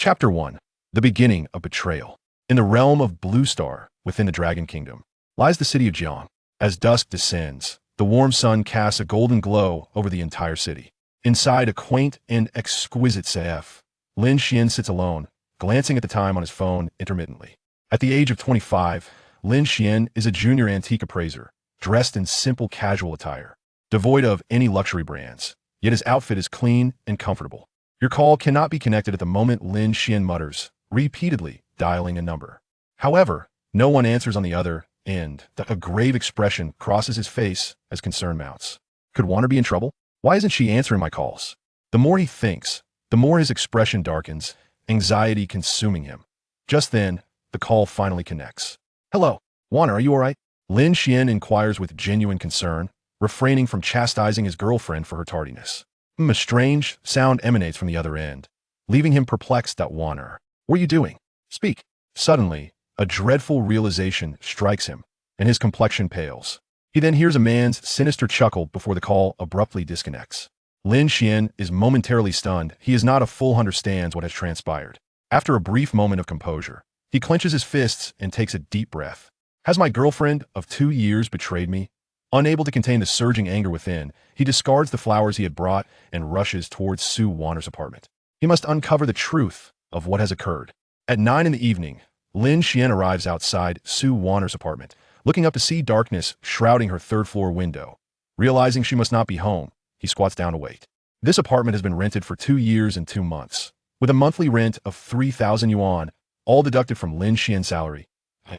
Chapter 1. The Beginning of Betrayal. In the realm of Blue Star, within the Dragon Kingdom, lies the city of Jian. As dusk descends, the warm sun casts a golden glow over the entire city. Inside a quaint and exquisite CF, Lin Xuan sits alone, glancing at the time on his phone intermittently. At the age of 25, Lin Xuan is a junior antique appraiser, dressed in simple casual attire, devoid of any luxury brands, yet his outfit is clean and comfortable. Your call cannot be connected at the moment, Lin Xuan mutters, repeatedly dialing a number. However, no one answers on the other end. A grave expression crosses his face as concern mounts. Could Warner be in trouble? Why isn't she answering my calls? The more he thinks, the more his expression darkens, anxiety consuming him. Just then, the call finally connects. Hello, Warner, are you all right? Lin Xuan inquires with genuine concern, refraining from chastising his girlfriend for her tardiness. A strange sound emanates from the other end, leaving him perplexed. Warner, what are you doing? Speak. Suddenly, a dreadful realization strikes him, and his complexion pales. He then hears a man's sinister chuckle before the call abruptly disconnects. Lin Xuan is momentarily stunned. He is not a full understands what has transpired. After a brief moment of composure, he clenches his fists and takes a deep breath. Has my girlfriend of 2 years betrayed me? Unable to contain the surging anger within, he discards the flowers he had brought and rushes towards Su Warner's apartment. He must uncover the truth of what has occurred. At 9 in the evening, Lin Xuan arrives outside Su Warner's apartment, looking up to see darkness shrouding her third-floor window. Realizing she must not be home, he squats down to wait. This apartment has been rented for 2 years and 2 months, with a monthly rent of 3,000 yuan, all deducted from Lin Xuan's salary.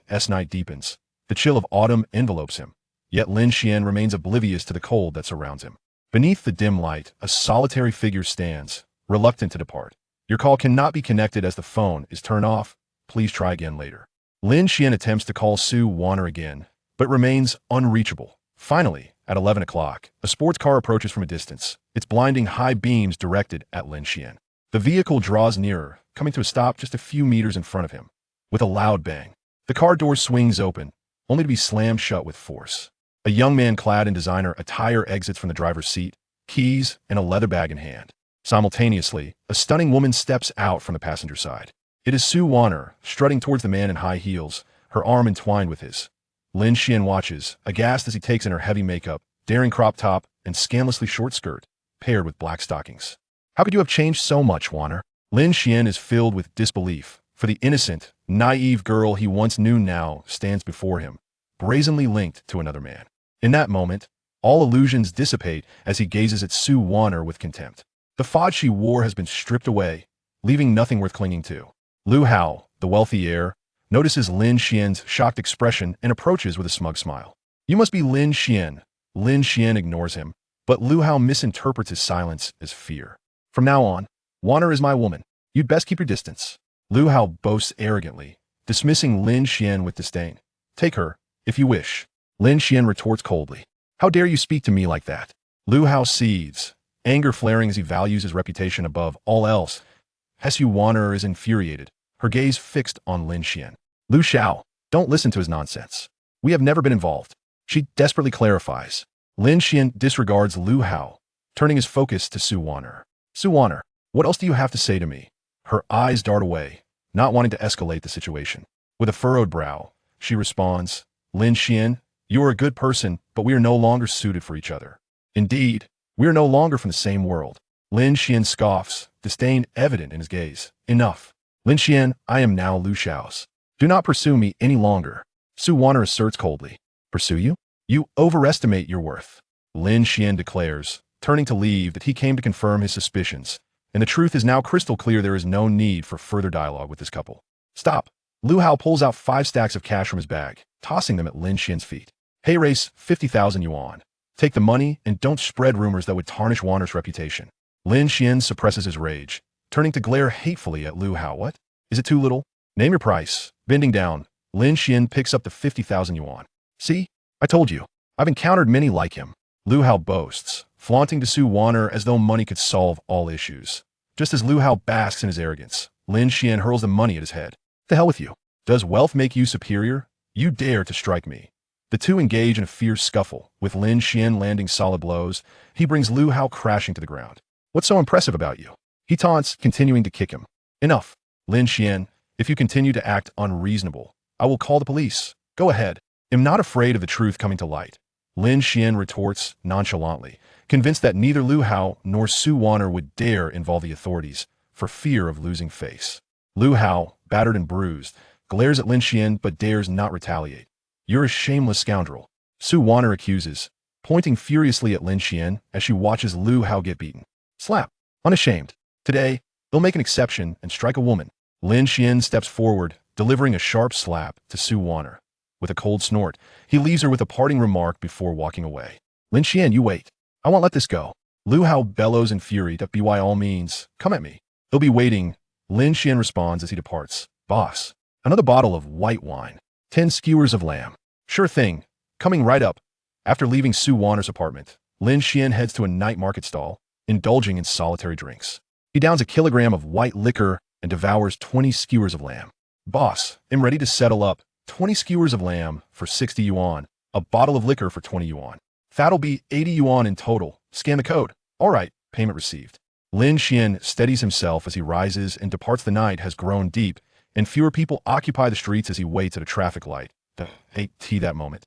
As night deepens, the chill of autumn envelopes him. Yet Lin Xuan remains oblivious to the cold that surrounds him. Beneath the dim light, a solitary figure stands, reluctant to depart. Your call cannot be connected as the phone is turned off. Please try again later. Lin Xuan attempts to call Su Warner again, but remains unreachable. Finally, at 11 o'clock, a sports car approaches from a distance, its blinding high beams directed at Lin Xuan. The vehicle draws nearer, coming to a stop just a few meters in front of him. With a loud bang, the car door swings open, only to be slammed shut with force. A young man clad in designer attire exits from the driver's seat, keys and a leather bag in hand. Simultaneously, a stunning woman steps out from the passenger side. It is Su Warner, strutting towards the man in high heels, her arm entwined with his. Lin Xuan watches, aghast as he takes in her heavy makeup, daring crop top, and scandalously short skirt, paired with black stockings. How could you have changed so much, Warner? Lin Xuan is filled with disbelief, for the innocent, naive girl he once knew now stands before him, brazenly linked to another man. In that moment, all illusions dissipate as he gazes at Su Warner with contempt. The fod she wore has been stripped away, leaving nothing worth clinging to. Lu Hao, the wealthy heir, notices Lin Xuan's shocked expression and approaches with a smug smile. You must be Lin Xuan. Lin Xuan ignores him, but Lu Hao misinterprets his silence as fear. From now on, Warner is my woman. You'd best keep your distance. Lu Hao boasts arrogantly, dismissing Lin Xuan with disdain. Take her, if you wish. Lin Xuan retorts coldly. How dare you speak to me like that? Lu Hao seethes, anger flaring as he values his reputation above all else. Su Warner is infuriated, her gaze fixed on Lin Xuan. Lu Xiao, don't listen to his nonsense. We have never been involved. She desperately clarifies. Lin Xuan disregards Lu Hao, turning his focus to Su Warner. Su Warner, what else do you have to say to me? Her eyes dart away, not wanting to escalate the situation. With a furrowed brow, she responds, Lin Xuan, you are a good person, but we are no longer suited for each other. Indeed, we are no longer from the same world. Lin Xuan scoffs, disdain evident in his gaze. Enough. Lin Xuan, I am now Lu Xiao's. Do not pursue me any longer. Su Warner asserts coldly. Pursue you? You overestimate your worth. Lin Xuan declares, turning to leave, that he came to confirm his suspicions, and the truth is now crystal clear. There is no need for further dialogue with this couple. Stop. Lu Hao pulls out 5 stacks of cash from his bag, tossing them at Lin Xuan's feet. Hey race, 50,000 yuan. Take the money and don't spread rumors that would tarnish Warner's reputation. Lin Xuan suppresses his rage, turning to glare hatefully at Lu Hao. What? Is it too little? Name your price. Bending down, Lin Xuan picks up the 50,000 yuan. See? I told you. I've encountered many like him. Lu Hao boasts, flaunting to Su Warner as though money could solve all issues. Just as Lu Hao basks in his arrogance, Lin Xuan hurls the money at his head. The hell with you. Does wealth make you superior? You dare to strike me. The two engage in a fierce scuffle, with Lin Xuan landing solid blows. He brings Lu Hao crashing to the ground. What's so impressive about you? He taunts, continuing to kick him. Enough. Lin Xuan, if you continue to act unreasonable, I will call the police. Go ahead. Am not afraid of the truth coming to light. Lin Xuan retorts nonchalantly, convinced that neither Lu Hao nor Su Wanner would dare involve the authorities for fear of losing face. Lu Hao, battered and bruised, glares at Lin Xuan but dares not retaliate. You're a shameless scoundrel, Su Wanner accuses, pointing furiously at Lin Xuan as she watches Lu Hao get beaten. Slap. Unashamed. Today, they'll make an exception and strike a woman. Lin Xuan steps forward, delivering a sharp slap to Su Wanner. With a cold snort, he leaves her with a parting remark before walking away. Lin Xuan, you wait. I won't let this go. Lu Hao bellows in fury that by all means, come at me. He'll be waiting. Lin Xuan responds as he departs. Boss, another bottle of white wine. 10 skewers of lamb. Sure thing. Coming right up. After leaving Su Wanner's apartment, Lin Xuan heads to a night market stall, indulging in solitary drinks. He downs a kilogram of white liquor and devours 20 skewers of lamb. Boss, am ready to settle up. 20 skewers of lamb for 60 yuan, a bottle of liquor for 20 yuan. That'll be 80 yuan in total. Scan the code. All right, payment received. Lin Xuan steadies himself as he rises and departs. The night has grown deep, and fewer people occupy the streets as he waits at a traffic light. That moment.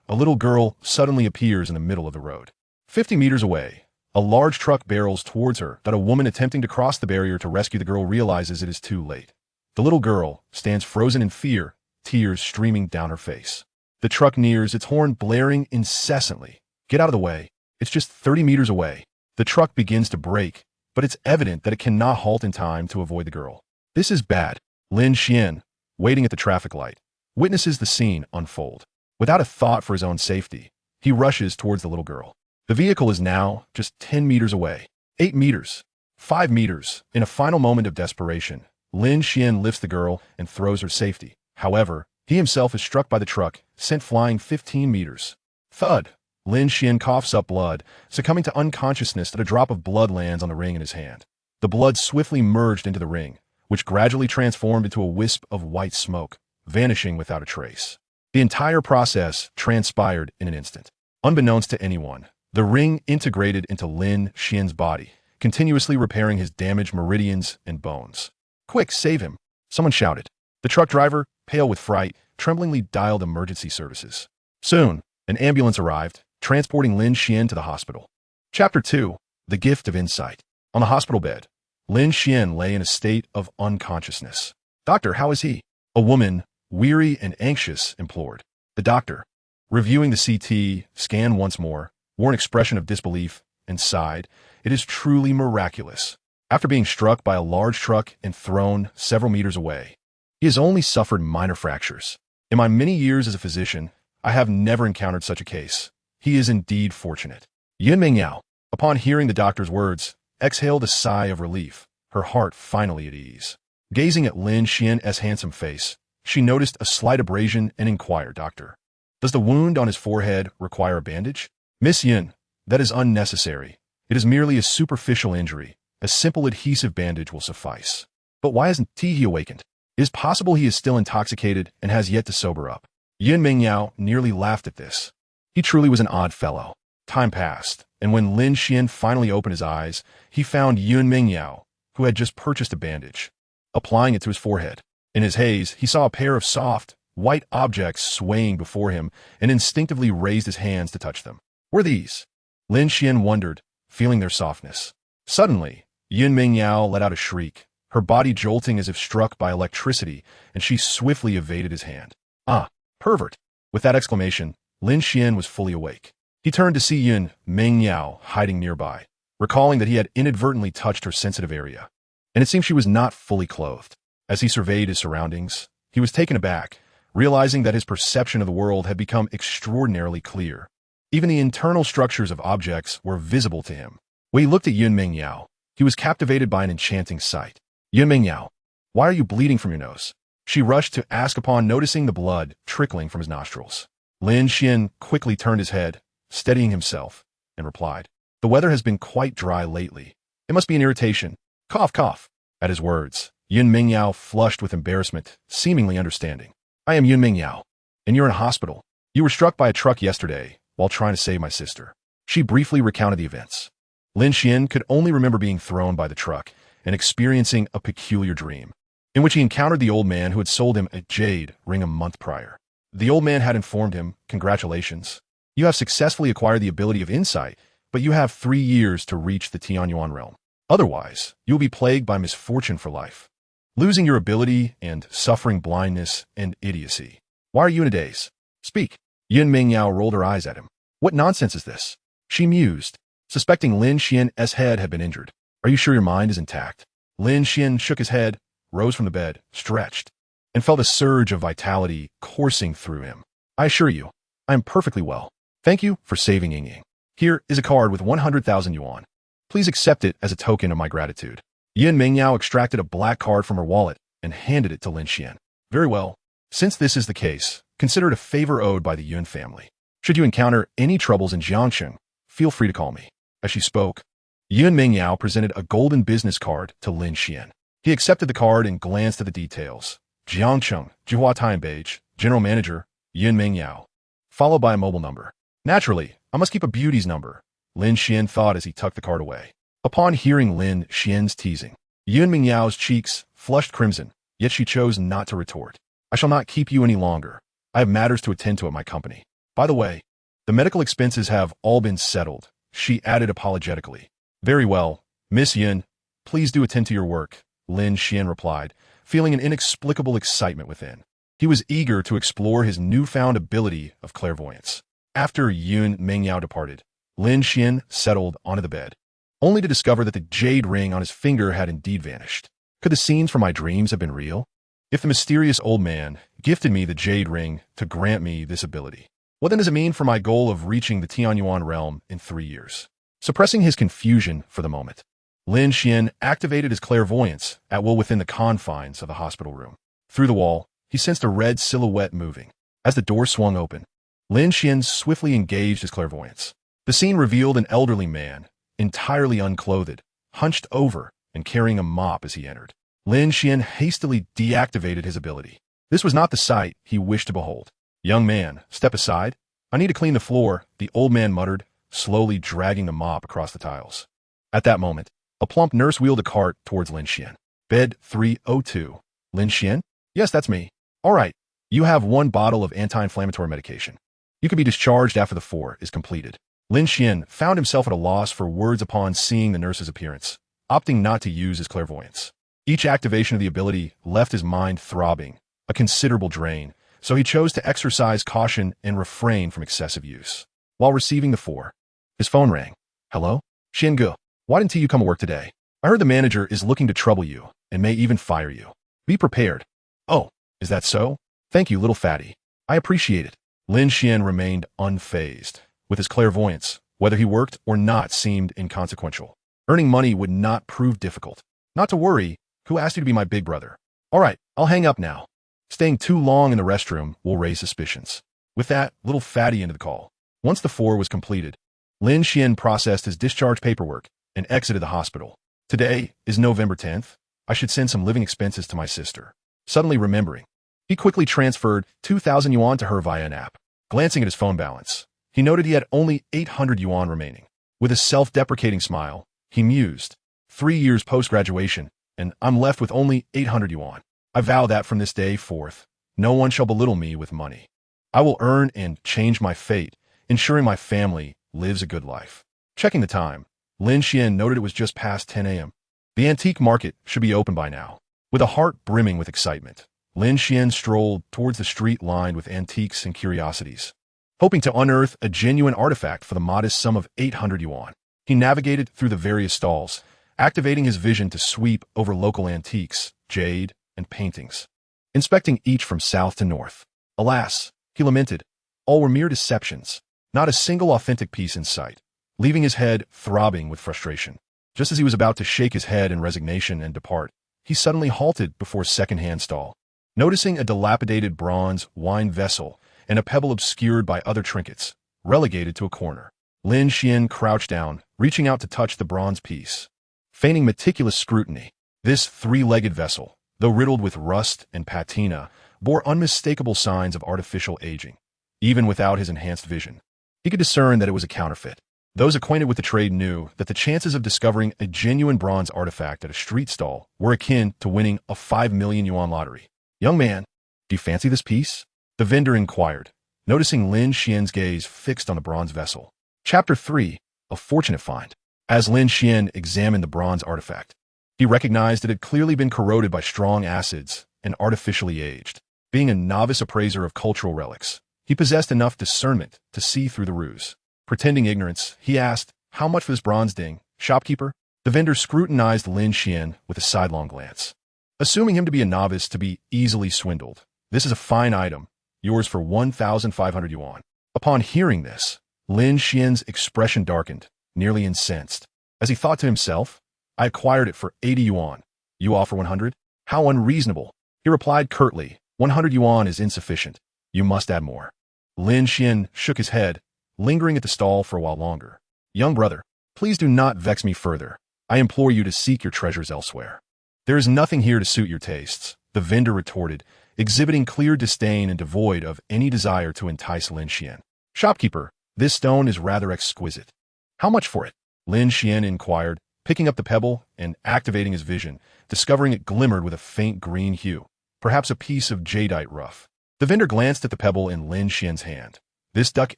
A little girl suddenly appears in the middle of the road. 50 meters away, a large truck barrels towards her. That a woman attempting to cross the barrier to rescue the girl realizes it is too late. The little girl stands frozen in fear, tears streaming down her face. The truck nears, its horn blaring incessantly. Get out of the way. It's just 30 meters away. The truck begins to brake, but it's evident that it cannot halt in time to avoid the girl. This is bad. Lin Xuan, waiting at the traffic light, witnesses the scene unfold. Without a thought for his own safety, he rushes towards the little girl. The vehicle is now just 10 meters away. 8 meters. 5 meters. In a final moment of desperation, Lin Xuan lifts the girl and throws her safety. However, he himself is struck by the truck, sent flying 15 meters. Thud. Lin Xuan coughs up blood, succumbing to unconsciousness that a drop of blood lands on the ring in his hand. The blood swiftly merged into the ring, which gradually transformed into a wisp of white smoke, vanishing without a trace. The entire process transpired in an instant. Unbeknownst to anyone, the ring integrated into Lin Xuan's body, continuously repairing his damaged meridians and bones. Quick, save him! Someone shouted. The truck driver, pale with fright, tremblingly dialed emergency services. Soon, an ambulance arrived, transporting Lin Xuan to the hospital. Chapter 2. The Gift of Insight. On the hospital bed, Lin Xuan lay in a state of unconsciousness. Doctor, how is he? A woman, weary and anxious, implored. The doctor, reviewing the CT scan once more, wore an expression of disbelief and sighed. It is truly miraculous. After being struck by a large truck and thrown several meters away, he has only suffered minor fractures. In my many years as a physician, I have never encountered such a case. He is indeed fortunate. Yun Mingyao, upon hearing the doctor's words, exhaled a sigh of relief, her heart finally at ease. Gazing at Lin Xuan's handsome face, she noticed a slight abrasion and inquired, Doctor, does the wound on his forehead require a bandage? Miss Yun, that is unnecessary. It is merely a superficial injury. A simple adhesive bandage will suffice. But why hasn't he awakened? It is possible he is still intoxicated and has yet to sober up. Yun Mingyao nearly laughed at this. He truly was an odd fellow. Time passed, and when Lin Xuan finally opened his eyes, he found Yun Mingyao, who had just purchased a bandage, applying it to his forehead. In his haze, he saw a pair of soft, white objects swaying before him and instinctively raised his hands to touch them. Were these? Lin Xuan wondered, feeling their softness. Suddenly, Yun Mingyao let out a shriek, her body jolting as if struck by electricity, and she swiftly evaded his hand. Ah, pervert! With that exclamation, Lin Xuan was fully awake. He turned to see Yun Mingyao hiding nearby, recalling that he had inadvertently touched her sensitive area, and it seemed she was not fully clothed. As he surveyed his surroundings, he was taken aback, realizing that his perception of the world had become extraordinarily clear. Even the internal structures of objects were visible to him. When he looked at Yun Mingyao, he was captivated by an enchanting sight. Yun Mingyao, why are you bleeding from your nose? She rushed to ask upon noticing the blood trickling from his nostrils. Lin Xuan quickly turned his head, steadying himself, and replied, the weather has been quite dry lately. It must be an irritation. Cough, cough. At his words, Yun Mingyao flushed with embarrassment, seemingly understanding. I am Yun Mingyao, and you're in a hospital. You were struck by a truck yesterday while trying to save my sister. She briefly recounted the events. Lin Xuan could only remember being thrown by the truck and experiencing a peculiar dream. in which he encountered the old man who had sold him a jade ring a month prior. The old man had informed him, "Congratulations. You have successfully acquired the ability of insight, but you have 3 years to reach the Tianyuan realm. Otherwise, you will be plagued by misfortune for life, losing your ability and suffering blindness and idiocy. Why are you in a daze? Speak." Yin Mingyao rolled her eyes at him. "What nonsense is this?" She mused, suspecting Lin Xuan's head had been injured. "Are you sure your mind is intact?" Lin Xuan shook his head, rose from the bed, stretched, and felt a surge of vitality coursing through him. "I assure you, I am perfectly well. Thank you for saving Ying. Here is a card with 100,000 yuan. Please accept it as a token of my gratitude." Yin Mingyao extracted a black card from her wallet and handed it to Lin Xuan. "Very well. Since this is the case, consider it a favor owed by the Yun family. Should you encounter any troubles in Jiangsheng, feel free to call me." As she spoke, Yun Mingyao presented a golden business card to Lin Xuan. He accepted the card and glanced at the details. Jiangsheng, Jihua Tianbeige, General Manager, Yun Mingyao, followed by a mobile number. "Naturally, I must keep a beauty's number," Lin Xuan thought as he tucked the card away. Upon hearing Lin Xuan's teasing, Yun Mingyao's cheeks flushed crimson, yet she chose not to retort. "I shall not keep you any longer. I have matters to attend to at my company. By the way, the medical expenses have all been settled," she added apologetically. "Very well, Miss Yun. Please do attend to your work," Lin Xuan replied, feeling an inexplicable excitement within. He was eager to explore his newfound ability of clairvoyance. After Yun Mingyao departed, Lin Xuan settled onto the bed, only to discover that the jade ring on his finger had indeed vanished. Could the scenes from my dreams have been real? If the mysterious old man gifted me the jade ring to grant me this ability, what then does it mean for my goal of reaching the Tianyuan realm in 3 years? Suppressing his confusion for the moment, Lin Xuan activated his clairvoyance at will within the confines of the hospital room. Through the wall, he sensed a red silhouette moving. As the door swung open, Lin Xuan swiftly engaged his clairvoyance. The scene revealed an elderly man, entirely unclothed, hunched over and carrying a mop as he entered. Lin Xuan hastily deactivated his ability. This was not the sight he wished to behold. "Young man, step aside. I need to clean the floor," the old man muttered, slowly dragging the mop across the tiles. At that moment, a plump nurse wheeled a cart towards Lin Xuan. "Bed 302. Lin Xuan? Yes, that's me. All right. You have 1 bottle of anti-inflammatory medication. You can be discharged after the 4 is completed." Lin Xuan found himself at a loss for words upon seeing the nurse's appearance, opting not to use his clairvoyance. Each activation of the ability left his mind throbbing, a considerable drain, so he chose to exercise caution and refrain from excessive use. While receiving the 4, his phone rang. "Hello? Xiangu, why didn't you come to work today? I heard the manager is looking to trouble you and may even fire you. Be prepared." "Oh, is that so? Thank you, little fatty. I appreciate it." Lin Xuan remained unfazed. With his clairvoyance, whether he worked or not seemed inconsequential. Earning money would not prove difficult. "Not to worry. Who asked you to be my big brother? All right, I'll hang up now. Staying too long in the restroom will raise suspicions." With that, little fatty into the call. Once the 4 was completed, Lin Xuan processed his discharge paperwork and exited the hospital. "Today is November 10th. I should send some living expenses to my sister." Suddenly remembering, he quickly transferred 2,000 yuan to her via an app. Glancing at his phone balance, he noted he had only 800 yuan remaining. With a self-deprecating smile, he mused, 3 years post-graduation, and I'm left with only 800 yuan. I vow that from this day forth, no one shall belittle me with money. I will earn and change my fate, ensuring my family lives a good life. Checking the time, Lin Xuan noted it was just past 10 a.m. The antique market should be open by now. With a heart brimming with excitement, Lin Xuan strolled towards the street lined with antiques and curiosities, hoping to unearth a genuine artifact for the modest sum of 800 yuan. He navigated through the various stalls, activating his vision to sweep over local antiques, jade, and paintings, inspecting each from south to north. Alas, he lamented, all were mere deceptions, not a single authentic piece in sight, leaving his head throbbing with frustration. Just as he was about to shake his head in resignation and depart, he suddenly halted before a second-hand stall. Noticing a dilapidated bronze wine vessel and a pebble obscured by other trinkets, relegated to a corner, Lin Xuan crouched down, reaching out to touch the bronze piece. Feigning meticulous scrutiny, this 3-legged vessel, though riddled with rust and patina, bore unmistakable signs of artificial aging. Even without his enhanced vision, he could discern that it was a counterfeit. Those acquainted with the trade knew that the chances of discovering a genuine bronze artifact at a street stall were akin to winning a 5 million yuan lottery. "Young man, do you fancy this piece?" the vendor inquired, noticing Lin Xuan's gaze fixed on the bronze vessel. Chapter 3. A Fortunate Find. As Lin Xuan examined the bronze artifact, he recognized it had clearly been corroded by strong acids and artificially aged. Being a novice appraiser of cultural relics, he possessed enough discernment to see through the ruse. Pretending ignorance, he asked, "How much for this bronze ding, shopkeeper?" The vendor scrutinized Lin Xuan with a sidelong glance. Assuming him to be a novice to be easily swindled, "This is a fine item, yours for 1,500 yuan. Upon hearing this, Lin Xuan's expression darkened, nearly incensed. As he thought to himself, "I acquired it for 80 yuan. You offer 100? How unreasonable." He replied curtly, 100 yuan is insufficient. You must add more." Lin Xuan shook his head, lingering at the stall for a while longer. "Young brother, please do not vex me further. I implore you to seek your treasures elsewhere." "There is nothing here to suit your tastes," the vendor retorted, exhibiting clear disdain and devoid of any desire to entice Lin Xuan. "Shopkeeper, this stone is rather exquisite. How much for it?" Lin Xuan inquired, picking up the pebble and activating his vision, discovering it glimmered with a faint green hue, perhaps a piece of jadeite rough. The vendor glanced at the pebble in Lin Xuan's hand. This duck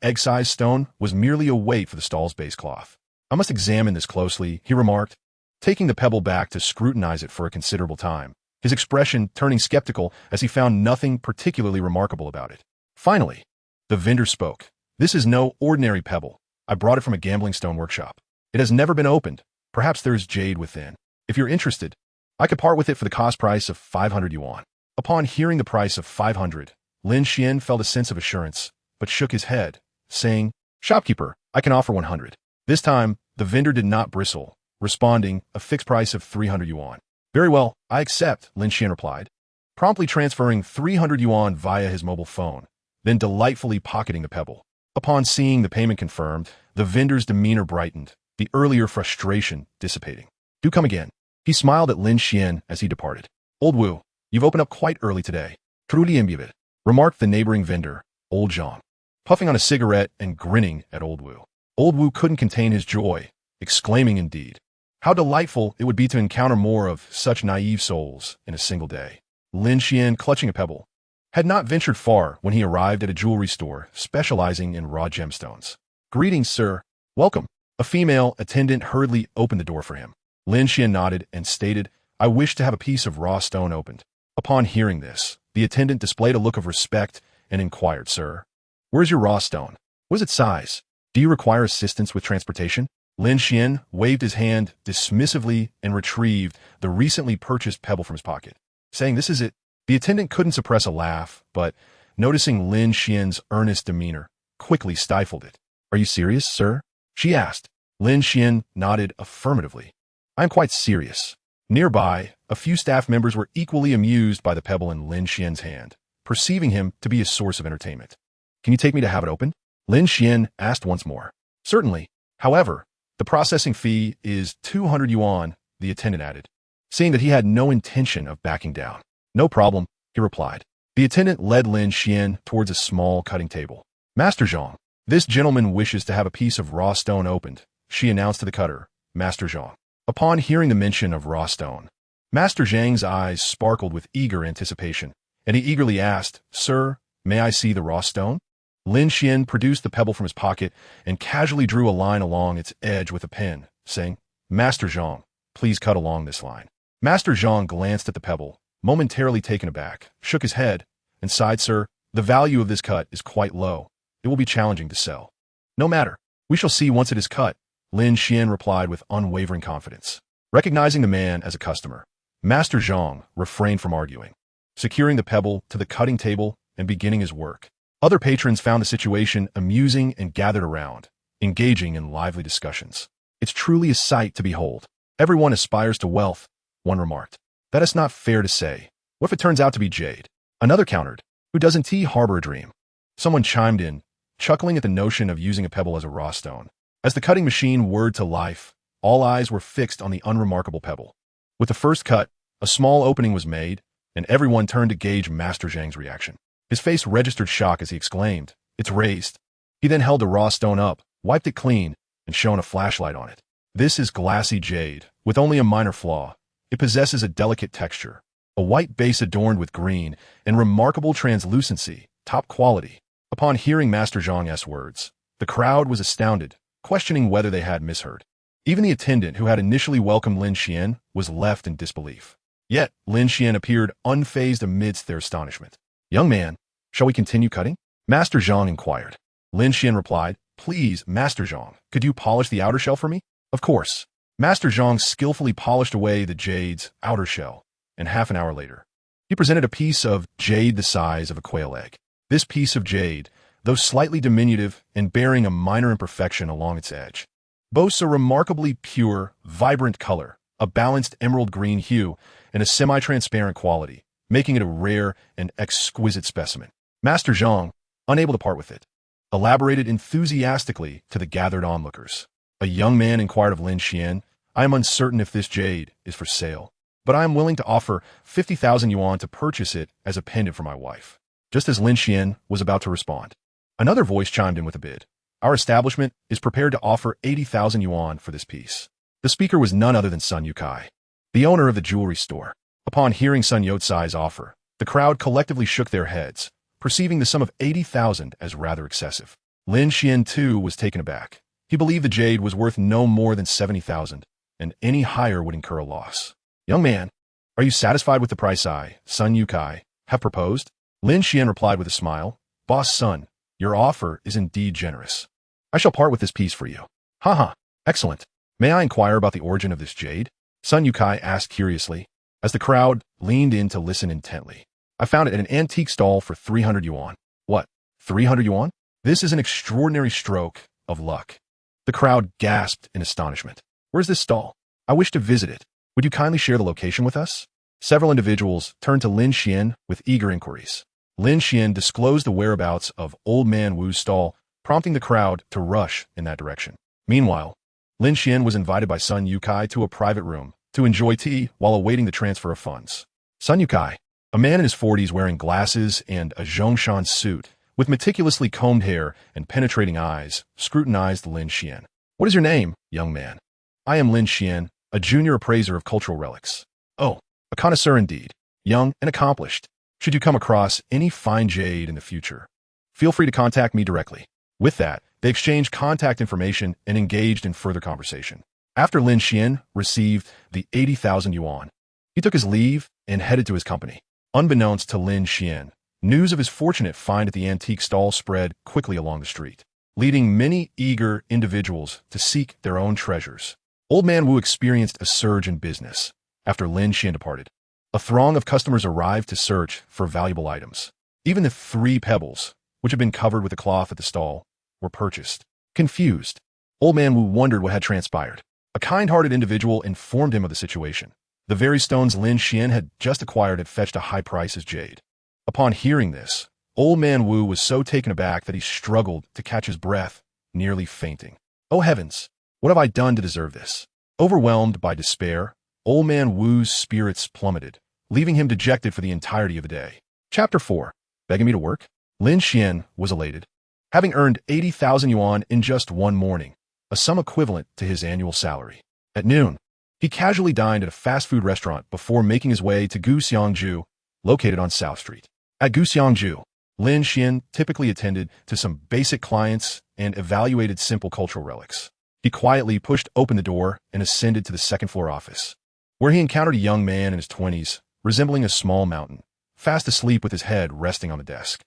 egg-sized stone was merely a weight for the stall's base cloth. "I must examine this closely," he remarked, taking the pebble back to scrutinize it for a considerable time, his expression turning skeptical as he found nothing particularly remarkable about it. Finally, the vendor spoke. "This is no ordinary pebble. I brought it from a gambling stone workshop. It has never been opened. Perhaps there is jade within. If you're interested, I could part with it for the cost price of 500 yuan. Upon hearing the price of 500, Lin Xuan felt a sense of assurance, but shook his head, saying, "Shopkeeper, I can offer 100. This time, the vendor did not bristle, responding, a fixed price of 300 yuan. "Very well, I accept," Lin Xuan replied, promptly transferring 300 yuan via his mobile phone, then delightfully pocketing the pebble. Upon seeing the payment confirmed, the vendor's demeanor brightened, the earlier frustration dissipating. "Do come again." He smiled at Lin Xuan as he departed. "Old Wu, you've opened up quite early today," truly imbued, remarked the neighboring vendor, Old Zhang, puffing on a cigarette and grinning at Old Wu. Old Wu couldn't contain his joy, exclaiming indeed, "How delightful it would be to encounter more of such naive souls in a single day." Lin Xuan, clutching a pebble, had not ventured far when he arrived at a jewelry store specializing in raw gemstones. "Greetings, sir. Welcome." A female attendant hurriedly opened the door for him. Lin Xuan nodded and stated, "I wish to have a piece of raw stone opened." Upon hearing this, the attendant displayed a look of respect and inquired, "Sir, where's your raw stone? What is its size? Do you require assistance with transportation?" Lin Xuan waved his hand dismissively and retrieved the recently purchased pebble from his pocket, saying, "This is it." The attendant couldn't suppress a laugh, but, noticing Lin Xuan's earnest demeanor, quickly stifled it. "Are you serious, sir?" she asked. Lin Xuan nodded affirmatively. "I am quite serious." Nearby, a few staff members were equally amused by the pebble in Lin Xuan's hand, perceiving him to be a source of entertainment. "Can you take me to have it opened?" Lin Xuan asked once more. "Certainly. However, the processing fee is 200 yuan, the attendant added, seeing that he had no intention of backing down. "No problem," he replied. The attendant led Lin Xuan towards a small cutting table. "Master Zhang, this gentleman wishes to have a piece of raw stone opened," she announced to the cutter, Master Zhang. Upon hearing the mention of raw stone, Master Zhang's eyes sparkled with eager anticipation, and he eagerly asked, "Sir, may I see the raw stone?" Lin Xuan produced the pebble from his pocket and casually drew a line along its edge with a pen, saying, "Master Zhang, please cut along this line." Master Zhang glanced at the pebble, momentarily taken aback, shook his head, and sighed, "Sir, the value of this cut is quite low. It will be challenging to sell." "No matter. We shall see once it is cut," Lin Xuan replied with unwavering confidence. Recognizing the man as a customer, Master Zhang refrained from arguing, securing the pebble to the cutting table and beginning his work. Other patrons found the situation amusing and gathered around, engaging in lively discussions. "It's truly a sight to behold. Everyone aspires to wealth," one remarked. "That is not fair to say. What if it turns out to be jade?" Another countered, "Who doesn't harbor a dream?" Someone chimed in, chuckling at the notion of using a pebble as a raw stone. As the cutting machine whirred to life, all eyes were fixed on the unremarkable pebble. With the first cut, a small opening was made, and everyone turned to gauge Master Zhang's reaction. His face registered shock as he exclaimed, "It's raised." He then held the raw stone up, wiped it clean, and shone a flashlight on it. This is glassy jade, with only a minor flaw. It possesses a delicate texture, a white base adorned with green, and remarkable translucency, top quality. Upon hearing Master Zhang's words, the crowd was astounded, questioning whether they had misheard. Even the attendant who had initially welcomed Lin Xuan was left in disbelief. Yet, Lin Xuan appeared unfazed amidst their astonishment. "Young man, shall we continue cutting?" Master Zhang inquired. Lin Xuan replied, "Please, Master Zhang, could you polish the outer shell for me?" "Of course." Master Zhang skillfully polished away the jade's outer shell, and half an hour later, he presented a piece of jade the size of a quail egg. This piece of jade, though slightly diminutive and bearing a minor imperfection along its edge, boasts a remarkably pure, vibrant color, a balanced emerald green hue, and a semi-transparent quality, making it a rare and exquisite specimen. Master Zhang, unable to part with it, elaborated enthusiastically to the gathered onlookers. A young man inquired of Lin Xuan, "I am uncertain if this jade is for sale, but I am willing to offer 50,000 yuan to purchase it as a pendant for my wife." Just as Lin Xuan was about to respond, another voice chimed in with a bid. "Our establishment is prepared to offer 80,000 yuan for this piece." The speaker was none other than Sun Yukai, the owner of the jewelry store. Upon hearing Sun Yutsai's offer, the crowd collectively shook their heads, perceiving the sum of 80,000 as rather excessive. Lin Xuan, too, was taken aback. He believed the jade was worth no more than 70,000, and any higher would incur a loss. "Young man, are you satisfied with the price Sun Yukai, have proposed?" Lin Xuan replied with a smile, "Boss Sun, your offer is indeed generous. I shall part with this piece for you." "Haha, excellent. May I inquire about the origin of this jade?" Sun Yukai asked curiously, as the crowd leaned in to listen intently. "I found it at an antique stall for 300 yuan. "What, 300 yuan? This is an extraordinary stroke of luck." The crowd gasped in astonishment. "Where's this stall? I wish to visit it. Would you kindly share the location with us?" Several individuals turned to Lin Xuan with eager inquiries. Lin Xuan disclosed the whereabouts of Old Man Wu's stall, prompting the crowd to rush in that direction. Meanwhile, Lin Xuan was invited by Sun Yukai to a private room to enjoy tea while awaiting the transfer of funds. Sun Yukai, a man in his 40s wearing glasses and a Zhongshan suit, with meticulously combed hair and penetrating eyes, scrutinized Lin Xuan. "What is your name, young man?" "I am Lin Xuan, a junior appraiser of cultural relics." "Oh, a connoisseur indeed, young and accomplished. Should you come across any fine jade in the future, feel free to contact me directly." With that, they exchanged contact information and engaged in further conversation. After Lin Xuan received the 80,000 yuan, he took his leave and headed to his company. Unbeknownst to Lin Xuan, news of his fortunate find at the antique stall spread quickly along the street, leading many eager individuals to seek their own treasures. Old Man Wu experienced a surge in business after Lin Xuan departed. A throng of customers arrived to search for valuable items. Even the 3 pebbles, which had been covered with a cloth at the stall, were purchased. Confused, Old Man Wu wondered what had transpired. A kind-hearted individual informed him of the situation. The very stones Lin Xuan had just acquired had fetched a high price as jade. Upon hearing this, Old Man Wu was so taken aback that he struggled to catch his breath, nearly fainting. "Oh heavens, what have I done to deserve this?" Overwhelmed by despair, Old Man Wu's spirits plummeted, leaving him dejected for the entirety of the day. Chapter 4. Begging me to work? Lin Xuan was elated. Having earned 80,000 yuan in just one morning, a sum equivalent to his annual salary. At noon, he casually dined at a fast food restaurant before making his way to Guxiangju, located on South Street. At Guxiangju, Lin Xuan typically attended to some basic clients and evaluated simple cultural relics. He quietly pushed open the door and ascended to the second-floor office, where he encountered a young man in his 20s, resembling a small mountain, fast asleep with his head resting on the desk.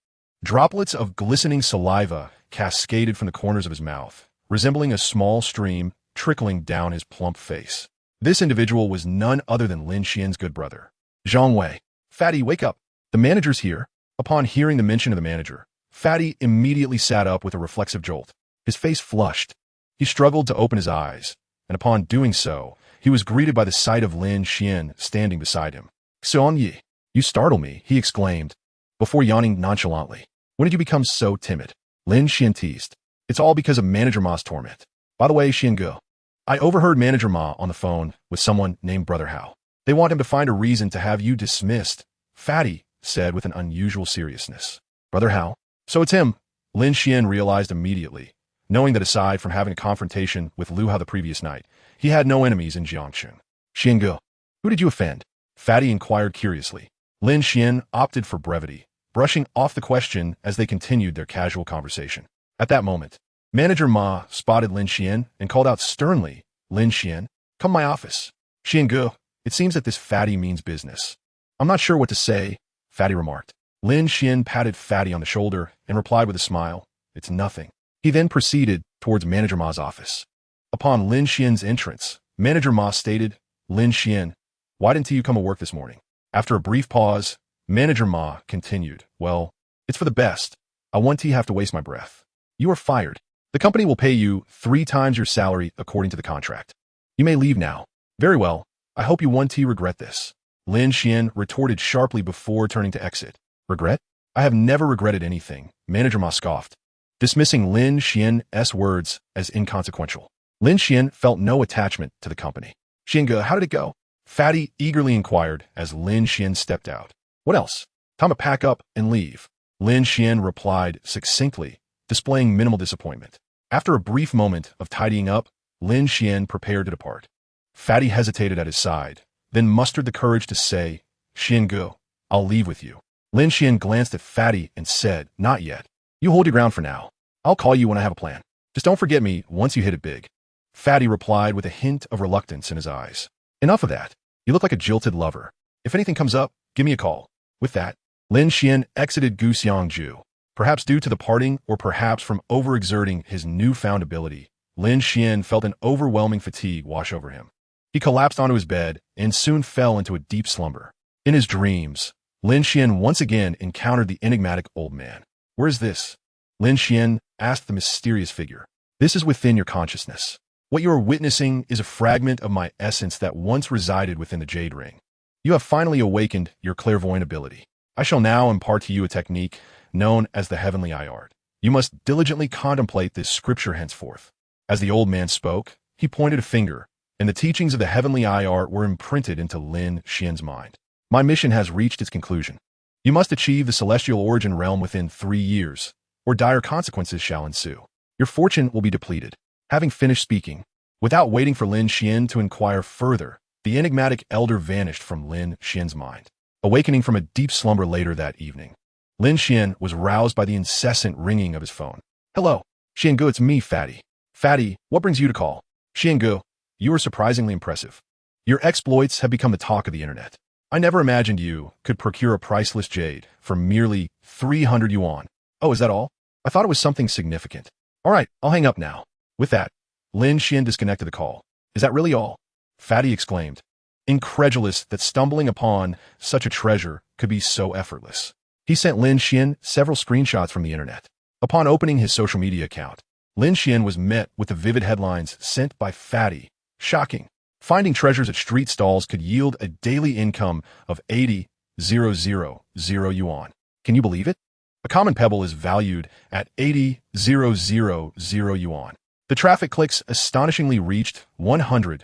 Droplets of glistening saliva cascaded from the corners of his mouth, resembling a small stream trickling down his plump face. This individual was none other than Lin Xuan's good brother, Zhang Wei. "Fatty, wake up. The manager's here." Upon hearing the mention of the manager, Fatty immediately sat up with a reflexive jolt. His face flushed. He struggled to open his eyes, and upon doing so, he was greeted by the sight of Lin Xuan standing beside him. "Xuan Yi, you startle me," he exclaimed, before yawning nonchalantly. "When did you become so timid?" Lin Xuan teased. "It's all because of Manager Ma's torment. By the way, Xiangu, I overheard Manager Ma on the phone with someone named Brother Hao. They want him to find a reason to have you dismissed," Fatty said with an unusual seriousness. "Brother Hao? So it's him." Lin Xuan realized immediately knowing that aside from having a confrontation with Lu Hao the previous night, he had no enemies in Jiangxun. Xiange, who did you offend? Fatty inquired curiously. Lin Xuan opted for brevity, brushing off the question as they continued their casual conversation. At that moment, Manager Ma spotted Lin Xuan and called out sternly, Lin Xuan, come my office. Xiange, it seems that this Fatty means business. I'm not sure what to say, Fatty remarked. Lin Xuan patted Fatty on the shoulder and replied with a smile, it's nothing. He then proceeded towards Manager Ma's office. Upon Lin Xuan's entrance, Manager Ma stated, Lin Xuan, why didn't you come to work this morning? After a brief pause, Manager Ma continued, well, it's for the best. I won't have to waste my breath. You are fired. The company will pay you 3 times your salary according to the contract. You may leave now. Very well. I hope you won't regret this. Lin Xuan retorted sharply before turning to exit. Regret? I have never regretted anything, Manager Ma scoffed, dismissing Lin Xuan's words as inconsequential. Lin Xuan felt no attachment to the company. Xiange, how did it go? Fatty eagerly inquired as Lin Xuan stepped out. What else? Time to pack up and leave. Lin Xuan replied succinctly, displaying minimal disappointment. After a brief moment of tidying up, Lin Xuan prepared to depart. Fatty hesitated at his side, then mustered the courage to say, Xiange, I'll leave with you. Lin Xuan glanced at Fatty and said, not yet. You hold your ground for now. I'll call you when I have a plan. Just don't forget me once you hit it big. Fatty replied with a hint of reluctance in his eyes. Enough of that. You look like a jilted lover. If anything comes up, give me a call. With that, Lin Xuan exited Guxiangju. Perhaps due to the parting or perhaps from overexerting his newfound ability, Lin Xuan felt an overwhelming fatigue wash over him. He collapsed onto his bed and soon fell into a deep slumber. In his dreams, Lin Xuan once again encountered the enigmatic old man. Where is this? Lin Xuan asked the mysterious figure. This is within your consciousness. What you are witnessing is a fragment of my essence that once resided within the Jade Ring. You have finally awakened your clairvoyant ability. I shall now impart to you a technique known as the Heavenly Eye Art. You must diligently contemplate this scripture henceforth. As the old man spoke, he pointed a finger, and the teachings of the Heavenly Eye Art were imprinted into Lin Xuan's mind. My mission has reached its conclusion. You must achieve the celestial origin realm within 3 years, or dire consequences shall ensue. Your fortune will be depleted. Having finished speaking, without waiting for Lin Xuan to inquire further, the enigmatic elder vanished from Lin Xuan's mind. Awakening from a deep slumber later that evening, Lin Xuan was roused by the incessant ringing of his phone. Hello, Xiange, it's me, Fatty. Fatty, what brings you to call? Xiange, you are surprisingly impressive. Your exploits have become the talk of the internet. I never imagined you could procure a priceless jade for merely 300 yuan. Oh, is that all? I thought it was something significant. All right, I'll hang up now. With that, Lin Xuan disconnected the call. Is that really all? Fatty exclaimed, incredulous that stumbling upon such a treasure could be so effortless. He sent Lin Xuan several screenshots from the internet. Upon opening his social media account, Lin Xuan was met with the vivid headlines sent by Fatty. Shocking. Finding treasures at street stalls could yield a daily income of 80,000 yuan. Can you believe it? A common pebble is valued at 80,000 yuan. The traffic clicks astonishingly reached 100,000.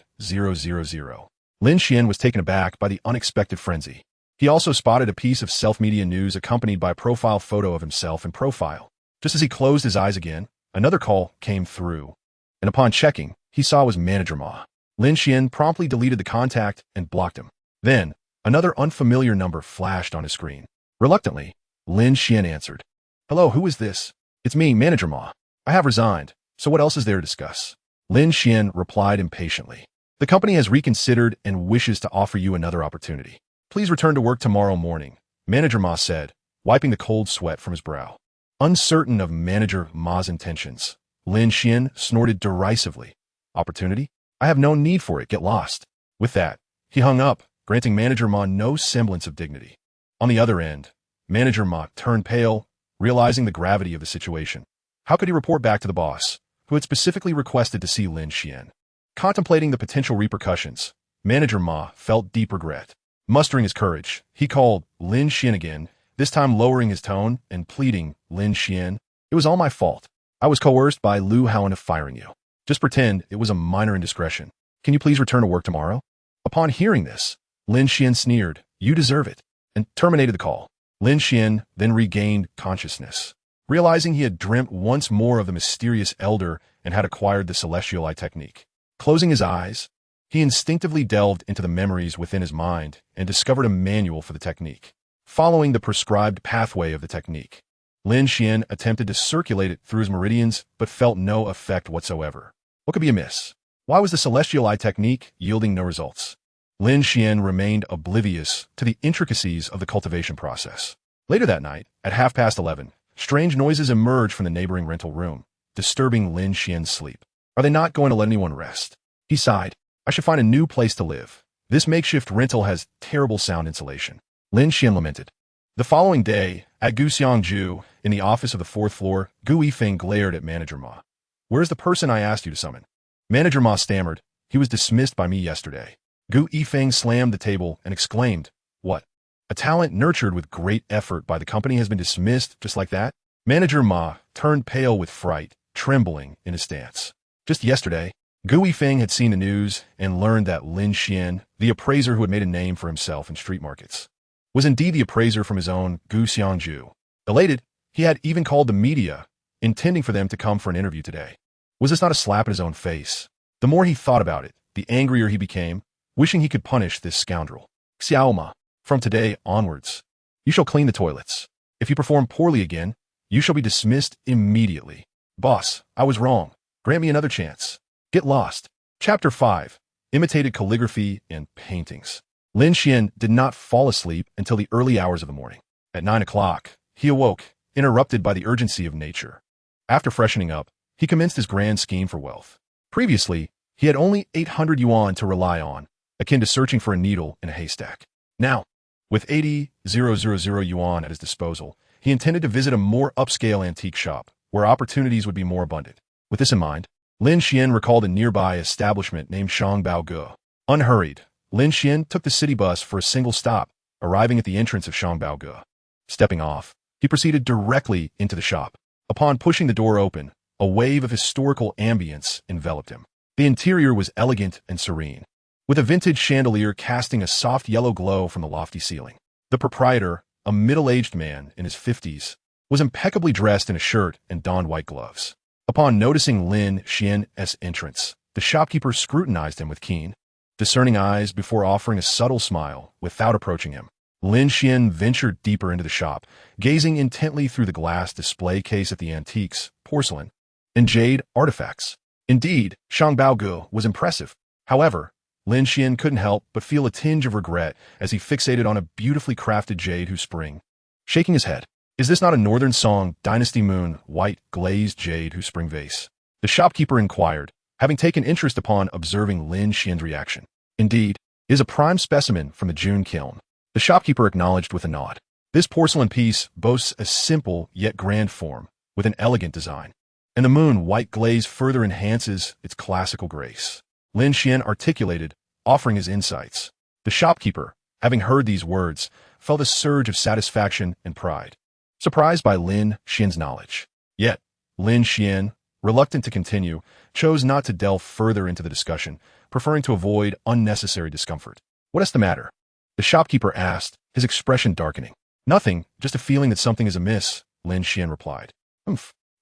Lin Xuan was taken aback by the unexpected frenzy. He also spotted a piece of self-media news accompanied by a profile photo of himself in profile. Just as he closed his eyes again, another call came through, and upon checking, he saw it was Manager Ma. Lin Xuan promptly deleted the contact and blocked him. Then, another unfamiliar number flashed on his screen. Reluctantly, Lin Xuan answered. Hello, who is this? It's me, Manager Ma. I have resigned, so what else is there to discuss? Lin Xuan replied impatiently. The company has reconsidered and wishes to offer you another opportunity. Please return to work tomorrow morning, Manager Ma said, wiping the cold sweat from his brow. Uncertain of Manager Ma's intentions, Lin Xuan snorted derisively. Opportunity? I have no need for it, get lost. With that, he hung up, granting Manager Ma no semblance of dignity. On the other end, Manager Ma turned pale, realizing the gravity of the situation. How could he report back to the boss, who had specifically requested to see Lin Xuan? Contemplating the potential repercussions, Manager Ma felt deep regret. Mustering his courage, he called Lin Xuan again, this time lowering his tone and pleading, Lin Xuan, it was all my fault. I was coerced by Lu Hao into firing you. Just pretend it was a minor indiscretion. Can you please return to work tomorrow? Upon hearing this, Lin Xuan sneered, you deserve it, and terminated the call. Lin Xuan then regained consciousness. realizing he had dreamt once more of the mysterious elder and had acquired the celestial eye technique. Closing his eyes, he instinctively delved into the memories within his mind and discovered a manual for the technique. Following the prescribed pathway of the technique, Lin Xuan attempted to circulate it through his meridians but felt no effect whatsoever. What could be amiss? Why was the celestial eye technique yielding no results? Lin Xuan remained oblivious to the intricacies of the cultivation process. Later that night, at 11:30, strange noises emerged from the neighboring rental room, disturbing Lin Xuan's sleep. Are they not going to let anyone rest? He sighed. I should find a new place to live. This makeshift rental has terrible sound insulation. Lin Xuan lamented. The following day, at Guxiangju, in the office of the fourth floor, Gu Yifeng glared at Manager Ma. Where's the person I asked you to summon? Manager Ma stammered. He was dismissed by me yesterday. Gu Yifeng slammed the table and exclaimed, What? A talent nurtured with great effort by the company has been dismissed just like that? Manager Ma turned pale with fright, trembling in his stance. Just yesterday, Gu Yifeng had seen the news and learned that Lin Xuan, the appraiser who had made a name for himself in street markets, was indeed the appraiser from his own Guxiangju. Elated, he had even called the media, intending for them to come for an interview today. Was this not a slap in his own face? The more he thought about it, the angrier he became, wishing he could punish this scoundrel. Xiaoma, from today onwards, you shall clean the toilets. If you perform poorly again, you shall be dismissed immediately. Boss, I was wrong. Grant me another chance. Get lost. Chapter 5. Imitated calligraphy and paintings. Lin Xuan did not fall asleep until the early hours of the morning. At 9 o'clock, he awoke, interrupted by the urgency of nature. After freshening up, he commenced his grand scheme for wealth. Previously, he had only 800 yuan to rely on, akin to searching for a needle in a haystack. Now, with 80,000 yuan at his disposal, he intended to visit a more upscale antique shop, where opportunities would be more abundant. With this in mind, Lin Xuan recalled a nearby establishment named Shangbao Ge. Unhurried, Lin Xuan took the city bus for a single stop, arriving at the entrance of Shangbao Ge. Stepping off, he proceeded directly into the shop. Upon pushing the door open, a wave of historical ambience enveloped him. The interior was elegant and serene, with a vintage chandelier casting a soft yellow glow from the lofty ceiling. The proprietor, a middle-aged man in his 50s, was impeccably dressed in a shirt and donned white gloves. Upon noticing Lin Xuan's entrance, the shopkeeper scrutinized him with keen, discerning eyes before offering a subtle smile without approaching him. Lin Xuan ventured deeper into the shop, gazing intently through the glass display case at the antiques, porcelain, and jade artifacts. Indeed, Shangbao Ge was impressive. However, Lin Xuan couldn't help but feel a tinge of regret as he fixated on a beautifully crafted jade whose spring. Shaking his head, is this not a Northern Song Dynasty Moon white glazed jade whose spring vase? The shopkeeper inquired, having taken interest upon observing Lin Xuan's reaction. Indeed, it is a prime specimen from the June kiln. The shopkeeper acknowledged with a nod. This porcelain piece boasts a simple yet grand form, with an elegant design, and the moon white glaze further enhances its classical grace. Lin Xuan articulated, offering his insights. The shopkeeper, having heard these words, felt a surge of satisfaction and pride, surprised by Lin Xuan's knowledge. Yet, Lin Xuan, reluctant to continue, chose not to delve further into the discussion, preferring to avoid unnecessary discomfort. What is the matter? The shopkeeper asked, his expression darkening. Nothing, just a feeling that something is amiss, Lin Xuan replied.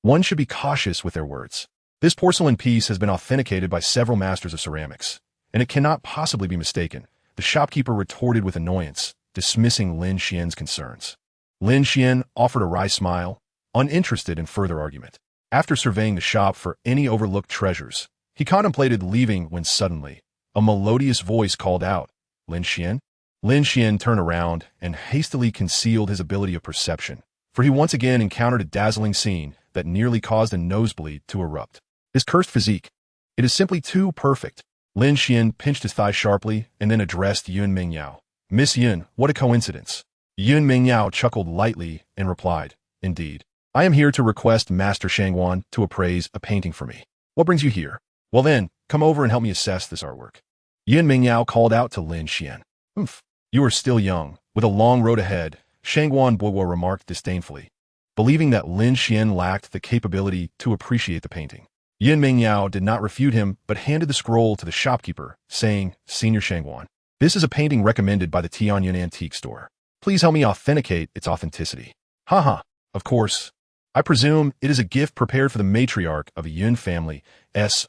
One should be cautious with their words. This porcelain piece has been authenticated by several masters of ceramics, and it cannot possibly be mistaken, the shopkeeper retorted with annoyance, dismissing Lin Xuan's concerns. Lin Xuan offered a wry smile, uninterested in further argument. After surveying the shop for any overlooked treasures, he contemplated leaving when suddenly, a melodious voice called out, Lin Xuan? Lin Xuan turned around and hastily concealed his ability of perception, for he once again encountered a dazzling scene that nearly caused a nosebleed to erupt. His cursed physique. It is simply too perfect. Lin Xuan pinched his thigh sharply and then addressed Yun Mingyao. Miss Yun, what a coincidence. Yun Mingyao chuckled lightly and replied, Indeed. I am here to request Master Shangwan to appraise a painting for me. What brings you here? Well then, come over and help me assess this artwork. Yun Mingyao called out to Lin Xuan. You are still young, with a long road ahead, Shangwan Boiwo remarked disdainfully, believing that Lin Xuan lacked the capability to appreciate the painting. Yun Mingyao did not refute him, but handed the scroll to the shopkeeper, saying, Senior Shangwan, this is a painting recommended by the Tianyun Antique Store. Please help me authenticate its authenticity. Haha, of course. I presume it is a gift prepared for the matriarch of a Yun family's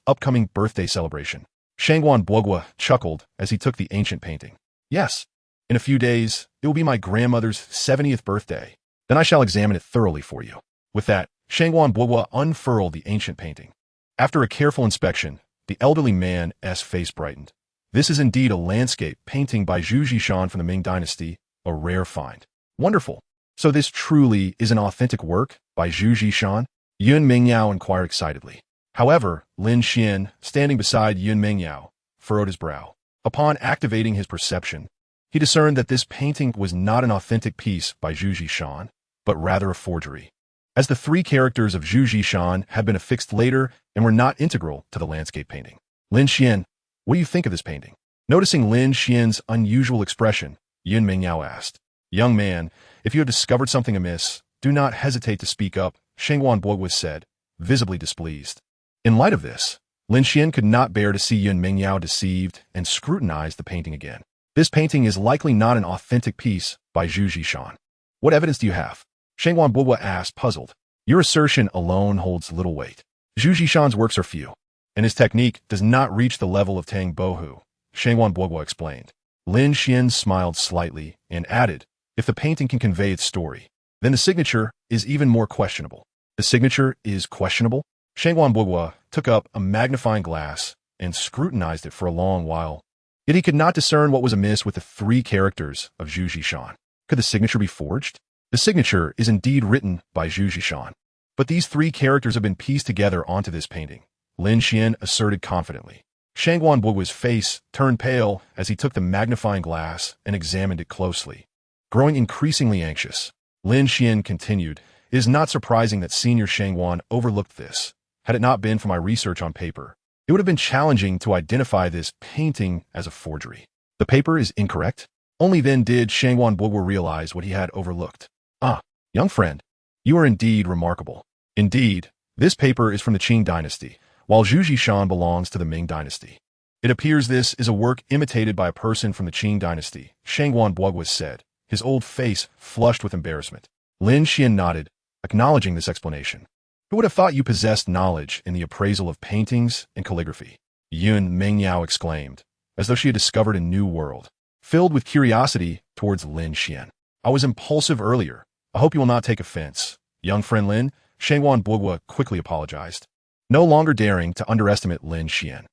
upcoming birthday celebration. Shangguan Buogwa chuckled as he took the ancient painting. Yes, in a few days, it will be my grandmother's 70th birthday. Then I shall examine it thoroughly for you. With that, Shangguan Buogwa unfurled the ancient painting. After a careful inspection, the elderly man's face brightened. This is indeed a landscape painting by Zhu Zhishan from the Ming Dynasty, a rare find. Wonderful. So this truly is an authentic work by Zhu Zhishan? Yun Mingyao inquired excitedly. However, Lin Xuan, standing beside Yun Mingyao, furrowed his brow. Upon activating his perception, he discerned that this painting was not an authentic piece by Zhu Zhishan, but rather a forgery, as the three characters of Zhu Zhishan had been affixed later and were not integral to the landscape painting. Lin Xuan, what do you think of this painting? Noticing Lin Xuan's unusual expression, Yun Mingyao asked. Young man, if you have discovered something amiss, do not hesitate to speak up, Shangguan Buogwa said, visibly displeased. In light of this, Lin Xuan could not bear to see Yun Mingyao deceived and scrutinized the painting again. This painting is likely not an authentic piece by Zhu Zhishan. What evidence do you have? Shangguan Buogwa asked, puzzled. Your assertion alone holds little weight. Zhu Zhishan's works are few, and his technique does not reach the level of Tang Bohu, Shangguan Buogwa explained. Lin Xuan smiled slightly and added, if the painting can convey its story, then the signature is even more questionable. The signature is questionable? Shangguan Buogwa took up a magnifying glass and scrutinized it for a long while. Yet he could not discern what was amiss with the three characters of Zhu Zhishan. Could the signature be forged? The signature is indeed written by Zhu Zhishan, but these three characters have been pieced together onto this painting, Lin Xuan asserted confidently. Shangguan Buogwa's face turned pale as he took the magnifying glass and examined it closely. Growing increasingly anxious, Lin Xuan continued, it is not surprising that Senior Shangguan overlooked this. Had it not been for my research on paper, it would have been challenging to identify this painting as a forgery. The paper is incorrect? Only then did Shangguan Buogwa realize what he had overlooked. Ah, young friend, you are indeed remarkable. Indeed, this paper is from the Qing dynasty, while Zhu Zhishan belongs to the Ming dynasty. It appears this is a work imitated by a person from the Qing dynasty, Shangguan Buogwa said, his old face flushed with embarrassment. Lin Xuan nodded, acknowledging this explanation. Who would have thought you possessed knowledge in the appraisal of paintings and calligraphy? Yun Mingyao exclaimed, as though she had discovered a new world. Filled with curiosity towards Lin Xuan. I was impulsive earlier. I hope you will not take offense. Young friend Lin, Shangguan Buogwa quickly apologized, no longer daring to underestimate Lin Xuan.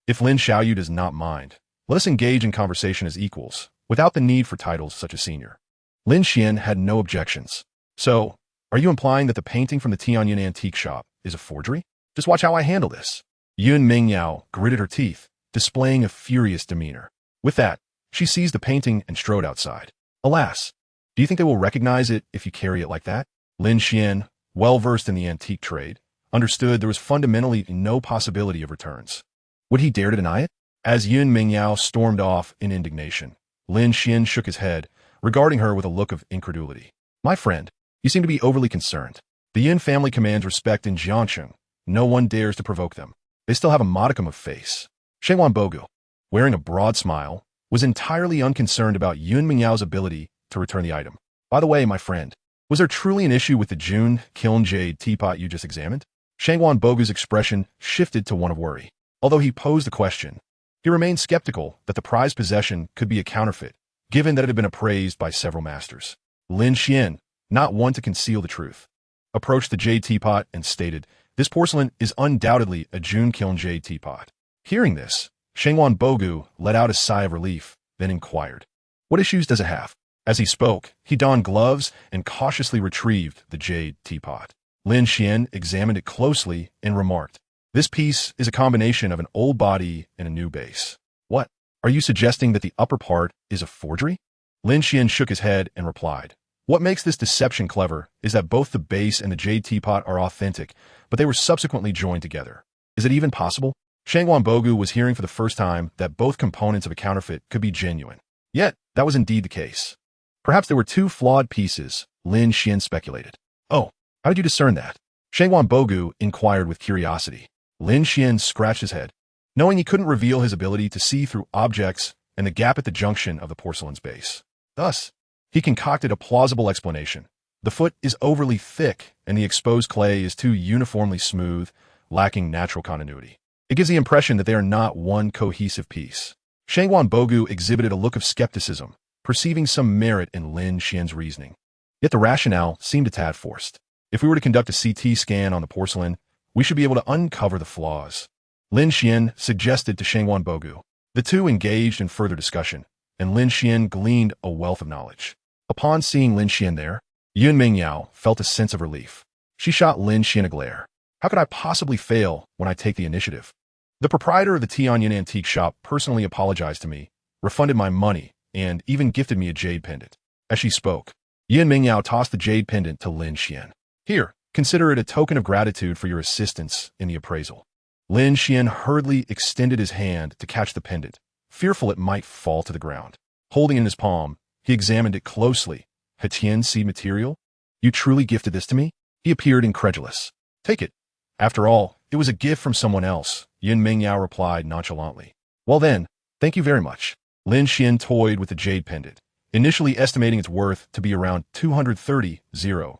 If Lin Xiaoyu does not mind, let us engage in conversation as equals, without the need for titles such as senior. Lin Xuan had no objections. So, are you implying that the painting from the Tianyuan antique shop is a forgery? Just watch how I handle this. Yun Mingyao gritted her teeth, displaying a furious demeanor. With that, she seized the painting and strode outside. Alas, do you think they will recognize it if you carry it like that? Lin Xuan, well-versed in the antique trade, understood there was fundamentally no possibility of returns. Would he dare to deny it? As Yun Mingyao stormed off in indignation, Lin Xuan shook his head, regarding her with a look of incredulity. My friend, you seem to be overly concerned. The Yun family commands respect in Jiangcheng. No one dares to provoke them. They still have a modicum of face. Shangguan Bogu, wearing a broad smile, was entirely unconcerned about Yun Mingyao's ability to return the item. By the way, my friend, was there truly an issue with the June kiln jade teapot you just examined? Shangguan Bogu's expression shifted to one of worry. Although he posed the question, he remained skeptical that the prized possession could be a counterfeit, given that it had been appraised by several masters. Lin Xuan, not one to conceal the truth, approached the jade teapot and stated, this porcelain is undoubtedly a June kiln jade teapot. Hearing this, Shangguan Bogu let out a sigh of relief, then inquired, what issues does it have? As he spoke, he donned gloves and cautiously retrieved the jade teapot. Lin Xuan examined it closely and remarked, this piece is a combination of an old body and a new base. What? Are you suggesting that the upper part is a forgery? Lin Xuan shook his head and replied, what makes this deception clever is that both the base and the jade teapot are authentic, but they were subsequently joined together. Is it even possible? Shangguan Bogu was hearing for the first time that both components of a counterfeit could be genuine. Yet, that was indeed the case. Perhaps there were two flawed pieces, Lin Xuan speculated. Oh, how did you discern that? Shangguan Bogu inquired with curiosity. Lin Xuan scratched his head, knowing he couldn't reveal his ability to see through objects and the gap at the junction of the porcelain's base. Thus, he concocted a plausible explanation. The foot is overly thick, and the exposed clay is too uniformly smooth, lacking natural continuity. It gives the impression that they are not one cohesive piece. Shangwan Bogu exhibited a look of skepticism, perceiving some merit in Lin Xuan's reasoning. Yet the rationale seemed a tad forced. If we were to conduct a CT scan on the porcelain, we should be able to uncover the flaws. Lin Xuan suggested to Shangwan Bogu. The two engaged in further discussion, and Lin Xuan gleaned a wealth of knowledge. Upon seeing Lin Xuan there, Yun Mingyao felt a sense of relief. She shot Lin Xuan a glare. How could I possibly fail when I take the initiative? The proprietor of the Tianyan antique shop personally apologized to me, refunded my money, and even gifted me a jade pendant. As she spoke, Yun Mingyao tossed the jade pendant to Lin Xuan. Here, consider it a token of gratitude for your assistance in the appraisal. Lin Xuan hurriedly extended his hand to catch the pendant, fearful it might fall to the ground. Holding it in his palm, he examined it closely. Hetian seed material? You truly gifted this to me? He appeared incredulous. Take it. After all, it was a gift from someone else, Yun Mingyao replied nonchalantly. Well then, thank you very much. Lin Xuan toyed with the jade pendant, initially estimating its worth to be around 230,000.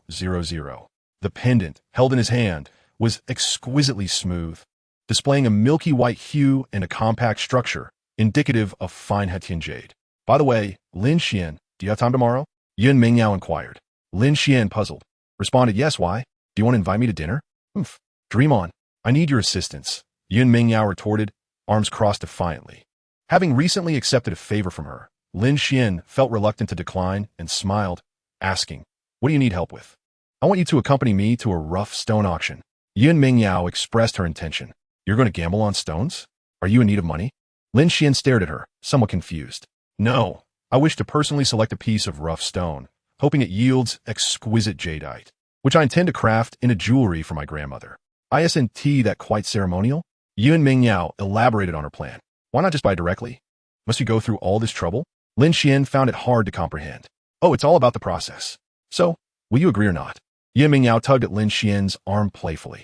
The pendant, held in his hand, was exquisitely smooth, displaying a milky white hue and a compact structure, indicative of fine Hetian jade. By the way, Lin Xuan, do you have time tomorrow? Yun Mingyao inquired. Lin Xuan, puzzled, responded, yes, why? Do you want to invite me to dinner? Dream on. I need your assistance, Yun Mingyao retorted, arms crossed defiantly. Having recently accepted a favor from her, Lin Xuan felt reluctant to decline and smiled, asking, what do you need help with? I want you to accompany me to a rough stone auction. Yun Mingyao expressed her intention. You're going to gamble on stones? Are you in need of money? Lin Xuan stared at her, somewhat confused. No, I wish to personally select a piece of rough stone, hoping it yields exquisite jadeite, which I intend to craft into jewelry for my grandmother. Isn't that quite ceremonial? Yun Mingyao elaborated on her plan. Why not just buy directly? Must you go through all this trouble? Lin Xuan found it hard to comprehend. Oh, it's all about the process. So, will you agree or not? Yun Mingyao tugged at Lin Xuan's arm playfully.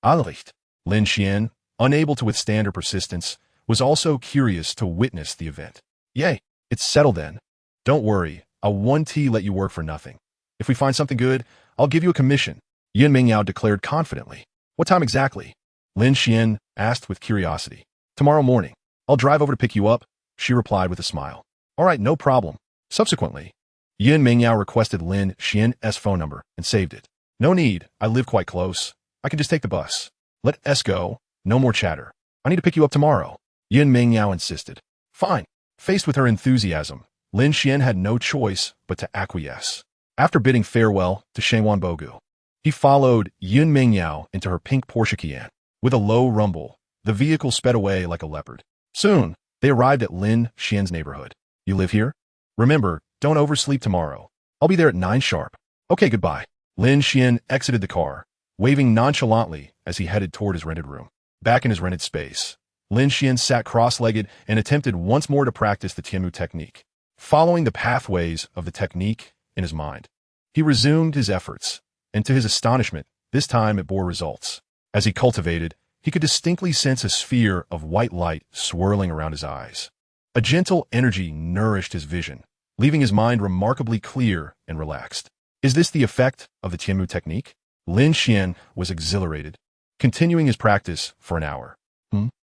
Alright. Lin Xuan, unable to withstand her persistence, was also curious to witness the event. Yay, it's settled then. Don't worry, I won't let you work for nothing. If we find something good, I'll give you a commission, Yun Mingyao declared confidently. What time exactly? Lin Xuan asked with curiosity. Tomorrow morning. I'll drive over to pick you up, she replied with a smile. All right, no problem. Subsequently, Yun Mingyao requested Lin Xuan's phone number and saved it. No need, I live quite close. I can just take the bus. Let us go, no more chatter. I need to pick you up tomorrow, Yun Mingyao insisted. Fine. Faced with her enthusiasm, Lin Xuan had no choice but to acquiesce. After bidding farewell to Shangwan Bogu, he followed Yun Mingyao into her pink Porsche Cayenne. With a low rumble, the vehicle sped away like a leopard. Soon, they arrived at Lin Xuan's neighborhood. You live here? Remember, don't oversleep tomorrow. I'll be there at 9 sharp. Okay, goodbye. Lin Xuan exited the car, waving nonchalantly as he headed toward his rented room. Back in his rented space, Lin Xuan sat cross-legged and attempted once more to practice the Tianmu technique. Following the pathways of the technique in his mind, he resumed his efforts, and to his astonishment, this time it bore results. As he cultivated, he could distinctly sense a sphere of white light swirling around his eyes. A gentle energy nourished his vision, leaving his mind remarkably clear and relaxed. Is this the effect of the Tianmu technique? Lin Xuan was exhilarated, continuing his practice for an hour.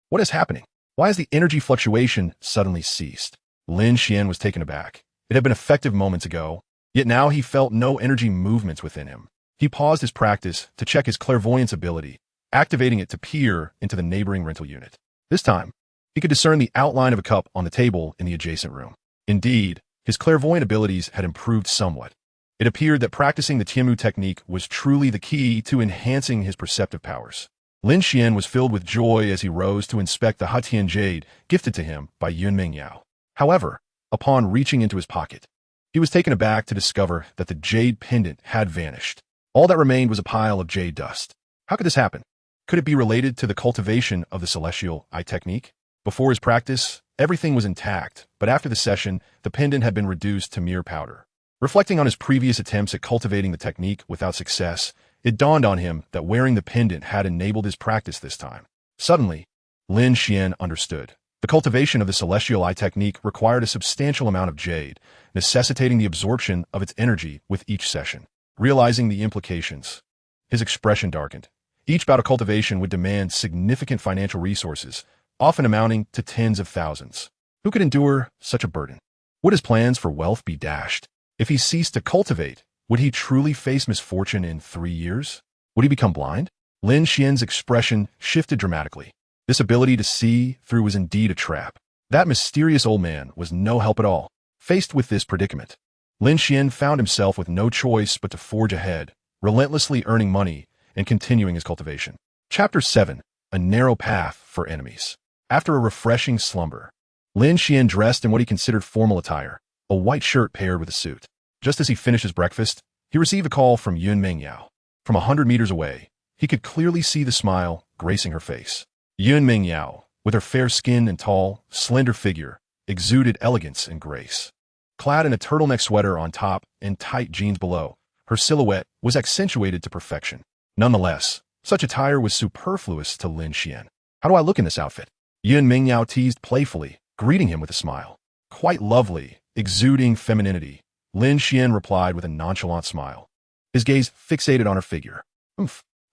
What is happening? Why has the energy fluctuation suddenly ceased? Lin Xuan was taken aback. It had been effective moments ago, yet now he felt no energy movements within him. He paused his practice to check his clairvoyance ability, activating it to peer into the neighboring rental unit. This time, he could discern the outline of a cup on the table in the adjacent room. Indeed, his clairvoyant abilities had improved somewhat. It appeared that practicing the Tianmu technique was truly the key to enhancing his perceptive powers. Lin Xuan was filled with joy as he rose to inspect the Hetian jade gifted to him by Yun Mingyao. However, upon reaching into his pocket, he was taken aback to discover that the jade pendant had vanished. All that remained was a pile of jade dust. How could this happen? Could it be related to the cultivation of the celestial eye technique? Before his practice, everything was intact, but after the session, the pendant had been reduced to mere powder. Reflecting on his previous attempts at cultivating the technique without success, it dawned on him that wearing the pendant had enabled his practice this time. Suddenly, Lin Xuan understood. The cultivation of the celestial eye technique required a substantial amount of jade, necessitating the absorption of its energy with each session. realizing the implications. His expression darkened. Each bout of cultivation would demand significant financial resources, often amounting to tens of thousands. Who could endure such a burden? Would his plans for wealth be dashed? If he ceased to cultivate, would he truly face misfortune in 3 years? Would he become blind? Lin Xuan's expression shifted dramatically. This ability to see through was indeed a trap. That mysterious old man was no help at all. Faced with this predicament, Lin Xuan found himself with no choice but to forge ahead, relentlessly earning money and continuing his cultivation. Chapter 7. A Narrow Path for Enemies. After a refreshing slumber, Lin Xuan dressed in what he considered formal attire, a white shirt paired with a suit. Just as he finished his breakfast, he received a call from Yun Mingyao. From 100 meters away, he could clearly see the smile gracing her face. Yun Mingyao, with her fair skin and tall, slender figure, exuded elegance and grace. Clad in a turtleneck sweater on top and tight jeans below, her silhouette was accentuated to perfection. Nonetheless, such attire was superfluous to Lin Xuan. How do I look in this outfit? Yun Mingyao teased playfully, greeting him with a smile. Quite lovely, exuding femininity, Lin Xuan replied with a nonchalant smile. His gaze fixated on her figure.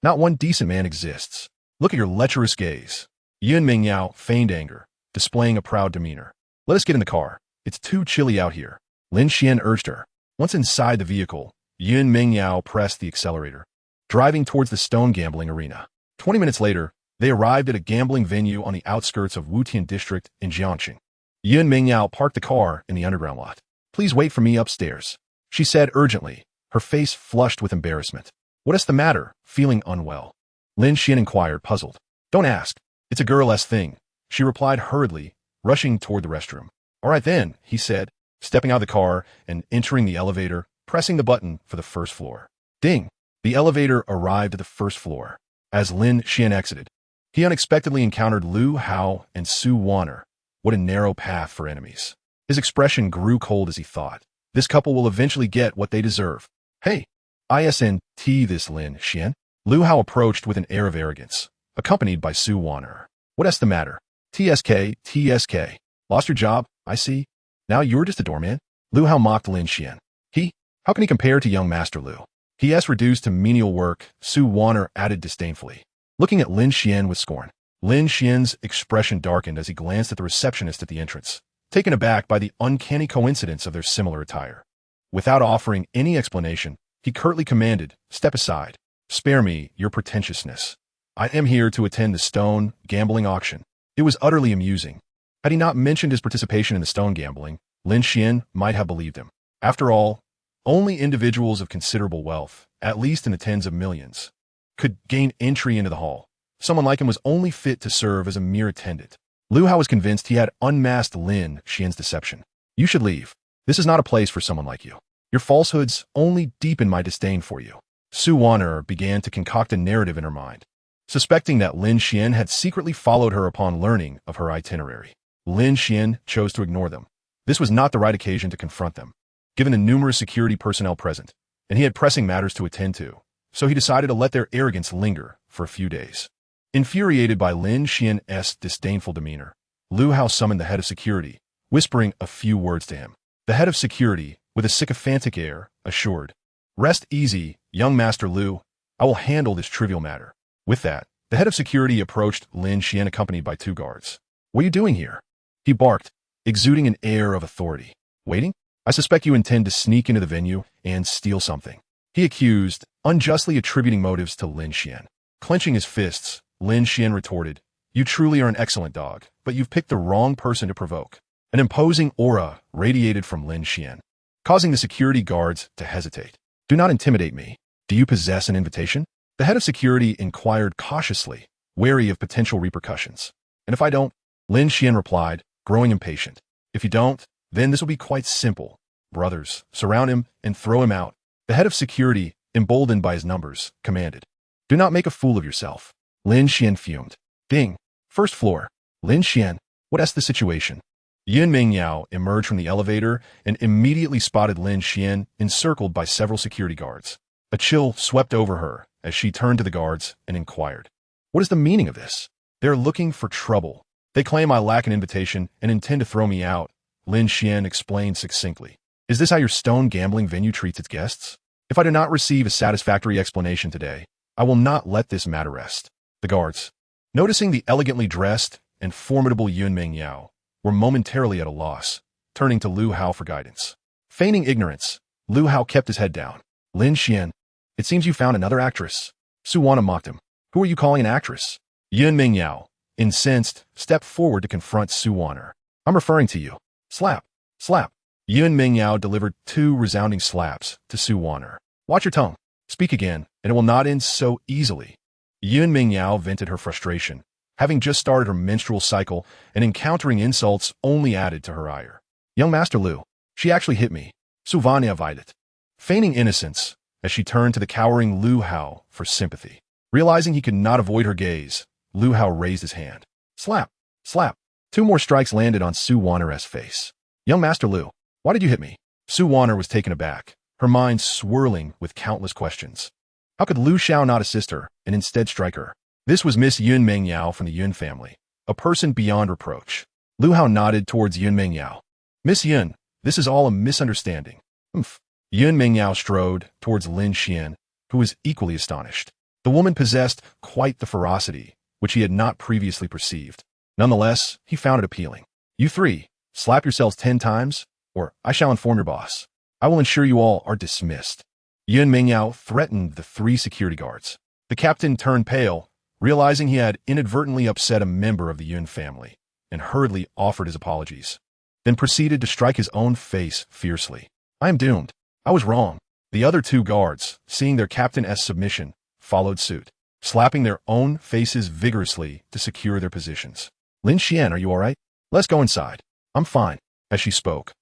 Not one decent man exists. Look at your lecherous gaze. Yun Mingyao feigned anger, displaying a proud demeanor. Let us get in the car. It's too chilly out here. Lin Xuan urged her. Once inside the vehicle, Yun Mingyao pressed the accelerator, driving towards the stone gambling arena. 20 minutes later, they arrived at a gambling venue on the outskirts of Wutian district in Jiangxing. Yun Mingyao parked the car in the underground lot. Please wait for me upstairs, she said urgently, her face flushed with embarrassment. What is the matter? Feeling unwell? Lin Xuan inquired, puzzled. Don't ask. It's a girl-esque thing, she replied hurriedly, rushing toward the restroom. All right then, he said, stepping out of the car and entering the elevator, pressing the button for the first floor. Ding! The elevator arrived at the first floor. As Lin Xuan exited, he unexpectedly encountered Lu Hao and Su Wan'er. What a narrow path for enemies. His expression grew cold as he thought. This couple will eventually get what they deserve. Hey, ISNT this Lin Xuan? Lu Hao approached with an air of arrogance, accompanied by Su Wan'er. What's the matter? TSK. Lost your job, I see. Now you're just a doorman? Lu Hao mocked Lin Xuan. How can he compare to young Master Lu? He.S. reduced to menial work, Su Wan'er added disdainfully, looking at Lin Xuan with scorn. Lin Xuan's expression darkened as he glanced at the receptionist at the entrance, taken aback by the uncanny coincidence of their similar attire. Without offering any explanation, he curtly commanded, step aside. Spare me your pretentiousness. I am here to attend the stone gambling auction. It was utterly amusing. Had he not mentioned his participation in the stone gambling, Lin Xuan might have believed him. After all, only individuals of considerable wealth, at least in the tens of millions, could gain entry into the hall. Someone like him was only fit to serve as a mere attendant. Lu Hao was convinced he had unmasked Lin Xuan's deception. You should leave. This is not a place for someone like you. Your falsehoods only deepen my disdain for you. Su Wan'er began to concoct a narrative in her mind, suspecting that Lin Xuan had secretly followed her upon learning of her itinerary. Lin Xuan chose to ignore them. This was not the right occasion to confront them, given the numerous security personnel present, and he had pressing matters to attend to, so he decided to let their arrogance linger for a few days. Infuriated by Lin Xuan's disdainful demeanor, Lu Hao summoned the head of security, whispering a few words to him. The head of security, with a sycophantic air, assured, Rest easy, young Master Lu. I will handle this trivial matter. With that, the head of security approached Lin Xuan accompanied by 2 guards. What are you doing here? He barked, exuding an air of authority. Waiting? I suspect you intend to sneak into the venue and steal something. He accused, unjustly attributing motives to Lin Xuan. Clenching his fists, Lin Xuan retorted, You truly are an excellent dog, but you've picked the wrong person to provoke. An imposing aura radiated from Lin Xuan, causing the security guards to hesitate. Do not intimidate me. Do you possess an invitation? The head of security inquired cautiously, wary of potential repercussions. And if I don't? Lin Xuan replied, growing impatient. If you don't, then this will be quite simple. Brothers, surround him and throw him out. The head of security, emboldened by his numbers, commanded. Do not make a fool of yourself. Lin Xuan fumed. Ding. First floor. Lin Xuan, what's the situation? Yun Mingyao emerged from the elevator and immediately spotted Lin Xuan encircled by several security guards. A chill swept over her as she turned to the guards and inquired. What is the meaning of this? They're looking for trouble. They claim I lack an invitation and intend to throw me out, Lin Xuan explained succinctly. Is this how your stone gambling venue treats its guests? If I do not receive a satisfactory explanation today, I will not let this matter rest. The guards, noticing the elegantly dressed and formidable Yun Mingyao, were momentarily at a loss, turning to Lu Hao for guidance. Feigning ignorance, Lu Hao kept his head down. Lin Xuan, it seems you found another actress. Su Wana mocked him. Who are you calling an actress? Yun Mingyao, incensed, stepped forward to confront Su Wana. I'm referring to you. Slap. Slap. Yun Mingyao delivered 2 resounding slaps to Su Wana. Watch your tongue. Speak again, and it will not end so easily. Yun Mingyao vented her frustration, having just started her menstrual cycle, and encountering insults only added to her ire. Young Master Lu, she actually hit me. Su Vanya Videt. Feigning innocence, as she turned to the cowering Lu Hao for sympathy. Realizing he could not avoid her gaze, Lu Hao raised his hand. Slap. Slap. 2 more strikes landed on Su Wana's face. Young Master Lu, why did you hit me? Su Wana was taken aback, her mind swirling with countless questions. How could Lu Xiao not assist her and instead strike her? This was Miss Yun Mingyao from the Yun family, a person beyond reproach. Lu Hao nodded towards Yun Mingyao. Miss Yun, this is all a misunderstanding. Humph. Yun Mingyao strode towards Lin Xuan, who was equally astonished. The woman possessed quite the ferocity, which he had not previously perceived. Nonetheless, he found it appealing. You 3, slap yourselves 10 times, or I shall inform your boss. I will ensure you all are dismissed. Yun Mingyao threatened the 3 security guards. The captain turned pale, realizing he had inadvertently upset a member of the Yun family, and hurriedly offered his apologies. Then proceeded to strike his own face fiercely. I am doomed. I was wrong. The other 2 guards, seeing their captain's submission, followed suit, slapping their own faces vigorously to secure their positions. Lin Xuan, are you all right? Let's go inside. I'm fine. As she spoke,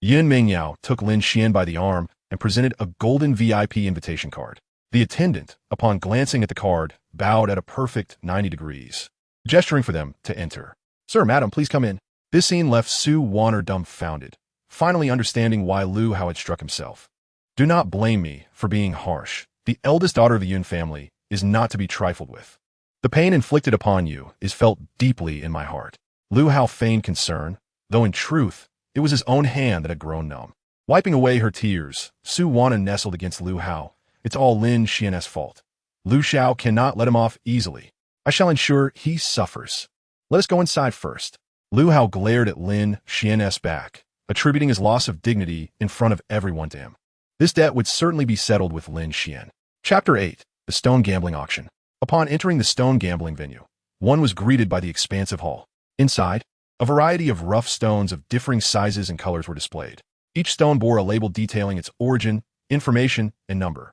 Yun Mingyao took Lin Xuan by the arm and presented a golden VIP invitation card. The attendant, upon glancing at the card, bowed at a perfect 90 degrees, gesturing for them to enter. Sir, madam, please come in. This scene left Su Wana dumbfounded, finally understanding why Lu Hao had struck himself. Do not blame me for being harsh. The eldest daughter of the Yun family is not to be trifled with. The pain inflicted upon you is felt deeply in my heart. Lu Hao feigned concern, though in truth, it was his own hand that had grown numb. Wiping away her tears, Su Wana nestled against Lu Hao. It's all Lin Xuan's fault. Lu Xiao cannot let him off easily. I shall ensure he suffers. Let us go inside first. Lu Hao glared at Lin Xuan's back, attributing his loss of dignity in front of everyone to him. This debt would certainly be settled with Lin Xuan. Chapter 8. The Stone Gambling Auction. Upon entering the stone gambling venue, one was greeted by the expansive hall. Inside, a variety of rough stones of differing sizes and colors were displayed. Each stone bore a label detailing its origin, information, and number.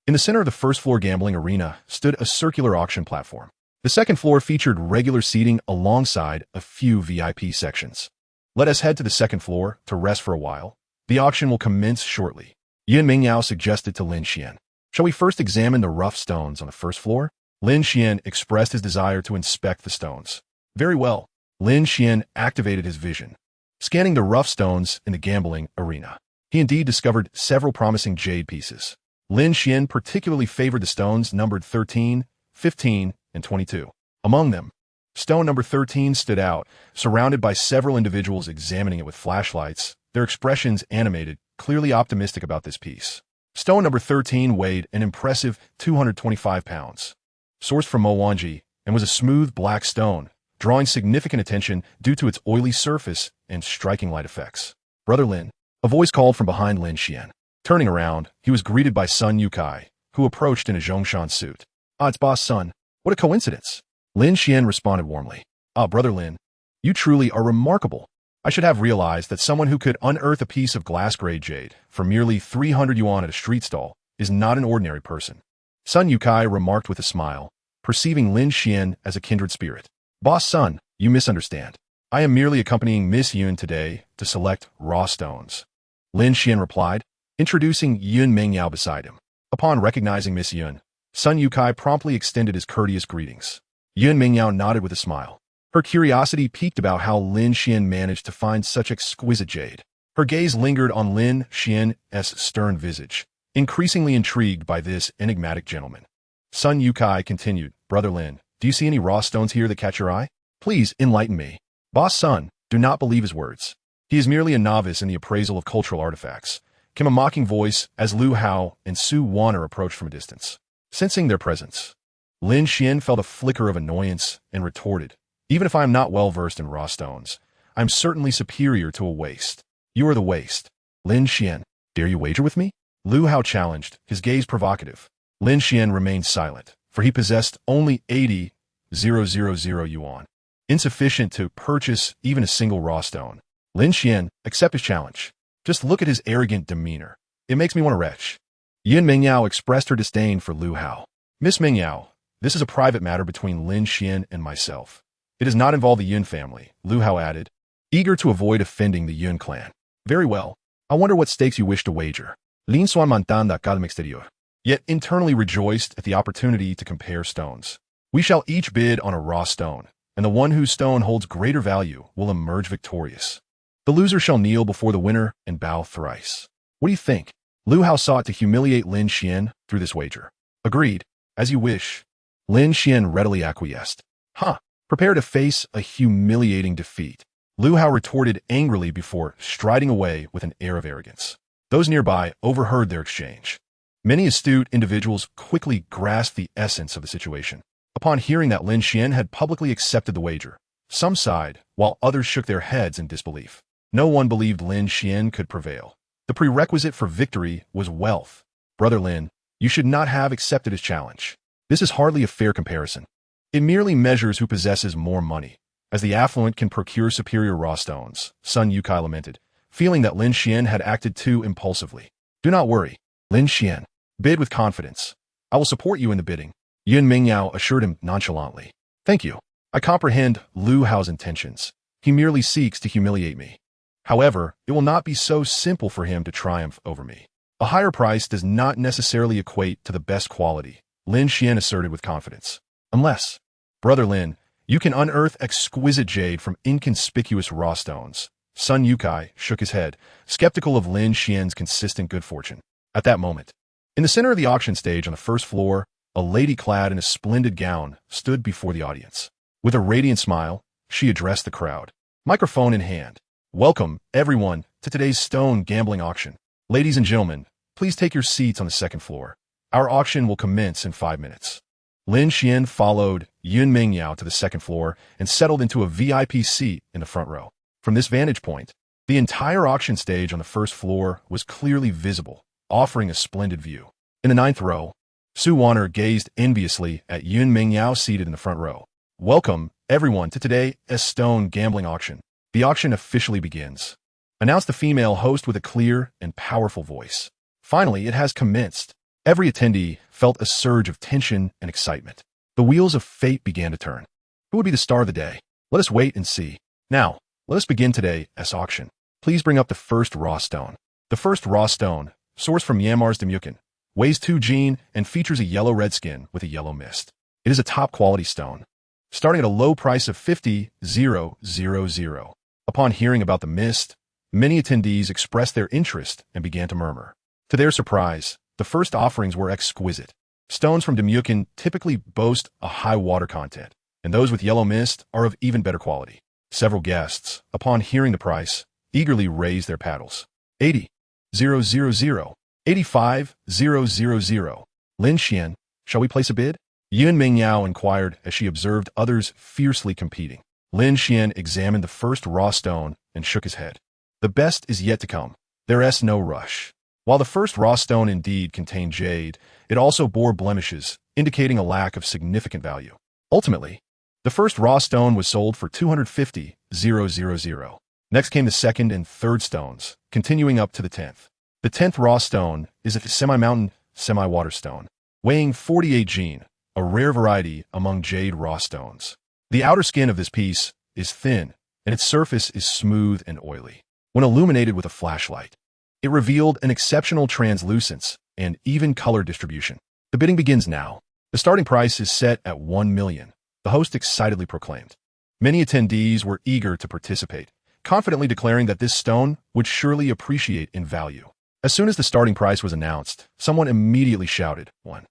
In the center of the first-floor gambling arena stood a circular auction platform. The second floor featured regular seating alongside a few VIP sections. Let us head to the second floor to rest for a while. The auction will commence shortly. Yun Mingyao suggested to Lin Xuan. Shall we first examine the rough stones on the first floor? Lin Xuan expressed his desire to inspect the stones. Very well. Lin Xuan activated his vision, scanning the rough stones in the gambling arena. He indeed discovered several promising jade pieces. Lin Xuan particularly favored the stones numbered 13, 15, and 22. Among them, stone number 13 stood out, surrounded by several individuals examining it with flashlights, their expressions animated, clearly optimistic about this piece. Stone number 13 weighed an impressive 225 pounds. Sourced from Mowanji, and was a smooth black stone, drawing significant attention due to its oily surface and striking light effects. Brother Lin, a voice called from behind Lin Xuan. Turning around, he was greeted by Sun Yukai, who approached in a Zhongshan suit. Ah, it's Boss Sun. What a coincidence. Lin Xuan responded warmly. Ah, Brother Lin, you truly are remarkable. I should have realized that someone who could unearth a piece of glass-grade jade for merely 300 yuan at a street stall is not an ordinary person. Sun Yukai remarked with a smile, perceiving Lin Xuan as a kindred spirit. Boss Sun, you misunderstand. I am merely accompanying Miss Yun today to select raw stones. Lin Xuan replied, introducing Yun Mingyao beside him. Upon recognizing Miss Yun, Sun Yukai promptly extended his courteous greetings. Yun Mingyao nodded with a smile. Her curiosity piqued about how Lin Xuan managed to find such exquisite jade. Her gaze lingered on Lin Xuan's stern visage, increasingly intrigued by this enigmatic gentleman. Sun Yukai continued, Brother Lin, do you see any raw stones here that catch your eye? Please enlighten me. Boss Sun, do not believe his words. He is merely a novice in the appraisal of cultural artifacts, came a mocking voice as Lu Hao and Su Wanner approached from a distance. Sensing their presence, Lin Xuan felt a flicker of annoyance and retorted, "Even if I am not well-versed in raw stones, I'm certainly superior to a waste. You are the waste." "Lin Xuan, dare you wager with me?" Lu Hao challenged, his gaze provocative. Lin Xuan remained silent, for he possessed only 80,000 yuan, insufficient to purchase even a single raw stone. "Lin Xuan, accept his challenge. Just look at his arrogant demeanor. It makes me want to retch." Yun Mingyao expressed her disdain for Lu Hao. "Miss Mingyao, this is a private matter between Lin Xuan and myself. It does not involve the Yun family," Lu Hao added, eager to avoid offending the Yun clan. "Very well. I wonder what stakes you wish to wager." Lin Xuan mantanda calma exterior, yet internally rejoiced at the opportunity to compare stones. "We shall each bid on a raw stone, and the one whose stone holds greater value will emerge victorious. The loser shall kneel before the winner and bow thrice. What do you think?" Lu Hao sought to humiliate Lin Xuan through this wager. "Agreed. As you wish." Lin Xuan readily acquiesced. "Huh. Prepare to face a humiliating defeat." Lu Hao retorted angrily before striding away with an air of arrogance. Those nearby overheard their exchange. Many astute individuals quickly grasped the essence of the situation. Upon hearing that Lin Xuan had publicly accepted the wager, some sighed, while others shook their heads in disbelief. No one believed Lin Xuan could prevail. The prerequisite for victory was wealth. "Brother Lin, you should not have accepted his challenge. This is hardly a fair comparison. It merely measures who possesses more money, as the affluent can procure superior raw stones," Sun Yukai lamented, feeling that Lin Xuan had acted too impulsively. "Do not worry, Lin Xuan. Bid with confidence. I will support you in the bidding," Yun Mingyao assured him nonchalantly. "Thank you. I comprehend Lu Hao's intentions. He merely seeks to humiliate me. However, it will not be so simple for him to triumph over me. A higher price does not necessarily equate to the best quality," Lin Xuan asserted with confidence. "Unless, Brother Lin, you can unearth exquisite jade from inconspicuous raw stones." Sun Yukai shook his head, skeptical of Lin Xuan's consistent good fortune. At that moment, in the center of the auction stage on the first floor, a lady clad in a splendid gown stood before the audience. With a radiant smile, she addressed the crowd, microphone in hand. "Welcome, everyone, to today's stone gambling auction. Ladies and gentlemen, please take your seats on the second floor. Our auction will commence in 5 minutes." Lin Xuan followed Yun Mingyao to the second floor and settled into a VIP seat in the front row. From this vantage point, the entire auction stage on the first floor was clearly visible, offering a splendid view. In the 9th row, Su Wanner gazed enviously at Yun Mingyao seated in the front row. "Welcome, everyone, to today's stone gambling auction. The auction officially begins," announced the female host with a clear and powerful voice. Finally, it has commenced. Every attendee felt a surge of tension and excitement. The wheels of fate began to turn. Who would be the star of the day? Let us wait and see. Now, let us begin today's auction. Please bring up the first raw stone. The first raw stone, sourced from Myanmar's Demyukin, weighs 2 jin and features a yellow-red skin with a yellow mist. It is a top-quality stone, starting at a low price of 50,000. Upon hearing about the mist, many attendees expressed their interest and began to murmur. To their surprise, the first offerings were exquisite. Stones from Demyukin typically boast a high water content, and those with yellow mist are of even better quality. Several guests, upon hearing the price, eagerly raised their paddles. 80,000, 85,000. Lin Xuan, shall we place a bid? Yun Mingyao inquired as she observed others fiercely competing. Lin Xuan examined the first raw stone and shook his head. The best is yet to come. There's no rush. While the first raw stone indeed contained jade, it also bore blemishes, indicating a lack of significant value. Ultimately, the first raw stone was sold for 250,000. Next came the second and third stones, continuing up to the 10th. The 10th raw stone is a semi-mountain, semi-water stone, weighing 48 jin, a rare variety among jade raw stones. The outer skin of this piece is thin, and its surface is smooth and oily. When illuminated with a flashlight, it revealed an exceptional translucence and even color distribution. The bidding begins now. The starting price is set at 1 million, the host excitedly proclaimed. Many attendees were eager to participate, confidently declaring that this stone would surely appreciate in value. As soon as the starting price was announced, someone immediately shouted, 1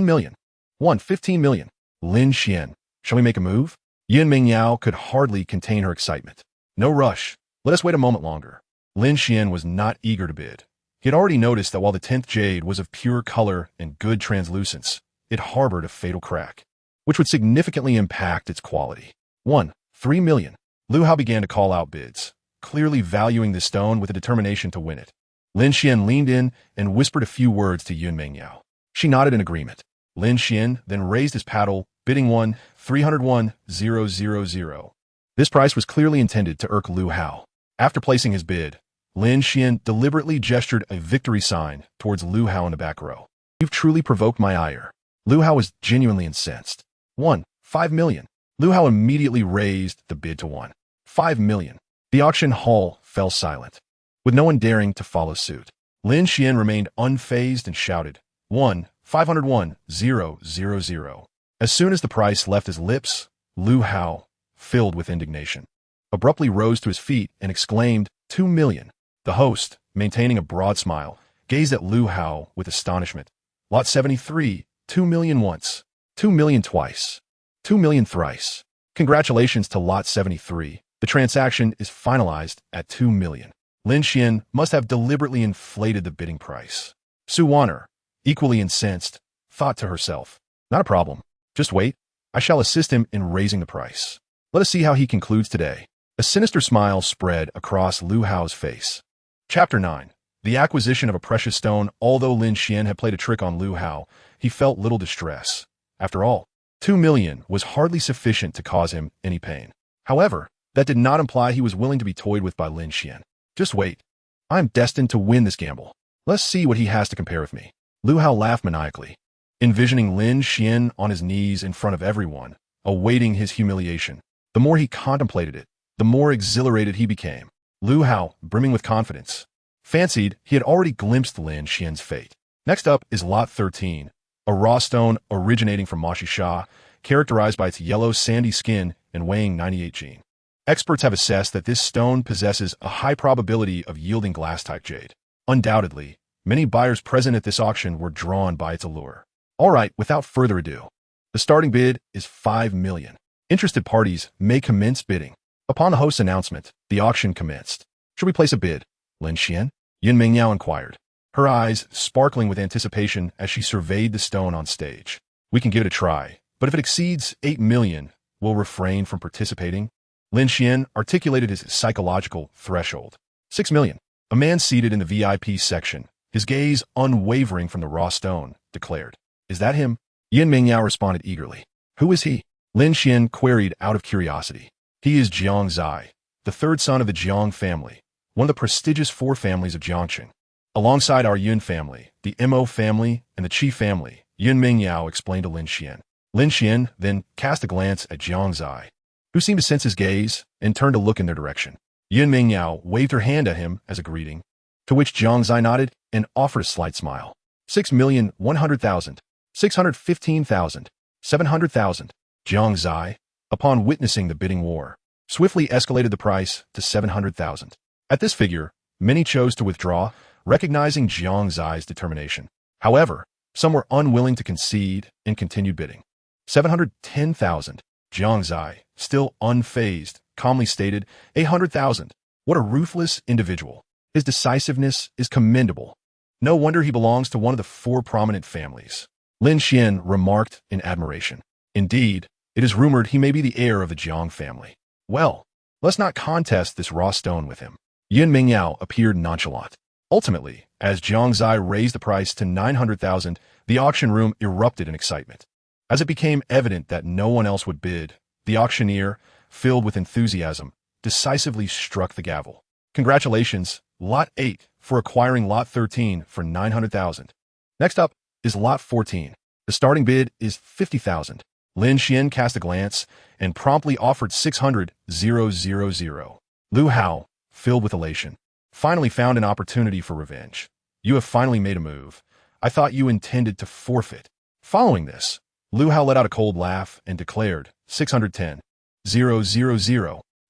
million, 15 million. Lin Xuan, shall we make a move? Yun Mingyao could hardly contain her excitement. No rush. Let us wait a moment longer. Lin Xuan was not eager to bid. He had already noticed that while the 10th jade was of pure color and good translucence, it harbored a fatal crack, which would significantly impact its quality. 3 million. Lu Hao began to call out bids, clearly valuing the stone with a determination to win it. Lin Xuan leaned in and whispered a few words to Yun Mengyao. She nodded in agreement. Lin Xuan then raised his paddle, bidding 301,000. This price was clearly intended to irk Lu Hao. After placing his bid, Lin Xuan deliberately gestured a victory sign towards Lu Hao in the back row. You've truly provoked my ire. Lu Hao was genuinely incensed. 5 million. Lu Hao immediately raised the bid to 5 million. The auction hall fell silent, with no one daring to follow suit. Lin Xuan remained unfazed and shouted, 501,000. As soon as the price left his lips, Lu Hao, filled with indignation, abruptly rose to his feet and exclaimed, 2 million. The host, maintaining a broad smile, gazed at Lu Hao with astonishment. Lot 73, 2 million once, 2 million twice, 2 million thrice. Congratulations to Lot 73. The transaction is finalized at 2 million. Lin Xuan must have deliberately inflated the bidding price. Su Wan'er, equally incensed, thought to herself, not a problem. Just wait. I shall assist him in raising the price. Let us see how he concludes today. A sinister smile spread across Lu Hao's face. Chapter 9. The acquisition of a precious stone. Although Lin Xuan had played a trick on Lu Hao, he felt little distress. After all, 2 million was hardly sufficient to cause him any pain. However, that did not imply he was willing to be toyed with by Lin Xuan. Just wait. I am destined to win this gamble. Let's see what he has to compare with me. Lu Hao laughed maniacally, envisioning Lin Xuan on his knees in front of everyone, awaiting his humiliation. The more he contemplated it, the more exhilarated he became. Lu Hao, brimming with confidence, fancied he had already glimpsed Lin Xuan's fate. Next up is Lot 13, a raw stone originating from Mashisha, characterized by its yellow sandy skin and weighing 98 gene. Experts have assessed that this stone possesses a high probability of yielding glass-type jade. Undoubtedly, many buyers present at this auction were drawn by its allure. All right, without further ado, the starting bid is 5 million. Interested parties may commence bidding. Upon the host's announcement, the auction commenced. Should we place a bid, Lin Xuan? Yun Mengyao inquired, her eyes sparkling with anticipation as she surveyed the stone on stage. We can give it a try, but if it exceeds 8 million, we'll refrain from participating. Lin Xuan articulated his psychological threshold. 6 million. A man seated in the VIP section, his gaze unwavering from the raw stone, declared, Is that him? Yun Mengyao responded eagerly. Who is he? Lin Xuan queried out of curiosity. He is Jiang Zai, the third son of the Jiang family, one of the prestigious 4 families of Jiangqing. Alongside our Yun family, the Mo family, and the Qi family, Yun Mengyao explained to Lin Xuan. Lin Xuan then cast a glance at Jiang Zai, who seemed to sense his gaze and turned to look in their direction. Yun Mengyao waved her hand at him as a greeting, to which Jiang Zai nodded and offered a slight smile. 6,100,000, 615,000, 700,000. Jiang Zai, upon witnessing the bidding war, swiftly escalated the price to 700,000. At this figure, many chose to withdraw, recognizing Jiang Zai's determination. However, some were unwilling to concede and continued bidding. 710,000. Jiang Zai, still unfazed, calmly stated, 800,000. What a ruthless individual. His decisiveness is commendable. No wonder he belongs to one of the 4 prominent families. Lin Xuan remarked in admiration. Indeed, it is rumored he may be the heir of the Jiang family. Well, let's not contest this raw stone with him. Yun Mengyao appeared nonchalant. Ultimately, as Jiang Zai raised the price to 900,000, the auction room erupted in excitement. As it became evident that no one else would bid, the auctioneer, filled with enthusiasm, decisively struck the gavel. Congratulations, Lot 8, for acquiring Lot 13 for 900,000. Next up is Lot 14. The starting bid is 50,000. Lin Xuan cast a glance and promptly offered 600,000. Lu Hao, filled with elation, finally found an opportunity for revenge. You have finally made a move. I thought you intended to forfeit. Following this, Lu Hao let out a cold laugh and declared 610,000.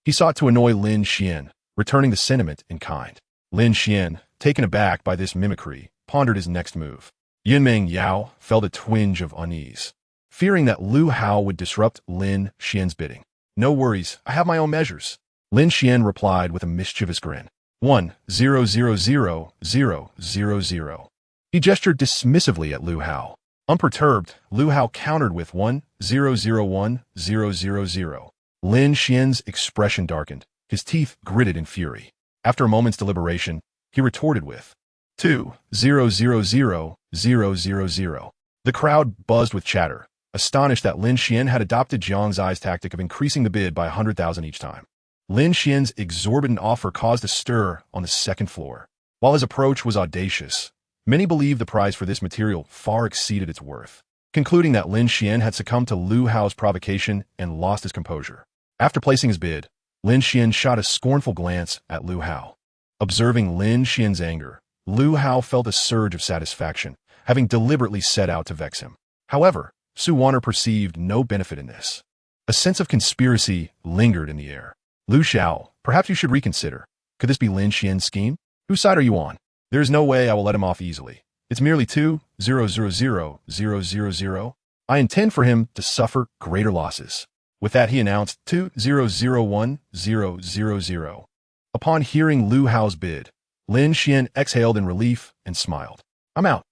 He sought to annoy Lin Xuan, returning the sentiment in kind. Lin Xuan, taken aback by this mimicry, pondered his next move. Yun Mengyao felt a twinge of unease, fearing that Lu Hao would disrupt Lin Xuan's bidding. No worries, I have my own measures. Lin Xuan replied with a mischievous grin. 1,000,000. He gestured dismissively at Lu Hao. Unperturbed, Lu Hao countered with 1,001,000. Lin Xian's expression darkened, his teeth gritted in fury. After a moment's deliberation, he retorted with 2,000,000. The crowd buzzed with chatter, astonished that Lin Xian had adopted Jiang's eyes tactic of increasing the bid by 100,000 each time. Lin Xian's exorbitant offer caused a stir on the second floor. While his approach was audacious, many believed the price for this material far exceeded its worth. Concluding that Lin Xian had succumbed to Lu Hao's provocation and lost his composure. After placing his bid, Lin Xian shot a scornful glance at Lu Hao. Observing Lin Xian's anger, Lu Hao felt a surge of satisfaction, having deliberately set out to vex him. However, Su Waner perceived no benefit in this. A sense of conspiracy lingered in the air. Lu Xiao, perhaps you should reconsider. Could this be Lin Xian's scheme? Whose side are you on? There is no way I will let him off easily. It's merely 2,000,000. I intend for him to suffer greater losses. With that, he announced 2,001,000. Upon hearing Lu Hao's bid, Lin Xian exhaled in relief and smiled. I'm out.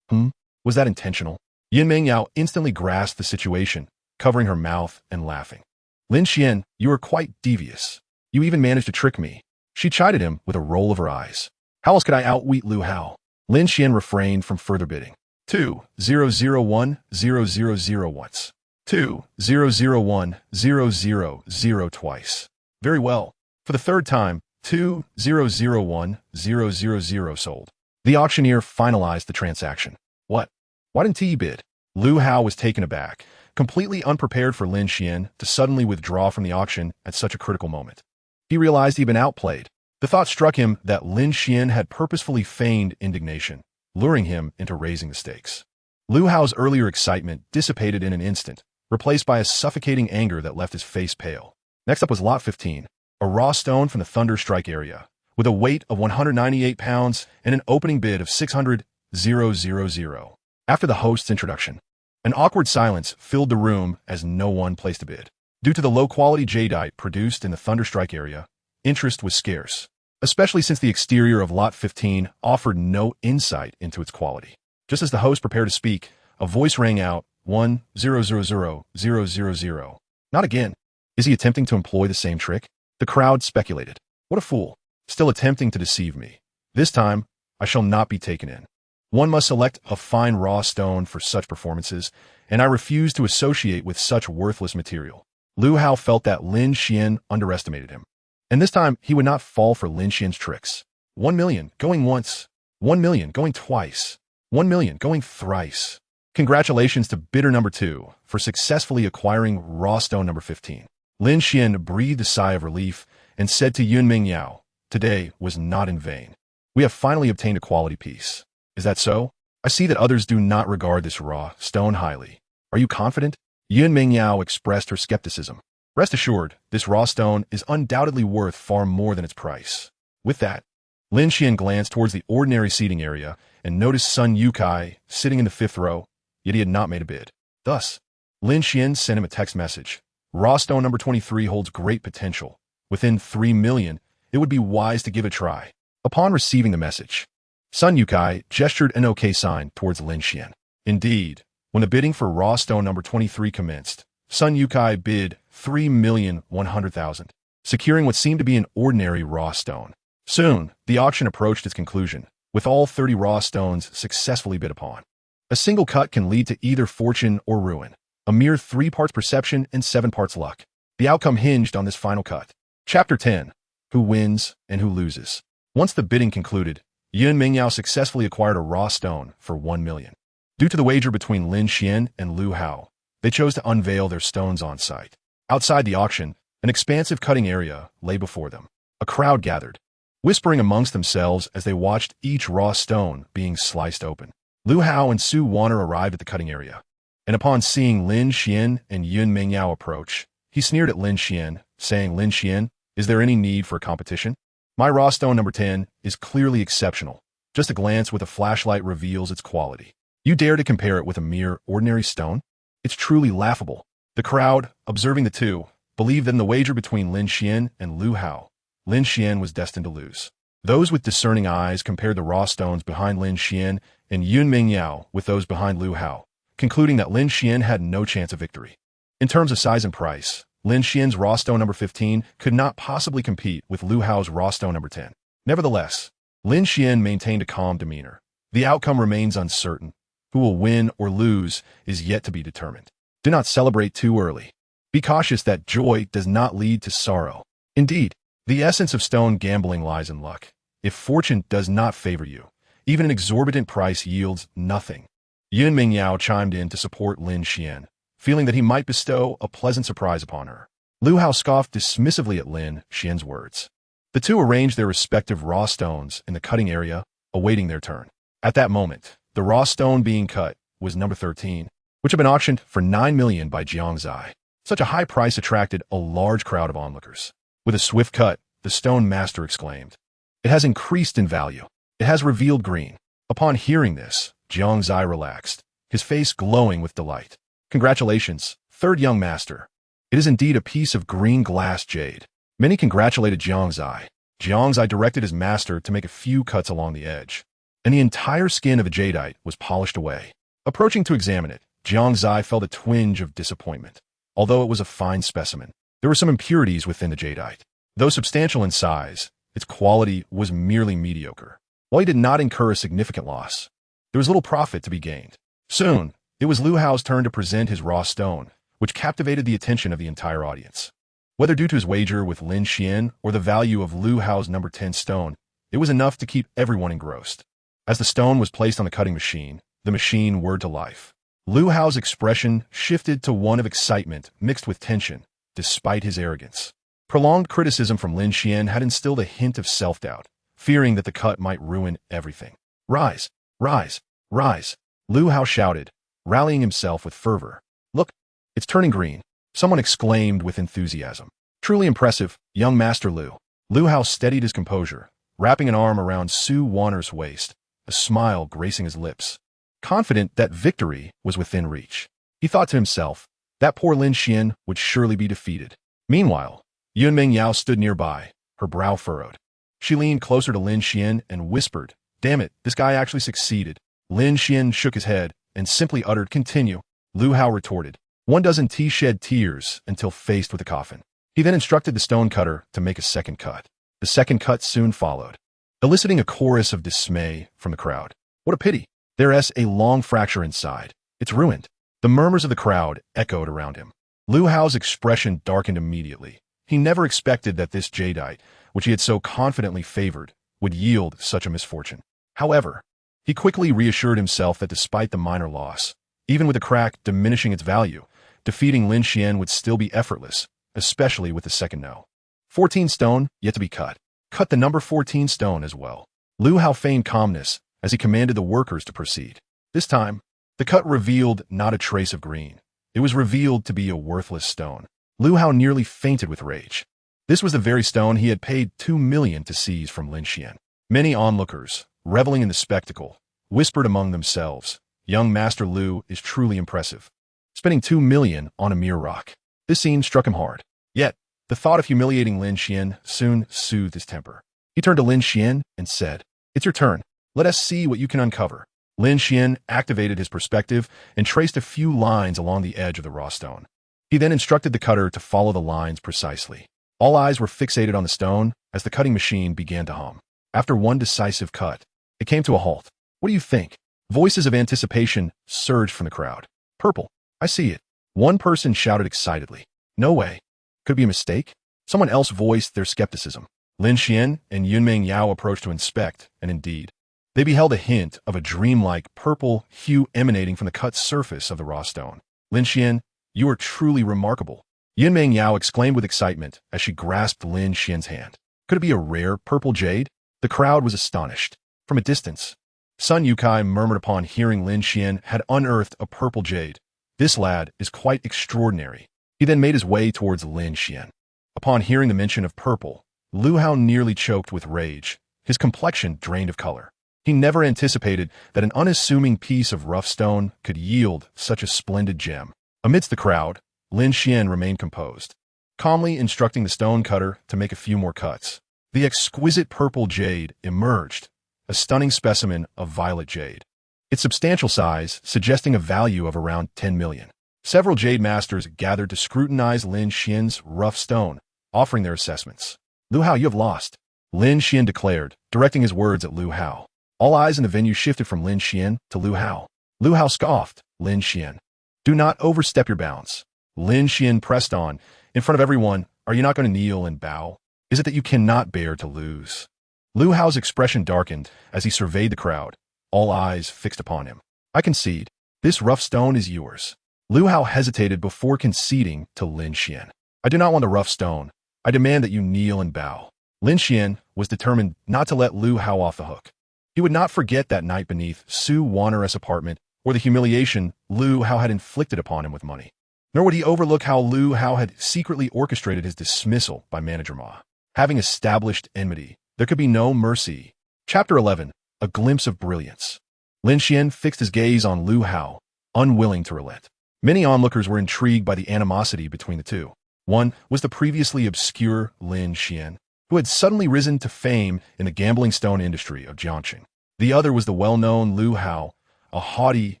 Was that intentional? Yin Mengyao instantly grasped the situation, covering her mouth and laughing. Lin Xian, you are quite devious. You even managed to trick me. She chided him with a roll of her eyes. How else could I outwit Lu Hao? Lin Xian refrained from further bidding. 2,001,000 once. 2,001,000 twice. Very well. For the third time, 2,001,000 sold. The auctioneer finalized the transaction. What? Why didn't he bid? Lu Hao was taken aback, completely unprepared for Lin Xian to suddenly withdraw from the auction at such a critical moment. He realized he'd been outplayed. The thought struck him that Lin Xian had purposefully feigned indignation, luring him into raising the stakes. Lu Hao's earlier excitement dissipated in an instant, replaced by a suffocating anger that left his face pale. Next up was Lot 15, a raw stone from the Thunder Strike area, with a weight of 198 pounds and an opening bid of 600,000. After the host's introduction, an awkward silence filled the room as no one placed a bid. Due to the low-quality jadeite produced in the Thunder Strike area, interest was scarce, especially since the exterior of Lot 15 offered no insight into its quality. Just as the host prepared to speak, a voice rang out, 1,000,000. Not again. Is he attempting to employ the same trick? The crowd speculated. What a fool. Still attempting to deceive me. This time, I shall not be taken in. One must select a fine raw stone for such performances, and I refuse to associate with such worthless material. Lu Hao felt that Lin Xian underestimated him. And this time, he would not fall for Lin Xian's tricks. 1 million, going once. 1 million, going twice. 1 million, going thrice. Congratulations to bidder number 2 for successfully acquiring raw stone number 15. Lin Xian breathed a sigh of relief and said to Yun Mingyao, today was not in vain. We have finally obtained a quality piece. Is that so? I see that others do not regard this raw stone highly. Are you confident? Yun Mingyao expressed her skepticism. Rest assured, this raw stone is undoubtedly worth far more than its price. With that, Lin Xian glanced towards the ordinary seating area and noticed Sun Yukai sitting in the 5th row, yet he had not made a bid. Thus, Lin Xian sent him a text message. Raw stone number 23 holds great potential. Within 3 million, it would be wise to give it a try. Upon receiving the message, Sun Yukai gestured an OK sign towards Lin Xian. Indeed, when the bidding for raw stone number 23 commenced, Sun Yukai bid 3,100,000, securing what seemed to be an ordinary raw stone. Soon, the auction approached its conclusion, with all 30 raw stones successfully bid upon. A single cut can lead to either fortune or ruin, a mere 3 parts perception and 7 parts luck. The outcome hinged on this final cut. Chapter 10. Who wins and who loses. Once the bidding concluded, Yun Mingyao successfully acquired a raw stone for 1 million. Due to the wager between Lin Xian and Lu Hao, they chose to unveil their stones on site. Outside the auction, an expansive cutting area lay before them. A crowd gathered, whispering amongst themselves as they watched each raw stone being sliced open. Lu Hao and Su Waner arrived at the cutting area, and upon seeing Lin Xian and Yun Mingyao approach, he sneered at Lin Xian, saying, Lin Xian, is there any need for a competition? My raw stone number 10 is clearly exceptional. Just a glance with a flashlight reveals its quality. You dare to compare it with a mere ordinary stone? It's truly laughable. The crowd, observing the two, believed that in the wager between Lin Xian and Lu Hao, Lin Xian was destined to lose. Those with discerning eyes compared the raw stones behind Lin Xuan and Yun Mingyao with those behind Lu Hao, concluding that Lin Xuan had no chance of victory. In terms of size and price, Lin Xian's raw stone number 15 could not possibly compete with Lu Hao's raw stone number 10. Nevertheless, Lin Xuan maintained a calm demeanor. The outcome remains uncertain. Who will win or lose is yet to be determined. Do not celebrate too early. Be cautious that joy does not lead to sorrow. Indeed, the essence of stone gambling lies in luck. If fortune does not favor you, even an exorbitant price yields nothing. Yun Mingyao chimed in to support Lin Xuan, feeling that he might bestow a pleasant surprise upon her. Lu Hao scoffed dismissively at Lin Xuan's words. The two arranged their respective raw stones in the cutting area, awaiting their turn. At that moment, the raw stone being cut was number 13, which had been auctioned for 9 million by Jiang Zai. Such a high price attracted a large crowd of onlookers. With a swift cut, the stone master exclaimed, "It has increased in value. It has revealed green." Upon hearing this, Jiang Zai relaxed, his face glowing with delight. "Congratulations, third young master. It is indeed a piece of green glass jade." Many congratulated Jiang Zai. Jiang Zai directed his master to make a few cuts along the edge, and the entire skin of the jadeite was polished away. Approaching to examine it, Jiang Zai felt a twinge of disappointment. Although it was a fine specimen, there were some impurities within the jadeite. Though substantial in size, its quality was merely mediocre. While he did not incur a significant loss, there was little profit to be gained. Soon, it was Lu Hao's turn to present his raw stone, which captivated the attention of the entire audience. Whether due to his wager with Lin Xuan or the value of Lu Hao's number 10 stone, it was enough to keep everyone engrossed. As the stone was placed on the machine whirred to life. Lu Hao's expression shifted to one of excitement mixed with tension, despite his arrogance. Prolonged criticism from Lin Xuan had instilled a hint of self-doubt, fearing that the cut might ruin everything. "Rise, rise, rise," Lu Hao shouted, rallying himself with fervor. "Look, it's turning green," someone exclaimed with enthusiasm. "Truly impressive, young Master Lu." Lu Hao steadied his composure, wrapping an arm around Su Wanner's waist, a smile gracing his lips. Confident that victory was within reach, he thought to himself, that poor Lin Xuan would surely be defeated. Meanwhile, Yun Mingyao stood nearby, her brow furrowed. She leaned closer to Lin Xuan and whispered, "Damn it, this guy actually succeeded." Lin Xuan shook his head and simply uttered, "Continue." Lu Hao retorted, "One doesn't shed tears until faced with a coffin." He then instructed the stone cutter to make a second cut. The second cut soon followed, eliciting a chorus of dismay from the crowd. "What a pity. There's a long fracture inside. It's ruined." The murmurs of the crowd echoed around him. Lu Hao's expression darkened immediately. He never expected that this jadeite, which he had so confidently favored, would yield such a misfortune. However, he quickly reassured himself that despite the minor loss, even with the crack diminishing its value, defeating Lin Xuan would still be effortless, especially with the second no. 14 stone, yet to be cut. Cut the number 14 stone as well. Lu Hao feigned calmness as he commanded the workers to proceed. This time, the cut revealed not a trace of green. It was revealed to be a worthless stone. Lu Hao nearly fainted with rage. This was the very stone he had paid 2 million to seize from Lin Xuan. Many onlookers, reveling in the spectacle, whispered among themselves, "Young Master Lu is truly impressive. Spending 2 million on a mere rock." This scene struck him hard. Yet, the thought of humiliating Lin Xuan soon soothed his temper. He turned to Lin Xuan and said, "It's your turn. Let us see what you can uncover." Lin Xuan activated his perspective and traced a few lines along the edge of the raw stone. He then instructed the cutter to follow the lines precisely. All eyes were fixated on the stone as the cutting machine began to hum. After one decisive cut, it came to a halt. "What do you think?" Voices of anticipation surged from the crowd. "Purple. I see it." One person shouted excitedly. "No way. Could it be a mistake?" Someone else voiced their skepticism. Lin Xuan and Yun Mingyao approached to inspect, and indeed, they beheld a hint of a dreamlike purple hue emanating from the cut surface of the raw stone. "Lin Xuan, you are truly remarkable," Yun Mingyao exclaimed with excitement as she grasped Lin Xuan's hand. "Could it be a rare purple jade?" The crowd was astonished. From a distance, Sun Yukai murmured upon hearing Lin Xuan had unearthed a purple jade. "This lad is quite extraordinary." He then made his way towards Lin Xuan. Upon hearing the mention of purple, Lu Hao nearly choked with rage. His complexion drained of color. He never anticipated that an unassuming piece of rough stone could yield such a splendid gem. Amidst the crowd, Lin Xuan remained composed, calmly instructing the stone cutter to make a few more cuts. The exquisite purple jade emerged, a stunning specimen of violet jade. Its substantial size suggesting a value of around 10 million. Several jade masters gathered to scrutinize Lin Xuan's rough stone, offering their assessments. "Lu Hao, you have lost," Lin Xuan declared, directing his words at Lu Hao. All eyes in the venue shifted from Lin Xuan to Lu Hao. Lu Hao scoffed. "Lin Xuan, do not overstep your bounds." Lin Xuan pressed on. "In front of everyone, are you not going to kneel and bow? Is it that you cannot bear to lose?" Lu Hao's expression darkened as he surveyed the crowd, all eyes fixed upon him. "I concede. This rough stone is yours." Lu Hao hesitated before conceding to Lin Xuan. "I do not want the rough stone. I demand that you kneel and bow." Lin Xuan was determined not to let Lu Hao off the hook. He would not forget that night beneath Su Wanner's apartment or the humiliation Lu Hao had inflicted upon him with money. Nor would he overlook how Lu Hao had secretly orchestrated his dismissal by Manager Ma. Having established enmity, there could be no mercy. Chapter 11. A Glimpse of Brilliance. Lin Xuan fixed his gaze on Lu Hao, unwilling to relent. Many onlookers were intrigued by the animosity between the two. One was the previously obscure Lin Xuan, who had suddenly risen to fame in the gambling stone industry of Jiangxing. The other was the well-known Lu Hao, a haughty,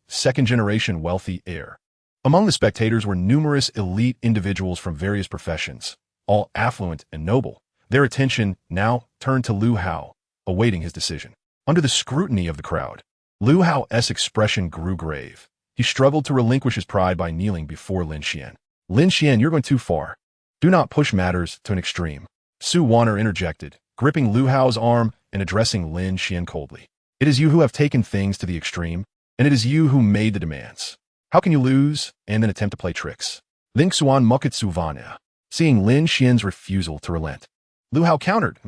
second-generation wealthy heir. Among the spectators were numerous elite individuals from various professions, all affluent and noble. Their attention now turned to Lu Hao, awaiting his decision. Under the scrutiny of the crowd, Lu Hao's expression grew grave. He struggled to relinquish his pride by kneeling before Lin Xuan. "Lin Xuan, you're going too far. Do not push matters to an extreme." Su Wanner interjected, gripping Lu Hao's arm and addressing Lin Xuan coldly. "It is you who have taken things to the extreme, and it is you who made the demands. How can you lose and then attempt to play tricks?" Lin Xuan muketsu vanya, seeing Lin Xuan's refusal to relent. Lu Hao countered,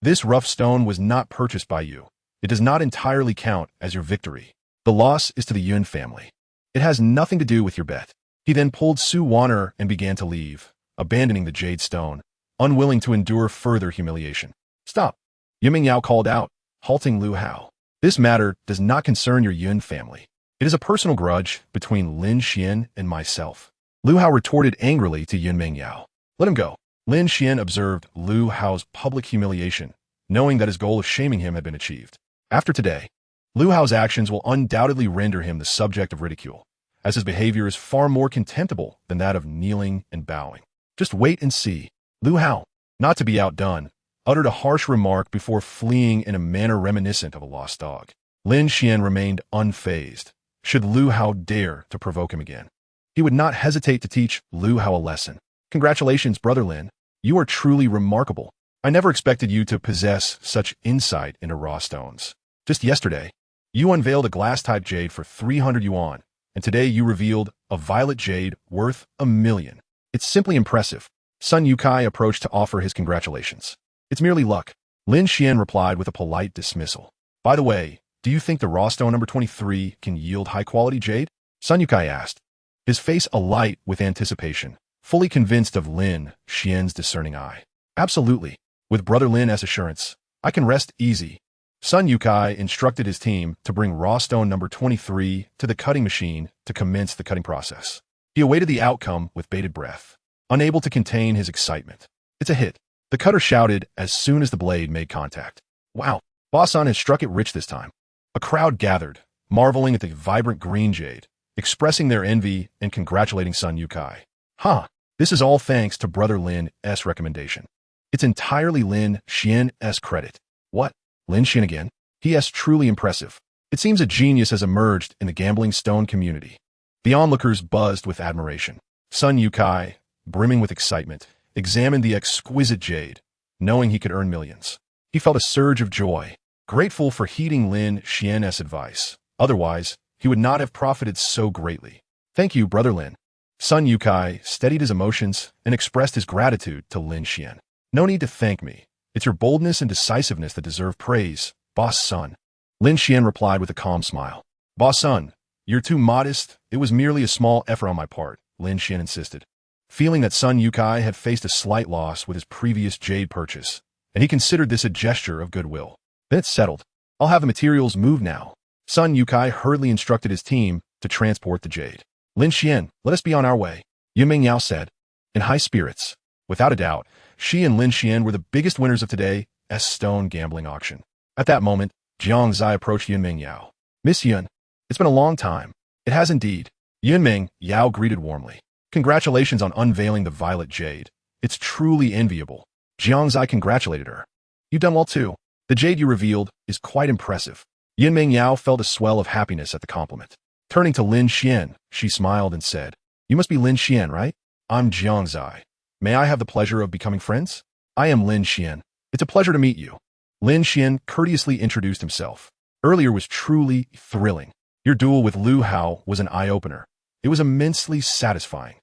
"This rough stone was not purchased by you. It does not entirely count as your victory. The loss is to the Yuan family. It has nothing to do with your bet." He then pulled Su Wanner and began to leave, abandoning the jade stone, unwilling to endure further humiliation. "Stop," Yiming Yao called out, halting Lu Hao. "This matter does not concern your Yuan family. It is a personal grudge between Lin Xuan and myself." Lu Hao retorted angrily to Yiming Yao. "Let him go." Lin Xuan observed Lu Hao's public humiliation, knowing that his goal of shaming him had been achieved. After today, Lu Hao's actions will undoubtedly render him the subject of ridicule, as his behavior is far more contemptible than that of kneeling and bowing. "Just wait and see." Lu Hao, not to be outdone, uttered a harsh remark before fleeing in a manner reminiscent of a lost dog. Lin Xuan remained unfazed. Should Lu Hao dare to provoke him again, he would not hesitate to teach Lu Hao a lesson. "Congratulations, Brother Lin. You are truly remarkable. I never expected you to possess such insight into raw stones. Just yesterday, you unveiled a glass-type jade for 300 yuan, and today you revealed a violet jade worth 1 million. It's simply impressive." Sun Yukai approached to offer his congratulations. "It's merely luck," Lin Xuan replied with a polite dismissal. "By the way, do you think the raw stone number 23 can yield high-quality jade?" Sun Yukai asked, his face alight with anticipation, fully convinced of Lin Xuan's discerning eye. "Absolutely. With Brother Lin's assurance, I can rest easy." Sun Yukai instructed his team to bring raw stone number 23 to the cutting machine to commence the cutting process. He awaited the outcome with bated breath, unable to contain his excitement. "It's a hit," the cutter shouted as soon as the blade made contact. "Wow, Boss-san has struck it rich this time." A crowd gathered, marveling at the vibrant green jade, expressing their envy and congratulating Sun Yukai. "Huh, this is all thanks to Brother Lin's recommendation. It's entirely Lin Xuan's credit." "What? Lin Xuan again? He is truly impressive. It seems a genius has emerged in the gambling stone community." The onlookers buzzed with admiration. Sun Yukai, brimming with excitement, examined the exquisite jade, knowing he could earn millions. He felt a surge of joy, grateful for heeding Lin Xuan's advice. Otherwise, he would not have profited so greatly. "Thank you, Brother Lin." Sun Yukai steadied his emotions and expressed his gratitude to Lin Xuan. "No need to thank me. It's your boldness and decisiveness that deserve praise, Boss-san." Lin Xuan replied with a calm smile. "Boss-san, you're too modest. It was merely a small effort on my part," Lin Xuan insisted. Feeling that Sun Yukai had faced a slight loss with his previous jade purchase, and he considered this a gesture of goodwill. "Then it's settled. I'll have the materials moved now." Sun Yukai hurriedly instructed his team to transport the jade. "Lin Xuan, let us be on our way," Yiming Yao said, in high spirits. Without a doubt, she and Lin Xuan were the biggest winners of today stone gambling auction. At that moment, Jiang Zai approached Yunming Yao. "Miss Yun, it's been a long time." "It has indeed." Yunming Yao greeted warmly. "Congratulations on unveiling the violet jade. It's truly enviable." Jiang Zai congratulated her. "You've done well too. The jade you revealed is quite impressive." Yunming Yao felt a swell of happiness at the compliment. Turning to Lin Xuan, she smiled and said, "You must be Lin Xuan, right?" "I'm Jiang Zai. May I have the pleasure of becoming friends?" "I am Lin Xuan. It's a pleasure to meet you." Lin Xuan courteously introduced himself. "Earlier was truly thrilling. Your duel with Lu Hao was an eye-opener. It was immensely satisfying."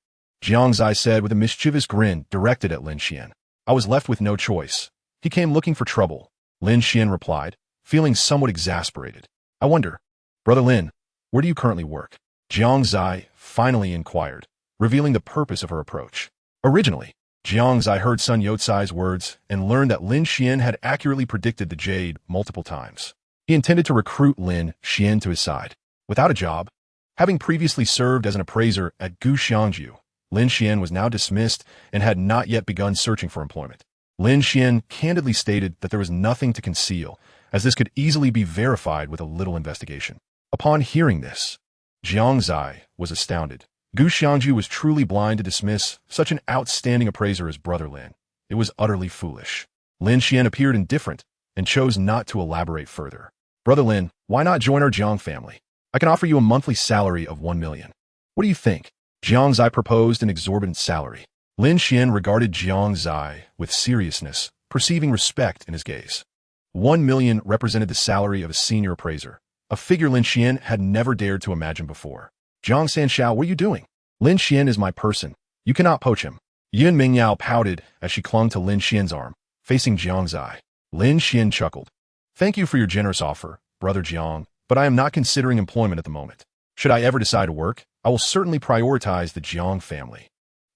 Jiang Zai said with a mischievous grin directed at Lin Xuan. "I was left with no choice. He came looking for trouble." Lin Xuan replied, feeling somewhat exasperated. "I wonder, Brother Lin, where do you currently work?" Jiang Zai finally inquired, revealing the purpose of her approach. Originally, Jiang Zai heard Sun Yotsai's words and learned that Lin Xuan had accurately predicted the jade multiple times. He intended to recruit Lin Xuan to his side. Without a job, having previously served as an appraiser at Guxiangju, Lin Xuan was now dismissed and had not yet begun searching for employment. Lin Xuan candidly stated that there was nothing to conceal, as this could easily be verified with a little investigation. Upon hearing this, Jiang Zai was astounded. Guxiangju was truly blind to dismiss such an outstanding appraiser as Brother Lin. It was utterly foolish. Lin Xuan appeared indifferent and chose not to elaborate further. "Brother Lin, why not join our Jiang family? I can offer you a monthly salary of 1 million. What do you think?" Jiang Zai proposed an exorbitant salary. Lin Xuan regarded Jiang Zai with seriousness, perceiving respect in his gaze. 1 million represented the salary of a senior appraiser, a figure Lin Xuan had never dared to imagine before. "Jiang Sanshao, what are you doing?" "Lin Xuan is my person. You cannot poach him." Yunming Yao pouted as she clung to Lin Xuan's arm, facing Jiang Zai. Lin Xuan chuckled. "Thank you for your generous offer, Brother Jiang, but I am not considering employment at the moment. Should I ever decide to work, I will certainly prioritize the Jiang family."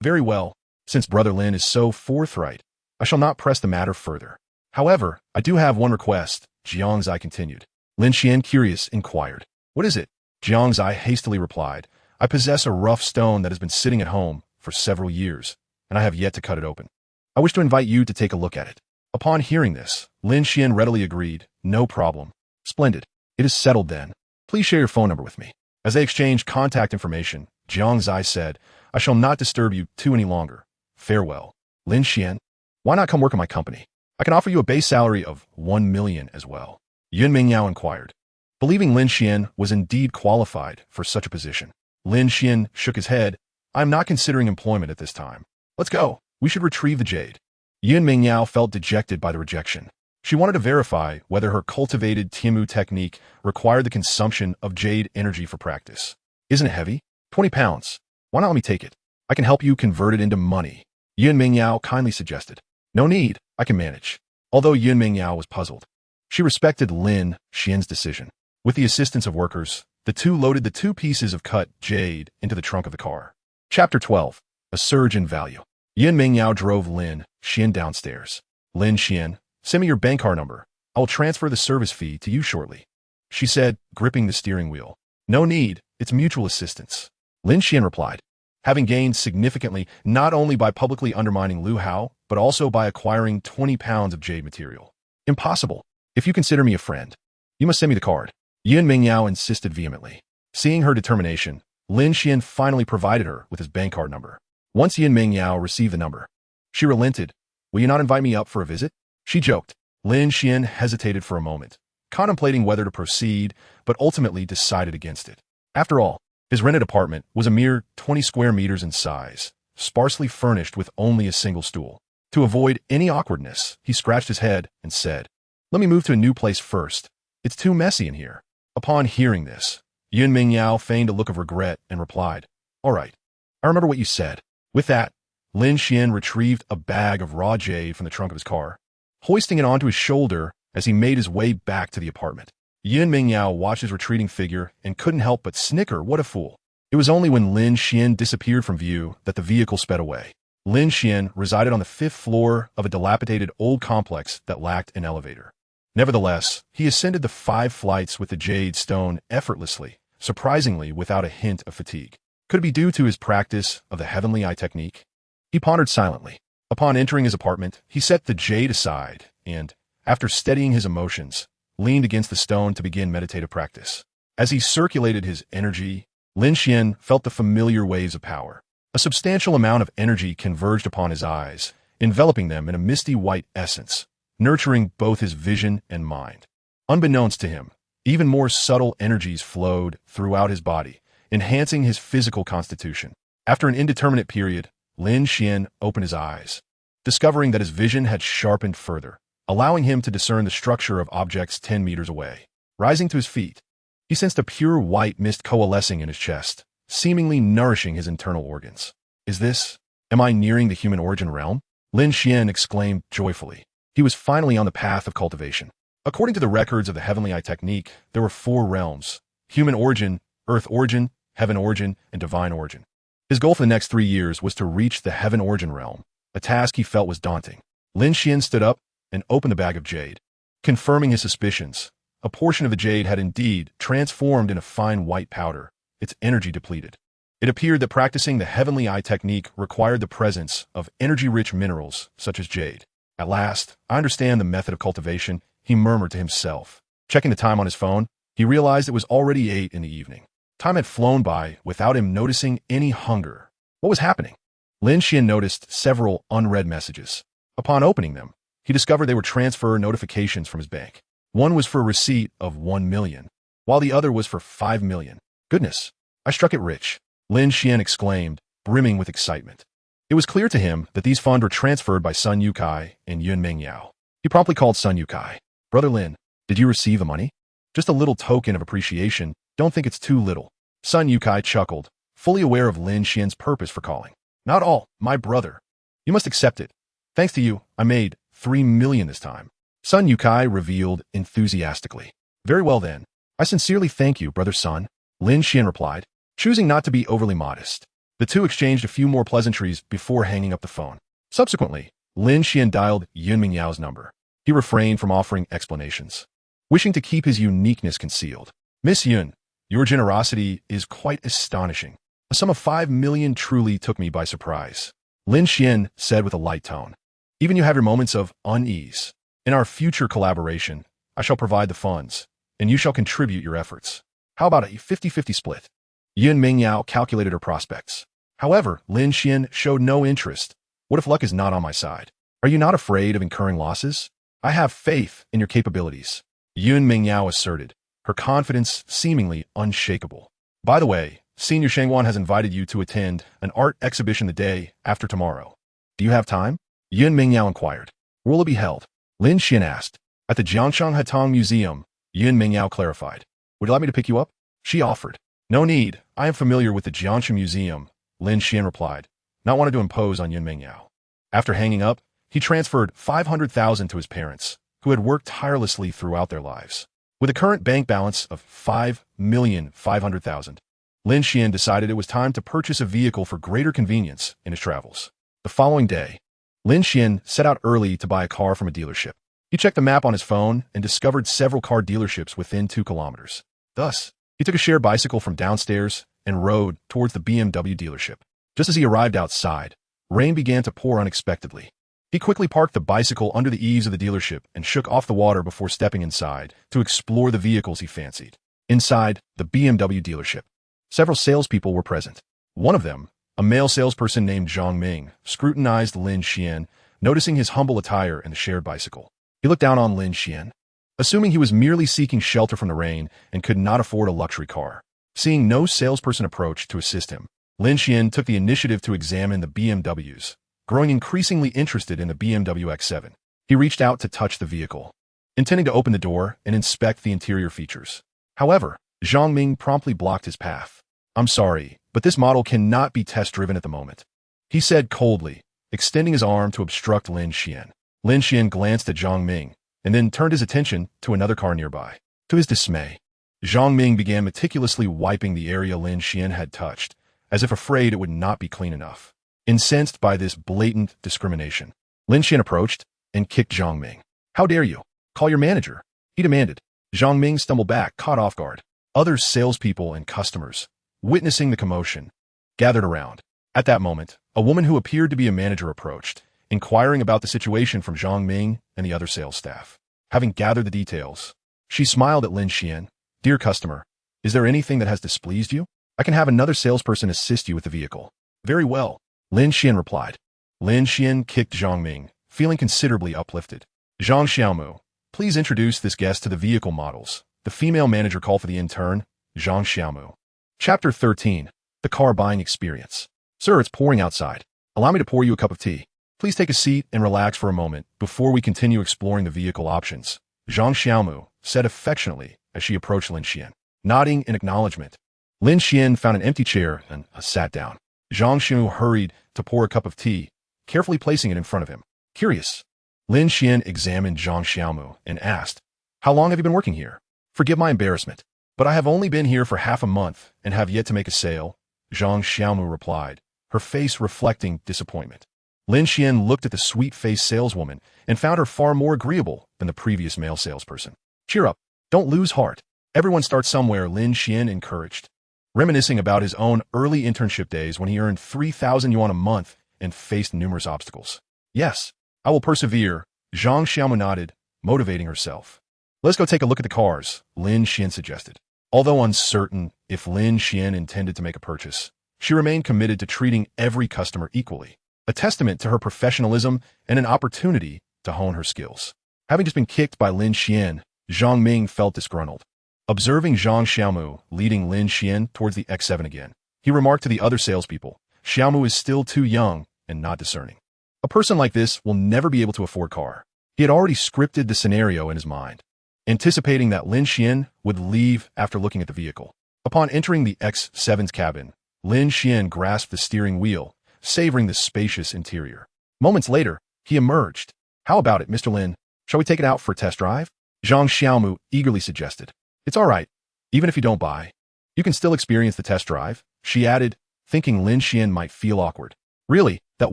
"Very well. Since Brother Lin is so forthright, I shall not press the matter further. However, I do have one request," Jiang Zai continued. Lin Xuan, curious, inquired, "What is it?" Jiang Zai hastily replied, "I possess a rough stone that has been sitting at home for several years, and I have yet to cut it open. I wish to invite you to take a look at it." Upon hearing this, Lin Xuan readily agreed, "No problem." "Splendid. It is settled then. Please share your phone number with me." As they exchanged contact information, Jiang Zai said, "I shall not disturb you too any longer. Farewell." "Lin Xuan, why not come work in my company? I can offer you a base salary of 1 million as well." Yunming Yao inquired. Believing Lin Xuan was indeed qualified for such a position, Lin Xuan shook his head. "I am not considering employment at this time. Let's go. We should retrieve the jade." Yunming Yao felt dejected by the rejection. She wanted to verify whether her cultivated Timu technique required the consumption of jade energy for practice. "Isn't it heavy? 20 pounds. Why not let me take it? I can help you convert it into money," Yunming Yao kindly suggested. "No need. I can manage." Although Yunming Yao was puzzled, she respected Lin Xuan's decision. With the assistance of workers, the two loaded the 2 pieces of cut jade into the trunk of the car. Chapter 12. A Surge in Value. Yunming Yao drove Lin Xuan downstairs. "Lin Xuan, send me your bank card number. I will transfer the service fee to you shortly," she said, gripping the steering wheel. "No need. It's mutual assistance," Lin Xuan replied, having gained significantly not only by publicly undermining Lu Hao, but also by acquiring 20 pounds of jade material. "Impossible. If you consider me a friend, you must send me the card," Yunming Yao insisted vehemently. Seeing her determination, Lin Xuan finally provided her with his bank card number. Once Yunming Yao received the number, she relented. "Will you not invite me up for a visit?" she joked. Lin Xuan hesitated for a moment, contemplating whether to proceed, but ultimately decided against it. After all, his rented apartment was a mere 20 square meters in size, sparsely furnished with only a single stool. To avoid any awkwardness, he scratched his head and said, "Let me move to a new place first. It's too messy in here." Upon hearing this, Yunming Yao feigned a look of regret and replied, "All right, I remember what you said." With that, Lin Xuan retrieved a bag of raw jade from the trunk of his car, hoisting it onto his shoulder as he made his way back to the apartment. Yunming Yao watched his retreating figure and couldn't help but snicker. What a fool. It was only when Lin Xuan disappeared from view that the vehicle sped away. Lin Xuan resided on the 5th floor of a dilapidated old complex that lacked an elevator. Nevertheless, he ascended the 5 flights with the jade stone effortlessly, surprisingly without a hint of fatigue. Could it be due to his practice of the heavenly eye technique? He pondered silently. Upon entering his apartment, he set the jade aside and, After steadying his emotions, leaned against the stone to begin meditative practice. As he circulated his energy, Lin Xuan felt the familiar waves of power. A substantial amount of energy converged upon his eyes, enveloping them in a misty white essence, nurturing both his vision and mind. Unbeknownst to him, even more subtle energies flowed throughout his body, enhancing his physical constitution. After an indeterminate period, Lin Xuan opened his eyes, discovering that his vision had sharpened further, allowing him to discern the structure of objects 10 meters away. Rising to his feet, he sensed a pure white mist coalescing in his chest, seemingly nourishing his internal organs. Am I nearing the human origin realm? Lin Xuan exclaimed joyfully. He was finally on the path of cultivation. According to the records of the heavenly eye technique, there were 4 realms: human origin, earth origin, heaven origin, and divine origin. His goal for the next 3 years was to reach the heaven origin realm, a task he felt was daunting. Lin Xuan stood up and opened the bag of jade. Confirming his suspicions, a portion of the jade had indeed transformed into fine white powder, its energy depleted. It appeared that practicing the heavenly eye technique required the presence of energy-rich minerals such as jade. At last, I understand the method of cultivation, he murmured to himself. Checking the time on his phone, he realized it was already 8 in the evening. Time had flown by without him noticing any hunger. What was happening? Lin Xuan noticed several unread messages. Upon opening them, he discovered they were transfer notifications from his bank. One was for a receipt of 1 million, while the other was for 5 million. Goodness, I struck it rich, Lin Xuan exclaimed, brimming with excitement. It was clear to him that these funds were transferred by Sun Yukai and Yun Mingyao. He promptly called Sun Yukai. Brother Lin, did you receive the money? Just a little token of appreciation. Don't think it's too little. Sun Yukai chuckled, fully aware of Lin Xuan's purpose for calling. Not all, my brother. You must accept it. Thanks to you, I made 3 million this time. Sun Yukai revealed enthusiastically. Very well then. I sincerely thank you, brother Sun, Lin Xuan replied, choosing not to be overly modest. The two exchanged a few more pleasantries before hanging up the phone. Subsequently, Lin Xuan dialed Yun Mingyao's number. He refrained from offering explanations, wishing to keep his uniqueness concealed. Miss Yun, your generosity is quite astonishing. A sum of 5 million truly took me by surprise, Lin Xuan said with a light tone. Even you have your moments of unease. In our future collaboration, I shall provide the funds, and you shall contribute your efforts. How about a 50-50 split? Yun Mingyao calculated her prospects. However, Lin Xuan showed no interest. What if luck is not on my side? Are you not afraid of incurring losses? I have faith in your capabilities, Yun Mingyao asserted, her confidence seemingly unshakable. By the way, Senior Shangwan has invited you to attend an art exhibition the day after tomorrow. Do you have time? Yun Mingyao inquired. Where will it be held? Lin Xuan asked. At the Jiangshang Hatong Museum, Yun Mingyao clarified. Would you like me to pick you up? She offered. No need. I am familiar with the Jiangshang Museum, Lin Xuan replied, not wanting to impose on Yun Mingyao. After hanging up, he transferred 500,000 to his parents, who had worked tirelessly throughout their lives. With a current bank balance of 5,500,000, Lin Xuan decided it was time to purchase a vehicle for greater convenience in his travels. The following day, Lin Xuan set out early to buy a car from a dealership. He checked the map on his phone and discovered several car dealerships within 2 kilometers. Thus, he took a shared bicycle from downstairs and rode towards the BMW dealership. Just as he arrived outside, rain began to pour unexpectedly. He quickly parked the bicycle under the eaves of the dealership and shook off the water before stepping inside to explore the vehicles he fancied. Inside the BMW dealership, several salespeople were present. One of them, a male salesperson named Zhang Ming, scrutinized Lin Xuan, noticing his humble attire and the shared bicycle. He looked down on Lin Xuan, assuming he was merely seeking shelter from the rain and could not afford a luxury car. Seeing no salesperson approach to assist him, Lin Xuan took the initiative to examine the BMWs, growing increasingly interested in the BMW X7. He reached out to touch the vehicle, intending to open the door and inspect the interior features. However, Zhang Ming promptly blocked his path. I'm sorry, but this model cannot be test-driven at the moment, he said coldly, extending his arm to obstruct Lin Xuan. Lin Xuan glanced at Zhang Ming and then turned his attention to another car nearby. To his dismay, Zhang Ming began meticulously wiping the area Lin Xuan had touched, as if afraid it would not be clean enough. Incensed by this blatant discrimination, Lin Xuan approached and kicked Zhang Ming. How dare you? Call your manager, he demanded. Zhang Ming stumbled back, caught off guard. Other salespeople and customers, witnessing the commotion, gathered around. At that moment, a woman who appeared to be a manager approached, inquiring about the situation from Zhang Ming and the other sales staff. Having gathered the details, she smiled at Lin Xuan. Dear customer, is there anything that has displeased you? I can have another salesperson assist you with the vehicle. Very well, Lin Xuan replied. Lin Xuan kicked Zhang Ming, feeling considerably uplifted. Zhang Xiaomu, please introduce this guest to the vehicle models. The female manager called for the intern, Zhang Xiaomu. Chapter 13. The Car Buying Experience. Sir, it's pouring outside. Allow me to pour you a cup of tea. Please take a seat and relax for a moment before we continue exploring the vehicle options, Zhang Xiaomu said affectionately as she approached Lin Xuan. Nodding in acknowledgement, Lin Xuan found an empty chair and sat down. Zhang Xiaomu hurried to pour a cup of tea, carefully placing it in front of him. Curious, Lin Xuan examined Zhang Xiaomu and asked, How long have you been working here? Forgive my embarrassment, but I have only been here for half a month and have yet to make a sale, Zhang Xiaomu replied, her face reflecting disappointment. Lin Xuan looked at the sweet-faced saleswoman and found her far more agreeable than the previous male salesperson. Cheer up. Don't lose heart. Everyone starts somewhere, Lin Xuan encouraged. Reminiscing about his own early internship days when he earned 3,000 yuan a month and faced numerous obstacles. Yes, I will persevere, Zhang Xiaomu nodded, motivating herself. Let's go take a look at the cars, Lin Xuan suggested. Although uncertain if Lin Xuan intended to make a purchase, she remained committed to treating every customer equally, a testament to her professionalism and an opportunity to hone her skills. Having just been kicked by Lin Xuan, Zhang Ming felt disgruntled. Observing Zhang Xiaomu leading Lin Xuan towards the X7 again, he remarked to the other salespeople, Xiaomu is still too young and not discerning. A person like this will never be able to afford a car. He had already scripted the scenario in his mind, anticipating that Lin Xuan would leave after looking at the vehicle. Upon entering the X7's cabin, Lin Xuan grasped the steering wheel, savoring the spacious interior. Moments later, he emerged. How about it, Mr. Lin? Shall we take it out for a test drive? Zhang Xiaomu eagerly suggested. It's all right. Even if you don't buy, you can still experience the test drive, she added, thinking Lin Xuan might feel awkward. Really, that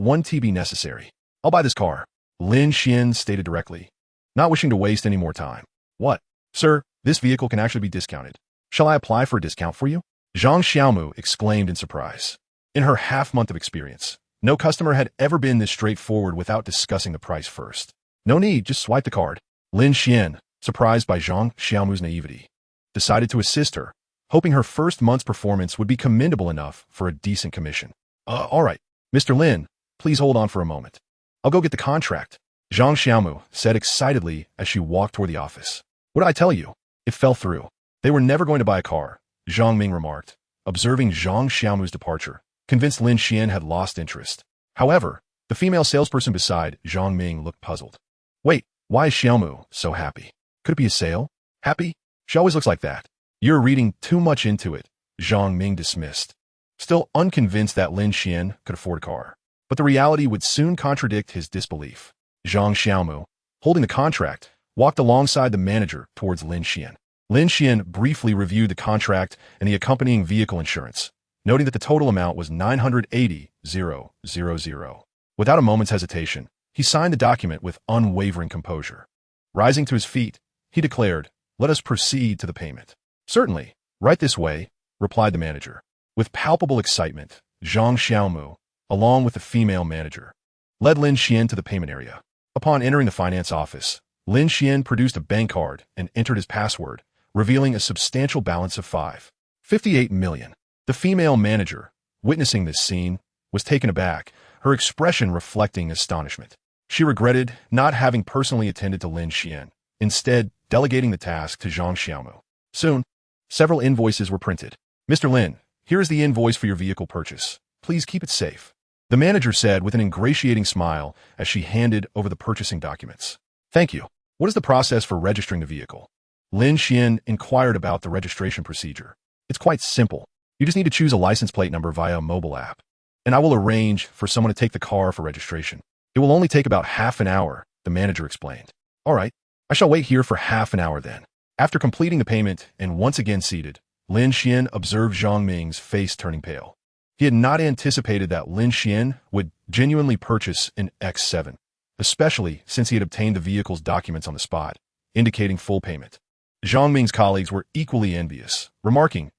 won't be necessary. I'll buy this car, Lin Xuan stated directly, not wishing to waste any more time. What? Sir, this vehicle can actually be discounted. Shall I apply for a discount for you? Zhang Xiaomu exclaimed in surprise. In her half-month of experience, no customer had ever been this straightforward without discussing the price first. No need, just swipe the card. Lin Xuan, surprised by Zhang Xiaomu's naivety, decided to assist her, hoping her first month's performance would be commendable enough for a decent commission. All right, Mr. Lin, please hold on for a moment. I'll go get the contract, Zhang Xiaomu said excitedly as she walked toward the office. What did I tell you? It fell through. They were never going to buy a car, Zhang Ming remarked, observing Zhang Xiaomu's departure, convinced Lin Xuan had lost interest. However, the female salesperson beside Zhang Ming looked puzzled. Wait, why is Xiaomu so happy? Could it be a sale? Happy? She always looks like that. You're reading too much into it, Zhang Ming dismissed, still unconvinced that Lin Xuan could afford a car. But the reality would soon contradict his disbelief. Zhang Xiaomu, holding the contract, walked alongside the manager towards Lin Xuan. Lin Xuan briefly reviewed the contract and the accompanying vehicle insurance, noting that the total amount was 980,000. Without a moment's hesitation, he signed the document with unwavering composure. Rising to his feet, he declared, Let us proceed to the payment. Certainly, right this way, replied the manager. With palpable excitement, Zhang Xiaomu, along with the female manager, led Lin Xuan to the payment area. Upon entering the finance office, Lin Xuan produced a bank card and entered his password, revealing a substantial balance of 5.58 million. The female manager, witnessing this scene, was taken aback, her expression reflecting astonishment. She regretted not having personally attended to Lin Xuan, instead delegating the task to Zhang Xiaomu. Soon, several invoices were printed. Mr. Lin, here is the invoice for your vehicle purchase. Please keep it safe, the manager said with an ingratiating smile as she handed over the purchasing documents. Thank you. What is the process for registering the vehicle? Lin Xuan inquired about the registration procedure. It's quite simple. You just need to choose a license plate number via a mobile app, and I will arrange for someone to take the car for registration. It will only take about half an hour, the manager explained. All right, I shall wait here for half an hour then. After completing the payment and once again seated, Lin Xuan observed Zhang Ming's face turning pale. He had not anticipated that Lin Xuan would genuinely purchase an X7, especially since he had obtained the vehicle's documents on the spot, indicating full payment. Zhang Ming's colleagues were equally envious, remarking,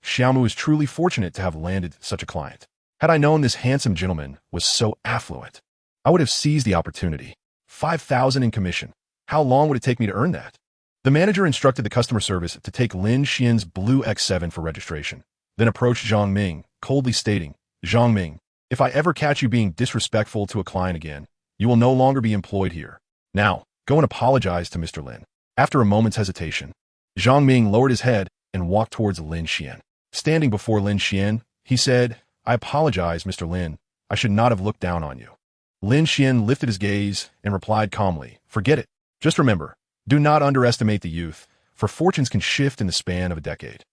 Xiaomu is truly fortunate to have landed such a client. Had I known this handsome gentleman was so affluent, I would have seized the opportunity. 5,000 in commission. How long would it take me to earn that? The manager instructed the customer service to take Lin Xian's blue X7 for registration, then approached Zhang Ming, coldly stating, Zhang Ming, if I ever catch you being disrespectful to a client again, you will no longer be employed here. Now, go and apologize to Mr. Lin. After a moment's hesitation, Zhang Ming lowered his head and walked towards Lin Xian. Standing before Lin Xian, he said, I apologize, Mr. Lin. I should not have looked down on you. Lin Xian lifted his gaze and replied calmly, forget it. Just remember, do not underestimate the youth, for fortunes can shift in the span of a decade.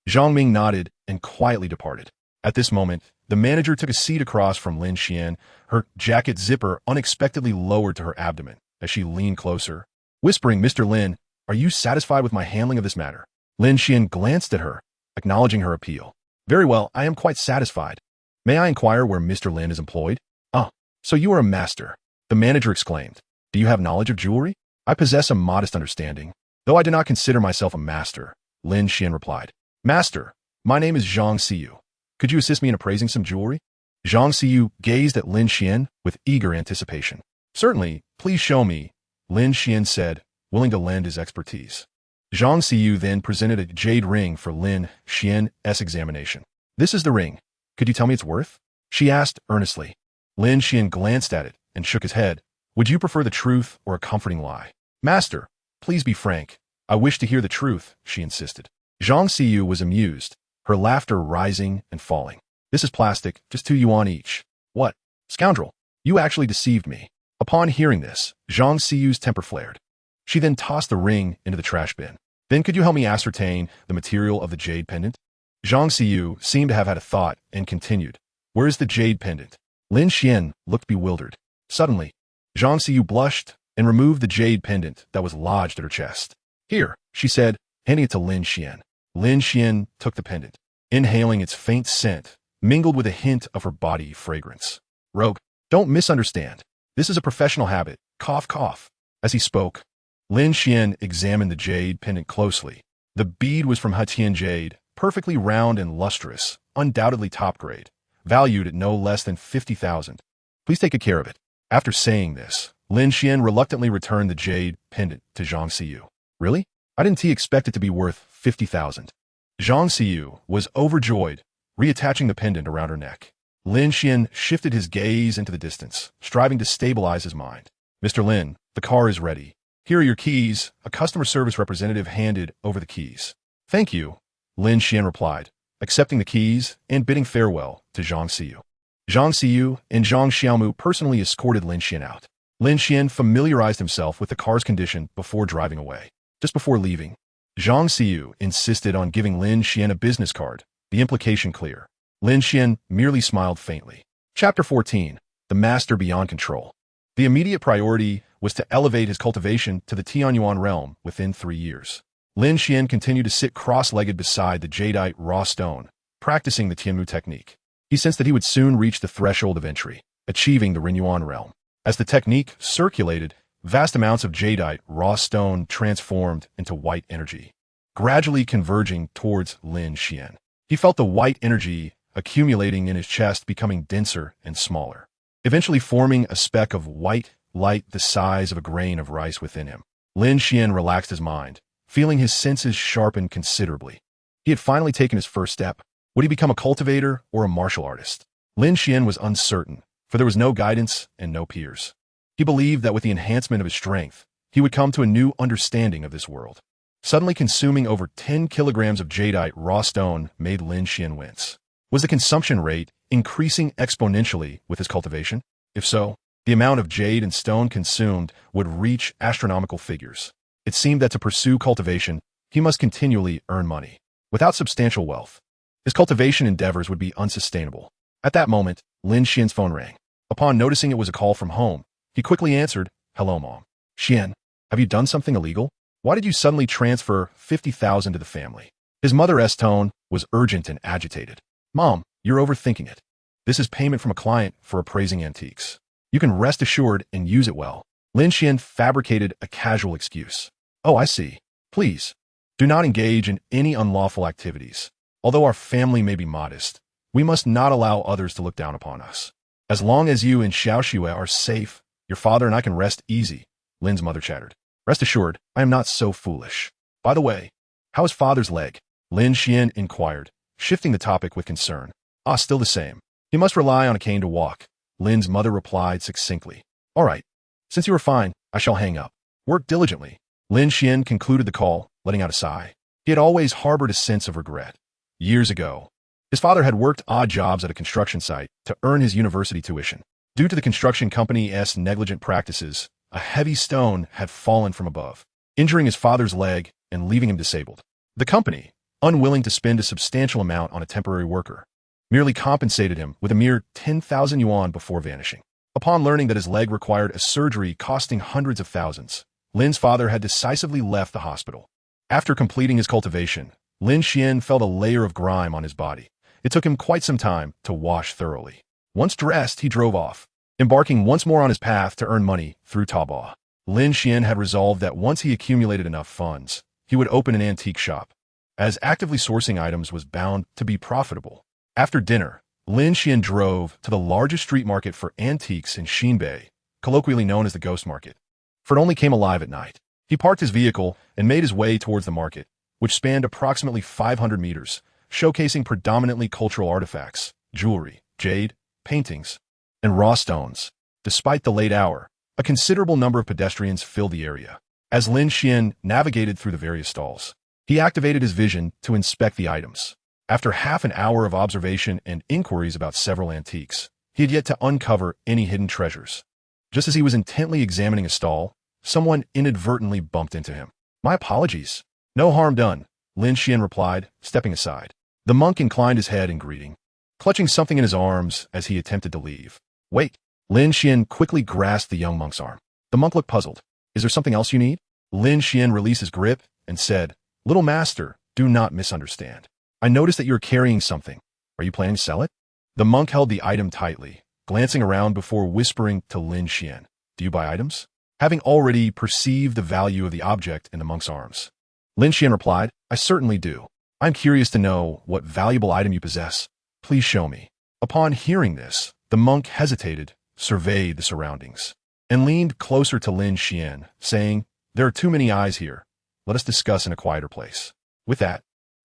Zhang Ming nodded and quietly departed. At this moment, the manager took a seat across from Lin Xian, her jacket zipper unexpectedly lowered to her abdomen as she leaned closer, whispering, Mr. Lin, are you satisfied with my handling of this matter? Lin Xian glanced at her, acknowledging her appeal. Very well, I am quite satisfied. May I inquire where Mr. Lin is employed? Ah, so you are a master, the manager exclaimed. Do you have knowledge of jewelry? I possess a modest understanding, though I do not consider myself a master, Lin Xian replied. Master, my name is Zhang Siyu. Could you assist me in appraising some jewelry? Zhang Siyu gazed at Lin Xian with eager anticipation. Certainly, please show me, Lin Xian said, willing to lend his expertise. Zhang Siyu then presented a jade ring for Lin Xian's examination. This is the ring. Could you tell me its worth? She asked earnestly. Lin Xian glanced at it and shook his head. Would you prefer the truth or a comforting lie? Master, please be frank. I wish to hear the truth, she insisted. Zhang Siyu was amused, her laughter rising and falling. This is plastic, just 2 yuan each. What? Scoundrel, you actually deceived me. Upon hearing this, Zhang Siyu's temper flared. She then tossed the ring into the trash bin. Then could you help me ascertain the material of the jade pendant? Zhang Siyu seemed to have had a thought and continued. Where is the jade pendant? Lin Xian looked bewildered. Suddenly, Zhang Siyu blushed and removed the jade pendant that was lodged at her chest. Here, she said, handing it to Lin Xian. Lin Xian took the pendant, inhaling its faint scent, mingled with a hint of her body fragrance. Rogue, don't misunderstand. This is a professional habit. Cough, cough. As he spoke, Lin Xian examined the jade pendant closely. The bead was from Hetian jade, perfectly round and lustrous, undoubtedly top grade, valued at no less than 50,000. Please take good care of it. After saying this, Lin Xian reluctantly returned the jade pendant to Zhang Siyu. Really? I didn't expect it to be worth 50,000. Zhang Siyu was overjoyed, reattaching the pendant around her neck. Lin Xian shifted his gaze into the distance, striving to stabilize his mind. Mr. Lin, the car is ready. Here are your keys. A customer service representative handed over the keys. Thank you, Lin Xian replied, accepting the keys and bidding farewell to Zhang Siyu. Zhang Siyu and Zhang Xiaomu personally escorted Lin Xian out. Lin Xian familiarized himself with the car's condition before driving away. Just before leaving, Zhang Siyu insisted on giving Lin Xian a business card, the implication clear. Lin Xian merely smiled faintly. Chapter 14. The Master Beyond Control. The immediate priority was to elevate his cultivation to the Tianyuan realm within 3 years. Lin Xian continued to sit cross-legged beside the jadeite raw stone, practicing the Tianmu technique. He sensed that he would soon reach the threshold of entry, achieving the Rinyuan realm. As the technique circulated, vast amounts of jadeite raw stone transformed into white energy, gradually converging towards Lin Xian. He felt the white energy accumulating in his chest, becoming denser and smaller, eventually forming a speck of white light the size of a grain of rice within him. Lin Xian relaxed his mind, feeling his senses sharpen considerably. He had finally taken his first step. Would he become a cultivator or a martial artist? Lin Xian was uncertain, for there was no guidance and no peers. He believed that with the enhancement of his strength, he would come to a new understanding of this world. Suddenly consuming over 10 kilograms of jadeite raw stone made Lin Xian wince. Was the consumption rate increasing exponentially with his cultivation? If so, the amount of jade and stone consumed would reach astronomical figures. It seemed that to pursue cultivation, he must continually earn money. Without substantial wealth, his cultivation endeavors would be unsustainable. At that moment, Lin Xian's phone rang. Upon noticing it was a call from home, he quickly answered, "Hello, Mom." "Xian, have you done something illegal? Why did you suddenly transfer 50,000 to the family?" His mother's tone was urgent and agitated. "Mom, you're overthinking it. This is payment from a client for appraising antiques. You can rest assured and use it well." Lin Xian fabricated a casual excuse. "Oh, I see. Please, do not engage in any unlawful activities. Although our family may be modest, we must not allow others to look down upon us. As long as you and Xiao Xue are safe, your father and I can rest easy," Lin's mother chattered. Rest assured, I am not so foolish. By the way, how is father's leg? Lin Xuan inquired, shifting the topic with concern. Ah, still the same. He must rely on a cane to walk. Lin's mother replied succinctly. All right. Since you are fine, I shall hang up. Work diligently. Lin Xuan concluded the call, letting out a sigh. He had always harbored a sense of regret. Years ago, his father had worked odd jobs at a construction site to earn his university tuition. Due to the construction company's negligent practices, a heavy stone had fallen from above, injuring his father's leg and leaving him disabled. The company, unwilling to spend a substantial amount on a temporary worker, merely compensated him with a mere 10,000 yuan before vanishing. Upon learning that his leg required a surgery costing hundreds of thousands, Lin's father had decisively left the hospital. After completing his cultivation, Lin Xuan felt a layer of grime on his body. It took him quite some time to wash thoroughly. Once dressed, he drove off, embarking once more on his path to earn money through Taobao. Lin Xuan had resolved that once he accumulated enough funds, he would open an antique shop, as actively sourcing items was bound to be profitable. After dinner, Lin Xuan drove to the largest street market for antiques in Xinbei, colloquially known as the Ghost Market, for it only came alive at night. He parked his vehicle and made his way towards the market, which spanned approximately 500 meters, showcasing predominantly cultural artifacts, jewelry, jade, paintings, and raw stones. Despite the late hour, a considerable number of pedestrians filled the area. As Lin Xuan navigated through the various stalls, he activated his vision to inspect the items. After half an hour of observation and inquiries about several antiques, he had yet to uncover any hidden treasures. Just as he was intently examining a stall, someone inadvertently bumped into him. My apologies. No harm done, Lin Xuan replied, stepping aside. The monk inclined his head in greeting, clutching something in his arms as he attempted to leave. Wait. Lin Xuan quickly grasped the young monk's arm. The monk looked puzzled. Is there something else you need? Lin Xuan released his grip and said, Little master, do not misunderstand. I noticed that you're carrying something. Are you planning to sell it? The monk held the item tightly, glancing around before whispering to Lin Xuan. Do you buy items? Having already perceived the value of the object in the monk's arms, Lin Xuan replied, I certainly do. I'm curious to know what valuable item you possess. Please show me. Upon hearing this, the monk hesitated, surveyed the surroundings, and leaned closer to Lin Xuan, saying, There are too many eyes here. Let us discuss in a quieter place. With that,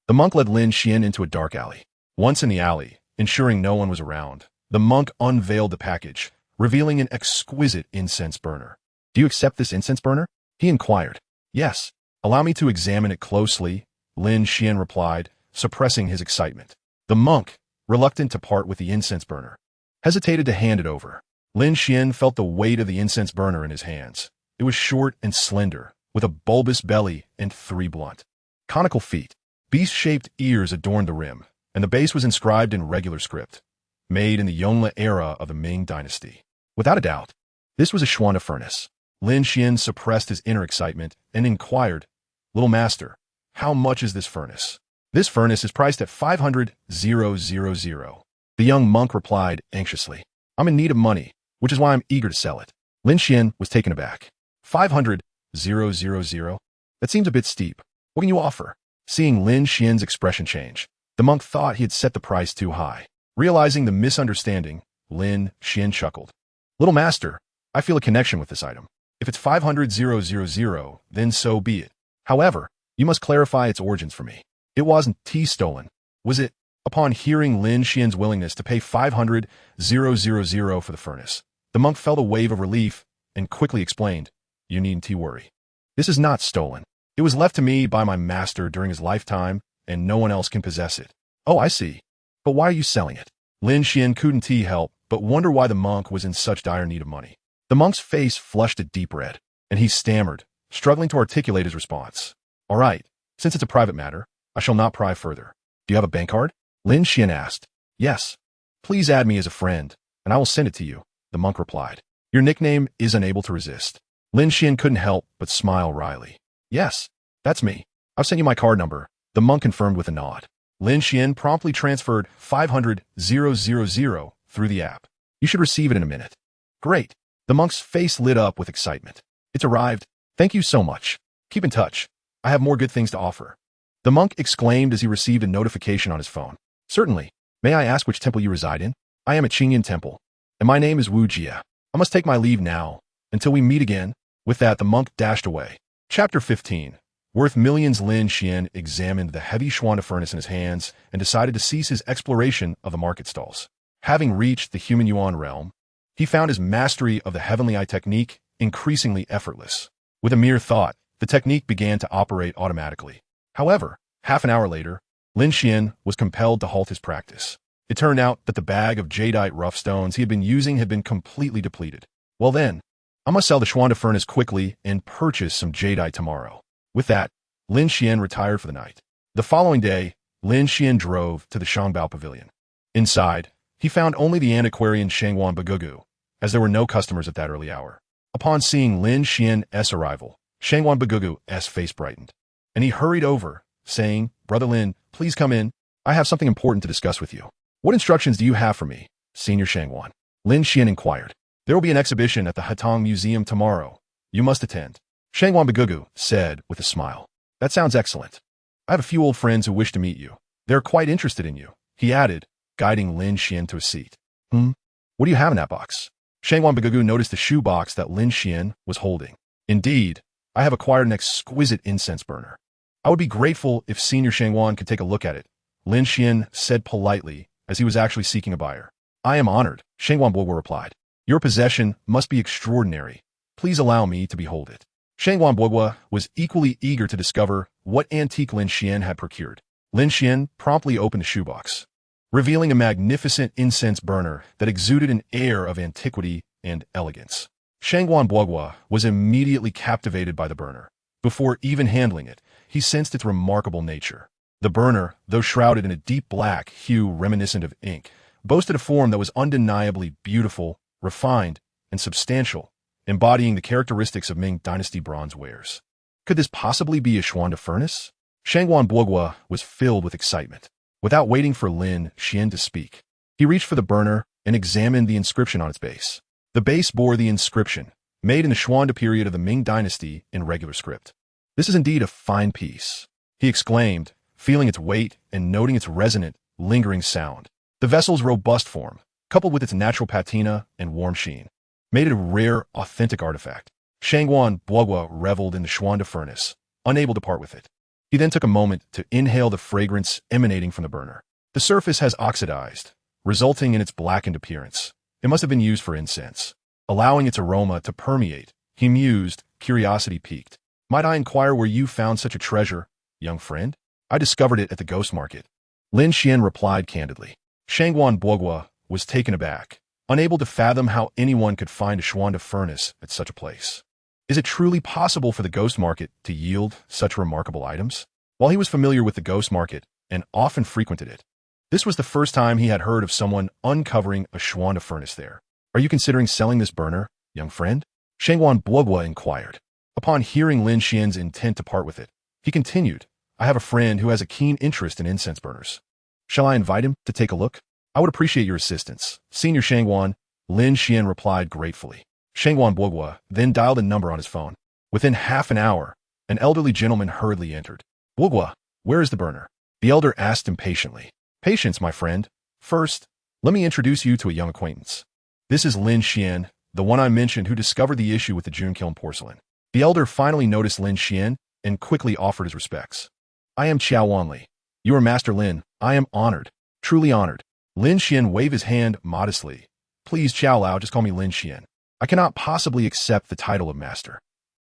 the monk led Lin Xuan into a dark alley. Once in the alley, ensuring no one was around, the monk unveiled the package, revealing an exquisite incense burner. Do you accept this incense burner? He inquired. Yes. Allow me to examine it closely, Lin Xuan replied, suppressing his excitement. The monk, reluctant to part with the incense burner, hesitated to hand it over. Lin Xuan felt the weight of the incense burner in his hands. It was short and slender, with a bulbous belly and 3 blunt, conical feet. Beast-shaped ears adorned the rim, and the base was inscribed in regular script, made in the Yongle era of the Ming dynasty. Without a doubt, this was a Xuan furnace. Lin Xuan suppressed his inner excitement and inquired, Little master, how much is this furnace? This furnace is priced at 500,000. The young monk replied anxiously. I'm in need of money, which is why I'm eager to sell it. Lin Xuan was taken aback. 500,000? That seems a bit steep. What can you offer? Seeing Lin Xuan's expression change, the monk thought he had set the price too high. Realizing the misunderstanding, Lin Xuan chuckled. Little master, I feel a connection with this item. If it's 500,000, then so be it. However, you must clarify its origins for me. It wasn't stolen, was it? Upon hearing Lin Xuan's willingness to pay 500,000 for the furnace, the monk felt a wave of relief and quickly explained, You needn't worry. This is not stolen. It was left to me by my master during his lifetime, and no one else can possess it. Oh, I see. But why are you selling it? Lin Xuan couldn't help but wonder why the monk was in such dire need of money. The monk's face flushed a deep red, and he stammered, struggling to articulate his response. All right, since it's a private matter, I shall not pry further. Do you have a bank card? Lin Xuan asked. Yes. Please add me as a friend, and I will send it to you, the monk replied. Your nickname is Unable to Resist. Lin Xuan couldn't help but smile wryly. Yes, that's me. I'll send you my card number, the monk confirmed with a nod. Lin Xuan promptly transferred 500,000 through the app. You should receive it in a minute. Great. The monk's face lit up with excitement. It's arrived. Thank you so much. Keep in touch. I have more good things to offer. The monk exclaimed as he received a notification on his phone. Certainly. May I ask which temple you reside in? I am at Qingyan Temple, and my name is Wu Jia. I must take my leave now. Until we meet again. With that, the monk dashed away. Chapter 15. Worth millions. Lin Xuan examined the heavy Schwanda furnace in his hands and decided to cease his exploration of the market stalls. Having reached the human yuan realm, he found his mastery of the heavenly eye technique increasingly effortless. With a mere thought, the technique began to operate automatically. However, half an hour later, Lin Xuan was compelled to halt his practice. It turned out that the bag of jadeite rough stones he had been using had been completely depleted. Well then, I must sell the Schwanda furnace quickly and purchase some jadeite tomorrow. With that, Lin Xuan retired for the night. The following day, Lin Xuan drove to the Shangbao Pavilion. Inside, he found only the antiquarian Shangwan Bagugu, as there were no customers at that early hour. Upon seeing Lin Xuan's arrival, Shangwan Bagugu's face brightened, and he hurried over, saying, "Brother Lin, please come in. I have something important to discuss with you." "What instructions do you have for me, Senior Shangwan?" Lin Xuan inquired. "There will be an exhibition at the Hatong Museum tomorrow. You must attend," Shangwan Bagugu said with a smile. "That sounds excellent. I have a few old friends who wish to meet you. They're quite interested in you," he added, guiding Lin Xuan to a seat. What do you have in that box?" Shangwan Bagugu noticed the shoe box that Lin Xuan was holding. "Indeed, I have acquired an exquisite incense burner. I would be grateful if Senior Shangwan could take a look at it," Lin Xuan said politely, as he was actually seeking a buyer. "I am honored," Shangwan Bagugu replied. "Your possession must be extraordinary. Please allow me to behold it." Shangwan Bagugu was equally eager to discover what antique Lin Xuan had procured. Lin Xuan promptly opened the shoebox, revealing a magnificent incense burner that exuded an air of antiquity and elegance. Shangwan Bagugu was immediately captivated by the burner. Before even handling it, he sensed its remarkable nature. The burner, though shrouded in a deep black hue reminiscent of ink, boasted a form that was undeniably beautiful, refined, and substantial, embodying the characteristics of Ming Dynasty bronze wares. Could this possibly be a Schwanda furnace? Shangwan Bagugu was filled with excitement. Without waiting for Lin Xuan to speak, he reached for the burner and examined the inscription on its base. The base bore the inscription, made in the Schwanda period of the Ming Dynasty in regular script. "This is indeed a fine piece," he exclaimed, feeling its weight and noting its resonant, lingering sound. The vessel's robust form, coupled with its natural patina and warm sheen, made it a rare, authentic artifact. Shangwan Bagugu reveled in the Schwanda furnace, unable to part with it. He then took a moment to inhale the fragrance emanating from the burner. The surface has oxidized, resulting in its blackened appearance. It must have been used for incense. Allowing its aroma to permeate, he mused, curiosity piqued. "Might I inquire where you found such a treasure, young friend?" "I discovered it at the ghost market," Lin Xuan replied candidly. Shangwan Bagugu was taken aback, unable to fathom how anyone could find a Schwanda furnace at such a place. Is it truly possible for the ghost market to yield such remarkable items? While he was familiar with the ghost market and often frequented it, this was the first time he had heard of someone uncovering a Schwanda furnace there. "Are you considering selling this burner, young friend?" Shangwan Bagugu inquired. Upon hearing Lin Xuan's intent to part with it, he continued, "I have a friend who has a keen interest in incense burners. Shall I invite him to take a look?" "I would appreciate your assistance, Senior Shangwan," Lin Xuan replied gratefully. Shangwan Bagugu then dialed a number on his phone. Within half an hour, an elderly gentleman hurriedly entered. "Bagugu, where is the burner?" the elder asked impatiently. "Patience, my friend. First, let me introduce you to a young acquaintance. This is Lin Xuan, the one I mentioned who discovered the issue with the June Kiln porcelain." The elder finally noticed Lin Xuan and quickly offered his respects. "I am Qiao Wanli. You are Master Lin. I am honored, truly honored." Lin Xuan waved his hand modestly. "Please, Qiao Lao, just call me Lin Xuan. I cannot possibly accept the title of master."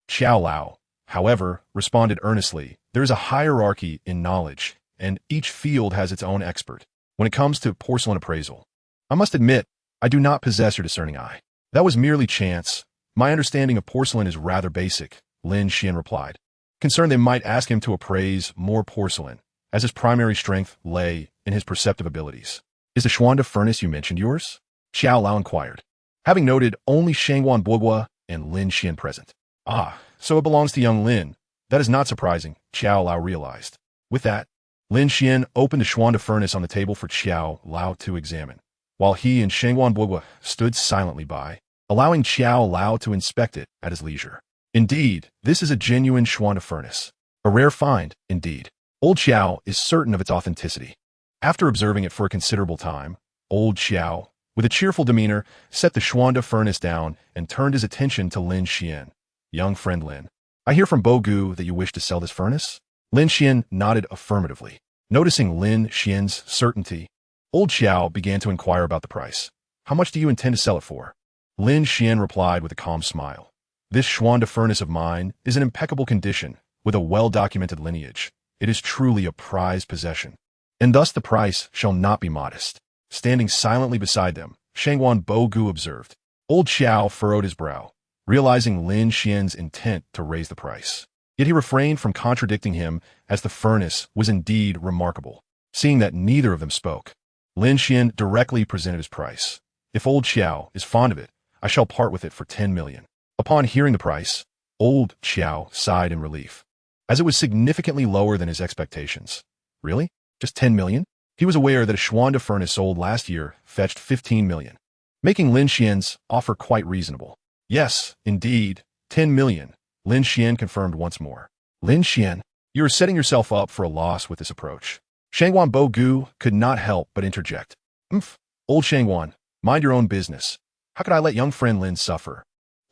Qiao Lao, however, responded earnestly, "There is a hierarchy in knowledge, and each field has its own expert. When it comes to porcelain appraisal, I must admit, I do not possess your discerning eye. That was merely chance. My understanding of porcelain is rather basic," Lin Xuan replied, concerned they might ask him to appraise more porcelain, as his primary strength lay in his perceptive abilities. "Is the Schwanda furnace you mentioned yours?" Qiao Lao inquired, having noted only Shangwan Bagugu and Lin Xuan present. "Ah, so it belongs to young Lin. That is not surprising," Qiao Lao realized. With that, Lin Xuan opened the Schwanda furnace on the table for Qiao Lao to examine, while he and Shangwan Bagugu stood silently by, allowing Qiao Lao to inspect it at his leisure. Indeed, this is a genuine Schwanda furnace. A rare find, indeed. Old Qiao is certain of its authenticity. After observing it for a considerable time, Old Qiao, with a cheerful demeanor, set the Schwanda furnace down and turned his attention to Lin Xuan. "Young friend Lin, I hear from Bogu that you wish to sell this furnace? Lin Xian nodded affirmatively. Noticing Lin Xian's certainty, old Xiao began to inquire about the price. How much do you intend to sell it for? Lin Xian replied with a calm smile. This Xuan furnace of mine is in impeccable condition, with a well-documented lineage. It is truly a prized possession. And thus the price shall not be modest. Standing silently beside them, Shangwan Bogu observed. Old Xiao furrowed his brow, realizing Lin Xian's intent to raise the price. Yet he refrained from contradicting him, as the furnace was indeed remarkable. Seeing that neither of them spoke, Lin Xian directly presented his price. If old Xiao is fond of it, I shall part with it for 10 million. Upon hearing the price, old Xiao sighed in relief, as it was significantly lower than his expectations. Really? Just 10 million? He was aware that a Xuan furnace sold last year fetched 15 million, making Lin Xian's offer quite reasonable. Yes, indeed, 10 million, Lin Xian confirmed once more. Lin Xian, you are setting yourself up for a loss with this approach. Shangwan Bogu could not help but interject. Old Shangwan, mind your own business. How could I let young friend Lin suffer?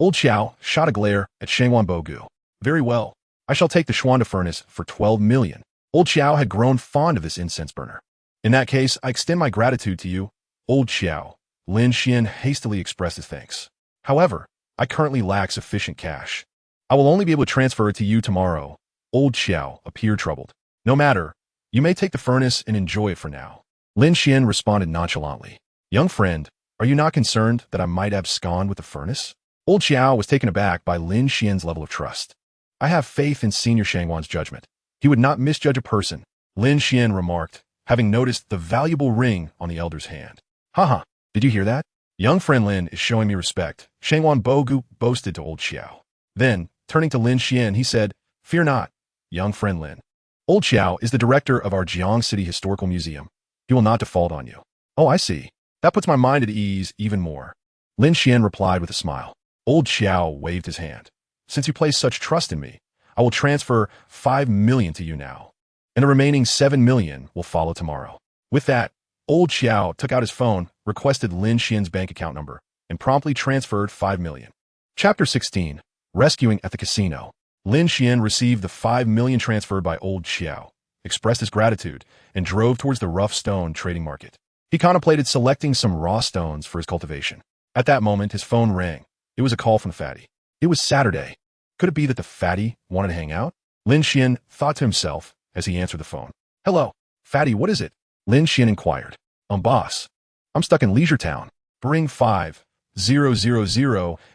Old Xiao shot a glare at Shangwan Bogu. Very well. I shall take the Xuan furnace for 12 million. Old Xiao had grown fond of this incense burner. In that case, I extend my gratitude to you, old Xiao. Lin Xian hastily expressed his thanks. However, I currently lack sufficient cash. I will only be able to transfer it to you tomorrow. Old Xiao appeared troubled. No matter. You may take the furnace and enjoy it for now. Lin Xian responded nonchalantly. Young friend, are you not concerned that I might abscond with the furnace? Old Xiao was taken aback by Lin Xian's level of trust. I have faith in Senior Shangwan's judgment. He would not misjudge a person, Lin Xian remarked, having noticed the valuable ring on the elder's hand. Haha, did you hear that? Young friend Lin is showing me respect, Shangwan Bogu boasted to old Xiao. Then, turning to Lin Xian, he said, Fear not, young friend Lin. Old Xiao is the director of our Jiang City Historical Museum. He will not default on you. Oh, I see. That puts my mind at ease even more. Lin Xian replied with a smile. Old Xiao waved his hand. Since you place such trust in me, I will transfer 5 million to you now, and the remaining 7 million will follow tomorrow. With that, old Xiao took out his phone, requested Lin Xian's bank account number, and promptly transferred 5 million. Chapter 16. Rescuing at the Casino. Lin Xian received the 5 million transferred by old Xiao, expressed his gratitude, and drove towards the rough stone trading market. He contemplated selecting some raw stones for his cultivation. At that moment, his phone rang. It was a call from the fatty. It was Saturday. Could it be that the fatty wanted to hang out? Lin Xian thought to himself as he answered the phone. Hello, fatty, what is it? Lin Xian inquired. Boss. I'm stuck in Leisure Town. Bring 5000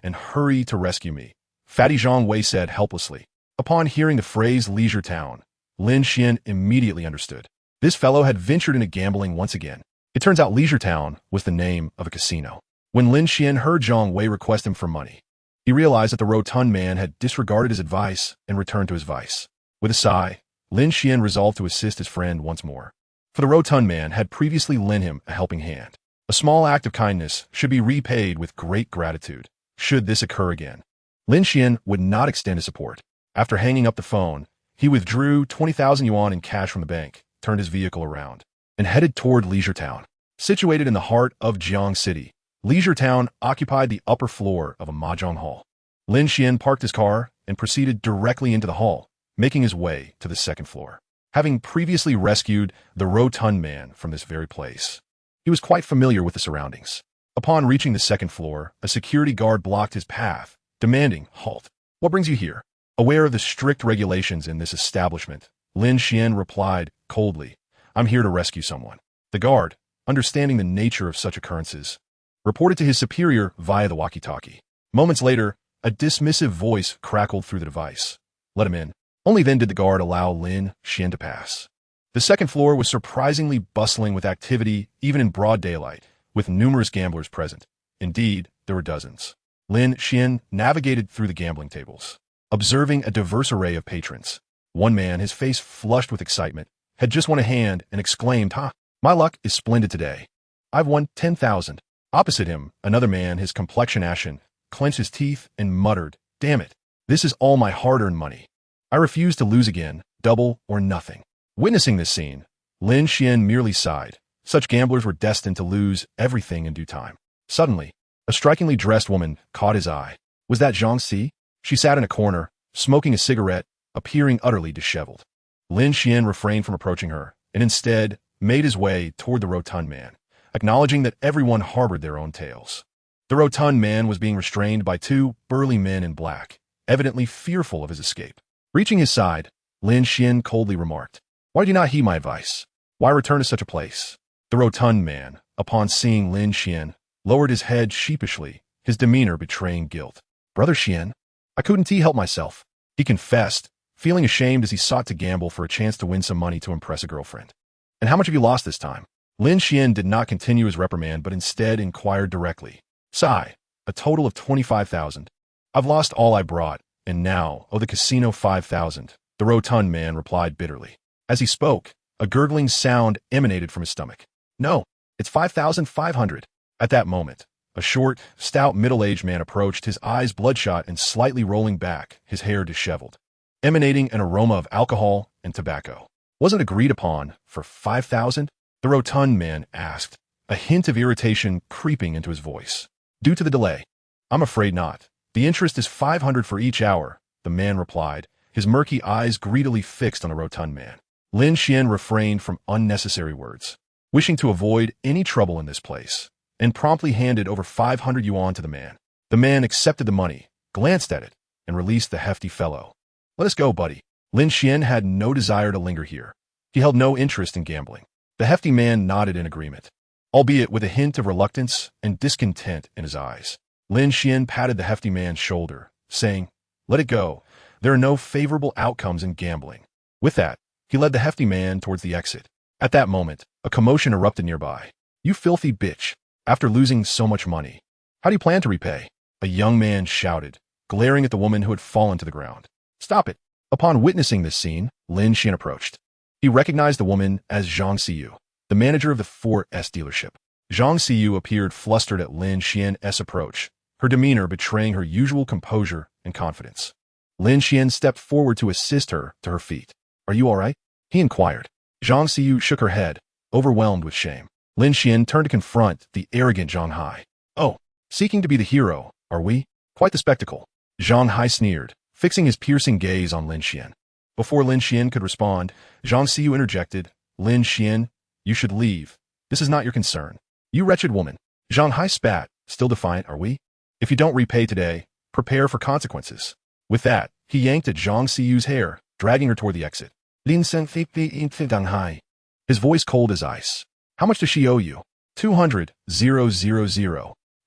and hurry to rescue me. Fatty Zhang Wei said helplessly. Upon hearing the phrase Leisure Town, Lin Xian immediately understood. This fellow had ventured into gambling once again. It turns out Leisure Town was the name of a casino. When Lin Xian heard Zhang Wei request him for money, he realized that the rotund man had disregarded his advice and returned to his vice. With a sigh, Lin Xian resolved to assist his friend once more. For the rotund man had previously lent him a helping hand. A small act of kindness should be repaid with great gratitude, should this occur again. Lin Xian would not extend his support. After hanging up the phone, he withdrew 20,000 yuan in cash from the bank, turned his vehicle around, and headed toward Leisure Town. Situated in the heart of Jiang City, Leisure Town occupied the upper floor of a mahjong hall. Lin Xian parked his car and proceeded directly into the hall, making his way to the second floor. Having previously rescued the rotund man from this very place, he was quite familiar with the surroundings. Upon reaching the second floor, a security guard blocked his path, demanding, Halt. What brings you here? Aware of the strict regulations in this establishment, Lin Xian replied coldly, I'm here to rescue someone. The guard, understanding the nature of such occurrences, reported to his superior via the walkie-talkie. Moments later, a dismissive voice crackled through the device. Let him in. Only then did the guard allow Lin Xian to pass. The second floor was surprisingly bustling with activity even in broad daylight, with numerous gamblers present. Indeed, there were dozens. Lin Xian navigated through the gambling tables, observing a diverse array of patrons. One man, his face flushed with excitement, had just won a hand and exclaimed, My luck is splendid today. I've won 10,000. Opposite him, another man, his complexion ashen, clenched his teeth and muttered, Damn it, this is all my hard-earned money. I refuse to lose again, double or nothing. Witnessing this scene, Lin Xian merely sighed. Such gamblers were destined to lose everything in due time. Suddenly, a strikingly dressed woman caught his eye. Was that Zhang Si? She sat in a corner, smoking a cigarette, appearing utterly disheveled. Lin Xuan refrained from approaching her, and instead made his way toward the rotund man, acknowledging that everyone harbored their own tales. The rotund man was being restrained by two burly men in black, evidently fearful of his escape. Reaching his side, Lin Xuan coldly remarked, "Why do you not heed my advice? Why return to such a place?" The rotund man, upon seeing Lin Xuan, lowered his head sheepishly, his demeanor betraying guilt. "Brother Xuan, I couldn't help myself," he confessed, feeling ashamed as he sought to gamble for a chance to win some money to impress a girlfriend. "And how much have you lost this time?" Lin Xuan did not continue his reprimand, but instead inquired directly. "Sigh, a total of 25,000. I've lost all I brought, and now owe the casino 5,000, the rotund man replied bitterly. As he spoke, a gurgling sound emanated from his stomach. "No, it's 5,500. At that moment, a short, stout, middle-aged man approached, his eyes bloodshot and slightly rolling back, his hair disheveled, emanating an aroma of alcohol and tobacco. "Wasn't agreed upon for 5,000? The rotund man asked, a hint of irritation creeping into his voice. "Due to the delay. I'm afraid not. The interest is 500 for each hour," the man replied, his murky eyes greedily fixed on the rotund man. Lin Xuan refrained from unnecessary words, wishing to avoid any trouble in this place, and promptly handed over 500 yuan to the man. The man accepted the money, glanced at it, and released the hefty fellow. "Let us go, buddy." Lin Xuan had no desire to linger here. He held no interest in gambling. The hefty man nodded in agreement, albeit with a hint of reluctance and discontent in his eyes. Lin Xuan patted the hefty man's shoulder, saying, "Let it go. There are no favorable outcomes in gambling." With that, he led the hefty man towards the exit. At that moment, a commotion erupted nearby. "You filthy bitch. After losing so much money, how do you plan to repay?" A young man shouted, glaring at the woman who had fallen to the ground. "Stop it." Upon witnessing this scene, Lin Xuan approached. He recognized the woman as Zhang Siyu, the manager of the 4S dealership. Zhang Siyu appeared flustered at Lin Xuan's approach, her demeanor betraying her usual composure and confidence. Lin Xuan stepped forward to assist her to her feet. "Are you all right?" he inquired. Zhang Siyu shook her head, overwhelmed with shame. Lin Xuan turned to confront the arrogant Zhang Hai. "Oh, seeking to be the hero, are we? Quite the spectacle." Zhang Hai sneered, fixing his piercing gaze on Lin Xuan. Before Lin Xuan could respond, Zhang Siyu interjected, "Lin Xuan, you should leave. This is not your concern." "You wretched woman." Zhang Hai spat, still defiant, "Are we? If you don't repay today, prepare for consequences." With that, he yanked at Zhang Siyu's hair, dragging her toward the exit. Lin Zhang Hai, his voice cold as ice. "How much does she owe you?" 200,000.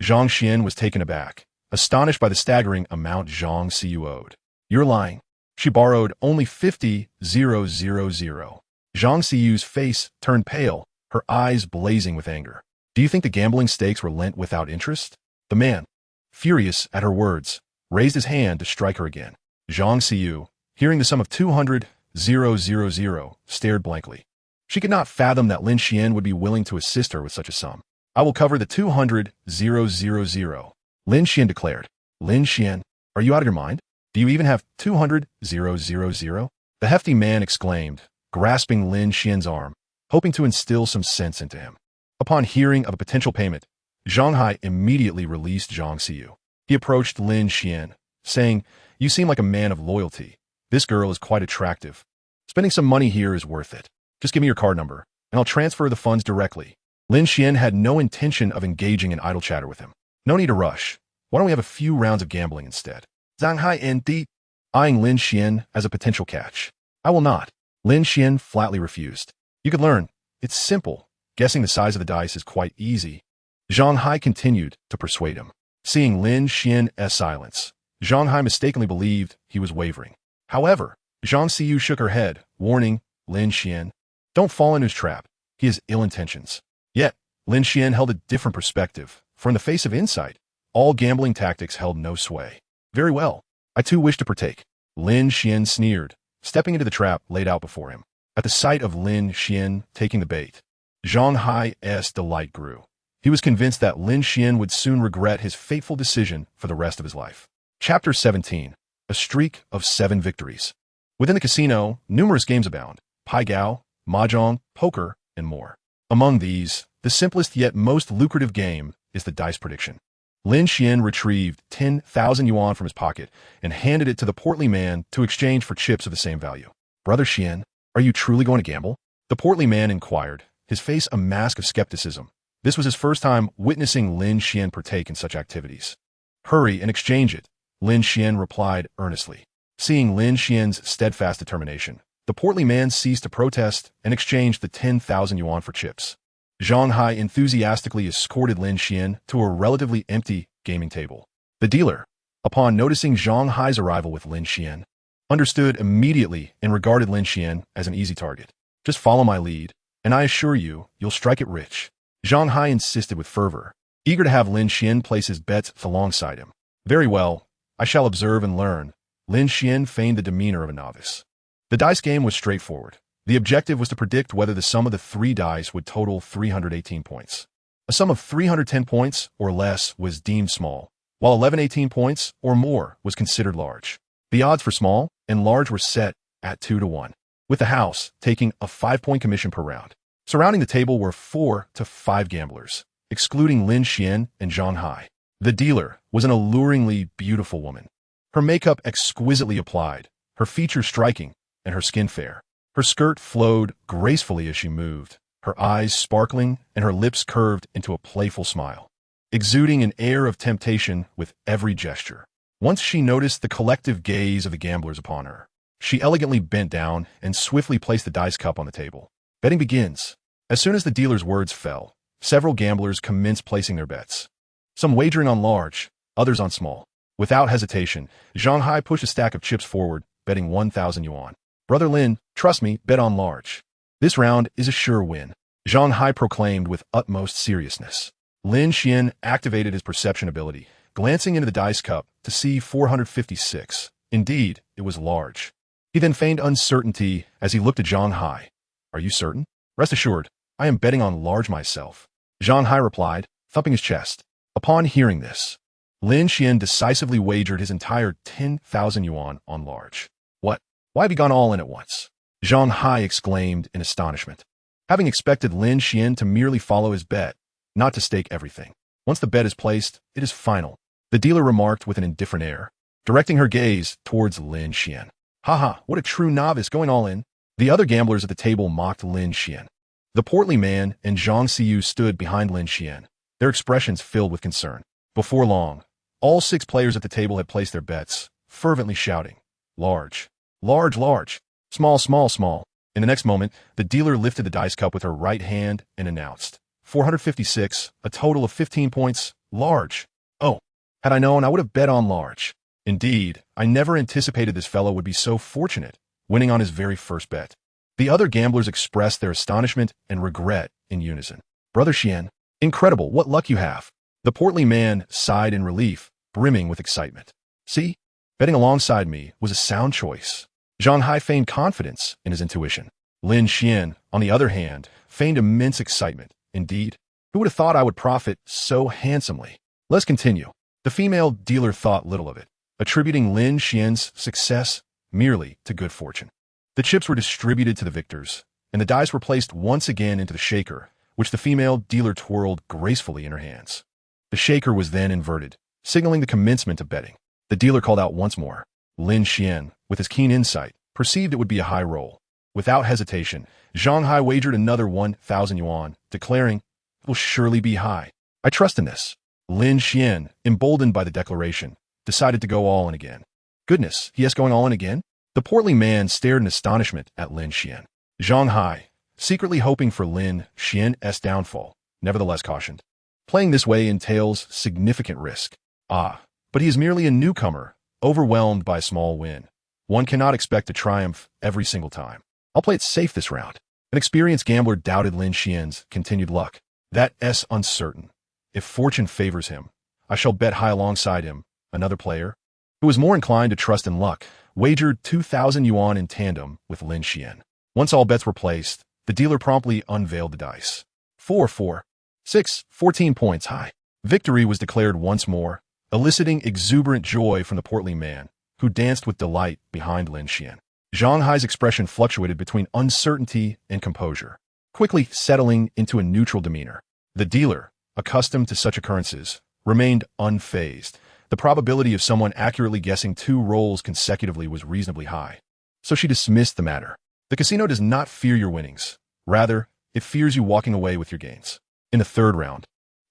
Zhang Xuan was taken aback, astonished by the staggering amount Zhang Siyu owed. "You're lying. She borrowed only 50,000. Zhang Siyu's face turned pale, her eyes blazing with anger. "Do you think the gambling stakes were lent without interest?" The man, furious at her words, raised his hand to strike her again. Zhang Siyu, hearing the sum of 200,000, stared blankly. She could not fathom that Lin Xuan would be willing to assist her with such a sum. "I will cover the 200,000, Lin Xuan declared. "Lin Xuan, are you out of your mind? Do you even have 200,000? The hefty man exclaimed, grasping Lin Xuan's arm, hoping to instill some sense into him. Upon hearing of a potential payment, Zhang Hai immediately released Zhang Siyu. He approached Lin Xuan, saying, "You seem like a man of loyalty. This girl is quite attractive. Spending some money here is worth it. Just give me your card number, and I'll transfer the funds directly." Lin Xuan had no intention of engaging in idle chatter with him. "No need to rush. Why don't we have a few rounds of gambling instead?" Zhang Hai indeed, eyeing Lin Xuan as a potential catch. "I will not." Lin Xuan flatly refused. "You could learn. It's simple. Guessing the size of the dice is quite easy." Zhang Hai continued to persuade him. Seeing Lin Xuan's silence, Zhang Hai mistakenly believed he was wavering. However, Zhang Siyu shook her head, warning Lin Xuan, "Don't fall into his trap. He has ill intentions." Yet, Lin Xuan held a different perspective, for in the face of insight, all gambling tactics held no sway. "Very well. I too wish to partake." Lin Xuan sneered, stepping into the trap laid out before him. At the sight of Lin Xuan taking the bait, Zhang Hai's delight grew. He was convinced that Lin Xuan would soon regret his fateful decision for the rest of his life. Chapter 17. A Streak of 7 Victories. Within the casino, numerous games abound: pai gao, mahjong, poker, and more. Among these, the simplest yet most lucrative game is the dice prediction. Lin Xuan retrieved 10,000 yuan from his pocket and handed it to the portly man to exchange for chips of the same value. Brother Xuan, are you truly going to gamble? The portly man inquired, his face a mask of skepticism. This was his first time witnessing Lin Xuan partake in such activities. Hurry and exchange it, Lin Xuan replied earnestly. Seeing Lin Xuan's steadfast determination, the portly man ceased to protest and exchanged the 10,000 yuan for chips. Zhang Hai enthusiastically escorted Lin Xuan to a relatively empty gaming table. The dealer, upon noticing Zhang Hai's arrival with Lin Xuan, understood immediately and regarded Lin Xuan as an easy target. Just follow my lead, and I assure you, you'll strike it rich. Zhang Hai insisted with fervor, eager to have Lin Xuan place his bets alongside him. Very well, I shall observe and learn. Lin Xuan feigned the demeanor of a novice. The dice game was straightforward. The objective was to predict whether the sum of the 3 dice would total 318 points. A sum of 310 points or less was deemed small, while 1118 points or more was considered large. The odds for small and large were set at 2 to 1, with the house taking a 5-point commission per round. Surrounding the table were 4 to 5 gamblers, excluding Lin Xuan and Zhang Hai. The dealer was an alluringly beautiful woman. Her makeup exquisitely applied, her features striking, and her skin fair. Her skirt flowed gracefully as she moved, her eyes sparkling and her lips curved into a playful smile, exuding an air of temptation with every gesture. Once she noticed the collective gaze of the gamblers upon her, she elegantly bent down and swiftly placed the dice cup on the table. Betting begins. As soon as the dealer's words fell, several gamblers commenced placing their bets. Some wagering on large, others on small. Without hesitation, Zhang Hai pushed a stack of chips forward, betting 1,000 yuan. Brother Lin, trust me, bet on large. This round is a sure win, Zhang Hai proclaimed with utmost seriousness. Lin Xuan activated his perception ability, glancing into the dice cup to see 456. Indeed, it was large. He then feigned uncertainty as he looked at Zhang Hai. Are you certain? Rest assured, I am betting on large myself, Zhang Hai replied, thumping his chest. Upon hearing this, Lin Xuan decisively wagered his entire 10,000 yuan on large. What? Why have you gone all in at once? Zhang Hai exclaimed in astonishment, having expected Lin Xuan to merely follow his bet, not to stake everything. Once the bet is placed, it is final, the dealer remarked with an indifferent air, directing her gaze towards Lin Xuan. Haha, what a true novice going all in. The other gamblers at the table mocked Lin Xuan. The portly man and Zhang Xiyu stood behind Lin Xuan, their expressions filled with concern. Before long, all 6 players at the table had placed their bets, fervently shouting, large, large, large, small, small, small. In the next moment, the dealer lifted the dice cup with her right hand and announced, 456, a total of 15 points, large. Oh, had I known, I would have bet on large. Indeed, I never anticipated this fellow would be so fortunate, winning on his very first bet. The other gamblers expressed their astonishment and regret in unison. Brother Xuan, incredible, what luck you have. The portly man sighed in relief, brimming with excitement. See, betting alongside me was a sound choice. Zhang Hai feigned confidence in his intuition. Lin Xuan, on the other hand, feigned immense excitement. Indeed, who would have thought I would profit so handsomely? Let's continue. The female dealer thought little of it, attributing Lin Xuan's success merely to good fortune. The chips were distributed to the victors, and the dice were placed once again into the shaker, which the female dealer twirled gracefully in her hands. The shaker was then inverted, signaling the commencement of betting. The dealer called out once more. Lin Xuan, with his keen insight, perceived it would be a high roll. Without hesitation, Zhang Hai wagered another 1,000 yuan, declaring, it will surely be high. I trust in this. Lin Xuan, emboldened by the declaration, decided to go all in again. Goodness, he is going all in again? The portly man stared in astonishment at Lin Xuan. Zhang Hai, secretly hoping for Lin Xuan's downfall, nevertheless cautioned. Playing this way entails significant risk. But he is merely a newcomer, overwhelmed by a small win. One cannot expect to triumph every single time. I'll play it safe this round. An experienced gambler doubted Lin Xuan's continued luck. That's uncertain. If fortune favors him, I shall bet high alongside him. Another player, who was more inclined to trust in luck, wagered 2,000 yuan in tandem with Lin Xuan. Once all bets were placed, the dealer promptly unveiled the dice. 4, 4, 6, 14 points high. Victory was declared once more, eliciting exuberant joy from the portly man, who danced with delight behind Lin Xuan. Zhang Hai's expression fluctuated between uncertainty and composure, quickly settling into a neutral demeanor. The dealer, accustomed to such occurrences, remained unfazed. The probability of someone accurately guessing 2 rolls consecutively was reasonably high. So she dismissed the matter. The casino does not fear your winnings. Rather, it fears you walking away with your gains. In the third round,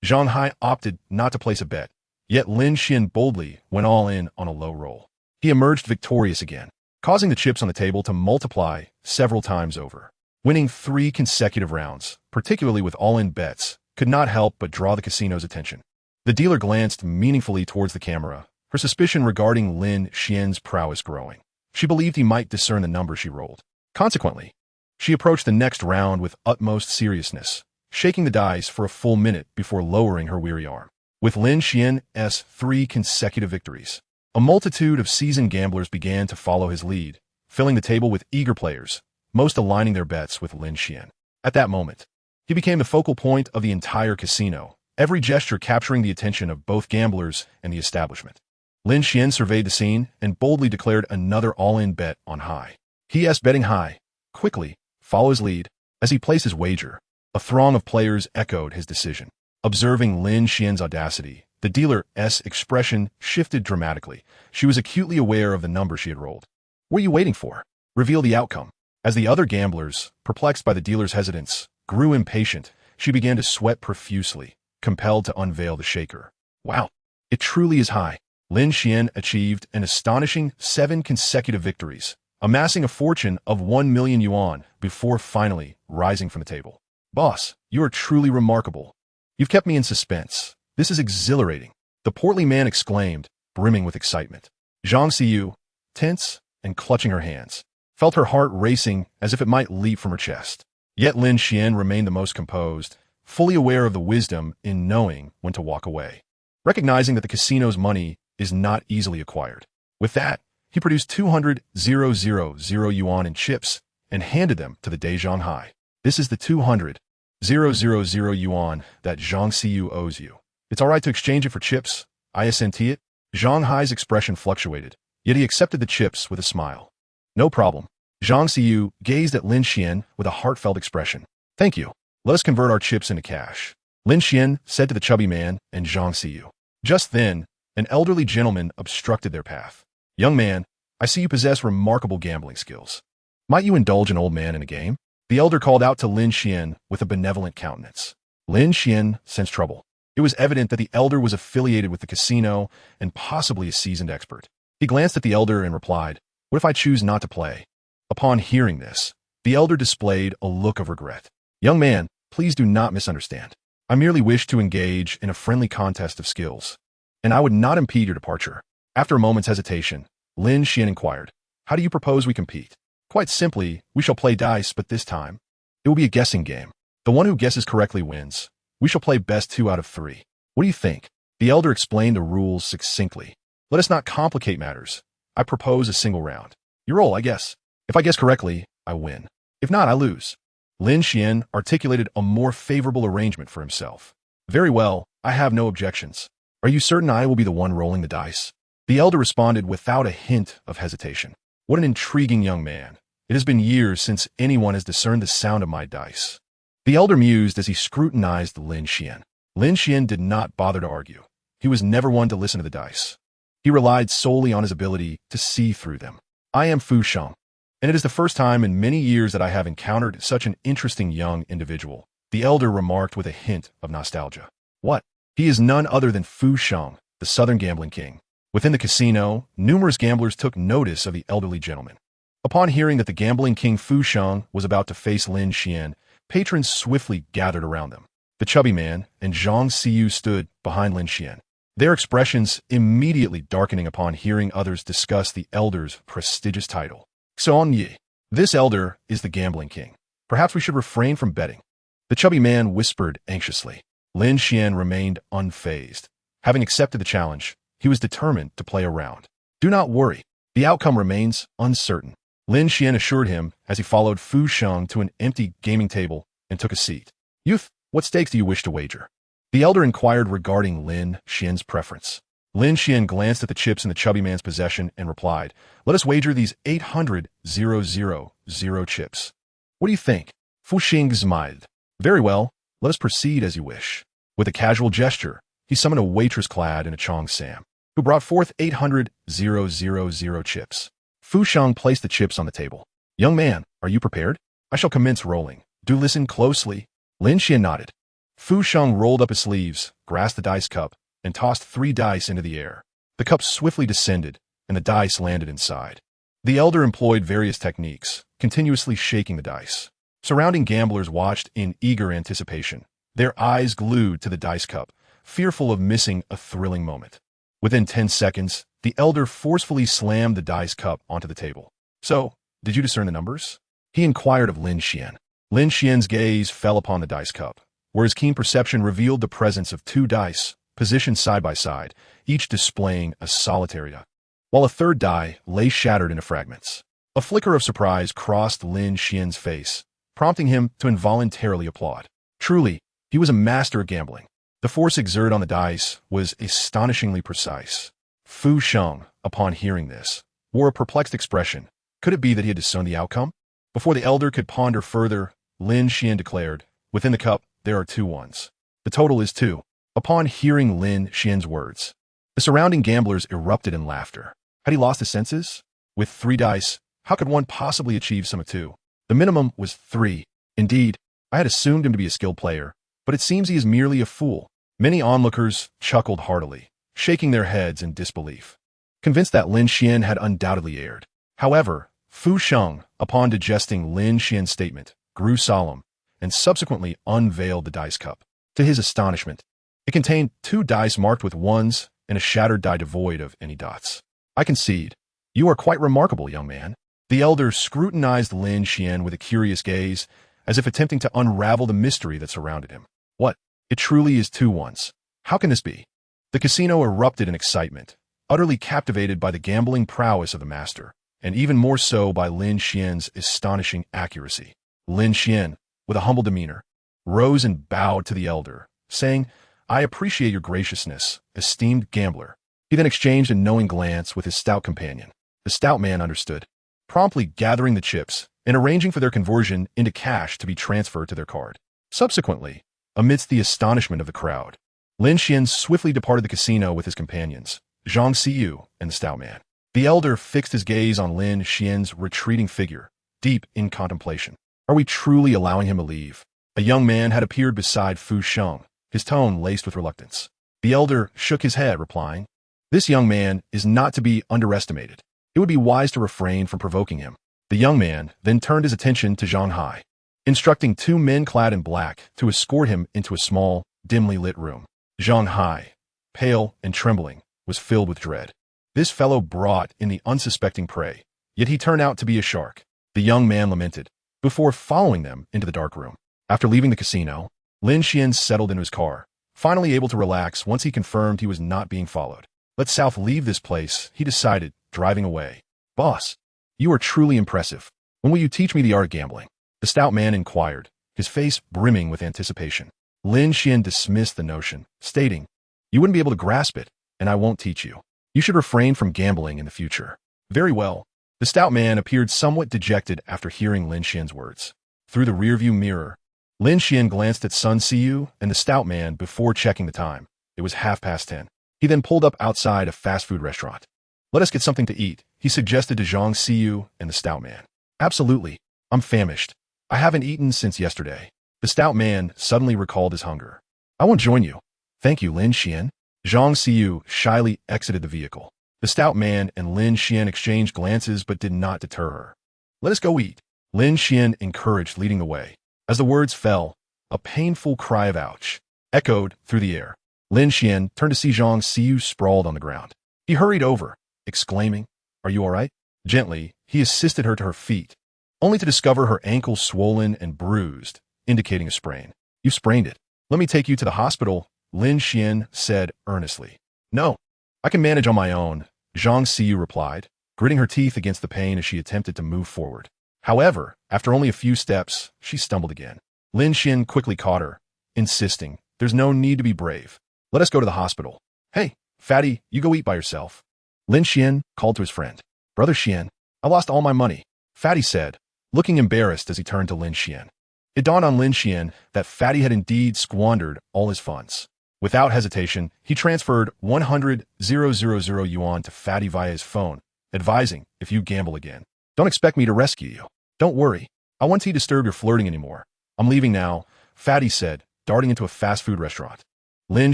Zhang Hai opted not to place a bet, yet Lin Xuan boldly went all in on a low roll. He emerged victorious again, causing the chips on the table to multiply several times over. Winning 3 consecutive rounds, particularly with all-in bets, could not help but draw the casino's attention. The dealer glanced meaningfully towards the camera, her suspicion regarding Lin Xuan's prowess growing. She believed he might discern the number she rolled. Consequently, she approached the next round with utmost seriousness, shaking the dice for a full minute before lowering her weary arm. With Lin Xuan's 3 consecutive victories, a multitude of seasoned gamblers began to follow his lead, filling the table with eager players, most aligning their bets with Lin Xuan. At that moment, he became the focal point of the entire casino, every gesture capturing the attention of both gamblers and the establishment. Lin Xuan surveyed the scene and boldly declared another all-in bet on high. He betting high. Quickly, follow his lead. As he placed his wager, a throng of players echoed his decision. Observing Lin Xuan's audacity, the dealer's expression shifted dramatically. She was acutely aware of the number she had rolled. What are you waiting for? Reveal the outcome. As the other gamblers, perplexed by the dealer's hesitance, grew impatient, she began to sweat profusely, compelled to unveil the shaker. Wow, it truly is high. Lin Xuan achieved an astonishing 7 consecutive victories, amassing a fortune of 1 million yuan before finally rising from the table. Boss, you are truly remarkable. You've kept me in suspense. This is exhilarating, the portly man exclaimed, brimming with excitement. Zhang Xiyu, tense and clutching her hands, felt her heart racing as if it might leap from her chest. Yet Lin Xuan remained the most composed, fully aware of the wisdom in knowing when to walk away, recognizing that the casino's money is not easily acquired. With that, he produced 200,000 yuan in chips and handed them to the Zhang Hai. This is the 200,000 yuan that Zhang Xiyu owes you. It's all right to exchange it for chips. I assent it. Zhang Hai's expression fluctuated, yet he accepted the chips with a smile. No problem. Zhang Xiyu gazed at Lin Xuan with a heartfelt expression. Thank you. Let us convert our chips into cash. Lin Xuan said to the chubby man and Zhang Xiyu. Just then, an elderly gentleman obstructed their path. Young man, I see you possess remarkable gambling skills. Might you indulge an old man in a game? The elder called out to Lin Xuan with a benevolent countenance. Lin Xuan sensed trouble. It was evident that the elder was affiliated with the casino and possibly a seasoned expert. He glanced at the elder and replied, "What if I choose not to play?" Upon hearing this, the elder displayed a look of regret. Young man, please do not misunderstand. I merely wish to engage in a friendly contest of skills, and I would not impede your departure. After a moment's hesitation, Lin Xuan inquired, "How do you propose we compete?" Quite simply, we shall play dice, but this time, it will be a guessing game. The one who guesses correctly wins. We shall play best 2 out of 3. What do you think? The elder explained the rules succinctly. Let us not complicate matters. I propose a single round. You roll, I guess. If I guess correctly, I win. If not, I lose. Lin Xuan articulated a more favorable arrangement for himself. Very well, I have no objections. Are you certain I will be the one rolling the dice? The elder responded without a hint of hesitation. What an intriguing young man. It has been years since anyone has discerned the sound of my dice. The elder mused as he scrutinized Lin Xuan. Lin Xuan did not bother to argue. He was never one to listen to the dice. He relied solely on his ability to see through them. I am Fu Sheng, and it is the first time in many years that I have encountered such an interesting young individual, the elder remarked with a hint of nostalgia. What? He is none other than Fu Sheng, the Southern Gambling King. Within the casino, numerous gamblers took notice of the elderly gentleman. Upon hearing that the Gambling King Fu Sheng was about to face Lin Xuan, patrons swiftly gathered around them. The chubby man and Zhang Xiyu stood behind Lin Xuan, their expressions immediately darkening upon hearing others discuss the elder's prestigious title. Xuan Yi. This elder is the Gambling King. Perhaps we should refrain from betting. The chubby man whispered anxiously. Lin Xuan remained unfazed. Having accepted the challenge, he was determined to play a round. Do not worry. The outcome remains uncertain. Lin Xuan assured him as he followed Fu Sheng to an empty gaming table and took a seat. Youth, what stakes do you wish to wager? The elder inquired regarding Lin Xuan's preference. Lin Xuan glanced at the chips in the chubby man's possession and replied, Let us wager these 800,000 chips. What do you think? Fu Sheng smiled. Very well, let us proceed as you wish. With a casual gesture, he summoned a waitress clad in a Chong Sam, who brought forth 800,000 chips. Fu Sheng placed the chips on the table. Young man, are you prepared? I shall commence rolling. Do listen closely. Lin Xuan nodded. Fu Sheng rolled up his sleeves, grasped the dice cup, and tossed 3 dice into the air. The cup swiftly descended, and the dice landed inside. The elder employed various techniques, continuously shaking the dice. Surrounding gamblers watched in eager anticipation, their eyes glued to the dice cup, fearful of missing a thrilling moment. Within 10 seconds, the elder forcefully slammed the dice cup onto the table. So, did you discern the numbers? He inquired of Lin Xuan. Lin Xuan's gaze fell upon the dice cup, where his keen perception revealed the presence of 2 dice, positioned side by side, each displaying a solitary die, while a third die lay shattered into fragments. A flicker of surprise crossed Lin Xuan's face, prompting him to involuntarily applaud. Truly, he was a master at gambling. The force exerted on the dice was astonishingly precise. Fu Sheng, upon hearing this, wore a perplexed expression. Could it be that he had discerned the outcome? Before the elder could ponder further, Lin Xuan declared, within the cup, there are 2 ones. The total is 2. Upon hearing Lin Xuan's words, the surrounding gamblers erupted in laughter. Had he lost his senses? With 3 dice, how could one possibly achieve sum of 2? The minimum was 3. Indeed, I had assumed him to be a skilled player, but it seems he is merely a fool. Many onlookers chuckled heartily, shaking their heads in disbelief, convinced that Lin Xuan had undoubtedly erred. However, Fu Sheng, upon digesting Lin Xuan's statement, grew solemn and subsequently unveiled the dice cup. To his astonishment, it contained 2 dice marked with 1s and a shattered die devoid of any dots. I concede. You are quite remarkable, young man. The elder scrutinized Lin Xuan with a curious gaze, as if attempting to unravel the mystery that surrounded him. What? It truly is 2 ones. How can this be? The casino erupted in excitement, utterly captivated by the gambling prowess of the master, and even more so by Lin Xuan's astonishing accuracy. Lin Xuan, with a humble demeanor, rose and bowed to the elder, saying, I appreciate your graciousness, esteemed gambler. He then exchanged a knowing glance with his stout companion. The stout man understood, promptly gathering the chips and arranging for their conversion into cash to be transferred to their card. Subsequently, amidst the astonishment of the crowd, Lin Xuan swiftly departed the casino with his companions, Zhang Xiyu and the stout man. The elder fixed his gaze on Lin Xuan's retreating figure, deep in contemplation. Are we truly allowing him to leave? A young man had appeared beside Fu Sheng, his tone laced with reluctance. The elder shook his head, replying, This young man is not to be underestimated. It would be wise to refrain from provoking him. The young man then turned his attention to Zhang Hai, instructing 2 men clad in black to escort him into a small, dimly lit room. Zhang Hai, pale and trembling, was filled with dread. This fellow brought in the unsuspecting prey, yet he turned out to be a shark. The young man lamented, before following them into the dark room. After leaving the casino, Lin Xuan settled into his car, finally able to relax once he confirmed he was not being followed. Let South leave this place, he decided, driving away. Boss, you are truly impressive. When will you teach me the art of gambling? The stout man inquired, his face brimming with anticipation. Lin Xuan dismissed the notion, stating, You wouldn't be able to grasp it, and I won't teach you. You should refrain from gambling in the future. Very well. The stout man appeared somewhat dejected after hearing Lin Xuan's words. Through the rearview mirror, Lin Xuan glanced at Sun Xiyu and the stout man before checking the time. It was 10:30. He then pulled up outside a fast food restaurant. Let us get something to eat, he suggested to Zhang Xiyu and the stout man. Absolutely. I'm famished. I haven't eaten since yesterday. The stout man suddenly recalled his hunger. I won't join you. Thank you, Lin Xuan. Zhang Xiyu shyly exited the vehicle. The stout man and Lin Xuan exchanged glances but did not deter her. Let us go eat. Lin Xuan encouraged, leading the way. As the words fell, a painful cry of ouch echoed through the air. Lin Xuan turned to see Zhang Xiyu sprawled on the ground. He hurried over, exclaiming, Are you all right? Gently, he assisted her to her feet, only to discover her ankle swollen and bruised, indicating a sprain. You sprained it. Let me take you to the hospital, Lin Xuan said earnestly. No, I can manage on my own, Zhang Xiyu replied, gritting her teeth against the pain as she attempted to move forward. However, after only a few steps, she stumbled again. Lin Xuan quickly caught her, insisting, There's no need to be brave. Let us go to the hospital. Hey, fatty, you go eat by yourself. Lin Xuan called to his friend. Brother Xuan, I lost all my money, Fatty said, looking embarrassed as he turned to Lin Xuan. It dawned on Lin Xuan that Fatty had indeed squandered all his funds. Without hesitation, he transferred 100,000 yuan to Fatty via his phone, advising, if you gamble again, don't expect me to rescue you. Don't worry. I won't disturb your flirting anymore. I'm leaving now, Fatty said, darting into a fast food restaurant. Lin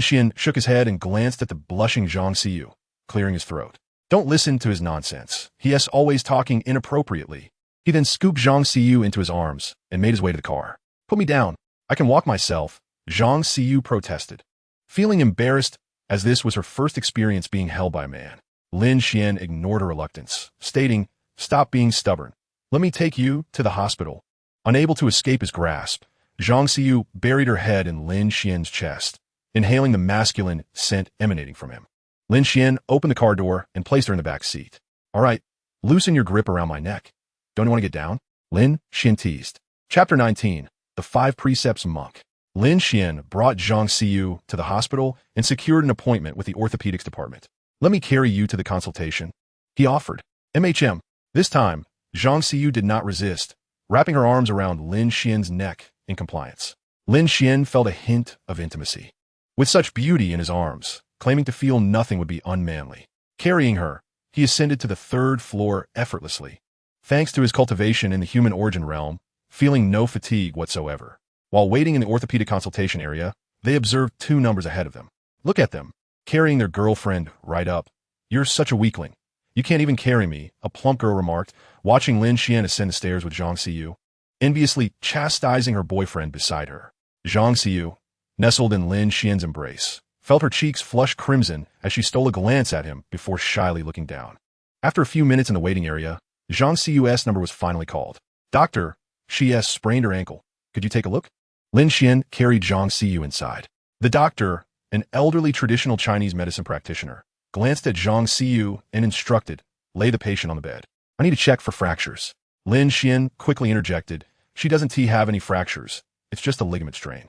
Xuan shook his head and glanced at the blushing Zhang Xiyu, clearing his throat. Don't listen to his nonsense. He is always talking inappropriately. He then scooped Zhang Xiyu into his arms and made his way to the car. Put me down. I can walk myself, Zhang Xiyu protested. Feeling embarrassed, as this was her first experience being held by a man, Lin Xuan ignored her reluctance, stating, stop being stubborn. Let me take you to the hospital. Unable to escape his grasp, Zhang Xiyu buried her head in Lin Xuan's chest, inhaling the masculine scent emanating from him. Lin Xuan opened the car door and placed her in the back seat. All right, loosen your grip around my neck. Don't you want to get down? Lin Xuan teased. Chapter 19, The 5 Precepts Monk. Lin Xuan brought Zhang Xiyu to the hospital and secured an appointment with the orthopedics department. Let me carry you to the consultation, he offered. This time, Zhang Xiyu did not resist, wrapping her arms around Lin Xuan's neck in compliance. Lin Xuan felt a hint of intimacy. With such beauty in his arms, claiming to feel nothing would be unmanly. Carrying her, he ascended to the 3rd floor effortlessly, thanks to his cultivation in the human origin realm, feeling no fatigue whatsoever. While waiting in the orthopedic consultation area, they observed 2 numbers ahead of them. Look at them, carrying their girlfriend right up. You're such a weakling. You can't even carry me, a plump girl remarked, watching Lin Xuan ascend the stairs with Zhang Xiyu, enviously chastising her boyfriend beside her. Zhang Xiyu, nestled in Lin Xuan's embrace, felt her cheeks flush crimson as she stole a glance at him before shyly looking down. After a few minutes in the waiting area, Zhang Xiyu's number was finally called. Doctor, she has sprained her ankle. Could you take a look? Lin Xuan carried Zhang Xiyu inside. The doctor, an elderly traditional Chinese medicine practitioner, glanced at Zhang Xiyu and instructed, lay the patient on the bed. I need to check for fractures. Lin Xuan quickly interjected, she doesn't have any fractures. It's just a ligament strain.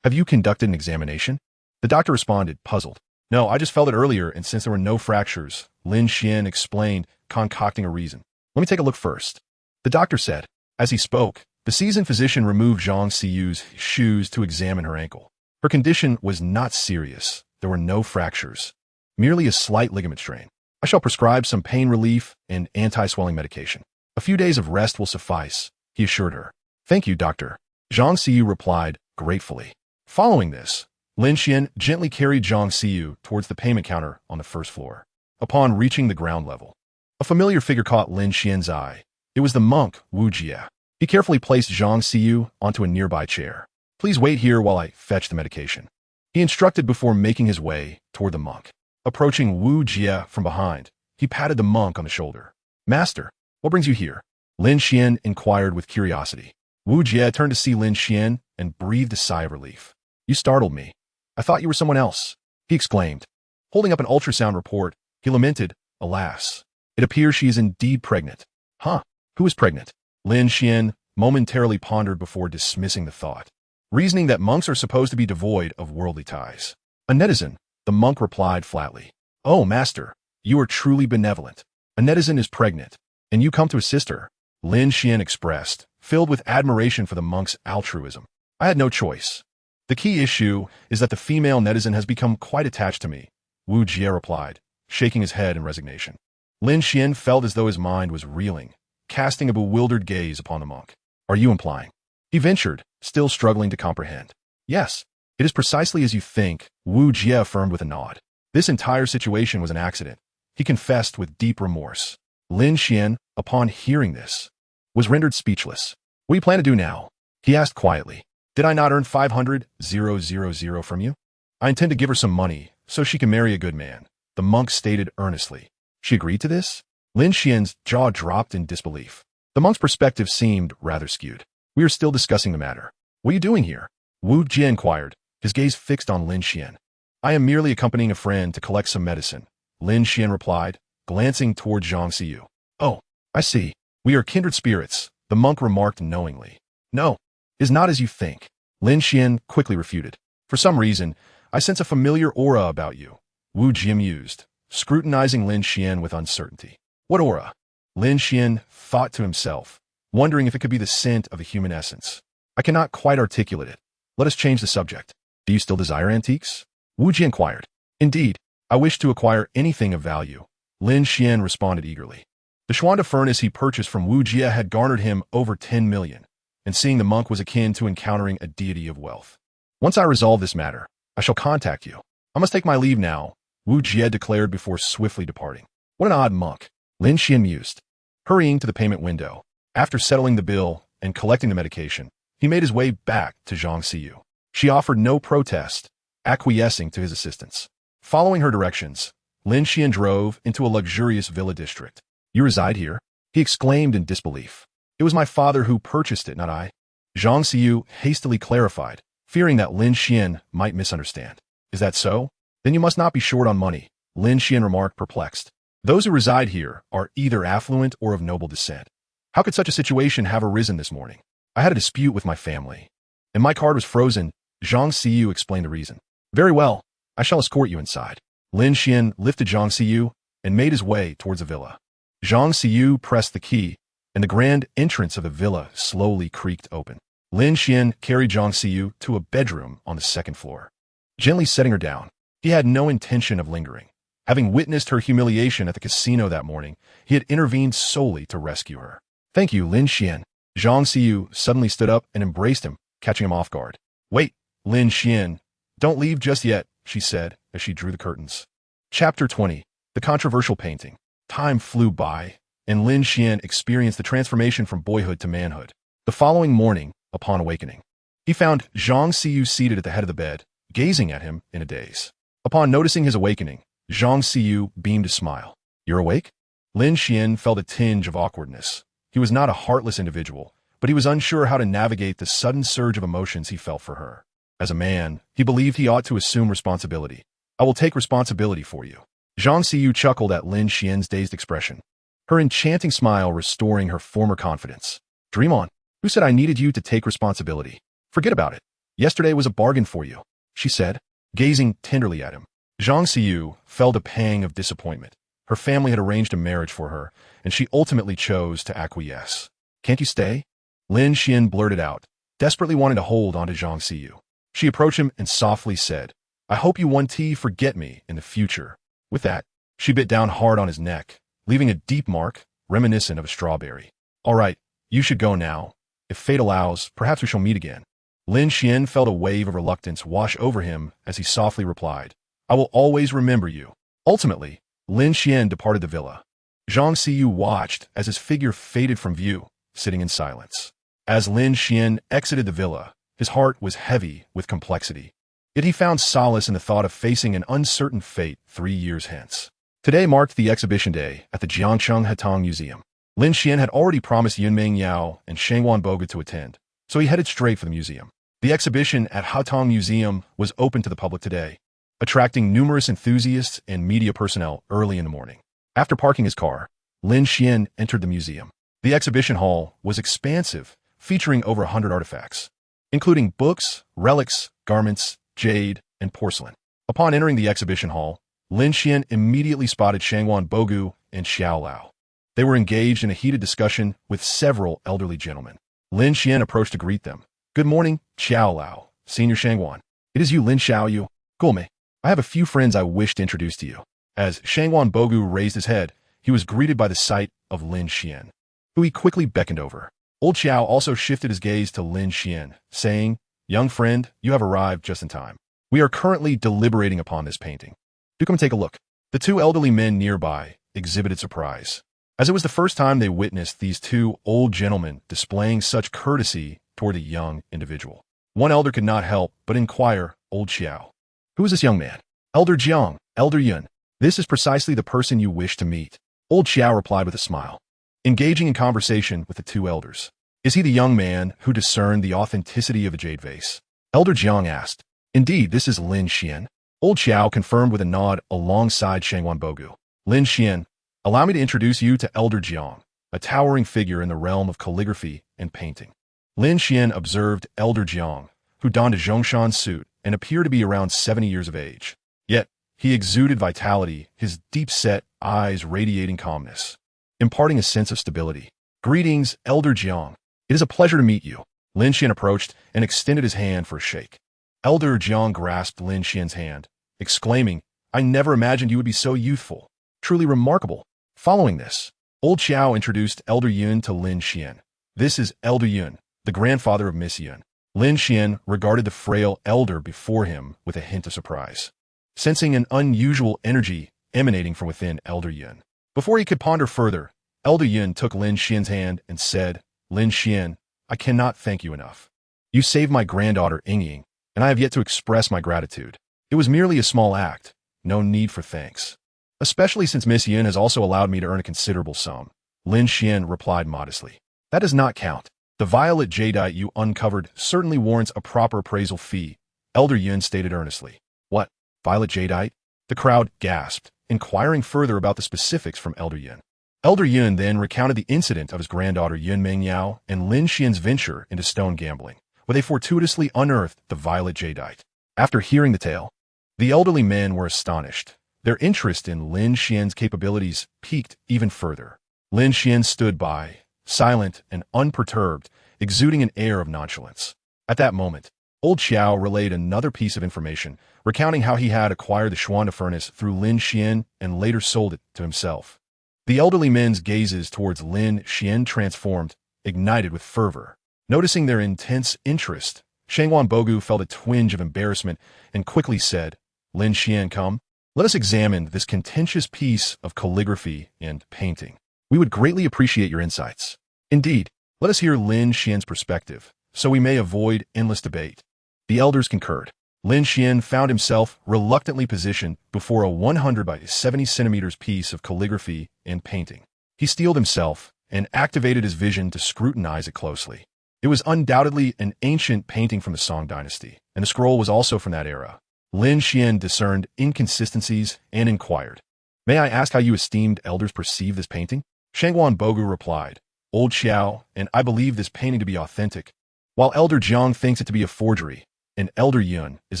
Have you conducted an examination? The doctor responded, puzzled. No, I just felt it earlier, and since there were no fractures, Lin Xuan explained, concocting a reason. Let me take a look first. The doctor said. As he spoke, the seasoned physician removed Zhang Xiyu's shoes to examine her ankle. Her condition was not serious. There were no fractures, merely a slight ligament strain. I shall prescribe some pain relief and anti-swelling medication. A few days of rest will suffice, he assured her. Thank you, doctor. Zhang Xiyu replied, gratefully. Following this, Lin Xuan gently carried Zhang Xiyu towards the payment counter on the 1st floor. Upon reaching the ground level, a familiar figure caught Lin Xuan's eye. It was the monk, Wu Jie. He carefully placed Zhang Xiyu onto a nearby chair. Please wait here while I fetch the medication, he instructed before making his way toward the monk. Approaching Wu Jie from behind, he patted the monk on the shoulder. Master, what brings you here? Lin Xuan inquired with curiosity. Wu Jie turned to see Lin Xuan and breathed a sigh of relief. You startled me. I thought you were someone else, he exclaimed. Holding up an ultrasound report, he lamented, alas, it appears she is indeed pregnant. Huh, who is pregnant? Lin Xuan momentarily pondered before dismissing the thought, reasoning that monks are supposed to be devoid of worldly ties. A netizen, the monk replied flatly. Oh, master, you are truly benevolent. A netizen is pregnant, and you come to assist her, Lin Xuan expressed, filled with admiration for the monk's altruism. I had no choice. The key issue is that the female netizen has become quite attached to me, Wu Jie replied, shaking his head in resignation. Lin Xuan felt as though his mind was reeling, casting a bewildered gaze upon the monk. Are you implying? He ventured, still struggling to comprehend. Yes, it is precisely as you think, Wu Jie affirmed with a nod. This entire situation was an accident, he confessed with deep remorse. Lin Xuan, upon hearing this, was rendered speechless. What do you plan to do now? He asked quietly. Did I not earn 500,000 from you? I intend to give her some money, so she can marry a good man, the monk stated earnestly. She agreed to this? Lin Xuan's jaw dropped in disbelief. The monk's perspective seemed rather skewed. We are still discussing the matter. What are you doing here? Wu Jie inquired, his gaze fixed on Lin Xuan. I am merely accompanying a friend to collect some medicine, Lin Xuan replied, glancing toward Zhang Xiyu. Oh, I see. We are kindred spirits, the monk remarked knowingly. No, it is not as you think, Lin Xuan quickly refuted. For some reason, I sense a familiar aura about you, Wu Jie mused, scrutinizing Lin Xuan with uncertainty. What aura? Lin Xuan thought to himself, wondering if it could be the scent of a human essence. I cannot quite articulate it. Let us change the subject. Do you still desire antiques? Wu Jie inquired. Indeed, I wish to acquire anything of value, Lin Xuan responded eagerly. The Xuan furnace he purchased from Wu Jie had garnered him over 10 million, and seeing the monk was akin to encountering a deity of wealth. Once I resolve this matter, I shall contact you. I must take my leave now, Wu Jie declared before swiftly departing. What an odd monk, Lin Xuan mused. Hurrying to the payment window, after settling the bill and collecting the medication, he made his way back to Zhang Xiyu. She offered no protest, acquiescing to his assistance. Following her directions, Lin Xuan drove into a luxurious villa district. You reside here? He exclaimed in disbelief. It was my father who purchased it, not I. Zhang Xiyu hastily clarified, fearing that Lin Xuan might misunderstand. Is that so? Then you must not be short on money, Lin Xuan remarked, perplexed. Those who reside here are either affluent or of noble descent. How could such a situation have arisen this morning? I had a dispute with my family, and my card was frozen. Zhang Xiyu explained the reason. Very well, I shall escort you inside. Lin Xuan lifted Zhang Xiyu and made his way towards the villa. Zhang Xiyu pressed the key, and the grand entrance of the villa slowly creaked open. Lin Xuan carried Zhang Xiyu to a bedroom on the second floor. Gently setting her down, he had no intention of lingering. Having witnessed her humiliation at the casino that morning, he had intervened solely to rescue her. Thank you, Lin Xuan. Zhang Xiyu suddenly stood up and embraced him, catching him off guard. Wait, Lin Xuan. Don't leave just yet, she said as she drew the curtains. Chapter 20. The Controversial Painting. Time flew by, and Lin Xuan experienced the transformation from boyhood to manhood. The following morning, upon awakening, he found Zhang Xiyu seated at the head of the bed, gazing at him in a daze. Upon noticing his awakening, Zhang Xiyu beamed a smile. You're awake? Lin Xuan felt a tinge of awkwardness. He was not a heartless individual, but he was unsure how to navigate the sudden surge of emotions he felt for her. As a man, he believed he ought to assume responsibility. I will take responsibility for you. Zhang Xiyu chuckled at Lin Xuan's dazed expression, her enchanting smile restoring her former confidence. Dream on. Who said I needed you to take responsibility? Forget about it. Yesterday was a bargain for you, she said, gazing tenderly at him. Zhang Xiyu felt a pang of disappointment. Her family had arranged a marriage for her, and she ultimately chose to acquiesce. Can't you stay? Lin Xuan blurted out, desperately wanting to hold onto Zhang Xiyu. She approached him and softly said, I hope you one tea forget me in the future. With that, she bit down hard on his neck, leaving a deep mark, reminiscent of a strawberry. All right, you should go now. If fate allows, perhaps we shall meet again. Lin Xuan felt a wave of reluctance wash over him as he softly replied, I will always remember you. Ultimately, Lin Xuan departed the villa. Zhang Xiyu watched as his figure faded from view, sitting in silence. As Lin Xuan exited the villa, his heart was heavy with complexity. Yet he found solace in the thought of facing an uncertain fate 3 years hence. Today marked the exhibition day at the Jiangcheng Hatong Museum. Lin Xuan had already promised Yunmeng Yao and Shangwan Boga to attend, so he headed straight for the museum. The exhibition at Hatong Museum was open to the public today, attracting numerous enthusiasts and media personnel early in the morning. After parking his car, Lin Xuan entered the museum. The exhibition hall was expansive, featuring over 100 artifacts, including books, relics, garments, jade, and porcelain. Upon entering the exhibition hall, Lin Xuan immediately spotted Shangwan Bogu and Xiao Lao. They were engaged in a heated discussion with several elderly gentlemen. Lin Xuan approached to greet them. Good morning, Xiao Lao, Senior Shangwan. It is you, Lin Xiaoyu. Gulme. I have a few friends I wish to introduce to you. As Shangwan Bogu raised his head, he was greeted by the sight of Lin Xuan, who he quickly beckoned over. Old Xiao also shifted his gaze to Lin Xuan, saying, Young friend, you have arrived just in time. We are currently deliberating upon this painting. Do come take a look. The two elderly men nearby exhibited surprise, as it was the first time they witnessed these two old gentlemen displaying such courtesy toward a young individual. One elder could not help but inquire, Old Xiao, who is this young man? Elder Jiang, Elder Yun. This is precisely the person you wish to meet. Old Xiao replied with a smile, engaging in conversation with the two elders. Is he the young man who discerned the authenticity of the jade vase? Elder Jiang asked. Indeed, this is Lin Xuan. Old Xiao confirmed with a nod alongside Shangwan Bogu. Lin Xuan, allow me to introduce you to Elder Jiang, a towering figure in the realm of calligraphy and painting. Lin Xuan observed Elder Jiang, who donned a Zhongshan suit and appeared to be around 70 years of age. Yet, he exuded vitality, his deep-set eyes radiating calmness, imparting a sense of stability. Greetings, Elder Jiang. It is a pleasure to meet you. Lin Xuan approached and extended his hand for a shake. Elder Jiang grasped Lin Xian's hand, exclaiming, "I never imagined you would be so youthful. Truly remarkable." Following this, Old Xiao introduced Elder Yun to Lin Xian. "This is Elder Yun, the grandfather of Miss Yun." Lin Xian regarded the frail elder before him with a hint of surprise, sensing an unusual energy emanating from within Elder Yun. Before he could ponder further, Elder Yun took Lin Xian's hand and said, "Lin Xian, I cannot thank you enough. You saved my granddaughter Yingying, and I have yet to express my gratitude. It was merely a small act, no need for thanks. Especially since Miss Yun has also allowed me to earn a considerable sum." Lin Xian replied modestly. "That does not count. The violet jadeite you uncovered certainly warrants a proper appraisal fee," Elder Yun stated earnestly. "What? Violet jadeite?" The crowd gasped, inquiring further about the specifics from Elder Yun. Elder Yun then recounted the incident of his granddaughter Yun Mengyao and Lin Xian's venture into stone gambling, where they fortuitously unearthed the violet jadeite. After hearing the tale, the elderly men were astonished. Their interest in Lin Xian's capabilities piqued even further. Lin Xian stood by, silent and unperturbed, exuding an air of nonchalance. At that moment, Old Xiao relayed another piece of information, recounting how he had acquired the Xuan furnace through Lin Xian and later sold it to himself. The elderly men's gazes towards Lin Xian transformed, ignited with fervor. Noticing their intense interest, Shangwan Bogu felt a twinge of embarrassment and quickly said, "Lin Xian, come. Let us examine this contentious piece of calligraphy and painting. We would greatly appreciate your insights. Indeed, let us hear Lin Xian's perspective, so we may avoid endless debate." The elders concurred. Lin Xian found himself reluctantly positioned before a 100 by 70 centimeters piece of calligraphy and painting. He steeled himself and activated his vision to scrutinize it closely. It was undoubtedly an ancient painting from the Song dynasty, and the scroll was also from that era. Lin Xian discerned inconsistencies and inquired, "May I ask how you esteemed elders perceive this painting?" Shangwan Bogu replied, "Old Xiao, and I believe this painting to be authentic, while Elder Jiang thinks it to be a forgery, and Elder Yun is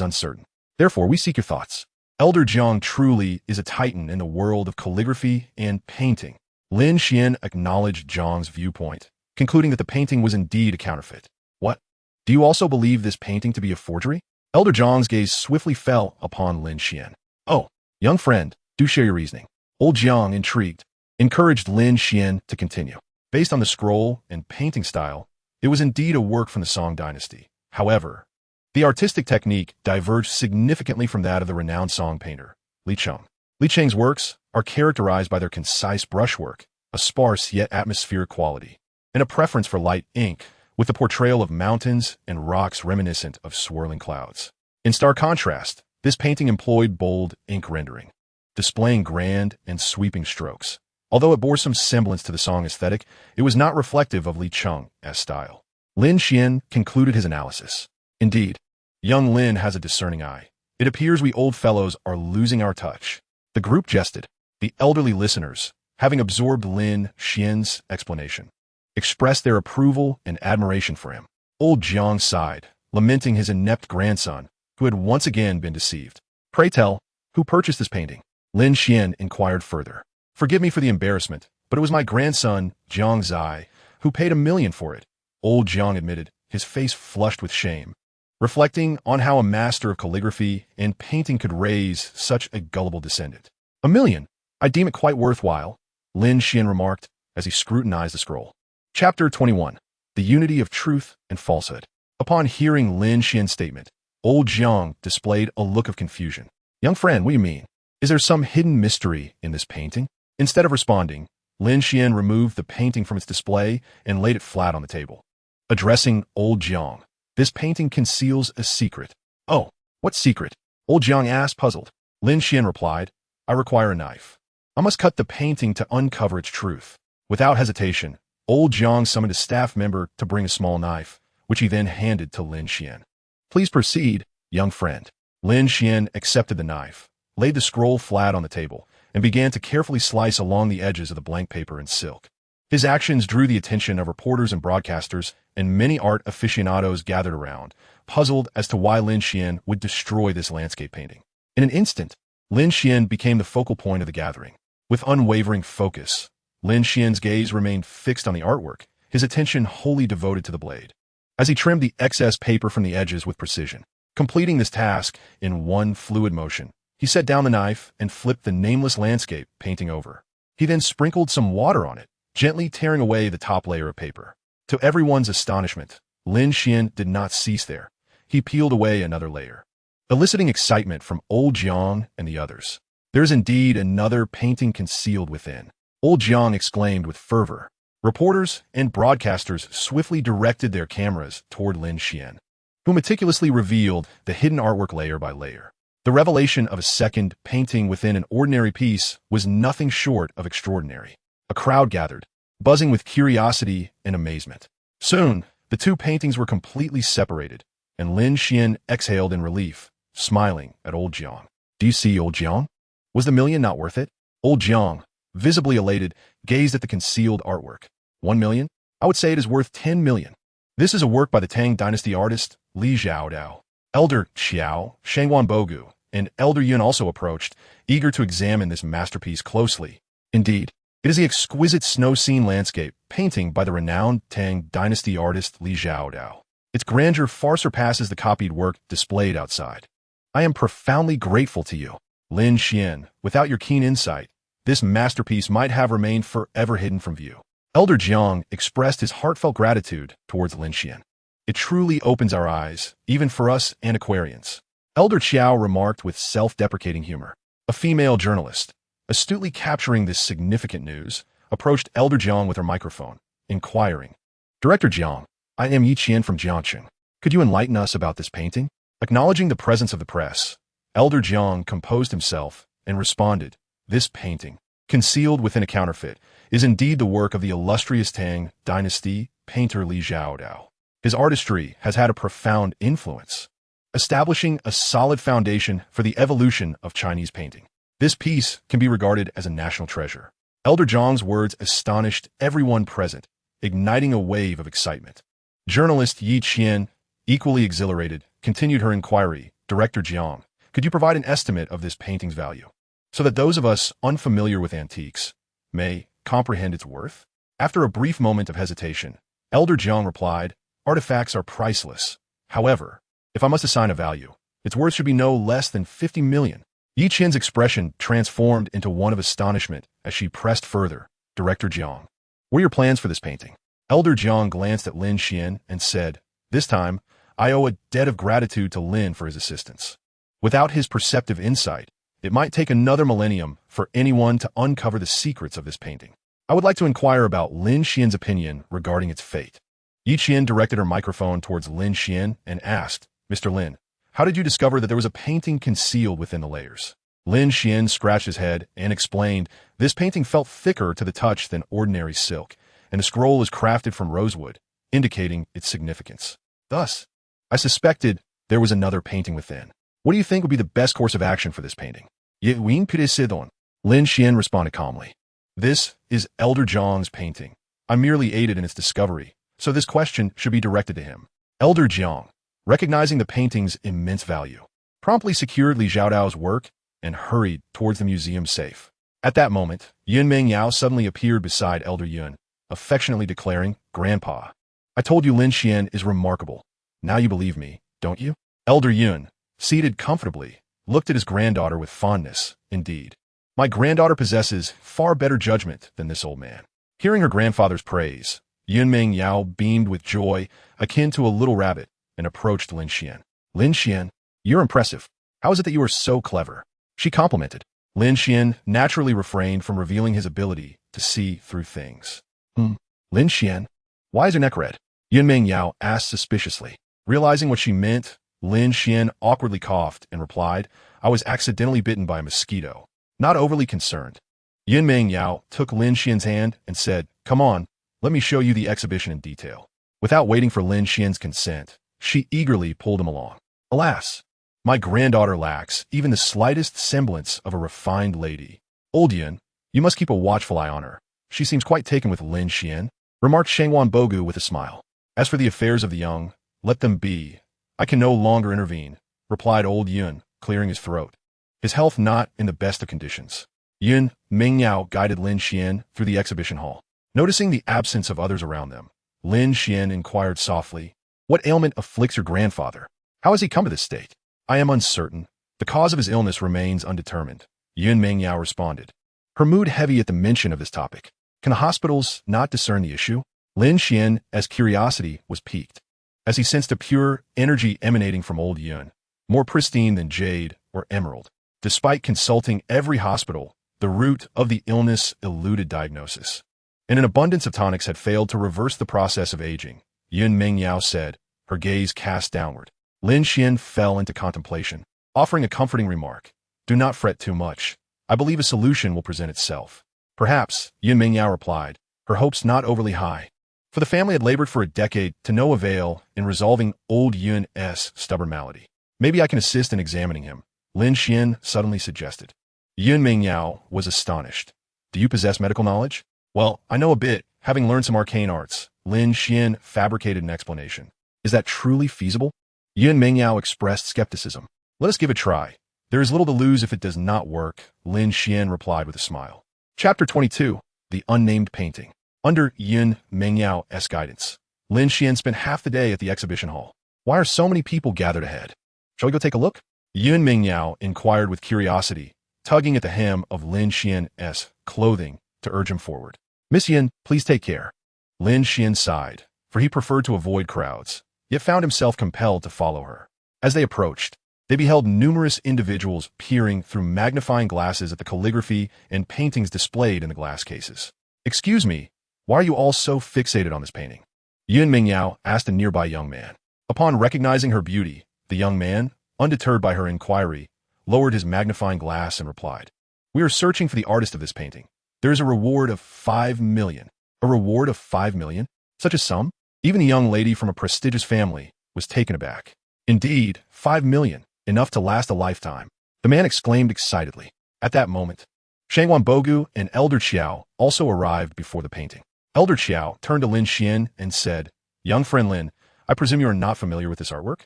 uncertain. Therefore, we seek your thoughts." Elder Jiang truly is a titan in the world of calligraphy and painting. Lin Xian acknowledged Jiang's viewpoint, concluding that the painting was indeed a counterfeit. "What? Do you also believe this painting to be a forgery?" Elder Jiang's gaze swiftly fell upon Lin Xian. "Oh, young friend, do share your reasoning." Old Jiang, intrigued, encouraged Lin Xian to continue. Based on the scroll and painting style, it was indeed a work from the Song dynasty. However, the artistic technique diverged significantly from that of the renowned Song painter, Li Cheng. Li Cheng's works are characterized by their concise brushwork, a sparse yet atmospheric quality, and a preference for light ink, with the portrayal of mountains and rocks reminiscent of swirling clouds. In stark contrast, this painting employed bold ink rendering, displaying grand and sweeping strokes. Although it bore some semblance to the Song aesthetic, it was not reflective of Li Cheng's style. Lin Xian concluded his analysis. "Indeed, young Lin has a discerning eye. It appears we old fellows are losing our touch." The group jested. The elderly listeners, having absorbed Lin Xian's explanation, expressed their approval and admiration for him. Old Jiang sighed, lamenting his inept grandson, who had once again been deceived. "Pray tell, who purchased this painting?" Lin Xian inquired further. "Forgive me for the embarrassment, but it was my grandson, Jiang Zai, who paid $1 million for it," Old Jiang admitted, his face flushed with shame, reflecting on how a master of calligraphy and painting could raise such a gullible descendant. "$1 million? I deem it quite worthwhile," Lin Xian remarked as he scrutinized the scroll. Chapter 21. The Unity of Truth and Falsehood. Upon hearing Lin Xian's statement, Old Jiang displayed a look of confusion. "Young friend, what do you mean? Is there some hidden mystery in this painting?" Instead of responding, Lin Xian removed the painting from its display and laid it flat on the table. Addressing Old Jiang, "This painting conceals a secret." "Oh, what secret?" Old Jiang asked, puzzled. Lin Xian replied, "I require a knife. I must cut the painting to uncover its truth." Without hesitation, Old Jiang summoned a staff member to bring a small knife, which he then handed to Lin Xian. "Please proceed, young friend." Lin Xian accepted the knife, laid the scroll flat on the table, and began to carefully slice along the edges of the blank paper and silk. His actions drew the attention of reporters and broadcasters, and many art aficionados gathered around, puzzled as to why Lin Xian would destroy this landscape painting. In an instant, Lin Xian became the focal point of the gathering. With unwavering focus, Lin Xian's gaze remained fixed on the artwork, his attention wholly devoted to the blade. As he trimmed the excess paper from the edges with precision, Completing this task in one fluid motion, he set down the knife and flipped the nameless landscape painting over. He then sprinkled some water on it, gently tearing away the top layer of paper. To everyone's astonishment, Lin Xuan did not cease there. He peeled away another layer, eliciting excitement from old Jiang and the others. There is indeed another painting concealed within, old Jiang exclaimed with fervor. Reporters and broadcasters swiftly directed their cameras toward Lin Xuan, who meticulously revealed the hidden artwork layer by layer. The revelation of a second painting within an ordinary piece was nothing short of extraordinary. A crowd gathered, buzzing with curiosity and amazement. Soon, the two paintings were completely separated, and Lin Xuan exhaled in relief, smiling at old Jiang. Do you see, old Jiang? Was the million not worth it? Old Jiang, visibly elated, gazed at the concealed artwork. 1 million? I would say it is worth 10 million. This is a work by the Tang Dynasty artist Li Xiaodao. Elder Xiao, Shangwan Bogu, and Elder Yun also approached, eager to examine this masterpiece closely. Indeed, it is the exquisite snow scene landscape painting by the renowned Tang Dynasty artist Li Xiaodao. Its grandeur far surpasses the copied work displayed outside. I am profoundly grateful to you, Lin Xuan. Without your keen insight, this masterpiece might have remained forever hidden from view. Elder Jiang expressed his heartfelt gratitude towards Lin Xuan. It truly opens our eyes, even for us antiquarians. Elder Qiao remarked with self-deprecating humor. A female journalist, astutely capturing this significant news, approached Elder Jiang with her microphone, inquiring, Director Jiang, I am Yi Qian from Jiangcheng. Could you enlighten us about this painting? Acknowledging the presence of the press, Elder Jiang composed himself and responded, This painting, concealed within a counterfeit, is indeed the work of the illustrious Tang Dynasty painter Li Xiaodao. His artistry has had a profound influence, establishing a solid foundation for the evolution of Chinese painting. This piece can be regarded as a national treasure. Elder Jiang's words astonished everyone present, igniting a wave of excitement. Journalist Yi Qian, equally exhilarated, continued her inquiry. Director Jiang, could you provide an estimate of this painting's value, so that those of us unfamiliar with antiques may comprehend its worth? After a brief moment of hesitation, Elder Jiang replied, Artifacts are priceless. However, if I must assign a value, its worth should be no less than 50 million. Yi Qian's expression transformed into one of astonishment as she pressed further. Director Jiang, what are your plans for this painting? Elder Jiang glanced at Lin Xuan and said, This time, I owe a debt of gratitude to Lin for his assistance. Without his perceptive insight, it might take another millennium for anyone to uncover the secrets of this painting. I would like to inquire about Lin Xian's opinion regarding its fate. Yi Qian directed her microphone towards Lin Xuan and asked, Mr. Lin, how did you discover that there was a painting concealed within the layers? Lin Xuan scratched his head and explained, This painting felt thicker to the touch than ordinary silk, and the scroll is crafted from rosewood, indicating its significance. Thus, I suspected there was another painting within. What do you think would be the best course of action for this painting? Lin Xuan responded calmly. This is Elder Jiang's painting. I merely aided in its discovery, so this question should be directed to him. Elder Jiang, recognizing the painting's immense value, promptly secured Li Xiaodao's work and hurried towards the museum safe. At that moment, Yun Mengyao suddenly appeared beside Elder Yun, affectionately declaring, Grandpa, I told you Lin Xuan is remarkable. Now you believe me, don't you? Elder Yun, seated comfortably, looked at his granddaughter with fondness. Indeed, my granddaughter possesses far better judgment than this old man. Hearing her grandfather's praise, Yun Mengyao beamed with joy akin to a little rabbit and approached Lin Xuan. Lin Xuan, you're impressive. How is it that you are so clever? She complimented. Lin Xuan naturally refrained from revealing his ability to see through things. Lin Xuan, why is your neck red? Yun Mengyao asked suspiciously. Realizing what she meant, Lin Xuan awkwardly coughed and replied, I was accidentally bitten by a mosquito. Not overly concerned. Yun Mengyao took Lin Xuan's hand and said, Come on, let me show you the exhibition in detail. Without waiting for Lin Xuan's consent, she eagerly pulled him along. Alas, my granddaughter lacks even the slightest semblance of a refined lady. Old Yun, you must keep a watchful eye on her. She seems quite taken with Lin Xuan, remarked Shangwan Bogu with a smile. As for the affairs of the young, let them be. I can no longer intervene, replied old Yun, clearing his throat. His health not in the best of conditions. Yun Mengyao guided Lin Xuan through the exhibition hall. Noticing the absence of others around them, Lin Xuan inquired softly, What ailment afflicts your grandfather? How has he come to this state? I am uncertain. The cause of his illness remains undetermined, Yun Mingyao responded, her mood heavy at the mention of this topic. Can the hospitals not discern the issue? Lin Xuan's curiosity was piqued, as he sensed a pure energy emanating from old Yun, more pristine than jade or emerald. Despite consulting every hospital, the root of the illness eluded diagnosis, and an abundance of tonics had failed to reverse the process of aging, Yun Mingyao said, her gaze cast downward. Lin Xuan fell into contemplation, offering a comforting remark. Do not fret too much. I believe a solution will present itself. Perhaps, Yun Mingyao replied, her hopes not overly high. For the family had labored for a decade to no avail in resolving old Yun's stubborn malady. Maybe I can assist in examining him, Lin Xuan suddenly suggested. Yun Mingyao was astonished. Do you possess medical knowledge? Well, I know a bit, having learned some arcane arts. Lin Xuan fabricated an explanation. Is that truly feasible? Yun Mingyao expressed skepticism. Let us give it a try. There is little to lose if it does not work, Lin Xuan replied with a smile. Chapter 22. The Unnamed Painting. Under Yun Mingyao's guidance, Lin Xuan spent half the day at the exhibition hall. Why are so many people gathered ahead? Shall we go take a look? Yun Mingyao inquired with curiosity, tugging at the hem of Lin Xuan's clothing to urge him forward. Miss Yun, please take care. Lin Xuan sighed, for he preferred to avoid crowds, yet found himself compelled to follow her. As they approached, they beheld numerous individuals peering through magnifying glasses at the calligraphy and paintings displayed in the glass cases. Excuse me, why are you all so fixated on this painting? Yun Mingyao asked a nearby young man. Upon recognizing her beauty, the young man, undeterred by her inquiry, lowered his magnifying glass and replied, We are searching for the artist of this painting. There is a reward of 5 million. A reward of 5 million? Such a sum? Even a young lady from a prestigious family was taken aback. Indeed, 5 million. Enough to last a lifetime, the man exclaimed excitedly. At that moment, Shangwan Bogu and Elder Qiao also arrived before the painting. Elder Qiao turned to Lin Xuan and said, Young friend Lin, I presume you are not familiar with this artwork?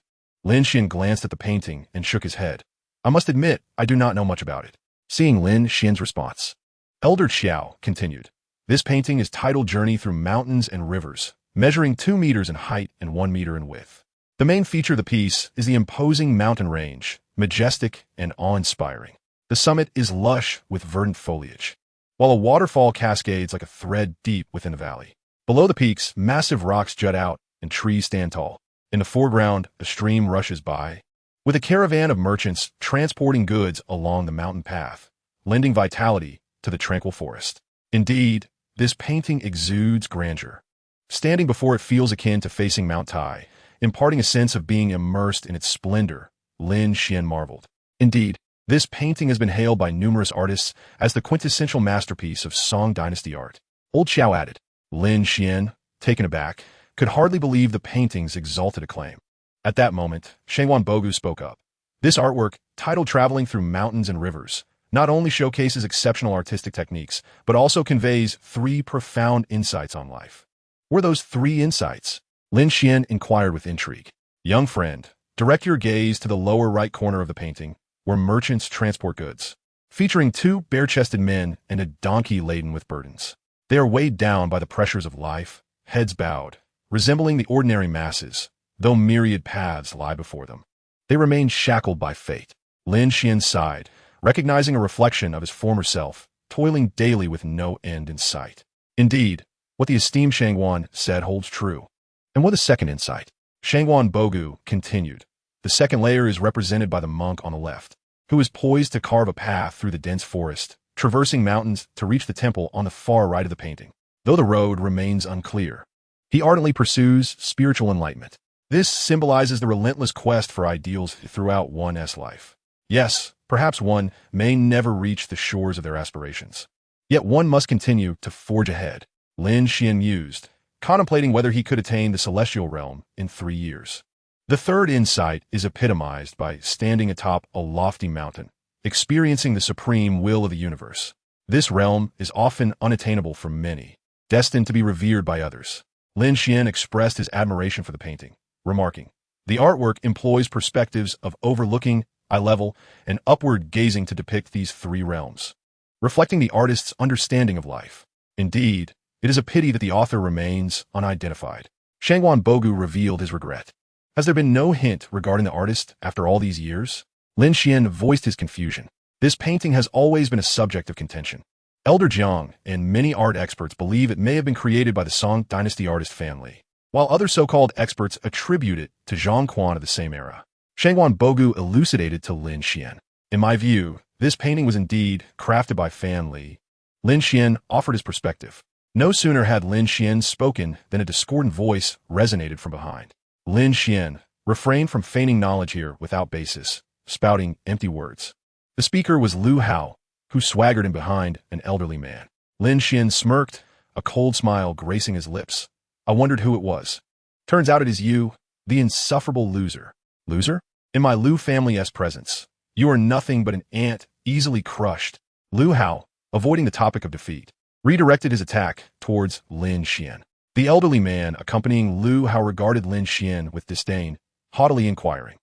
Lin Xuan glanced at the painting and shook his head. I must admit, I do not know much about it. Seeing Lin Xuan's response, Elder Qiao continued, This painting is titled Journey Through Mountains and Rivers, measuring 2 meters in height and 1 meter in width. The main feature of the piece is the imposing mountain range, majestic and awe-inspiring. The summit is lush with verdant foliage, while a waterfall cascades like a thread deep within the valley. Below the peaks, massive rocks jut out and trees stand tall. In the foreground, a stream rushes by, with a caravan of merchants transporting goods along the mountain path, lending vitality to the tranquil forest. Indeed, this painting exudes grandeur. Standing before it feels akin to facing Mount Tai, imparting a sense of being immersed in its splendor, Lin Xuan marveled. Indeed, this painting has been hailed by numerous artists as the quintessential masterpiece of Song Dynasty art. Old Qiao added. Lin Xuan, taken aback, could hardly believe the painting's exalted acclaim. At that moment, Shangwan Bogu spoke up. This artwork, titled Traveling Through Mountains and Rivers, not only showcases exceptional artistic techniques, but also conveys 3 profound insights on life. Were those 3 insights? Lin Xuan inquired with intrigue. Young friend, direct your gaze to the lower right corner of the painting, where merchants transport goods, featuring 2 bare-chested men and a donkey laden with burdens. They are weighed down by the pressures of life, heads bowed, resembling the ordinary masses, though myriad paths lie before them. They remain shackled by fate. Lin Xuan sighed, recognizing a reflection of his former self, toiling daily with no end in sight. Indeed, what the esteemed Shangwan said holds true. And what a second insight. Shangwan Bogu continued. The second layer is represented by the monk on the left, who is poised to carve a path through the dense forest, traversing mountains to reach the temple on the far right of the painting. Though the road remains unclear, he ardently pursues spiritual enlightenment. This symbolizes the relentless quest for ideals throughout one's life. Yes, perhaps one may never reach the shores of their aspirations. Yet one must continue to forge ahead. Lin Xuan mused, contemplating whether he could attain the celestial realm in 3 years. The third insight is epitomized by standing atop a lofty mountain, experiencing the supreme will of the universe. This realm is often unattainable for many, destined to be revered by others. Lin Xuan expressed his admiration for the painting, remarking, The artwork employs perspectives of overlooking, eye level, and upward gazing to depict these 3 realms, reflecting the artist's understanding of life. Indeed, it is a pity that the author remains unidentified. Shangwan Bogu revealed his regret. Has there been no hint regarding the artist after all these years? Lin Xuan voiced his confusion. This painting has always been a subject of contention. Elder Jiang and many art experts believe it may have been created by the Song Dynasty artist family, while other so-called experts attribute it to Zhang Quan of the same era. Shangwan Bogu elucidated to Lin Xuan. In my view, this painting was indeed crafted by Fan Li. Lin Xuan offered his perspective. No sooner had Lin Xuan spoken than a discordant voice resonated from behind. Lin Xuan refrained from feigning knowledge here without basis, spouting empty words. The speaker was Lu Hao, who swaggered in behind an elderly man. Lin Xuan smirked, a cold smile gracing his lips. I wondered who it was. Turns out it is you, the insufferable loser. Loser? In my Lu family's presence, you are nothing but an ant easily crushed. Lu Hao, avoiding the topic of defeat, redirected his attack towards Lin Xuan. The elderly man accompanying Lu Hao regarded Lin Xuan with disdain, haughtily inquiring,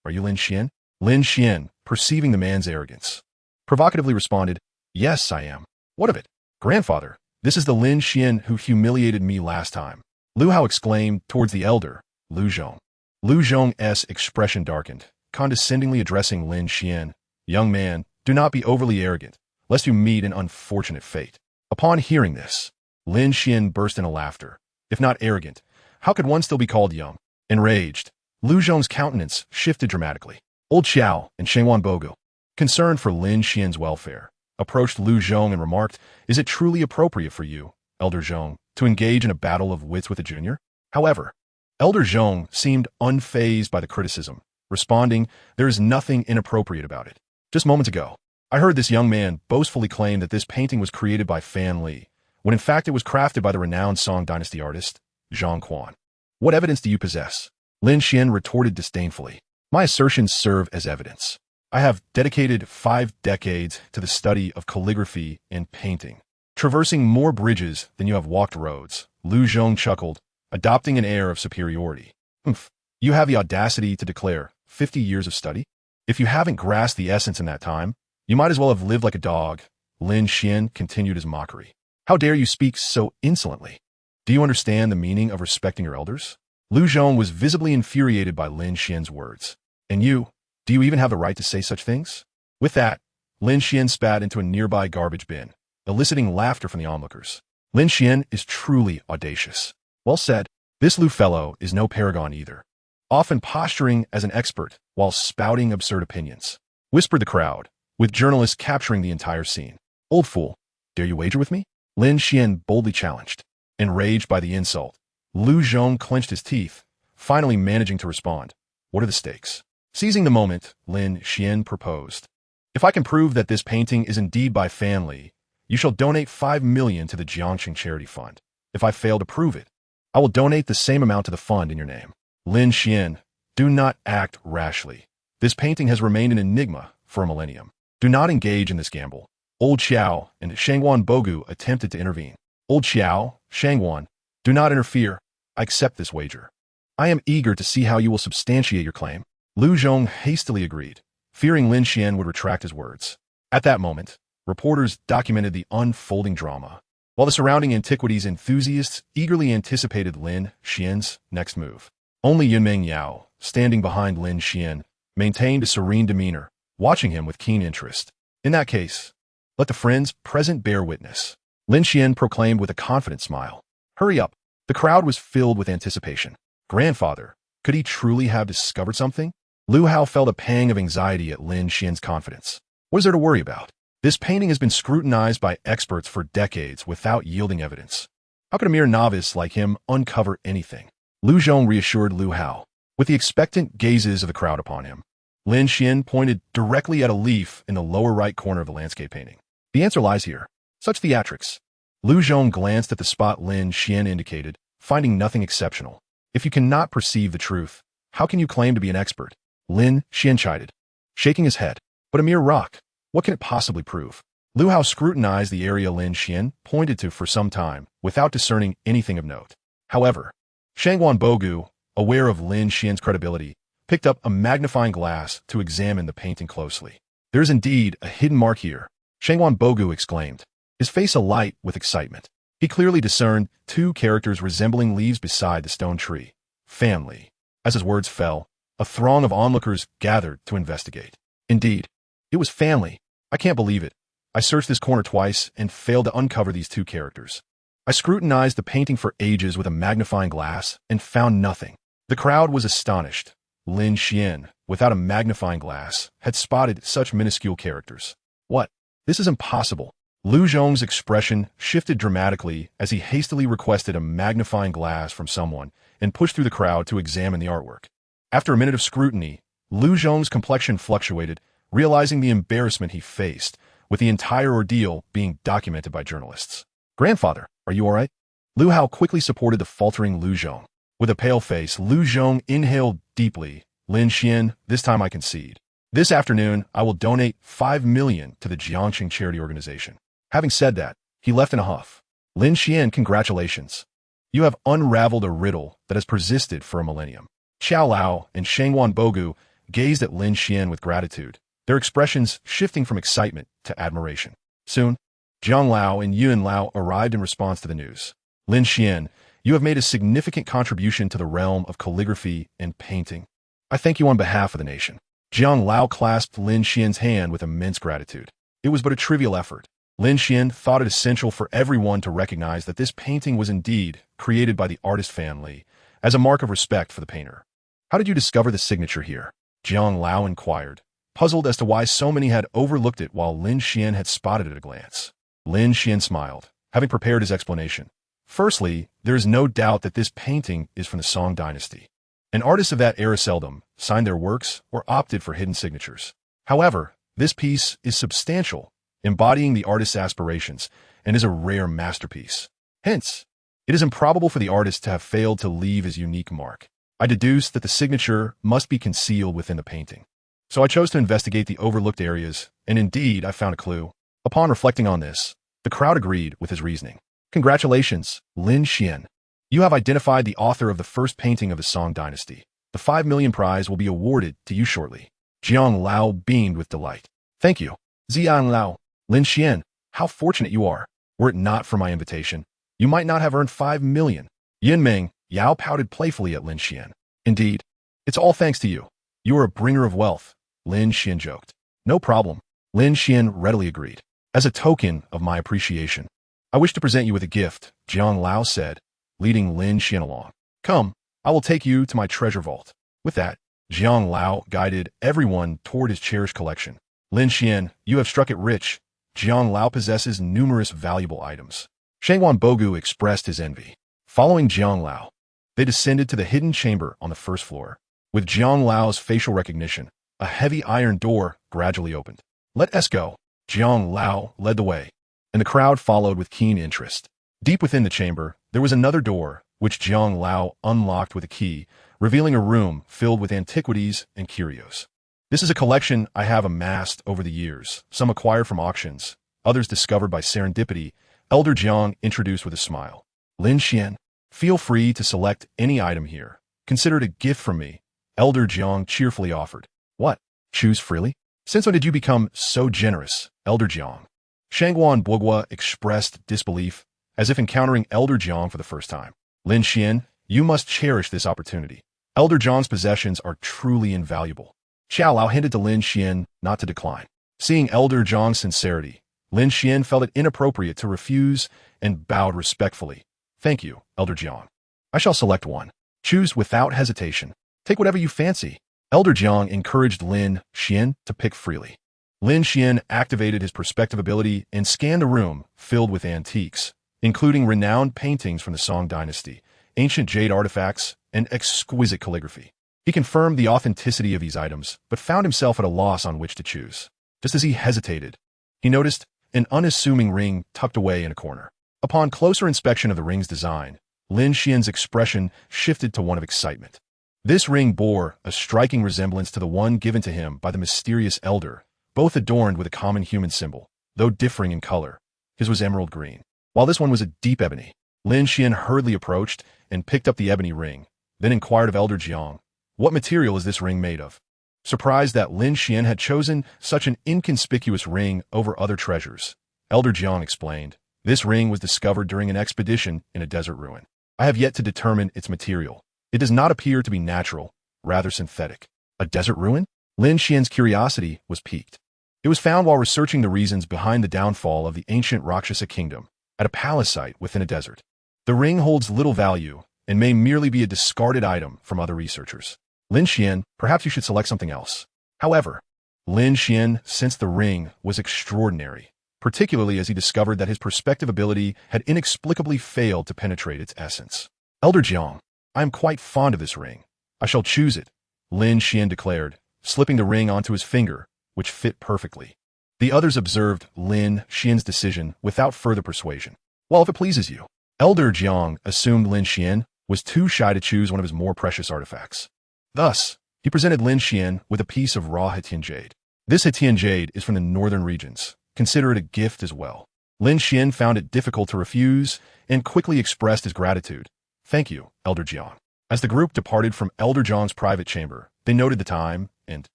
"Are you Lin Xuan?" Lin Xuan, perceiving the man's arrogance, provocatively responded, "Yes, I am." "What of it?" "Grandfather, this is the Lin Xuan who humiliated me last time." Lu Hao exclaimed towards the elder, Lu Zhong. Lu Zhong's expression darkened, condescendingly addressing Lin Xuan. "Young man, do not be overly arrogant, lest you meet an unfortunate fate." Upon hearing this, Lin Xuan burst into laughter. If not arrogant, how could one still be called young? Enraged, Lu Zhong's countenance shifted dramatically. Old Xiao and Shangwan Bogu, concerned for Lin Xuan's welfare, approached Lu Zhong and remarked, "Is it truly appropriate for you, Elder Zhong, to engage in a battle of wits with a junior?" However, Elder Zhong seemed unfazed by the criticism, responding, "There is nothing inappropriate about it. Just moments ago, I heard this young man boastfully claim that this painting was created by Fan Li, when in fact it was crafted by the renowned Song Dynasty artist, Zhang Quan. What evidence do you possess?" Lin Xuan retorted disdainfully. "My assertions serve as evidence. I have dedicated 5 decades to the study of calligraphy and painting, traversing more bridges than you have walked roads." Lu Zhong chuckled, adopting an air of superiority. "Humph, you have the audacity to declare 50 years of study? If you haven't grasped the essence in that time, you might as well have lived like a dog." Lin Xuan continued his mockery. "How dare you speak so insolently? Do you understand the meaning of respecting your elders?" Lu Zhong was visibly infuriated by Lin Xuan's words. "And you, do you even have the right to say such things?" With that, Lin Xuan spat into a nearby garbage bin, eliciting laughter from the onlookers. Lin Xuan is truly audacious. Well said. This Lu fellow is no paragon either, often posturing as an expert while spouting absurd opinions, whispered the crowd, with journalists capturing the entire scene. "Old fool, dare you wager with me?" Lin Xuan boldly challenged. Enraged by the insult, Lu Zhong clenched his teeth, finally managing to respond. "What are the stakes?" Seizing the moment, Lin Xuan proposed, "If I can prove that this painting is indeed by Fan Li, you shall donate 5 million to the Jiangqing Charity Fund. If I fail to prove it, I will donate the same amount to the fund in your name." Lin Xuan, do not act rashly. This painting has remained an enigma for a millennium. Do not engage in this gamble. Old Xiao and Shangwan Bogu attempted to intervene. "Old Xiao, Shangwan, do not interfere. I accept this wager. I am eager to see how you will substantiate your claim." Lu Zhong hastily agreed, fearing Lin Xuan would retract his words. At that moment, reporters documented the unfolding drama, while the surrounding antiquities enthusiasts eagerly anticipated Lin Xuan's next move. Only Yunmeng Yao, standing behind Lin Xuan, maintained a serene demeanor, watching him with keen interest. "In that case, let the friends present bear witness," Lin Xuan proclaimed with a confident smile. "Hurry up." The crowd was filled with anticipation. Grandfather, could he truly have discovered something? Lu Hao felt a pang of anxiety at Lin Xuan's confidence. What is there to worry about? This painting has been scrutinized by experts for decades without yielding evidence. How could a mere novice like him uncover anything? Lu Zhong reassured Lu Hao, with the expectant gazes of the crowd upon him. Lin Xuan pointed directly at a leaf in the lower right corner of the landscape painting. "The answer lies here." Such theatrics. Lu Zhong glanced at the spot Lin Xuan indicated, finding nothing exceptional. "If you cannot perceive the truth, how can you claim to be an expert?" Lin Xuan chided, shaking his head. "But a mere rock. What can it possibly prove?" Lu Hao scrutinized the area Lin Xuan pointed to for some time, without discerning anything of note. However, Shangwan Bogu, aware of Lin Xuan's credibility, picked up a magnifying glass to examine the painting closely. "There is indeed a hidden mark here," Shangwan Bogu exclaimed, his face alight with excitement. He clearly discerned 2 characters resembling leaves beside the stone tree. Fan Li. As his words fell, a throng of onlookers gathered to investigate. Indeed, it was family. I can't believe it. I searched this corner twice and failed to uncover these two characters. I scrutinized the painting for ages with a magnifying glass and found nothing. The crowd was astonished. Lin Xuan, without a magnifying glass, had spotted such minuscule characters. What? This is impossible. Lu Zhong's expression shifted dramatically as he hastily requested a magnifying glass from someone and pushed through the crowd to examine the artwork. After a minute of scrutiny, Lu Zhong's complexion fluctuated, realizing the embarrassment he faced, with the entire ordeal being documented by journalists. Grandfather, are you all right? Lu Hao quickly supported the faltering Lu Zhong. With a pale face, Lu Zhong inhaled deeply. Lin Xuan, this time I concede. This afternoon, I will donate 5 million to the Jiangxing charity organization. Having said that, he left in a huff. Lin Xuan, congratulations. You have unraveled a riddle that has persisted for a millennium. Xiao Lao and Shengwan Bogu gazed at Lin Xuan with gratitude, their expressions shifting from excitement to admiration. Soon, Zhang Lao and Yuan Lao arrived in response to the news. Lin Xuan, you have made a significant contribution to the realm of calligraphy and painting. I thank you on behalf of the nation. Zhang Lao clasped Lin Xuan's hand with immense gratitude. It was but a trivial effort. Lin Xuan thought it essential for everyone to recognize that this painting was indeed created by the artist family as a mark of respect for the painter. How did you discover the signature here? Zhang Lao inquired, puzzled as to why so many had overlooked it while Lin Xuan had spotted it at a glance. Lin Xuan smiled, having prepared his explanation. Firstly, there is no doubt that this painting is from the Song dynasty. And artists of that era seldom signed their works or opted for hidden signatures. However, this piece is substantial, embodying the artist's aspirations, and is a rare masterpiece. Hence, it is improbable for the artist to have failed to leave his unique mark. I deduced that the signature must be concealed within the painting. So I chose to investigate the overlooked areas, and indeed I found a clue. Upon reflecting on this, the crowd agreed with his reasoning. Congratulations, Lin Xuan. You have identified the author of the first painting of the Song dynasty. The 5 million prize will be awarded to you shortly. Zhang Lao beamed with delight. Thank you. Zian Lao. Lin Xuan, how fortunate you are. Were it not for my invitation, you might not have earned 5 million. Yin Ming, Yao pouted playfully at Lin Xuan. Indeed, it's all thanks to you. You are a bringer of wealth, Lin Xuan joked. No problem. Lin Xuan readily agreed. As a token of my appreciation, I wish to present you with a gift, Zhang Lao said, leading Lin Xuan along. Come, I will take you to my treasure vault. With that, Zhang Lao guided everyone toward his cherished collection. Lin Xuan, you have struck it rich. Zhang Lao possesses numerous valuable items. Shengwan Bogu expressed his envy. Following Zhang Lao, they descended to the hidden chamber on the first floor. With Zhang Lao's facial recognition, a heavy iron door gradually opened. Let us go. Zhang Lao led the way, and the crowd followed with keen interest. Deep within the chamber, there was another door, which Zhang Lao unlocked with a key, revealing a room filled with antiquities and curios. This is a collection I have amassed over the years, some acquired from auctions, others discovered by serendipity, Elder Jiang introduced with a smile. Lin Xuan, feel free to select any item here. Consider it a gift from me, Elder Jiang cheerfully offered. What? Choose freely? Since when did you become so generous, Elder Jiang? Shengwan Bogu expressed disbelief, as if encountering Elder Jiang for the first time. Lin Xuan, you must cherish this opportunity. Elder Jiang's possessions are truly invaluable. Xiao Lao hinted to Lin Xuan not to decline. Seeing Elder Jiang's sincerity, Lin Xuan felt it inappropriate to refuse and bowed respectfully. Thank you, Elder Jiang. I shall select one. Choose without hesitation. Take whatever you fancy. Elder Jiang encouraged Lin Xuan to pick freely. Lin Xuan activated his perspective ability and scanned a room filled with antiques, including renowned paintings from the Song dynasty, ancient jade artifacts, and exquisite calligraphy. He confirmed the authenticity of these items, but found himself at a loss on which to choose. Just as he hesitated, he noticed an unassuming ring tucked away in a corner. Upon closer inspection of the ring's design, Lin Xuan's expression shifted to one of excitement. This ring bore a striking resemblance to the one given to him by the mysterious elder, both adorned with a common human symbol, though differing in color. His was emerald green, while this one was a deep ebony. Lin Xuan hurriedly approached and picked up the ebony ring, then inquired of Elder Jiang, what material is this ring made of? Surprised that Lin Xuan had chosen such an inconspicuous ring over other treasures, Elder Jiang explained, this ring was discovered during an expedition in a desert ruin. I have yet to determine its material, It does not appear to be natural, rather synthetic. A desert ruin? Lin Xuan's curiosity was piqued. It was found while researching the reasons behind the downfall of the ancient Rakshasa kingdom at a palace site within a desert. The ring holds little value and may merely be a discarded item from other researchers. Lin Xuan, perhaps you should select something else. However, Lin Xuan sensed the ring was extraordinary, particularly as he discovered that his perspective ability had inexplicably failed to penetrate its essence. Elder Jiang, I am quite fond of this ring. I shall choose it, Lin Xuan declared, slipping the ring onto his finger, which fit perfectly. The others observed Lin Xuan's decision without further persuasion. Well, if it pleases you. Elder Jiang assumed Lin Xuan was too shy to choose one of his more precious artifacts. Thus, he presented Lin Xuan with a piece of raw Hetian jade. This Hetian jade is from the northern regions. Consider it a gift as well. Lin Xuan found it difficult to refuse and quickly expressed his gratitude. Thank you, Elder Jiang. As the group departed from Elder Jiang's private chamber, they noted the time and,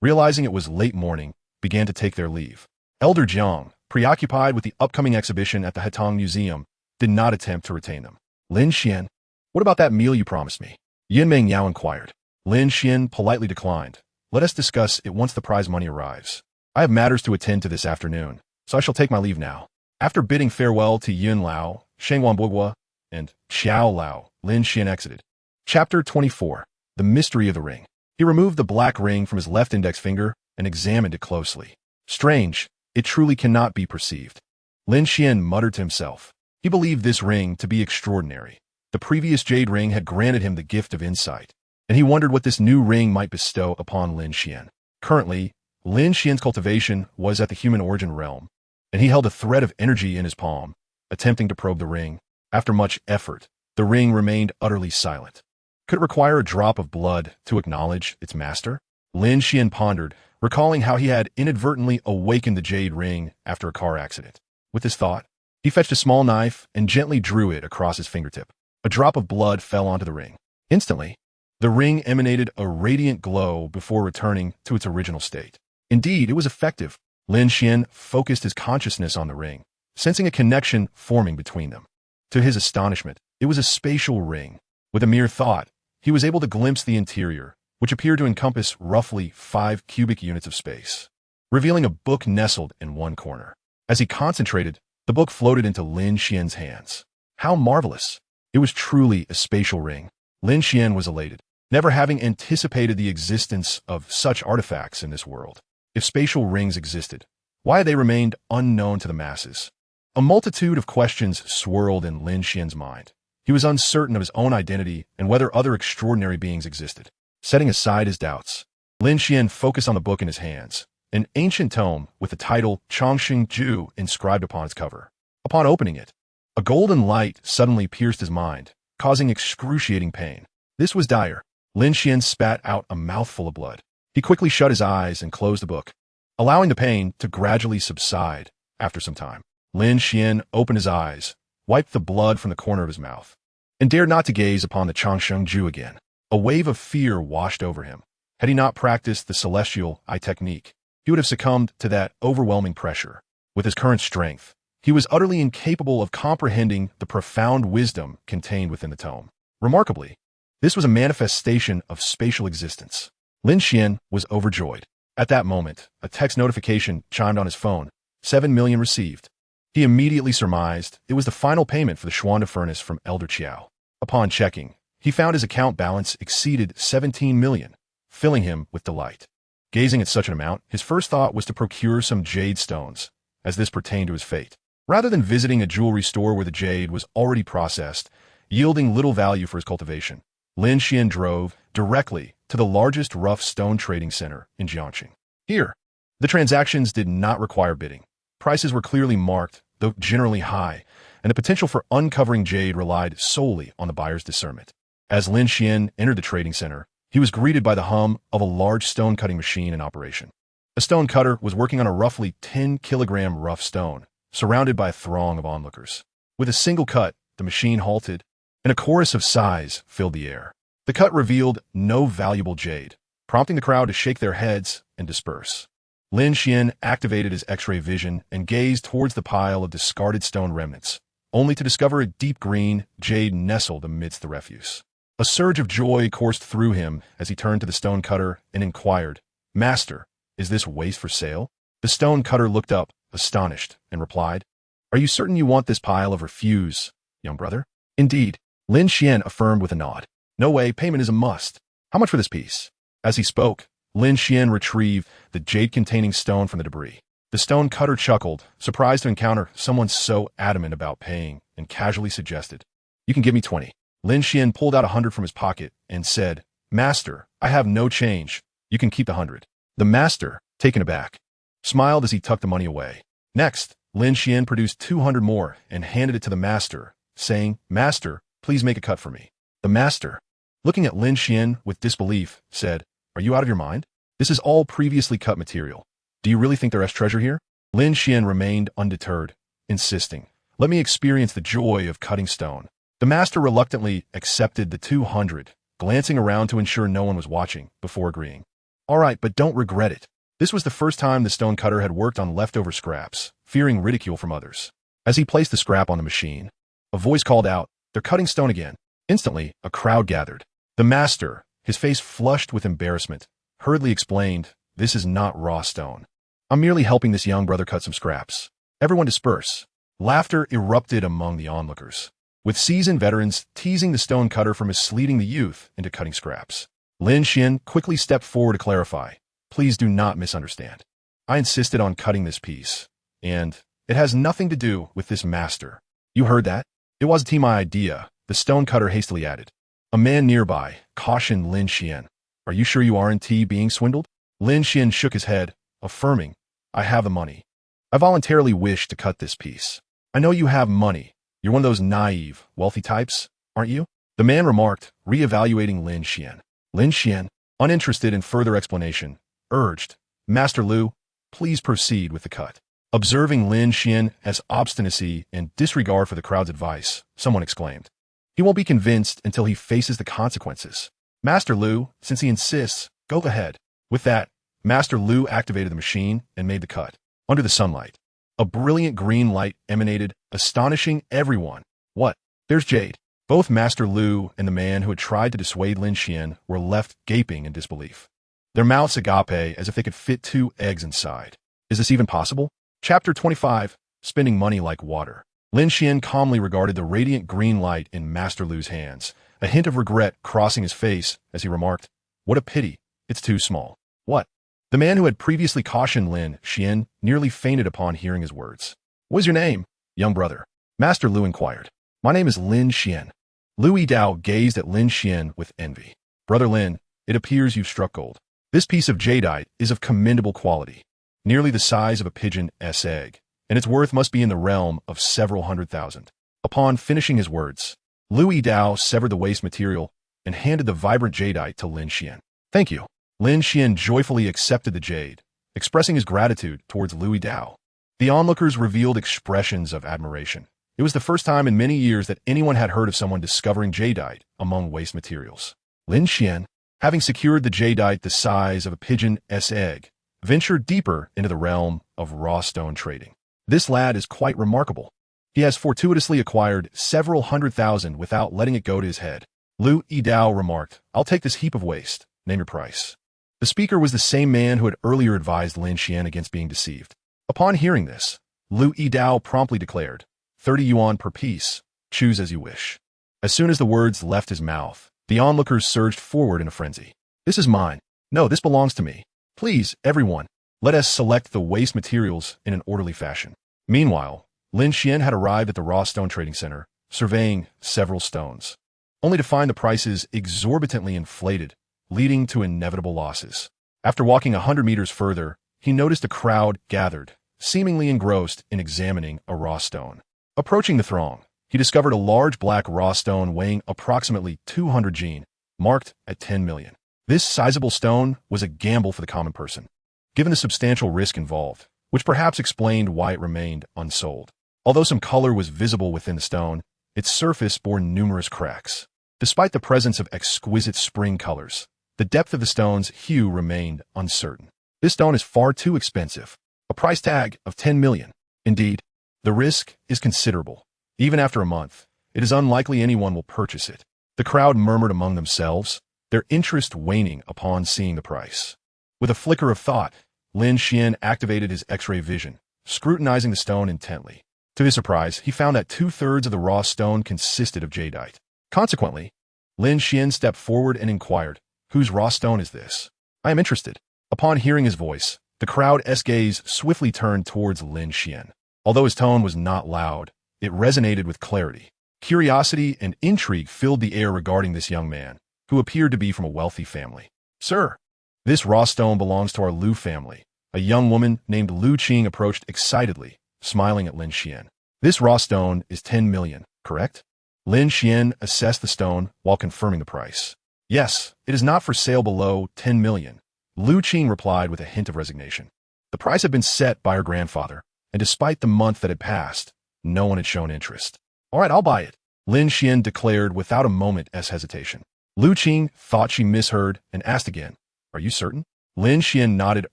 realizing it was late morning, began to take their leave. Elder Jiang, preoccupied with the upcoming exhibition at the Hetong Museum, did not attempt to retain them. Lin Xuan, what about that meal you promised me? Yin Meng Yao inquired. Lin Xuan politely declined. Let us discuss it once the prize money arrives. I have matters to attend to this afternoon, so I shall take my leave now. After bidding farewell to Yun Lao, Shengwan Bugua, and Xiao Lao, Lin Xuan exited. Chapter 24. The Mystery of the Ring. He removed the black ring from his left index finger and examined it closely. Strange, it truly cannot be perceived. Lin Xuan muttered to himself. He believed this ring to be extraordinary. The previous jade ring had granted him the gift of insight, and he wondered what this new ring might bestow upon Lin Xuan. Currently, Lin Xuan's cultivation was at the human origin realm, and he held a thread of energy in his palm, attempting to probe the ring. After much effort, the ring remained utterly silent. Could it require a drop of blood to acknowledge its master? Lin Xuan pondered, recalling how he had inadvertently awakened the jade ring after a car accident. With this thought, he fetched a small knife and gently drew it across his fingertip. A drop of blood fell onto the ring. Instantly, the ring emanated a radiant glow before returning to its original state. Indeed, it was effective. Lin Xuan focused his consciousness on the ring, sensing a connection forming between them. To his astonishment, it was a spatial ring. With a mere thought, he was able to glimpse the interior, which appeared to encompass roughly 5 cubic units of space, revealing a book nestled in one corner. As he concentrated, the book floated into Lin Xuan's hands. How marvelous! It was truly a spatial ring. Lin Xuan was elated, never having anticipated the existence of such artifacts in this world. If spatial rings existed, why had they remained unknown to the masses? A multitude of questions swirled in Lin Xuan's mind. He was uncertain of his own identity and whether other extraordinary beings existed. Setting aside his doubts, Lin Xuan focused on the book in his hands, an ancient tome with the title Chongxing Ju inscribed upon its cover. Upon opening it, a golden light suddenly pierced his mind, causing excruciating pain. This was dire. Lin Xuan spat out a mouthful of blood. He quickly shut his eyes and closed the book, allowing the pain to gradually subside. After some time, Lin Xuan opened his eyes, wiped the blood from the corner of his mouth, and dared not to gaze upon the Chongsheng Ju again. A wave of fear washed over him. Had he not practiced the celestial eye technique, he would have succumbed to that overwhelming pressure. With his current strength, he was utterly incapable of comprehending the profound wisdom contained within the tome. Remarkably, this was a manifestation of spatial existence. Lin Xuan was overjoyed. At that moment, a text notification chimed on his phone. 7 million received. He immediately surmised it was the final payment for the Xuanda furnace from Elder Qiao. Upon checking, he found his account balance exceeded 17 million, filling him with delight. Gazing at such an amount, his first thought was to procure some jade stones, as this pertained to his fate. Rather than visiting a jewelry store where the jade was already processed, yielding little value for his cultivation, Lin Xuan drove directly to the largest rough stone trading center in Jiangxing. Here, the transactions did not require bidding. Prices were clearly marked, though generally high, and the potential for uncovering jade relied solely on the buyer's discernment. As Lin Xuan entered the trading center, he was greeted by the hum of a large stone-cutting machine in operation. A stone cutter was working on a roughly 10-kilogram rough stone, surrounded by a throng of onlookers. With a single cut, the machine halted, and a chorus of sighs filled the air. The cut revealed no valuable jade, prompting the crowd to shake their heads and disperse. Lin Xuan activated his X-ray vision and gazed towards the pile of discarded stone remnants, only to discover a deep green jade nestled amidst the refuse. A surge of joy coursed through him as he turned to the stone cutter and inquired, "Master, is this waste for sale?" The stone cutter looked up, astonished, and replied, "Are you certain you want this pile of refuse, young brother?" "Indeed," Lin Xuan affirmed with a nod. "No way, payment is a must. How much for this piece?" As he spoke, Lin Xuan retrieved the jade-containing stone from the debris. The stone cutter chuckled, surprised to encounter someone so adamant about paying, and casually suggested, "You can give me 20. Lin Xuan pulled out 100 from his pocket and said, "Master, I have no change. You can keep the 100. The master, taken aback, smiled as he tucked the money away. Next, Lin Xuan produced 200 more and handed it to the master, saying, "Master, please make a cut for me." The master, looking at Lin Xuan with disbelief, said, "Are you out of your mind? This is all previously cut material. Do you really think there is treasure here?" Lin Xuan remained undeterred, insisting, "Let me experience the joy of cutting stone." The master reluctantly accepted the 200, glancing around to ensure no one was watching, before agreeing. "All right, but don't regret it." This was the first time the stone cutter had worked on leftover scraps, fearing ridicule from others. As he placed the scrap on the machine, a voice called out, "They're cutting stone again." Instantly, a crowd gathered. The master, his face flushed with embarrassment, hurriedly explained, "This is not raw stone. I'm merely helping this young brother cut some scraps." Everyone disperse. Laughter erupted among the onlookers, with seasoned veterans teasing the stone cutter for misleading the youth into cutting scraps. Lin Xuan quickly stepped forward to clarify, "Please do not misunderstand. I insisted on cutting this piece, and it has nothing to do with this master." "You heard that? It wasn't my idea," the stone cutter hastily added. A man nearby cautioned Lin Xuan, "Are you sure you aren't being swindled?" Lin Xuan shook his head, affirming, "I have the money. I voluntarily wish to cut this piece." "I know you have money. You're one of those naive, wealthy types, aren't you?" the man remarked, re-evaluating Lin Xuan. Lin Xuan, uninterested in further explanation, urged, "Master Lu, please proceed with the cut." Observing Lin Xuan's obstinacy and disregard for the crowd's advice, someone exclaimed, "He won't be convinced until he faces the consequences. Master Lu, since he insists, go ahead." With that, Master Lu activated the machine and made the cut. Under the sunlight, a brilliant green light emanated, astonishing everyone. "What? There's jade." Both Master Lu and the man who had tried to dissuade Lin Xuan were left gaping in disbelief, their mouths agape as if they could fit 2 eggs inside. Is this even possible? Chapter 25, Spending Money Like Water. Lin Xuan calmly regarded the radiant green light in Master Lu's hands, a hint of regret crossing his face as he remarked, "What a pity, it's too small." "What?" The man who had previously cautioned Lin Xuan nearly fainted upon hearing his words. "What is your name, young brother?" Master Lu inquired. "My name is Lin Xuan." Lu Yidao gazed at Lin Xuan with envy. "Brother Lin, it appears you've struck gold. This piece of jadeite is of commendable quality, nearly the size of a pigeon's egg, and its worth must be in the realm of several 100,000. Upon finishing his words, Lu Yidao severed the waste material and handed the vibrant jadeite to Lin Xuan. "Thank you." Lin Xuan joyfully accepted the jade, expressing his gratitude towards Lu Yidao. The onlookers revealed expressions of admiration. It was the first time in many years that anyone had heard of someone discovering jadeite among waste materials. Lin Xuan, having secured the jadeite the size of a pigeon's egg, ventured deeper into the realm of raw stone trading. "This lad is quite remarkable. He has fortuitously acquired several 100,000 without letting it go to his head." Lu Yidao remarked, "I'll take this heap of waste. Name your price." The speaker was the same man who had earlier advised Lin Xuan against being deceived. Upon hearing this, Lu Yidao promptly declared, 30 yuan per piece. Choose as you wish." As soon as the words left his mouth, the onlookers surged forward in a frenzy. "This is mine. No, this belongs to me. Please, everyone, let us select the waste materials in an orderly fashion." Meanwhile, Lin Xuan had arrived at the raw stone trading center, surveying several stones, only to find the prices exorbitantly inflated, leading to inevitable losses. After walking 100 meters further, he noticed a crowd gathered, seemingly engrossed in examining a raw stone. Approaching the throng, he discovered a large black raw stone weighing approximately 200 jin, marked at 10 million. This sizable stone was a gamble for the common person, given the substantial risk involved, which perhaps explained why it remained unsold. Although some color was visible within the stone, its surface bore numerous cracks. Despite the presence of exquisite spring colors, the depth of the stone's hue remained uncertain. This stone is far too expensive, a price tag of 10 million. Indeed, the risk is considerable. Even after a month, it is unlikely anyone will purchase it. The The crowd murmured among themselves, their interest waning upon seeing the price. With a flicker of thought, Lin Xuan activated his X-ray vision, scrutinizing the stone intently. To his surprise, he found that 2/3 of the raw stone consisted of jadeite. Consequently, Lin Xuan stepped forward and inquired, "Whose raw stone is this? I am interested." Upon hearing his voice, the crowd's gaze swiftly turned towards Lin Xuan. Although his tone was not loud, it resonated with clarity. Curiosity and intrigue filled the air regarding this young man, who appeared to be from a wealthy family. "Sir, this raw stone belongs to our Lu family." A young woman named Lu Qing approached excitedly, smiling at Lin Xuan. "This raw stone is 10 million, correct?" Lin Xuan assessed the stone while confirming the price. "Yes, it is not for sale below 10 million. Lu Qing replied with a hint of resignation. The price had been set by her grandfather, and despite the month that had passed, no one had shown interest. "All right, I'll buy it," Lin Xuan declared without a moment's hesitation. Lu Qing thought she misheard and asked again, "Are you certain?" Lin Xuan nodded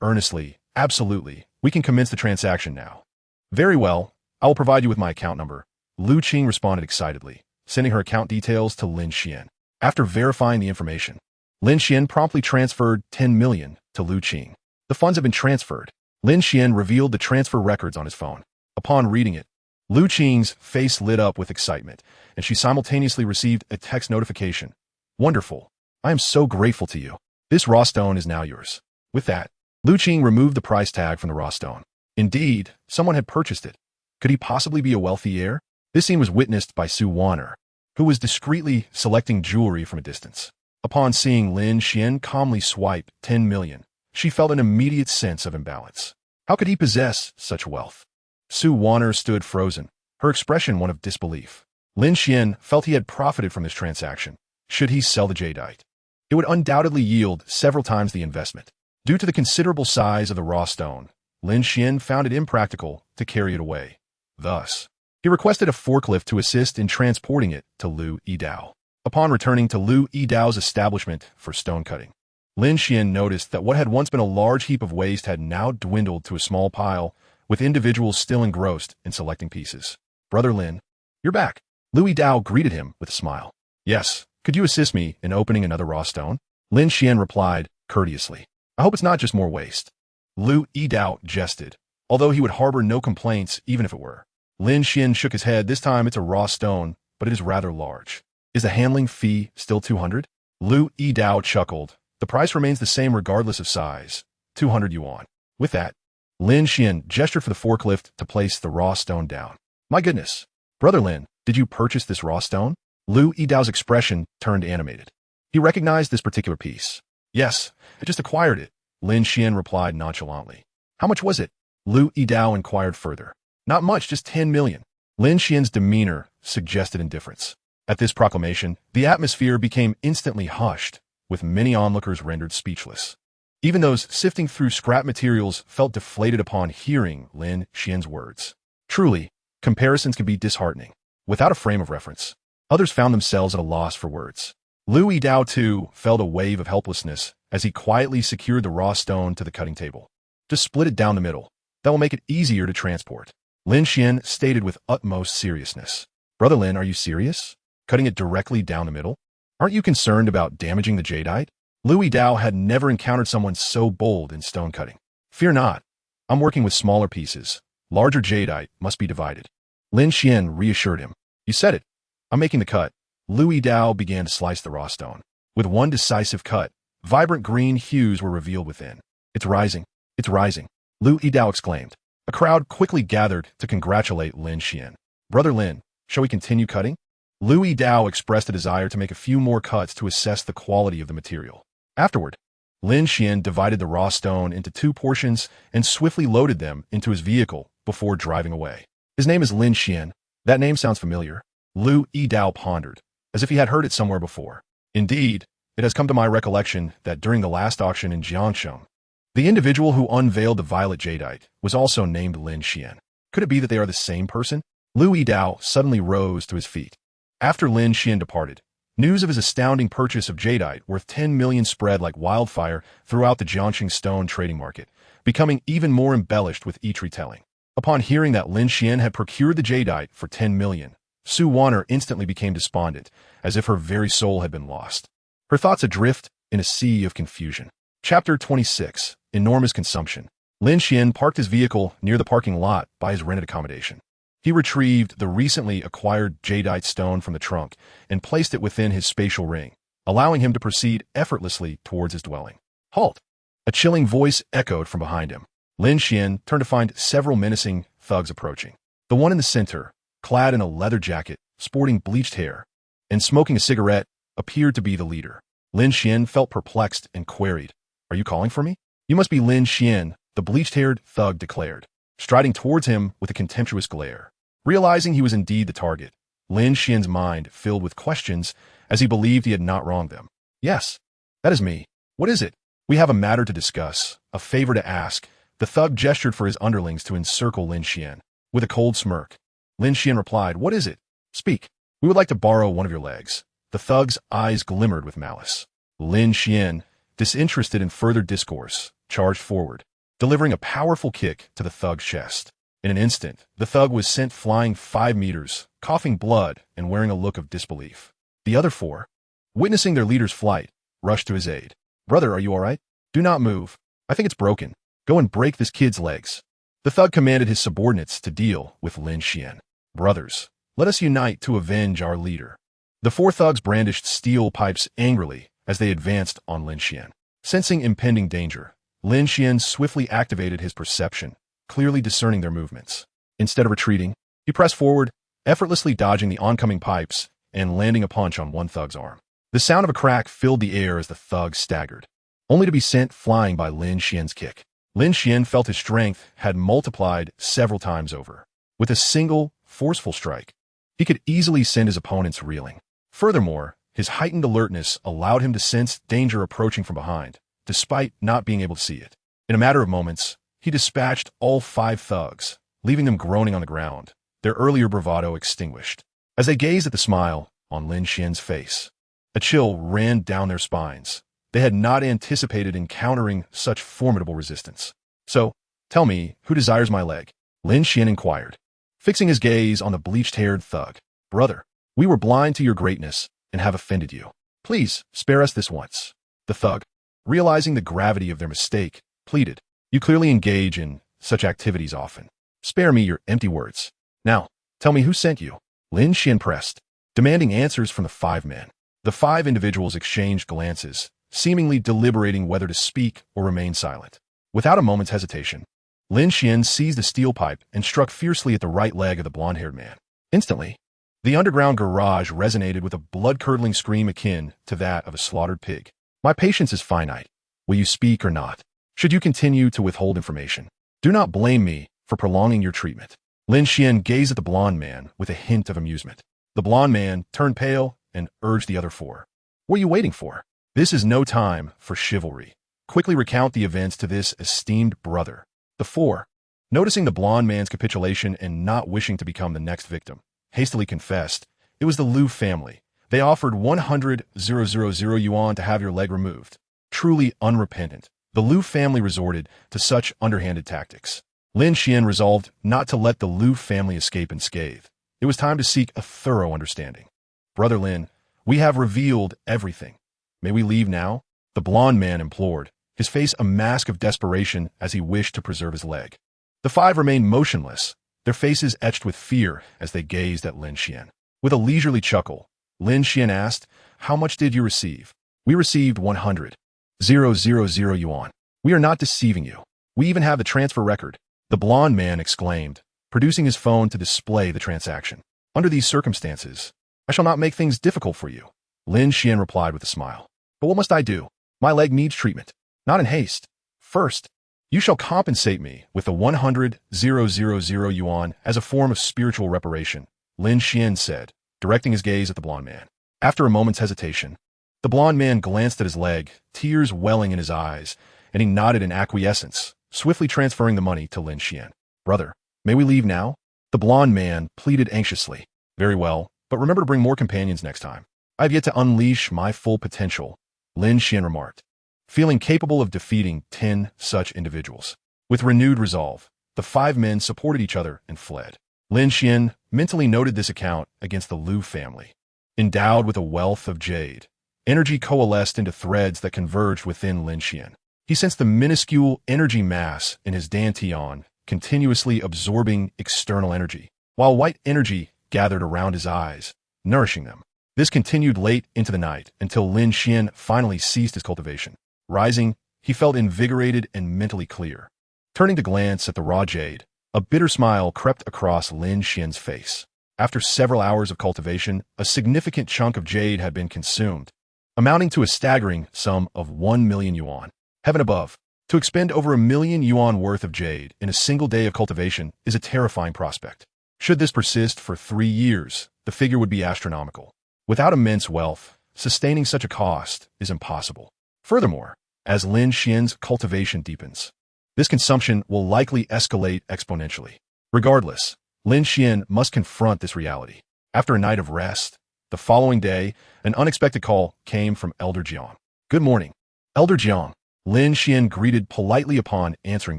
earnestly. "Absolutely. We can commence the transaction now." "Very well. I will provide you with my account number," Lu Qing responded excitedly, sending her account details to Lin Xuan. After verifying the information, Lin Xuan promptly transferred 10 million to Lu Qing. The funds have been transferred. Lin Xuan revealed the transfer records on his phone. Upon reading it, Lu Qing's face lit up with excitement, and she simultaneously received a text notification. "Wonderful. I am so grateful to you. This raw stone is now yours." With that, Lu Qing removed the price tag from the raw stone. Indeed, someone had purchased it. Could he possibly be a wealthy heir? This scene was witnessed by Su Wan'er, who was discreetly selecting jewelry from a distance. Upon seeing Lin Xuan calmly swipe 10 million, she felt an immediate sense of imbalance. How could he possess such wealth? Su Wan'er stood frozen, her expression one of disbelief. Lin Xuan felt he had profited from this transaction. Should he sell the jadeite? It would undoubtedly yield several times the investment. Due to the considerable size of the raw stone, Lin Xuan found it impractical to carry it away. Thus, he requested a forklift to assist in transporting it to Lu Yidao. Upon returning to Lu Yidao's establishment for stone cutting, Lin Xuan noticed that what had once been a large heap of waste had now dwindled to a small pile, with individuals still engrossed in selecting pieces. "Brother Lin, you're back." Lu Yidao greeted him with a smile. "Yes, could you assist me in opening another raw stone?" Lin Xuan replied courteously. "I hope it's not just more waste." Lu Yidao jested, although he would harbor no complaints even if it were. Lin Xuan shook his head. "This time it's a raw stone, but it is rather large. Is the handling fee still 200? Lu Yidao chuckled. "The price remains the same regardless of size, 200 yuan. With that, Lin Xuan gestured for the forklift to place the raw stone down. "My goodness. Brother Lin, did you purchase this raw stone?" Lu Yidao's expression turned animated. He recognized this particular piece. "Yes, I just acquired it," Lin Xuan replied nonchalantly. "How much was it?" Lu Yidao inquired further. "Not much, just 10 million. Lin Xuan's demeanor suggested indifference. At this proclamation, the atmosphere became instantly hushed, with many onlookers rendered speechless. Even those sifting through scrap materials felt deflated upon hearing Lin Xuan's words. Truly, comparisons can be disheartening. Without a frame of reference, others found themselves at a loss for words. Lu Yidao, too, felt a wave of helplessness as he quietly secured the raw stone to the cutting table. "Just split it down the middle. That will make it easier to transport," Lin Xuan stated with utmost seriousness. "Brother Lin, are you serious? Cutting it directly down the middle? Aren't you concerned about damaging the jadeite?" Lu Yidao had never encountered someone so bold in stone cutting. "Fear not. I'm working with smaller pieces. Larger jadeite must be divided." Lin Xuan reassured him. "You said it. I'm making the cut." Lu Yidao began to slice the raw stone. With one decisive cut, vibrant green hues were revealed within. "It's rising. It's rising," Lu Yidao exclaimed. A crowd quickly gathered to congratulate Lin Xuan. "Brother Lin, shall we continue cutting?" Lu Yidao expressed a desire to make a few more cuts to assess the quality of the material. Afterward, Lin Xuan divided the raw stone into 2 portions and swiftly loaded them into his vehicle before driving away. "His name is Lin Xuan. That name sounds familiar," Lu Yidao pondered, as if he had heard it somewhere before. "Indeed, it has come to my recollection that during the last auction in Jiangsheng, the individual who unveiled the violet jadeite was also named Lin Xuan. Could it be that they are the same person?" Lu Yidao suddenly rose to his feet. After Lin Xuan departed, news of his astounding purchase of jadeite worth 10 million spread like wildfire throughout the Jiangsheng stone trading market, becoming even more embellished with each retelling. Upon hearing that Lin Xuan had procured the jadeite for 10 million, Su Wanner instantly became despondent, as if her very soul had been lost. Her thoughts adrift in a sea of confusion. Chapter 26. Enormous Consumption. Lin Xuan parked his vehicle near the parking lot by his rented accommodation. He retrieved the recently acquired jadeite stone from the trunk and placed it within his spatial ring, allowing him to proceed effortlessly towards his dwelling. Halt! A chilling voice echoed from behind him. Lin Xuan turned to find several menacing thugs approaching. The one in the center, clad in a leather jacket, sporting bleached hair, and smoking a cigarette, appeared to be the leader. Lin Xuan felt perplexed and queried, "Are you calling for me?" "You must be Lin Xuan," the bleached-haired thug declared, striding towards him with a contemptuous glare. Realizing he was indeed the target, Lin Xuan's mind filled with questions as he believed he had not wronged them. "Yes, that is me. What is it?" "We have a matter to discuss, a favor to ask." The thug gestured for his underlings to encircle Lin Xuan. With a cold smirk, Lin Xuan replied, "What is it? Speak. We would like to borrow one of your legs." The thug's eyes glimmered with malice. Lin Xuan, disinterested in further discourse, charged forward, delivering a powerful kick to the thug's chest. In an instant, the thug was sent flying 5 meters, coughing blood and wearing a look of disbelief. The other 4, witnessing their leader's flight, rushed to his aid. "Brother, are you all right? Do not move. I think it's broken. Go and break this kid's legs." The thug commanded his subordinates to deal with Lin Xuan. "Brothers, let us unite to avenge our leader." The 4 thugs brandished steel pipes angrily as they advanced on Lin Xuan. Sensing impending danger, Lin Xuan swiftly activated his perception, clearly discerning their movements. Instead of retreating, he pressed forward, effortlessly dodging the oncoming pipes and landing a punch on one thug's arm. The sound of a crack filled the air as the thug staggered, only to be sent flying by Lin Xuan's kick. Lin Xuan felt his strength had multiplied several times over. With a single, forceful strike, he could easily send his opponents reeling. Furthermore, his heightened alertness allowed him to sense danger approaching from behind, despite not being able to see it. In a matter of moments, he dispatched all 5 thugs, leaving them groaning on the ground, their earlier bravado extinguished. As they gazed at the smile on Lin Xuan's face, a chill ran down their spines. They had not anticipated encountering such formidable resistance. "So, tell me, who desires my leg?" Lin Xuan inquired, fixing his gaze on the bleached-haired thug. "Brother, we were blind to your greatness and have offended you. Please, spare us this once." The thug, realizing the gravity of their mistake, pleaded, "You clearly engage in such activities often. Spare me your empty words. Now, tell me who sent you." Lin Xuan pressed, demanding answers from the 5 men. The 5 individuals exchanged glances, seemingly deliberating whether to speak or remain silent. Without a moment's hesitation, Lin Xuan seized a steel pipe and struck fiercely at the right leg of the blond-haired man. Instantly, the underground garage resonated with a blood-curdling scream akin to that of a slaughtered pig. "My patience is finite. Will you speak or not? Should you continue to withhold information, do not blame me for prolonging your treatment." Lin Xuan gazed at the blond man with a hint of amusement. The blond man turned pale and urged the other 4. "What are you waiting for? This is no time for chivalry. Quickly recount the events to this esteemed brother." The 4, noticing the blond man's capitulation and not wishing to become the next victim, hastily confessed, "It was the Liu family. They offered 100,000 yuan to have your leg removed." Truly unrepentant, the Liu family resorted to such underhanded tactics. Lin Xuan resolved not to let the Liu family escape unscathed. It was time to seek a thorough understanding. "Brother Lin, we have revealed everything. May we leave now?" the blond man implored, his face a mask of desperation as he wished to preserve his leg. The 5 remained motionless, their faces etched with fear as they gazed at Lin Xuan. With a leisurely chuckle, Lin Xuan asked, "How much did you receive?" "We received 100,000 yuan. We are not deceiving you. We even have the transfer record," the blond man exclaimed, producing his phone to display the transaction. "Under these circumstances, I shall not make things difficult for you," Lin Xuan replied with a smile. "But what must I do? My leg needs treatment. Not in haste. First, you shall compensate me with the 100,000 yuan as a form of spiritual reparation," Lin Xuan said, directing his gaze at the blond man. After a moment's hesitation, the blond man glanced at his leg, tears welling in his eyes, and he nodded in acquiescence, swiftly transferring the money to Lin Xuan. "Brother, may we leave now?" the blond man pleaded anxiously. "Very well, but remember to bring more companions next time." "I have yet to unleash my full potential," Lin Xuan remarked, feeling capable of defeating 10 such individuals. With renewed resolve, the 5 men supported each other and fled. Lin Xuan mentally noted this account against the Liu family. Endowed with a wealth of jade, energy coalesced into threads that converged within Lin Xuan. He sensed the minuscule energy mass in his dantian, continuously absorbing external energy, while white energy gathered around his eyes, nourishing them. This continued late into the night until Lin Xuan finally ceased his cultivation. Rising, he felt invigorated and mentally clear. Turning to glance at the raw jade, a bitter smile crept across Lin Xuan's face. After several hours of cultivation, a significant chunk of jade had been consumed, amounting to a staggering sum of 1 million yuan. Heaven above, to expend over 1 million yuan worth of jade in a single day of cultivation is a terrifying prospect. Should this persist for 3 years, the figure would be astronomical. Without immense wealth, sustaining such a cost is impossible. Furthermore, as Lin Xuan's cultivation deepens, this consumption will likely escalate exponentially. Regardless, Lin Xuan must confront this reality. After a night of rest, the following day, an unexpected call came from Elder Jiang. "Good morning, Elder Jiang," Lin Xuan greeted politely upon answering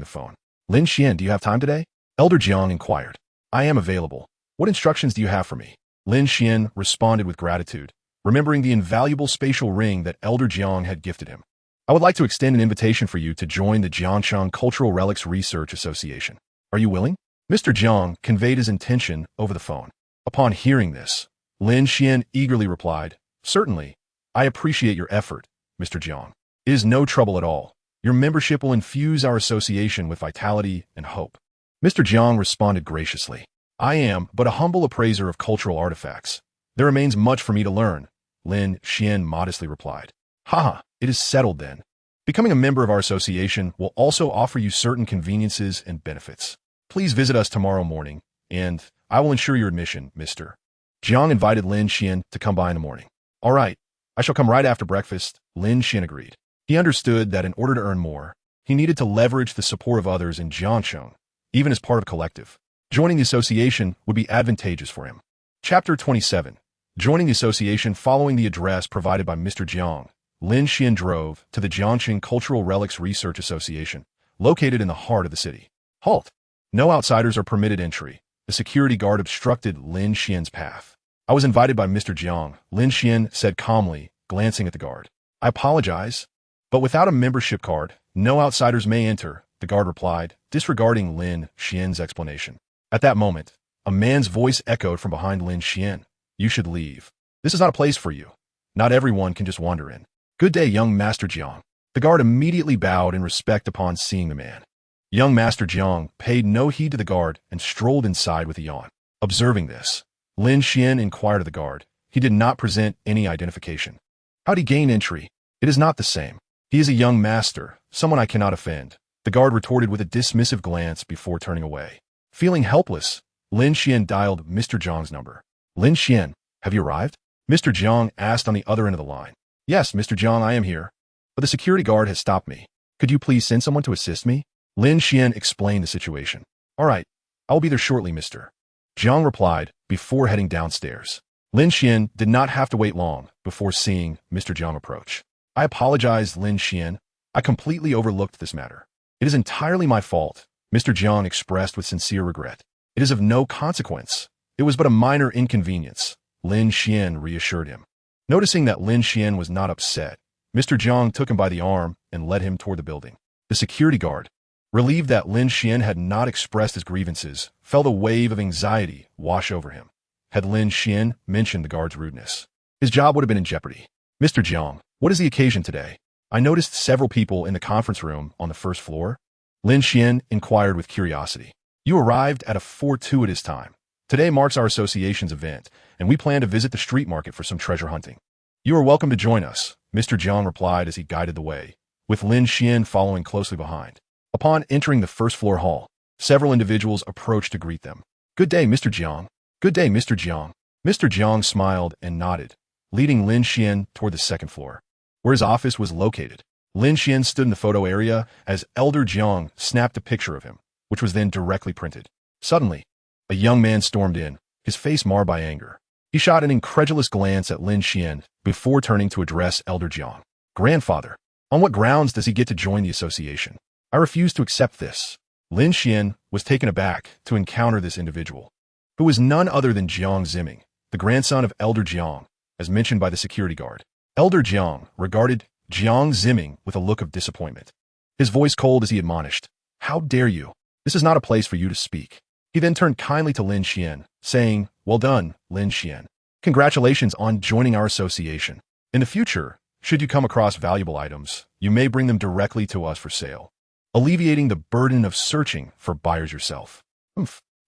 the phone. "Lin Xuan, do you have time today?" Elder Jiang inquired. "I am available. What instructions do you have for me?" Lin Xuan responded with gratitude, remembering the invaluable spatial ring that Elder Jiang had gifted him. "I would like to extend an invitation for you to join the Jiangshan Cultural Relics Research Association. Are you willing?" Mr. Jiang conveyed his intention over the phone. Upon hearing this, Lin Xuan eagerly replied, "Certainly. I appreciate your effort, Mr. Jiang. It is no trouble at all. Your membership will infuse our association with vitality and hope." Mr. Jiang responded graciously. "I am but a humble appraiser of cultural artifacts. There remains much for me to learn," Lin Xuan modestly replied. "Haha, it is settled then. Becoming a member of our association will also offer you certain conveniences and benefits. Please visit us tomorrow morning, and I will ensure your admission, Mr." Jiang invited Lin Xuan to come by in the morning. "All right, I shall come right after breakfast," Lin Xuan agreed. He understood that in order to earn more, he needed to leverage the support of others in Jiangshan, even as part of a collective. Joining the association would be advantageous for him. Chapter 27. Joining the association. Following the address provided by Mr. Jiang, Lin Xuan drove to the Jiangshan Cultural Relics Research Association, located in the heart of the city. "Halt! No outsiders are permitted entry." The security guard obstructed Lin Xuan's path. "I was invited by Mr. Jiang," Lin Xuan said calmly, glancing at the guard. "I apologize, but without a membership card, no outsiders may enter," the guard replied, disregarding Lin Xuan's explanation. At that moment, a man's voice echoed from behind Lin Xuan. "You should leave. This is not a place for you. Not everyone can just wander in." "Good day, young Master Jiang." The guard immediately bowed in respect upon seeing the man. Young Master Jiang paid no heed to the guard and strolled inside with a yawn. Observing this, Lin Xuan inquired of the guard. He did not present any identification. "How'd he gain entry?" "It is not the same. He is a young master, someone I cannot offend," the guard retorted with a dismissive glance before turning away. Feeling helpless, Lin Xuan dialed Mr. Jiang's number. "Lin Xuan, have you arrived?" Mr. Jiang asked on the other end of the line. "Yes, Mr. Jiang, I am here, but the security guard has stopped me. Could you please send someone to assist me?" Lin Xuan explained the situation. "All right, I will be there shortly, Mr. Jiang replied before heading downstairs. Lin Xuan did not have to wait long before seeing Mr. Jiang approach. "I apologize, Lin Xuan. I completely overlooked this matter. It is entirely my fault," Mr. Jiang expressed with sincere regret. "It is of no consequence. It was but a minor inconvenience," Lin Xuan reassured him. Noticing that Lin Xuan was not upset, Mr. Jiang took him by the arm and led him toward the building. The security guard, relieved that Lin Xuan had not expressed his grievances, felt a wave of anxiety wash over him. Had Lin Xuan mentioned the guard's rudeness, his job would have been in jeopardy. "Mr. Jiang, what is the occasion today? I noticed several people in the conference room on the first floor." Lin Xuan inquired with curiosity. "You arrived at a fortuitous time. Today marks our association's event, and we plan to visit the street market for some treasure hunting. You are welcome to join us," Mr. Jiang replied as he guided the way, with Lin Xuan following closely behind. Upon entering the first-floor hall, several individuals approached to greet them. "Good day, Mr. Jiang." "Good day, Mr. Jiang." Mr. Jiang smiled and nodded, leading Lin Xuan toward the second floor, where his office was located. Lin Xuan stood in the photo area as Elder Jiang snapped a picture of him, which was then directly printed. Suddenly, a young man stormed in, his face marred by anger. He shot an incredulous glance at Lin Xuan before turning to address Elder Jiang. "Grandfather, on what grounds does he get to join the association? I refuse to accept this." Lin Xuan was taken aback to encounter this individual, who was none other than Jiang Ziming, the grandson of Elder Jiang, as mentioned by the security guard. Elder Jiang regarded Jiang Ziming with a look of disappointment, his voice cold as he admonished, "How dare you? This is not a place for you to speak." He then turned kindly to Lin Xuan, saying, "Well done, Lin Xuan. Congratulations on joining our association. In the future, should you come across valuable items, you may bring them directly to us for sale, alleviating the burden of searching for buyers yourself."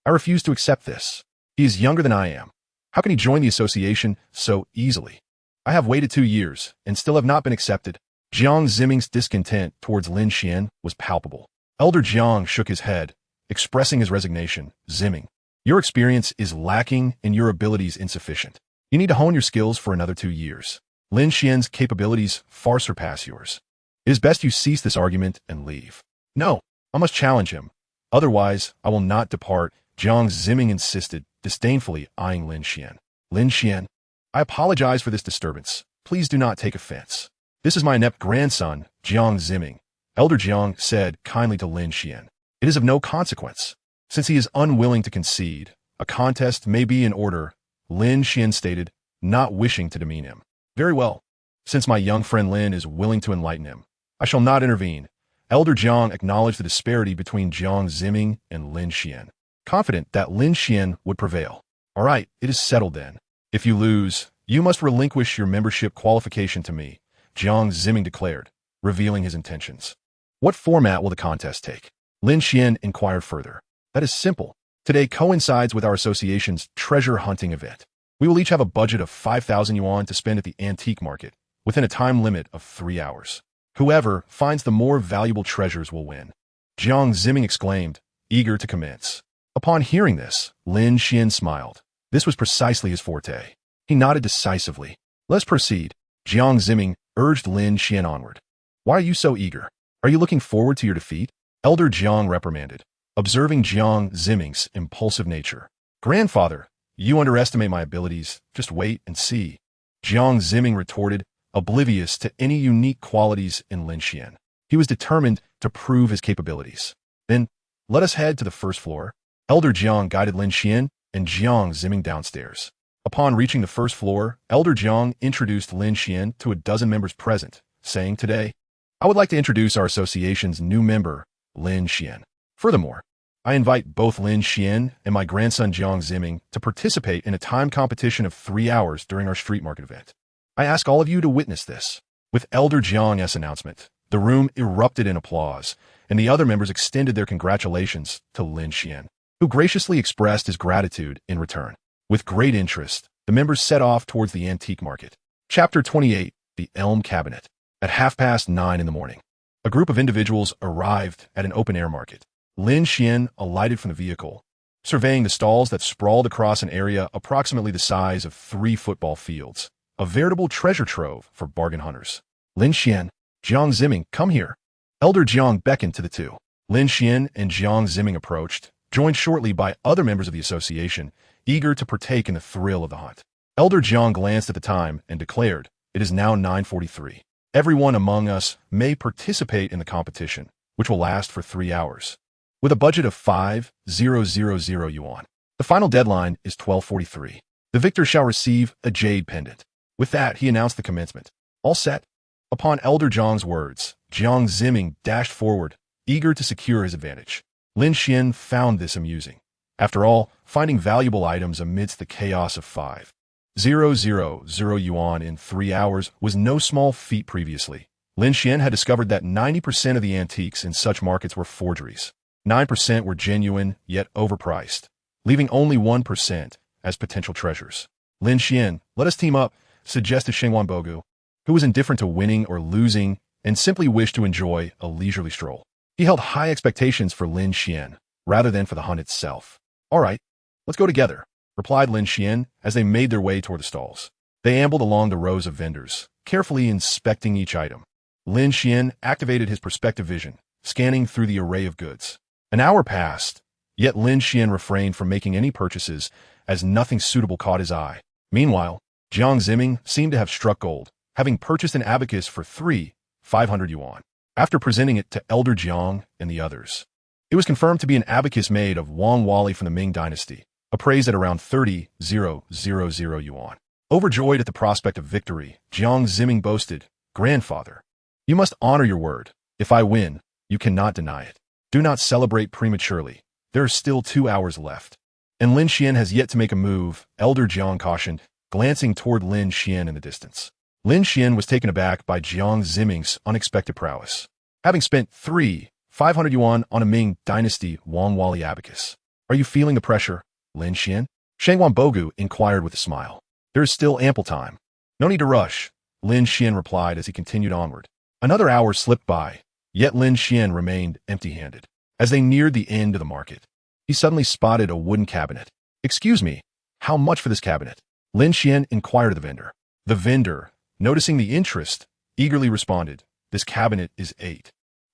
I refuse to accept this. He is younger than I am. How can he join the association so easily? I have waited 2 years and still have not been accepted. Jiang Ziming's discontent towards Lin Xuan was palpable. Elder Jiang shook his head, expressing his resignation. "Ziming, your experience is lacking and your abilities insufficient. You need to hone your skills for another 2 years. Lin Xuan's capabilities far surpass yours. It is best you cease this argument and leave." "No, I must challenge him. Otherwise, I will not depart," Jiang Ziming insisted, disdainfully eyeing Lin Xuan. "Lin Xuan, I apologize for this disturbance. Please do not take offense. This is my inept grandson, Jiang Ziming," Elder Jiang said kindly to Lin Xuan. "It is of no consequence. Since he is unwilling to concede, a contest may be in order," Lin Xuan stated, not wishing to demean him. "Very well. Since my young friend Lin is willing to enlighten him, I shall not intervene." Elder Jiang acknowledged the disparity between Jiang Ziming and Lin Xuan, confident that Lin Xuan would prevail. "All right, it is settled then. If you lose, you must relinquish your membership qualification to me," Jiang Ziming declared, revealing his intentions. "What format will the contest take?" Lin Xuan inquired further. "That is simple. Today coincides with our association's treasure hunting event. We will each have a budget of 5,000 yuan to spend at the antique market, within a time limit of 3 hours. Whoever finds the more valuable treasures will win," Jiang Ziming exclaimed, eager to commence. Upon hearing this, Lin Xuan smiled. This was precisely his forte. He nodded decisively. "Let's proceed." Jiang Ziming urged Lin Xuan onward. "Why are you so eager? Are you looking forward to your defeat?" Elder Jiang reprimanded, observing Jiang Ziming's impulsive nature. "Grandfather, you underestimate my abilities. Just wait and see," Jiang Ziming retorted, oblivious to any unique qualities in Lin Xuan. He was determined to prove his capabilities. "Then, let us head to the first floor." Elder Jiang guided Lin Xuan and Jiang Ziming downstairs. Upon reaching the first floor, Elder Jiang introduced Lin Xuan to a dozen members present, saying, "Today, I would like to introduce our association's new member, Lin Xuan. Furthermore, I invite both Lin Xuan and my grandson Jiang Ziming to participate in a time competition of 3 hours during our street market event. I ask all of you to witness this." With Elder Jiang's announcement, the room erupted in applause, and the other members extended their congratulations to Lin Xuan, who graciously expressed his gratitude in return. With great interest, the members set off towards the antique market. Chapter 28, The Elm Cabinet. At 9:30 in the morning, a group of individuals arrived at an open-air market. Lin Xuan alighted from the vehicle, surveying the stalls that sprawled across an area approximately the size of 3 football fields, a veritable treasure trove for bargain hunters. "Lin Xuan, Jiang Ziming, come here." Elder Jiang beckoned to the two. Lin Xuan and Jiang Ziming approached, joined shortly by other members of the association, eager to partake in the thrill of the hunt. Elder Jiang glanced at the time and declared, "It is now 9:43. Everyone among us may participate in the competition, which will last for 3 hours, with a budget of 5,000 yuan. The final deadline is 12:43. The victor shall receive a jade pendant." With that, he announced the commencement. "All set?" Upon Elder Jiang's words, Jiang Ziming dashed forward, eager to secure his advantage. Lin Xuan found this amusing. After all, finding valuable items amidst the chaos of 5,000 yuan in 3 hours was no small feat previously. Lin Xuan had discovered that 90% of the antiques in such markets were forgeries. 9% were genuine, yet overpriced, leaving only 1% as potential treasures. "Lin Xuan, let us team up," suggested Shengwan Bogu, who was indifferent to winning or losing and simply wished to enjoy a leisurely stroll. He held high expectations for Lin Xuan, rather than for the hunt itself. "All right, let's go together," replied Lin Xuan as they made their way toward the stalls. They ambled along the rows of vendors, carefully inspecting each item. Lin Xuan activated his perspective vision, scanning through the array of goods. An hour passed, yet Lin Xuan refrained from making any purchases as nothing suitable caught his eye. Meanwhile, Jiang Ziming seemed to have struck gold, having purchased an abacus for 500 yuan. After presenting it to Elder Jiang and the others, it was confirmed to be an abacus made of Wang Wali from the Ming dynasty, appraised at around 30,000 yuan. Overjoyed at the prospect of victory, Jiang Ziming boasted, "Grandfather, you must honor your word. If I win, you cannot deny it. Do not celebrate prematurely. There are still 2 hours left." And Lin Xuan has yet to make a move, Elder Jiang cautioned, glancing toward Lin Xuan in the distance. Lin Xuan was taken aback by Jiang Ziming's unexpected prowess. Having spent 500 yuan on a Ming Dynasty Wangwali abacus. "Are you feeling the pressure, Lin Xuan?" Shangwan Bogu inquired with a smile. "There is still ample time. No need to rush," Lin Xuan replied as he continued onward. Another hour slipped by, yet Lin Xuan remained empty-handed. As they neared the end of the market, he suddenly spotted a wooden cabinet. "Excuse me, how much for this cabinet?" Lin Xuan inquired of the vendor. The vendor, noticing the interest, eagerly responded, "This cabinet is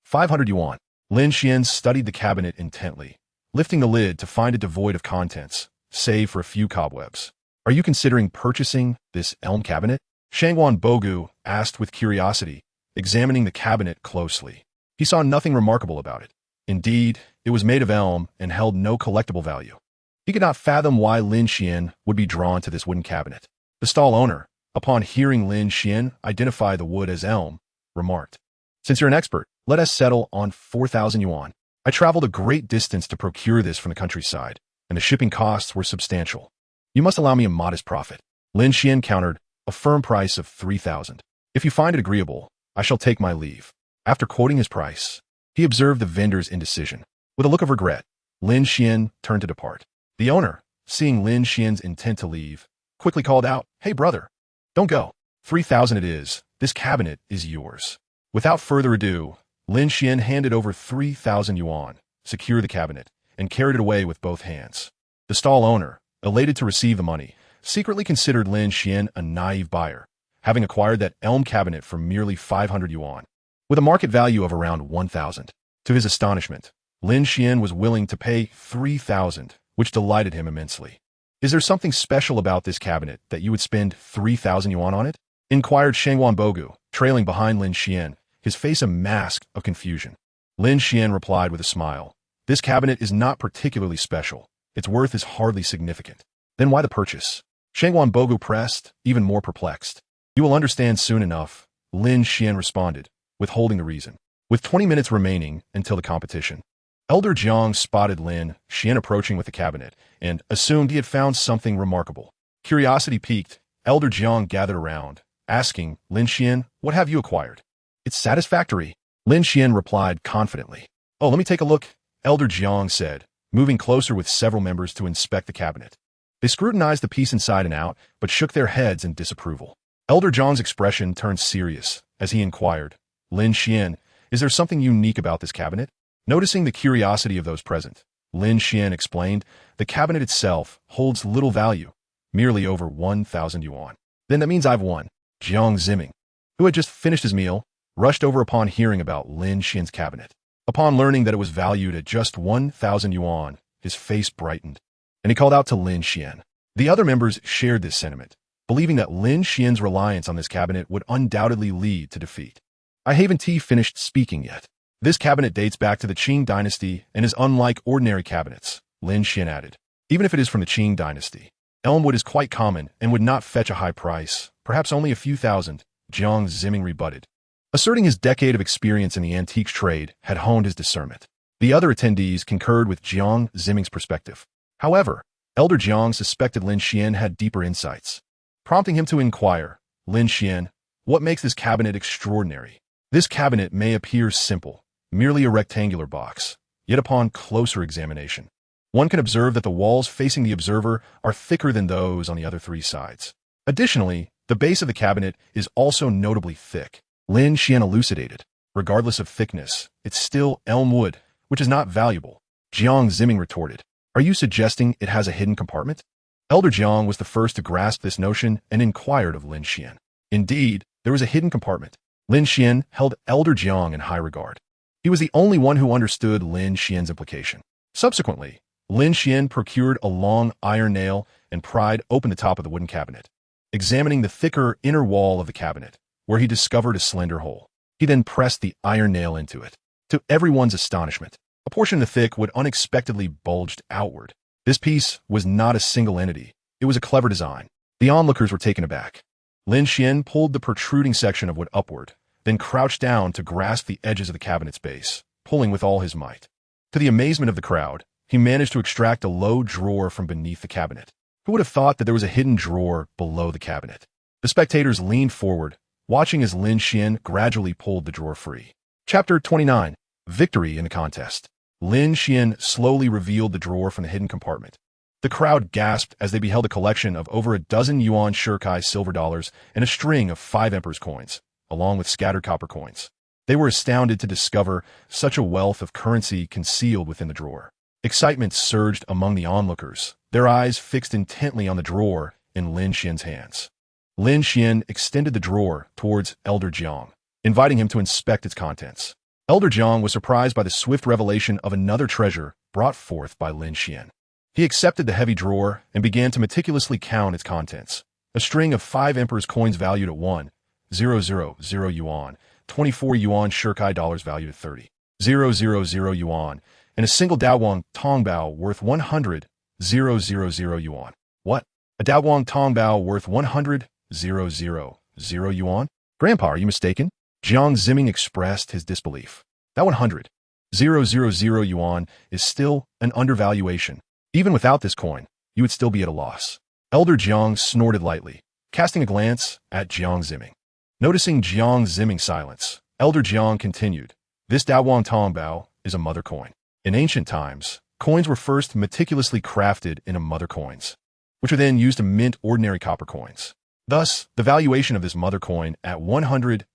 500 yuan. Lin Xuan studied the cabinet intently, lifting the lid to find it devoid of contents, save for a few cobwebs. "Are you considering purchasing this elm cabinet?" Shangwan Bogu asked with curiosity, examining the cabinet closely. He saw nothing remarkable about it. Indeed, it was made of elm and held no collectible value. He could not fathom why Lin Xuan would be drawn to this wooden cabinet. The stall owner, upon hearing Lin Xuan identify the wood as elm, remarked, "Since you're an expert, let us settle on 4,000 yuan. I traveled a great distance to procure this from the countryside, and the shipping costs were substantial. You must allow me a modest profit." Lin Xuan countered, "A firm price of 3,000. If you find it agreeable, I shall take my leave." After quoting his price, he observed the vendor's indecision. With a look of regret, Lin Xuan turned to depart. The owner, seeing Lin Xuan's intent to leave, quickly called out, "Hey brother, don't go. 3,000 it is. This cabinet is yours." Without further ado, Lin Xuan handed over 3,000 yuan, secured the cabinet, and carried it away with both hands. The stall owner, elated to receive the money, secretly considered Lin Xuan a naive buyer, having acquired that elm cabinet for merely 500 yuan, with a market value of around 1,000. To his astonishment, Lin Xuan was willing to pay 3,000, which delighted him immensely. "Is there something special about this cabinet that you would spend 3,000 yuan on it?" inquired Shangwan Bogu, trailing behind Lin Xuan, his face a mask of confusion. Lin Xuan replied with a smile, "This cabinet is not particularly special. Its worth is hardly significant." "Then why the purchase?" Shangwan Bogu pressed, even more perplexed. "You will understand soon enough," Lin Xuan responded, withholding the reason. With 20 minutes remaining until the competition, Elder Jiang spotted Lin Xuan approaching with the cabinet and assumed he had found something remarkable. Curiosity piqued, Elder Jiang gathered around, asking, "Lin Xuan, what have you acquired?" "It's satisfactory," Lin Xuan replied confidently. "Oh, let me take a look," Elder Jiang said, moving closer with several members to inspect the cabinet. They scrutinized the piece inside and out, but shook their heads in disapproval. Elder Jiang's expression turned serious as he inquired, "Lin Xuan, is there something unique about this cabinet?" Noticing the curiosity of those present, Lin Xuan explained, "The cabinet itself holds little value, merely over 1,000 yuan. "Then that means I've won." Jiang Ziming, who had just finished his meal, rushed over upon hearing about Lin Xuan's cabinet. Upon learning that it was valued at just 1,000 yuan, his face brightened, and he called out to Lin Xuan. The other members shared this sentiment, believing that Lin Xuan's reliance on this cabinet would undoubtedly lead to defeat. "I haven't finished speaking yet. This cabinet dates back to the Qing dynasty and is unlike ordinary cabinets," Lin Xuan added. "Even if it is from the Qing dynasty, elmwood is quite common and would not fetch a high price, perhaps only a few thousand," Jiang Ziming rebutted, asserting his decade of experience in the antiques trade had honed his discernment. The other attendees concurred with Jiang Ziming's perspective. However, Elder Jiang suspected Lin Xuan had deeper insights, prompting him to inquire, "Lin Xuan, what makes this cabinet extraordinary?" "This cabinet may appear simple, merely a rectangular box, yet upon closer examination, one can observe that the walls facing the observer are thicker than those on the other 3 sides. Additionally, the base of the cabinet is also notably thick." Lin Xuan elucidated, "Regardless of thickness, it's still elm wood, which is not valuable." Jiang Ziming retorted, "Are you suggesting it has a hidden compartment?" Elder Jiang was the first to grasp this notion and inquired of Lin Xuan. Indeed, there was a hidden compartment. Lin Xuan held Elder Jiang in high regard. He was the only one who understood Lin Xuan's implication. Subsequently, Lin Xuan procured a long iron nail and pried open the top of the wooden cabinet, examining the thicker inner wall of the cabinet, where he discovered a slender hole. He then pressed the iron nail into it. To everyone's astonishment, a portion of the thick wood unexpectedly bulged outward. This piece was not a single entity. It was a clever design. The onlookers were taken aback. Lin Xuan pulled the protruding section of wood upward, then crouched down to grasp the edges of the cabinet's base, pulling with all his might. To the amazement of the crowd, he managed to extract a low drawer from beneath the cabinet. Who would have thought that there was a hidden drawer below the cabinet? The spectators leaned forward, watching as Lin Xuan gradually pulled the drawer free. Chapter 29. Victory in the Contest. Lin Xuan slowly revealed the drawer from the hidden compartment. The crowd gasped as they beheld a collection of over a dozen yuan shirkai silver dollars and a string of 5 emperor's coins, along with scattered copper coins. They were astounded to discover such a wealth of currency concealed within the drawer. Excitement surged among the onlookers, their eyes fixed intently on the drawer in Lin Xuan's hands. Lin Xuan extended the drawer towards Elder Jiang, inviting him to inspect its contents. Elder Jiang was surprised by the swift revelation of another treasure brought forth by Lin Xuan. He accepted the heavy drawer and began to meticulously count its contents. A string of 5 emperor's coins valued at 1,000 yuan, 24 yuan shirkai dollars valued at 30,000 yuan, and a single Daowang Tongbao worth 100,000 yuan. What? A Daowang Tongbao worth 100,000 yuan? Grandpa, are you mistaken? Jiang Ziming expressed his disbelief. That 100,000 yuan is still an undervaluation. Even without this coin, you would still be at a loss. Elder Jiang snorted lightly, casting a glance at Jiang Ziming. Noticing Jiang Ziming's silence, Elder Jiang continued, This Daowang Tongbao is a mother coin. In ancient times, coins were first meticulously crafted into mother coins, which were then used to mint ordinary copper coins. Thus, the valuation of this mother coin at 100,000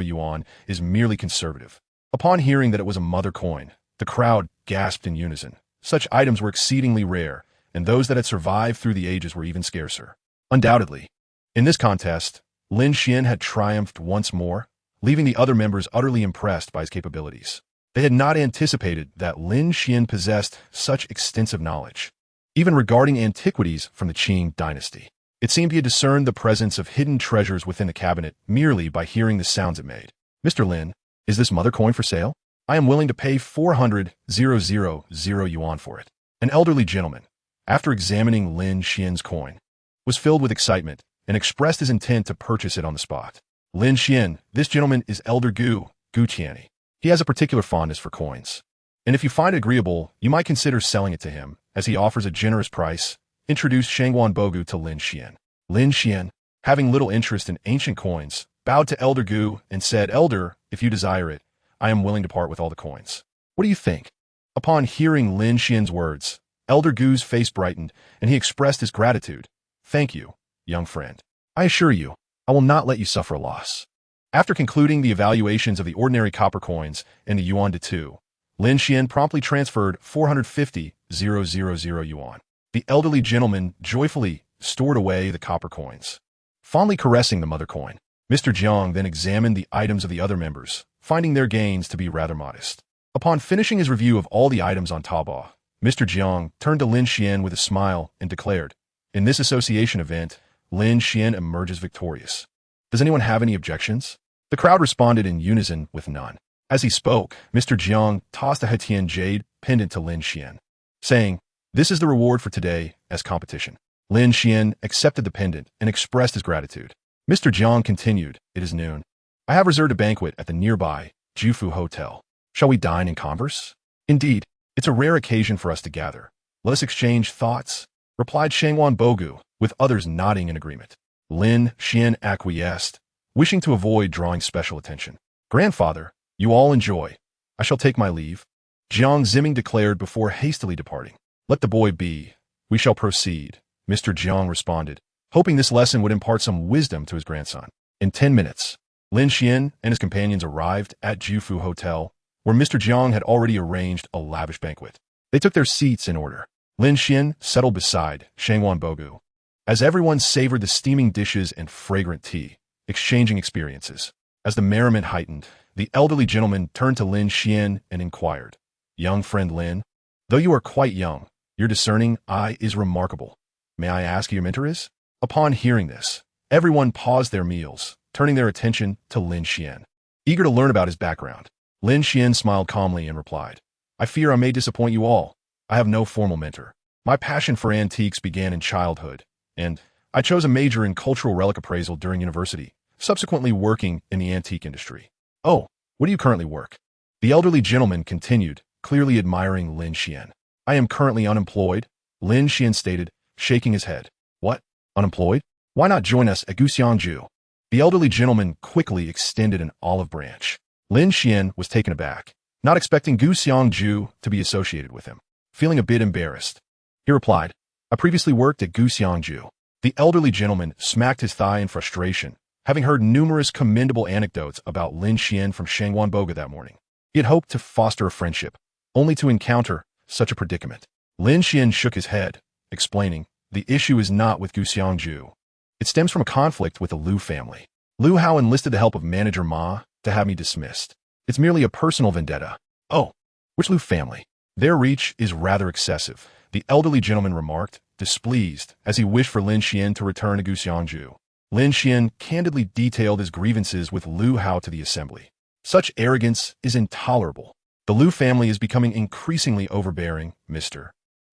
yuan is merely conservative. Upon hearing that it was a mother coin, the crowd gasped in unison. Such items were exceedingly rare, and those that had survived through the ages were even scarcer. Undoubtedly, in this contest, Lin Xuan had triumphed once more, leaving the other members utterly impressed by his capabilities. They had not anticipated that Lin Xuan possessed such extensive knowledge, even regarding antiquities from the Qing dynasty. It seemed he had discerned the presence of hidden treasures within the cabinet merely by hearing the sounds it made. Mr. Lin, is this mother coin for sale? I am willing to pay 400,000 yuan for it. An elderly gentleman, after examining Lin Xuan's coin, was filled with excitement and expressed his intent to purchase it on the spot. Lin Xuan, this gentleman is Elder Gu Qiani. He has a particular fondness for coins, and if you find it agreeable, you might consider selling it to him, as he offers a generous price, introduced Shangguan Bogu to Lin Xuan. Lin Xuan, having little interest in ancient coins, bowed to Elder Gu and said, Elder, if you desire it, I am willing to part with all the coins. What do you think? Upon hearing Lin Xuan's words, Elder Gu's face brightened, and he expressed his gratitude. Thank you, young friend. I assure you, I will not let you suffer a loss. After concluding the evaluations of the ordinary copper coins and the yuan de two, Lin Xuan promptly transferred 450,000 yuan. The elderly gentleman joyfully stored away the copper coins, fondly caressing the mother coin. Mr. Jiang then examined the items of the other members, finding their gains to be rather modest. Upon finishing his review of all the items on Taobao, Mr. Jiang turned to Lin Xuan with a smile and declared, In this association event, Lin Xuan emerges victorious. Does anyone have any objections? The crowd responded in unison with none. As he spoke, Mr. Jiang tossed a Hetian jade pendant to Lin Xuan, saying, This is the reward for today as competition. Lin Xuan accepted the pendant and expressed his gratitude. Mr. Jiang continued, It is noon. I have reserved a banquet at the nearby Jufu Hotel. Shall we dine and converse? Indeed, it's a rare occasion for us to gather. Let us exchange thoughts, replied Shangguan Bogu, with others nodding in agreement. Lin Xuan acquiesced, wishing to avoid drawing special attention. Grandfather, you all enjoy. I shall take my leave. Jiang Ziming declared before hastily departing. Let the boy be. We shall proceed, Mr. Jiang responded, hoping this lesson would impart some wisdom to his grandson. In 10 minutes, Lin Xuan and his companions arrived at Jufu Hotel, where Mr. Jiang had already arranged a lavish banquet. They took their seats in order. Lin Xuan settled beside Shangguan Bogu, as everyone savored the steaming dishes and fragrant tea, exchanging experiences. As the merriment heightened, the elderly gentleman turned to Lin Xuan and inquired, Young friend Lin, though you are quite young, your discerning eye is remarkable. May I ask who your mentor is? Upon hearing this, everyone paused their meals, turning their attention to Lin Xuan, eager to learn about his background. Lin Xuan smiled calmly and replied, I fear I may disappoint you all. I have no formal mentor. My passion for antiques began in childhood, and I chose a major in cultural relic appraisal during university, subsequently working in the antique industry. Oh, what do you currently work? The elderly gentleman continued, clearly admiring Lin Xuan. I am currently unemployed, Lin Xuan stated, shaking his head. What? Unemployed? Why not join us at Guxiangju? The elderly gentleman quickly extended an olive branch. Lin Xuan was taken aback, not expecting Guxiangju to be associated with him. Feeling a bit embarrassed, he replied, I previously worked at Guxiangju. The elderly gentleman smacked his thigh in frustration, having heard numerous commendable anecdotes about Lin Xuan from Shangwan Boga that morning. He had hoped to foster a friendship, only to encounter such a predicament. Lin Xuan shook his head, explaining, the issue is not with Guxiangju. It stems from a conflict with the Liu family. Liu Hao enlisted the help of manager Ma to have me dismissed. It's merely a personal vendetta. Oh, which Liu family? Their reach is rather excessive, the elderly gentleman remarked, displeased, as he wished for Lin Xuan to return to Guxiangju. Lin Xuan candidly detailed his grievances with Liu Hao to the assembly. Such arrogance is intolerable. The Liu family is becoming increasingly overbearing, Mr.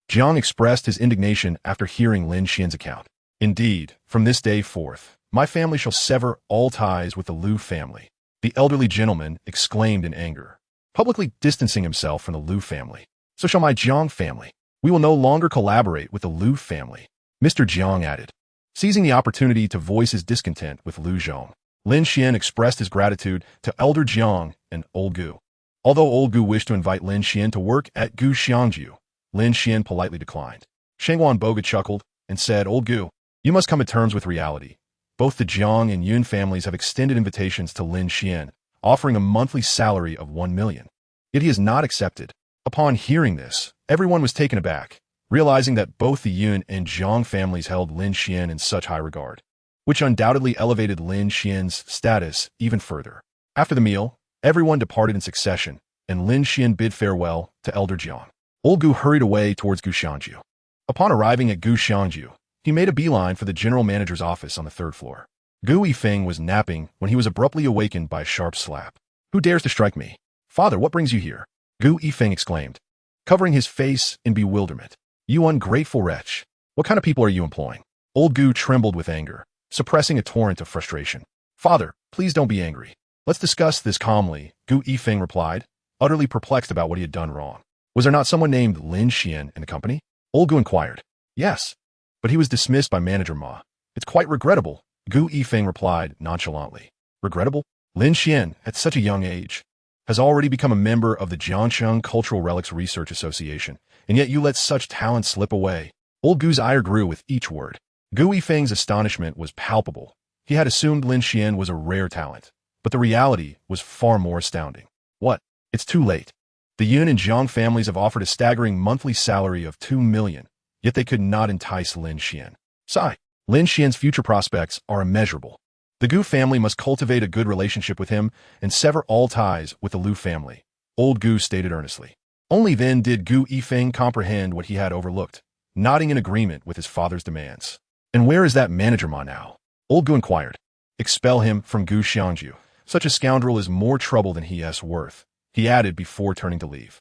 Jiang expressed his indignation after hearing Lin Xuan's account. Indeed, from this day forth, my family shall sever all ties with the Liu family, the elderly gentleman exclaimed in anger, publicly distancing himself from the Liu family. So shall my Jiang family. We will no longer collaborate with the Liu family, Mr. Jiang added, seizing the opportunity to voice his discontent with Liu Zhong. Lin Xuan expressed his gratitude to Elder Jiang and Old Gu. Although Old Gu wished to invite Lin Xuan to work at Guxiangju, Lin Xuan politely declined. Shangwan Boga chuckled and said, Old Gu, you must come to terms with reality. Both the Jiang and Yun families have extended invitations to Lin Xuan, offering a monthly salary of 1 million. Yet he has not accepted. Upon hearing this, everyone was taken aback, realizing that both the Yun and Jiang families held Lin Xuan in such high regard, which undoubtedly elevated Lin Xuan's status even further. After the meal, everyone departed in succession, and Lin Xuan bid farewell to Elder Jiang. Old Gu hurried away towards Guxiangju. Upon arriving at Guxiangju, he made a beeline for the general manager's office on the 3rd floor. Gu Yifeng was napping when he was abruptly awakened by a sharp slap. Who dares to strike me? Father, what brings you here? Gu Yifeng exclaimed, covering his face in bewilderment. You ungrateful wretch. What kind of people are you employing? Old Gu trembled with anger, suppressing a torrent of frustration. Father, please don't be angry. Let's discuss this calmly, Gu Yifeng replied, utterly perplexed about what he had done wrong. Was there not someone named Lin Xuan in the company? Old Gu inquired. Yes, but he was dismissed by manager Ma. It's quite regrettable, Gu Yifeng replied nonchalantly. Regrettable? Lin Xuan, at such a young age, has already become a member of the Jiangsheng Cultural Relics Research Association, and yet you let such talent slip away. Old Gu's ire grew with each word. Gu Yifeng's astonishment was palpable. He had assumed Lin Xuan was a rare talent, but the reality was far more astounding. What? It's too late. The Yun and Jiang families have offered a staggering monthly salary of 2 million, yet they could not entice Lin Xuan. Sigh. Lin Xuan's future prospects are immeasurable. The Gu family must cultivate a good relationship with him and sever all ties with the Liu family, Old Gu stated earnestly. Only then did Gu Yifeng comprehend what he had overlooked, nodding in agreement with his father's demands. And where is that manager Ma now? Old Gu inquired. Expel him from Guxiangju. Such a scoundrel is more trouble than he is worth, he added before turning to leave.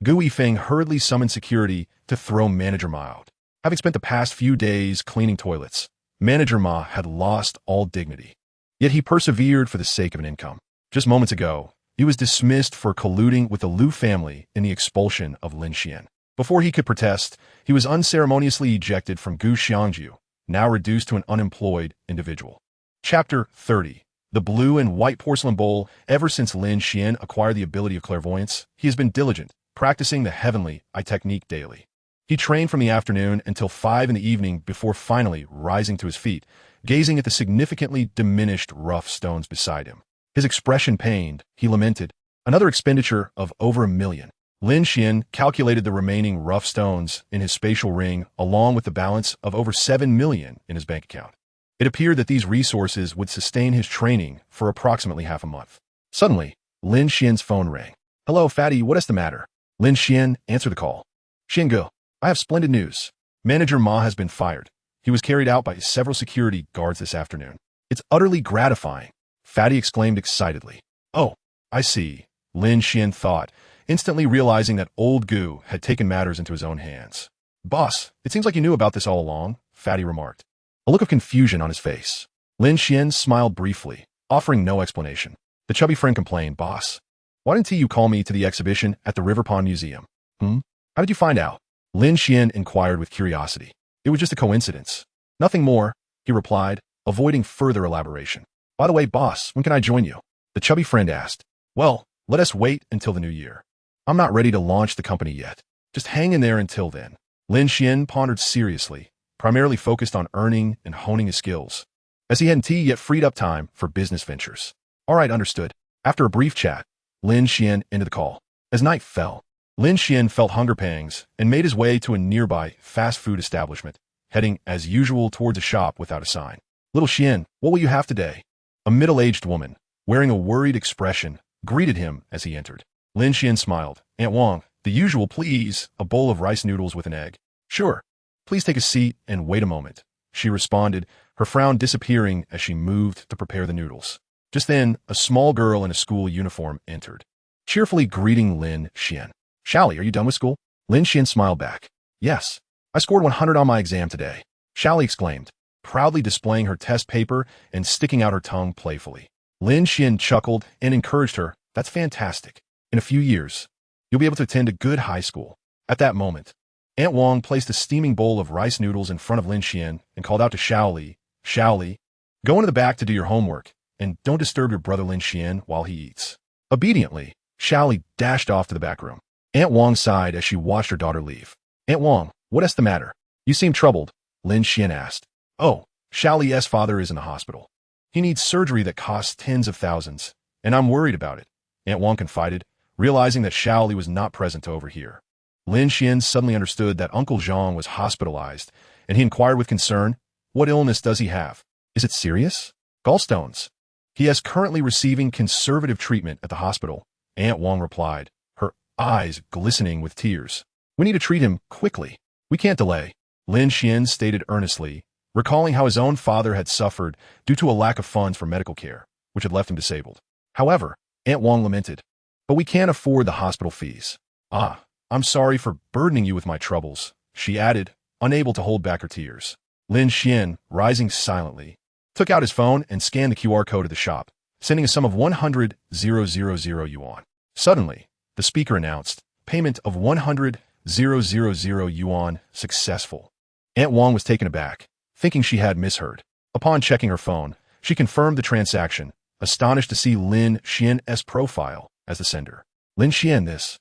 Gu Yifeng hurriedly summoned security to throw manager Ma out. Having spent the past few days cleaning toilets, manager Ma had lost all dignity. Yet he persevered for the sake of an income. Just moments ago, he was dismissed for colluding with the Liu family in the expulsion of Lin Xuan. Before he could protest, he was unceremoniously ejected from Guxiangju, now reduced to an unemployed individual. Chapter 30. The Blue and White Porcelain Bowl. Ever since Lin Xuan acquired the ability of clairvoyance, he has been diligent, practicing the heavenly eye technique daily. He trained from the afternoon until 5 in the evening before finally rising to his feet, gazing at the significantly diminished rough stones beside him. His expression pained, he lamented, another expenditure of over 1 million. Lin Xuan calculated the remaining rough stones in his spatial ring along with the balance of over 7 million in his bank account. It appeared that these resources would sustain his training for approximately half a month. Suddenly, Lin Xuan's phone rang. Hello, Fatty, what is the matter? Lin Xuan answered the call. Xiangu, I have splendid news. Manager Ma has been fired. He was carried out by several security guards this afternoon. It's utterly gratifying, Fatty exclaimed excitedly. Oh, I see, Lin Xuan thought, instantly realizing that old Gu had taken matters into his own hands. "Boss, it seems like you knew about this all along," Fatty remarked, a look of confusion on his face. Lin Xuan smiled briefly, offering no explanation. The chubby friend complained, "Boss, why didn't you call me to the exhibition at the River Pond Museum?" How did you find out?" Lin Xuan inquired with curiosity. "It was just a coincidence. Nothing more," he replied, avoiding further elaboration. "By the way, boss, when can I join you?" The chubby friend asked. "Well, let us wait until the new year. I'm not ready to launch the company yet. Just hang in there until then." Lin Xuan pondered seriously, primarily focused on earning and honing his skills, as he hadn't yet freed up time for business ventures. "All right, understood." After a brief chat, Lin Xuan ended the call. As night fell, Lin Xuan felt hunger pangs and made his way to a nearby fast food establishment, heading as usual towards a shop without a sign. "Little Xuan, what will you have today?" A middle-aged woman, wearing a worried expression, greeted him as he entered. Lin Xuan smiled. "Aunt Wang, the usual, please, a bowl of rice noodles with an egg." "Sure. Please take a seat and wait a moment," she responded, her frown disappearing as she moved to prepare the noodles. Just then, a small girl in a school uniform entered, cheerfully greeting Lin Xuan. "Shally, are you done with school?" Lin Xuan smiled back. "Yes. I scored 100 on my exam today," Shally exclaimed, proudly displaying her test paper and sticking out her tongue playfully. Lin Xuan chuckled and encouraged her. "That's fantastic. In a few years, you'll be able to attend a good high school." At that moment, Aunt Wang placed a steaming bowl of rice noodles in front of Lin Xuan and called out to Shally, "Shally, go into the back to do your homework, and don't disturb your brother Lin Xuan while he eats." Obediently, Shally dashed off to the back room. Aunt Wang sighed as she watched her daughter leave. "Aunt Wang, what's the matter? You seem troubled," Lin Xuan asked. "Oh, Shally's father is in the hospital. He needs surgery that costs tens of thousands, and I'm worried about it," Aunt Wang confided, realizing that Shally was not present to overhear. Lin Xuan suddenly understood that Uncle Zhang was hospitalized, and he inquired with concern, "What illness does he have? Is it serious?" "Gallstones. He is currently receiving conservative treatment at the hospital," Aunt Wang replied, her eyes glistening with tears. "We need to treat him quickly. We can't delay," Lin Xuan stated earnestly, recalling how his own father had suffered due to a lack of funds for medical care, which had left him disabled. However, Aunt Wang lamented, "But we can't afford the hospital fees." "Ah, I'm sorry for burdening you with my troubles," she added, unable to hold back her tears. Lin Xuan, rising silently, took out his phone and scanned the QR code of the shop, sending a sum of 100,000 yuan. Suddenly, the speaker announced, "Payment of 100,000 yuan successful." Aunt Wang was taken aback, thinking she had misheard. Upon checking her phone, she confirmed the transaction, astonished to see Lin Xuan's profile as the sender. "Lin Xuan, this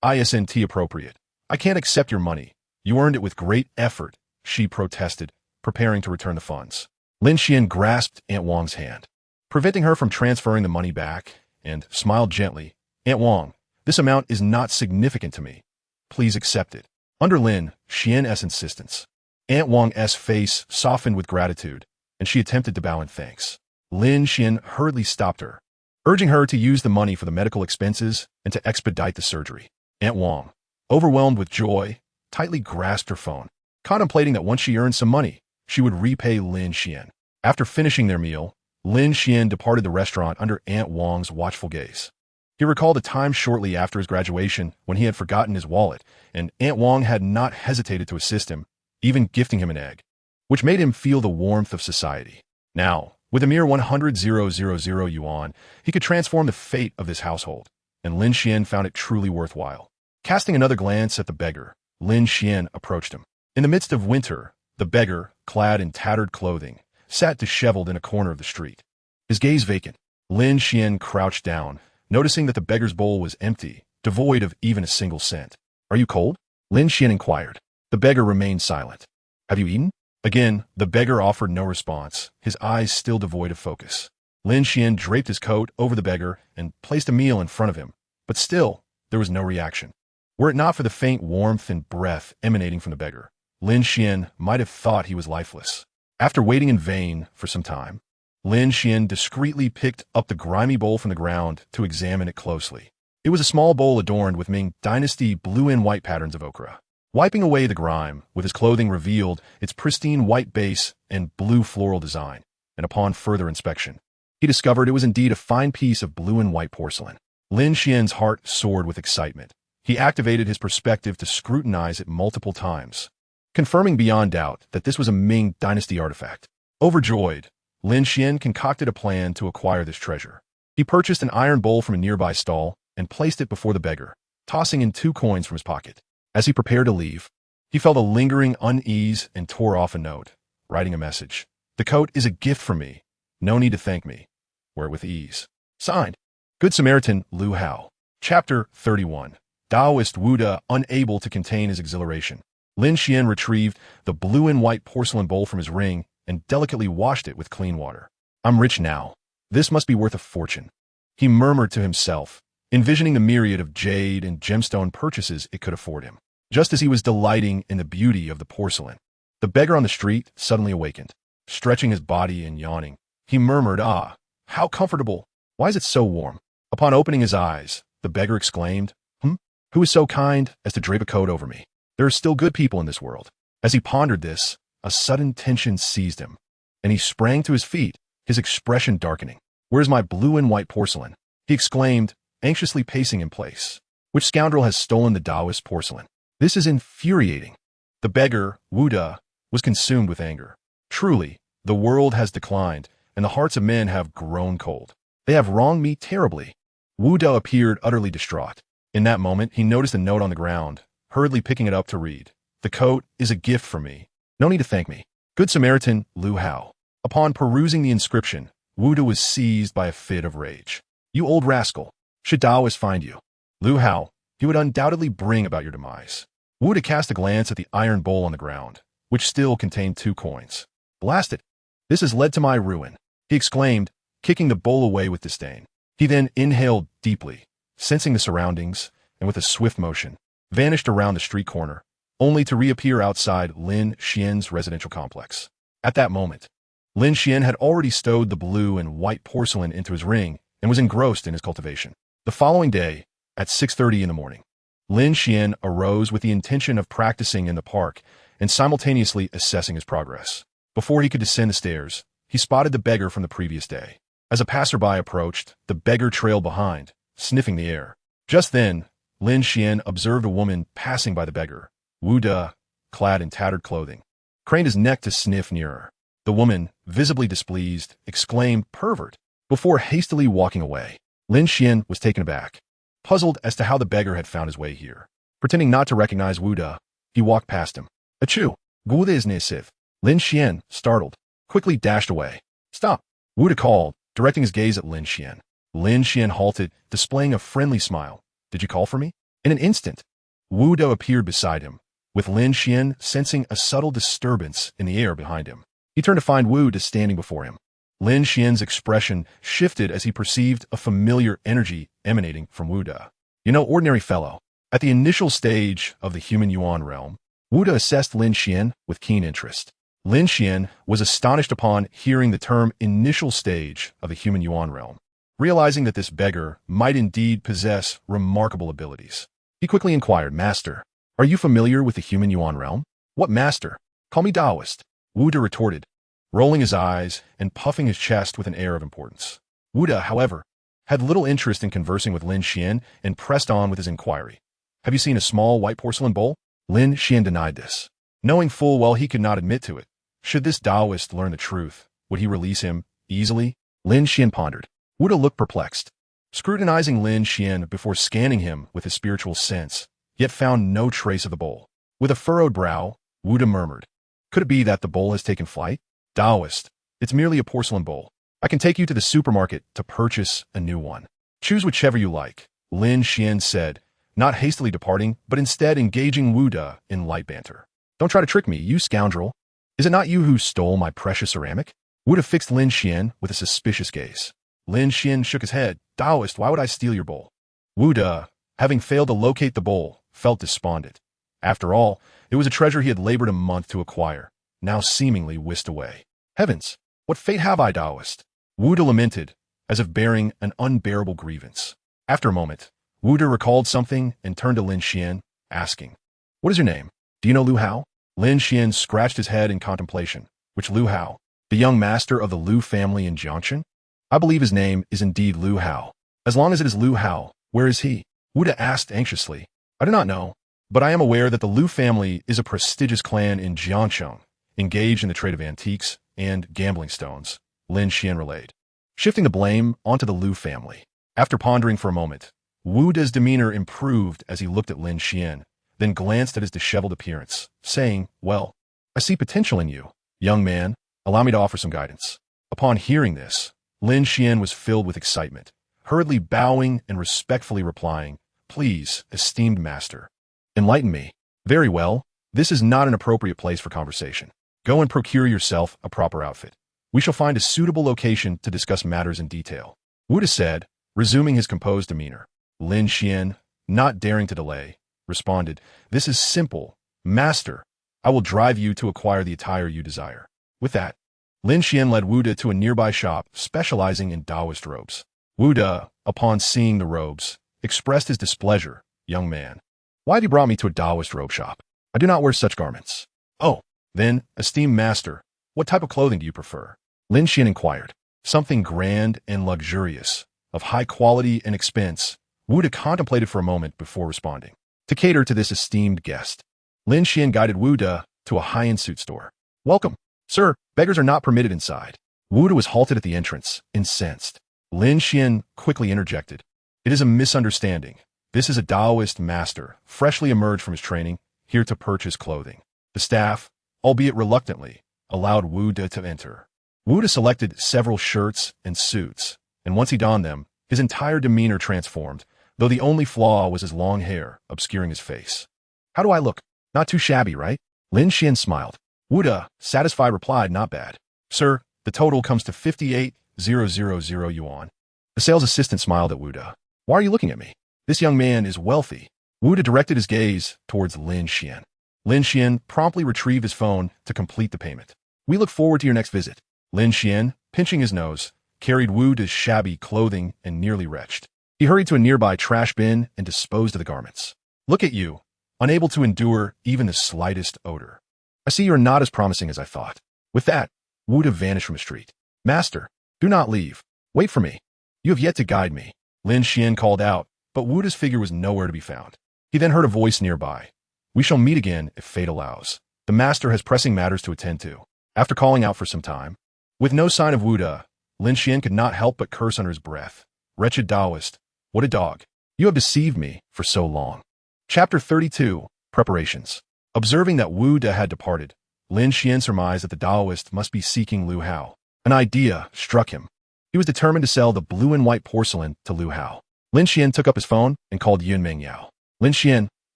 isn't appropriate. I can't accept your money. You earned it with great effort," she protested, preparing to return the funds. Lin Xuan grasped Aunt Wang's hand, preventing her from transferring the money back, and smiled gently. "Aunt Wang, this amount is not significant to me. Please accept it." Under Lin Xuan's insistence, Aunt Wang's face softened with gratitude, and she attempted to bow in thanks. Lin Xuan hurriedly stopped her, urging her to use the money for the medical expenses and to expedite the surgery. Aunt Wang, overwhelmed with joy, tightly grasped her phone, contemplating that once she earned some money, she would repay Lin Xuan. After finishing their meal, Lin Xuan departed the restaurant under Aunt Wang's watchful gaze. He recalled a time shortly after his graduation when he had forgotten his wallet, and Aunt Wang had not hesitated to assist him, even gifting him an egg, which made him feel the warmth of society. Now, with a mere 100,000 yuan, he could transform the fate of this household, and Lin Xuan found it truly worthwhile. Casting another glance at the beggar, Lin Xuan approached him. In the midst of winter, the beggar, clad in tattered clothing, sat disheveled in a corner of the street, his gaze vacant. Lin Xuan crouched down, noticing that the beggar's bowl was empty, devoid of even a single cent. "Are you cold?" Lin Xuan inquired. The beggar remained silent. "Have you eaten?" Again, the beggar offered no response, his eyes still devoid of focus. Lin Xuan draped his coat over the beggar and placed a meal in front of him, but still, there was no reaction. Were it not for the faint warmth and breath emanating from the beggar, Lin Xuan might have thought he was lifeless. After waiting in vain for some time, Lin Xuan discreetly picked up the grimy bowl from the ground to examine it closely. It was a small bowl adorned with Ming Dynasty blue and white patterns of ochre. Wiping away the grime, with his clothing revealed its pristine white base and blue floral design, and upon further inspection, he discovered it was indeed a fine piece of blue and white porcelain. Lin Xian's heart soared with excitement. He activated his perspective to scrutinize it multiple times, confirming beyond doubt that this was a Ming dynasty artifact. Overjoyed, Lin Xian concocted a plan to acquire this treasure. He purchased an iron bowl from a nearby stall and placed it before the beggar, tossing in 2 coins from his pocket. As he prepared to leave, he felt a lingering unease and tore off a note, writing a message. "The coat is a gift from me. No need to thank me. Wear it with ease." Signed, Good Samaritan Lu Hao. Chapter 31. Taoist Wu De, unable to contain his exhilaration. Lin Xian retrieved the blue and white porcelain bowl from his ring and delicately washed it with clean water. "I'm rich now. This must be worth a fortune," he murmured to himself, envisioning the myriad of jade and gemstone purchases it could afford him. Just as he was delighting in the beauty of the porcelain, the beggar on the street suddenly awakened. Stretching his body and yawning, he murmured, "Ah, how comfortable! Why is it so warm?" Upon opening his eyes, the beggar exclaimed, "Who is so kind as to drape a coat over me? There are still good people in this world." As he pondered this, a sudden tension seized him, and he sprang to his feet, his expression darkening. "Where's my blue and white porcelain?" he exclaimed, anxiously pacing in place. "Which scoundrel has stolen the Taoist porcelain? This is infuriating." The beggar, Wu De, was consumed with anger. Truly, the world has declined, and the hearts of men have grown cold. They have wronged me terribly. Wu De appeared utterly distraught. In that moment, he noticed a note on the ground, hurriedly picking it up to read. "The coat is a gift from me. No need to thank me. Good Samaritan Lu Hao." Upon perusing the inscription, Wu De was seized by a fit of rage. "You old rascal! Should Taoists find you, Lu Hao, he would undoubtedly bring about your demise." Wu De cast a glance at the iron bowl on the ground, which still contained 2 coins. "Blast it! This has led to my ruin," he exclaimed, kicking the bowl away with disdain. He then inhaled deeply, sensing the surroundings, and with a swift motion, vanished around the street corner, only to reappear outside Lin Xian's residential complex. At that moment, Lin Xian had already stowed the blue and white porcelain into his ring and was engrossed in his cultivation. The following day, at 6:30 in the morning, Lin Xian arose with the intention of practicing in the park and simultaneously assessing his progress. Before he could descend the stairs, he spotted the beggar from the previous day. As a passerby approached, the beggar trailed behind, sniffing the air. Just then, Lin Xian observed a woman passing by the beggar. Wu De, clad in tattered clothing, craned his neck to sniff nearer. The woman, visibly displeased, exclaimed, "Pervert," before hastily walking away. Lin Xian was taken aback, puzzled as to how the beggar had found his way here. Pretending not to recognize Wu De, he walked past him. "Achoo! Wu De is nasiv." Lin Xian, startled, quickly dashed away. "Stop!" Wu De called, directing his gaze at Lin Xian. Lin Xian halted, displaying a friendly smile. "Did you call for me?" In an instant, Wu De appeared beside him, with Lin Xian sensing a subtle disturbance in the air behind him. He turned to find Wu De standing before him. Lin Xian's expression shifted as he perceived a familiar energy emanating from Wu De. "You know, ordinary fellow." At the initial stage of the human yuan realm, Wu De assessed Lin Xian with keen interest. Lin Xian was astonished upon hearing the term initial stage of the human yuan realm, realizing that this beggar might indeed possess remarkable abilities. He quickly inquired, "Master, are you familiar with the human yuan realm?" "What master? Call me Taoist," Wu De retorted, rolling his eyes and puffing his chest with an air of importance. Wu De, however, had little interest in conversing with Lin Xian and pressed on with his inquiry. "Have you seen a small white porcelain bowl?" Lin Xian denied this, knowing full well he could not admit to it. Should this Taoist learn the truth, would he release him easily? Lin Xian pondered. Wu De looked perplexed, scrutinizing Lin Xian before scanning him with his spiritual sense, yet found no trace of the bowl. With a furrowed brow, Wu De murmured, "Could it be that the bowl has taken flight?" "Taoist, it's merely a porcelain bowl. I can take you to the supermarket to purchase a new one. Choose whichever you like," Lin Xian said, not hastily departing, but instead engaging Wu De in light banter. "Don't try to trick me, you scoundrel. Is it not you who stole my precious ceramic?" Wu De fixed Lin Xian with a suspicious gaze. Lin Xian shook his head. "Taoist, why would I steal your bowl?" Wu De, having failed to locate the bowl, felt despondent. After all, it was a treasure he had labored a month to acquire, now seemingly whisked away. "Heavens, what fate have I, Taoist?" Wu De lamented, as if bearing an unbearable grievance. After a moment, Wu De recalled something and turned to Lin Xian, asking, "What is your name? Do you know Lu Hao?" Lin Xian scratched his head in contemplation. "Which Lu Hao? The young master of the Lu family in Jiangshan?" "I believe his name is indeed Lu Hao. As long as it is Lu Hao, Where is he? Wuda asked anxiously. I do not know, but I am aware that the Liu family is a prestigious clan in Jiangcheng, engaged in the trade of antiques and gambling stones, Lin Xuan relayed, shifting the blame onto the Liu family. After pondering for a moment, Wuda's demeanor improved as he looked at Lin Xuan, then glanced at his disheveled appearance, saying, Well, I see potential in you, young man. Allow me to offer some guidance. Upon hearing this, Lin Xuan was filled with excitement, hurriedly bowing and respectfully replying, Please, esteemed master, enlighten me. Very well, this is not an appropriate place for conversation. Go and procure yourself a proper outfit. We shall find a suitable location to discuss matters in detail. Wuda said, resuming his composed demeanor. Lin Xuan, not daring to delay, responded, This is simple. Master, I will drive you to acquire the attire you desire. With that, Lin Xuan led Wuda to a nearby shop specializing in Taoist robes. Wuda, upon seeing the robes, expressed his displeasure. Young man, why have you brought me to a Taoist robe shop? I do not wear such garments. Oh, then, esteemed master, what type of clothing do you prefer? Lin Xuan inquired. Something grand and luxurious, of high quality and expense. Wuda contemplated for a moment before responding. To cater to this esteemed guest, Lin Xuan guided Wuda to a high-end suit store. Welcome. Sir, beggars are not permitted inside. Wuda was halted at the entrance, incensed. Lin Xuan quickly interjected. It is a misunderstanding. This is a Taoist master, freshly emerged from his training, here to purchase clothing. The staff, albeit reluctantly, allowed Wuda to enter. Wuda selected several shirts and suits, and once he donned them, his entire demeanor transformed, though the only flaw was his long hair, obscuring his face. How do I look? Not too shabby, right? Lin Xuan smiled. Wuda, satisfied, replied, Not bad. Sir, the total comes to 58,000 yuan. The sales assistant smiled at Wuda. Why are you looking at me? This young man is wealthy. Wuda directed his gaze towards Lin Xuan. Lin Xuan promptly retrieved his phone to complete the payment. We look forward to your next visit. Lin Xuan, pinching his nose, carried Wuda's shabby clothing and nearly retched. He hurried to a nearby trash bin and disposed of the garments. Look at you, unable to endure even the slightest odor. I see you are not as promising as I thought. With that, Wuda vanished from the street. Master, do not leave. Wait for me. You have yet to guide me. Lin Xuan called out, but Wuda's figure was nowhere to be found. He then heard a voice nearby. We shall meet again if fate allows. The master has pressing matters to attend to. After calling out for some time, with no sign of Wuda, Lin Xuan could not help but curse under his breath. Wretched Taoist, what a dog. You have deceived me for so long. Chapter 32, Preparations. Observing that Wuda had departed, Lin Xuan surmised that the Taoist must be seeking Liu Hao. An idea struck him. He was determined to sell the blue and white porcelain to Liu Hao. Lin Xuan took up his phone and called Yun Mingyao. Lin Xuan,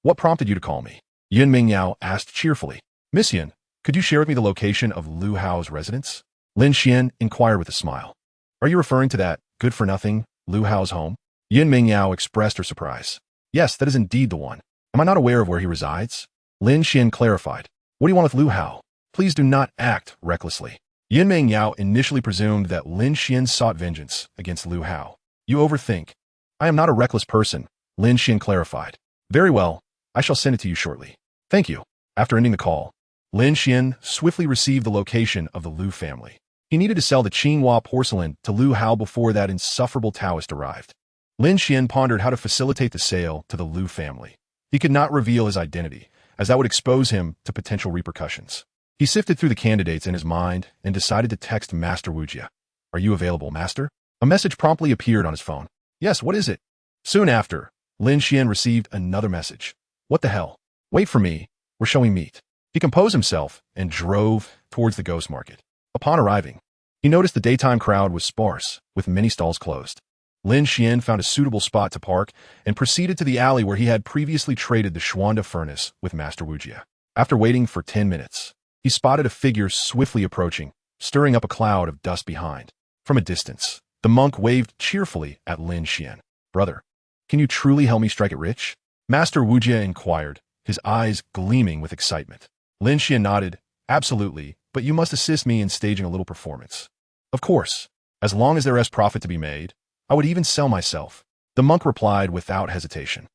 what prompted you to call me? Yun Mingyao asked cheerfully. Miss Yun, could you share with me the location of Liu Hao's residence? Lin Xuan inquired with a smile. Are you referring to that good-for-nothing Liu Hao's home? Yun Mingyao expressed her surprise. Yes, that is indeed the one. Am I not aware of where he resides? Lin Xuan clarified. What do you want with Liu Hao? Please do not act recklessly. Yun Mingyao initially presumed that Lin Xuan sought vengeance against Liu Hao. You overthink. I am not a reckless person, Lin Xuan clarified. Very well, I shall send it to you shortly. Thank you. After ending the call, Lin Xuan swiftly received the location of the Liu family. He needed to sell the Qinghua porcelain to Liu Hao before that insufferable Taoist arrived. Lin Xuan pondered how to facilitate the sale to the Liu family. He could not reveal his identity, as that would expose him to potential repercussions. He sifted through the candidates in his mind and decided to text Master Wujia. Are you available, Master? A message promptly appeared on his phone. Yes, what is it? Soon after, Lin Xuan received another message. What the hell? Wait for me. Where shall we meet? He composed himself and drove towards the ghost market. Upon arriving, he noticed the daytime crowd was sparse, with many stalls closed. Lin Xuan found a suitable spot to park and proceeded to the alley where he had previously traded the Xuanda furnace with Master Wujia. After waiting for 10 minutes, he spotted a figure swiftly approaching, stirring up a cloud of dust behind. From a distance, the monk waved cheerfully at Lin Xuan. Brother, can you truly help me strike it rich? Master Wujia inquired, his eyes gleaming with excitement. Lin Xuan nodded, absolutely, but you must assist me in staging a little performance. Of course, as long as there is profit to be made, I would even sell myself. The monk replied without hesitation.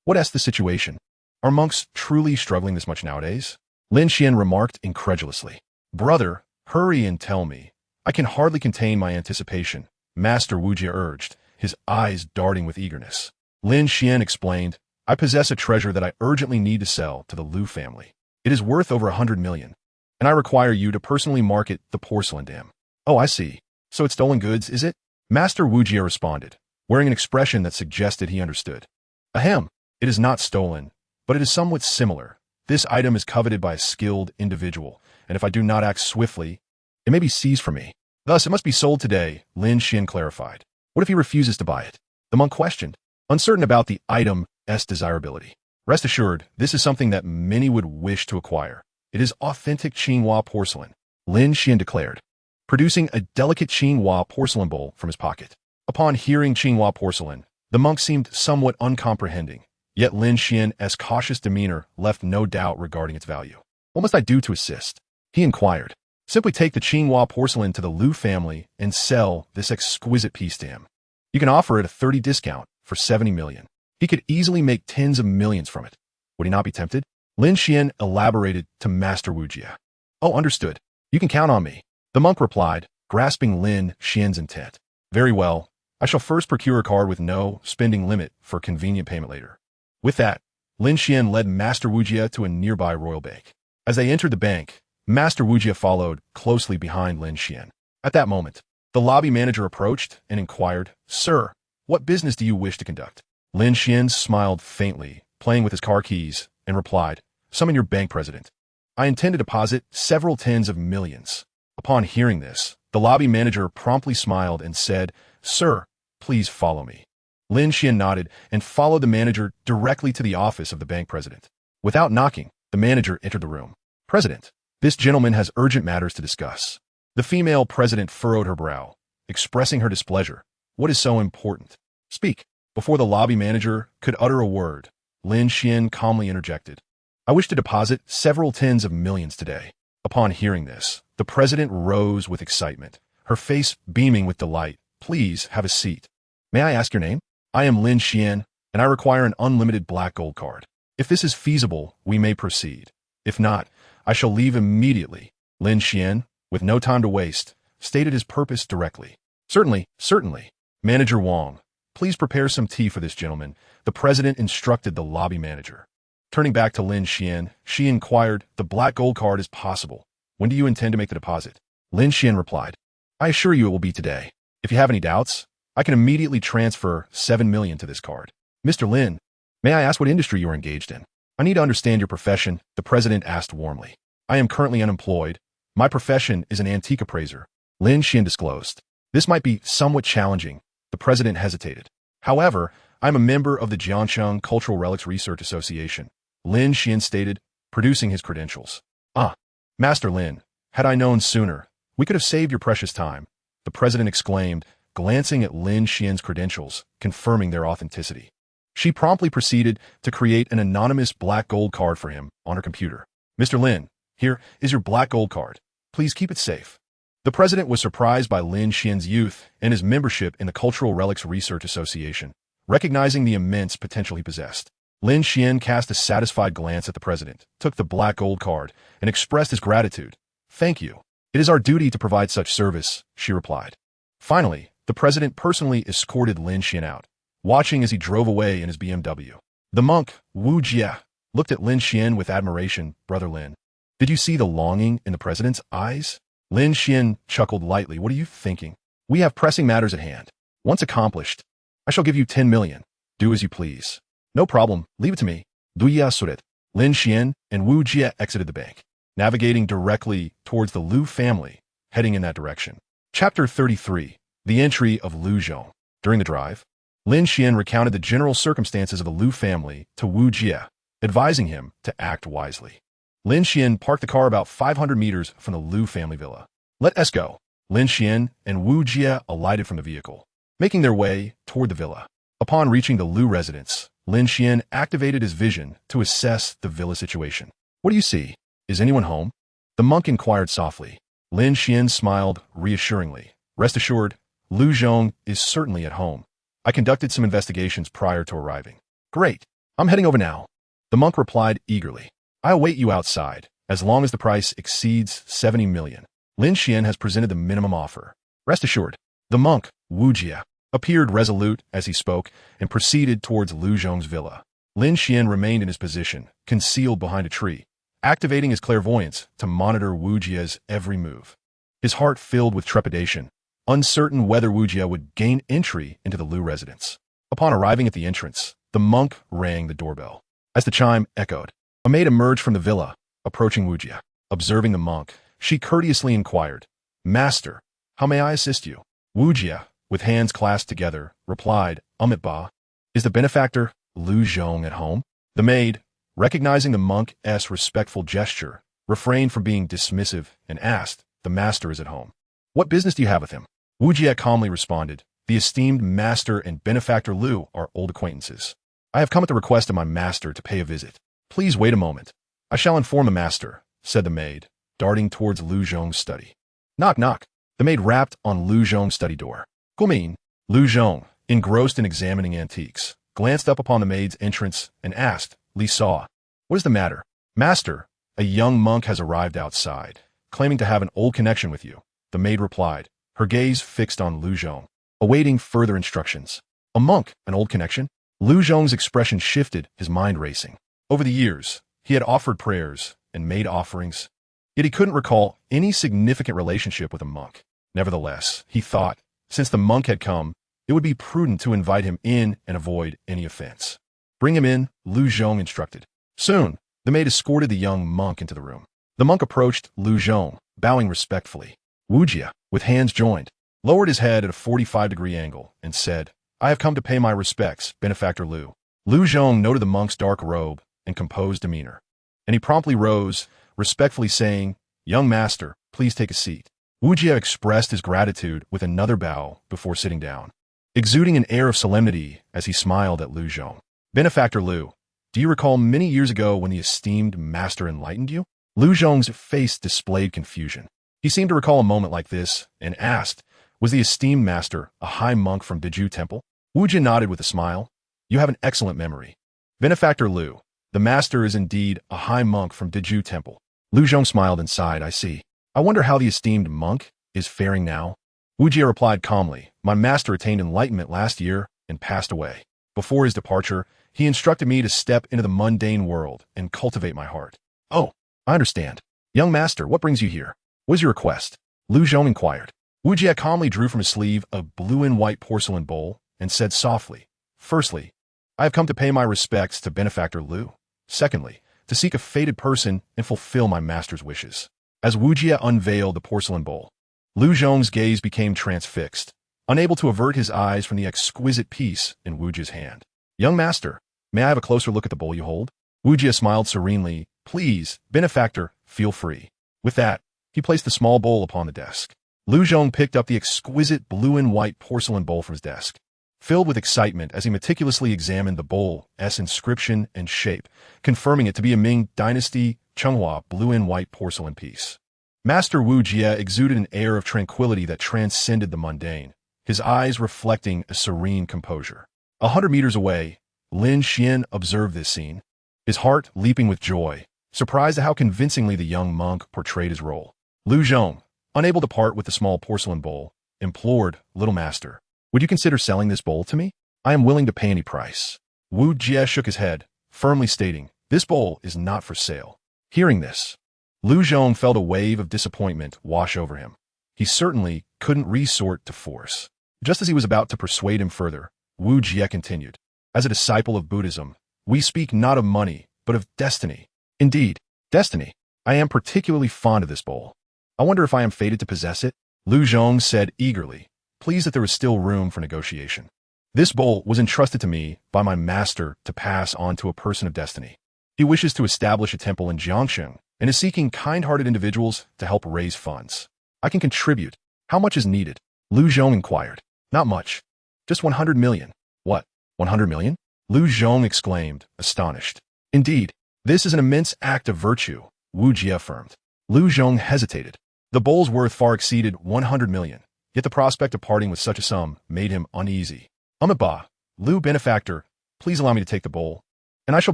What is the situation? Are monks truly struggling this much nowadays? Lin Xuan remarked incredulously. Brother, hurry and tell me. I can hardly contain my anticipation, Master Wujia urged, his eyes darting with eagerness. Lin Xuan explained, I possess a treasure that I urgently need to sell to the Liu family. It is worth over 100 million, and I require you to personally market the porcelain dam. Oh, I see. So it's stolen goods, is it? Master Wujia responded, wearing an expression that suggested he understood. Ahem, it is not stolen, but it is somewhat similar. This item is coveted by a skilled individual, and if I do not act swiftly, it may be seized from me. Thus, it must be sold today, Lin Xuan clarified. What if he refuses to buy it? The monk questioned, uncertain about the item's desirability. Rest assured, this is something that many would wish to acquire. It is authentic Qinghua porcelain, Lin Xuan declared, producing a delicate Qinghua porcelain bowl from his pocket. Upon hearing Qinghua porcelain, the monk seemed somewhat uncomprehending, yet Lin Xuan's cautious demeanor left no doubt regarding its value. What must I do to assist? He inquired. Simply take the Qinghua porcelain to the Liu family and sell this exquisite piece to him. You can offer it a 30% discount for 70 million. He could easily make tens of millions from it. Would he not be tempted? Lin Xuan elaborated to Master Wujia. Oh, understood. You can count on me. The monk replied, grasping Lin Xuan's intent. Very well. I shall first procure a card with no spending limit for convenient payment later. With that, Lin Xuan led Master Wujia to a nearby royal bank. As they entered the bank, Master Wujia followed closely behind Lin Xuan. At that moment, the lobby manager approached and inquired, Sir, what business do you wish to conduct? Lin Xuan smiled faintly, playing with his car keys, and replied, Summon your bank president. I intend to deposit several tens of millions. Upon hearing this, the lobby manager promptly smiled and said, Sir, please follow me. Lin Xuan nodded and followed the manager directly to the office of the bank president. Without knocking, the manager entered the room. President, this gentleman has urgent matters to discuss. The female president furrowed her brow, expressing her displeasure. What is so important? Speak. Before the lobby manager could utter a word, Lin Xuan calmly interjected. I wish to deposit several tens of millions today. Upon hearing this, the president rose with excitement, her face beaming with delight. Please have a seat. May I ask your name? I am Lin Xuan, and I require an unlimited black gold card. If this is feasible, we may proceed. If not, I shall leave immediately. Lin Xuan, with no time to waste, stated his purpose directly. Certainly, certainly. Manager Wang, please prepare some tea for this gentleman, the president instructed the lobby manager. Turning back to Lin Xuan, she inquired, the black gold card is possible. When do you intend to make the deposit? Lin Xuan replied, I assure you it will be today. If you have any doubts, I can immediately transfer 7 million to this card. Mr. Lin, may I ask what industry you are engaged in? I need to understand your profession, the president asked warmly. I am currently unemployed. My profession is an antique appraiser. Lin Xuan disclosed. This might be somewhat challenging. The president hesitated. However, I am a member of the Jiangsheng Cultural Relics Research Association. Lin Xuan stated, producing his credentials. Ah, Master Lin, had I known sooner, we could have saved your precious time. The president exclaimed, glancing at Lin Xuan's credentials, confirming their authenticity. She promptly proceeded to create an anonymous black gold card for him on her computer. Mr. Lin, here is your black gold card. Please keep it safe. The president was surprised by Lin Xuan's youth and his membership in the Cultural Relics Research Association, recognizing the immense potential he possessed. Lin Xuan cast a satisfied glance at the president, took the black gold card, and expressed his gratitude. Thank you. It is our duty to provide such service, she replied. Finally, the president personally escorted Lin Xuan out, watching as he drove away in his BMW. The monk, Wu Jia, looked at Lin Xuan with admiration. Brother Lin, did you see the longing in the president's eyes? Lin Xuan chuckled lightly. What are you thinking? We have pressing matters at hand. Once accomplished, I shall give you 10 million. Do as you please. No problem. Leave it to me. Duya Suret. Lin Xuan and Wu Jia exited the bank, navigating directly towards the Liu family, heading in that direction. Chapter 33. The Entry of Liu Zhong. During the drive, Lin Xuan recounted the general circumstances of the Liu family to Wu Jia, advising him to act wisely. Lin Xuan parked the car about 500 meters from the Liu family villa. Let us go. Lin Xuan and Wu Jia alighted from the vehicle, making their way toward the villa. Upon reaching the Liu residence, Lin Xuan activated his vision to assess the villa situation. What do you see? Is anyone home? The monk inquired softly. Lin Xuan smiled reassuringly. Rest assured, Liu Zhong is certainly at home. I conducted some investigations prior to arriving. Great. I'm heading over now. The monk replied eagerly. I await you outside, as long as the price exceeds 70 million. Lin Xuan has presented the minimum offer. Rest assured. The monk, Wu Jia, appeared resolute as he spoke and proceeded towards Lu Zhong's villa. Lin Xuan remained in his position, concealed behind a tree, activating his clairvoyance to monitor Wu Jie's every move. His heart filled with trepidation, uncertain whether Wu Jie would gain entry into the Lu residence. Upon arriving at the entrance, the monk rang the doorbell. As the chime echoed, a maid emerged from the villa, approaching Wu Jie. Observing the monk, she courteously inquired, "Master, how may I assist you?" Wu Jie, with hands clasped together, replied, "Ba, is the benefactor Lu Zhong at home?" The maid, recognizing the monk's respectful gesture, refrained from being dismissive and asked, "The master is at home. What business do you have with him?" Wu Jie calmly responded, "The esteemed master and benefactor Lu are old acquaintances. I have come at the request of my master to pay a visit. Please wait a moment. I shall inform the master," said the maid, darting towards Lu Zhong's study. Knock, knock. The maid rapped on Lu Zhong's study door. "Gumin." Lu Zhong, engrossed in examining antiques, glanced up upon the maid's entrance and asked, "Li Saw, what is the matter?" "Master, a young monk has arrived outside, claiming to have an old connection with you," the maid replied, her gaze fixed on Lu Zhong, awaiting further instructions. "A monk, an old connection?" Lu Zhong's expression shifted, his mind racing. Over the years, he had offered prayers and made offerings, yet he couldn't recall any significant relationship with a monk. Nevertheless, he thought, since the monk had come, it would be prudent to invite him in and avoid any offense. "Bring him in," Lu Zhong instructed. Soon, the maid escorted the young monk into the room. The monk approached Lu Zhong, bowing respectfully. Wu Jie, with hands joined, lowered his head at a 45-degree angle and said, "I have come to pay my respects, benefactor Lu." Lu Zhong noted the monk's dark robe and composed demeanor, and he promptly rose, respectfully saying, "Young master, please take a seat." Wu Jie expressed his gratitude with another bow before sitting down, exuding an air of solemnity as he smiled at Lu Zhong. "Benefactor Lu, do you recall many years ago when the esteemed master enlightened you?" Lu Zhong's face displayed confusion. He seemed to recall a moment like this and asked, "Was the esteemed master a high monk from Biju Temple?" Wu Jie nodded with a smile. "You have an excellent memory. Benefactor Lu, the master is indeed a high monk from Biju Temple." Lu Zhong smiled and sighed, "I see. I wonder how the esteemed monk is faring now." Wu Jie replied calmly, "My master attained enlightenment last year and passed away. Before his departure, he instructed me to step into the mundane world and cultivate my heart." "Oh, I understand. Young master, what brings you here? What is your request?" Lu Zhong inquired. Wu Jie calmly drew from his sleeve a blue and white porcelain bowl and said softly, "Firstly, I have come to pay my respects to benefactor Lu. Secondly, to seek a fated person and fulfill my master's wishes." As Wu Jie unveiled the porcelain bowl, Lu Zhong's gaze became transfixed, unable to avert his eyes from the exquisite piece in Wu Jie's hand. "Young master, may I have a closer look at the bowl you hold?" Wu Jie smiled serenely. "Please, benefactor, feel free." With that, he placed the small bowl upon the desk. Lu Zhong picked up the exquisite blue and white porcelain bowl from his desk, filled with excitement as he meticulously examined the bowl's inscription and shape, confirming it to be a Ming Dynasty Chenghua blue and white porcelain piece. Master Wu Jie exuded an air of tranquility that transcended the mundane, his eyes reflecting a serene composure. 100 meters away, Lin Xuan observed this scene, his heart leaping with joy, surprised at how convincingly the young monk portrayed his role. Lu Zhong, unable to part with the small porcelain bowl, implored, "Little master, would you consider selling this bowl to me? I am willing to pay any price." Wu Jie shook his head, firmly stating, "This bowl is not for sale." Hearing this, Lu Zhong felt a wave of disappointment wash over him. He certainly couldn't resort to force. Just as he was about to persuade him further, Wu Jie continued, "As a disciple of Buddhism, we speak not of money, but of destiny. Indeed, destiny. I am particularly fond of this bowl. I wonder if I am fated to possess it?" Lu Zhong said eagerly, pleased that there was still room for negotiation. "This bowl was entrusted to me by my master to pass on to a person of destiny. He wishes to establish a temple in Jiangsheng and is seeking kind-hearted individuals to help raise funds. I can contribute. How much is needed?" Lu Zhong inquired. "Not much. Just 100 million. "What? 100 million? Lu Zhong exclaimed, astonished. "Indeed, this is an immense act of virtue," Wu Jie affirmed. Lu Zhong hesitated. The bowl's worth far exceeded 100 million, yet the prospect of parting with such a sum made him uneasy. "Ba, Lu benefactor, please allow me to take the bowl, and I shall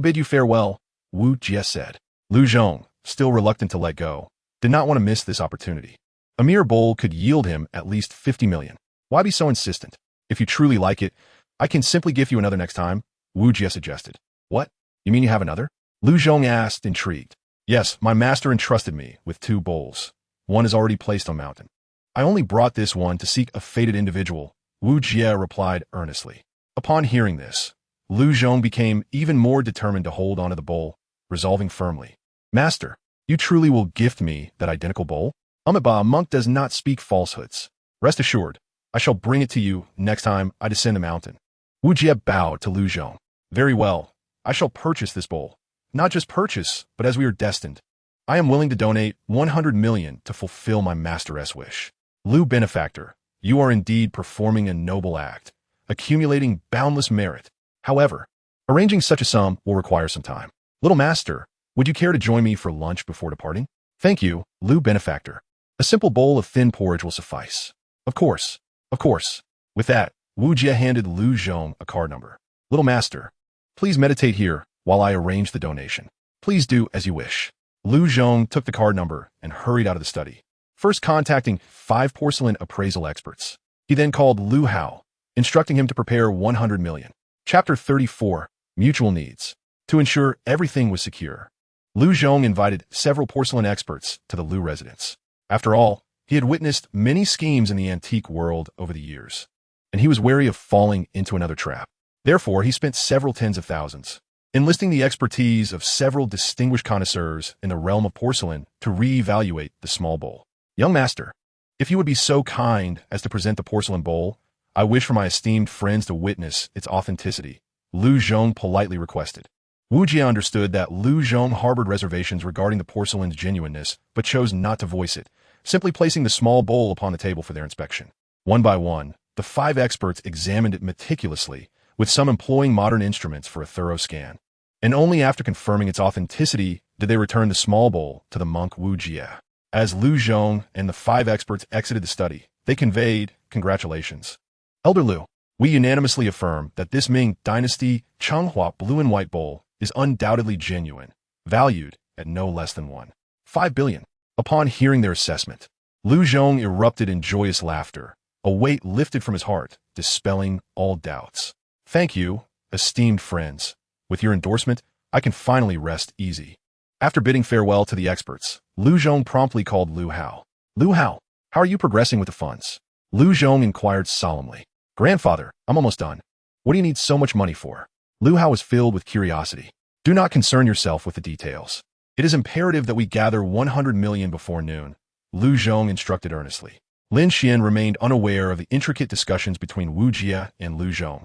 bid you farewell," Wu Jie said. Lu Zhong, still reluctant to let go, did not want to miss this opportunity. A mere bowl could yield him at least 50 million. Why be so insistent? If you truly like it, I can simply give you another next time, Wu Jie suggested. What? You mean you have another? Lu Zhong asked, intrigued. Yes, my master entrusted me with 2 bowls. One is already placed on mountain. I only brought this one to seek a fated individual, Wu Jie replied earnestly. Upon hearing this, Lu Zhong became even more determined to hold onto the bowl, resolving firmly. Master, you truly will gift me that identical bowl? Amiba, a monk does not speak falsehoods. Rest assured, I shall bring it to you next time I descend the mountain. Wu Jie bowed to Lu Zhong. Very well, I shall purchase this bowl. Not just purchase, but as we are destined. I am willing to donate 100 million to fulfill my master's wish. Lu Benefactor, you are indeed performing a noble act, accumulating boundless merit. However, arranging such a sum will require some time. Little Master, would you care to join me for lunch before departing? Thank you, Lu Benefactor. A simple bowl of thin porridge will suffice. Of course, of course. With that, Wu Jie handed Lu Zhong a card number. Little Master, please meditate here while I arrange the donation. Please do as you wish. Lu Zhong took the card number and hurried out of the study, first contacting 5 porcelain appraisal experts. He then called Lu Hao, instructing him to prepare 100 million. Chapter 34, Mutual Needs. To ensure everything was secure, Lu Zhong invited several porcelain experts to the Lu residence. After all, he had witnessed many schemes in the antique world over the years, and he was wary of falling into another trap. Therefore, he spent several tens of thousands, enlisting the expertise of several distinguished connoisseurs in the realm of porcelain to re-evaluate the small bowl. Young Master, if you would be so kind as to present the porcelain bowl, I wish for my esteemed friends to witness its authenticity, Lu Zhong politely requested. Wu Jie understood that Lu Zhong harbored reservations regarding the porcelain's genuineness, but chose not to voice it, simply placing the small bowl upon the table for their inspection. One by one, the 5 experts examined it meticulously, with some employing modern instruments for a thorough scan. And only after confirming its authenticity did they return the small bowl to the monk Wu Jie. As Lu Zhong and the 5 experts exited the study, they conveyed congratulations. Elder Lu, we unanimously affirm that this Ming Dynasty Changhua blue and white bowl is undoubtedly genuine, valued at no less than 1.5 billion. Upon hearing their assessment, Lu Zhong erupted in joyous laughter, a weight lifted from his heart, dispelling all doubts. Thank you, esteemed friends. With your endorsement, I can finally rest easy. After bidding farewell to the experts, Lu Zhong promptly called Lu Hao. Lu Hao, how are you progressing with the funds? Lu Zhong inquired solemnly. Grandfather, I'm almost done. What do you need so much money for? Lu Hao was filled with curiosity. Do not concern yourself with the details. It is imperative that we gather 100 million before noon, Lu Zhong instructed earnestly. Lin Xuan remained unaware of the intricate discussions between Wu Jie and Lu Zhong,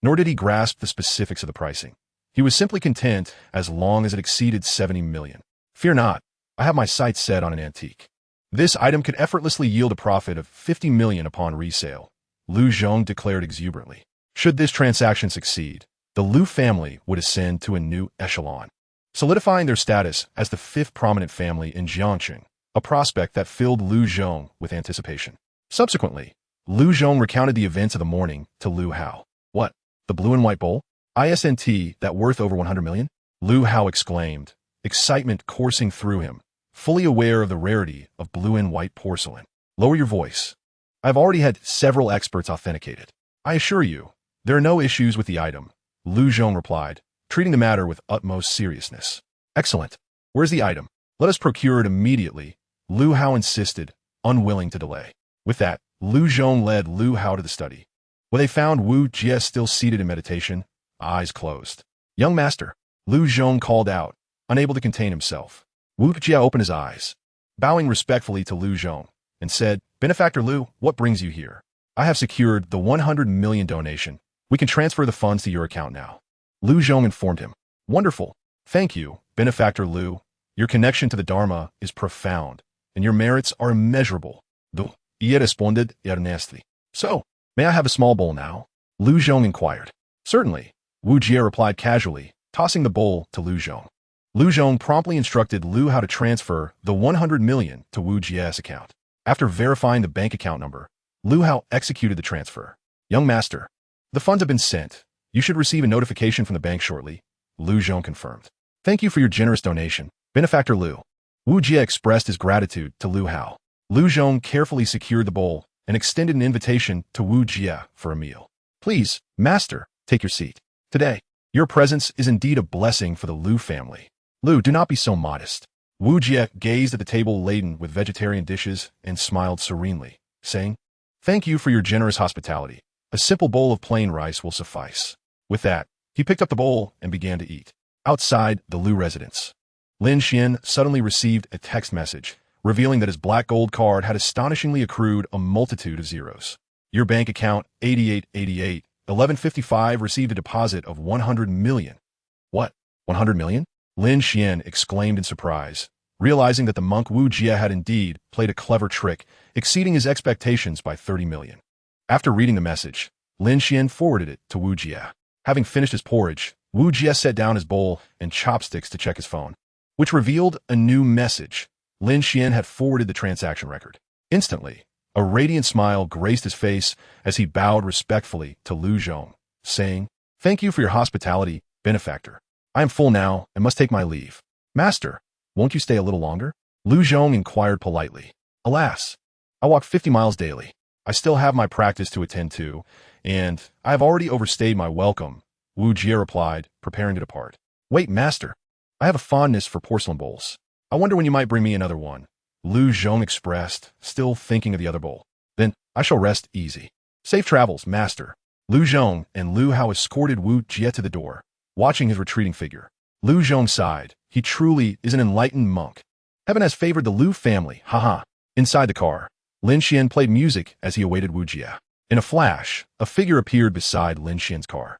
nor did he grasp the specifics of the pricing. He was simply content as long as it exceeded 70 million. Fear not, I have my sights set on an antique. This item could effortlessly yield a profit of 50 million upon resale, Lu Zhong declared exuberantly. Should this transaction succeed, the Lu family would ascend to a new echelon, solidifying their status as the 5th prominent family in Jiangxing, a prospect that filled Lu Zhong with anticipation. Subsequently, Lu Zhong recounted the events of the morning to Lu Hao. What? The blue and white bowl? ISNT that worth over 100 million? Lu Hao exclaimed, excitement coursing through him, fully aware of the rarity of blue and white porcelain. Lower your voice. I've already had several experts authenticate it. I assure you, there are no issues with the item, Lu Zhong replied, treating the matter with utmost seriousness. Excellent. Where's the item? Let us procure it immediately, Lu Hao insisted, unwilling to delay. With that, Lu Zhong led Lu Hao to the study, where they found Wu Jie still seated in meditation, eyes closed. Young Master, Lu Zhong called out, unable to contain himself. Wu Jie opened his eyes, bowing respectfully to Lu Zhong, and said, Benefactor Lu, what brings you here? I have secured the 100 million donation. We can transfer the funds to your account now. Lu Zhong informed him. Wonderful. Thank you, Benefactor Lu. Your connection to the Dharma is profound, and your merits are immeasurable. He responded earnestly. So, may I have a small bowl now? Lu Zhong inquired. Certainly, Wu Jie replied casually, tossing the bowl to Lu Zhong. Lu Zhong promptly instructed Lu Hao to transfer the 100 million to Wu Jie's account. After verifying the bank account number, Lu Hao executed the transfer. Young Master, the funds have been sent. You should receive a notification from the bank shortly, Lu Zhong confirmed. Thank you for your generous donation, Benefactor Lu. Wu Jie expressed his gratitude to Lu Hao. Lu Zhong carefully secured the bowl and extended an invitation to Wu Jie for a meal. "Please, master, take your seat. Today, your presence is indeed a blessing for the Liu family." "Liu, do not be so modest." Wu Jie gazed at the table laden with vegetarian dishes and smiled serenely, saying, "Thank you for your generous hospitality. A simple bowl of plain rice will suffice." With that, he picked up the bowl and began to eat. Outside the Liu residence, Lin Xuan suddenly received a text message revealing that his black gold card had astonishingly accrued a multitude of zeros. "Your bank account 8888 1155 received a deposit of 100 million. "What? 100 million? Lin Xuan exclaimed in surprise, realizing that the monk Wu Jie had indeed played a clever trick, exceeding his expectations by 30 million. After reading the message, Lin Xuan forwarded it to Wu Jie. Having finished his porridge, Wu Jie set down his bowl and chopsticks to check his phone, which revealed a new message. Lin Xuan had forwarded the transaction record. Instantly, a radiant smile graced his face as he bowed respectfully to Liu Zhong, saying, "Thank you for your hospitality, benefactor. I am full now and must take my leave." "Master, won't you stay a little longer?" Liu Zhong inquired politely. "Alas, I walk 50 miles daily. I still have my practice to attend to, and I have already overstayed my welcome," Wu Jie replied, preparing to depart. "Wait, master. I have a fondness for porcelain bowls. I wonder when you might bring me another one," Liu Zhong expressed, still thinking of the other bowl. "Then I shall rest easy." "Safe travels, master." Liu Zhong and Liu Hao escorted Wu Jie to the door, watching his retreating figure. Liu Zhong sighed. He truly is an enlightened monk. Heaven has favored the Liu family, haha. Inside the car, Lin Xuan played music as he awaited Wu Jie. In a flash, a figure appeared beside Lin Xuan's car.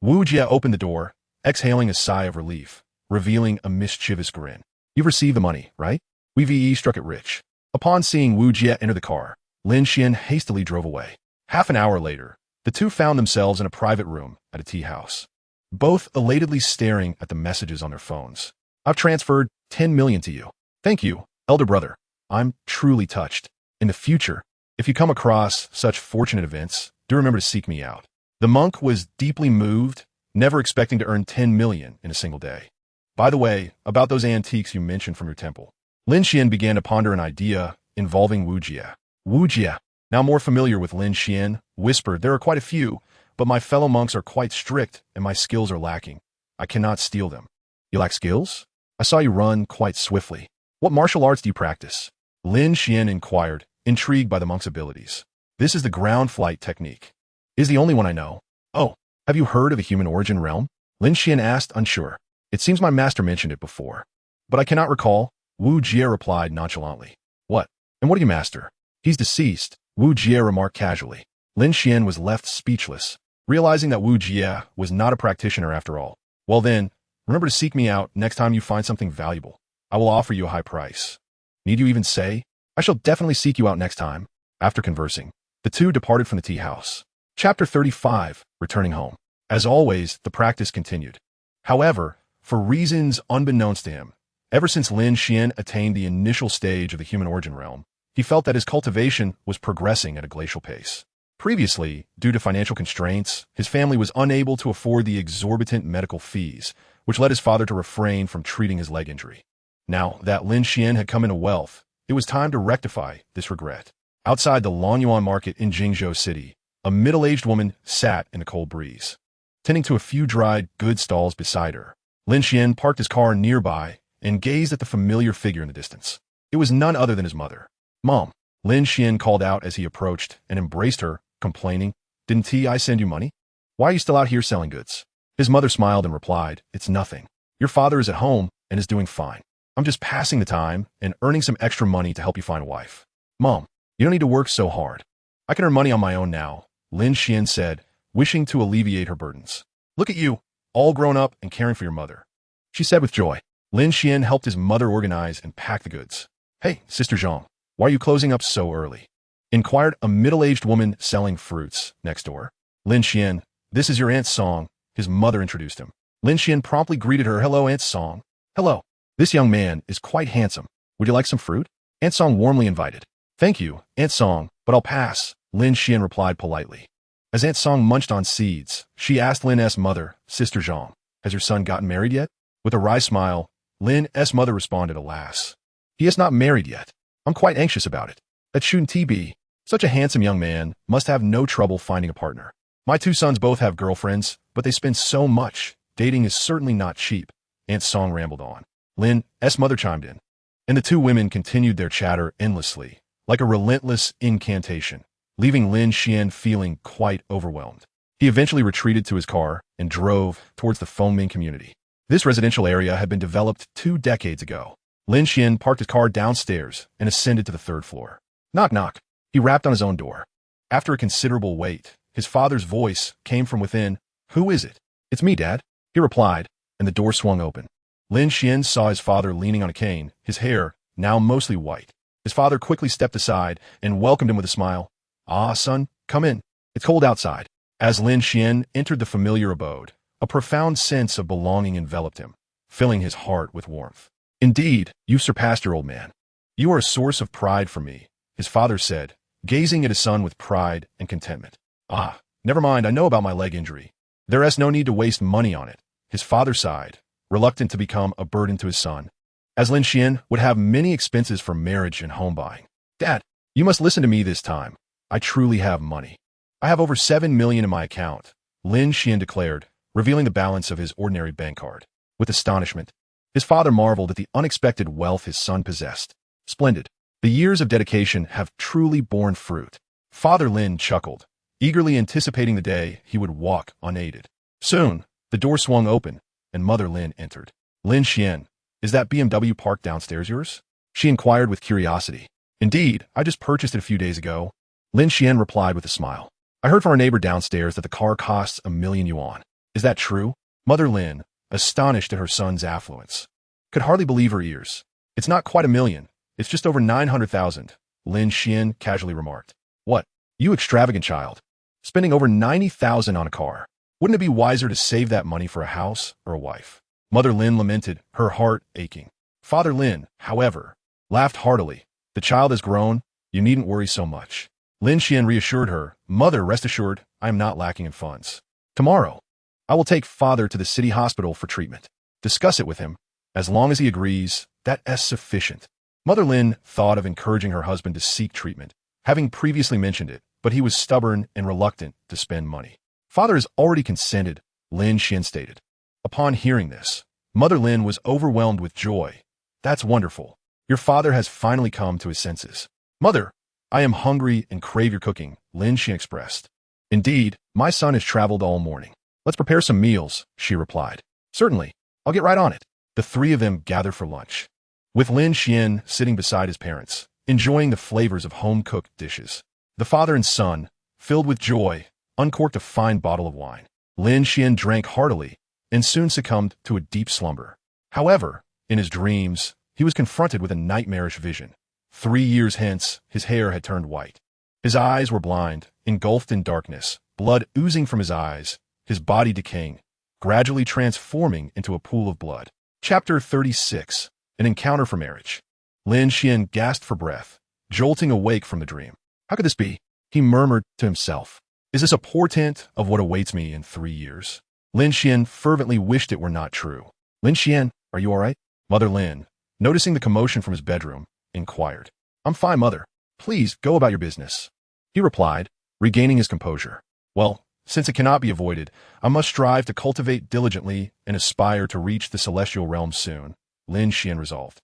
Wu Jie opened the door, exhaling a sigh of relief, revealing a mischievous grin. "You've received the money, right? We struck it rich." Upon seeing Wu Jie enter the car, Lin Xuan hastily drove away. Half an hour later, the two found themselves in a private room at a tea house, both elatedly staring at the messages on their phones. "I've transferred 10 million to you. Thank you, elder brother. I'm truly touched. In the future, if you come across such fortunate events, do remember to seek me out." The monk was deeply moved, never expecting to earn 10 million in a single day. "By the way, about those antiques you mentioned from your temple." Lin Xuan began to ponder an idea involving Wu Jie. Wu Jie, now more familiar with Lin Xuan, whispered, "There are quite a few, but my fellow monks are quite strict and my skills are lacking. I cannot steal them." "You lack skills? I saw you run quite swiftly. What martial arts do you practice?" Lin Xuan inquired, intrigued by the monk's abilities. "This is the ground flight technique. It is the only one I know." "Oh, have you heard of a human origin realm?" Lin Xuan asked, unsure. "It seems my master mentioned it before, but I cannot recall," Wu Jie replied nonchalantly. "What? And what do you master?" "He's deceased," Wu Jie remarked casually. Lin Xuan was left speechless, realizing that Wu Jie was not a practitioner after all. "Well then, remember to seek me out next time you find something valuable. I will offer you a high price." "Need you even say? I shall definitely seek you out next time." After conversing, the two departed from the tea house. Chapter 35, Returning Home. As always, the practice continued. However, for reasons unbeknownst to him, ever since Lin Xuan attained the initial stage of the human origin realm, he felt that his cultivation was progressing at a glacial pace. Previously, due to financial constraints, his family was unable to afford the exorbitant medical fees, which led his father to refrain from treating his leg injury. Now that Lin Xuan had come into wealth, it was time to rectify this regret. Outside the Lanyuan market in Jingzhou City, a middle-aged woman sat in the cold breeze, tending to a few dried goods stalls beside her. Lin Xuan parked his car nearby and gazed at the familiar figure in the distance. It was none other than his mother. "Mom," Lin Xuan called out as he approached and embraced her, complaining, "Didn't I send you money? Why are you still out here selling goods?" His mother smiled and replied, "It's nothing. Your father is at home and is doing fine. I'm just passing the time and earning some extra money to help you find a wife." "Mom, you don't need to work so hard. I can earn money on my own now," Lin Xuan said, wishing to alleviate her burdens. "Look at you, all grown up and caring for your mother," she said with joy. Lin Xuan helped his mother organize and pack the goods. "Hey, Sister Zhang, why are you closing up so early?" inquired a middle-aged woman selling fruits next door. "Lin Xuan, this is your Aunt Song," his mother introduced him. Lin Xuan promptly greeted her. "Hello, Aunt Song." "Hello. This young man is quite handsome. Would you like some fruit?" Aunt Song warmly invited. "Thank you, Aunt Song, but I'll pass," Lin Xuan replied politely. As Aunt Song munched on seeds, she asked Lin's mother, "Sister Zhang, has your son gotten married yet?" With a wry smile, Lin's mother responded, "Alas, he is not married yet. I'm quite anxious about it." "That shouldn't be," Such a handsome young man must have no trouble finding a partner. My two sons both have girlfriends, but they spend so much. Dating is certainly not cheap. Aunt Song rambled on. Lin's mother chimed in, and the two women continued their chatter endlessly, like a relentless incantation, leaving Lin Xuan feeling quite overwhelmed. He eventually retreated to his car and drove towards the Fengming community. This residential area had been developed 2 decades ago. Lin Xuan parked his car downstairs and ascended to the 3rd floor. Knock, knock. He rapped on his own door. After a considerable wait, his father's voice came from within. Who is it? It's me, Dad, he replied, and the door swung open. Lin Xuan saw his father leaning on a cane, his hair now mostly white. His father quickly stepped aside and welcomed him with a smile. Ah, son, come in. It's cold outside. As Lin Xuan entered the familiar abode, a profound sense of belonging enveloped him, filling his heart with warmth. Indeed, you've surpassed your old man. You are a source of pride for me, his father said, gazing at his son with pride and contentment. Ah, never mind, I know about my leg injury. There's no need to waste money on it, his father sighed, reluctant to become a burden to his son, as Lin Xuan would have many expenses for marriage and home buying. Dad, you must listen to me this time. I truly have money. I have over 7 million in my account, Lin Xuan declared, revealing the balance of his ordinary bank card. With astonishment, his father marveled at the unexpected wealth his son possessed. Splendid. The years of dedication have truly borne fruit. Father Lin chuckled, eagerly anticipating the day he would walk unaided. Soon, the door swung open, and Mother Lin entered. Lin Xuan, is that BMW parked downstairs yours? She inquired with curiosity. Indeed, I just purchased it a few days ago, Lin Xuan replied with a smile. I heard from our neighbor downstairs that the car costs 1 million yuan. Is that true? Mother Lin, astonished at her son's affluence, could hardly believe her ears. It's not quite 1 million. It's just over 900,000, Lin Xuan casually remarked. What? You extravagant child. Spending over 90,000 on a car. Wouldn't it be wiser to save that money for a house or a wife? Mother Lin lamented, her heart aching. Father Lin, however, laughed heartily. The child has grown. You needn't worry so much. Lin Xuan reassured her, Mother, rest assured, I am not lacking in funds. Tomorrow, I will take Father to the city hospital for treatment. Discuss it with him. As long as he agrees, that's sufficient. Mother Lin thought of encouraging her husband to seek treatment, having previously mentioned it, but he was stubborn and reluctant to spend money. Father has already consented, Lin Xuan stated. Upon hearing this, Mother Lin was overwhelmed with joy. That's wonderful. Your father has finally come to his senses. Mother, I am hungry and crave your cooking, Lin Xuan expressed. Indeed, my son has traveled all morning. Let's prepare some meals, she replied. Certainly, I'll get right on it. The three of them gathered for lunch, with Lin Xuan sitting beside his parents, enjoying the flavors of home-cooked dishes. The father and son, filled with joy, uncorked a fine bottle of wine. Lin Xuan drank heartily and soon succumbed to a deep slumber. However, in his dreams, he was confronted with a nightmarish vision. 3 years hence, his hair had turned white. His eyes were blind, engulfed in darkness, blood oozing from his eyes, his body decaying, gradually transforming into a pool of blood. Chapter 36. An Encounter for Marriage. Lin Xuan gasped for breath, jolting awake from the dream. How could this be? He murmured to himself. Is this a portent of what awaits me in 3 years? Lin Xuan fervently wished it were not true. Lin Xuan, are you all right? Mother Lin, noticing the commotion from his bedroom, inquired. I'm fine, Mother. Please go about your business. He replied, regaining his composure. Well, since it cannot be avoided, I must strive to cultivate diligently and aspire to reach the celestial realm soon, Lin Xuan resolved.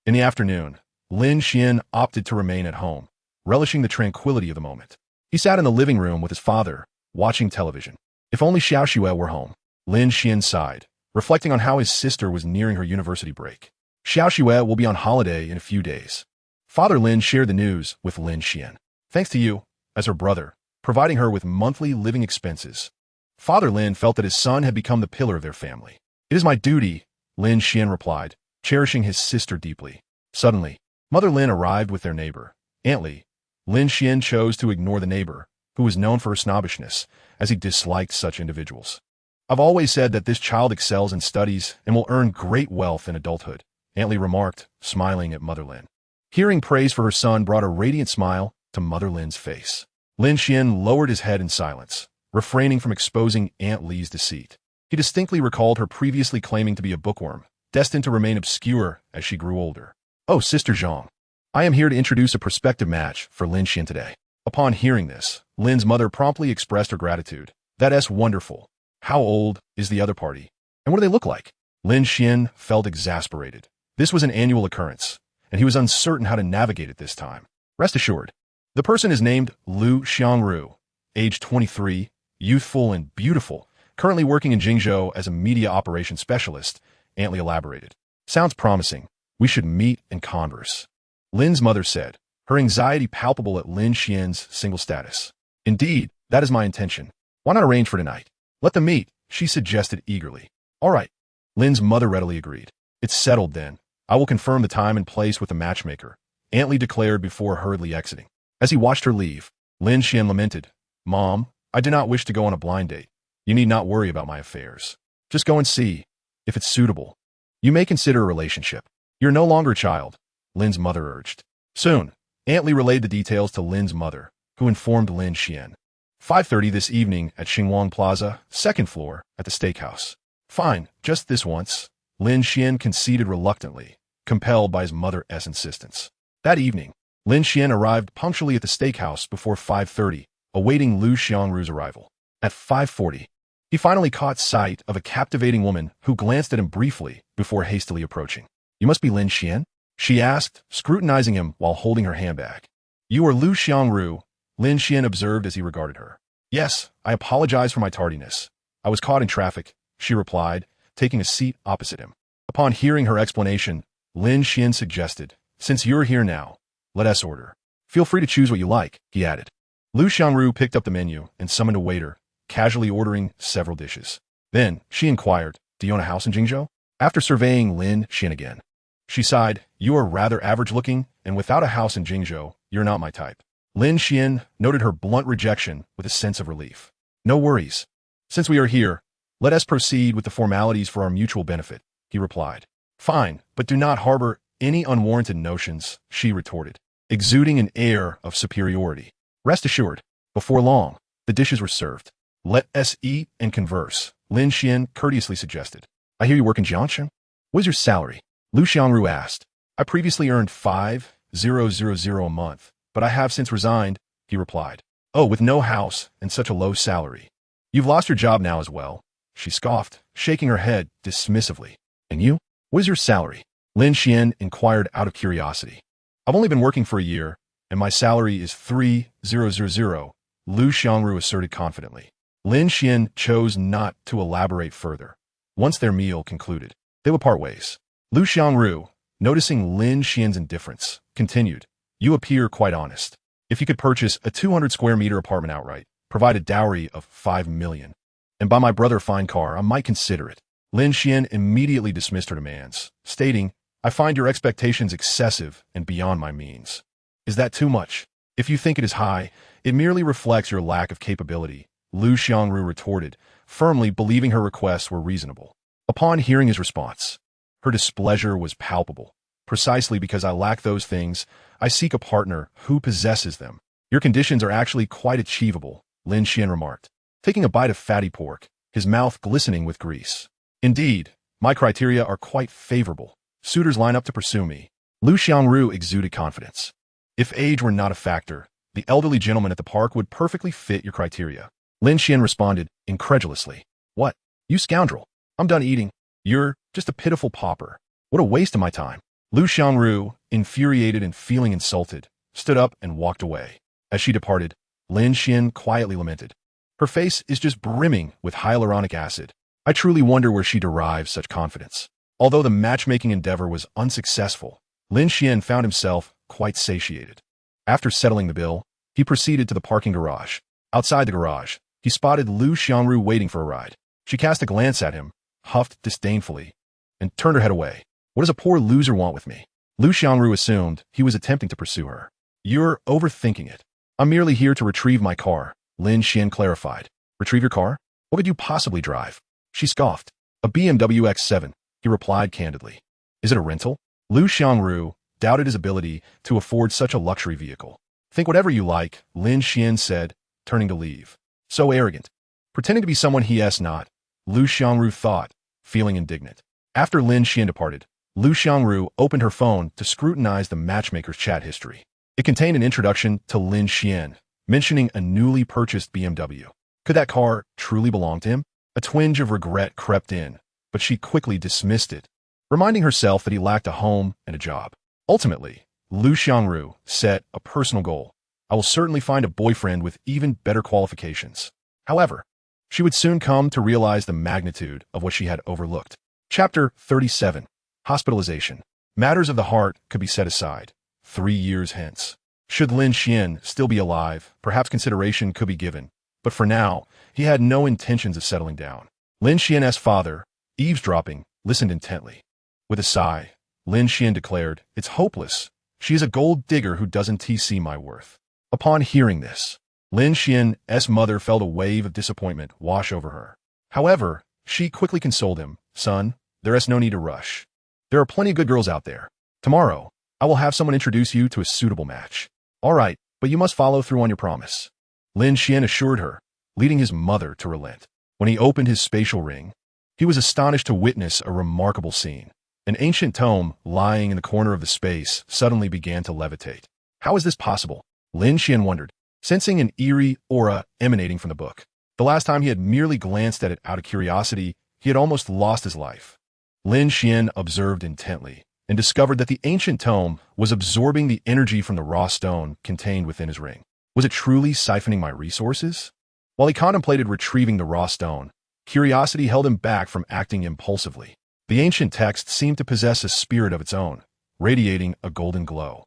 In the afternoon, Lin Xuan opted to remain at home, relishing the tranquility of the moment. He sat in the living room with his father, watching television. If only Xiao Xue were home, Lin Xuan sighed, reflecting on how his sister was nearing her university break. Xiao Xue will be on holiday in a few days. Father Lin shared the news with Lin Xuan. Thanks to you, as her brother, providing her with monthly living expenses. Father Lin felt that his son had become the pillar of their family. It is my duty, Lin Xuan replied, cherishing his sister deeply. Suddenly, Mother Lin arrived with their neighbor, Aunt Li. Lin Xuan chose to ignore the neighbor, who was known for her snobbishness, as he disliked such individuals. I've always said that this child excels in studies and will earn great wealth in adulthood, Aunt Li remarked, smiling at Mother Lin. Hearing praise for her son brought a radiant smile to Mother Lin's face. Lin Xuan lowered his head in silence, refraining from exposing Aunt Li's deceit. He distinctly recalled her previously claiming to be a bookworm, destined to remain obscure as she grew older. Oh, Sister Zhang, I am here to introduce a prospective match for Lin Xuan today. Upon hearing this, Lin's mother promptly expressed her gratitude. That's wonderful. How old is the other party? And what do they look like? Lin Xuan felt exasperated. This was an annual occurrence, and he was uncertain how to navigate it this time. Rest assured, the person is named Lu Xiangru, age 23, youthful and beautiful, currently working in Jingzhou as a media operations specialist, Antley elaborated. Sounds promising. We should meet and converse. Lin's mother said, her anxiety palpable at Lin Xian's single status. Indeed, that is my intention. Why not arrange for tonight? Let them meet, she suggested eagerly. All right. Lin's mother readily agreed. It's settled then. I will confirm the time and place with the matchmaker, Antley declared before hurriedly exiting. As he watched her leave, Lin Xian lamented, Mom, I do not wish to go on a blind date. You need not worry about my affairs. Just go and see, if it's suitable. You may consider a relationship. You're no longer a child, Lin's mother urged. Soon, Antley relayed the details to Lin's mother, who informed Lin Xian. 5:30 this evening at Xinguang Plaza, second floor, at the steakhouse. Fine, just this once, Lin Xian conceded reluctantly, compelled by his mother's insistence. That evening, Lin Xian arrived punctually at the steakhouse before 5:30, awaiting Lu Xiangru's arrival. At 5:40, he finally caught sight of a captivating woman who glanced at him briefly before hastily approaching. You must be Lin Xian? She asked, scrutinizing him while holding her handbag. You are Lu Xiangru, Lin Xian observed as he regarded her. Yes, I apologize for my tardiness. I was caught in traffic, she replied, taking a seat opposite him. Upon hearing her explanation, Lin Xian suggested, since you're here now, let us order. Feel free to choose what you like, he added. Lu Xiangru picked up the menu and summoned a waiter, casually ordering several dishes. Then, she inquired, do you own a house in Jingzhou? After surveying Lin Xian again, she sighed, you are rather average-looking, and without a house in Jingzhou, you're not my type. Lin Xian noted her blunt rejection with a sense of relief. No worries. Since we are here, let us proceed with the formalities for our mutual benefit, he replied. Fine, but do not harbor any unwarranted notions, she retorted, exuding an air of superiority. Rest assured, before long, the dishes were served. Let us eat and converse, Lin Xian courteously suggested. I hear you work in Jiangshan? What is your salary? Lu Xiangru asked. I previously earned 5,000 a month, but I have since resigned, he replied. Oh, with no house and such a low salary. You've lost your job now as well, she scoffed, shaking her head dismissively. And you? What is your salary? Lin Xian inquired out of curiosity. I've only been working for a year, and my salary is 3,000, Lu Xiangru asserted confidently. Lin Xian chose not to elaborate further. Once their meal concluded, they would part ways. Lu Xiangru, noticing Lin Xian's indifference, continued, you appear quite honest. If you could purchase a 200 square meter apartment outright, provide a dowry of 5 million, and buy my brother a fine car, I might consider it. Lin Xian immediately dismissed her demands, stating, I find your expectations excessive and beyond my means. Is that too much? If you think it is high, it merely reflects your lack of capability, Lu Xiangru retorted, firmly believing her requests were reasonable. Upon hearing his response, her displeasure was palpable. Precisely because I lack those things, I seek a partner who possesses them. Your conditions are actually quite achievable, Lin Xian remarked, taking a bite of fatty pork, his mouth glistening with grease. Indeed, my criteria are quite favorable. Suitors line up to pursue me. Lu Xiangru exuded confidence. If age were not a factor, the elderly gentleman at the park would perfectly fit your criteria. Lin Xian responded, incredulously. What? You scoundrel. I'm done eating. You're just a pitiful pauper. What a waste of my time. Lu Xiangru, infuriated and feeling insulted, stood up and walked away. As she departed, Lin Xian quietly lamented. Her face is just brimming with hyaluronic acid. I truly wonder where she derives such confidence. Although the matchmaking endeavor was unsuccessful, Lin Xian found himself quite satiated. After settling the bill, he proceeded to the parking garage. Outside the garage, he spotted Lu Xiangru waiting for a ride. She cast a glance at him, huffed disdainfully, and turned her head away. What does a poor loser want with me? Lu Xiangru assumed he was attempting to pursue her. You're overthinking it. I'm merely here to retrieve my car, Lin Xian clarified. Retrieve your car? What could you possibly drive? She scoffed. A BMW X7, he replied candidly. Is it a rental? Lu Xiangru doubted his ability to afford such a luxury vehicle. Think whatever you like, Lin Xian said, turning to leave. So arrogant. Pretending to be someone he is not, Lu Xiangru thought, feeling indignant. After Lin Xian departed, Lu Xiangru opened her phone to scrutinize the matchmaker's chat history. It contained an introduction to Lin Xian, mentioning a newly purchased BMW. Could that car truly belong to him? A twinge of regret crept in, but she quickly dismissed it, reminding herself that he lacked a home and a job. Ultimately, Lu Xiangru set a personal goal. I will certainly find a boyfriend with even better qualifications. However, she would soon come to realize the magnitude of what she had overlooked. Chapter 37. Hospitalization. Matters of the heart could be set aside 3 years hence. Should Lin Xuan still be alive, perhaps consideration could be given, but for now, he had no intentions of settling down. Lin Xian's father, eavesdropping, listened intently. With a sigh, Lin Xuan declared, "It's hopeless. She is a gold digger who doesn't see my worth." Upon hearing this, Lin Xian's mother felt a wave of disappointment wash over her. However, she quickly consoled him, "Son, there is no need to rush. There are plenty of good girls out there. Tomorrow, I will have someone introduce you to a suitable match." "All right, but you must follow through on your promise," Lin Xuan assured her, leading his mother to relent. When he opened his spatial ring, he was astonished to witness a remarkable scene. An ancient tome lying in the corner of the space suddenly began to levitate. How is this possible? Lin Xuan wondered, sensing an eerie aura emanating from the book. The last time he had merely glanced at it out of curiosity, he had almost lost his life. Lin Xuan observed intently and discovered that the ancient tome was absorbing the energy from the raw stone contained within his ring. Was it truly siphoning my resources? While he contemplated retrieving the raw stone, curiosity held him back from acting impulsively. The ancient text seemed to possess a spirit of its own, radiating a golden glow.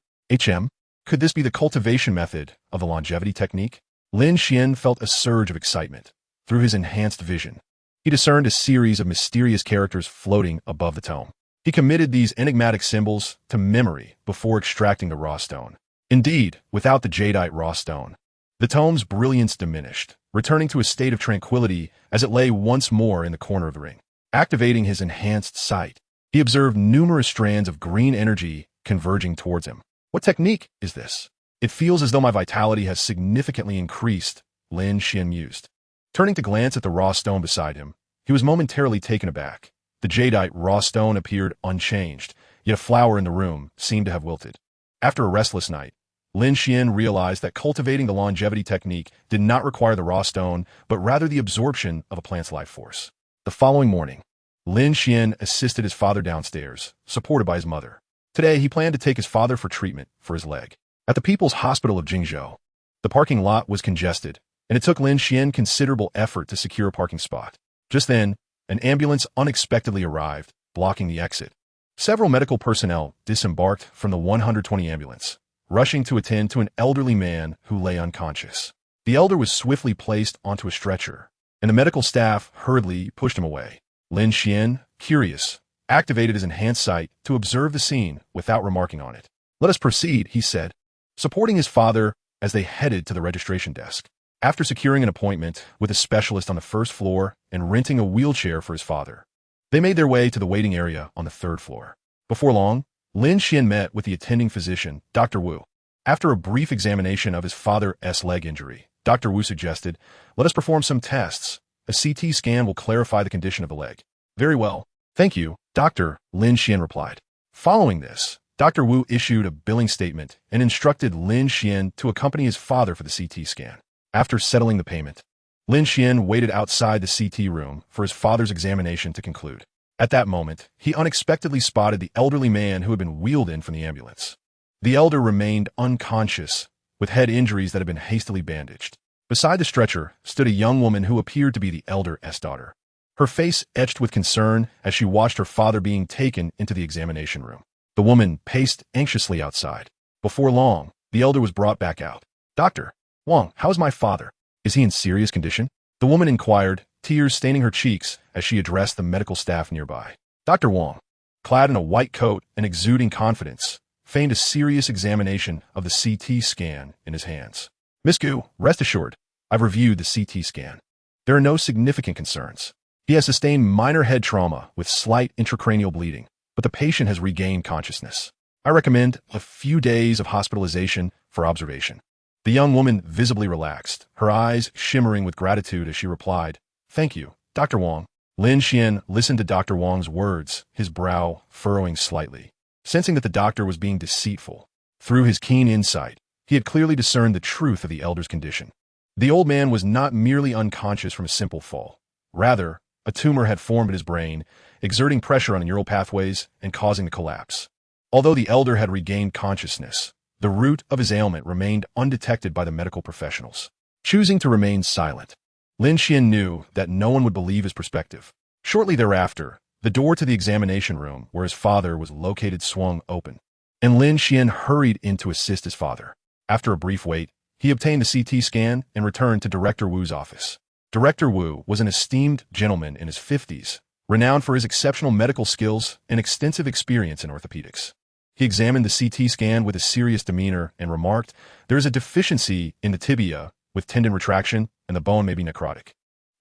Could this be the cultivation method of the longevity technique? Lin Xuan felt a surge of excitement. Through his enhanced vision, he discerned a series of mysterious characters floating above the tome. He committed these enigmatic symbols to memory before extracting the raw stone. Indeed, without the jadeite raw stone, the tome's brilliance diminished, returning to a state of tranquility as it lay once more in the corner of the ring. Activating his enhanced sight, he observed numerous strands of green energy converging towards him. What technique is this? It feels as though my vitality has significantly increased, Lin Xuan mused. Turning to glance at the raw stone beside him, he was momentarily taken aback. The jadeite raw stone appeared unchanged, yet a flower in the room seemed to have wilted. After a restless night, Lin Xuan realized that cultivating the longevity technique did not require the raw stone, but rather the absorption of a plant's life force. The following morning, Lin Xuan assisted his father downstairs, supported by his mother. Today, he planned to take his father for treatment for his leg. At the People's Hospital of Jingzhou, the parking lot was congested, and it took Lin Xuan considerable effort to secure a parking spot. Just then, an ambulance unexpectedly arrived, blocking the exit. Several medical personnel disembarked from the 120 ambulance, rushing to attend to an elderly man who lay unconscious. The elder was swiftly placed onto a stretcher, and the medical staff hurriedly pushed him away. Lin Xuan, curious, activated his enhanced sight to observe the scene without remarking on it. "Let us proceed," he said, supporting his father as they headed to the registration desk. After securing an appointment with a specialist on the first floor and renting a wheelchair for his father, they made their way to the waiting area on the third floor. Before long, Lin Xuan met with the attending physician, Dr. Wu. After a brief examination of his father's leg injury, Dr. Wu suggested, "Let us perform some tests. A CT scan will clarify the condition of the leg." "Very well. Thank you, Doctor," Lin Xuan replied. Following this, Dr. Wu issued a billing statement and instructed Lin Xuan to accompany his father for the CT scan. After settling the payment, Lin Xuan waited outside the CT room for his father's examination to conclude. At that moment, he unexpectedly spotted the elderly man who had been wheeled in from the ambulance. The elder remained unconscious, with head injuries that had been hastily bandaged. Beside the stretcher stood a young woman who appeared to be the elder's daughter. Her face etched with concern as she watched her father being taken into the examination room. The woman paced anxiously outside. Before long, the elder was brought back out. "Dr. Wang, how is my father? Is he in serious condition?" The woman inquired, tears staining her cheeks as she addressed the medical staff nearby. Dr. Wang, clad in a white coat and exuding confidence, feigned a serious examination of the CT scan in his hands. "Miss Gu, rest assured, I've reviewed the CT scan. There are no significant concerns. He has sustained minor head trauma with slight intracranial bleeding, but the patient has regained consciousness. I recommend a few days of hospitalization for observation." The young woman visibly relaxed, her eyes shimmering with gratitude as she replied, "Thank you, Dr. Wang." Lin Xuan listened to Dr. Wang's words, his brow furrowing slightly. Sensing that the doctor was being deceitful, through his keen insight, He had clearly discerned the truth of the elder's condition. The old man was not merely unconscious from a simple fall. Rather, a tumor had formed in his brain, exerting pressure on neural pathways and causing the collapse. Although the elder had regained consciousness, the root of his ailment remained undetected by the medical professionals. Choosing to remain silent, Lin Xuan knew that no one would believe his perspective. Shortly thereafter, the door to the examination room where his father was located swung open, and Lin Xuan hurried in to assist his father. After a brief wait, he obtained the CT scan and returned to Director Wu's office. Director Wu was an esteemed gentleman in his 50s, renowned for his exceptional medical skills and extensive experience in orthopedics. He examined the CT scan with a serious demeanor and remarked, "There is a deficiency in the tibia with tendon retraction, and the bone may be necrotic.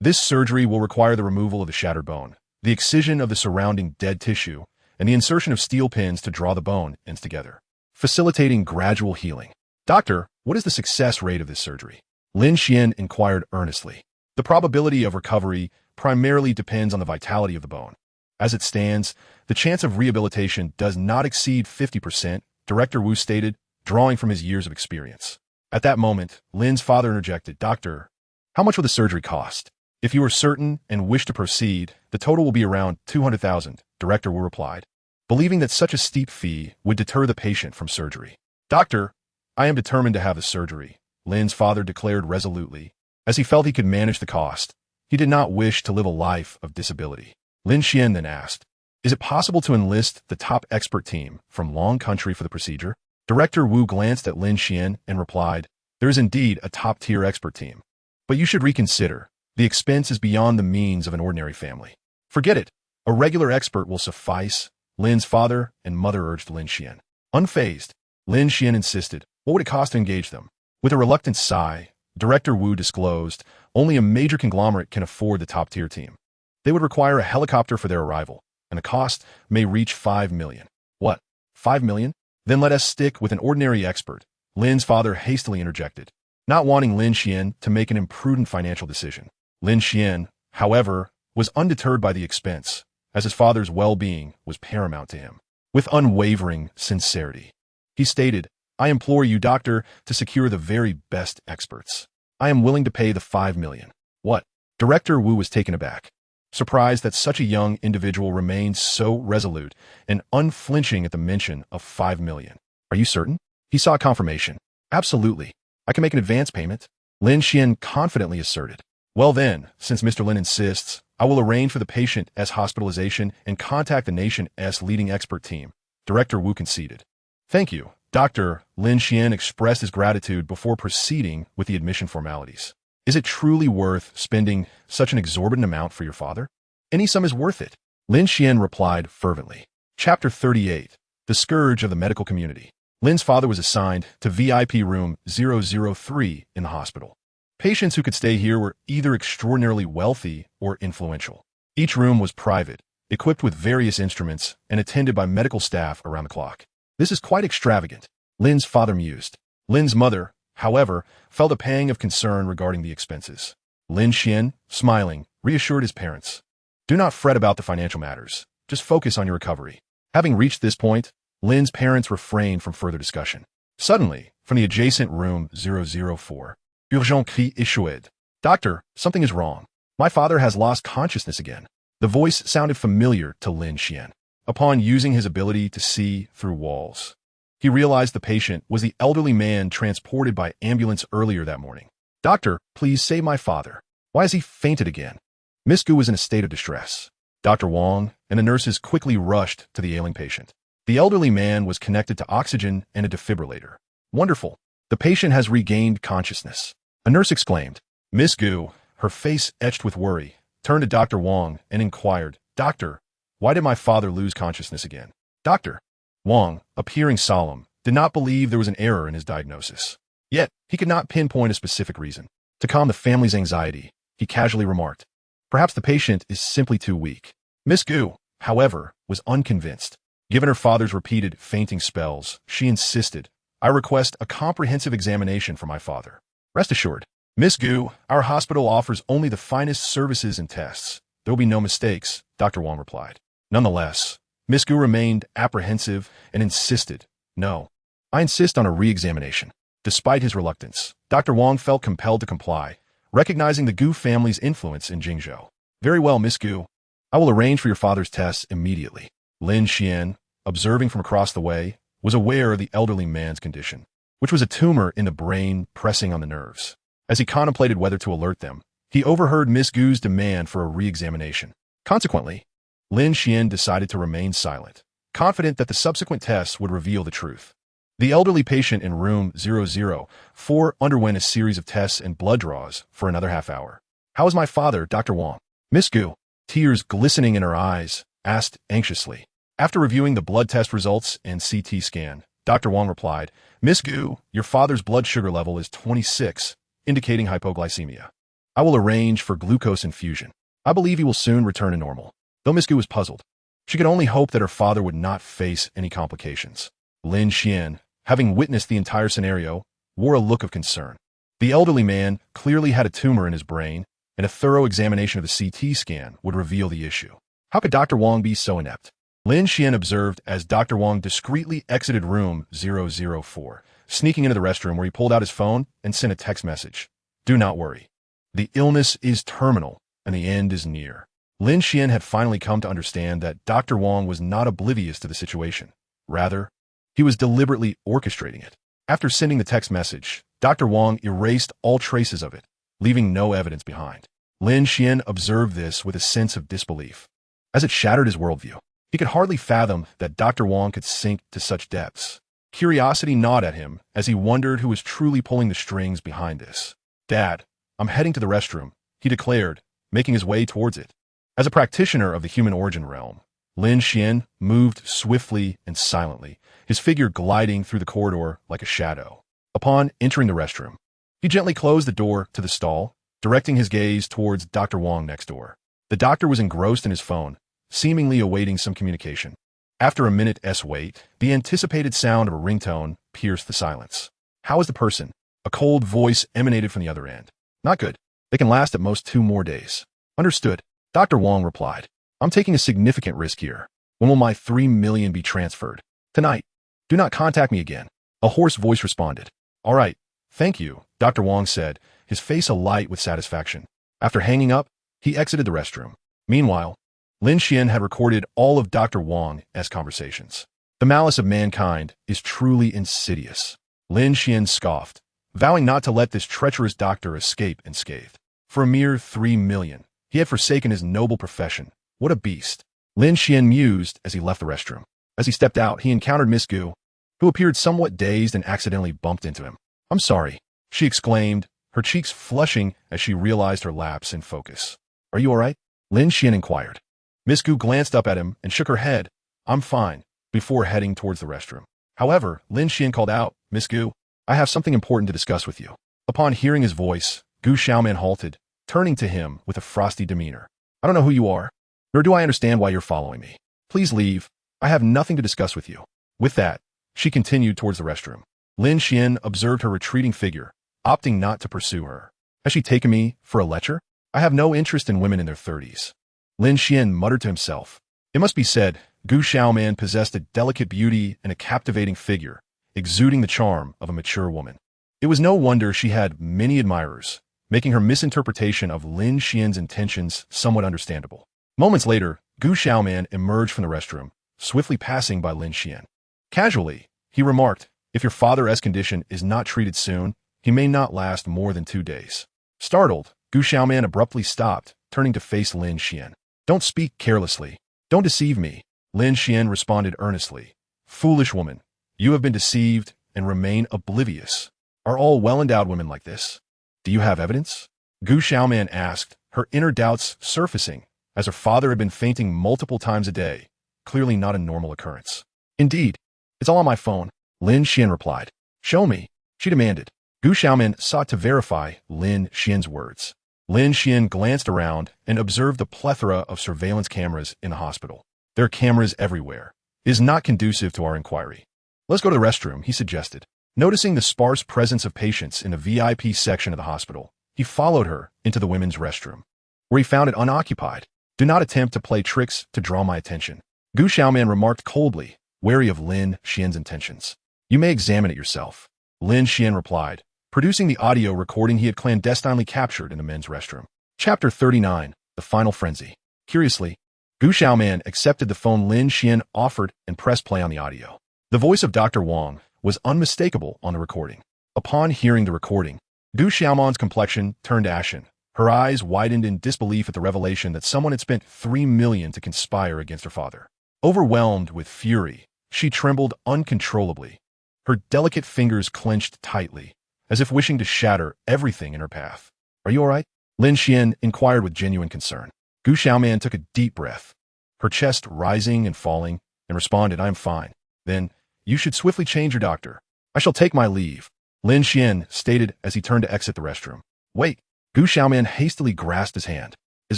This surgery will require the removal of the shattered bone, the excision of the surrounding dead tissue, and the insertion of steel pins to draw the bone ends together, facilitating gradual healing." "Doctor, what is the success rate of this surgery?" Lin Xuan inquired earnestly. "The probability of recovery primarily depends on the vitality of the bone. As it stands, the chance of rehabilitation does not exceed 50%, Director Wu stated, drawing from his years of experience. At that moment, Lin's father interjected, "Doctor, how much will the surgery cost?" "If you are certain and wish to proceed, the total will be around 200,000, Director Wu replied, believing that such a steep fee would deter the patient from surgery. "Doctor, I am determined to have the surgery," Lin's father declared resolutely, as he felt he could manage the cost. He did not wish to live a life of disability. Lin Xuan then asked, "Is it possible to enlist the top expert team from Long Country for the procedure?" Director Wu glanced at Lin Xuan and replied, "There is indeed a top-tier expert team. But you should reconsider. The expense is beyond the means of an ordinary family." "Forget it. A regular expert will suffice," Lin's father and mother urged Lin Xuan. Unfazed, Lin Xuan insisted, "What would it cost to engage them?" With a reluctant sigh, Director Wu disclosed, "Only a major conglomerate can afford the top-tier team. They would require a helicopter for their arrival, and the cost may reach 5 million. "What? 5 million? Then let us stick with an ordinary expert," Lin's father hastily interjected, not wanting Lin Xuan to make an imprudent financial decision. Lin Xuan, however, was undeterred by the expense, as his father's well-being was paramount to him. With unwavering sincerity, he stated, "I implore you, doctor, to secure the very best experts. I am willing to pay the 5 million. "What?" Director Wu was taken aback, surprised that such a young individual remained so resolute and unflinching at the mention of 5 million. "Are you certain?" He sought confirmation. "Absolutely. I can make an advance payment," Lin Xuan confidently asserted. "Well then, since Mr. Lin insists, I will arrange for the patient's hospitalization and contact the nation's leading expert team," Director Wu conceded. "Thank you, Doctor," Lin Xuan expressed his gratitude before proceeding with the admission formalities. "Is it truly worth spending such an exorbitant amount for your father?" "Any sum is worth it," Lin Xuan replied fervently. Chapter 38. The Scourge of the Medical Community. Lin's father was assigned to VIP room 003 in the hospital. Patients who could stay here were either extraordinarily wealthy or influential. Each room was private, equipped with various instruments, and attended by medical staff around the clock. "This is quite extravagant," Lin's father mused. Lin's mother, however, felt a pang of concern regarding the expenses. Lin Xuan, smiling, reassured his parents. "Do not fret about the financial matters. Just focus on your recovery." Having reached this point, Lin's parents refrained from further discussion. Suddenly, from the adjacent room 004, "Urgent cri échoué. Doctor, something is wrong. My father has lost consciousness again." The voice sounded familiar to Lin Xuan. Upon using his ability to see through walls, he realized the patient was the elderly man transported by ambulance earlier that morning. "Doctor, please save my father. Why has he fainted again?" Miss Gu was in a state of distress. Dr. Wang and the nurses quickly rushed to the ailing patient. The elderly man was connected to oxygen and a defibrillator. "Wonderful. The patient has regained consciousness," a nurse exclaimed. Miss Gu, her face etched with worry, turned to Dr. Wang and inquired, "Doctor, why did my father lose consciousness again?" Dr. Wang, appearing solemn, did not believe there was an error in his diagnosis. Yet, he could not pinpoint a specific reason. To calm the family's anxiety, he casually remarked, "Perhaps the patient is simply too weak." Miss Gu, however, was unconvinced. Given her father's repeated fainting spells, she insisted, "I request a comprehensive examination for my father." "Rest assured, Miss Gu, our hospital offers only the finest services and tests. There will be no mistakes," Dr. Wang replied. Nonetheless, Miss Gu remained apprehensive and insisted, "No, I insist on a re-examination." Despite his reluctance, Dr. Wang felt compelled to comply, recognizing the Gu family's influence in Jingzhou. Very well, Miss Gu. I will arrange for your father's tests immediately. Lin Xuan, observing from across the way, was aware of the elderly man's condition, which was a tumor in the brain pressing on the nerves. As he contemplated whether to alert them, he overheard Miss Gu's demand for a re-examination. Consequently, Lin Xuan decided to remain silent, confident that the subsequent tests would reveal the truth. The elderly patient in room 004 underwent a series of tests and blood draws for another half-hour. How is my father, Dr. Wang? Miss Gu, tears glistening in her eyes, asked anxiously. After reviewing the blood test results and CT scan, Dr. Wang replied, Miss Gu, your father's blood sugar level is 26, indicating hypoglycemia. I will arrange for glucose infusion. I believe he will soon return to normal. Though Miss Gu was puzzled, she could only hope that her father would not face any complications. Lin Xuan, having witnessed the entire scenario, wore a look of concern. The elderly man clearly had a tumor in his brain, and a thorough examination of the CT scan would reveal the issue. How could Dr. Wang be so inept? Lin Xuan observed as Dr. Wang discreetly exited room 004, sneaking into the restroom where he pulled out his phone and sent a text message. Do not worry. The illness is terminal, and the end is near. Lin Xuan had finally come to understand that Dr. Wang was not oblivious to the situation. Rather, he was deliberately orchestrating it. After sending the text message, Dr. Wang erased all traces of it, leaving no evidence behind. Lin Xuan observed this with a sense of disbelief, as it shattered his worldview. He could hardly fathom that Dr. Wang could sink to such depths. Curiosity gnawed at him as he wondered who was truly pulling the strings behind this. Dad, I'm heading to the restroom, he declared, making his way towards it. As a practitioner of the human origin realm, Lin Xuan moved swiftly and silently, his figure gliding through the corridor like a shadow. Upon entering the restroom, he gently closed the door to the stall, directing his gaze towards Dr. Wang next door. The doctor was engrossed in his phone, seemingly awaiting some communication. After a minute's wait, the anticipated sound of a ringtone pierced the silence. How is the person? A cold voice emanated from the other end. Not good. They can last at most 2 more days. Understood. Dr. Wang replied. I'm taking a significant risk here. When will my 3 million be transferred? Tonight. Do not contact me again. A hoarse voice responded. All right. Thank you, Dr. Wang said, his face alight with satisfaction. After hanging up, he exited the restroom. Meanwhile, Lin Xuan had recorded all of Dr. Wang's conversations. The malice of mankind is truly insidious. Lin Xuan scoffed, vowing not to let this treacherous doctor escape unscathed. For a mere 3 million, he had forsaken his noble profession. What a beast. Lin Xuan mused as he left the restroom. As he stepped out, he encountered Miss Gu, who appeared somewhat dazed and accidentally bumped into him. I'm sorry, she exclaimed, her cheeks flushing as she realized her lapse in focus. Are you all right? Lin Xuan inquired. Miss Gu glanced up at him and shook her head. I'm fine, before heading towards the restroom. However, Lin Xuan called out, Miss Gu, I have something important to discuss with you. Upon hearing his voice, Gu Xiaoman halted, turning to him with a frosty demeanor. I don't know who you are, nor do I understand why you're following me. Please leave. I have nothing to discuss with you. With that, she continued towards the restroom. Lin Xuan observed her retreating figure, opting not to pursue her. Has she taken me for a lecher? I have no interest in women in their 30s. Lin Xuan muttered to himself. It must be said, Gu Xiaoman possessed a delicate beauty and a captivating figure, exuding the charm of a mature woman. It was no wonder she had many admirers, making her misinterpretation of Lin Xuan's intentions somewhat understandable. Moments later, Gu Xiaoman emerged from the restroom, swiftly passing by Lin Xuan. Casually, he remarked, if your father's condition is not treated soon, he may not last more than 2 days. Startled, Gu Xiaoman abruptly stopped, turning to face Lin Xuan. Don't speak carelessly. Don't deceive me, Lin Xuan responded earnestly. Foolish woman, you have been deceived and remain oblivious. Are all well-endowed women like this? Do you have evidence? Gu Xiaoman asked, her inner doubts surfacing, as her father had been fainting multiple times a day, clearly not a normal occurrence. Indeed, it's all on my phone, Lin Xuan replied. Show me, she demanded. Gu Xiaoman sought to verify Lin Xuan's words. Lin Xuan glanced around and observed the plethora of surveillance cameras in the hospital. There are cameras everywhere. It is not conducive to our inquiry. Let's go to the restroom, he suggested. Noticing the sparse presence of patients in the VIP section of the hospital, he followed her into the women's restroom, where he found it unoccupied. Do not attempt to play tricks to draw my attention, Gu Xiaoman remarked coldly, wary of Lin Xuan's intentions. You may examine it yourself. Lin Xuan replied, producing the audio recording he had clandestinely captured in the men's restroom. Chapter 39, The Final Frenzy. Curiously, Gu Xiaoman accepted the phone Lin Xuan offered and pressed play on the audio. The voice of Dr. Wang was unmistakable on the recording. Upon hearing the recording, Gu Xiaoman's complexion turned ashen. Her eyes widened in disbelief at the revelation that someone had spent 3 million to conspire against her father. Overwhelmed with fury, she trembled uncontrollably. Her delicate fingers clenched tightly, as if wishing to shatter everything in her path. "Are you all right?" Lin Xuan inquired with genuine concern. Gu Xiaoman took a deep breath, her chest rising and falling, and responded, "I am fine." "Then, you should swiftly change your doctor. I shall take my leave," Lin Xuan stated as he turned to exit the restroom. "Wait." Gu Xiaoman hastily grasped his hand. "Is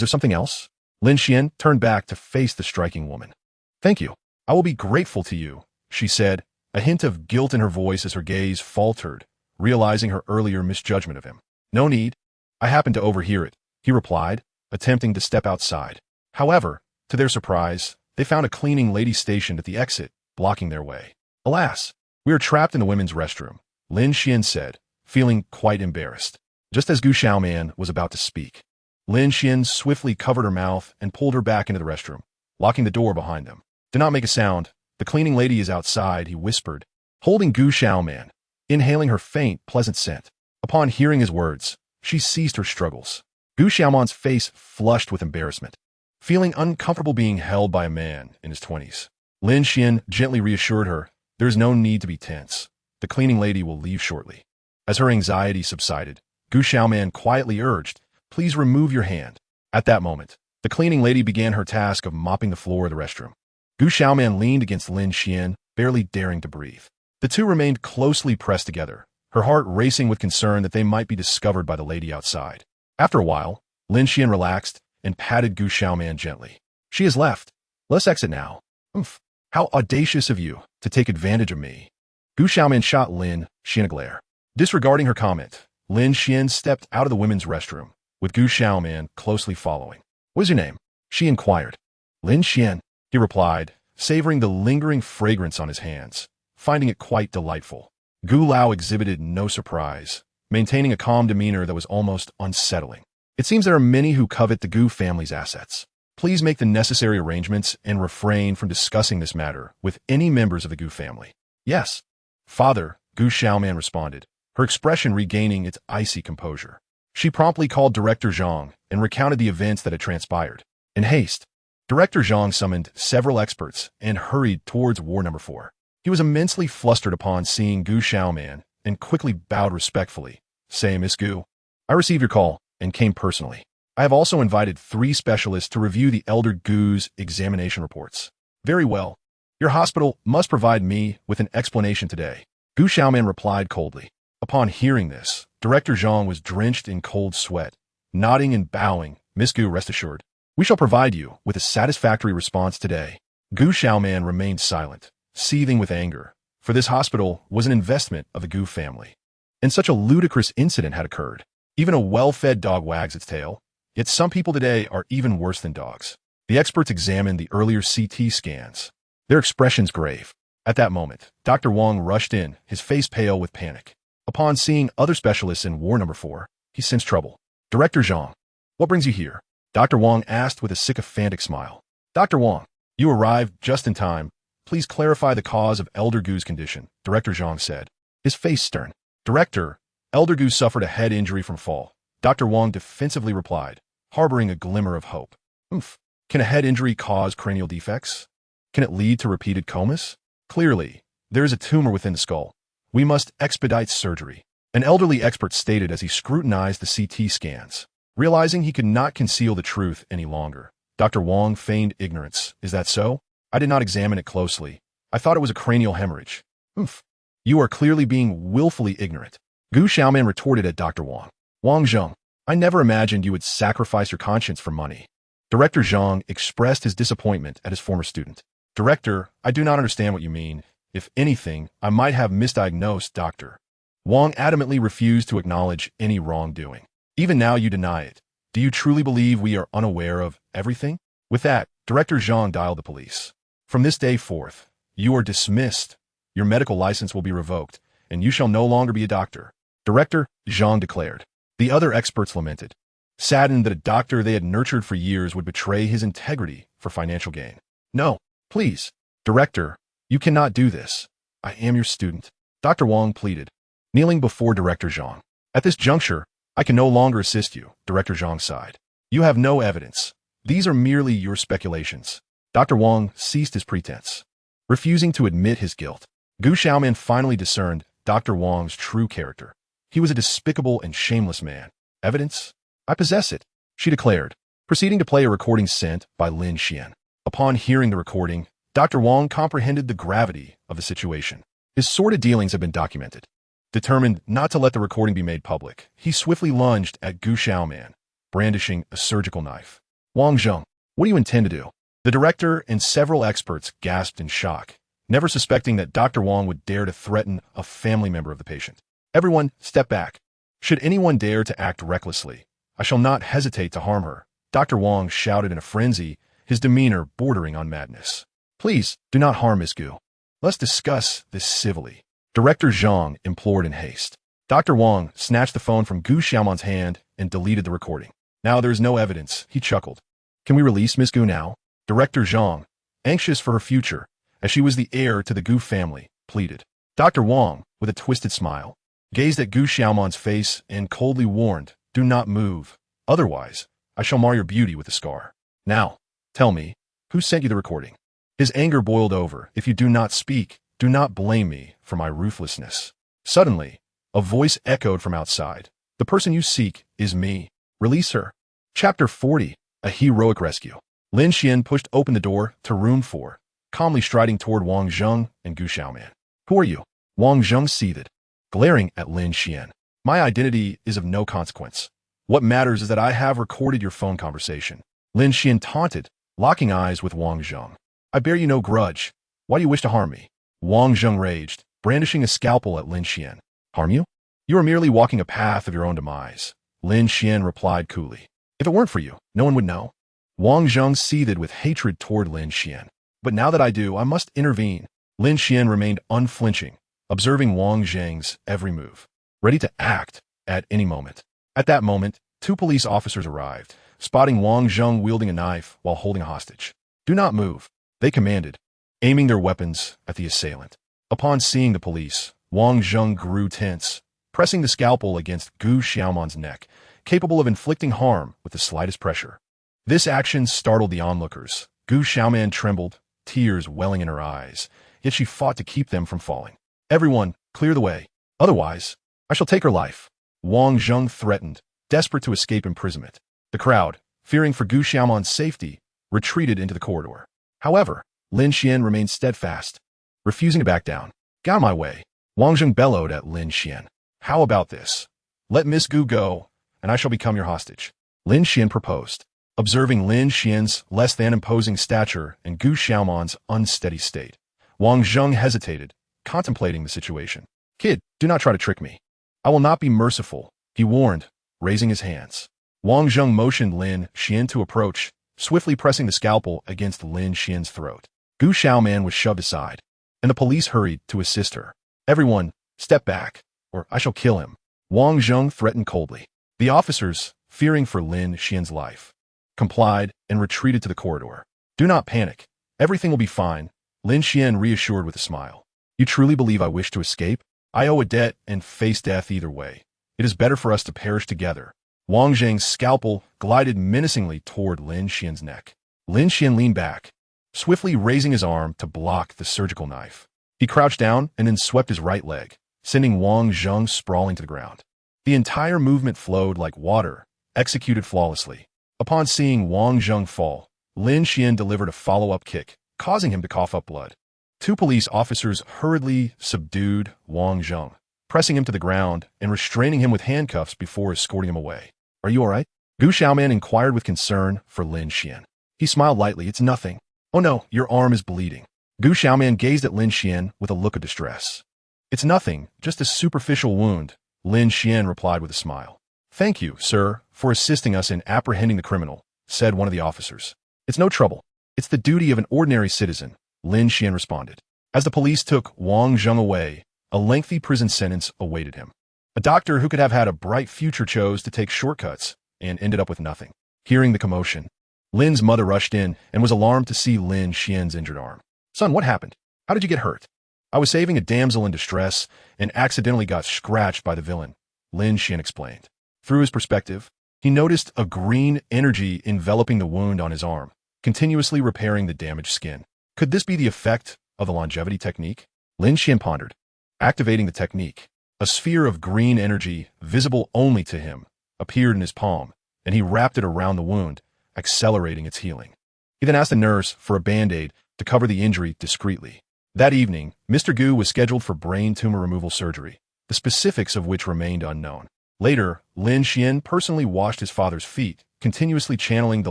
there something else?" Lin Xuan turned back to face the striking woman. "Thank you. I will be grateful to you," she said, a hint of guilt in her voice as her gaze faltered, realizing her earlier misjudgment of him. "No need. I happened to overhear it," he replied, attempting to step outside. However, to their surprise, they found a cleaning lady stationed at the exit, blocking their way. "Alas, we are trapped in the women's restroom," Lin Xuan said, feeling quite embarrassed. Just as Gu Xiaoman was about to speak, Lin Xuan swiftly covered her mouth and pulled her back into the restroom, locking the door behind them. "Do not make a sound. The cleaning lady is outside," he whispered, holding Gu Xiaoman, inhaling her faint, pleasant scent. Upon hearing his words, she ceased her struggles. Gu Xiaoman's face flushed with embarrassment, feeling uncomfortable being held by a man in his 20s. Lin Xuan gently reassured her, "There is no need to be tense. The cleaning lady will leave shortly." As her anxiety subsided, Gu Xiaoman quietly urged, "Please remove your hand." At that moment, the cleaning lady began her task of mopping the floor of the restroom. Gu Xiaoman leaned against Lin Xuan, barely daring to breathe. The two remained closely pressed together, her heart racing with concern that they might be discovered by the lady outside. After a while, Lin Xuan relaxed and patted Gu Xiaoman gently. "She has left. Let's exit now." "Umph. How audacious of you to take advantage of me." Gu Xiaoman shot Lin Xuan a glare. Disregarding her comment, Lin Xuan stepped out of the women's restroom, with Gu Xiaoman closely following. "What is your name?" she inquired. "Lin Xuan," he replied, savoring the lingering fragrance on his hands, finding it quite delightful. Gu Lao exhibited no surprise, maintaining a calm demeanor that was almost unsettling. "It seems there are many who covet the Gu family's assets. Please make the necessary arrangements and refrain from discussing this matter with any members of the Gu family." "Yes, Father," Gu Xiaoman responded, her expression regaining its icy composure. She promptly called Director Zhang and recounted the events that had transpired. In haste, Director Zhang summoned several experts and hurried towards War Number 4. He was immensely flustered upon seeing Gu Xiaoman and quickly bowed respectfully, saying, "Miss Gu, I received your call and came personally. I have also invited 3 specialists to review the Elder Gu's examination reports." "Very well. Your hospital must provide me with an explanation today," Gu Xiaoman replied coldly. Upon hearing this, Director Zhang was drenched in cold sweat, nodding and bowing. "Miss Gu, rest assured, we shall provide you with a satisfactory response today." Gu Xiaoman remained silent, seething with anger, for this hospital was an investment of the Gu family. And such a ludicrous incident had occurred. Even a well-fed dog wags its tail, yet some people today are even worse than dogs. The experts examined the earlier CT scans, their expressions grave. At that moment, Dr. Wang rushed in, his face pale with panic. Upon seeing other specialists in War Number 4, he sensed trouble. "Director Zhang, what brings you here?" Dr. Wang asked with a sycophantic smile. "Dr. Wang, you arrived just in time. Please clarify the cause of Elder Gu's condition," Director Zhang said, his face stern. "Director, Elder Gu suffered a head injury from fall," Dr. Wang defensively replied, harboring a glimmer of hope. "Oomph. Can a head injury cause cranial defects? Can it lead to repeated comas? Clearly, there is a tumor within the skull. We must expedite surgery," an elderly expert stated as he scrutinized the CT scans. Realizing he could not conceal the truth any longer, Dr. Wang feigned ignorance. "Is that so? I did not examine it closely. I thought it was a cranial hemorrhage." "Oomph. You are clearly being willfully ignorant," Gu Xiaoman retorted at Dr. Wang. "Wang Zheng, I never imagined you would sacrifice your conscience for money." Director Zhang expressed his disappointment at his former student. "Director, I do not understand what you mean. If anything, I might have misdiagnosed Dr. Wang adamantly refused to acknowledge any wrongdoing. "Even now you deny it. Do you truly believe we are unaware of everything?" With that, Director Zhang dialed the police. "From this day forth, you are dismissed. Your medical license will be revoked, and you shall no longer be a doctor," Director Zhang declared. The other experts lamented, saddened that a doctor they had nurtured for years would betray his integrity for financial gain. "No, please, Director, you cannot do this. I am your student," Dr. Wang pleaded, kneeling before Director Zhang. "At this juncture, I can no longer assist you," Director Zhang sighed. "You have no evidence. These are merely your speculations." Dr. Wang ceased his pretense, refusing to admit his guilt. Gu Xiaoman finally discerned Dr. Wang's true character. He was a despicable and shameless man. "Evidence? I possess it," she declared, proceeding to play a recording sent by Lin Xuan. Upon hearing the recording, Dr. Wang comprehended the gravity of the situation. His sordid dealings have been documented. Determined not to let the recording be made public, he swiftly lunged at Gu Xiaoman, brandishing a surgical knife. "Wang Zheng, what do you intend to do?" The director and several experts gasped in shock, never suspecting that Dr. Wang would dare to threaten a family member of the patient. "Everyone, step back. Should anyone dare to act recklessly, I shall not hesitate to harm her," Dr. Wang shouted in a frenzy, his demeanor bordering on madness. "Please, do not harm Miss Gu. Let's discuss this civilly," Director Zhang implored in haste. Dr. Wang snatched the phone from Gu Xiaoman's hand and deleted the recording. "Now there is no evidence," he chuckled. "Can we release Miss Gu now?" Director Zhang, anxious for her future, as she was the heir to the Gu family, pleaded. Dr. Wang, with a twisted smile, gazed at Gu Xiaoman's face and coldly warned, "Do not move. Otherwise, I shall mar your beauty with a scar. Now, tell me, who sent you the recording?" His anger boiled over. "If you do not speak, do not blame me for my ruthlessness." Suddenly, a voice echoed from outside. "The person you seek is me. Release her." Chapter 40, A Heroic Rescue. Lin Xuan pushed open the door to room 4, calmly striding toward Wang Zheng and Gu Xiaoman. "Who are you?" Wang Zheng seethed, glaring at Lin Xuan. "My identity is of no consequence. What matters is that I have recorded your phone conversation." Lin Xuan taunted, locking eyes with Wang Zheng. "I bear you no grudge. Why do you wish to harm me?" Wang Zheng raged, brandishing a scalpel at Lin Xuan. "Harm you? You are merely walking a path of your own demise," Lin Xuan replied coolly. "If it weren't for you, no one would know." Wang Zheng seethed with hatred toward Lin Xuan. "But now that I do, I must intervene." Lin Xuan remained unflinching, observing Wang Zheng's every move, ready to act at any moment. At that moment, 2 police officers arrived, spotting Wang Zheng wielding a knife while holding a hostage. "Do not move," they commanded, aiming their weapons at the assailant. Upon seeing the police, Wang Zheng grew tense, pressing the scalpel against Gu Xiaoman's neck, capable of inflicting harm with the slightest pressure. This action startled the onlookers. Gu Xiaoman trembled, tears welling in her eyes, yet she fought to keep them from falling. "Everyone, clear the way. Otherwise, I shall take her life," Wang Zheng threatened, desperate to escape imprisonment. The crowd, fearing for Gu Xiaoman's safety, retreated into the corridor. However, Lin Xuan remained steadfast, refusing to back down. "Get out of my way," Wang Zheng bellowed at Lin Xuan. "How about this? Let Miss Gu go, and I shall become your hostage," Lin Xuan proposed. Observing Lin Xian's less-than-imposing stature and Gu Xiaoman's unsteady state, Wang Zheng hesitated, contemplating the situation. "Kid, do not try to trick me. I will not be merciful," he warned, raising his hands. Wang Zheng motioned Lin Xuan to approach, swiftly pressing the scalpel against Lin Xian's throat. Gu Xiaoman was shoved aside, and the police hurried to assist her. "Everyone, step back, or I shall kill him," Wang Zheng threatened coldly. The officers, fearing for Lin Xian's life, complied and retreated to the corridor. "Do not panic. Everything will be fine," Lin Xuan reassured with a smile. "You truly believe I wish to escape? I owe a debt and face death either way. It is better for us to perish together." Wang Zheng's scalpel glided menacingly toward Lin Xian's neck. Lin Xuan leaned back, swiftly raising his arm to block the surgical knife. He crouched down and then swept his right leg, sending Wang Zheng sprawling to the ground. The entire movement flowed like water, executed flawlessly. Upon seeing Wang Zheng fall, Lin Xuan delivered a follow-up kick, causing him to cough up blood. 2 police officers hurriedly subdued Wang Zheng, pressing him to the ground and restraining him with handcuffs before escorting him away. "Are you all right?" Gu Xiaoman inquired with concern for Lin Xuan. He smiled lightly. "It's nothing." "Oh no, your arm is bleeding." Gu Xiaoman gazed at Lin Xuan with a look of distress. "It's nothing, just a superficial wound," Lin Xuan replied with a smile. "Thank you, sir, for assisting us in apprehending the criminal," said one of the officers. "It's no trouble. It's the duty of an ordinary citizen," Lin Xuan responded. As the police took Wang Zheng away, A lengthy prison sentence awaited him. A doctor who could have had a bright future chose to take shortcuts and ended up with nothing. Hearing the commotion, Lin's mother rushed in and was alarmed to see Lin Xuan's injured arm. "Son, what happened? How did you get hurt?" "I was saving a damsel in distress and accidentally got scratched by the villain," Lin Xuan explained. Through his perspective, he noticed a green energy enveloping the wound on his arm, continuously repairing the damaged skin. Could this be the effect of the longevity technique? Lin Xuan pondered. Activating the technique, a sphere of green energy, visible only to him, appeared in his palm, and he wrapped it around the wound, accelerating its healing. He then asked the nurse for a band-aid to cover the injury discreetly. That evening, Mr. Gu was scheduled for brain tumor removal surgery, the specifics of which remained unknown. Later, Lin Xuan personally washed his father's feet, continuously channeling the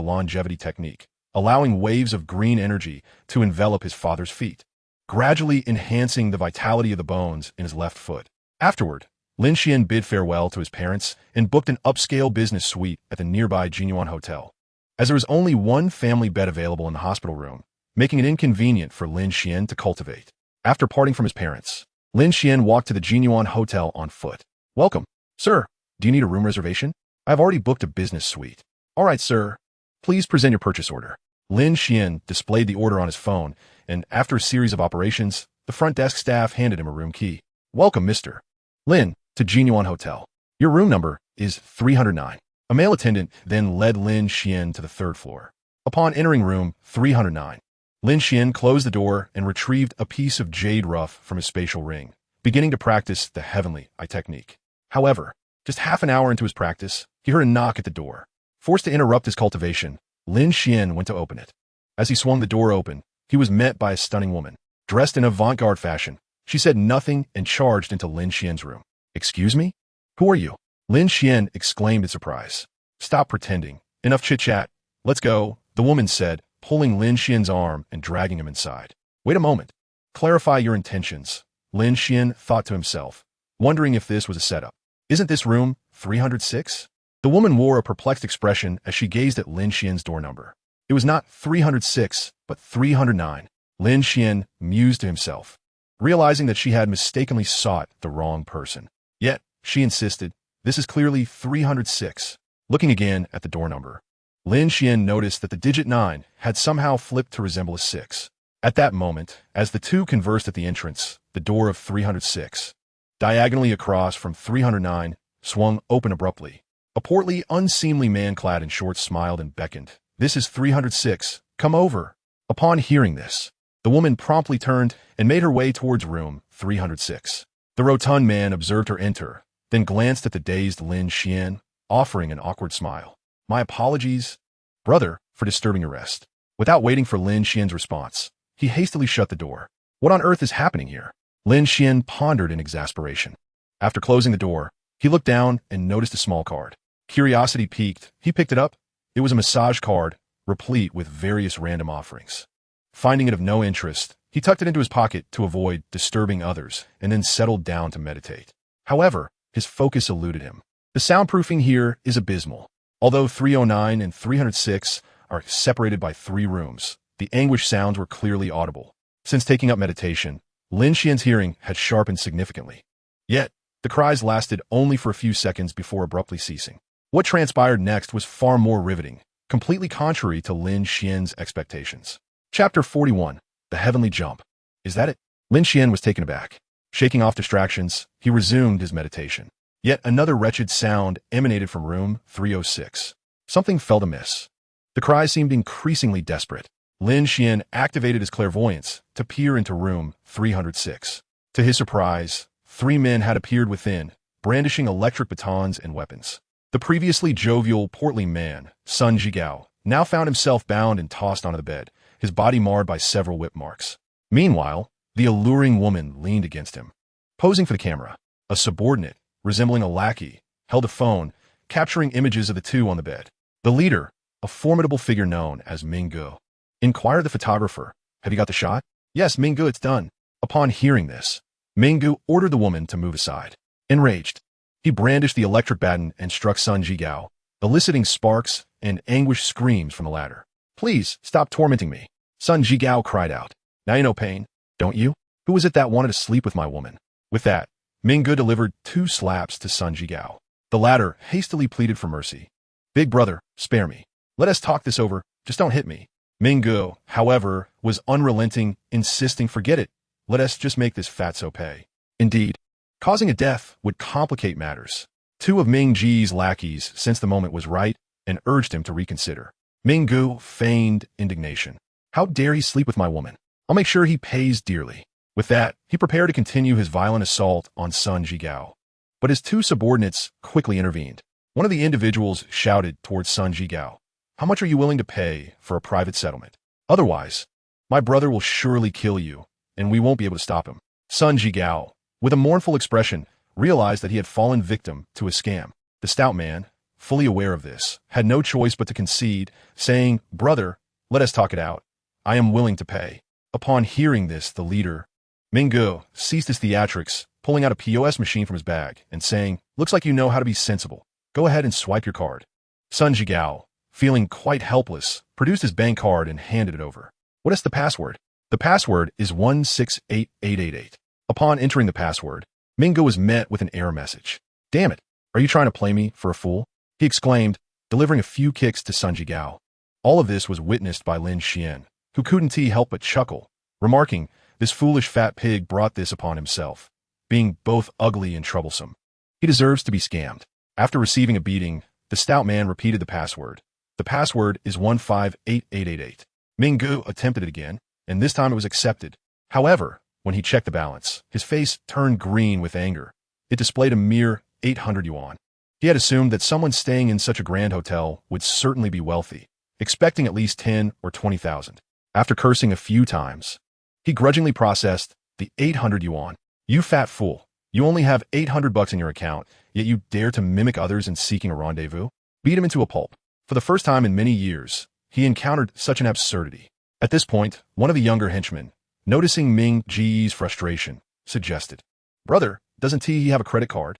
longevity technique, allowing waves of green energy to envelop his father's feet, gradually enhancing the vitality of the bones in his left foot. Afterward, Lin Xuan bid farewell to his parents and booked an upscale business suite at the nearby Jinyuan Hotel. As there was only one family bed available in the hospital room, making it inconvenient for Lin Xuan to cultivate. After parting from his parents, Lin Xuan walked to the Jinyuan Hotel on foot. "Welcome, sir. Do you need a room reservation? I've already booked a business suite." "All right, sir. Please present your purchase order." Lin Xuan displayed the order on his phone, and after a series of operations, the front desk staff handed him a room key. "Welcome, Mr. Lin, to Jinyuan Hotel. Your room number is 309. A male attendant then led Lin Xuan to the third floor. Upon entering room 309, Lin Xuan closed the door and retrieved a piece of jade rough from his spatial ring, beginning to practice the heavenly eye technique. However, just half an hour into his practice, he heard a knock at the door. Forced to interrupt his cultivation, Lin Xuan went to open it. As he swung the door open, he was met by a stunning woman. Dressed in avant-garde fashion, she said nothing and charged into Lin Xuan's room. "Excuse me? Who are you?" Lin Xuan exclaimed in surprise. "Stop pretending. Enough chit-chat. Let's go," the woman said, pulling Lin Xuan's arm and dragging him inside. "Wait a moment. Clarify your intentions," Lin Xuan thought to himself, wondering if this was a setup. "Isn't this room 306? The woman wore a perplexed expression as she gazed at Lin Xuan's door number. It was not 306, but 309. Lin Xuan mused to himself, realizing that she had mistakenly sought the wrong person. Yet, she insisted, "This is clearly 306. Looking again at the door number, Lin Xuan noticed that the digit 9 had somehow flipped to resemble a 6. At that moment, as the two conversed at the entrance, the door of 306, diagonally across from 309, swung open abruptly. A portly, unseemly man clad in shorts smiled and beckoned. "This is 306. Come over." Upon hearing this, the woman promptly turned and made her way towards room 306. The rotund man observed her enter, then glanced at the dazed Lin Xuan, offering an awkward smile. "My apologies, brother, for disturbing your rest." Without waiting for Lin Xuan's response, he hastily shut the door. What on earth is happening here? Lin Xuan pondered in exasperation. After closing the door, he looked down and noticed a small card. Curiosity piqued, he picked it up. It was a massage card, replete with various random offerings. Finding it of no interest, he tucked it into his pocket to avoid disturbing others and then settled down to meditate. However, his focus eluded him. The soundproofing here is abysmal. Although 309 and 306 are separated by 3 rooms, the anguish sounds were clearly audible. Since taking up meditation, Lin Xuan's hearing had sharpened significantly. Yet, the cries lasted only for a few seconds before abruptly ceasing. What transpired next was far more riveting, completely contrary to Lin Xuan's expectations. Chapter 41. The Heavenly Jump. Is that it? Lin Xuan was taken aback. Shaking off distractions, he resumed his meditation. Yet another wretched sound emanated from room 306. Something felt amiss. The cries seemed increasingly desperate. Lin Xuan activated his clairvoyance to peer into room 306. To his surprise, 3 men had appeared within, brandishing electric batons and weapons. The previously jovial, portly man, Sun Jigao, now found himself bound and tossed onto the bed, his body marred by several whip marks. Meanwhile, the alluring woman leaned against him. Posing for the camera, a subordinate, resembling a lackey, held a phone, capturing images of the two on the bed. The leader, a formidable figure known as Minggu, inquired the photographer, "Have you got the shot?" "Yes, Minggu, it's done." Upon hearing this, Minggu ordered the woman to move aside. Enraged, he brandished the electric baton and struck Sun Jigao, eliciting sparks and anguished screams from the latter. "Please, stop tormenting me," Sun Jigao cried out. "Now you know pain, don't you? Who was it that wanted to sleep with my woman?" With that, Minggu delivered 2 slaps to Sun Jigao. The latter hastily pleaded for mercy. "Big brother, spare me. Let us talk this over, just don't hit me." Minggu, however, was unrelenting, insisting, "Forget it. Let us just make this fatso pay." Indeed, causing a death would complicate matters. 2 of Ming Ji's lackeys sensed the moment was right and urged him to reconsider. Minggu feigned indignation. "How dare he sleep with my woman? I'll make sure he pays dearly." With that, he prepared to continue his violent assault on Sun Jigao. But his 2 subordinates quickly intervened. One of the individuals shouted towards Sun Jigao, "How much are you willing to pay for a private settlement? Otherwise, my brother will surely kill you, and we won't be able to stop him." Sun Jigao, with a mournful expression, realized that he had fallen victim to a scam. The stout man, fully aware of this, had no choice but to concede, saying, "Brother, let us talk it out. I am willing to pay." Upon hearing this, the leader, Minggu, ceased his theatrics, pulling out a POS machine from his bag and saying, "Looks like you know how to be sensible. Go ahead and swipe your card." Sun Jigao, feeling quite helpless, produced his bank card and handed it over. "What is the password?" "The password is 168888. Upon entering the password, Minggu was met with an error message. "Damn it, are you trying to play me for a fool?" he exclaimed, delivering a few kicks to Sun Jigao. All of this was witnessed by Lin Xuan, who couldn't help but chuckle, remarking, "This foolish fat pig brought this upon himself, being both ugly and troublesome. He deserves to be scammed." After receiving a beating, the stout man repeated the password. "The password is 158888. Minggu attempted it again, and this time it was accepted. However, when he checked the balance, his face turned green with anger. It displayed a mere 800 yuan. He had assumed that someone staying in such a grand hotel would certainly be wealthy, expecting at least 10 or 20,000. After cursing a few times, he grudgingly processed the 800 yuan. "You fat fool. You only have 800 bucks in your account, yet you dare to mimic others in seeking a rendezvous?" Beat him into a pulp. For the first time in many years, he encountered such an absurdity. At this point, one of the younger henchmen, noticing Ming Ji's frustration, suggested, "Brother, doesn't he have a credit card?"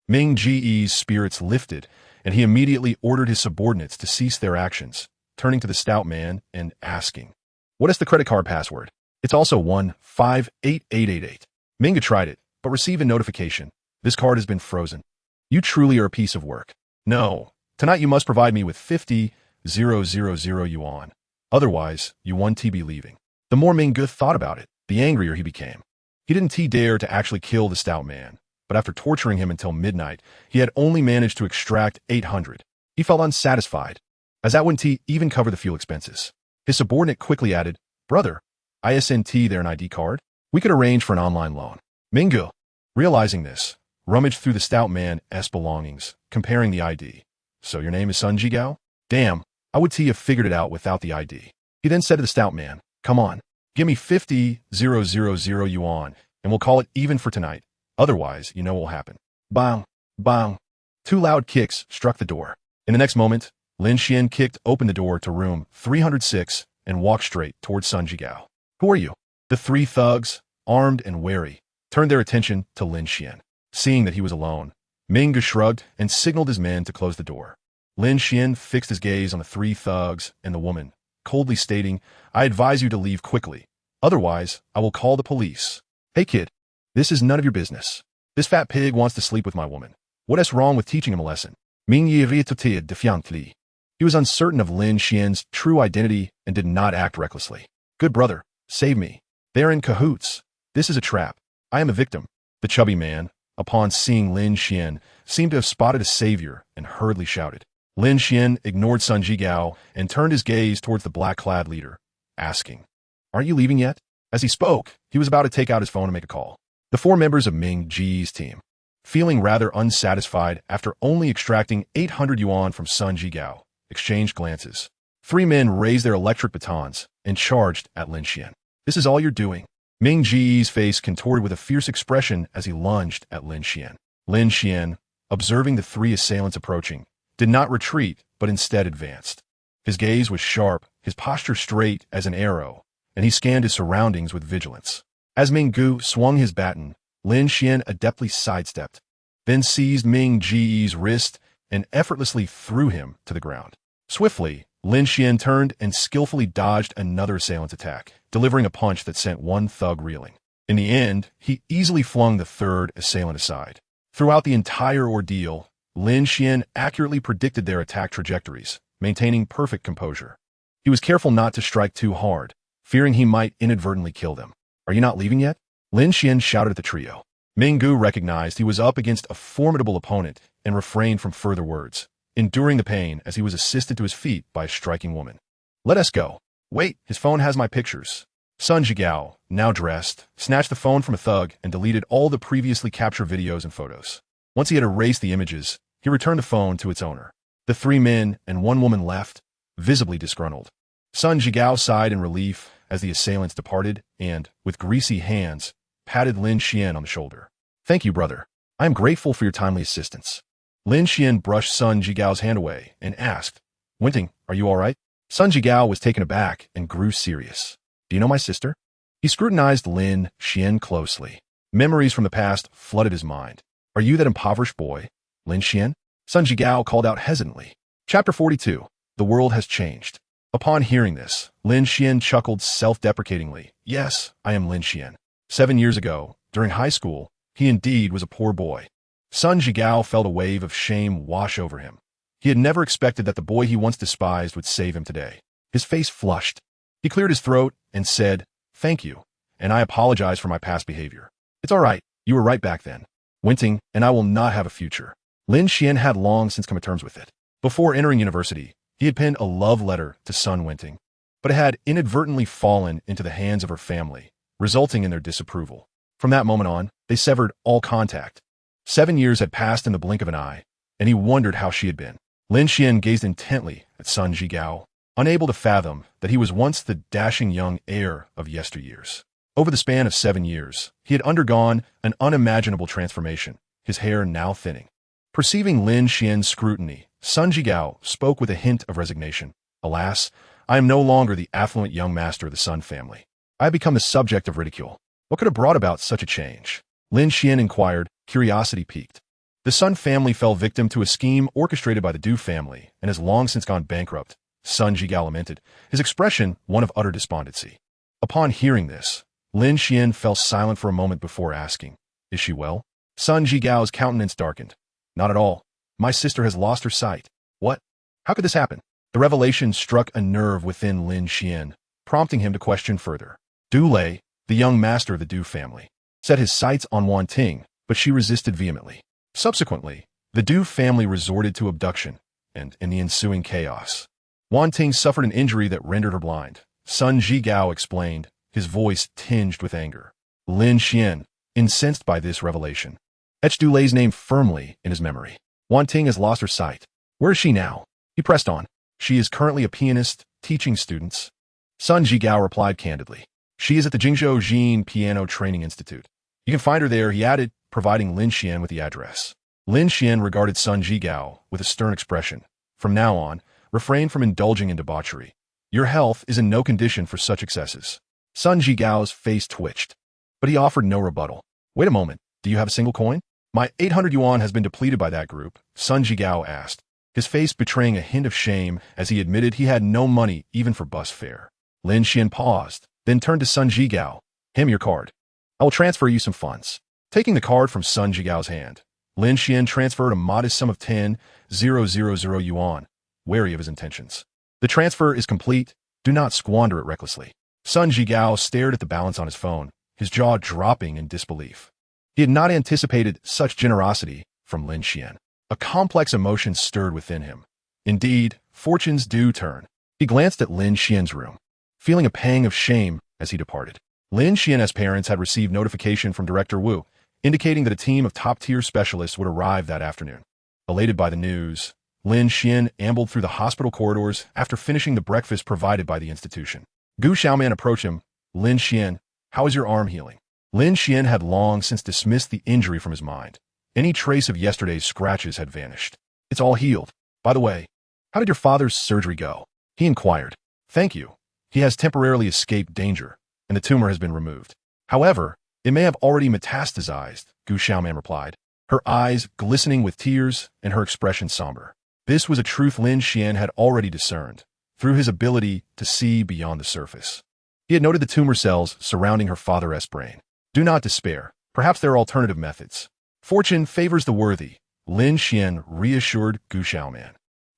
Ming Ji's spirits lifted, and he immediately ordered his subordinates to cease their actions, turning to the stout man and asking, "What is the credit card password?" "It's also 158888. Ming tried it, but received a notification. "This card has been frozen. You truly are a piece of work. No, tonight you must provide me with 50,000 yuan. Otherwise, you won't be leaving." The more Minggu thought about it, the angrier he became. He didn't dare to actually kill the stout man, but after torturing him until midnight, he had only managed to extract 800. He felt unsatisfied, as that wouldn't even cover the fuel expenses. His subordinate quickly added, "Brother, isn't there an ID card? We could arrange for an online loan." Minggu, realizing this, rummaged through the stout man's belongings, comparing the ID. "So your name is Sun Jigao? Damn, I would have figured it out without the ID." He then said to the stout man, "Come on, give me 50,000 yuan, and we'll call it even for tonight. Otherwise, you know what will happen." Bang, bang. 2 loud kicks struck the door. In the next moment, Lin Xuan kicked open the door to room 306 and walked straight towards Sun Jigao. "Who are you?" The 3 thugs, armed and wary, turned their attention to Lin Xuan. Seeing that he was alone, Minggu shrugged and signaled his men to close the door. Lin Xuan fixed his gaze on the 3 thugs and the woman, coldly stating, "I advise you to leave quickly. Otherwise, I will call the police." "Hey kid, this is none of your business. This fat pig wants to sleep with my woman. What is wrong with teaching him a lesson?" Mingyi retorted defiantly. He was uncertain of Lin Xuan's true identity and did not act recklessly. "Good brother, save me. They are in cahoots. This is a trap. I am a victim." The chubby man, upon seeing Lin Xuan, seemed to have spotted a savior and hurriedly shouted. Lin Xuan ignored Sun Jigao and turned his gaze towards the black-clad leader, asking, "Aren't you leaving yet?" As he spoke, he was about to take out his phone and make a call. The 4 members of Ming Ji's team, feeling rather unsatisfied after only extracting 800 yuan from Sun Jigao, exchanged glances. 3 men raised their electric batons and charged at Lin Xuan. "This is all you're doing." Ming Ji's face contorted with a fierce expression as he lunged at Lin Xuan. Lin Xuan, observing the 3 assailants approaching, did not retreat, but instead advanced. His gaze was sharp, his posture straight as an arrow, and he scanned his surroundings with vigilance. As Minggu swung his baton, Lin Xuan adeptly sidestepped, then seized Ming Ji's wrist and effortlessly threw him to the ground. Swiftly, Lin Xuan turned and skillfully dodged another assailant's attack, delivering a punch that sent one thug reeling. In the end, he easily flung the third assailant aside. Throughout the entire ordeal, Lin Xuan accurately predicted their attack trajectories, maintaining perfect composure. He was careful not to strike too hard, fearing he might inadvertently kill them. "Are you not leaving yet?" Lin Xuan shouted at the trio. Minggu recognized he was up against a formidable opponent and refrained from further words, enduring the pain as he was assisted to his feet by a striking woman. "Let us go." "Wait, his phone has my pictures." Sun Jigao, now dressed, snatched the phone from a thug and deleted all the previously captured videos and photos. Once he had erased the images, he returned the phone to its owner. The 3 men and 1 woman left, visibly disgruntled. Sun Jigao sighed in relief as the assailants departed and, with greasy hands, patted Lin Xuan on the shoulder. "Thank you, brother. I am grateful for your timely assistance." Lin Xuan brushed Sun Jigao's hand away and asked, "Wenting, are you all right?" Sun Jigao was taken aback and grew serious. "Do you know my sister?" He scrutinized Lin Xuan closely. Memories from the past flooded his mind. "Are you that impoverished boy, Lin Xuan?" Sun Jigao called out hesitantly. Chapter 42. The world has changed. Upon hearing this, Lin Xuan chuckled self-deprecatingly. "Yes, I am Lin Xuan. 7 years ago, during high school, he indeed was a poor boy." Sun Jigao felt a wave of shame wash over him. He had never expected that the boy he once despised would save him today. His face flushed. He cleared his throat and said, "Thank you, and I apologize for my past behavior." "It's all right. You were right back then. Wenting and I will not have a future." Lin Xuan had long since come to terms with it. Before entering university, he had penned a love letter to Sun Wenting, but it had inadvertently fallen into the hands of her family, resulting in their disapproval. From that moment on, they severed all contact. 7 years had passed in the blink of an eye, and he wondered how she had been. Lin Xuan gazed intently at Sun Jigao, unable to fathom that he was once the dashing young heir of yesteryears. Over the span of 7 years, he had undergone an unimaginable transformation, his hair now thinning. Perceiving Lin Xuan's scrutiny, Sun Jigao spoke with a hint of resignation. "Alas, I am no longer the affluent young master of the Sun family. I have become the subject of ridicule. What could have brought about such a change?" Lin Xuan inquired, curiosity piqued. "The Sun family fell victim to a scheme orchestrated by the Du family and has long since gone bankrupt," Sun Jigao lamented, his expression one of utter despondency. Upon hearing this, Lin Xuan fell silent for a moment before asking, "Is she well?" Sun Jigao's countenance darkened. "Not at all. My sister has lost her sight." "What? How could this happen?" The revelation struck a nerve within Lin Xuan, prompting him to question further. Du Lei, the young master of the Du family, set his sights on Wan Ting, but she resisted vehemently. Subsequently, the Du family resorted to abduction, and in the ensuing chaos, Wan Ting suffered an injury that rendered her blind. Sun Jigao explained, his voice tinged with anger. Lin Xuan, incensed by this revelation, etched Du Lei's name firmly in his memory. "Wan Ting has lost her sight. Where is she now?" He pressed on. "She is currently a pianist, teaching students." Sun Jigao replied candidly. "She is at the Jingzhou Jin Piano Training Institute. You can find her there," he added, providing Lin Xuan with the address. Lin Xuan regarded Sun Jigao with a stern expression. "From now on, refrain from indulging in debauchery. Your health is in no condition for such excesses." Sun Jigao's face twitched, but he offered no rebuttal. "Wait a moment. Do you have a single coin?" "My 800 yuan has been depleted by that group," Sun Jigao asked, his face betraying a hint of shame as he admitted he had no money even for bus fare. Lin Xuan paused, then turned to Sun Jigao. "Hand me your card. I will transfer you some funds." Taking the card from Sun Jigao's hand, Lin Xuan transferred a modest sum of 10,000 yuan, wary of his intentions. "The transfer is complete. Do not squander it recklessly." Sun Jigao stared at the balance on his phone, his jaw dropping in disbelief. He had not anticipated such generosity from Lin Xuan. A complex emotion stirred within him. Indeed, fortunes do turn. He glanced at Lin Xuan's room, feeling a pang of shame as he departed. Lin Xuan's parents had received notification from Director Wu, indicating that a team of top-tier specialists would arrive that afternoon. Elated by the news, Lin Xuan ambled through the hospital corridors after finishing the breakfast provided by the institution. Gu Xiaoman approached him. "Lin Xuan, how is your arm healing?" Lin Xuan had long since dismissed the injury from his mind. Any trace of yesterday's scratches had vanished. "It's all healed. By the way, how did your father's surgery go?" he inquired. "Thank you. He has temporarily escaped danger, and the tumor has been removed. However, it may have already metastasized," Gu Xiaoman replied, her eyes glistening with tears and her expression somber. This was a truth Lin Xuan had already discerned, through his ability to see beyond the surface. He had noted the tumor cells surrounding her father's brain. Do not despair. Perhaps there are alternative methods. Fortune favors the worthy, Lin Xuan reassured Gu Xiaoman,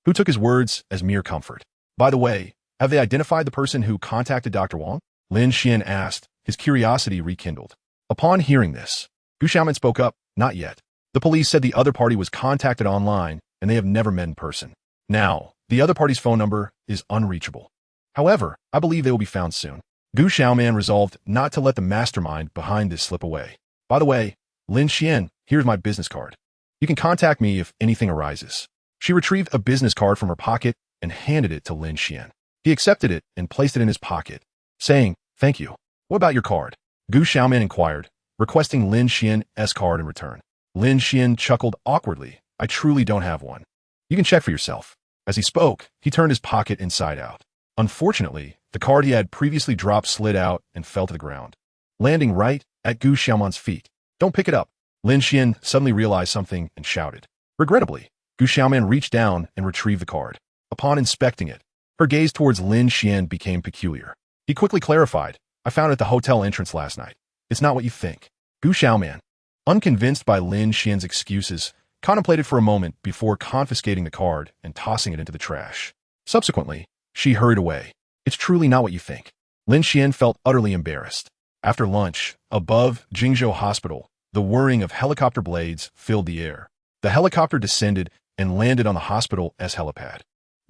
who took his words as mere comfort. By the way, have they identified the person who contacted Dr. Wang? Lin Xuan asked, his curiosity rekindled. Upon hearing this, Gu Xiaoman spoke up, not yet. The police said the other party was contacted online and they have never met in person. Now, the other party's phone number is unreachable. However, I believe they will be found soon. Gu Xiaoman resolved not to let the mastermind behind this slip away. By the way, Lin Xuan, here's my business card. You can contact me if anything arises. She retrieved a business card from her pocket and handed it to Lin Xuan. He accepted it and placed it in his pocket, saying, "Thank you. What about your card?" Gu Xiaoman inquired, requesting Lin Xian's card in return. Lin Xuan chuckled awkwardly. "I truly don't have one. You can check for yourself." As he spoke, he turned his pocket inside out. Unfortunately, the card he had previously dropped slid out and fell to the ground, landing right at Gu Xiaoman's feet. "Don't pick it up." Lin Xuan suddenly realized something and shouted. Regrettably, Gu Xiaoman reached down and retrieved the card. Upon inspecting it, her gaze towards Lin Xuan became peculiar. He quickly clarified, "I found it at the hotel entrance last night. It's not what you think." Gu Xiaoman, unconvinced by Lin Xuan's excuses, contemplated for a moment before confiscating the card and tossing it into the trash. Subsequently, she hurried away. "It's truly not what you think." Lin Xuan felt utterly embarrassed. After lunch, above Jingzhou Hospital, the whirring of helicopter blades filled the air. The helicopter descended and landed on the hospital's helipad.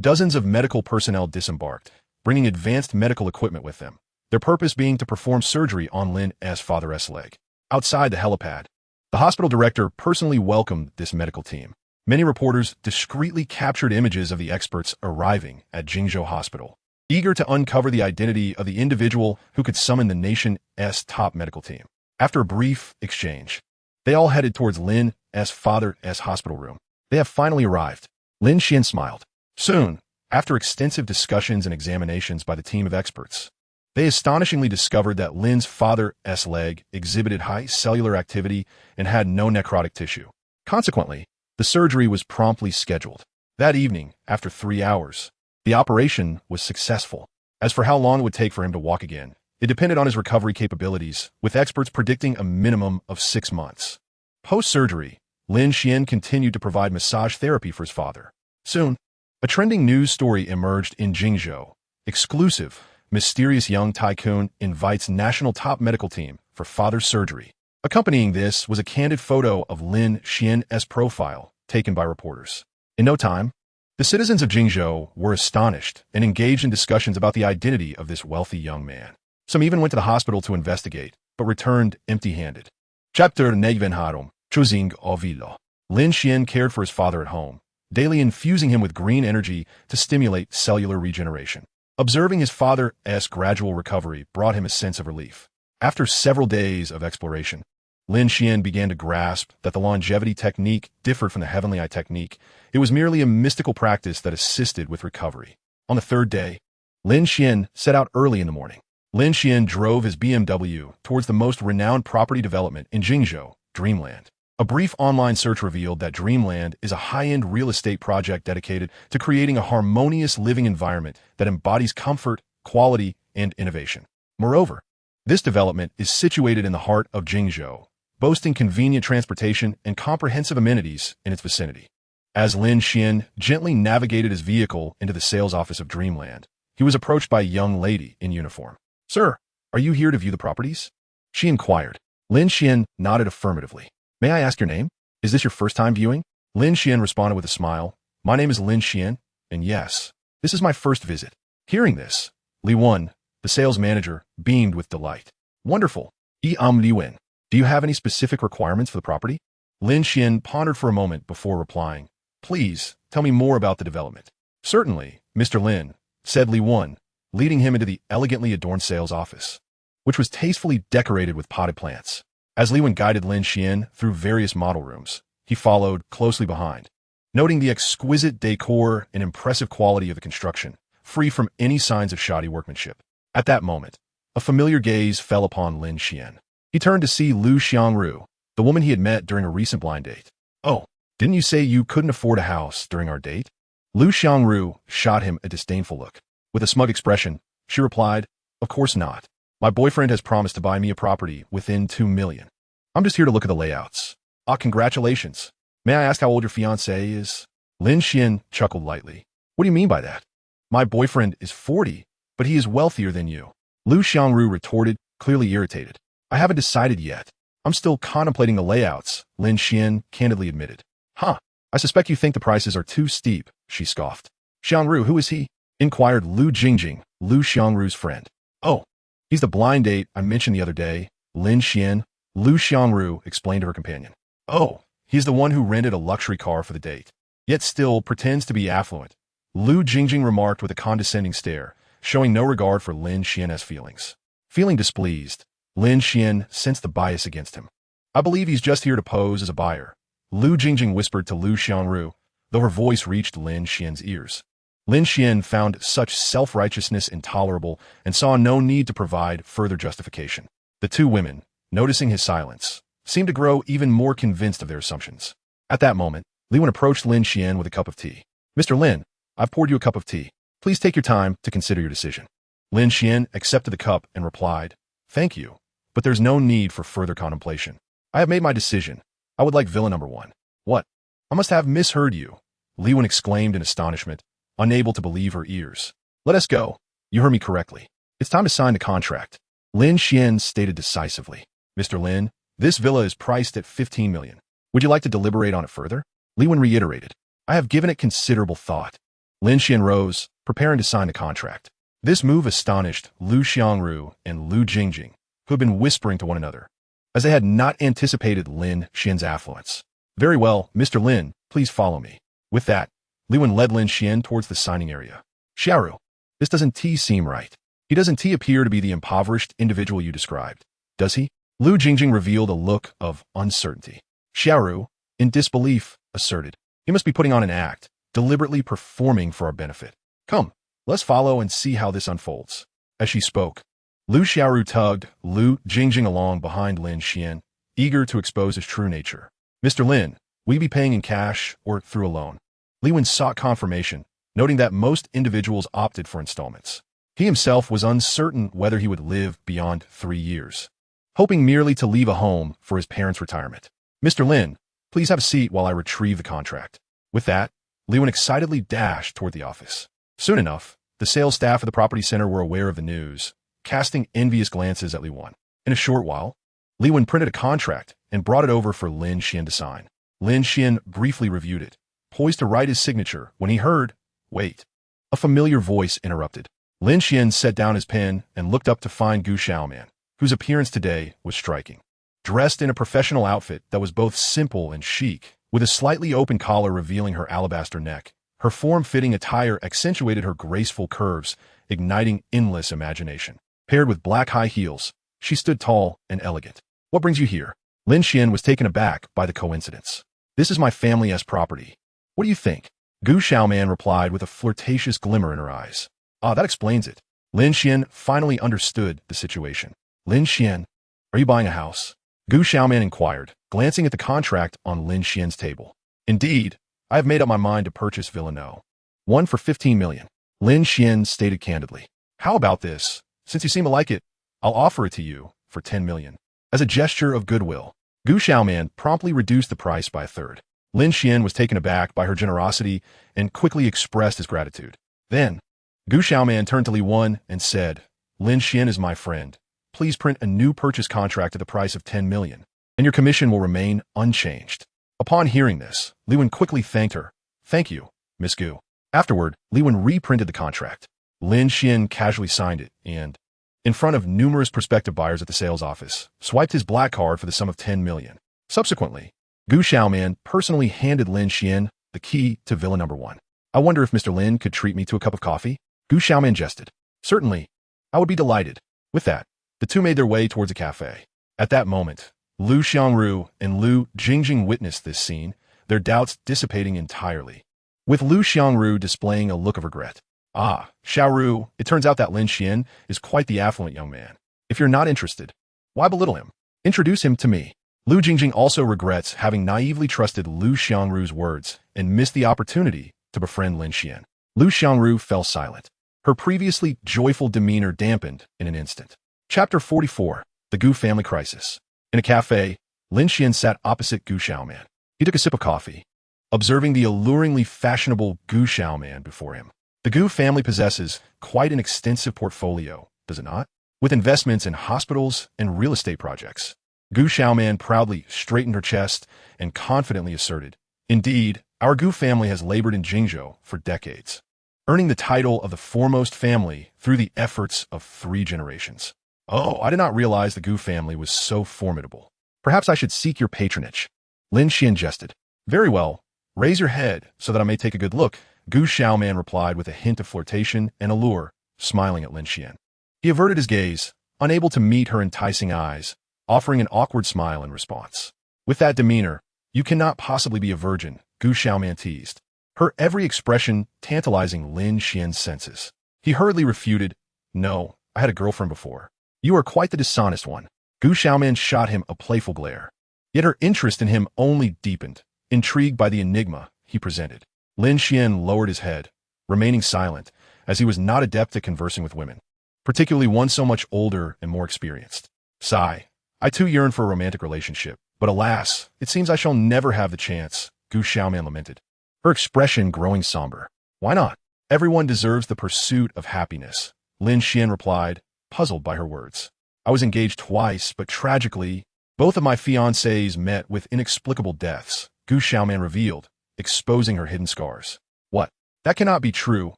Dozens of medical personnel disembarked, bringing advanced medical equipment with them, their purpose being to perform surgery on Lin's father's leg. Outside the helipad, the hospital director personally welcomed this medical team. Many reporters discreetly captured images of the experts arriving at Jingzhou Hospital, eager to uncover the identity of the individual who could summon the nation's top medical team. After a brief exchange, they all headed towards Lin's father's hospital room. "They have finally arrived." Lin Xuan smiled. Soon, after extensive discussions and examinations by the team of experts, they astonishingly discovered that Lin's father's leg exhibited high cellular activity and had no necrotic tissue. Consequently, the surgery was promptly scheduled. That evening, after 3 hours, the operation was successful. As for how long it would take for him to walk again, it depended on his recovery capabilities, with experts predicting a minimum of 6 months. Post-surgery, Lin Xuan continued to provide massage therapy for his father. Soon, a trending news story emerged in Jingzhou. Exclusive, mysterious young tycoon invites national top medical team for father's surgery. Accompanying this was a candid photo of Lin Xuan's profile, taken by reporters. In no time, the citizens of Jingzhou were astonished and engaged in discussions about the identity of this wealthy young man. Some even went to the hospital to investigate, but returned empty-handed. Chapter 9 Choosing Ovilo. Lin Xuan cared for his father at home, daily infusing him with green energy to stimulate cellular regeneration. Observing his father's gradual recovery brought him a sense of relief. After several days of exploration, Lin Xuan began to grasp that the longevity technique differed from the heavenly eye technique. It was merely a mystical practice that assisted with recovery. On the third day, Lin Xuan set out early in the morning. Lin Xuan drove his BMW towards the most renowned property development in Jingzhou, Dreamland. A brief online search revealed that Dreamland is a high-end real estate project dedicated to creating a harmonious living environment that embodies comfort, quality, and innovation. Moreover, this development is situated in the heart of Jingzhou, boasting convenient transportation and comprehensive amenities in its vicinity. As Lin Xuan gently navigated his vehicle into the sales office of Dreamland, he was approached by a young lady in uniform. "Sir, are you here to view the properties?" she inquired. Lin Xuan nodded affirmatively. "May I ask your name? Is this your first time viewing?" Lin Xuan responded with a smile. "My name is Lin Xuan, and yes, this is my first visit." Hearing this, Li Wen, the sales manager, beamed with delight. "Wonderful. Li Wen, do you have any specific requirements for the property?" Lin Xuan pondered for a moment before replying. "Please, tell me more about the development." "Certainly, Mr. Lin," said Li Wen, leading him into the elegantly adorned sales office, which was tastefully decorated with potted plants. As Li Wen guided Lin Xuan through various model rooms, he followed closely behind, noting the exquisite decor and impressive quality of the construction, free from any signs of shoddy workmanship. At that moment, a familiar gaze fell upon Lin Xuan. He turned to see Lu Xiangru, the woman he had met during a recent blind date. "Oh, didn't you say you couldn't afford a house during our date?" Lu Xiangru shot him a disdainful look. With a smug expression, she replied, "Of course not. My boyfriend has promised to buy me a property within 2 million. I'm just here to look at the layouts. Ah, congratulations. May I ask how old your fiancé is? Lin Xuan chuckled lightly. What do you mean by that? My boyfriend is 40, but he is wealthier than you. Lu Xiangru retorted, clearly irritated. I haven't decided yet. I'm still contemplating the layouts, Lin Xuan candidly admitted. Huh, I suspect you think the prices are too steep, she scoffed. Xiangru, who is he? Inquired Lu Jingjing, Lu Xiangru's friend. Oh, he's the blind date I mentioned the other day, Lin Xuan, Lu Xiangru explained to her companion. Oh, he's the one who rented a luxury car for the date, yet still pretends to be affluent, Lu Jingjing remarked with a condescending stare, showing no regard for Lin Xian's feelings. Feeling displeased, Lin Xuan sensed the bias against him. I believe he's just here to pose as a buyer, Lu Jingjing whispered to Lu Xiangru, though her voice reached Lin Xian's ears. Lin Xuan found such self-righteousness intolerable and saw no need to provide further justification. The two women, noticing his silence, seemed to grow even more convinced of their assumptions. At that moment, Li Wen approached Lin Xuan with a cup of tea. Mr. Lin, I've poured you a cup of tea. Please take your time to consider your decision. Lin Xuan accepted the cup and replied, Thank you, but there's no need for further contemplation. I have made my decision. I would like villa number 1. What? I must have misheard you, Li Wen exclaimed in astonishment, unable to believe her ears. Let us go. You heard me correctly. It's time to sign the contract. Lin Xuan stated decisively. Mr. Lin, this villa is priced at 15 million. Would you like to deliberate on it further? Li Wen reiterated. I have given it considerable thought. Lin Xuan rose, preparing to sign the contract. This move astonished Lu Xiangru and Lu Jingjing, who had been whispering to one another, as they had not anticipated Lin Xian's affluence. Very well, Mr. Lin, please follow me. With that, Li Wen led Lin Xuan towards the signing area. Xiaoru, this doesn't seem right. He doesn't appear to be the impoverished individual you described, does he? Lu Jingjing revealed a look of uncertainty. Xiaoru, in disbelief, asserted. He must be putting on an act, deliberately performing for our benefit. Come, let's follow and see how this unfolds. As she spoke, Lu Xiaoru tugged Lu Jingjing along behind Lin Xuan, eager to expose his true nature. Mr. Lin, will you be paying in cash or through a loan? Li Wen sought confirmation, noting that most individuals opted for installments. He himself was uncertain whether he would live beyond 3 years, hoping merely to leave a home for his parents' retirement. Mr. Lin, please have a seat while I retrieve the contract. With that, Li Wen excitedly dashed toward the office. Soon enough, the sales staff of the property center were aware of the news, casting envious glances at Li Wen. In a short while, Li Wen printed a contract and brought it over for Lin Xuan to sign. Lin Xuan briefly reviewed it, poised to write his signature when he heard, Wait. A familiar voice interrupted. Lin Xuan set down his pen and looked up to find Gu Xiaoman, whose appearance today was striking. Dressed in a professional outfit that was both simple and chic, with a slightly open collar revealing her alabaster neck, her form-fitting attire accentuated her graceful curves, igniting endless imagination. Paired with black high heels, she stood tall and elegant. What brings you here? Lin Xuan was taken aback by the coincidence. This is my family's property. What do you think? Gu Xiaoman replied with a flirtatious glimmer in her eyes. Ah, that explains it. Lin Xuan finally understood the situation. Lin Xuan, are you buying a house? Gu Xiaoman inquired, glancing at the contract on Lin Xian's table. Indeed, I have made up my mind to purchase Villa No. 1 for 15 million. Lin Xuan stated candidly. How about this? Since you seem to like it, I'll offer it to you for 10 million. As a gesture of goodwill, Gu Xiaoman promptly reduced the price by a third. Lin Xuan was taken aback by her generosity and quickly expressed his gratitude. Then, Gu Xiaoman turned to Li Wen and said, Lin Xuan is my friend. Please print a new purchase contract at the price of 10 million, and your commission will remain unchanged. Upon hearing this, Li Wen quickly thanked her. Thank you, Miss Gu. Afterward, Li Wen reprinted the contract. Lin Xuan casually signed it and, in front of numerous prospective buyers at the sales office, swiped his black card for the sum of 10 million. Subsequently, Gu Xiaoman personally handed Lin Xuan the key to Villa No. 1. I wonder if Mr. Lin could treat me to a cup of coffee? Gu Xiaoman jested. Certainly. I would be delighted. With that, the two made their way towards a cafe. At that moment, Lu Xiangru and Lu Jingjing witnessed this scene, their doubts dissipating entirely, with Lu Xiangru displaying a look of regret. Ah, Xiaoru, it turns out that Lin Xuan is quite the affluent young man. If you're not interested, why belittle him? Introduce him to me. Lu Jingjing also regrets having naively trusted Lu Xiangru's words and missed the opportunity to befriend Lin Xuan. Lu Xiangru fell silent. Her previously joyful demeanor dampened in an instant. Chapter 44. The Gu Family Crisis. In a cafe, Lin Xuan sat opposite Gu Xiaoman. He took a sip of coffee, observing the alluringly fashionable Gu Xiaoman before him. The Gu family possesses quite an extensive portfolio, does it not? With investments in hospitals and real estate projects. Gu Xiaoman proudly straightened her chest and confidently asserted, "Indeed, our Gu family has labored in Jingzhou for decades, earning the title of the foremost family through the efforts of 3 generations. Oh, I did not realize the Gu family was so formidable. Perhaps I should seek your patronage." Lin Xuan jested. "Very well. Raise your head so that I may take a good look," Gu Xiaoman replied with a hint of flirtation and allure, smiling at Lin Xuan. He averted his gaze, unable to meet her enticing eyes, offering an awkward smile in response. "With that demeanor, you cannot possibly be a virgin," Gu Xiaoman teased, her every expression tantalizing Lin Xuan's senses. He hurriedly refuted, "No, I had a girlfriend before." "You are quite the dishonest one." Gu Xiaoman shot him a playful glare. Yet her interest in him only deepened, intrigued by the enigma he presented. Lin Xuan lowered his head, remaining silent, as he was not adept at conversing with women, particularly one so much older and more experienced. "Sigh. I too yearn for a romantic relationship, but alas, it seems I shall never have the chance," Gu Xiaoman lamented, her expression growing somber. "Why not? Everyone deserves the pursuit of happiness," Lin Xuan replied, puzzled by her words. "I was engaged twice, but tragically, both of my fiancés met with inexplicable deaths," Gu Xiaoman revealed, exposing her hidden scars. "What? That cannot be true,"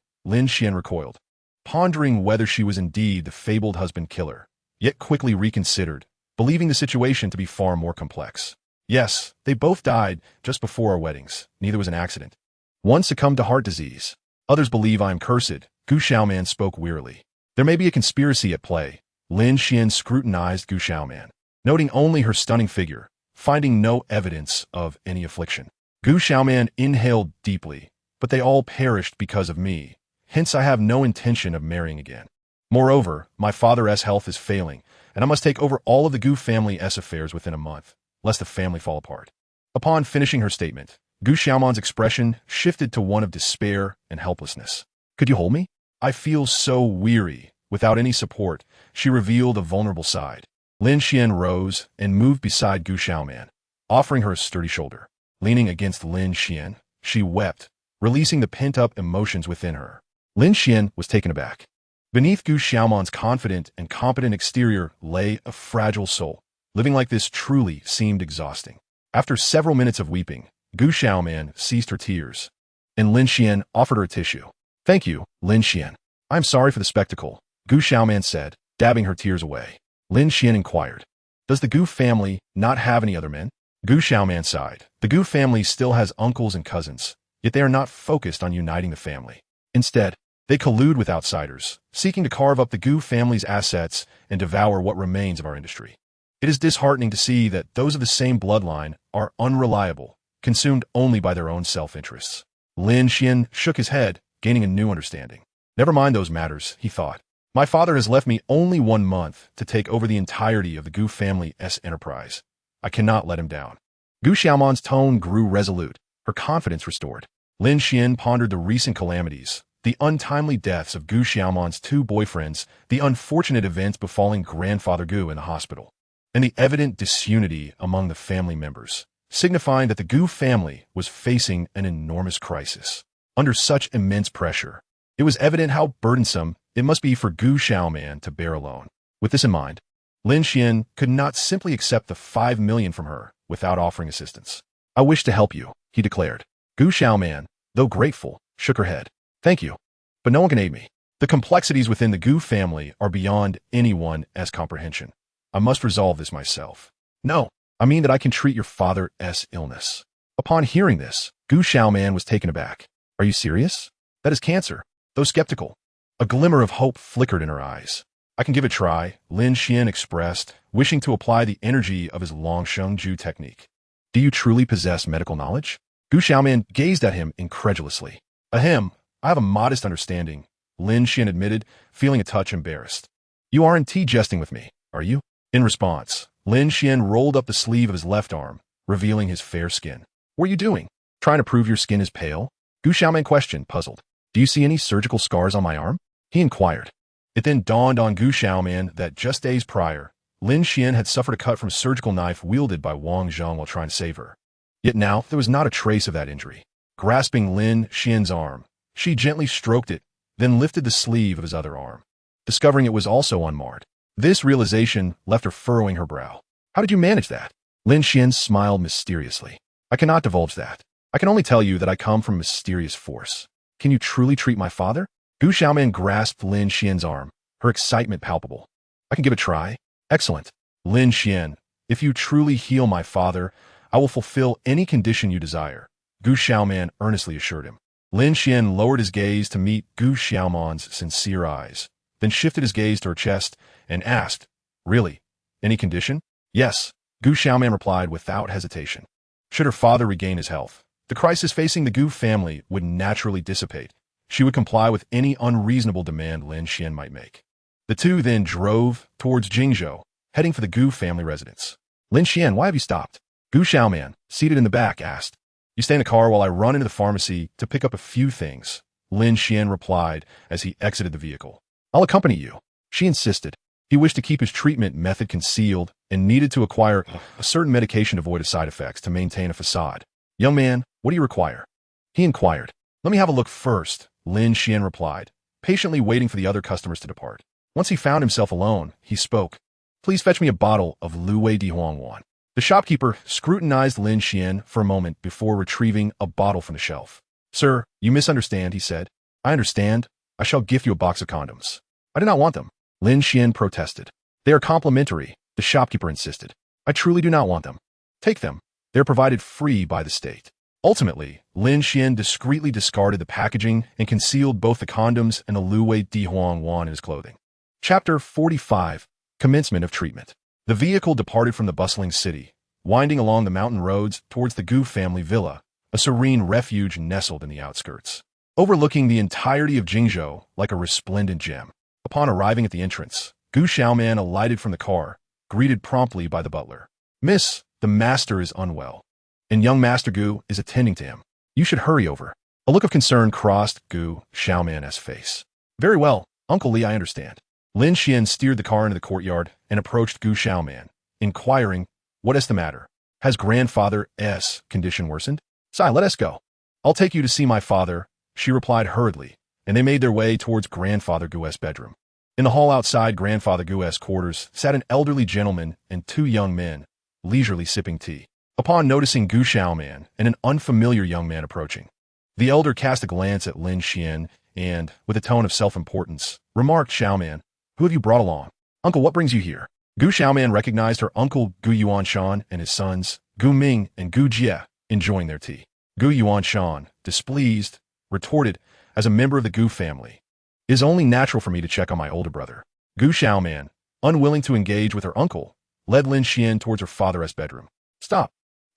Lin Xuan recoiled, pondering whether she was indeed the fabled husband-killer, yet quickly reconsidered, believing the situation to be far more complex. "Yes, they both died just before our weddings. Neither was an accident. One succumbed to heart disease. Others believe I am cursed," Gu Xiaoman spoke wearily. "There may be a conspiracy at play." Lin Xuan scrutinized Gu Xiaoman, noting only her stunning figure, finding no evidence of any affliction. Gu Xiaoman inhaled deeply, "But they all perished because of me. Hence I have no intention of marrying again. Moreover, my father's health is failing, and I must take over all of the Gu family's affairs within a month, lest the family fall apart." Upon finishing her statement, Gu Xiaoman's expression shifted to one of despair and helplessness. "Could you hold me? I feel so weary." Without any support, she revealed a vulnerable side. Lin Xuan rose and moved beside Gu Xiaoman, offering her a sturdy shoulder. Leaning against Lin Xuan, she wept, releasing the pent-up emotions within her. Lin Xuan was taken aback. Beneath Gu Xiaoman's confident and competent exterior lay a fragile soul. Living like this truly seemed exhausting. After several minutes of weeping, Gu Xiaoman ceased her tears, and Lin Xuan offered her a tissue. "Thank you, Lin Xuan. I'm sorry for the spectacle," Gu Xiaoman said, dabbing her tears away. Lin Xuan inquired, "Does the Gu family not have any other men?" Gu Xiaoman sighed. The Gu family still has uncles and cousins, yet they are not focused on uniting the family. Instead, they collude with outsiders, seeking to carve up the Gu family's assets and devour what remains of our industry. It is disheartening to see that those of the same bloodline are unreliable, consumed only by their own self-interests. Lin Xuan shook his head, gaining a new understanding. "Never mind those matters," he thought. "My father has left me only 1 month to take over the entirety of the Gu family's enterprise. I cannot let him down." Gu Xiaoman's tone grew resolute, her confidence restored. Lin Xuan pondered the recent calamities, the untimely deaths of Gu Xiaoman's 2 boyfriends, the unfortunate events befalling grandfather Gu in the hospital, and the evident disunity among the family members, signifying that the Gu family was facing an enormous crisis. Under such immense pressure, it was evident how burdensome it must be for Gu Xiaoman to bear alone. With this in mind, Lin Xuan could not simply accept the 5 million from her without offering assistance. "I wish to help you," he declared. Gu Xiaoman, though grateful, shook her head. "Thank you, but no one can aid me. The complexities within the Gu family are beyond anyone's comprehension. I must resolve this myself." "No, I mean that I can treat your father's illness." Upon hearing this, Gu Xiaoman was taken aback. "Are you serious? That is cancer." Though skeptical, a glimmer of hope flickered in her eyes. "I can give it a try," Lin Xuan expressed, wishing to apply the energy of his Longsheng-Ju technique. "Do you truly possess medical knowledge?" Gu Xiaoman gazed at him incredulously. "Ahem, I have a modest understanding," Lin Xuan admitted, feeling a touch embarrassed. "You aren't jesting with me, are you?" In response, Lin Xuan rolled up the sleeve of his left arm, revealing his fair skin. "What are you doing? Trying to prove your skin is pale?" Gu Xiaoman questioned, puzzled. "Do you see any surgical scars on my arm?" he inquired. It then dawned on Gu Xiaoman that just days prior, Lin Xuan had suffered a cut from a surgical knife wielded by Wang Zheng while trying to save her. Yet now, there was not a trace of that injury. Grasping Lin Xuan's arm, she gently stroked it, then lifted the sleeve of his other arm, discovering it was also unmarred. This realization left her furrowing her brow. How did you manage that? Lin Xuan smiled mysteriously. I cannot divulge that. I can only tell you that I come from a mysterious force. Can you truly treat my father? Gu Xiaoman grasped Lin Xuan's arm, her excitement palpable. I can give it a try. Excellent. Lin Xuan, if you truly heal my father, I will fulfill any condition you desire, Gu Xiaoman earnestly assured him. Lin Xuan lowered his gaze to meet Gu Xiaoman's sincere eyes, then shifted his gaze to her chest and asked, Really? Any condition? Yes, Gu Xiaoman replied without hesitation. Should her father regain his health, the crisis facing the Gu family would naturally dissipate. She would comply with any unreasonable demand Lin Xuan might make. The two then drove towards Jingzhou, heading for the Gu family residence. Lin Xuan, why have you stopped? Gu Xiaoman, seated in the back, asked. You stay in the car while I run into the pharmacy to pick up a few things, Lin Xuan replied as he exited the vehicle. I'll accompany you. She insisted. He wished to keep his treatment method concealed and needed to acquire a certain medication to avoid side effects to maintain a facade. Young man, what do you require? He inquired. Let me have a look first, Lin Xuan replied, patiently waiting for the other customers to depart. Once he found himself alone, he spoke. Please fetch me a bottle of Luwei Dihuangwan. The shopkeeper scrutinized Lin Xuan for a moment before retrieving a bottle from the shelf. Sir, you misunderstand, he said. I understand. I shall gift you a box of condoms. I do not want them. Lin Xuan protested. They are complimentary, the shopkeeper insisted. I truly do not want them. Take them. They are provided free by the state. Ultimately, Lin Xuan discreetly discarded the packaging and concealed both the condoms and the Luwei Dihuangwan in his clothing. Chapter 45. Commencement of Treatment. The vehicle departed from the bustling city, winding along the mountain roads towards the Gu family villa, a serene refuge nestled in the outskirts, overlooking the entirety of Jingzhou like a resplendent gem. Upon arriving at the entrance, Gu Xiaoman alighted from the car, greeted promptly by the butler. Miss, the master is unwell, and young Master Gu is attending to him. You should hurry over. A look of concern crossed Gu Xiaoman's face. Very well, Uncle Li, I understand. Lin Xuan steered the car into the courtyard and approached Gu Xiaoman, inquiring, What is the matter? Has grandfather's condition worsened? Sai, let us go. I'll take you to see my father, she replied hurriedly, and they made their way towards Grandfather Gu's bedroom. In the hall outside Grandfather Gu's quarters sat an elderly gentleman and two young men, leisurely sipping tea. Upon noticing Gu Xiaoman and an unfamiliar young man approaching, the elder cast a glance at Lin Xuan and, with a tone of self-importance, remarked, Xiaoman, who have you brought along? Uncle, what brings you here? Gu Xiaoman recognized her uncle Gu Yuanshan and his sons, Gu Ming and Gu Jie, enjoying their tea. Gu Yuanshan, displeased, retorted, as a member of the Gu family, it is only natural for me to check on my older brother. Gu Xiaoman, unwilling to engage with her uncle, led Lin Xuan towards her father's bedroom. Stop.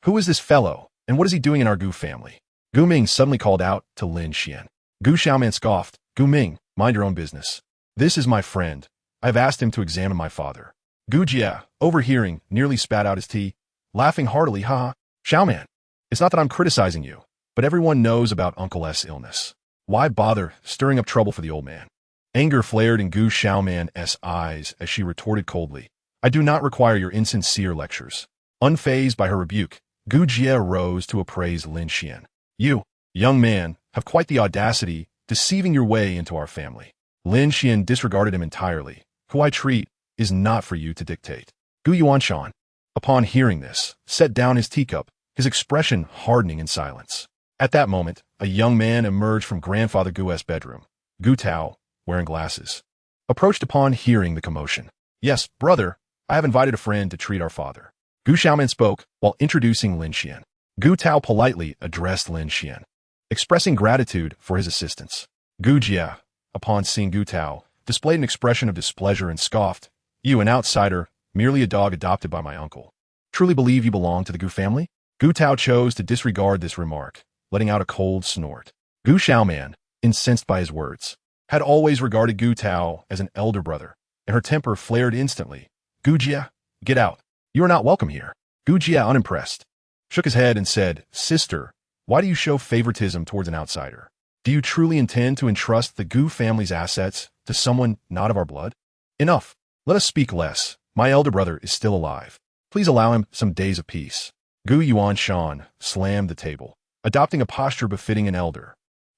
Who is this fellow, and what is he doing in our Gu family? Gu Ming suddenly called out to Lin Xuan. Gu Xiaoman scoffed. Gu Ming, mind your own business. This is my friend. I have asked him to examine my father. Gu Jie, overhearing, nearly spat out his tea, laughing heartily, ha. Xiaoman, it's not that I'm criticizing you, but everyone knows about Uncle S' illness. Why bother stirring up trouble for the old man? Anger flared in Gu Xiaoman's eyes as she retorted coldly. I do not require your insincere lectures. Unfazed by her rebuke, Gu Jie rose to appraise Lin Xuan. You, young man, have quite the audacity, deceiving your way into our family. Lin Xuan disregarded him entirely. Who I treat is not for you to dictate. Gu Yuanshan, upon hearing this, set down his teacup, his expression hardening in silence. At that moment, a young man emerged from Grandfather Gu's bedroom. Gu Tao, wearing glasses, approached upon hearing the commotion. Yes, brother, I have invited a friend to treat our father. Gu Xiaoman spoke while introducing Lin Xuan. Gu Tao politely addressed Lin Xuan, expressing gratitude for his assistance. Gu Jie, upon seeing Gu Tao, displayed an expression of displeasure and scoffed. You, an outsider, merely a dog adopted by my uncle. Truly believe you belong to the Gu family? Gu Tao chose to disregard this remark, letting out a cold snort. Gu Xiaoman, incensed by his words, had always regarded Gu Tao as an elder brother, and her temper flared instantly. Gu Jie, get out. You are not welcome here. Gu Jie, unimpressed, shook his head and said, Sister, why do you show favoritism towards an outsider? Do you truly intend to entrust the Gu family's assets to to someone not of our blood? Enough. Let us speak less. My elder brother is still alive. Please allow him some days of peace. Lin Xuan slammed the table, adopting a posture befitting an elder.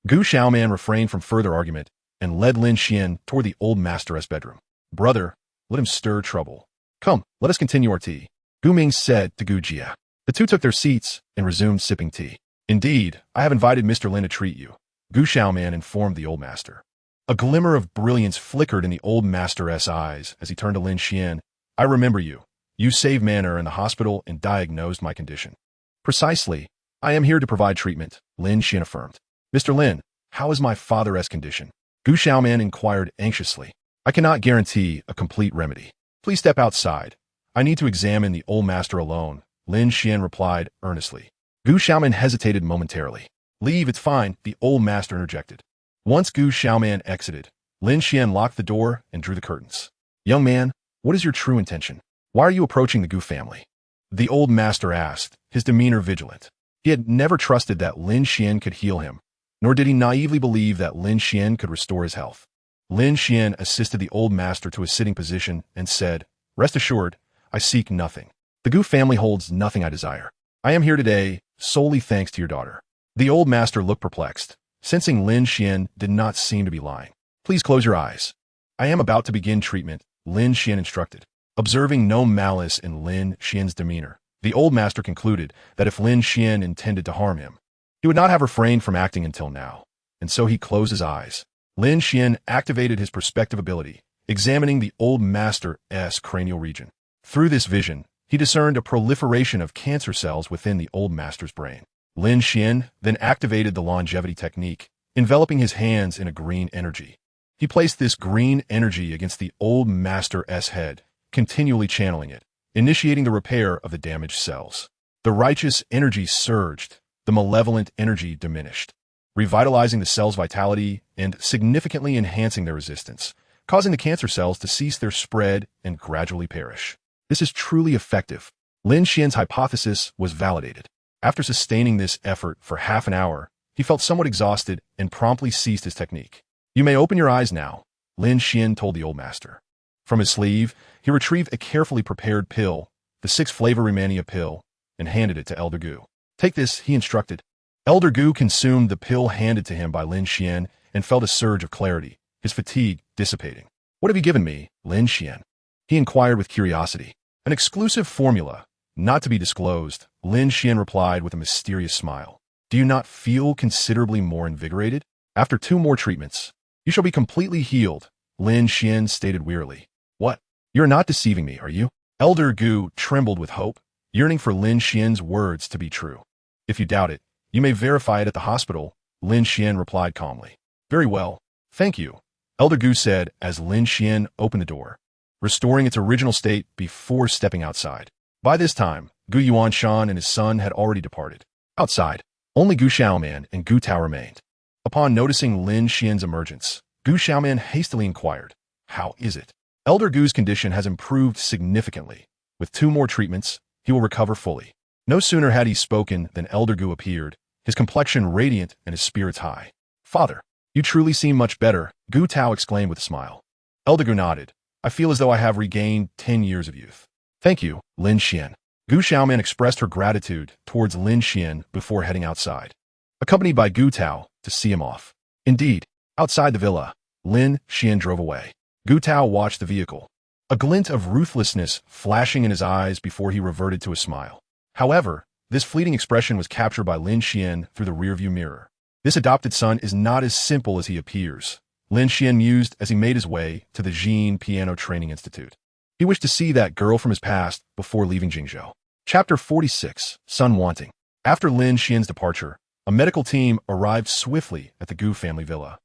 Xiaoman refrained from further argument and led Lin Xuan toward the old master's bedroom. Brother, let him stir trouble. Come, let us continue our tea, Gu Ming said to Gu Jia. The two took their seats and resumed sipping tea. Indeed, I have invited Mr. Lin to treat you, Gu Xiaoman informed the old master. A glimmer of brilliance flickered in the old master's eyes as he turned to Lin Xuan. I remember you. You saved Manor in the hospital and diagnosed my condition. Precisely. I am here to provide treatment, Lin Xuan affirmed. Mr. Lin, how is my father's condition? Gu Xiaoman inquired anxiously. I cannot guarantee a complete remedy. Please step outside. I need to examine the old master alone, Lin Xuan replied earnestly. Gu Xiaoman hesitated momentarily. Leave, it's fine, the old master interjected. Once Gu Xiaoman exited, Lin Xuan locked the door and drew the curtains. Young man, what is your true intention? Why are you approaching the Gu family? The old master asked, his demeanor vigilant. He had never trusted that Lin Xuan could heal him, nor did he naively believe that Lin Xuan could restore his health. Lin Xuan assisted the old master to a sitting position and said, Rest assured, I seek nothing. The Gu family holds nothing I desire. I am here today solely thanks to your daughter. The old master looked perplexed, sensing Lin Xuan did not seem to be lying. Please close your eyes. I am about to begin treatment, Lin Xuan instructed. Observing no malice in Lin Xuan's demeanor, the old master concluded that if Lin Xuan intended to harm him, he would not have refrained from acting until now, and so he closed his eyes. Lin Xuan activated his perspective ability, examining the old master's cranial region. Through this vision, he discerned a proliferation of cancer cells within the old master's brain. Lin Xuan then activated the longevity technique, enveloping his hands in a green energy. He placed this green energy against the old master's head, continually channeling it, initiating the repair of the damaged cells. The righteous energy surged, the malevolent energy diminished, revitalizing the cell's vitality and significantly enhancing their resistance, causing the cancer cells to cease their spread and gradually perish. This is truly effective. Lin Xuan's hypothesis was validated. After sustaining this effort for half an hour, he felt somewhat exhausted and promptly ceased his technique. You may open your eyes now, Lin Xuan told the old master. From his sleeve, he retrieved a carefully prepared pill, the 6-flavor Romania pill, and handed it to Elder Gu. Take this, he instructed. Elder Gu consumed the pill handed to him by Lin Xuan and felt a surge of clarity, his fatigue dissipating. What have you given me, Lin Xuan? He inquired with curiosity. An exclusive formula, not to be disclosed, Lin Xuan replied with a mysterious smile. Do you not feel considerably more invigorated? After 2 more treatments, you shall be completely healed, Lin Xuan stated wearily. What? You're not deceiving me, are you? Elder Gu trembled with hope, yearning for Lin Xuan's words to be true. If you doubt it, you may verify it at the hospital, Lin Xuan replied calmly. Very well, thank you, Elder Gu said as Lin Xuan opened the door, restoring its original state before stepping outside. By this time, Gu Yuanshan and his son had already departed. Outside, only Gu Xiaoman and Gu Tao remained. Upon noticing Lin Xuan's emergence, Gu Xiaoman hastily inquired, How is it? Elder Gu's condition has improved significantly. With 2 more treatments, he will recover fully. No sooner had he spoken than Elder Gu appeared, his complexion radiant and his spirits high. Father, you truly seem much better, Gu Tao exclaimed with a smile. Elder Gu nodded. I feel as though I have regained 10 years of youth. Thank you, Lin Xuan. Gu Xiaoman expressed her gratitude towards Lin Xuan before heading outside, accompanied by Gu Tao to see him off. Indeed, outside the villa, Lin Xuan drove away. Gu Tao watched the vehicle, a glint of ruthlessness flashing in his eyes before he reverted to a smile. However, this fleeting expression was captured by Lin Xuan through the rearview mirror. This adopted son is not as simple as he appears, Lin Xuan mused as he made his way to the Jin Piano Training Institute. He wished to see that girl from his past before leaving Jingzhou. Chapter 46, Son Wanting. After Lin Xuan's departure, a medical team arrived swiftly at the Gu family villa.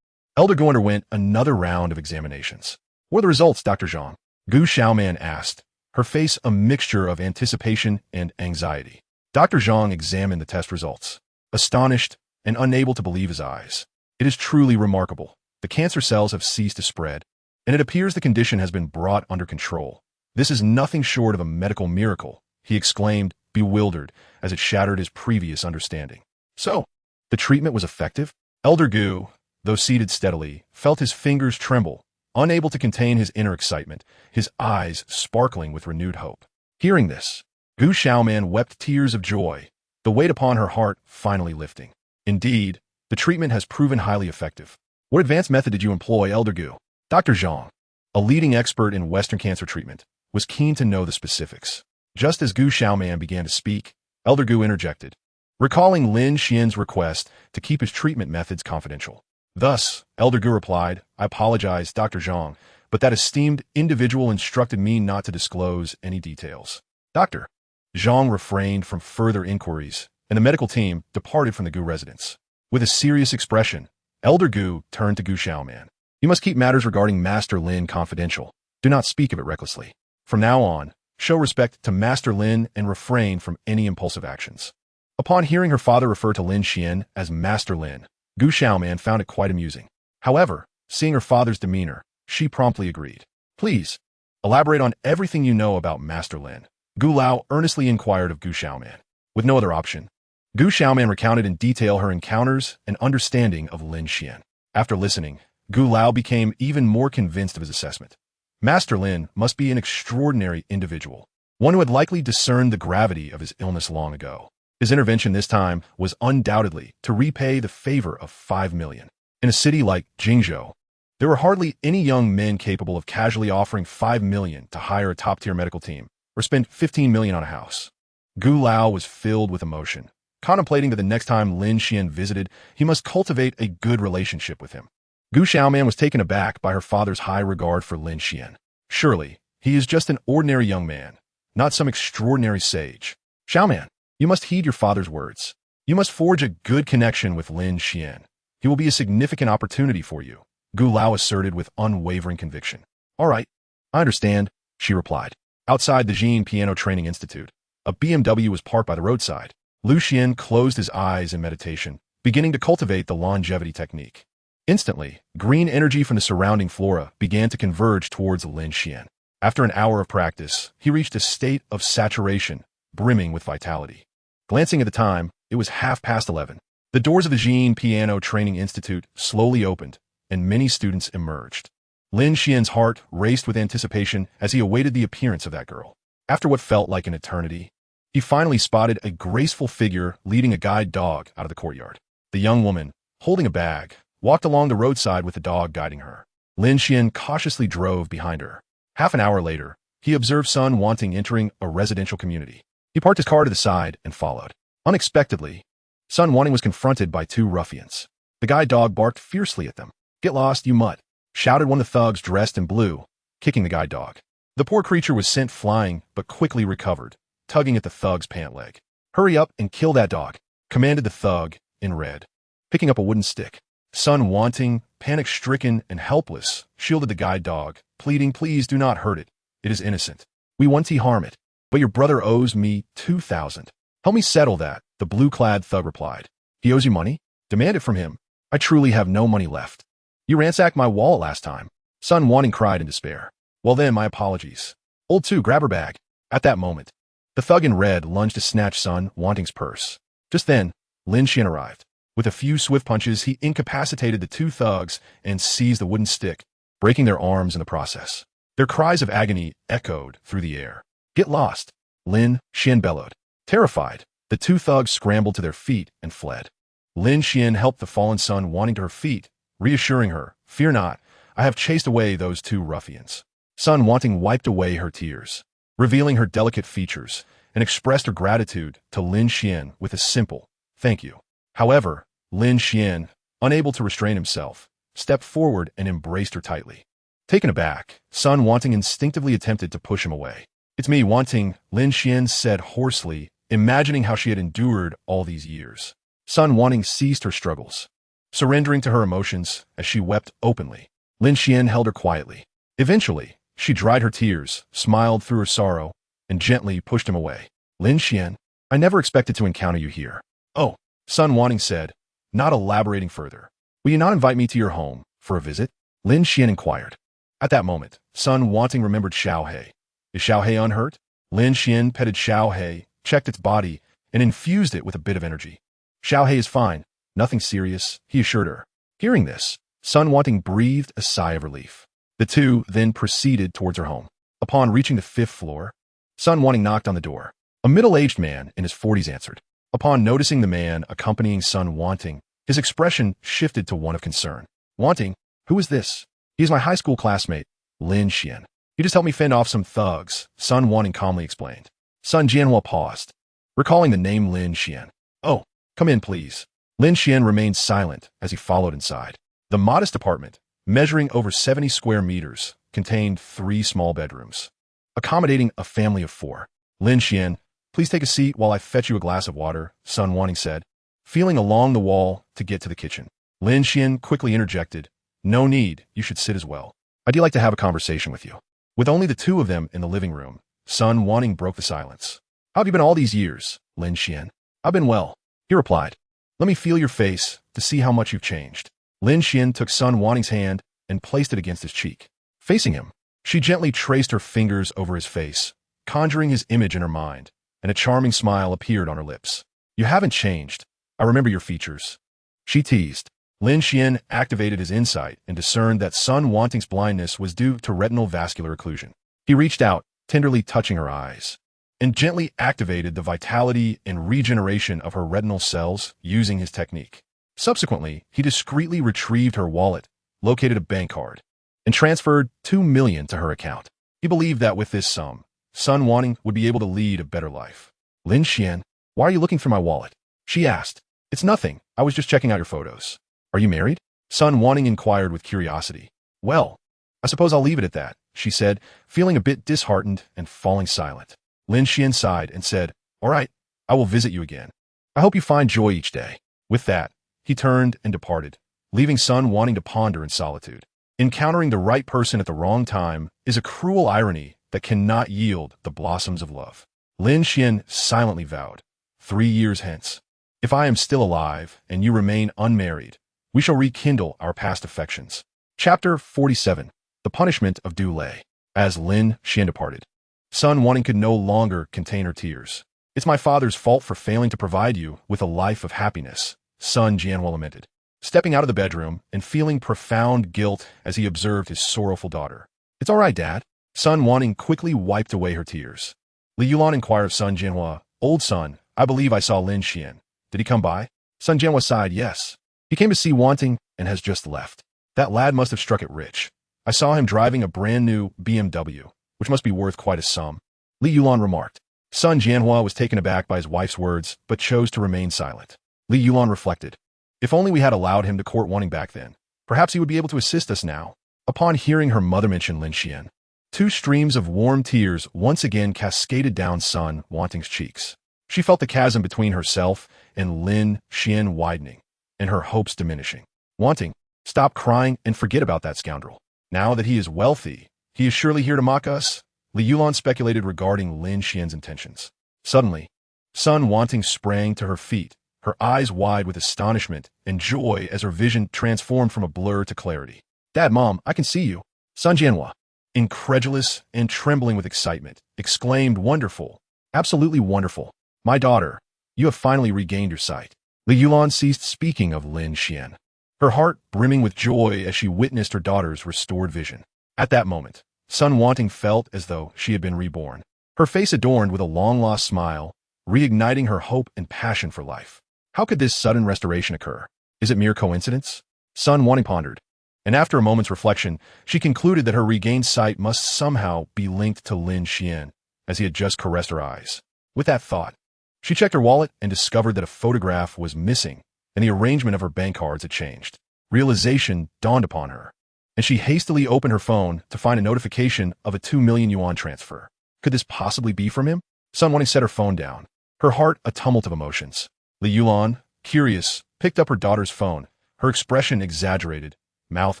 Elder Gu underwent another round of examinations. What are the results, Dr. Zhang? Gu Xiaoman asked, her face a mixture of anticipation and anxiety. Dr. Zhang examined the test results, astonished and unable to believe his eyes. It is truly remarkable. The cancer cells have ceased to spread, and it appears the condition has been brought under control. This is nothing short of a medical miracle, he exclaimed, bewildered, as it shattered his previous understanding. So, the treatment was effective? Elder Gu, though seated steadily, felt his fingers tremble unable to contain his inner excitement, his eyes sparkling with renewed hope. Hearing this, Gu Xiaoman wept tears of joy, the weight upon her heart finally lifting. Indeed, the treatment has proven highly effective. What advanced method did you employ, Elder Gu? Dr. Zhang, a leading expert in Western cancer treatment, was keen to know the specifics. Just as Gu Xiaoman began to speak, Elder Gu interjected, recalling Lin Xuan's request to keep his treatment methods confidential. Thus, Elder Gu replied, I apologize, Dr. Zhang, but that esteemed individual instructed me not to disclose any details. Dr. Zhang refrained from further inquiries, and the medical team departed from the Gu residence. With a serious expression, Elder Gu turned to Gu Xiaoman. You must keep matters regarding Master Lin confidential. Do not speak of it recklessly. From now on, show respect to Master Lin and refrain from any impulsive actions. Upon hearing her father refer to Lin Xuan as Master Lin, Gu Xiaoman found it quite amusing. However, seeing her father's demeanor, she promptly agreed. Please, elaborate on everything you know about Master Lin. Gu Lao earnestly inquired of Gu Xiaoman. With no other option, Gu Xiaoman recounted in detail her encounters and understanding of Lin Xuan. After listening, Gu Lao became even more convinced of his assessment. Master Lin must be an extraordinary individual, one who had likely discerned the gravity of his illness long ago. His intervention this time was undoubtedly to repay the favor of 5 million. In a city like Jingzhou, there were hardly any young men capable of casually offering 5 million to hire a top-tier medical team or spend 15 million on a house. Gu Lao was filled with emotion, contemplating that the next time Lin Xuan visited, he must cultivate a good relationship with him. Gu Xiaoman was taken aback by her father's high regard for Lin Xuan. Surely, he is just an ordinary young man, not some extraordinary sage. Xiaoman, you must heed your father's words. You must forge a good connection with Lin Xuan. He will be a significant opportunity for you, Gu Lao asserted with unwavering conviction. All right, I understand, she replied. Outside the Jin Piano Training Institute, a BMW was parked by the roadside. Lu Xian closed his eyes in meditation, beginning to cultivate the longevity technique. Instantly, green energy from the surrounding flora began to converge towards Lin Xuan. After an hour of practice, he reached a state of saturation, brimming with vitality. Glancing at the time, it was 11:30. The doors of the Jin Piano Training Institute slowly opened, and many students emerged. Lin Xian's heart raced with anticipation as he awaited the appearance of that girl. After what felt like an eternity, he finally spotted a graceful figure leading a guide dog out of the courtyard. The young woman, holding a bag, walked along the roadside with the dog guiding her. Lin Xian cautiously drove behind her. Half an hour later, he observed Sun Wanting entering a residential community. He parked his car to the side and followed. Unexpectedly, Sun Wanting was confronted by 2 ruffians. The guide dog barked fiercely at them. Get lost, you mutt, shouted one of the thugs dressed in blue, kicking the guide dog. The poor creature was sent flying, but quickly recovered, tugging at the thug's pant leg. Hurry up and kill that dog, commanded the thug in red. Picking up a wooden stick, Sun Wanting, panic-stricken and helpless, shielded the guide dog, pleading, please do not hurt it. It is innocent. We won't harm it. But your brother owes me 2,000. Help me settle that, the blue-clad thug replied. He owes you money? Demand it from him. I truly have no money left. You ransacked my wallet last time. Sun Wanting cried in despair. Well then, my apologies. Old Two, grab her bag. At that moment, the thug in red lunged to snatch Sun Wanting's purse. Just then, Lin Xuan arrived. With a few swift punches, he incapacitated the 2 thugs and seized the wooden stick, breaking their arms in the process. Their cries of agony echoed through the air. Get lost, Lin Xuan bellowed. Terrified, the 2 thugs scrambled to their feet and fled. Lin Xuan helped the fallen Sun Wanting to her feet, reassuring her, fear not, I have chased away those 2 ruffians. Sun Wanting wiped away her tears, revealing her delicate features, and expressed her gratitude to Lin Xuan with a simple, thank you. However, Lin Xuan, unable to restrain himself, stepped forward and embraced her tightly. Taken aback, Sun Wanting instinctively attempted to push him away. It's me, Wanting, Lin Xuan said hoarsely, imagining how she had endured all these years. Sun Wanting ceased her struggles, surrendering to her emotions as she wept openly. Lin Xuan held her quietly. Eventually, she dried her tears, smiled through her sorrow, and gently pushed him away. Lin Xuan, I never expected to encounter you here. Oh, Sun Wanting said, not elaborating further. Will you not invite me to your home for a visit? Lin Xuan inquired. At that moment, Sun Wanting remembered Xiao He. Is Xiao He unhurt? Lin Xuan petted Xiao He, checked its body, and infused it with a bit of energy. Xiao He is fine. Nothing serious, he assured her. Hearing this, Sun Wanting breathed a sigh of relief. The two then proceeded towards her home. Upon reaching the 5th floor, Sun Wanting knocked on the door. A middle-aged man in his 40s answered. Upon noticing the man accompanying Sun Wanting, his expression shifted to one of concern. Wanting, who is this? He is my high school classmate, Lin Xuan. He just helped me fend off some thugs, Sun Wanting calmly explained. Sun Jianhua paused, recalling the name Lin Xuan. Oh, come in, please. Lin Xuan remained silent as he followed inside. The modest apartment, measuring over 70 square meters, contained 3 small bedrooms, accommodating a family of 4. Lin Xuan, please take a seat while I fetch you a glass of water, Sun Wanting said, feeling along the wall to get to the kitchen. Lin Xuan quickly interjected, no need, you should sit as well. I'd like to have a conversation with you. With only the 2 of them in the living room, Sun Wanting broke the silence. How have you been all these years, Lin Xuan? I've been well, he replied. Let me feel your face to see how much you've changed. Lin Xuan took Sun Wanting's hand and placed it against his cheek. Facing him, she gently traced her fingers over his face, conjuring his image in her mind, and a charming smile appeared on her lips. You haven't changed. I remember your features. She teased. Lin Xuan activated his insight and discerned that Sun Wanting's blindness was due to retinal vascular occlusion. He reached out, tenderly touching her eyes, and gently activated the vitality and regeneration of her retinal cells using his technique. Subsequently, he discreetly retrieved her wallet, located a bank card, and transferred 2 million to her account. He believed that with this sum, Sun Wanting would be able to lead a better life. Lin Xuan, why are you looking through my wallet? She asked. It's nothing. I was just checking out your photos. Are you married? Sun Wanting inquired with curiosity. Well, I suppose I'll leave it at that, she said, feeling a bit disheartened and falling silent. Lin Xuan sighed and said, all right, I will visit you again. I hope you find joy each day. With that, he turned and departed, leaving Sun Wanting to ponder in solitude. Encountering the right person at the wrong time is a cruel irony that cannot yield the blossoms of love. Lin Xuan silently vowed, 3 years hence, if I am still alive and you remain unmarried, we shall rekindle our past affections. Chapter 47. The Punishment of Du Lei. As Lin Xuan departed, Sun Wanting could no longer contain her tears. It's my father's fault for failing to provide you with a life of happiness, Sun Jianhua lamented, stepping out of the bedroom and feeling profound guilt as he observed his sorrowful daughter. It's all right, Dad. Sun Wanting quickly wiped away her tears. Li Yulan inquired of Sun Jianhua, Old son, I believe I saw Lin Xuan. Did he come by? Sun Jianhua sighed, yes. He came to see Wanting and has just left. That lad must have struck it rich. I saw him driving a brand new BMW, which must be worth quite a sum. Li Yulan remarked. Sun Jianhua was taken aback by his wife's words, but chose to remain silent. Li Yulan reflected. If only we had allowed him to court Wanting back then, perhaps he would be able to assist us now. Upon hearing her mother mention Lin Xuan, 2 streams of warm tears once again cascaded down Sun Wanting's cheeks. She felt the chasm between herself and Lin Xuan widening, and her hopes diminishing. Wanting, stop crying and forget about that scoundrel. Now that he is wealthy, he is surely here to mock us. Li Yulan speculated regarding Lin Xuan's intentions. Suddenly, Sun Wanting sprang to her feet, her eyes wide with astonishment and joy as her vision transformed from a blur to clarity. Dad, Mom, I can see you. Sun Jianhua, incredulous and trembling with excitement, exclaimed, wonderful, absolutely wonderful. My daughter, you have finally regained your sight. Li Yulan ceased speaking of Lin Xuan, her heart brimming with joy as she witnessed her daughter's restored vision. At that moment, Sun Wanting felt as though she had been reborn, her face adorned with a long-lost smile, reigniting her hope and passion for life. How could this sudden restoration occur? Is it mere coincidence? Sun Wanting pondered, and after a moment's reflection, she concluded that her regained sight must somehow be linked to Lin Xuan, as he had just caressed her eyes. With that thought, she checked her wallet and discovered that a photograph was missing, and the arrangement of her bank cards had changed. Realization dawned upon her, and she hastily opened her phone to find a notification of a 2 million yuan transfer. Could this possibly be from him? Sun Wanting set her phone down, her heart a tumult of emotions. Li Yulan, curious, picked up her daughter's phone, her expression exaggerated, mouth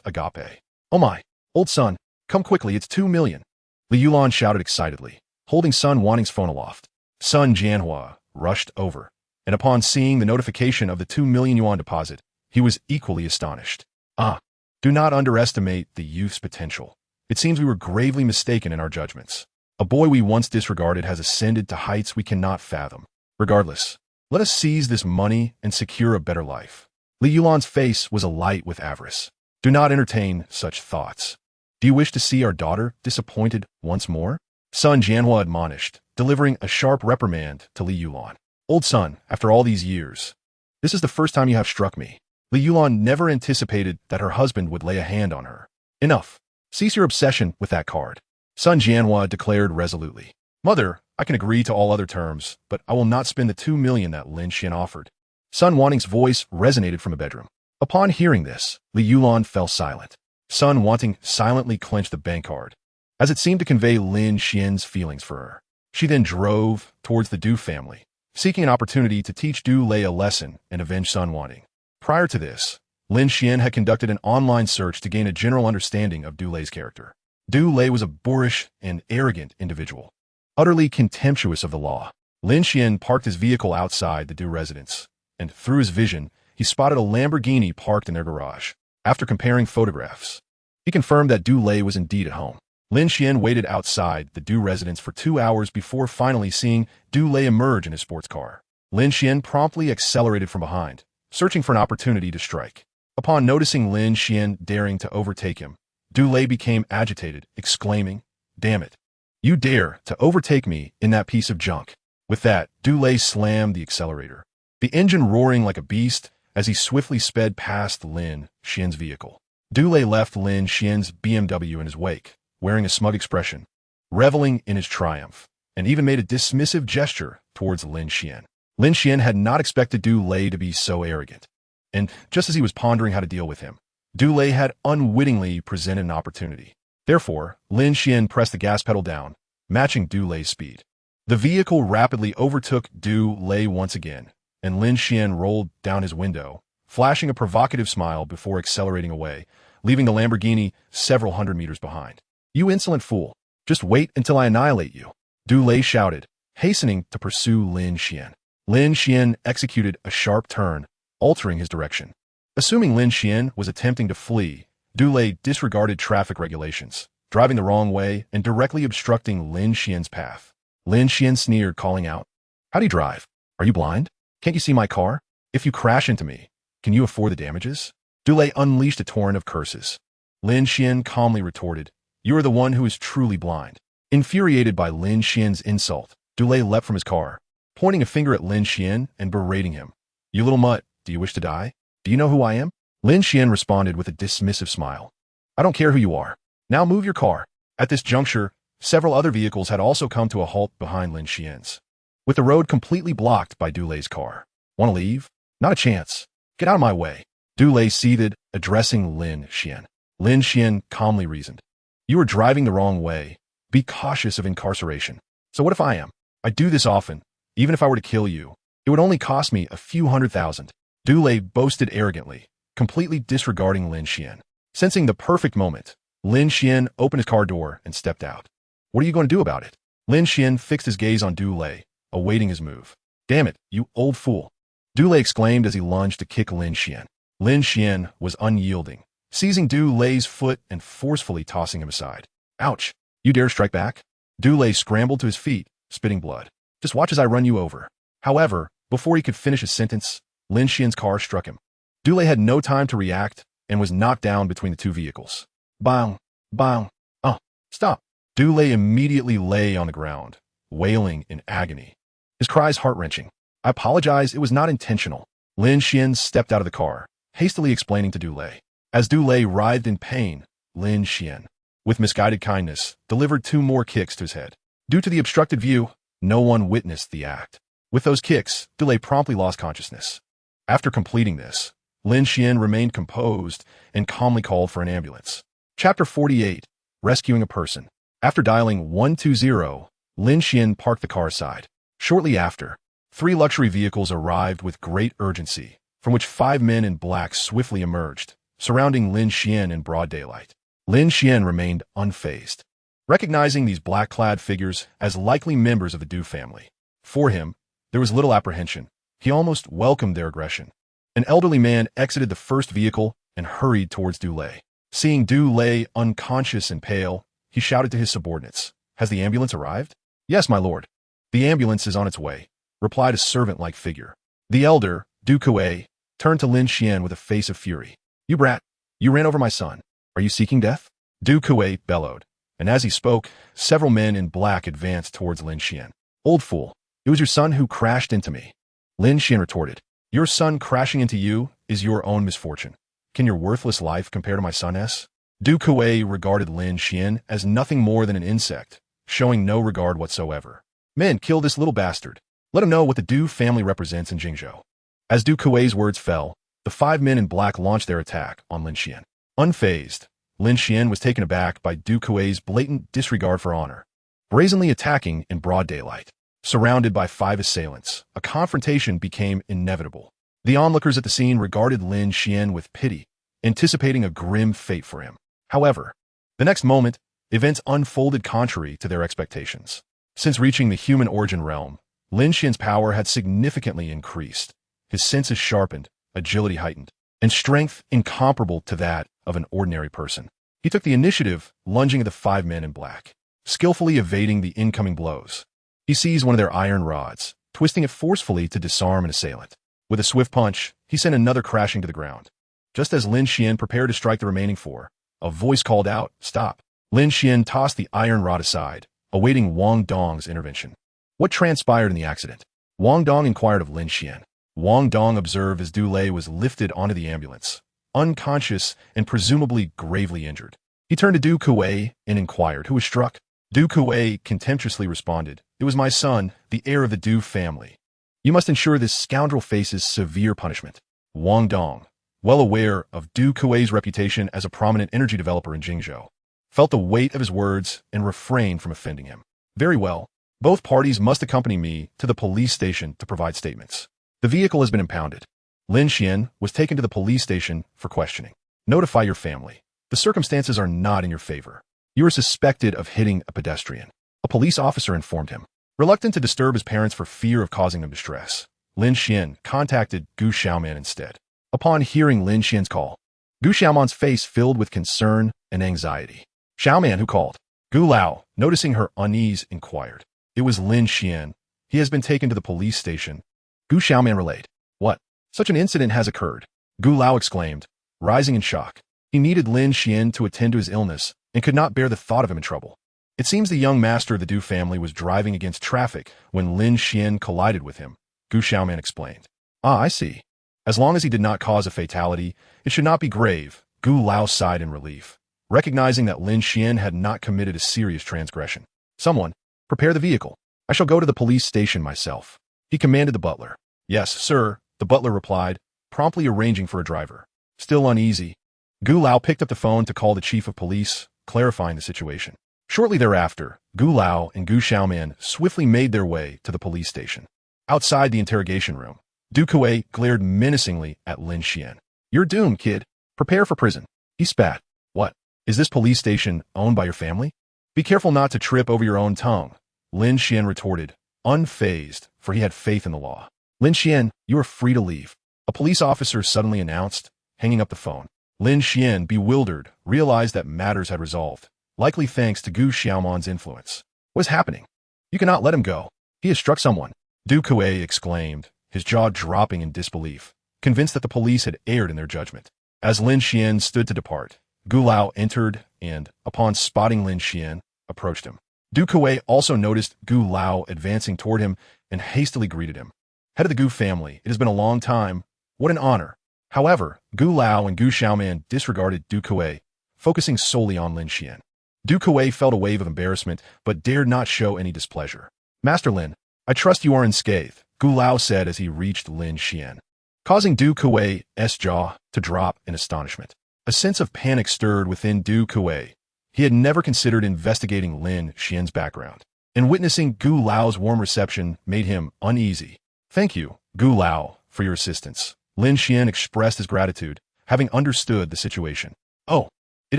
agape. Oh my, old son, come quickly, it's 2 million. Li Yulan shouted excitedly, holding Sun Wanting's phone aloft. Sun Jianhua rushed over, and upon seeing the notification of the 2 million yuan deposit, he was equally astonished. Ah, do not underestimate the youth's potential. It seems we were gravely mistaken in our judgments. A boy we once disregarded has ascended to heights we cannot fathom. Regardless, let us seize this money and secure a better life. Li Yulan's face was alight with avarice. Do not entertain such thoughts. Do you wish to see our daughter disappointed once more? Son Jianhua admonished, delivering a sharp reprimand to Li Yulan. Old son, after all these years, this is the first time you have struck me. Li Yulan never anticipated that her husband would lay a hand on her. Enough. Cease your obsession with that card. Son Jianhua declared resolutely. Mother, I can agree to all other terms, but I will not spend the 2 million that Lin Xuan offered. Sun Wanting's voice resonated from a bedroom. Upon hearing this, Li Yulan fell silent. Sun Wanting silently clenched the bank card, as it seemed to convey Lin Xian's feelings for her. She then drove towards the Du family, seeking an opportunity to teach Du Lei a lesson and avenge Sun Wanting. Prior to this, Lin Xuan had conducted an online search to gain a general understanding of Du Lei's character. Du Lei was a boorish and arrogant individual, utterly contemptuous of the law. Lin Xuan parked his vehicle outside the Du residence, and through his vision, he spotted a Lamborghini parked in their garage. After comparing photographs, he confirmed that Du Lei was indeed at home. Lin Xuan waited outside the Du residence for 2 hours before finally seeing Du Lei emerge in his sports car. Lin Xuan promptly accelerated from behind, searching for an opportunity to strike. Upon noticing Lin Xuan daring to overtake him, Du Lei became agitated, exclaiming, "Damn it! You dare to overtake me in that piece of junk." With that, Du Lei slammed the accelerator, the engine roaring like a beast as he swiftly sped past Lin Xian's vehicle. Du Lei left Lin Xian's BMW in his wake, wearing a smug expression, reveling in his triumph, and even made a dismissive gesture towards Lin Xian. Lin Xian had not expected Du Lei to be so arrogant, and just as he was pondering how to deal with him, Du Lei had unwittingly presented an opportunity. Therefore, Lin Xian pressed the gas pedal down, matching Du Lei's speed. The vehicle rapidly overtook Du Lei once again, and Lin Xian rolled down his window, flashing a provocative smile before accelerating away, leaving the Lamborghini several hundred meters behind. "You insolent fool! Just wait until I annihilate you!" Du Lei shouted, hastening to pursue Lin Xian. Lin Xian executed a sharp turn, altering his direction. Assuming Lin Xian was attempting to flee, Du Lei disregarded traffic regulations, driving the wrong way and directly obstructing Lin Xian's path. Lin Xian sneered, calling out, "How do you drive? Are you blind? Can't you see my car? If you crash into me, can you afford the damages?" Du Lei unleashed a torrent of curses. Lin Xian calmly retorted, "You are the one who is truly blind." Infuriated by Lin Xian's insult, Du Lei leapt from his car, pointing a finger at Lin Xian and berating him. "You little mutt, do you wish to die? Do you know who I am?" Lin Xian responded with a dismissive smile. "I don't care who you are. Now move your car." At this juncture, several other vehicles had also come to a halt behind Lin Xian's, with the road completely blocked by Du Lei's car. "Want to leave? Not a chance. Get out of my way." Du Lei seethed, addressing Lin Xian. Lin Xian calmly reasoned, "You are driving the wrong way. Be cautious of incarceration." "So what if I am? I do this often. Even if I were to kill you, it would only cost me a few 100,000. Du Lei boasted arrogantly, completely disregarding Lin Xian. Sensing the perfect moment, Lin Xian opened his car door and stepped out. "What are you going to do about it?" Lin Xian fixed his gaze on Du Lei, awaiting his move. "Damn it, you old fool!" Du Lei exclaimed as he lunged to kick Lin Xian. Lin Xian was unyielding, seizing Du Lei's foot and forcefully tossing him aside. "Ouch! You dare strike back?" Du Lei scrambled to his feet, spitting blood. "Just watch as I run you over." However, before he could finish his sentence, Lin Xian's car struck him. Du Lei had no time to react and was knocked down between the two vehicles. Bang! Bang! Oh, stop! Du Lei immediately lay on the ground, wailing in agony, his cries heart-wrenching. "I apologize, it was not intentional." Lin Xian stepped out of the car, hastily explaining to Du Lei. As Du Lei writhed in pain, Lin Xian, with misguided kindness, delivered 2 more kicks to his head. Due to the obstructed view, no one witnessed the act. With those kicks, Du Lei promptly lost consciousness. After completing this, Lin Xian remained composed and calmly called for an ambulance. Chapter 48, Rescuing a Person. After dialing 120, Lin Xian parked the car aside. Shortly after, 3 luxury vehicles arrived with great urgency, from which 5 men in black swiftly emerged, surrounding Lin Xian in broad daylight. Lin Xian remained unfazed, recognizing these black-clad figures as likely members of the Du family. For him, there was little apprehension. He almost welcomed their aggression. An elderly man exited the first vehicle and hurried towards Du Lei. Seeing Du Lei unconscious and pale, he shouted to his subordinates, "Has the ambulance arrived?" "Yes, my lord. The ambulance is on its way," replied a servant-like figure. The elder, Du Kuei, turned to Lin Xian with a face of fury. "You brat! You ran over my son. Are you seeking death?" Du Kuei bellowed, and as he spoke, several men in black advanced towards Lin Xuan. Old fool, it was your son who crashed into me. Lin Xuan retorted. Your son crashing into you is your own misfortune. Can your worthless life compare to my son's? Du Kuei regarded Lin Xuan as nothing more than an insect, showing no regard whatsoever. Men, kill this little bastard. Let him know what the Du family represents in Jingzhou. As Du Kuei's words fell, the 5 men in black launched their attack on Lin Xuan. Unfazed, Lin Xuan was taken aback by Du Kuei's blatant disregard for honor, brazenly attacking in broad daylight. Surrounded by 5 assailants, a confrontation became inevitable. The onlookers at the scene regarded Lin Xuan with pity, anticipating a grim fate for him. However, the next moment, events unfolded contrary to their expectations. Since reaching the human origin realm, Lin Xuan's power had significantly increased. His senses sharpened, agility heightened, and strength incomparable to that of an ordinary person. He took the initiative, lunging at the 5 men in black, skillfully evading the incoming blows. He seized one of their iron rods, twisting it forcefully to disarm an assailant. With a swift punch, he sent another crashing to the ground. Just as Lin Xuan prepared to strike the remaining 4, a voice called out, "Stop." Lin Xuan tossed the iron rod aside, awaiting Wang Dong's intervention. What transpired in the accident? Wang Dong inquired of Lin Xuan. Wang Dong observed as Du Lei was lifted onto the ambulance, unconscious and presumably gravely injured. He turned to Du Kuei and inquired who was struck. Du Kuei contemptuously responded, "It was my son, the heir of the Du family. You must ensure this scoundrel faces severe punishment." Wang Dong, well aware of Du Kuei's reputation as a prominent energy developer in Jingzhou, felt the weight of his words and refrained from offending him. "Very well. Both parties must accompany me to the police station to provide statements. The vehicle has been impounded." Lin Xuan was taken to the police station for questioning. "Notify your family. The circumstances are not in your favor. You are suspected of hitting a pedestrian," a police officer informed him. Reluctant to disturb his parents for fear of causing them distress, Lin Xuan contacted Gu Xiaoman instead. Upon hearing Lin Xuan's call, Gu Xiaoman's face filled with concern and anxiety. "Xiaoman, who called?" Gu Lao, noticing her unease, inquired. "It was Lin Xuan. He has been taken to the police station." Gu Xiaoman relayed. "What? Such an incident has occurred," Gu Lao exclaimed, rising in shock. He needed Lin Xuan to attend to his illness and could not bear the thought of him in trouble. It seems the young master of the Du family was driving against traffic when Lin Xuan collided with him, Gu Xiaoman explained. "Ah, I see. As long as he did not cause a fatality, it should not be grave," Gu Lao sighed in relief, recognizing that Lin Xuan had not committed a serious transgression. "Someone, prepare the vehicle. I shall go to the police station myself," he commanded the butler. "Yes, sir," the butler replied, promptly arranging for a driver. Still uneasy, Gu Lao picked up the phone to call the chief of police, clarifying the situation. Shortly thereafter, Gu Lao and Gu Xiaoman swiftly made their way to the police station. Outside the interrogation room, Du Kuei glared menacingly at Lin Xuan. "You're doomed, kid. Prepare for prison," he spat. "What? Is this police station owned by your family? Be careful not to trip over your own tongue," Lin Xuan retorted, unfazed, for he had faith in the law. "Lin Xuan, you are free to leave," a police officer suddenly announced, hanging up the phone. Lin Xuan, bewildered, realized that matters had resolved, likely thanks to Gu Xiaoman's influence. "What is happening? You cannot let him go. He has struck someone," Du Kuei exclaimed, his jaw dropping in disbelief, convinced that the police had erred in their judgment. As Lin Xuan stood to depart, Gu Lao entered and, upon spotting Lin Xuan, approached him. Du Kuei also noticed Gu Lao advancing toward him and hastily greeted him. "Head of the Gu family, it has been a long time. What an honor." However, Gu Lao and Gu Xiaoman disregarded Du Kuei, focusing solely on Lin Xuan. Du Kuei felt a wave of embarrassment, but dared not show any displeasure. "Master Lin, I trust you are unscathed," Gu Lao said as he reached Lin Xuan, causing Du Kuei's jaw to drop in astonishment. A sense of panic stirred within Du Kuei. He had never considered investigating Lin Xuan's background, and witnessing Gu Lao's warm reception made him uneasy. "Thank you, Gu Lao, for your assistance." Lin Xuan expressed his gratitude, having understood the situation. "Oh, it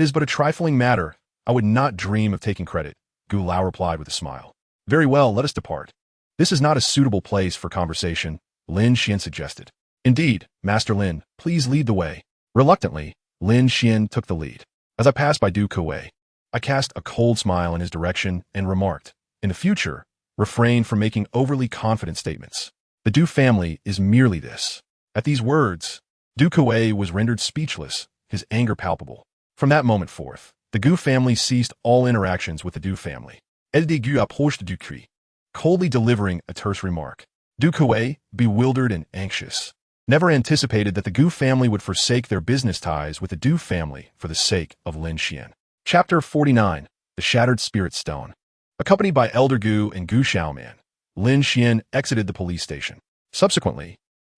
is but a trifling matter. I would not dream of taking credit," Gu Lao replied with a smile. "Very well, let us depart." "This is not a suitable place for conversation," Lin Xuan suggested. "Indeed, Master Lin, please lead the way." Reluctantly, Lin Xuan took the lead. As I passed by Du Kuei, I cast a cold smile in his direction and remarked, "In the future, refrain from making overly confident statements. The Du family is merely this." At these words, Du Kuei was rendered speechless, his anger palpable. From that moment forth, The Gu family ceased all interactions with the Du family. Elle de Gu approche du cri, coldly delivering a terse remark. Du Kuei, bewildered and anxious, never anticipated that the Gu family would forsake their business ties with the Du family for the sake of Lin Xuan. Chapter 49. The Shattered Spirit Stone. Accompanied by Elder Gu and Gu Xiaoman, Lin Xuan exited the police station. Subsequently,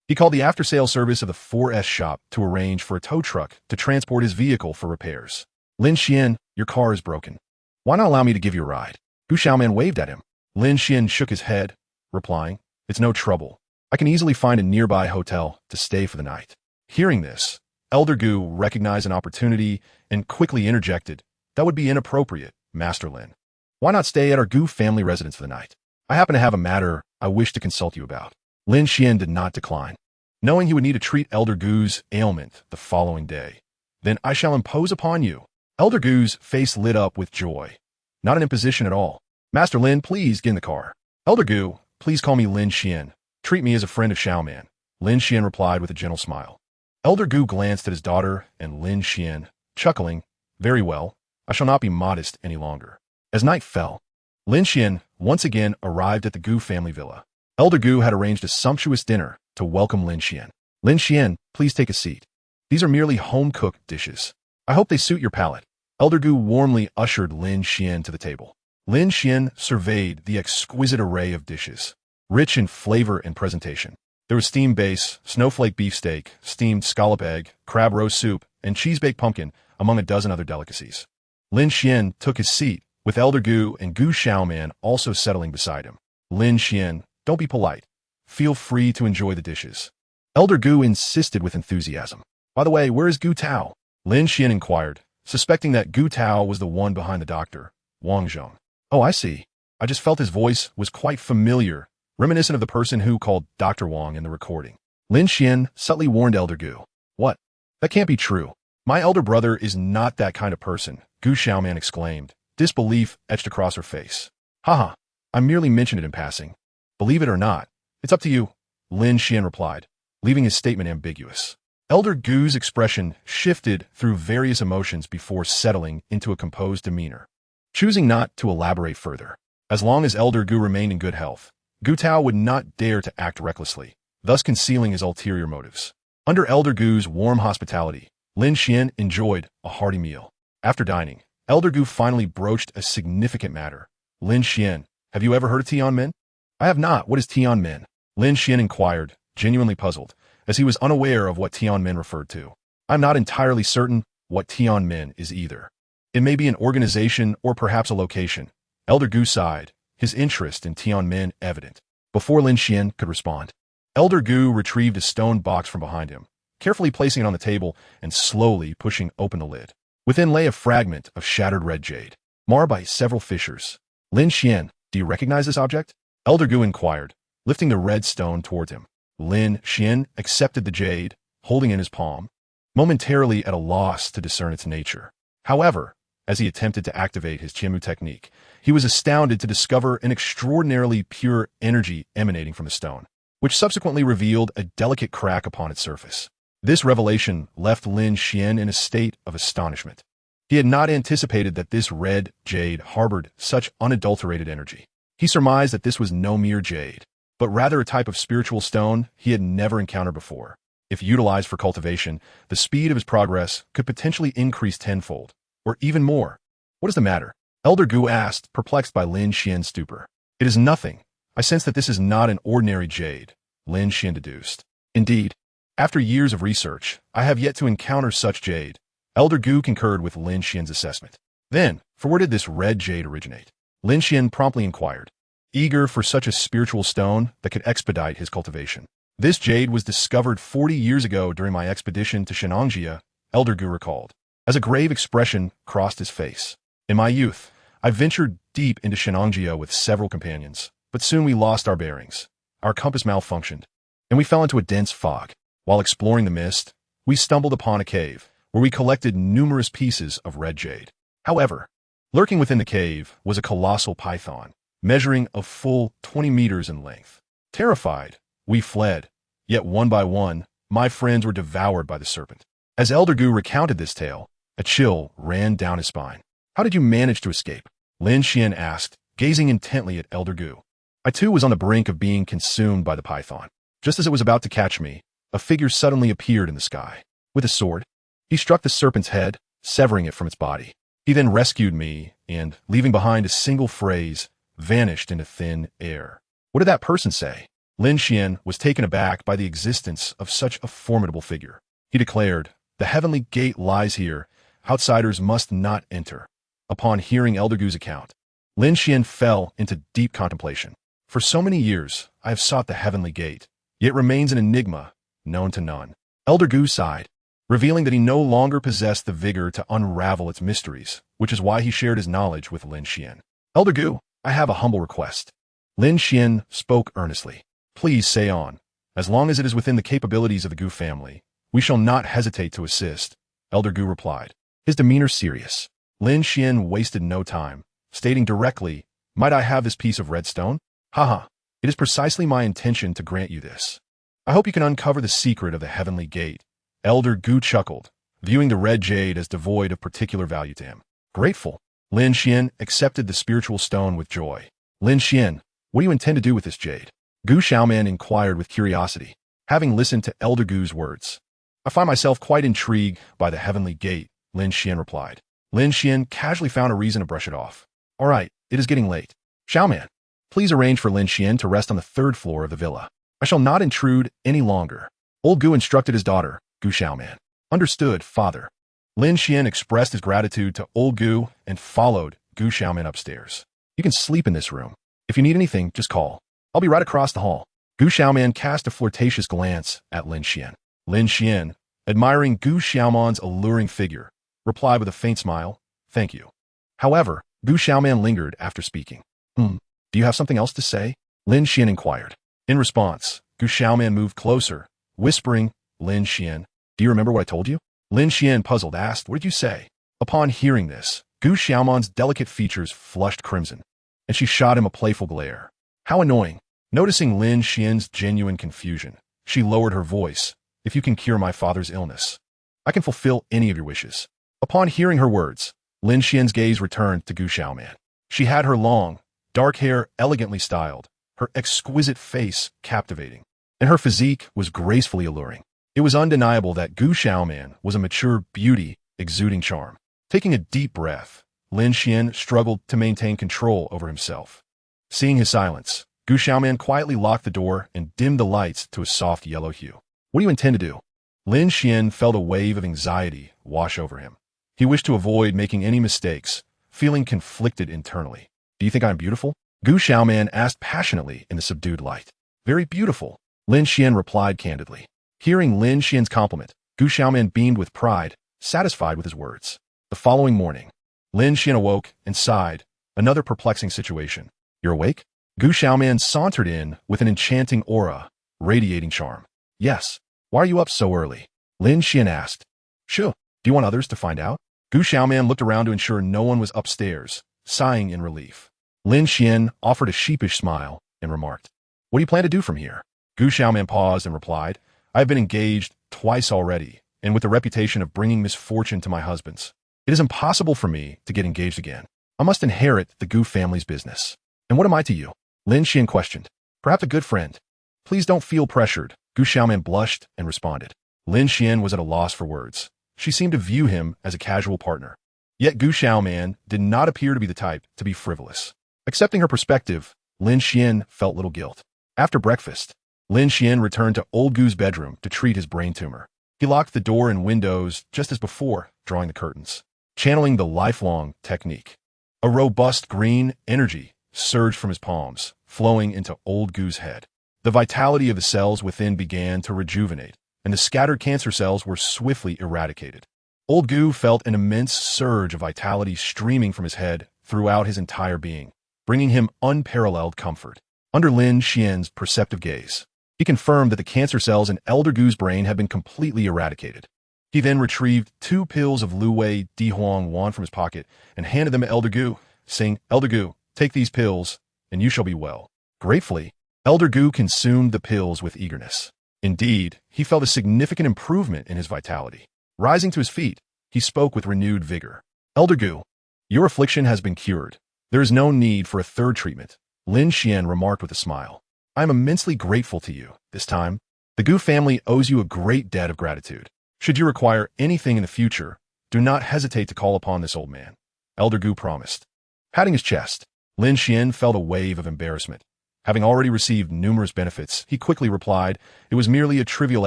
he called the after-sale service of the 4S shop to arrange for a tow truck to transport his vehicle for repairs. Lin Xuan, your car is broken. Why not allow me to give you a ride? Gu Xiaoman waved at him. Lin Xuan shook his head, replying, it's no trouble. I can easily find a nearby hotel to stay for the night. Hearing this, Elder Gu recognized an opportunity and quickly interjected, that would be inappropriate, Master Lin. Why not stay at our Gu family residence for the night? I happen to have a matter I wish to consult you about. Lin Xuan did not decline, knowing he would need to treat Elder Gu's ailment the following day. Then I shall impose upon you. Elder Gu's face lit up with joy. Not an imposition at all. Master Lin, please get in the car. Elder Gu, please call me Lin Xuan. Treat me as a friend of Xiaoman. Lin Xuan replied with a gentle smile. Elder Gu glanced at his daughter and Lin Xuan, chuckling, very well, I shall not be modest any longer. As night fell, Lin Xuan once again arrived at the Gu family villa. Elder Gu had arranged a sumptuous dinner to welcome Lin Xuan. Lin Xuan, please take a seat. These are merely home-cooked dishes. I hope they suit your palate. Elder Gu warmly ushered Lin Xuan to the table. Lin Xuan surveyed the exquisite array of dishes, rich in flavor and presentation. There was steamed base, snowflake beefsteak, steamed scallop egg, crab roast soup, and cheese-baked pumpkin, among a dozen other delicacies. Lin Xuan took his seat, with Elder Gu and Gu Xiaoman also settling beside him. Lin Xuan, don't be polite. Feel free to enjoy the dishes. Elder Gu insisted with enthusiasm. By the way, where is Gu Tao? Lin Xuan inquired, suspecting that Gu Tao was the one behind the doctor, Wang Zhong. Oh, I see. I just felt his voice was quite familiar, reminiscent of the person who called Dr. Wang in the recording. Lin Xuan subtly warned Elder Gu. What? That can't be true. My elder brother is not that kind of person, Gu Xiaoman exclaimed, disbelief etched across her face. Haha, I merely mentioned it in passing. Believe it or not, it's up to you, Lin Xuan replied, leaving his statement ambiguous. Elder Gu's expression shifted through various emotions before settling into a composed demeanor, choosing not to elaborate further. As long as Elder Gu remained in good health, Gu Tao would not dare to act recklessly, thus concealing his ulterior motives. Under Elder Gu's warm hospitality, Lin Xuan enjoyed a hearty meal. After dining, Elder Gu finally broached a significant matter. Lin Xuan, have you ever heard of Tianmen? I have not. What is Tianmen? Lin Xuan inquired, genuinely puzzled, as he was unaware of what Tianmen referred to. I'm not entirely certain what Tianmen is either. It may be an organization or perhaps a location. Elder Gu sighed, his interest in Tianmen evident. Before Lin Xuan could respond, Elder Gu retrieved a stone box from behind him, carefully placing it on the table and slowly pushing open the lid. Within lay a fragment of shattered red jade, marred by several fissures. Lin Xuan, do you recognize this object? Elder Gu inquired, lifting the red stone towards him. Lin Xuan accepted the jade, holding it in his palm, momentarily at a loss to discern its nature. However, as he attempted to activate his Qianmu technique, he was astounded to discover an extraordinarily pure energy emanating from the stone, which subsequently revealed a delicate crack upon its surface. This revelation left Lin Xuan in a state of astonishment. He had not anticipated that this red jade harbored such unadulterated energy. He surmised that this was no mere jade, but rather a type of spiritual stone he had never encountered before. If utilized for cultivation, the speed of his progress could potentially increase tenfold, or even more. What is the matter? Elder Gu asked, perplexed by Lin Xuan's stupor. It is nothing. I sense that this is not an ordinary jade, Lin Xuan deduced. Indeed, after years of research, I have yet to encounter such jade. Elder Gu concurred with Lin Xuan's assessment. Then, for where did this red jade originate? Lin Xuan promptly inquired, eager for such a spiritual stone that could expedite his cultivation. This jade was discovered 40 years ago during my expedition to Shenangjia, Elder Gu recalled, as a grave expression crossed his face. In my youth, I ventured deep into Shenangjia with several companions, but soon we lost our bearings. Our compass malfunctioned, and we fell into a dense fog. While exploring the mist, we stumbled upon a cave, where we collected numerous pieces of red jade. However, lurking within the cave was a colossal python, measuring a full 20 meters in length. Terrified, we fled, yet one by one, my friends were devoured by the serpent. As Elder Gu recounted this tale, a chill ran down his spine. How did you manage to escape? Lin Xuan asked, gazing intently at Elder Gu. I too was on the brink of being consumed by the python. Just as it was about to catch me, a figure suddenly appeared in the sky. With a sword, he struck the serpent's head, severing it from its body. He then rescued me and, leaving behind a single phrase, vanished into thin air. What did that person say? Lin Xuan was taken aback by the existence of such a formidable figure. He declared, the heavenly gate lies here. Outsiders must not enter. Upon hearing Elder Gu's account, Lin Xuan fell into deep contemplation. For so many years, I have sought the heavenly gate, yet it remains an enigma, known to none. Elder Gu sighed, revealing that he no longer possessed the vigor to unravel its mysteries, which is why he shared his knowledge with Lin Xuan. Elder Gu, I have a humble request. Lin Xuan spoke earnestly. Please say on. As long as it is within the capabilities of the Gu family, we shall not hesitate to assist, Elder Gu replied, his demeanor serious. Lin Xuan wasted no time, stating directly, might I have this piece of red stone? Haha, it is precisely my intention to grant you this. I hope you can uncover the secret of the heavenly gate. Elder Gu chuckled, viewing the red jade as devoid of particular value to him. Grateful, Lin Xuan accepted the spiritual stone with joy. Lin Xuan, what do you intend to do with this jade? Gu Xiaoman inquired with curiosity, having listened to Elder Gu's words. I find myself quite intrigued by the heavenly gate, Lin Xuan replied. Lin Xuan casually found a reason to brush it off. All right, it is getting late. Xiaoman, please arrange for Lin Xuan to rest on the third floor of the villa. I shall not intrude any longer. Old Gu instructed his daughter, Gu Xiaoman. Understood, father. Lin Xuan expressed his gratitude to Old Gu and followed Gu Xiaoman upstairs. You can sleep in this room. If you need anything, just call. I'll be right across the hall. Gu Xiaoman cast a flirtatious glance at Lin Xuan. Lin Xuan, admiring Gu Xiaoman's alluring figure, replied with a faint smile, thank you. However, Gu Xiaoman lingered after speaking. Do you have something else to say? Lin Xuan inquired. In response, Gu Xiaoman moved closer, whispering, Lin Xuan, do you remember what I told you? Lin Xuan, puzzled, asked, what did you say? Upon hearing this, Gu Xiaoman's delicate features flushed crimson, and she shot him a playful glare. How annoying. Noticing Lin Xuan's genuine confusion, she lowered her voice. If you can cure my father's illness, I can fulfill any of your wishes. Upon hearing her words, Lin Xuan's gaze returned to Gu Xiaoman. She had her long, dark hair elegantly styled, her exquisite face captivating, and her physique was gracefully alluring. It was undeniable that Gu Xiaoman was a mature beauty exuding charm. Taking a deep breath, Lin Xuan struggled to maintain control over himself. Seeing his silence, Gu Xiaoman quietly locked the door and dimmed the lights to a soft yellow hue. What do you intend to do? Lin Xuan felt a wave of anxiety wash over him. He wished to avoid making any mistakes, feeling conflicted internally. Do you think I'm beautiful? Gu Xiaoman asked passionately in the subdued light. Very beautiful, Lin Xuan replied candidly. Hearing Lin Xuan's compliment, Gu Xiaoman beamed with pride, satisfied with his words. The following morning, Lin Xuan awoke and sighed. Another perplexing situation. You're awake? Gu Xiaoman sauntered in with an enchanting aura, radiating charm. Yes. Why are you up so early? Lin Xuan asked. Sure. Do you want others to find out? Gu Xiaoman looked around to ensure no one was upstairs, sighing in relief. Lin Xuan offered a sheepish smile and remarked, what do you plan to do from here? Gu Xiaoman paused and replied, I have been engaged twice already, and with the reputation of bringing misfortune to my husbands. It is impossible for me to get engaged again. I must inherit the Gu family's business. And what am I to you? Lin Xuan questioned. Perhaps a good friend. Please don't feel pressured. Gu Xiaoman blushed and responded. Lin Xuan was at a loss for words. She seemed to view him as a casual partner. Yet Gu Xiaoman did not appear to be the type to be frivolous. Accepting her perspective, Lin Xuan felt little guilt. After breakfast, Lin Xuan returned to Old Gu's bedroom to treat his brain tumor. He locked the door and windows just as before, drawing the curtains, channeling the lifelong technique. A robust green energy surged from his palms, flowing into Old Gu's head. The vitality of the cells within began to rejuvenate, and the scattered cancer cells were swiftly eradicated. Old Gu felt an immense surge of vitality streaming from his head throughout his entire being, bringing him unparalleled comfort. Under Lin Xuan's perceptive gaze, he confirmed that the cancer cells in Elder Gu's brain had been completely eradicated. He then retrieved 2 pills of Lu Wei Di Huang Wan from his pocket and handed them to Elder Gu, saying, Elder Gu, take these pills, and you shall be well. Gratefully, Elder Gu consumed the pills with eagerness. Indeed, he felt a significant improvement in his vitality. Rising to his feet, he spoke with renewed vigor. Elder Gu, Your affliction has been cured. There is no need for a third treatment, Lin Xuan remarked with a smile. I am immensely grateful to you. This time, the Gu family owes you a great debt of gratitude. Should you require anything in the future, do not hesitate to call upon this old man, Elder Gu promised. Patting his chest, Lin Xuan felt a wave of embarrassment. Having already received numerous benefits, he quickly replied, it was merely a trivial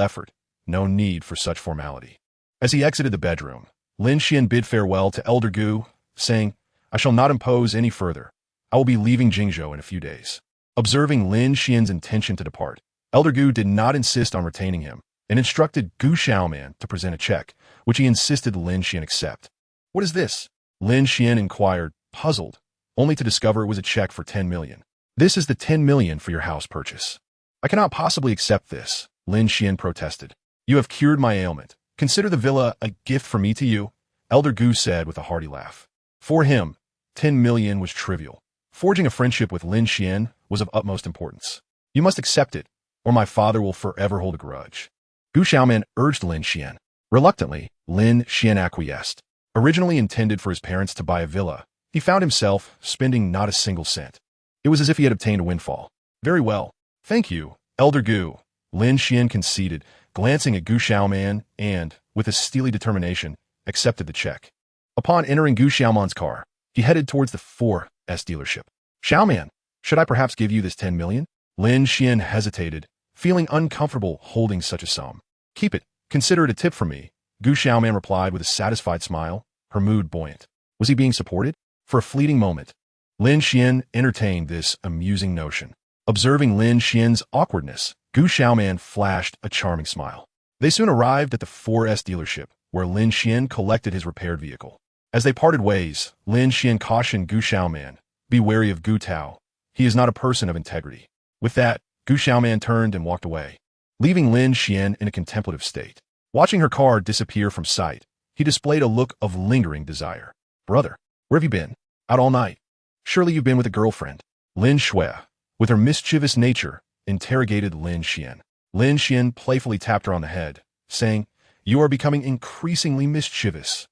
effort, no need for such formality. As he exited the bedroom, Lin Xuan bid farewell to Elder Gu, saying, I shall not impose any further. I will be leaving Jingzhou in a few days. Observing Lin Xuan's intention to depart, Elder Gu did not insist on retaining him and instructed Gu Xiaoman to present a check, which he insisted Lin Xuan accept. What is this? Lin Xuan inquired, puzzled, only to discover it was a check for 10 million. This is the 10 million for your house purchase. I cannot possibly accept this, Lin Xuan protested. You have cured my ailment. Consider the villa a gift from me to you, Elder Gu said with a hearty laugh. For him, 10 million was trivial. Forging a friendship with Lin Xuan was of utmost importance. You must accept it, or my father will forever hold a grudge. Gu Xiaoman urged Lin Xuan. Reluctantly, Lin Xuan acquiesced. Originally intended for his parents to buy a villa, he found himself spending not a single cent. It was as if he had obtained a windfall. Very well. Thank you, Elder Gu, Lin Xuan conceded, glancing at Gu Xiaoman and, with a steely determination, accepted the check. Upon entering Gu Xiaoman's car, he headed towards the 4S dealership. Xiaoman, should I perhaps give you this 10 million? Lin Xuan hesitated, feeling uncomfortable holding such a sum. Keep it. Consider it a tip from me, Gu Xiaoman replied with a satisfied smile, her mood buoyant. Was he being supported? For a fleeting moment, Lin Xuan entertained this amusing notion. Observing Lin Xuan's awkwardness, Gu Xiaoman flashed a charming smile. They soon arrived at the 4S dealership, where Lin Xuan collected his repaired vehicle. As they parted ways, Lin Xuan cautioned Gu Xiaoman, be wary of Gu Tao. He is not a person of integrity. With that, Gu Xiaoman turned and walked away, leaving Lin Xuan in a contemplative state. Watching her car disappear from sight, he displayed a look of lingering desire. Brother, where have you been? Out all night. Surely you've been with a girlfriend. Lin Xuan, with her mischievous nature, interrogated Lin Xuan. Lin Xuan playfully tapped her on the head, saying, You are becoming increasingly mischievous.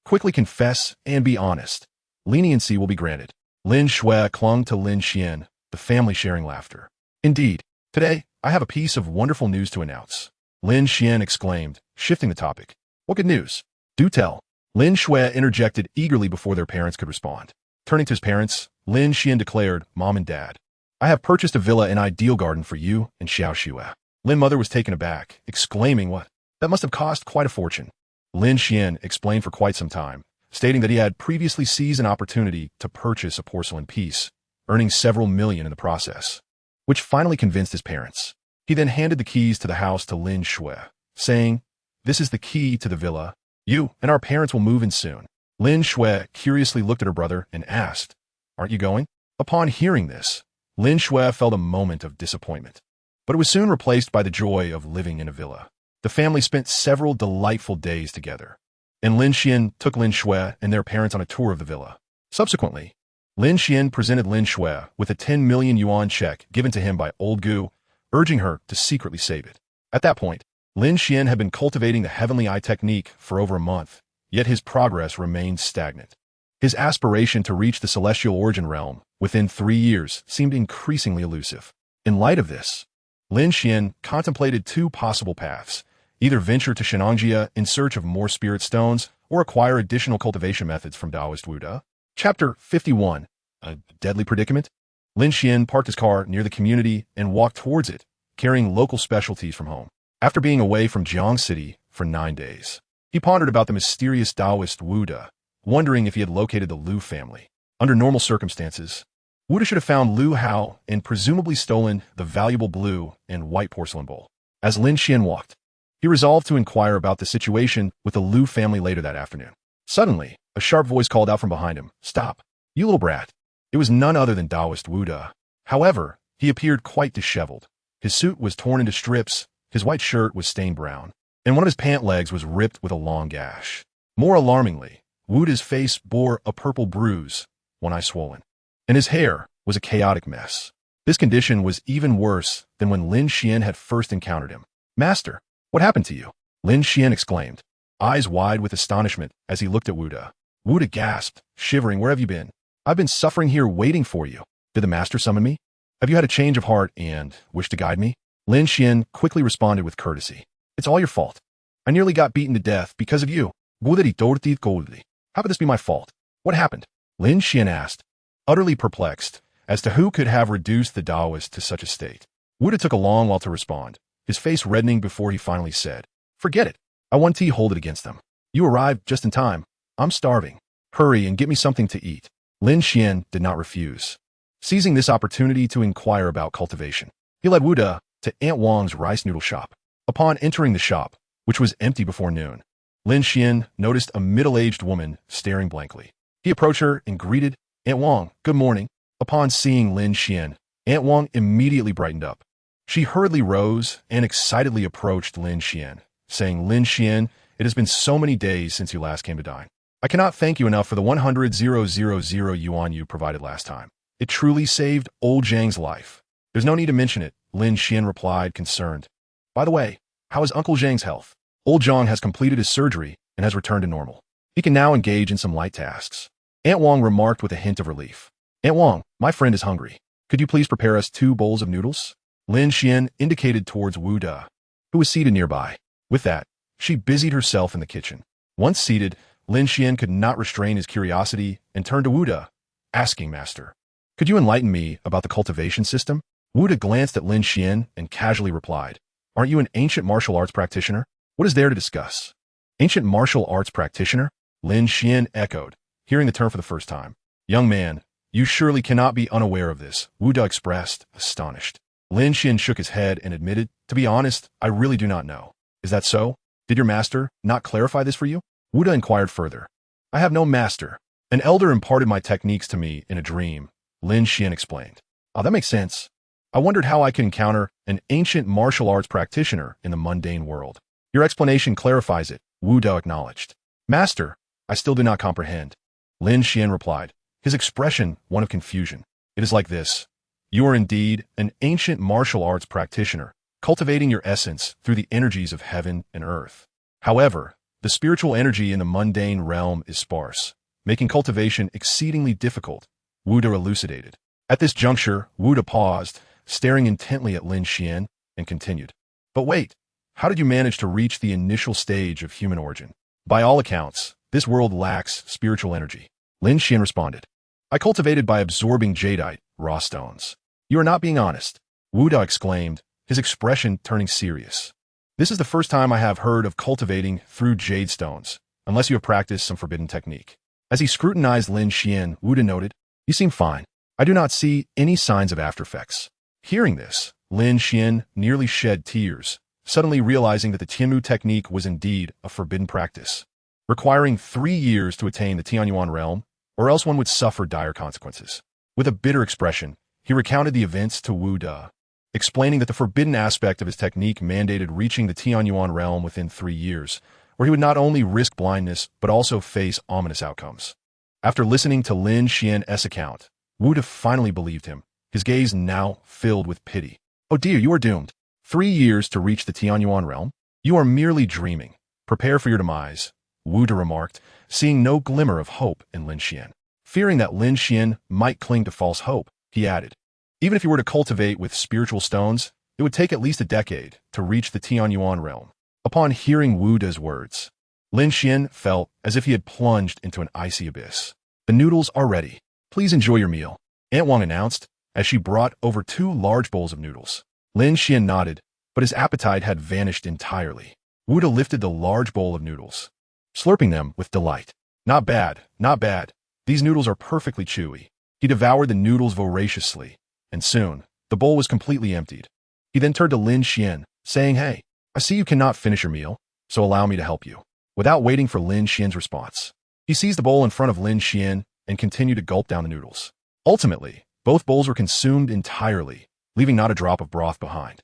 Quickly confess and be honest. Leniency will be granted. Lin Xuan clung to Lin Xuan, the family sharing laughter. Indeed, today, I have a piece of wonderful news to announce. Lin Xuan exclaimed, shifting the topic. What good news? Do tell. Lin Xuan interjected eagerly before their parents could respond. Turning to his parents, Lin Xuan declared, Mom and Dad, I have purchased a villa in Ideal Garden for you and Xiao Xue. Lin Mother was taken aback, exclaiming, What? That must have cost quite a fortune. Lin Xuan explained for quite some time, stating that he had previously seized an opportunity to purchase a porcelain piece, earning several million in the process, which finally convinced his parents. He then handed the keys to the house to Lin Xuan, saying, This is the key to the villa. You and our parents will move in soon. Lin Xuan curiously looked at her brother and asked, Aren't you going? Upon hearing this, Lin Xuan felt a moment of disappointment, but it was soon replaced by the joy of living in a villa. The family spent several delightful days together, and Lin Xuan took Lin Xuan and their parents on a tour of the villa. Subsequently, Lin Xuan presented Lin Xuan with a 10 million yuan check given to him by Old Gu, urging her to secretly save it. At that point, Lin Xuan had been cultivating the heavenly eye technique for over a month, yet his progress remained stagnant. His aspiration to reach the celestial origin realm within 3 years seemed increasingly elusive. In light of this, Lin Xuan contemplated two possible paths: either venture to Shenangjia in search of more spirit stones or acquire additional cultivation methods from Taoist Wuda. Chapter 51. A Deadly Predicament? Lin Xuan parked his car near the community and walked towards it, carrying local specialties from home. After being away from Jiang City for 9 days, he pondered about the mysterious Taoist Wuda, wondering if he had located the Liu family. Under normal circumstances, Wuda should have found Liu Hao and presumably stolen the valuable blue and white porcelain bowl. As Lin Xuan walked, he resolved to inquire about the situation with the Liu family later that afternoon. Suddenly, a sharp voice called out from behind him, Stop, you little brat. It was none other than Taoist Wuda. However, he appeared quite disheveled. His suit was torn into strips, his white shirt was stained brown, and one of his pant legs was ripped with a long gash. More alarmingly, Wuda's face bore a purple bruise, one eye swollen, and his hair was a chaotic mess. This condition was even worse than when Lin Xuan had first encountered him. Master, what happened to you? Lin Xuan exclaimed, eyes wide with astonishment as he looked at Wuda. Wu Da gasped, shivering. Where have you been? I've been suffering here waiting for you. Did the master summon me? Have you had a change of heart and wish to guide me? Lin Xuan quickly responded with courtesy. It's all your fault. I nearly got beaten to death because of you. How could this be my fault? What happened? Lin Xuan asked, utterly perplexed as to who could have reduced the Taoist to such a state. Wu Da took a long while to respond, his face reddening before he finally said, Forget it. I want to hold it against them. You arrived just in time. I'm starving. Hurry and get me something to eat. Lin Xuan did not refuse. Seizing this opportunity to inquire about cultivation, he led Wu Da to Aunt Wang's rice noodle shop. Upon entering the shop, which was empty before noon, Lin Xuan noticed a middle-aged woman staring blankly. He approached her and greeted, Aunt Wang, good morning. Upon seeing Lin Xuan, Aunt Wang immediately brightened up. She hurriedly rose and excitedly approached Lin Xuan, saying, Lin Xuan, it has been so many days since you last came to dine. I cannot thank you enough for the 100,000 yuan you provided last time. It truly saved old Zhang's life. There's no need to mention it, Lin Xuan replied, concerned. By the way, how is Uncle Zhang's health? Old Zhang has completed his surgery and has returned to normal. He can now engage in some light tasks. Aunt Wang remarked with a hint of relief. Aunt Wang, my friend is hungry. Could you please prepare us 2 bowls of noodles? Lin Xuan indicated towards Wu Da, who was seated nearby. With that, she busied herself in the kitchen. Once seated, Lin Xuan could not restrain his curiosity and turned to Wu Da, asking, Master, could you enlighten me about the cultivation system? Wu Da glanced at Lin Xuan and casually replied, Aren't you an ancient martial arts practitioner? What is there to discuss? Ancient martial arts practitioner? Lin Xuan echoed, hearing the term for the first time. Young man, you surely cannot be unaware of this, Wu Da expressed, astonished. Lin Xuan shook his head and admitted, To be honest, I really do not know. Is that so? Did your master not clarify this for you? Wu Da inquired further. I have no master. An elder imparted my techniques to me in a dream, Lin Xuan explained. Oh, that makes sense. I wondered how I could encounter an ancient martial arts practitioner in the mundane world. Your explanation clarifies it, Wu Da acknowledged. Master, I still do not comprehend. Lin Xuan replied, his expression one of confusion. It is like this. You are indeed an ancient martial arts practitioner, cultivating your essence through the energies of heaven and earth. However, the spiritual energy in the mundane realm is sparse, making cultivation exceedingly difficult, Wu Da elucidated. At this juncture, Wu Da paused, staring intently at Lin Xuan, and continued. But wait, how did you manage to reach the initial stage of human origin? By all accounts, this world lacks spiritual energy. Lin Xuan responded. I cultivated by absorbing jadeite, raw stones. You are not being honest, Wu Da exclaimed, his expression turning serious. This is the first time I have heard of cultivating through jade stones, unless you have practiced some forbidden technique. As he scrutinized Lin Xuan, Wu Da noted, You seem fine. I do not see any signs of aftereffects. Hearing this, Lin Xuan nearly shed tears, suddenly realizing that the Tianmu technique was indeed a forbidden practice, requiring 3 years to attain the Tianyuan realm, or else one would suffer dire consequences. With a bitter expression, he recounted the events to Wu Da, explaining that the forbidden aspect of his technique mandated reaching the Tianyuan realm within 3 years, where he would not only risk blindness, but also face ominous outcomes. After listening to Lin Xuan's account, Wu Da finally believed him, his gaze now filled with pity. Oh dear, you are doomed. 3 years to reach the Tianyuan realm? You are merely dreaming. Prepare for your demise, Wu Da remarked, seeing no glimmer of hope in Lin Xuan. Fearing that Lin Xuan might cling to false hope, he added, Even if you were to cultivate with spiritual stones, it would take at least a decade to reach the Tianyuan realm. Upon hearing Wu Da's words, Lin Xuan felt as if he had plunged into an icy abyss. The noodles are ready. Please enjoy your meal, Aunt Wang announced, as she brought over 2 large bowls of noodles. Lin Xuan nodded, but his appetite had vanished entirely. Wu Da lifted the large bowl of noodles, slurping them with delight. Not bad, not bad. These noodles are perfectly chewy. He devoured the noodles voraciously, and soon, the bowl was completely emptied. He then turned to Lin Xuan, saying, Hey, I see you cannot finish your meal, so allow me to help you. Without waiting for Lin Xuan's response, he seized the bowl in front of Lin Xuan and continued to gulp down the noodles. Ultimately, both bowls were consumed entirely, leaving not a drop of broth behind.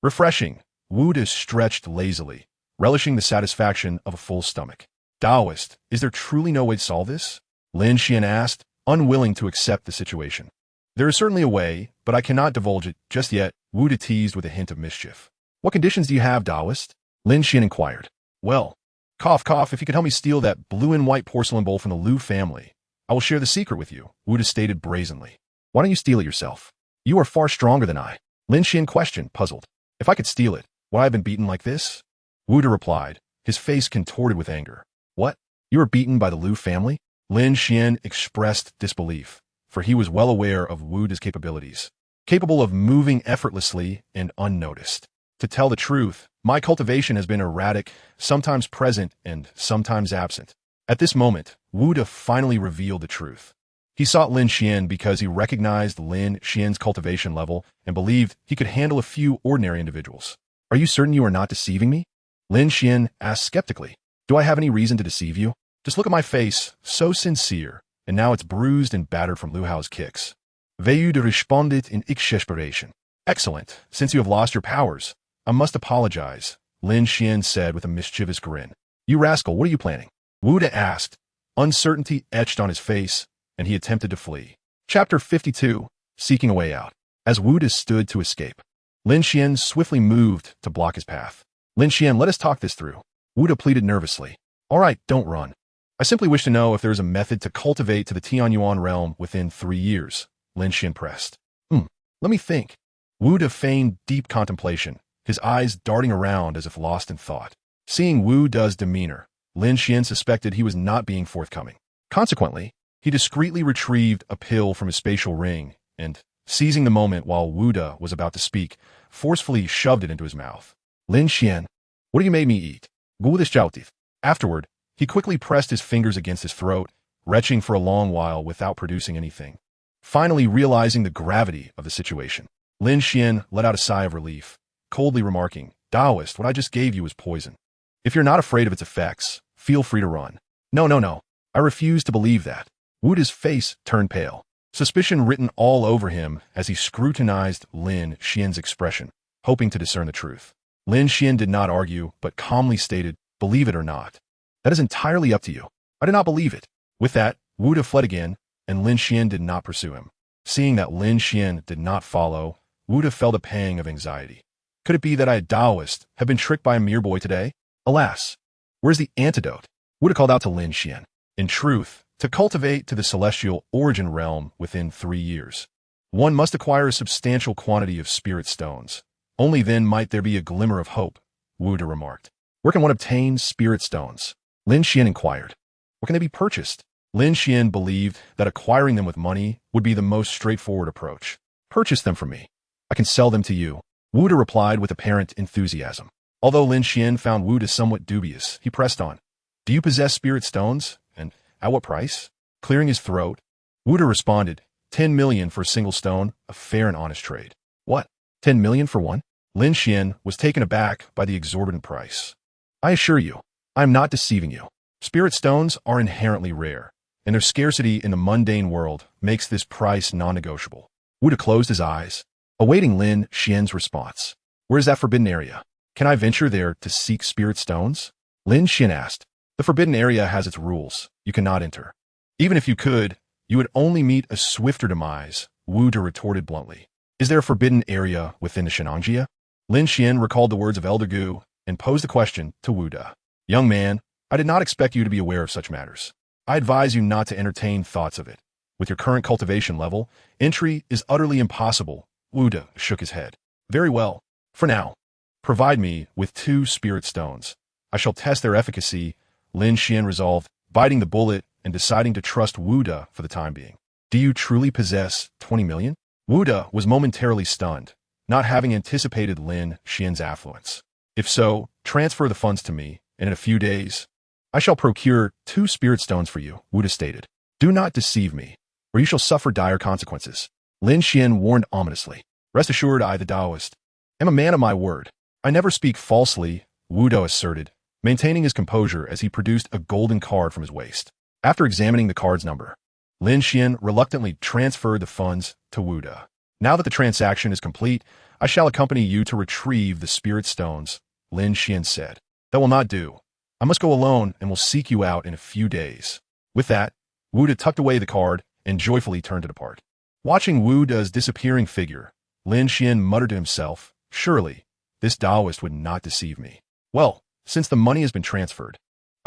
Refreshing, Wu Da stretched lazily, relishing the satisfaction of a full stomach. Taoist, is there truly no way to solve this? Lin Xuan asked, unwilling to accept the situation. There is certainly a way, but I cannot divulge it just yet, Wu Da teased with a hint of mischief. What conditions do you have, Taoist? Lin Xuan inquired. Well, Cough, cough, if you could help me steal that blue and white porcelain bowl from the Liu family, I will share the secret with you, Wu stated brazenly. Why don't you steal it yourself? You are far stronger than I. Lin Xuan questioned, puzzled. If I could steal it, would I have been beaten like this? Wu replied, his face contorted with anger. What? You were beaten by the Liu family? Lin Xuan expressed disbelief, for he was well aware of Wu's capabilities, capable of moving effortlessly and unnoticed. To tell the truth, my cultivation has been erratic, sometimes present and sometimes absent. At this moment, Wu finally revealed the truth. He sought Lin Xuan because he recognized Lin Xuan's cultivation level and believed he could handle a few ordinary individuals. Are you certain you are not deceiving me? Lin Xuan asked skeptically. Do I have any reason to deceive you? Just look at my face, so sincere, and now it's bruised and battered from Liu Hao's kicks. Veuillez respondit in exasperation. Excellent. Since you have lost your powers, I must apologize, Lin Xuan said with a mischievous grin. You rascal, what are you planning? Wu asked. Uncertainty etched on his face, and he attempted to flee. Chapter 52, Seeking a Way Out. As Wu stood to escape, Lin Xuan swiftly moved to block his path. Lin Xuan, let us talk this through. Wu pleaded nervously. All right, don't run. I simply wish to know if there is a method to cultivate to the Tianyuan realm within 3 years, Lin Xuan pressed. Let me think. Wu feigned deep contemplation, his eyes darting around as if lost in thought. Seeing Wu's demeanor, Lin Xuan suspected he was not being forthcoming. Consequently, he discreetly retrieved a pill from his spatial ring and, seizing the moment while Wu was about to speak, forcefully shoved it into his mouth. Lin Xuan, what do you make me eat? Afterward, he quickly pressed his fingers against his throat, retching for a long while without producing anything. Finally realizing the gravity of the situation, Lin Xuan let out a sigh of relief, coldly remarking, Taoist, what I just gave you is poison. If you're not afraid of its effects, feel free to run. No. I refuse to believe that. Wu's face turned pale, suspicion written all over him as he scrutinized Lin Xuan's expression, hoping to discern the truth. Lin Xuan did not argue, but calmly stated, believe it or not. That is entirely up to you. I do not believe it. With that, Wu fled again, and Lin Xuan did not pursue him. Seeing that Lin Xuan did not follow, Wu felt a pang of anxiety. Could it be that I, a Taoist, have been tricked by a mere boy today? Alas, where's the antidote? Wu called out to Lin Xuan. In truth, to cultivate to the celestial origin realm within 3 years, one must acquire a substantial quantity of spirit stones. Only then might there be a glimmer of hope, Wu remarked. Where can one obtain spirit stones? Lin Xuan inquired. Where can they be purchased? Lin Xuan believed that acquiring them with money would be the most straightforward approach. Purchase them from me. I can sell them to you, Wu replied with apparent enthusiasm. Although Lin Xuan found Wu somewhat dubious, he pressed on. Do you possess spirit stones? And at what price? Clearing his throat, Wu responded, 10 million for a single stone, a fair and honest trade. What? 10 million for one? Lin Xuan was taken aback by the exorbitant price. I assure you, I am not deceiving you. Spirit stones are inherently rare, and their scarcity in the mundane world makes this price non-negotiable. Wu closed his eyes, awaiting Lin Xuan's response. Where is that forbidden area? Can I venture there to seek spirit stones? Lin Xuan asked. The forbidden area has its rules. You cannot enter. Even if you could, you would only meet a swifter demise, Wu retorted bluntly. Is there a forbidden area within the Shenanjia? Lin Xuan recalled the words of Elder Gu and posed the question to Wu. Young man, I did not expect you to be aware of such matters. I advise you not to entertain thoughts of it. With your current cultivation level, entry is utterly impossible. Wu shook his head. Very well. For now, provide me with 2 spirit stones. I shall test their efficacy, Lin Xuan resolved, biting the bullet and deciding to trust Wu for the time being. Do you truly possess 20 million? Wu was momentarily stunned, not having anticipated Lin Xuan's affluence. If so, transfer the funds to me, and in a few days, I shall procure 2 spirit stones for you, Wu stated. Do not deceive me, or you shall suffer dire consequences. Lin Xuan warned ominously. Rest assured, I, the Taoist, am a man of my word. I never speak falsely, Wu asserted, maintaining his composure as he produced a golden card from his waist. After examining the card's number, Lin Xuan reluctantly transferred the funds to Wu. Now that the transaction is complete, I shall accompany you to retrieve the spirit stones, Lin Xuan said. That will not do. I must go alone and will seek you out in a few days. With that, Wu tucked away the card and joyfully turned to depart. Watching Wu's disappearing figure, Lin Xuan muttered to himself, surely, this Taoist would not deceive me. Well, since the money has been transferred,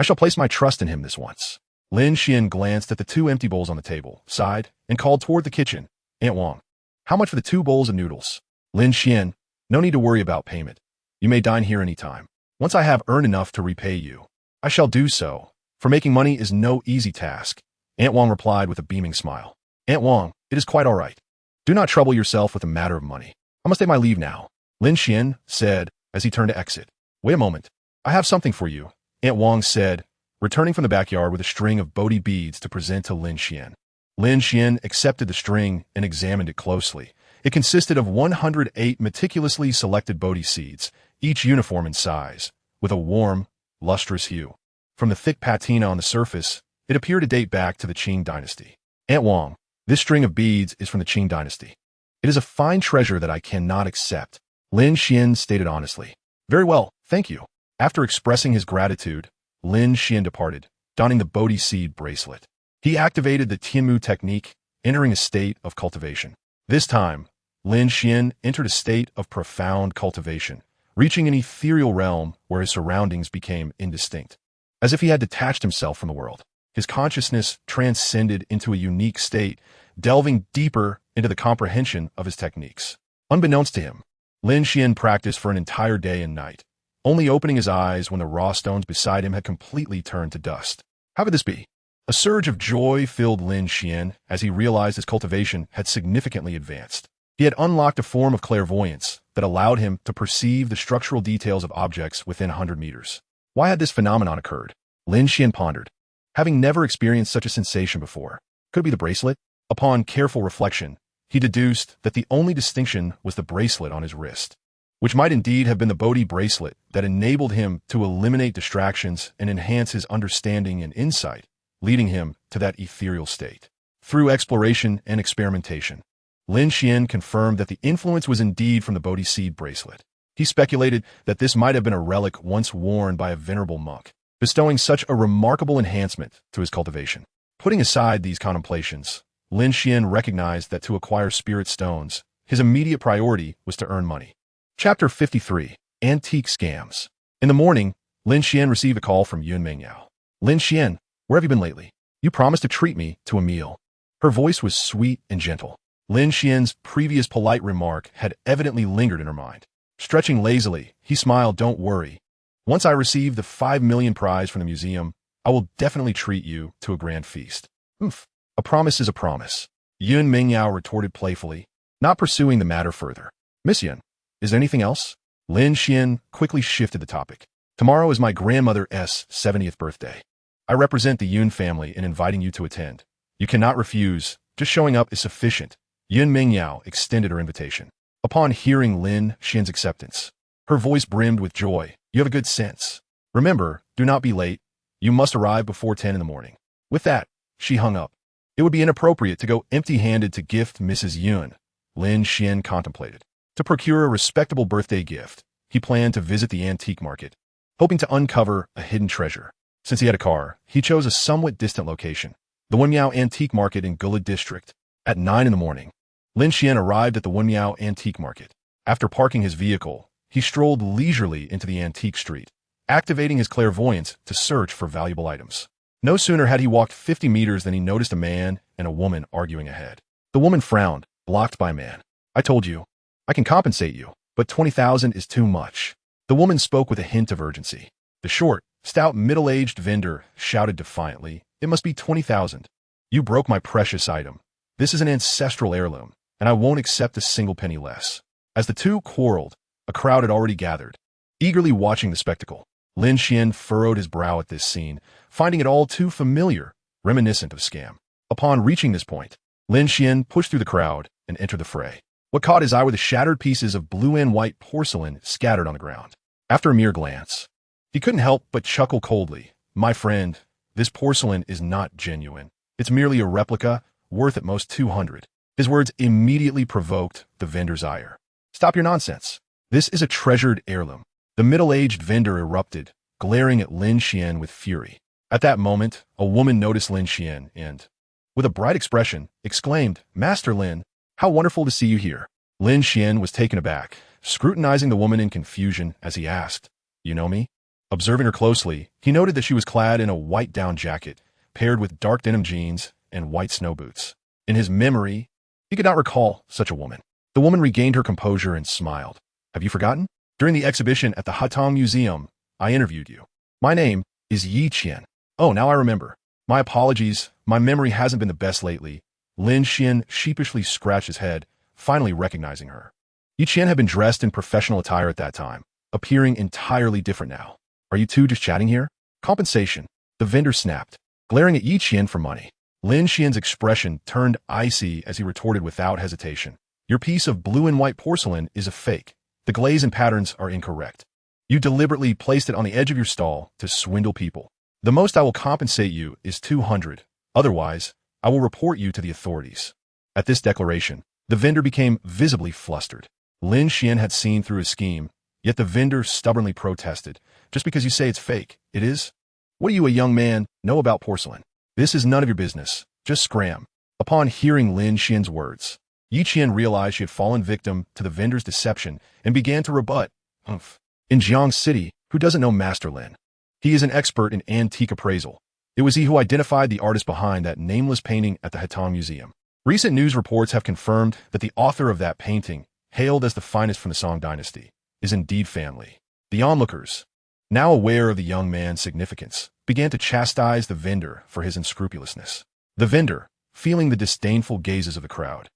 I shall place my trust in him this once. Lin Xuan glanced at the 2 empty bowls on the table, sighed, and called toward the kitchen. Aunt Wang, how much for the 2 bowls of noodles? Lin Xuan, no need to worry about payment. You may dine here any time. Once I have earned enough to repay you, I shall do so, for making money is no easy task. Aunt Wang replied with a beaming smile. Aunt Wang, it is quite all right. Do not trouble yourself with a matter of money. I must take my leave now, Lin Xuan said as he turned to exit. Wait a moment. I have something for you, Aunt Wang said, returning from the backyard with a string of Bodhi beads to present to Lin Xuan. Lin Xuan accepted the string and examined it closely. It consisted of 108 meticulously selected Bodhi seeds, each uniform in size, with a warm, lustrous hue. From the thick patina on the surface, it appeared to date back to the Qing dynasty. Aunt Wang, this string of beads is from the Qing dynasty. It is a fine treasure that I cannot accept, Lin Xuan stated honestly. Very well, thank you. After expressing his gratitude, Lin Xuan departed, donning the Bodhi seed bracelet. He activated the Tianmu technique, entering a state of cultivation. This time, Lin Xuan entered a state of profound cultivation, reaching an ethereal realm where his surroundings became indistinct. As if he had detached himself from the world, his consciousness transcended into a unique state, delving deeper into the comprehension of his techniques. Unbeknownst to him, Lin Xuan practiced for an entire day and night, only opening his eyes when the raw stones beside him had completely turned to dust. How could this be? A surge of joy filled Lin Xuan as he realized his cultivation had significantly advanced. He had unlocked a form of clairvoyance that allowed him to perceive the structural details of objects within 100 meters. Why had this phenomenon occurred? Lin Xuan pondered. Having never experienced such a sensation before, could it be the bracelet? Upon careful reflection, he deduced that the only distinction was the bracelet on his wrist, which might indeed have been the Bodhi bracelet that enabled him to eliminate distractions and enhance his understanding and insight, leading him to that ethereal state. Through exploration and experimentation, Lin Xuan confirmed that the influence was indeed from the Bodhi seed bracelet. He speculated that this might have been a relic once worn by a venerable monk, bestowing such a remarkable enhancement to his cultivation. Putting aside these contemplations, Lin Xuan recognized that to acquire spirit stones, his immediate priority was to earn money. Chapter 53. Antique Scams. In the morning, Lin Xuan received a call from Yun Mengyao. Lin Xuan, where have you been lately? You promised to treat me to a meal. Her voice was sweet and gentle. Lin Xuan's previous polite remark had evidently lingered in her mind. Stretching lazily, he smiled. Don't worry. Once I receive the 5 million prize from the museum, I will definitely treat you to a grand feast. Oof. A promise is a promise. Yun Mengyao retorted playfully, not pursuing the matter further. Miss Yun, is there anything else? Lin Xuan quickly shifted the topic. Tomorrow is my grandmother's 70th birthday. I represent the Yun family in inviting you to attend. You cannot refuse. Just showing up is sufficient. Yun Mengyao extended her invitation. Upon hearing Lin Xuan's acceptance, her voice brimmed with joy. You have a good sense. Remember, do not be late. You must arrive before 10 in the morning. With that, she hung up. It would be inappropriate to go empty-handed to gift Mrs. Yun, Lin Xuan contemplated. To procure a respectable birthday gift, he planned to visit the antique market, hoping to uncover a hidden treasure. Since he had a car, he chose a somewhat distant location, the Wenmiao Antique Market in Gula District. At 9 in the morning, Lin Xuan arrived at the Wenmiao Antique Market. After parking his vehicle, he strolled leisurely into the antique street, activating his clairvoyance to search for valuable items. No sooner had he walked 50 meters than he noticed a man and a woman arguing ahead. The woman frowned, blocked by a man. I told you, I can compensate you, but 20,000 is too much. The woman spoke with a hint of urgency. The short, stout, middle-aged vendor shouted defiantly, it must be 20,000. You broke my precious item. This is an ancestral heirloom, and I won't accept a single penny less. As the two quarreled, a crowd had already gathered, eagerly watching the spectacle. Lin Xuan furrowed his brow at this scene, finding it all too familiar, reminiscent of scam. Upon reaching this point, Lin Xuan pushed through the crowd and entered the fray. What caught his eye were the shattered pieces of blue and white porcelain scattered on the ground. After a mere glance, he couldn't help but chuckle coldly. My friend, this porcelain is not genuine. It's merely a replica, worth at most 200. His words immediately provoked the vendor's ire. Stop your nonsense. This is a treasured heirloom. The middle-aged vendor erupted, glaring at Lin Xuan with fury. At that moment, a woman noticed Lin Xuan and, with a bright expression, exclaimed, Master Lin, how wonderful to see you here. Lin Xuan was taken aback, scrutinizing the woman in confusion as he asked, You know me? Observing her closely, he noted that she was clad in a white down jacket, paired with dark denim jeans and white snow boots. In his memory, he could not recall such a woman. The woman regained her composure and smiled. Have you forgotten? During the exhibition at the Hatong Museum, I interviewed you. My name is Yi Qian. Oh, now I remember. My apologies, my memory hasn't been the best lately. Lin Xuan sheepishly scratched his head, finally recognizing her. Yi Qian had been dressed in professional attire at that time, appearing entirely different now. Are you two just chatting here? Compensation. The vendor snapped, glaring at Yi Qian for money. Lin Xian's expression turned icy as he retorted without hesitation. Your piece of blue and white porcelain is a fake. The glaze and patterns are incorrect. You deliberately placed it on the edge of your stall to swindle people. The most I will compensate you is 200. Otherwise, I will report you to the authorities. At this declaration, the vendor became visibly flustered. Lin Xian had seen through his scheme, yet the vendor stubbornly protested. Just because you say it's fake, it is? What do you, a young man, know about porcelain? This is none of your business. Just scram. Upon hearing Lin Xian's words, Yi Qian realized she had fallen victim to the vendor's deception and began to rebut. In Jiang City, who doesn't know Master Lin? He is an expert in antique appraisal. It was he who identified the artist behind that nameless painting at the Hatong Museum. Recent news reports have confirmed that the author of that painting, hailed as the finest from the Song dynasty, is indeed family. The onlookers, now aware of the young man's significance, began to chastise the vendor for his unscrupulousness. The vendor, feeling the disdainful gazes of the crowd,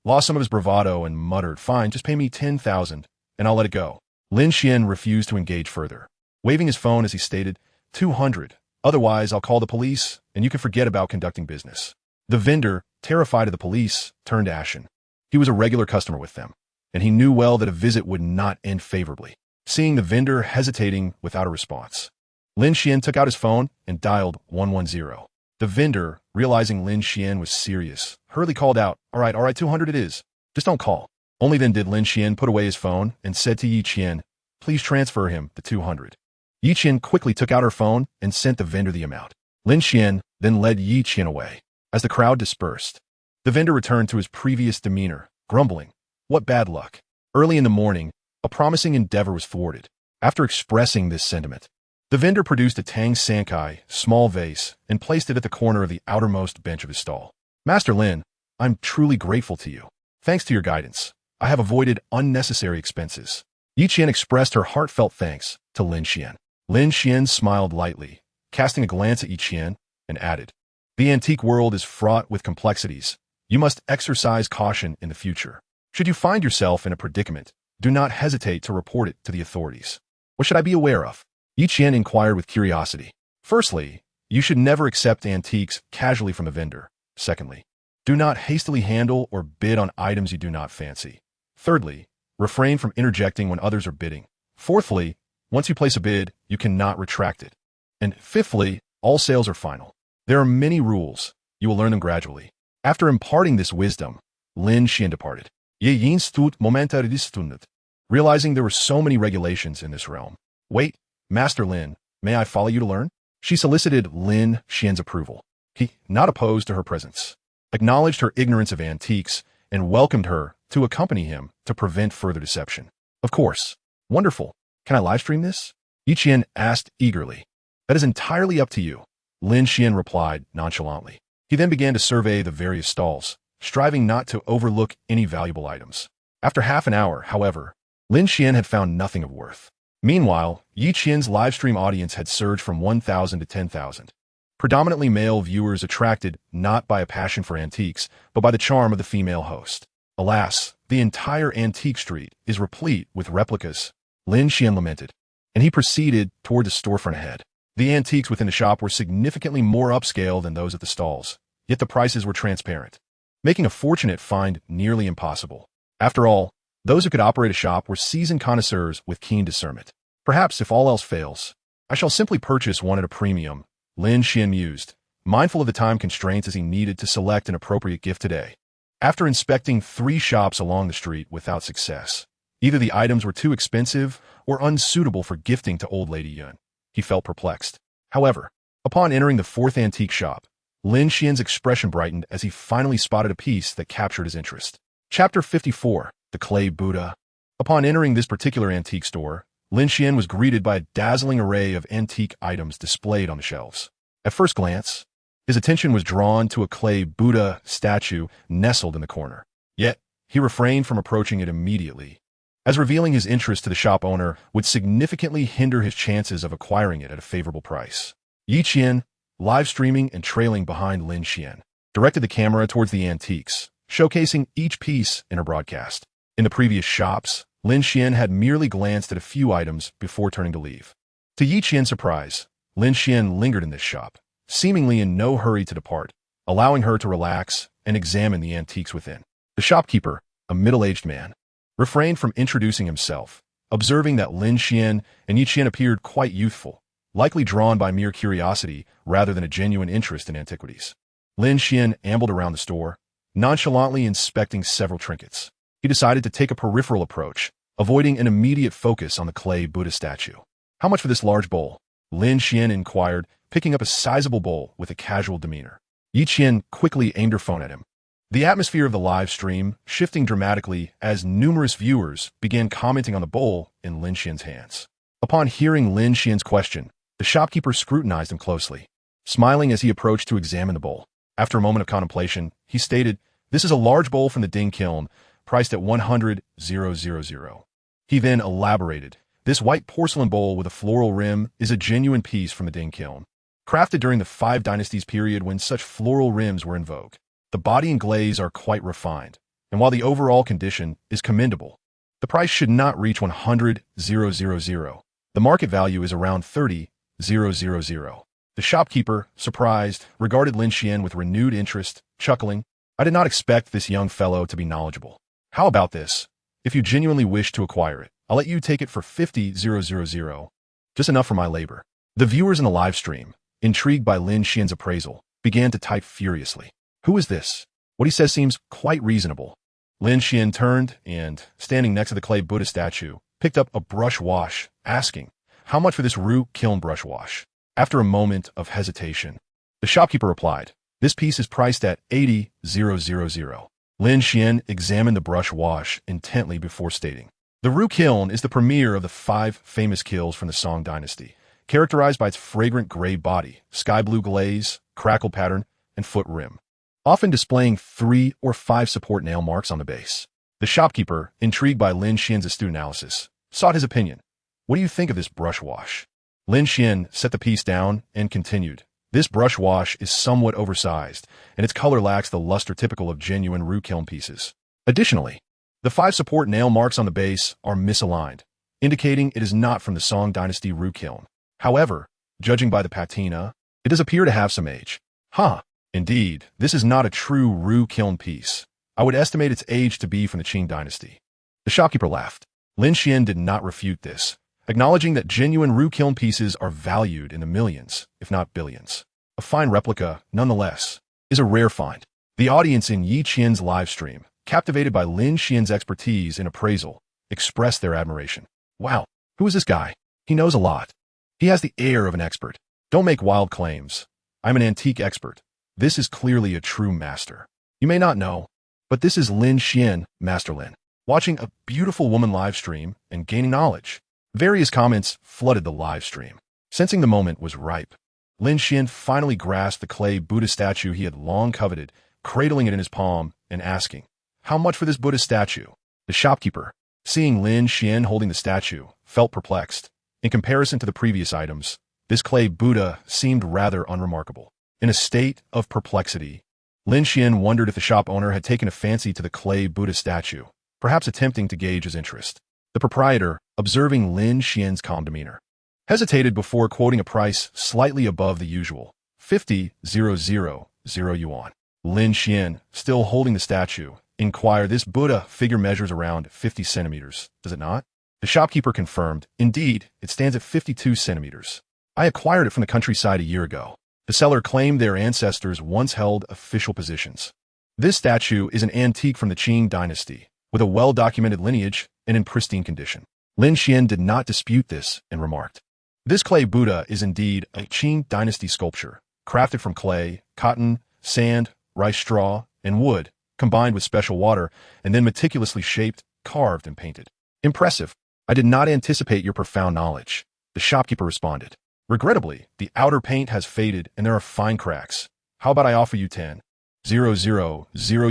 lost some of his bravado and muttered, "Fine, just pay me 10,000, and I'll let it go." Lin Xian refused to engage further, waving his phone as he stated, 200. Otherwise, I'll call the police, and you can forget about conducting business. The vendor, terrified of the police, turned ashen. He was a regular customer with them, and he knew well that a visit would not end favorably. Seeing the vendor hesitating without a response, Lin Xian took out his phone and dialed 110. The vendor, realizing Lin Xian was serious, hurriedly called out, all right, 200 it is. Just don't call. Only then did Lin Xian put away his phone and said to Yi Qian, please transfer him the 200. Yi Qian quickly took out her phone and sent the vendor the amount. Lin Xian then led Yi Qian away. As the crowd dispersed, the vendor returned to his previous demeanor, grumbling, what bad luck. Early in the morning, a promising endeavor was thwarted. After expressing this sentiment, the vendor produced a Tang Sankai, small vase, and placed it at the corner of the outermost bench of his stall. Master Lin, I'm truly grateful to you. Thanks to your guidance, I have avoided unnecessary expenses. Yi Qian expressed her heartfelt thanks to Lin Xian. Lin Xian smiled lightly, casting a glance at Yi Qian, and added, the antique world is fraught with complexities. You must exercise caution in the future. Should you find yourself in a predicament, do not hesitate to report it to the authorities. What should I be aware of? Yi Qian inquired with curiosity. Firstly, you should never accept antiques casually from a vendor. Secondly, do not hastily handle or bid on items you do not fancy. Thirdly, refrain from interjecting when others are bidding. Fourthly, once you place a bid, you cannot retract it. And fifthly, all sales are final. There are many rules. You will learn them gradually. After imparting this wisdom, Lin Xian departed. Ye yin stut momenta redistundet. Realizing there were so many regulations in this realm. Wait, Master Lin, may I follow you to learn? She solicited Lin Xian's approval. He, not opposed to her presence, acknowledged her ignorance of antiques and welcomed her to accompany him to prevent further deception. Of course. Wonderful. Can I live stream this? Yi Qian asked eagerly. That is entirely up to you. Lin Xian replied nonchalantly. He then began to survey the various stalls, striving not to overlook any valuable items. After half an hour, however, Lin Xian had found nothing of worth. Meanwhile, Yi Qian's livestream audience had surged from 1,000 to 10,000. Predominantly male viewers attracted not by a passion for antiques, but by the charm of the female host. Alas, the entire antique street is replete with replicas, Lin Xian lamented, and he proceeded toward the storefront ahead. The antiques within the shop were significantly more upscale than those at the stalls, yet the prices were transparent, making a fortunate find nearly impossible. After all, those who could operate a shop were seasoned connoisseurs with keen discernment. Perhaps, if all else fails, I shall simply purchase one at a premium, Lin Xian mused, mindful of the time constraints as he needed to select an appropriate gift today. After inspecting 3 shops along the street without success, either the items were too expensive or unsuitable for gifting to old Lady Yun. He felt perplexed. However, upon entering the 4th antique shop, Lin Xian's expression brightened as he finally spotted a piece that captured his interest. Chapter 54, The Clay Buddha. Upon entering this particular antique store, Lin Xuan was greeted by a dazzling array of antique items displayed on the shelves. At first glance, his attention was drawn to a clay Buddha statue nestled in the corner. Yet, he refrained from approaching it immediately, as revealing his interest to the shop owner would significantly hinder his chances of acquiring it at a favorable price. Yi Qian, live streaming and trailing behind Lin Xuan, directed the camera towards the antiques, showcasing each piece in her broadcast. In the previous shops, Lin Xuan had merely glanced at a few items before turning to leave. To Yi Qian's surprise, Lin Xuan lingered in this shop, seemingly in no hurry to depart, allowing her to relax and examine the antiques within. The shopkeeper, a middle-aged man, refrained from introducing himself, observing that Lin Xuan and Yi Qian appeared quite youthful, likely drawn by mere curiosity rather than a genuine interest in antiquities. Lin Xuan ambled around the store, nonchalantly inspecting several trinkets. He decided to take a peripheral approach, avoiding an immediate focus on the clay Buddha statue. "How much for this large bowl?" Lin Xuan inquired, picking up a sizable bowl with a casual demeanor. Yi Qian quickly aimed her phone at him. The atmosphere of the live stream shifting dramatically as numerous viewers began commenting on the bowl in Lin Xuan's hands. Upon hearing Lin Xuan's question, the shopkeeper scrutinized him closely, smiling as he approached to examine the bowl. After a moment of contemplation, he stated, "This is a large bowl from the Ding kiln, priced at 100,000. He then elaborated, "This white porcelain bowl with a floral rim is a genuine piece from the Ding kiln, crafted during the Five Dynasties period when such floral rims were in vogue. The body and glaze are quite refined, and while the overall condition is commendable, the price should not reach 100,000. The market value is around 30,000. The shopkeeper, surprised, regarded Lin Xuan with renewed interest, chuckling, "I did not expect this young fellow to be knowledgeable. How about this? If you genuinely wish to acquire it, I'll let you take it for 50,000. Just enough for my labor." The viewers in the live stream, intrigued by Lin Xuan's appraisal, began to type furiously. "Who is this? What he says seems quite reasonable." Lin Xuan turned and, standing next to the clay Buddha statue, picked up a brush wash, asking, "How much for this Ru kiln brush wash?" After a moment of hesitation, the shopkeeper replied, "This piece is priced at 80,000. Lin Xuan examined the brush wash intently before stating, "The Ru kiln is the premier of the 5 famous kilns from the Song dynasty, characterized by its fragrant gray body, sky blue glaze, crackle pattern, and foot rim, often displaying 3 or 5 support nail marks on the base." The shopkeeper, intrigued by Lin Xuan's astute analysis, sought his opinion. "What do you think of this brush wash?" Lin Xuan set the piece down and continued, "This brush wash is somewhat oversized, and its color lacks the luster typical of genuine Ru kiln pieces. Additionally, the 5 support nail marks on the base are misaligned, indicating it is not from the Song dynasty Ru kiln. However, judging by the patina, it does appear to have some age." "Huh. Indeed, this is not a true Ru kiln piece. I would estimate its age to be from the Qing dynasty." The shopkeeper laughed. Lin Xuan did not refute this, acknowledging that genuine Ru kiln pieces are valued in the millions, if not billions. A fine replica, nonetheless, is a rare find. The audience in Yi Qian's live stream, captivated by Lin Xuan's expertise in appraisal, expressed their admiration. "Wow, who is this guy? He knows a lot. He has the air of an expert. Don't make wild claims. I'm an antique expert. This is clearly a true master. You may not know, but this is Lin Xuan, Master Lin, watching a beautiful woman live stream and gaining knowledge." Various comments flooded the live stream. Sensing the moment was ripe, Lin Xuan finally grasped the clay Buddha statue he had long coveted, cradling it in his palm and asking, "How much for this Buddha statue?" The shopkeeper, seeing Lin Xuan holding the statue, felt perplexed. In comparison to the previous items, this clay Buddha seemed rather unremarkable. In a state of perplexity, Lin Xuan wondered if the shop owner had taken a fancy to the clay Buddha statue, perhaps attempting to gauge his interest. The proprietor, observing Lin Xuan's calm demeanor, hesitated before quoting a price slightly above the usual, 50,000 yuan. Lin Xuan, still holding the statue, inquired, "This Buddha figure measures around 50 centimeters, does it not?" The shopkeeper confirmed, "Indeed, it stands at 52 centimeters. I acquired it from the countryside a year ago." The seller claimed their ancestors once held official positions. This statue is an antique from the Qing dynasty, with a well-documented lineage and in pristine condition. Lin Xuan did not dispute this and remarked, "This clay Buddha is indeed a Qing dynasty sculpture, crafted from clay, cotton, sand, rice straw, and wood, combined with special water, and then meticulously shaped, carved, and painted. Impressive." I did not anticipate your profound knowledge, the shopkeeper responded. Regrettably, the outer paint has faded and there are fine cracks. How about I offer you 10,000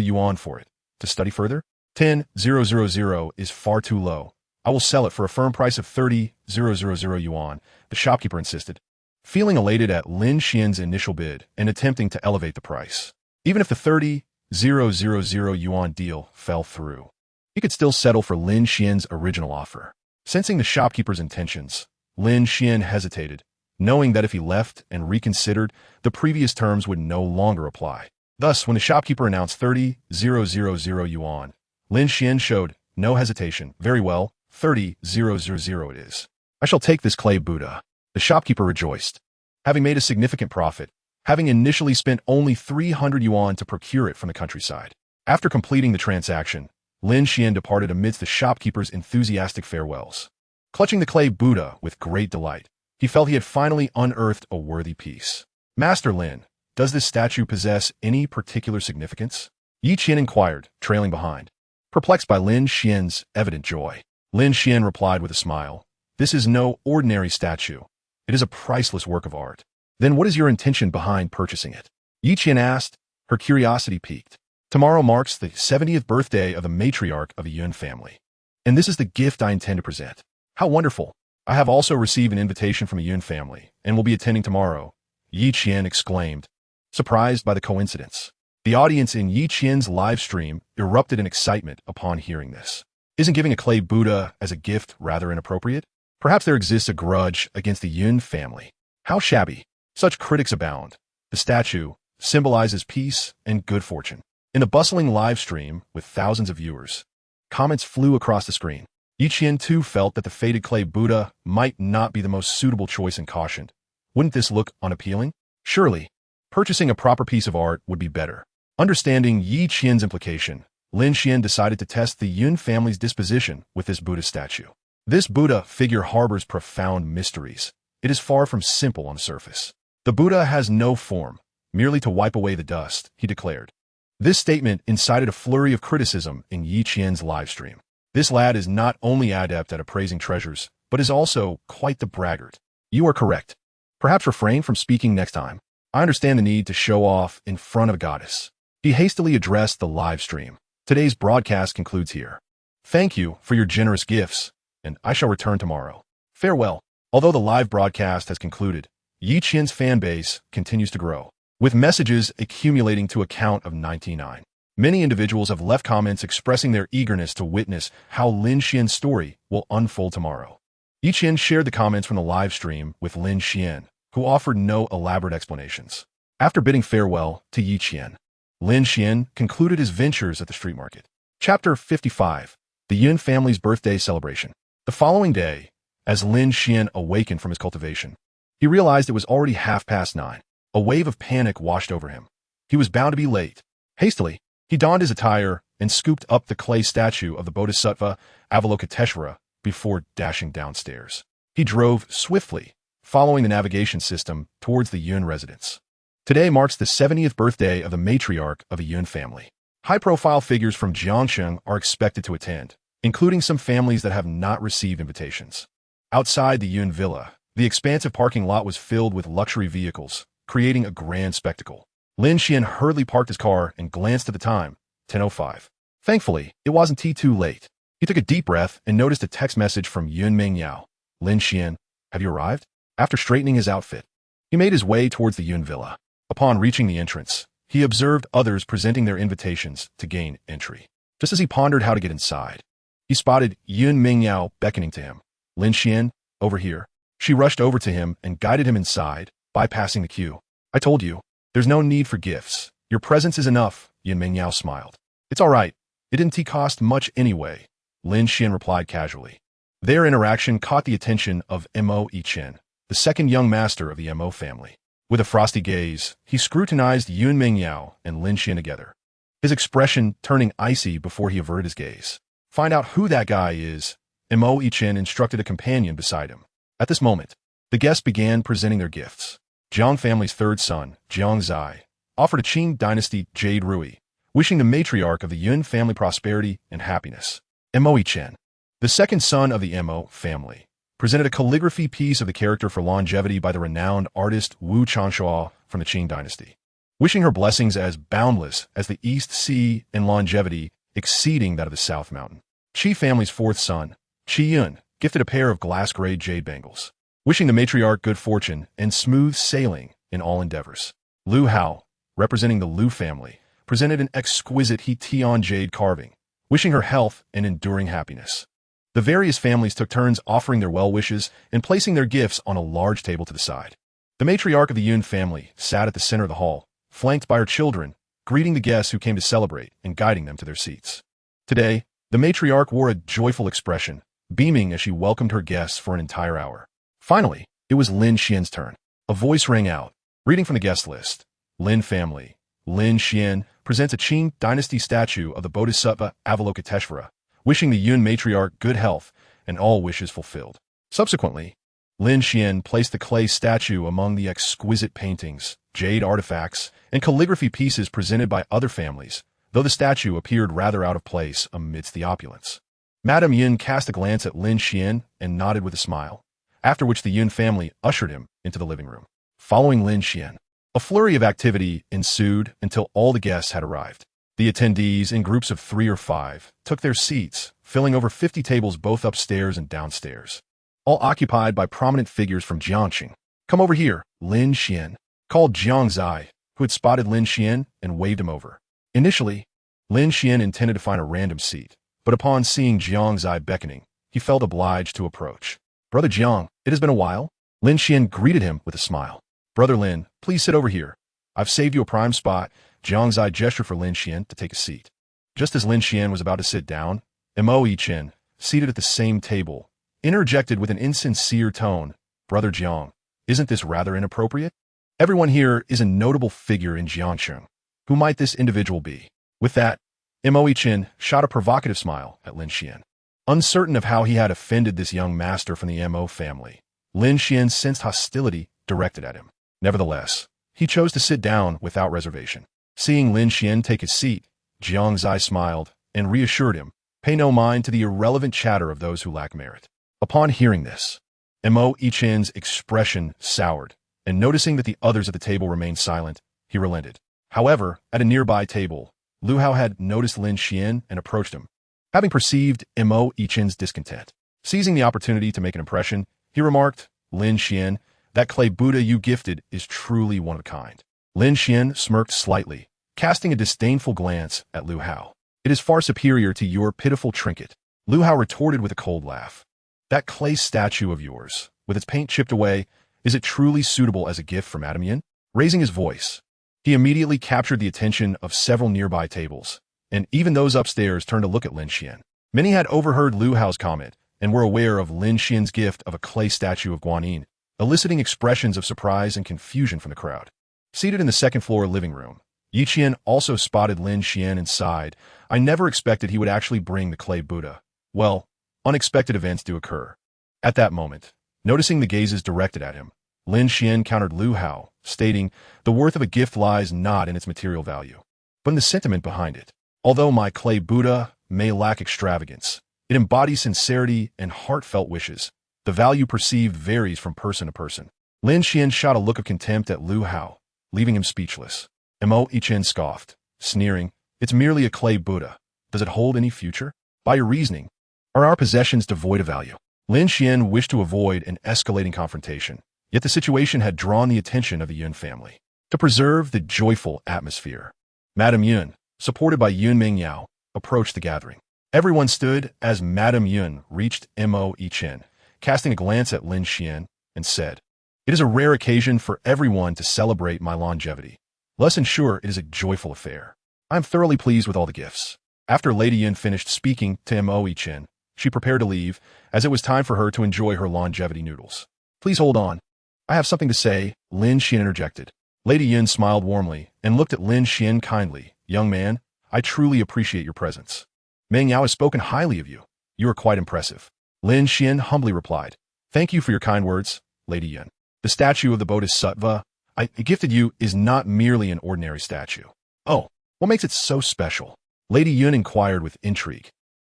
yuan for it? To study further? 10,000 is far too low. I will sell it for a firm price of 30,000 yuan, the shopkeeper insisted, feeling elated at Lin Xuan's initial bid and attempting to elevate the price. Even if the 30,000 yuan deal fell through, he could still settle for Lin Xuan's original offer. Sensing the shopkeeper's intentions, Lin Xuan hesitated, knowing that if he left and reconsidered, the previous terms would no longer apply. Thus, when the shopkeeper announced 30,000 yuan, Lin Xuan showed no hesitation. Very well, 30,000 it is. I shall take this clay Buddha. The shopkeeper rejoiced, having made a significant profit, having initially spent only 300 yuan to procure it from the countryside. After completing the transaction, Lin Xuan departed amidst the shopkeeper's enthusiastic farewells. Clutching the clay Buddha with great delight, he felt he had finally unearthed a worthy piece. Master Lin, does this statue possess any particular significance? Yi Qian inquired, trailing behind, perplexed by Lin Xuan's evident joy. Lin Xuan replied with a smile, this is no ordinary statue. It is a priceless work of art. Then what is your intention behind purchasing it? Yi Qian asked, her curiosity piqued. Tomorrow marks the 70th birthday of the matriarch of the Yuan family, and this is the gift I intend to present. How wonderful! I have also received an invitation from the Yuan family, and will be attending tomorrow, Yi Qian exclaimed, surprised by the coincidence. The audience in Yi Qian's live stream erupted in excitement upon hearing this. Isn't giving a clay Buddha as a gift rather inappropriate? Perhaps there exists a grudge against the Yuan family. How shabby! Such critics abound. The statue symbolizes peace and good fortune. In the bustling live stream, with thousands of viewers, comments flew across the screen. Yi Qian too felt that the faded clay Buddha might not be the most suitable choice and cautioned. Wouldn't this look unappealing? Surely, purchasing a proper piece of art would be better. Understanding Yi Qian's implication, Lin Xuan decided to test the Yuan family's disposition with this Buddha statue. This Buddha figure harbors profound mysteries. It is far from simple on the surface. The Buddha has no form, merely to wipe away the dust, he declared. This statement incited a flurry of criticism in Yi Qian's live stream. This lad is not only adept at appraising treasures, but is also quite the braggart. You are correct. Perhaps refrain from speaking next time. I understand the need to show off in front of a goddess. He hastily addressed the live stream. Today's broadcast concludes here. Thank you for your generous gifts, and I shall return tomorrow. Farewell. Although the live broadcast has concluded, Yi Qian's fan base continues to grow, with messages accumulating to a count of 99. Many individuals have left comments expressing their eagerness to witness how Lin Xuan's story will unfold tomorrow. Yi Qian shared the comments from the live stream with Lin Xuan, who offered no elaborate explanations. After bidding farewell to Yi Qian, Lin Xuan concluded his ventures at the street market. Chapter 55. The Yuan family's birthday celebration. The following day, as Lin Xuan awakened from his cultivation, he realized it was already 9:30. A wave of panic washed over him. He was bound to be late. Hastily, he donned his attire and scooped up the clay statue of the Bodhisattva Avalokiteshvara before dashing downstairs. He drove swiftly, following the navigation system towards the Yuan residence. Today marks the 70th birthday of the matriarch of the Yuan family. High-profile figures from Jiangsheng are expected to attend, including some families that have not received invitations. Outside the Yuan villa, the expansive parking lot was filled with luxury vehicles, creating a grand spectacle. Lin Xuan hurriedly parked his car and glanced at the time, 10:05. Thankfully, it wasn't too late. He took a deep breath and noticed a text message from Yun Mingyao. Lin Xuan, have you arrived? After straightening his outfit, he made his way towards the Yuan villa. Upon reaching the entrance, he observed others presenting their invitations to gain entry. Just as he pondered how to get inside, he spotted Yun Mingyao beckoning to him. Lin Xuan, over here. She rushed over to him and guided him inside, bypassing the queue. I told you, there's no need for gifts. Your presence is enough, Yun Mingyao smiled. It's all right. It didn't cost much anyway, Lin Xuan replied casually. Their interaction caught the attention of Mo Yichen, the second young master of the Mo family. With a frosty gaze, he scrutinized Yun Mingyao and Lin Xuan together, his expression turning icy before he averted his gaze. Find out who that guy is, Mo Yichen instructed a companion beside him. At this moment, the guests began presenting their gifts. Jiang family's third son, Jiang Zai, offered a Qing dynasty jade rui, wishing the matriarch of the Yun family prosperity and happiness. Mo Yichen, The second son of the Mo family presented a calligraphy piece of the character for longevity by the renowned artist Wu Chanshuo from the Qing dynasty, wishing her blessings as boundless as the East Sea and longevity exceeding that of the South Mountain. Qi family's fourth son, Qi Yun, gifted a pair of glass-grade jade bangles, wishing the matriarch good fortune and smooth sailing in all endeavors. Lu Hao, representing the Lu family, presented an exquisite Hetion jade carving, wishing her health and enduring happiness. The various families took turns offering their well wishes and placing their gifts on a large table to the side. The matriarch of the Yun family sat at the center of the hall, flanked by her children, greeting the guests who came to celebrate and guiding them to their seats. Today, the matriarch wore a joyful expression, beaming as she welcomed her guests for an entire hour. Finally, it was Lin Xuan's turn. A voice rang out, reading from the guest list. Lin family. Lin Xuan presents a Qing dynasty statue of the Bodhisattva Avalokiteshvara, wishing the Yun matriarch good health and all wishes fulfilled. Subsequently, Lin Xuan placed the clay statue among the exquisite paintings, jade artifacts, and calligraphy pieces presented by other families, though the statue appeared rather out of place amidst the opulence. Madame Yun cast a glance at Lin Xuan and nodded with a smile, after which the Yun family ushered him into the living room. Following Lin Xuan, a flurry of activity ensued until all the guests had arrived. The attendees, in groups of 3 or 5, took their seats, filling over 50 tables both upstairs and downstairs, all occupied by prominent figures from Jiangxing. "Come over here," Lin Xuan called Jiang Zai, who had spotted Lin Xuan and waved him over. Initially, Lin Xuan intended to find a random seat, but upon seeing Jiang Zai beckoning, he felt obliged to approach. "Brother Jiang, it has been a while." Lin Xuan greeted him with a smile. "Brother Lin, please sit over here. I've saved you a prime spot." Jiang Zai gestured for Lin Xuan to take a seat. Just as Lin Xuan was about to sit down, Mo Chen, seated at the same table, interjected with an insincere tone, "Brother Jiang, isn't this rather inappropriate? Everyone here is a notable figure in Jiangxing. Who might this individual be?" With that, Mo Chen shot a provocative smile at Lin Xuan. Uncertain of how he had offended this young master from the Mo family, Lin Xuan sensed hostility directed at him. Nevertheless, he chose to sit down without reservation. Seeing Lin Xuan take his seat, Jiang Zai smiled and reassured him, "Pay no mind to the irrelevant chatter of those who lack merit." Upon hearing this, Mo Chen's expression soured, and noticing that the others at the table remained silent, he relented. However, at a nearby table, Lu Hao had noticed Lin Xuan and approached him. Having perceived Mo Chen's discontent, seizing the opportunity to make an impression, he remarked, "Lin Xuan, that clay Buddha you gifted is truly one of a kind." Lin Xuan smirked slightly, casting a disdainful glance at Lu Hao. "It is far superior to your pitiful trinket." Lu Hao retorted with a cold laugh. "That clay statue of yours, with its paint chipped away, is it truly suitable as a gift for Madame Yin?" Raising his voice, he immediately captured the attention of several nearby tables, and even those upstairs turned to look at Lin Xuan. Many had overheard Lu Hao's comment and were aware of Lin Xuan's gift of a clay statue of Guanyin, eliciting expressions of surprise and confusion from the crowd. Seated in the second-floor living room, Yi Qian also spotted Lin Xuan and sighed. "I never expected he would actually bring the clay Buddha. Well, unexpected events do occur." At that moment, noticing the gazes directed at him, Lin Xuan countered Lu Hao, stating, "The worth of a gift lies not in its material value, but in the sentiment behind it. Although my clay Buddha may lack extravagance, it embodies sincerity and heartfelt wishes. The value perceived varies from person to person." Lin Xuan shot a look of contempt at Lu Hao, leaving him speechless. Mo Chen scoffed, sneering, "It's merely a clay Buddha. Does it hold any future? By your reasoning, are our possessions devoid of value?" Lin Xuan wished to avoid an escalating confrontation, yet the situation had drawn the attention of the Yun family. To preserve the joyful atmosphere, Madame Yun, supported by Yun Mingyao, approached the gathering. Everyone stood as Madame Yun reached Mo Chen, casting a glance at Lin Xuan, and said, "It is a rare occasion for everyone to celebrate my longevity. Let's ensure it is a joyful affair. I am thoroughly pleased with all the gifts." After Lady Yun finished speaking to Mo Chen, she prepared to leave, as it was time for her to enjoy her longevity noodles. "Please hold on. I have something to say," Lin Xuan interjected. Lady Yun smiled warmly and looked at Lin Xuan kindly. "Young man, I truly appreciate your presence. Meng Yao has spoken highly of you. You are quite impressive." Lin Xuan humbly replied, "Thank you for your kind words, Lady Yun. The statue of the Bodhisattva I gifted you is not merely an ordinary statue." "Oh, what makes it so special?" Lady Yun inquired with intrigue,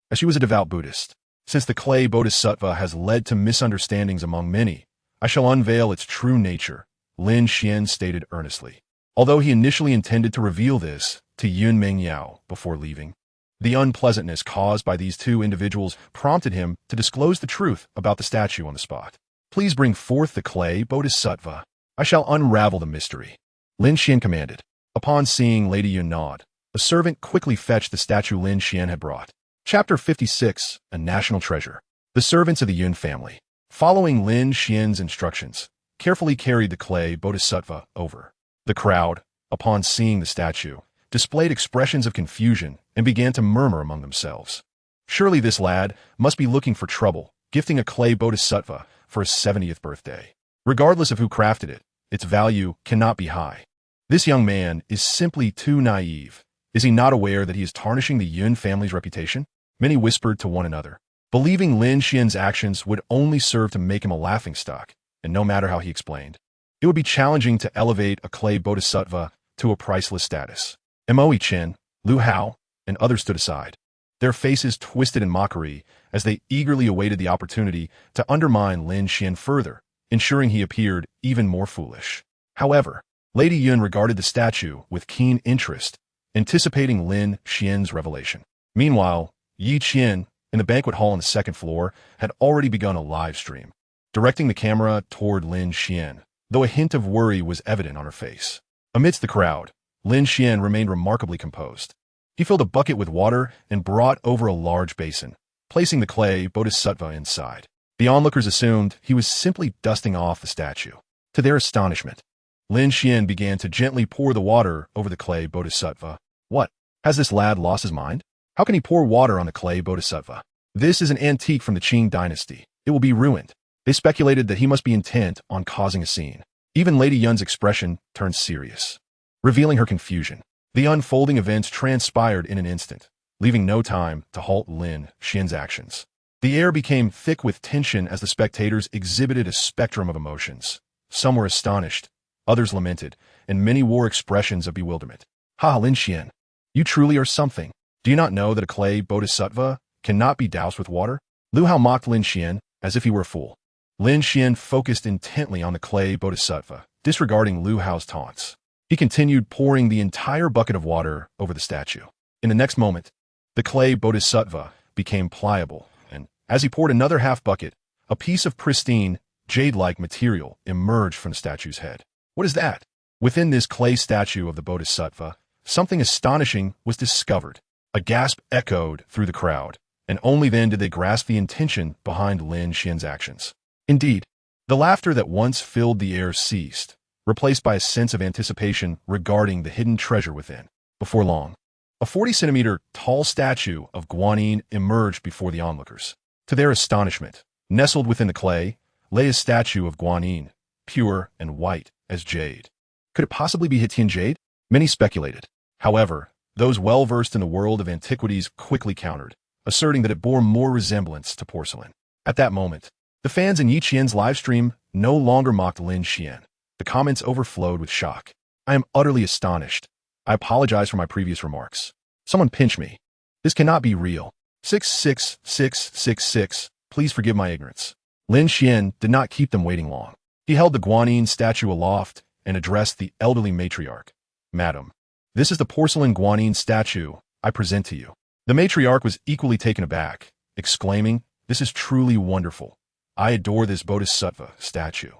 as she was a devout Buddhist. Since the clay bodhisattva has led to misunderstandings among many, I shall unveil its true nature, Lin Xuan stated earnestly. Although he initially intended to reveal this to Yun Mengyao before leaving, the unpleasantness caused by these two individuals prompted him to disclose the truth about the statue on the spot. Please bring forth the clay bodhisattva. I shall unravel the mystery, Lin Xuan commanded. Upon seeing Lady Yun nod, a servant quickly fetched the statue Lin Xuan had brought. Chapter 56, A National Treasure. The servants of the Yun family, following Lin Xuan's instructions, carefully carried the clay bodhisattva over. The crowd, upon seeing the statue, displayed expressions of confusion and began to murmur among themselves. Surely this lad must be looking for trouble, gifting a clay bodhisattva for his 70th birthday. Regardless of who crafted it, its value cannot be high. This young man is simply too naive. Is he not aware that he is tarnishing the Yun family's reputation? Many whispered to one another, believing Lin Xuan's actions would only serve to make him a laughingstock, and no matter how he explained, it would be challenging to elevate a clay bodhisattva to a priceless status. Mo Chen, Lu Hao, and others stood aside, their faces twisted in mockery as they eagerly awaited the opportunity to undermine Lin Xuan further, ensuring he appeared even more foolish. However, Lady Yun regarded the statue with keen interest, anticipating Lin Xuan's revelation. Meanwhile, Yi Qian, in the banquet hall on the second floor, had already begun a live stream, directing the camera toward Lin Xuan, though a hint of worry was evident on her face. Amidst the crowd, Lin Xuan remained remarkably composed. He filled a bucket with water and brought over a large basin, placing the clay bodhisattva inside. The onlookers assumed he was simply dusting off the statue. To their astonishment, Lin Xuan began to gently pour the water over the clay bodhisattva. What? Has this lad lost his mind? How can he pour water on the clay bodhisattva? This is an antique from the Qing dynasty. It will be ruined. They speculated that he must be intent on causing a scene. Even Lady Yun's expression turned serious, revealing her confusion. The unfolding events transpired in an instant, leaving no time to halt Lin Xuan's actions. The air became thick with tension as the spectators exhibited a spectrum of emotions. Some were astonished, others lamented, and many wore expressions of bewilderment. Ha, Lin Xuan, you truly are something. Do you not know that a clay bodhisattva cannot be doused with water? Lu Hao mocked Lin Xuan as if he were a fool. Lin Xuan focused intently on the clay bodhisattva, disregarding Lu Hao's taunts. He continued pouring the entire bucket of water over the statue. In the next moment, the clay bodhisattva became pliable, and as he poured another half bucket, a piece of pristine, jade-like material emerged from the statue's head. What is that? Within this clay statue of the bodhisattva, something astonishing was discovered. A gasp echoed through the crowd, and only then did they grasp the intention behind Lin Xuan's actions. Indeed, the laughter that once filled the air ceased, replaced by a sense of anticipation regarding the hidden treasure within. Before long, a 40-centimeter tall statue of Guanyin emerged before the onlookers. To their astonishment, nestled within the clay, lay a statue of Guanyin, pure and white as jade. Could it possibly be Hitian jade? Many speculated. However, those well-versed in the world of antiquities quickly countered, asserting that it bore more resemblance to porcelain. At that moment, the fans in Yi Qian's livestream no longer mocked Lin Xuan. The comments overflowed with shock. I am utterly astonished. I apologize for my previous remarks. Someone pinch me. This cannot be real. 66666, please forgive my ignorance. Lin Xuan did not keep them waiting long. He held the Guanyin statue aloft and addressed the elderly matriarch. Madam, this is the porcelain Guanyin statue I present to you. The matriarch was equally taken aback, exclaiming, "This is truly wonderful. I adore this bodhisattva statue."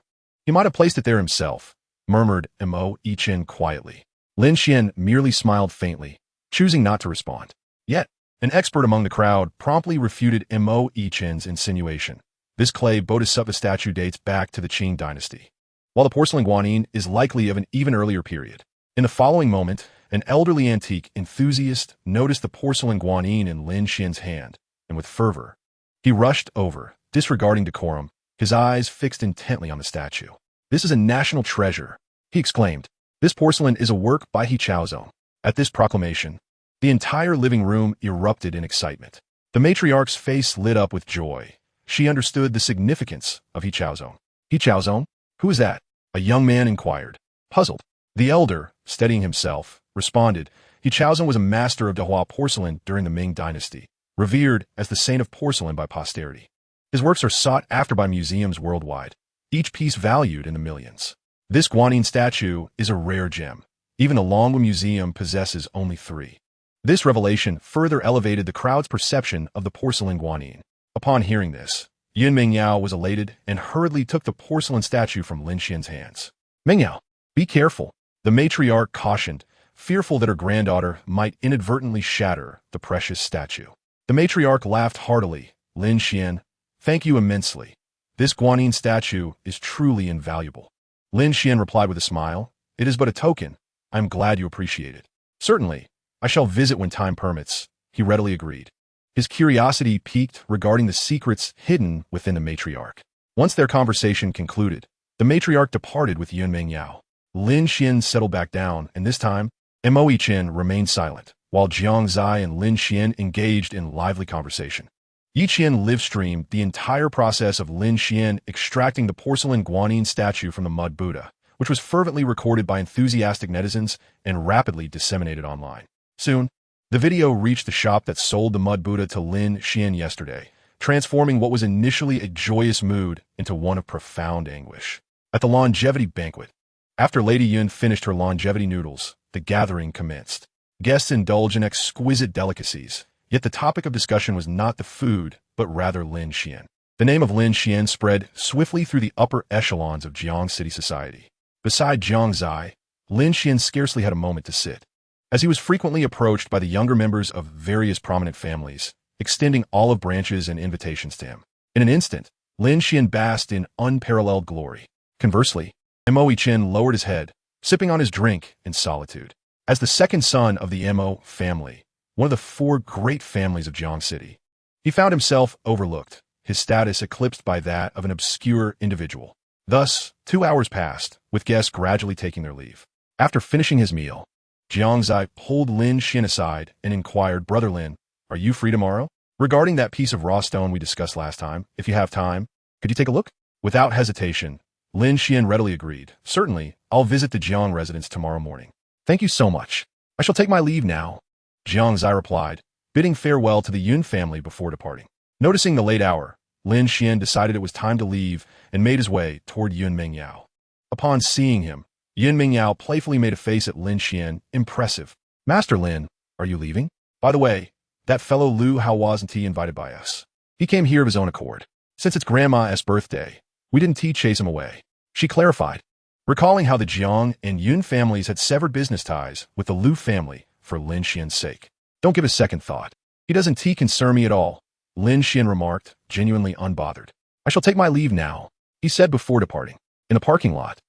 He might have placed it there himself, murmured Mo Chen quietly. Lin Xuan merely smiled faintly, choosing not to respond. Yet, an expert among the crowd promptly refuted Mo Chen's insinuation. This clay bodhisattva statue dates back to the Qing dynasty, while the porcelain Guanyin is likely of an even earlier period. In the following moment, an elderly antique enthusiast noticed the porcelain Guanyin in Lin Xuan's hand, and with fervor, he rushed over, disregarding decorum, his eyes fixed intently on the statue. "This is a national treasure," he exclaimed. "This porcelain is a work by He Chaozong." At this proclamation, the entire living room erupted in excitement. The matriarch's face lit up with joy. She understood the significance of He Chaozong. "He Chaozong? Who is that?" a young man inquired, puzzled. The elder, steadying himself, responded, "He Chaozong was a master of Dehua porcelain during the Ming dynasty. revered as the saint of porcelain by posterity. His works are sought after by museums worldwide, each piece valued in the millions. This Guanyin statue is a rare gem. Even the Longwu Museum possesses only 3. This revelation further elevated the crowd's perception of the porcelain Guanyin. Upon hearing this, Yun Mingyao was elated and hurriedly took the porcelain statue from Lin Xuan's hands. "Mingyao, be careful," the matriarch cautioned, fearful that her granddaughter might inadvertently shatter the precious statue. The matriarch laughed heartily. "Lin Xuan, thank you immensely. This Guanyin statue is truly invaluable." Lin Xuan replied with a smile, "It is but a token. I am glad you appreciate it." "Certainly, I shall visit when time permits," he readily agreed. His curiosity piqued regarding the secrets hidden within the matriarch. Once their conversation concluded, the matriarch departed with Yun Mingyao. Lin Xuan settled back down, and this time, Mo Yichen remained silent, while Jiang Zai and Lin Xuan engaged in lively conversation. Yichen live-streamed the entire process of Lin Xuan extracting the porcelain Guanyin statue from the mud Buddha, which was fervently recorded by enthusiastic netizens and rapidly disseminated online. Soon, the video reached the shop that sold the mud Buddha to Lin Xuan yesterday, transforming what was initially a joyous mood into one of profound anguish. At the longevity banquet, after Lady Yun finished her longevity noodles, the gathering commenced. Guests indulged in exquisite delicacies, yet the topic of discussion was not the food, but rather Lin Xuan. The name of Lin Xuan spread swiftly through the upper echelons of Jiang City society. Beside Jiang Zai, Lin Xuan scarcely had a moment to sit, as he was frequently approached by the younger members of various prominent families, extending olive branches and invitations to him. In an instant, Lin Xuan basked in unparalleled glory. Conversely, Mo Yichen lowered his head, sipping on his drink in solitude. As the second son of the Mo family, one of the 4 great families of Jiang City, he found himself overlooked, his status eclipsed by that of an obscure individual. Thus, 2 hours passed, with guests gradually taking their leave. After finishing his meal, Jiang Zai pulled Lin Xuan aside and inquired, "Brother Lin, are you free tomorrow? Regarding that piece of raw stone we discussed last time, if you have time, could you take a look?" Without hesitation, Lin Xuan readily agreed. "Certainly, I'll visit the Jiang residence tomorrow morning." "Thank you so much. I shall take my leave now," Jiang Zai replied, bidding farewell to the Yun family before departing. Noticing the late hour, Lin Xuan decided it was time to leave and made his way toward Yun Mingyao. Upon seeing him, Yun Mingyao playfully made a face at Lin Xuan. "Impressive. Master Lin, are you leaving? By the way, that fellow Lu how wasn't he invited by us? He came here of his own accord. Since it's Grandma's birthday, we didn't chase him away," she clarified, recalling how the Jiang and Yun families had severed business ties with the Lu family for Lin Xuan's sake. "Don't give a second thought. He doesn't concern me at all," Lin Xuan remarked, genuinely unbothered. "I shall take my leave now," he said before departing. In the parking lot,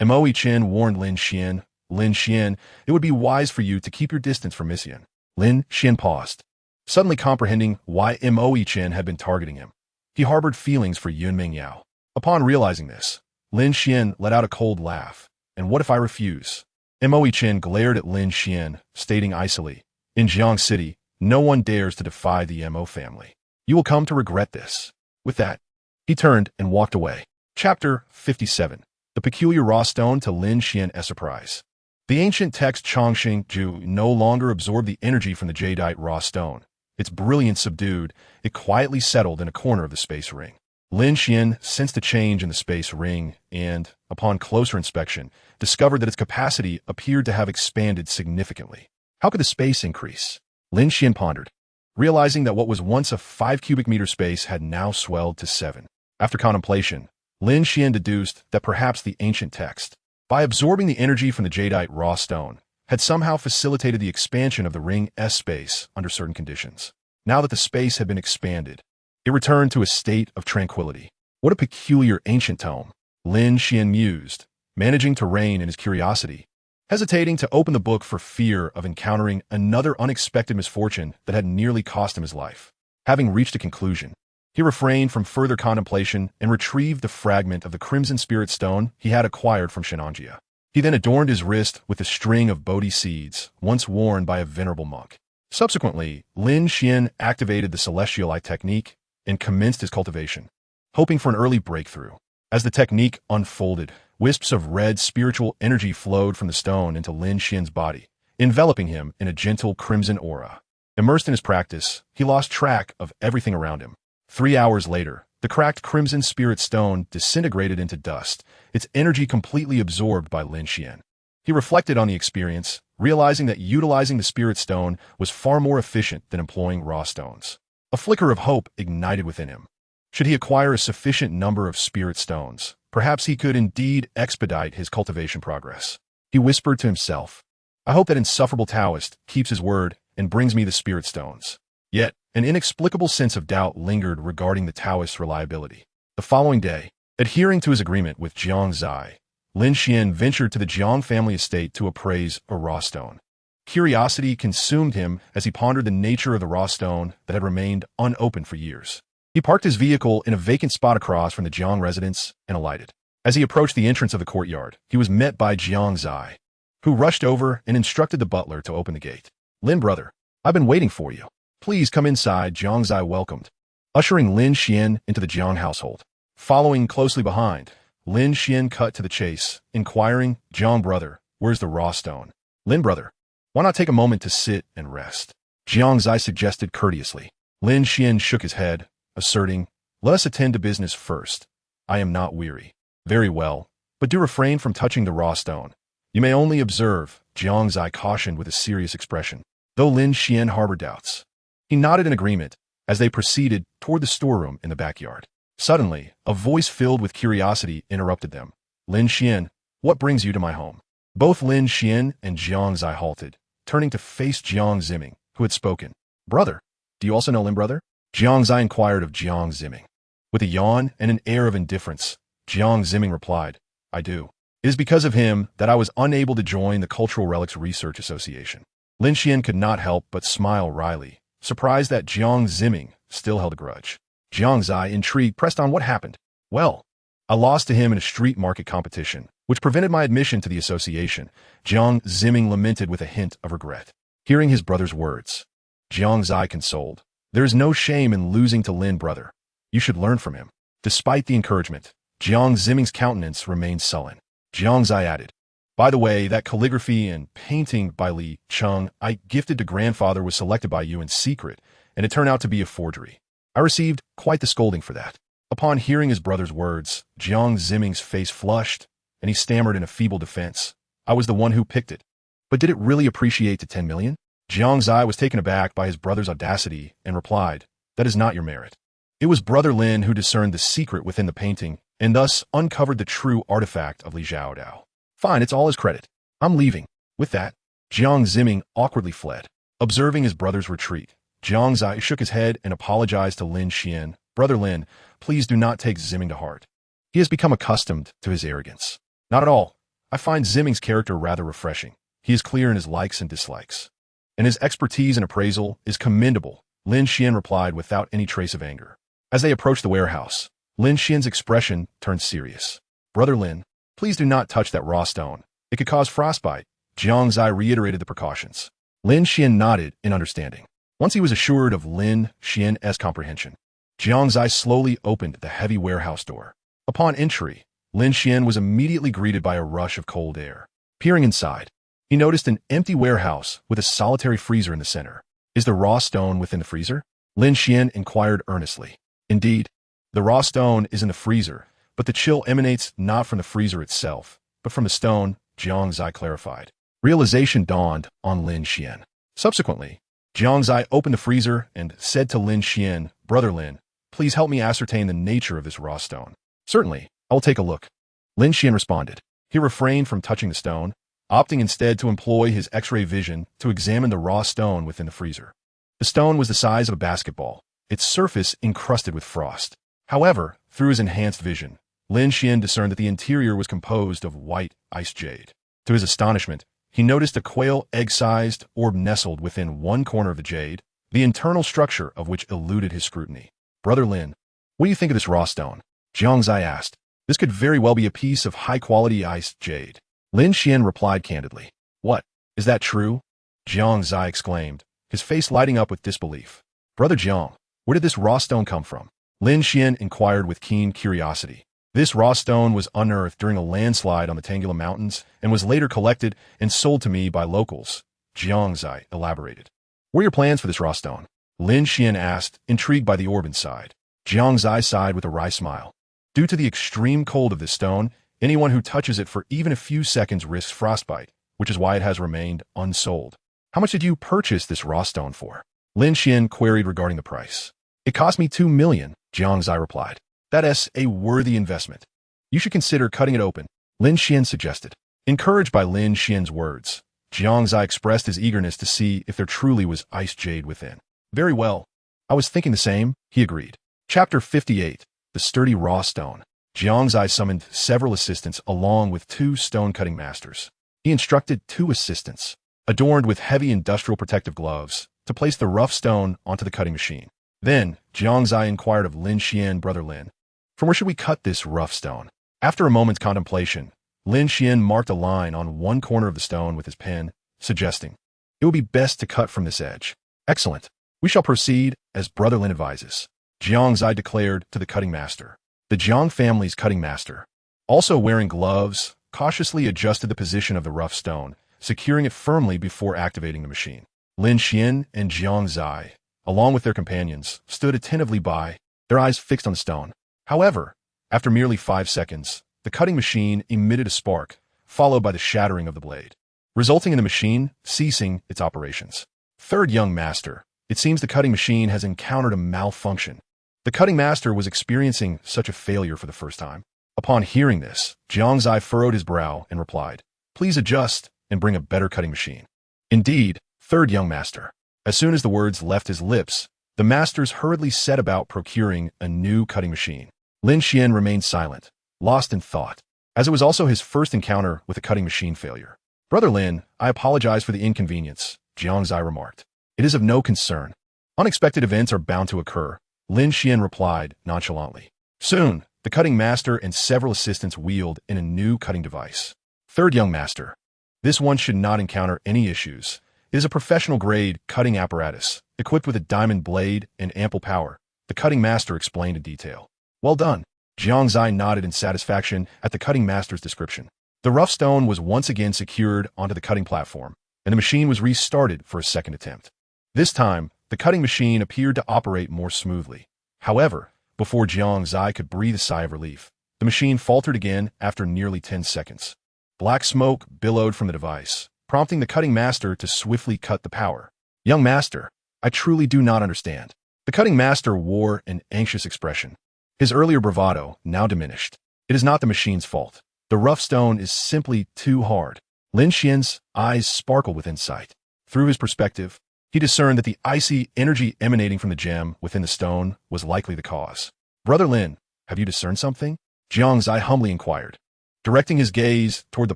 Mo Yichen warned Lin Xuan, "Lin Xuan, it would be wise for you to keep your distance from Miss Yin." Lin Xuan paused, suddenly comprehending why Mo Yichen had been targeting him. He harbored feelings for Yun Mingyao. Upon realizing this, Lin Xuan let out a cold laugh. "And what if I refuse?" Mo Yichen glared at Lin Xuan, stating icily, "In Jiang City, no one dares to defy the Mo family. You will come to regret this." With that, he turned and walked away. Chapter 57. The peculiar raw stone to Lin Xuan's surprise. The ancient text Chongxing Ju no longer absorbed the energy from the jadeite raw stone. Its brilliance subdued, it quietly settled in a corner of the space ring. Lin Xuan sensed a change in the space ring and, upon closer inspection, discovered that its capacity appeared to have expanded significantly. How could the space increase? Lin Xuan pondered, realizing that what was once a 5 cubic meter space had now swelled to 7. After contemplation, Lin Xuan deduced that perhaps the ancient text, by absorbing the energy from the jadeite raw stone, had somehow facilitated the expansion of the ring S space under certain conditions. Now that the space had been expanded, it returned to a state of tranquility. What a peculiar ancient tome, Lin Xuan mused, managing to rein in his curiosity, hesitating to open the book for fear of encountering another unexpected misfortune that had nearly cost him his life. Having reached a conclusion, he refrained from further contemplation and retrieved the fragment of the crimson spirit stone he had acquired from Shenanjia. He then adorned his wrist with a string of Bodhi seeds, once worn by a venerable monk. Subsequently, Lin Xuan activated the celestial eye technique and commenced his cultivation, hoping for an early breakthrough. As the technique unfolded, wisps of red spiritual energy flowed from the stone into Lin Xuan's body, enveloping him in a gentle crimson aura. Immersed in his practice, he lost track of everything around him. 3 hours later, the cracked crimson spirit stone disintegrated into dust, its energy completely absorbed by Lin Xuan. He reflected on the experience, realizing that utilizing the spirit stone was far more efficient than employing raw stones. A flicker of hope ignited within him. Should he acquire a sufficient number of spirit stones, perhaps he could indeed expedite his cultivation progress. He whispered to himself, I hope that insufferable Taoist keeps his word and brings me the spirit stones. Yet, an inexplicable sense of doubt lingered regarding the Taoist's reliability. The following day, adhering to his agreement with Jiang Zai, Lin Xuan ventured to the Jiang family estate to appraise a raw stone. Curiosity consumed him as he pondered the nature of the raw stone that had remained unopened for years. He parked his vehicle in a vacant spot across from the Jiang residence and alighted. As he approached the entrance of the courtyard, he was met by Jiang Zai, who rushed over and instructed the butler to open the gate. Lin, brother, I've been waiting for you. Please come inside, Jiang Zai welcomed, ushering Lin Xuan into the Jiang household. Following closely behind, Lin Xuan cut to the chase, inquiring, Jiang brother, where's the raw stone? Lin brother, why not take a moment to sit and rest? Jiang Zai suggested courteously. Lin Xuan shook his head, asserting, let us attend to business first. I am not weary. Very well, but do refrain from touching the raw stone. You may only observe, Jiang Zai cautioned with a serious expression, though Lin Xuan harbored doubts. He nodded in agreement as they proceeded toward the storeroom in the backyard. Suddenly, a voice filled with curiosity interrupted them. Lin Xuan, what brings you to my home? Both Lin Xuan and Jiang Zai halted, turning to face Jiang Ziming, who had spoken. Brother, do you also know Lin brother? Jiang Zai inquired of Jiang Ziming. With a yawn and an air of indifference, Jiang Ziming replied, I do. It is because of him that I was unable to join the Cultural Relics Research Association. Lin Xuan could not help but smile wryly, surprised that Jiang Ziming still held a grudge. Jiang Zai, intrigued, pressed on what happened. Well, I lost to him in a street market competition, which prevented my admission to the association. Jiang Ziming lamented with a hint of regret. Hearing his brother's words, Jiang Zai consoled. There is no shame in losing to Lin, brother. You should learn from him. Despite the encouragement, Jiang Ziming's countenance remained sullen. Jiang Zai added, by the way, that calligraphy and painting by Li Cheng I gifted to grandfather was selected by you in secret, and it turned out to be a forgery. I received quite the scolding for that. Upon hearing his brother's words, Jiang Ziming's face flushed, and he stammered in a feeble defense. I was the one who picked it. But did it really appreciate to 10 million? Jiang Zai was taken aback by his brother's audacity and replied, that is not your merit. It was brother Lin who discerned the secret within the painting and thus uncovered the true artifact of Li Zhaodao. Fine, it's all his credit. I'm leaving. With that, Jiang Ziming awkwardly fled. Observing his brother's retreat, Jiang Zai shook his head and apologized to Lin Xuan. Brother Lin, please do not take Ziming to heart. He has become accustomed to his arrogance. Not at all. I find Ziming's character rather refreshing. He is clear in his likes and dislikes. And his expertise in appraisal is commendable, Lin Xuan replied without any trace of anger. As they approached the warehouse, Lin Xuan's expression turned serious. Brother Lin, please do not touch that raw stone. It could cause frostbite. Jiang Zai reiterated the precautions. Lin Xuan nodded in understanding. Once he was assured of Lin Xuan's comprehension, Jiang Zai slowly opened the heavy warehouse door. Upon entry, Lin Xuan was immediately greeted by a rush of cold air. Peering inside, he noticed an empty warehouse with a solitary freezer in the center. Is the raw stone within the freezer? Lin Xuan inquired earnestly. Indeed, the raw stone is in the freezer, but the chill emanates not from the freezer itself, but from the stone, Jiang Zai clarified. Realization dawned on Lin Xuan. Subsequently, Jiang Zai opened the freezer and said to Lin Xuan, Brother Lin, please help me ascertain the nature of this raw stone. Certainly, I will take a look. Lin Xuan responded. He refrained from touching the stone, opting instead to employ his X-ray vision to examine the raw stone within the freezer. The stone was the size of a basketball, its surface encrusted with frost. However, through his enhanced vision, Lin Xuan discerned that the interior was composed of white ice jade. To his astonishment, he noticed a quail egg-sized orb nestled within one corner of the jade, the internal structure of which eluded his scrutiny. Brother Lin, what do you think of this raw stone? Jiang Zai asked. This could very well be a piece of high-quality iced jade. Lin Xuan replied candidly. What? Is that true? Jiang Zai exclaimed, his face lighting up with disbelief. Brother Jiang, where did this raw stone come from? Lin Xuan inquired with keen curiosity. This raw stone was unearthed during a landslide on the Tangula Mountains and was later collected and sold to me by locals, Jiang Zai elaborated. What are your plans for this raw stone? Lin Xuan asked, intrigued by the orb inside. Jiang Zai sighed with a wry smile. Due to the extreme cold of this stone, anyone who touches it for even a few seconds risks frostbite, which is why it has remained unsold. How much did you purchase this raw stone for? Lin Xuan queried regarding the price. It cost me 2 million, Jiang Zai replied. That is a worthy investment. You should consider cutting it open, Lin Xuan suggested. Encouraged by Lin Xuan's words, Jiang Zai expressed his eagerness to see if there truly was ice jade within. Very well. I was thinking the same, he agreed. Chapter 58, The Sturdy Raw Stone. Jiang Zai summoned several assistants along with 2 stone-cutting masters. He instructed 2 assistants, adorned with heavy industrial protective gloves, to place the rough stone onto the cutting machine. Then, Jiang Zai inquired of Lin Xuan, Brother Lin, "From where should we cut this rough stone?" After a moment's contemplation, Lin Xuan marked a line on one corner of the stone with his pen, suggesting, "It would be best to cut from this edge." "Excellent. We shall proceed as Brother Lin advises," Jiang Zai declared to the cutting master. The Jiang family's cutting master, also wearing gloves, cautiously adjusted the position of the rough stone, securing it firmly before activating the machine. Lin Xuan and Jiang Zai, along with their companions, stood attentively by, their eyes fixed on the stone. However, after merely 5 seconds, the cutting machine emitted a spark, followed by the shattering of the blade, resulting in the machine ceasing its operations. Third young master, it seems the cutting machine has encountered a malfunction. The cutting master was experiencing such a failure for the first time. Upon hearing this, Jiang Zai furrowed his brow and replied, "Please adjust and bring a better cutting machine." Indeed, third young master. As soon as the words left his lips, the masters hurriedly set about procuring a new cutting machine. Lin Xuan remained silent, lost in thought, as it was also his first encounter with a cutting machine failure. "Brother Lin, I apologize for the inconvenience," Jiang Zai remarked. "It is of no concern. Unexpected events are bound to occur," Lin Xuan replied nonchalantly. Soon, the cutting master and several assistants wheeled in a new cutting device. Third young master. This one should not encounter any issues. It is a professional-grade cutting apparatus, equipped with a diamond blade and ample power, the cutting master explained in detail. "Well done." Jiang Zai nodded in satisfaction at the cutting master's description. The rough stone was once again secured onto the cutting platform, and the machine was restarted for a second attempt. This time, the cutting machine appeared to operate more smoothly. However, before Jiang Zai could breathe a sigh of relief, the machine faltered again after nearly 10 seconds. Black smoke billowed from the device, prompting the cutting master to swiftly cut the power. "Young master, I truly do not understand." The cutting master wore an anxious expression. His earlier bravado now diminished. "It is not the machine's fault. The rough stone is simply too hard." Lin Xuan's eyes sparkled with insight. Through his perspective, he discerned that the icy energy emanating from the gem within the stone was likely the cause. "Brother Lin, have you discerned something?" Jiang Zai humbly inquired, directing his gaze toward the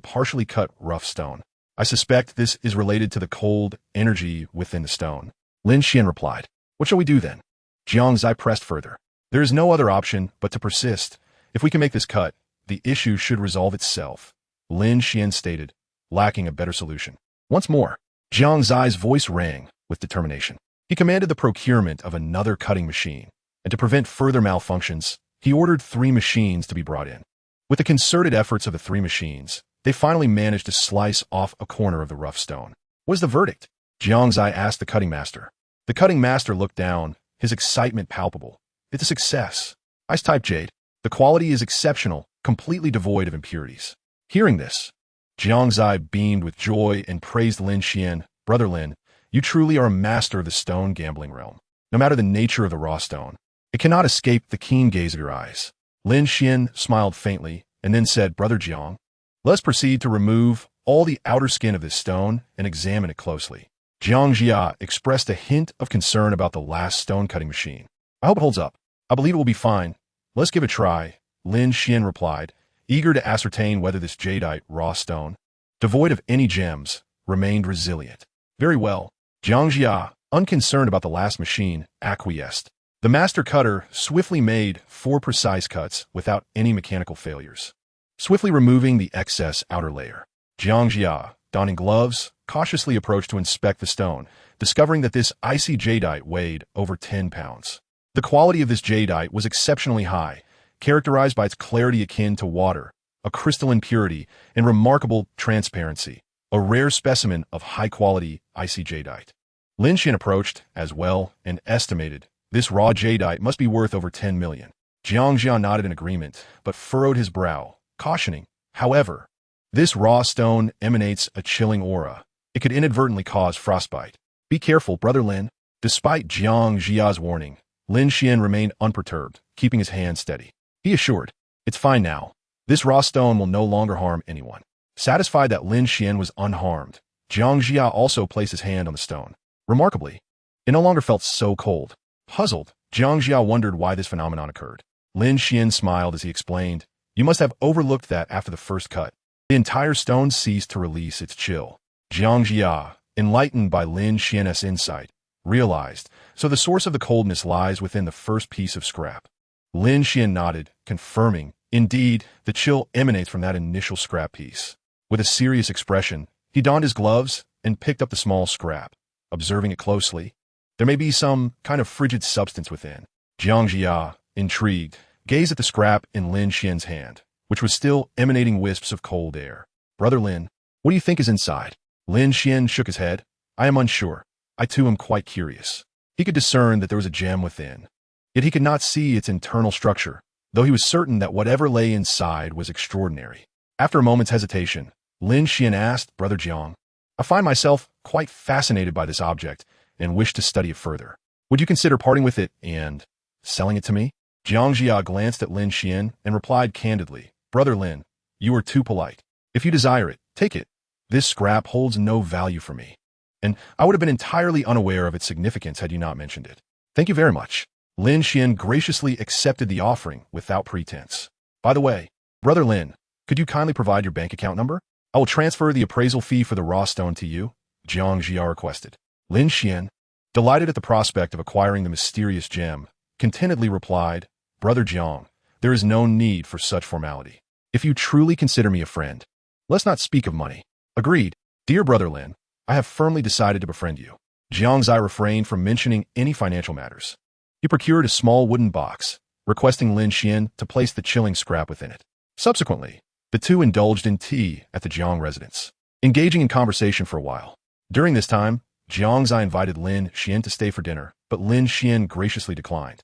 partially cut rough stone. "I suspect this is related to the cold energy within the stone," Lin Xuan replied. "What shall we do then?" Jiang Zai pressed further. "There is no other option but to persist. If we can make this cut, the issue should resolve itself," Lin Xuan stated, lacking a better solution. Once more, Jiang Zai's voice rang with determination. He commanded the procurement of another cutting machine, and to prevent further malfunctions, he ordered 3 machines to be brought in. With the concerted efforts of the 3 machines, they finally managed to slice off a corner of the rough stone. "What is the verdict?" Jiang Zai asked the cutting master. The cutting master looked down, his excitement palpable. "It's a success. Ice-type jade. The quality is exceptional, completely devoid of impurities." Hearing this, Jiang Zai beamed with joy and praised Lin Xuan. "Brother Lin, you truly are a master of the stone gambling realm. No matter the nature of the raw stone, it cannot escape the keen gaze of your eyes." Lin Xuan smiled faintly and then said, "Brother Jiang, let us proceed to remove all the outer skin of this stone and examine it closely." Jiang Jia expressed a hint of concern about the last stone-cutting machine. "I hope it holds up. I believe it will be fine. Let's give it a try," Lin Xuan replied, eager to ascertain whether this jadeite raw stone, devoid of any gems, remained resilient. "Very well." Jiang Jia, unconcerned about the last machine, acquiesced. The master cutter swiftly made 4 precise cuts without any mechanical failures, swiftly removing the excess outer layer. Jiang Jia, donning gloves, cautiously approached to inspect the stone, discovering that this icy jadeite weighed over 10 pounds. The quality of this jadeite was exceptionally high, characterized by its clarity akin to water, a crystalline purity, and remarkable transparency, a rare specimen of high-quality icy jadeite. Lin Xuan approached, as well, and estimated, this raw jadeite must be worth over 10 million. Jiang Jian nodded in agreement, but furrowed his brow, cautioning, however, this raw stone emanates a chilling aura. It could inadvertently cause frostbite. Be careful, Brother Lin. Despite Jiang Jia's warning, Lin Xuan remained unperturbed, keeping his hand steady. He assured, it's fine now. This raw stone will no longer harm anyone. Satisfied that Lin Xuan was unharmed, Jiang Jia also placed his hand on the stone. Remarkably, it no longer felt so cold. Puzzled, Jiang Jia wondered why this phenomenon occurred. Lin Xuan smiled as he explained, you must have overlooked that after the first cut, the entire stone ceased to release its chill. Jiang Jia, enlightened by Lin Xuan's insight, realized, so the source of the coldness lies within the first piece of scrap. Lin Xuan nodded, confirming, indeed, the chill emanates from that initial scrap piece. With a serious expression, he donned his gloves and picked up the small scrap. Observing it closely, there may be some kind of frigid substance within. Jiang Jia, intrigued, gazed at the scrap in Lin Xuan's hand, which was still emanating wisps of cold air. Brother Lin, what do you think is inside? Lin Xuan shook his head. I am unsure. I too am quite curious. He could discern that there was a gem within. Yet he could not see its internal structure, though he was certain that whatever lay inside was extraordinary. After a moment's hesitation, Lin Xuan asked, Brother Jiang, I find myself quite fascinated by this object and wish to study it further. Would you consider parting with it and selling it to me? Jiang Jia glanced at Lin Xuan and replied candidly, Brother Lin, you are too polite. If you desire it, take it. This scrap holds no value for me, and I would have been entirely unaware of its significance had you not mentioned it. Thank you very much. Lin Xuan graciously accepted the offering without pretense. By the way, Brother Lin, could you kindly provide your bank account number? I will transfer the appraisal fee for the raw stone to you, Jiang Jia requested. Lin Xuan, delighted at the prospect of acquiring the mysterious gem, contentedly replied, Brother Jiang, there is no need for such formality. If you truly consider me a friend, let's not speak of money. Agreed. Dear Brother Lin, I have firmly decided to befriend you. Jiang Zai refrained from mentioning any financial matters. He procured a small wooden box, requesting Lin Xuan to place the chilling scrap within it. Subsequently, the two indulged in tea at the Jiang residence, engaging in conversation for a while. During this time, Jiang Zai invited Lin Xuan to stay for dinner, but Lin Xuan graciously declined.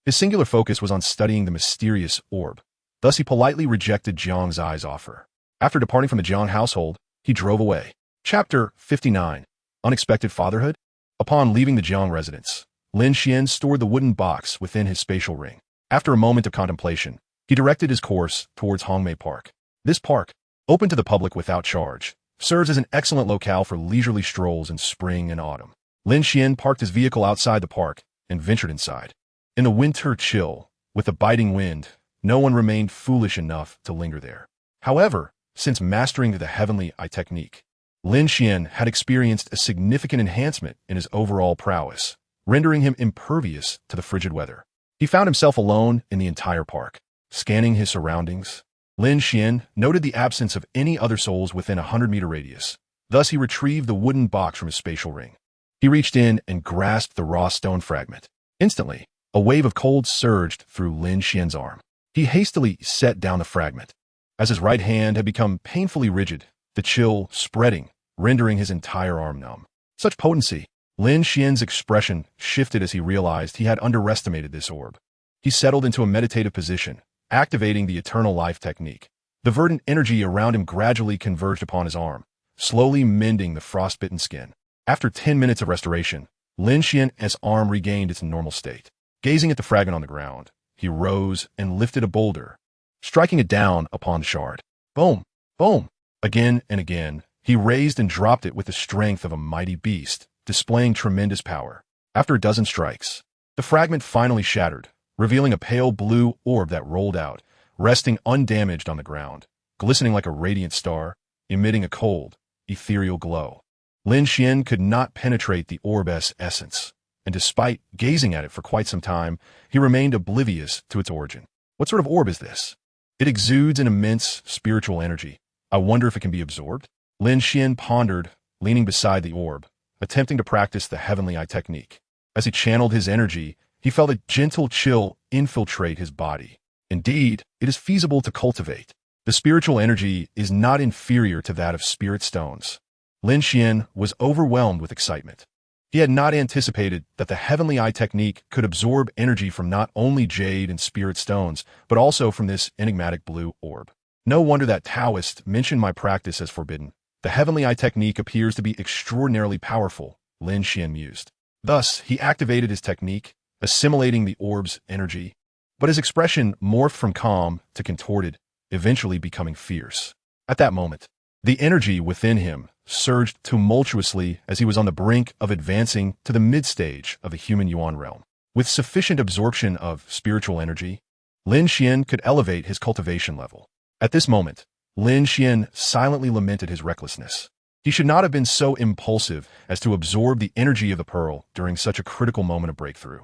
His singular focus was on studying the mysterious orb. Thus he politely rejected Jiang Zai's offer. After departing from the Jiang household, he drove away. Chapter 59. Unexpected Fatherhood? Upon leaving the Jiang residence, Lin Xuan stored the wooden box within his spatial ring. After a moment of contemplation, he directed his course towards Hongmei Park. This park, open to the public without charge, serves as an excellent locale for leisurely strolls in spring and autumn. Lin Xuan parked his vehicle outside the park and ventured inside. In the winter chill, with the biting wind, no one remained foolish enough to linger there. However, since mastering the heavenly eye technique, Lin Xuan had experienced a significant enhancement in his overall prowess, rendering him impervious to the frigid weather. He found himself alone in the entire park. Scanning his surroundings, Lin Xuan noted the absence of any other souls within a 100-meter radius. Thus he retrieved the wooden box from his spatial ring. He reached in and grasped the raw stone fragment. Instantly, a wave of cold surged through Lin Xuan's arm. He hastily set down the fragment. As his right hand had become painfully rigid, the chill spreading, rendering his entire arm numb. Such potency! Lin Xuan's expression shifted as he realized he had underestimated this orb. He settled into a meditative position, activating the eternal life technique. The verdant energy around him gradually converged upon his arm, slowly mending the frostbitten skin. After 10 minutes of restoration, Lin Xuan's arm regained its normal state. Gazing at the fragment on the ground, he rose and lifted a boulder, striking it down upon the shard. Boom! Boom! Again and again, he raised and dropped it with the strength of a mighty beast, displaying tremendous power. After a dozen strikes, the fragment finally shattered, revealing a pale blue orb that rolled out, resting undamaged on the ground, glistening like a radiant star, emitting a cold, ethereal glow. Lin Xuan could not penetrate the orb's essence, and despite gazing at it for quite some time, he remained oblivious to its origin. What sort of orb is this? It exudes an immense spiritual energy. I wonder if it can be absorbed? Lin Xuan pondered, leaning beside the orb, attempting to practice the heavenly eye technique. As he channeled his energy, he felt a gentle chill infiltrate his body. Indeed, it is feasible to cultivate. The spiritual energy is not inferior to that of spirit stones. Lin Xuan was overwhelmed with excitement. He had not anticipated that the heavenly eye technique could absorb energy from not only jade and spirit stones, but also from this enigmatic blue orb. No wonder that Taoist mentioned my practice as forbidden. The heavenly eye technique appears to be extraordinarily powerful, Lin Xuan mused. Thus, he activated his technique, assimilating the orb's energy. But his expression morphed from calm to contorted, eventually becoming fierce. At that moment, the energy within him surged tumultuously as he was on the brink of advancing to the mid-stage of the human yuan realm. With sufficient absorption of spiritual energy, Lin Xuan could elevate his cultivation level. At this moment, Lin Xuan silently lamented his recklessness. He should not have been so impulsive as to absorb the energy of the pearl during such a critical moment of breakthrough.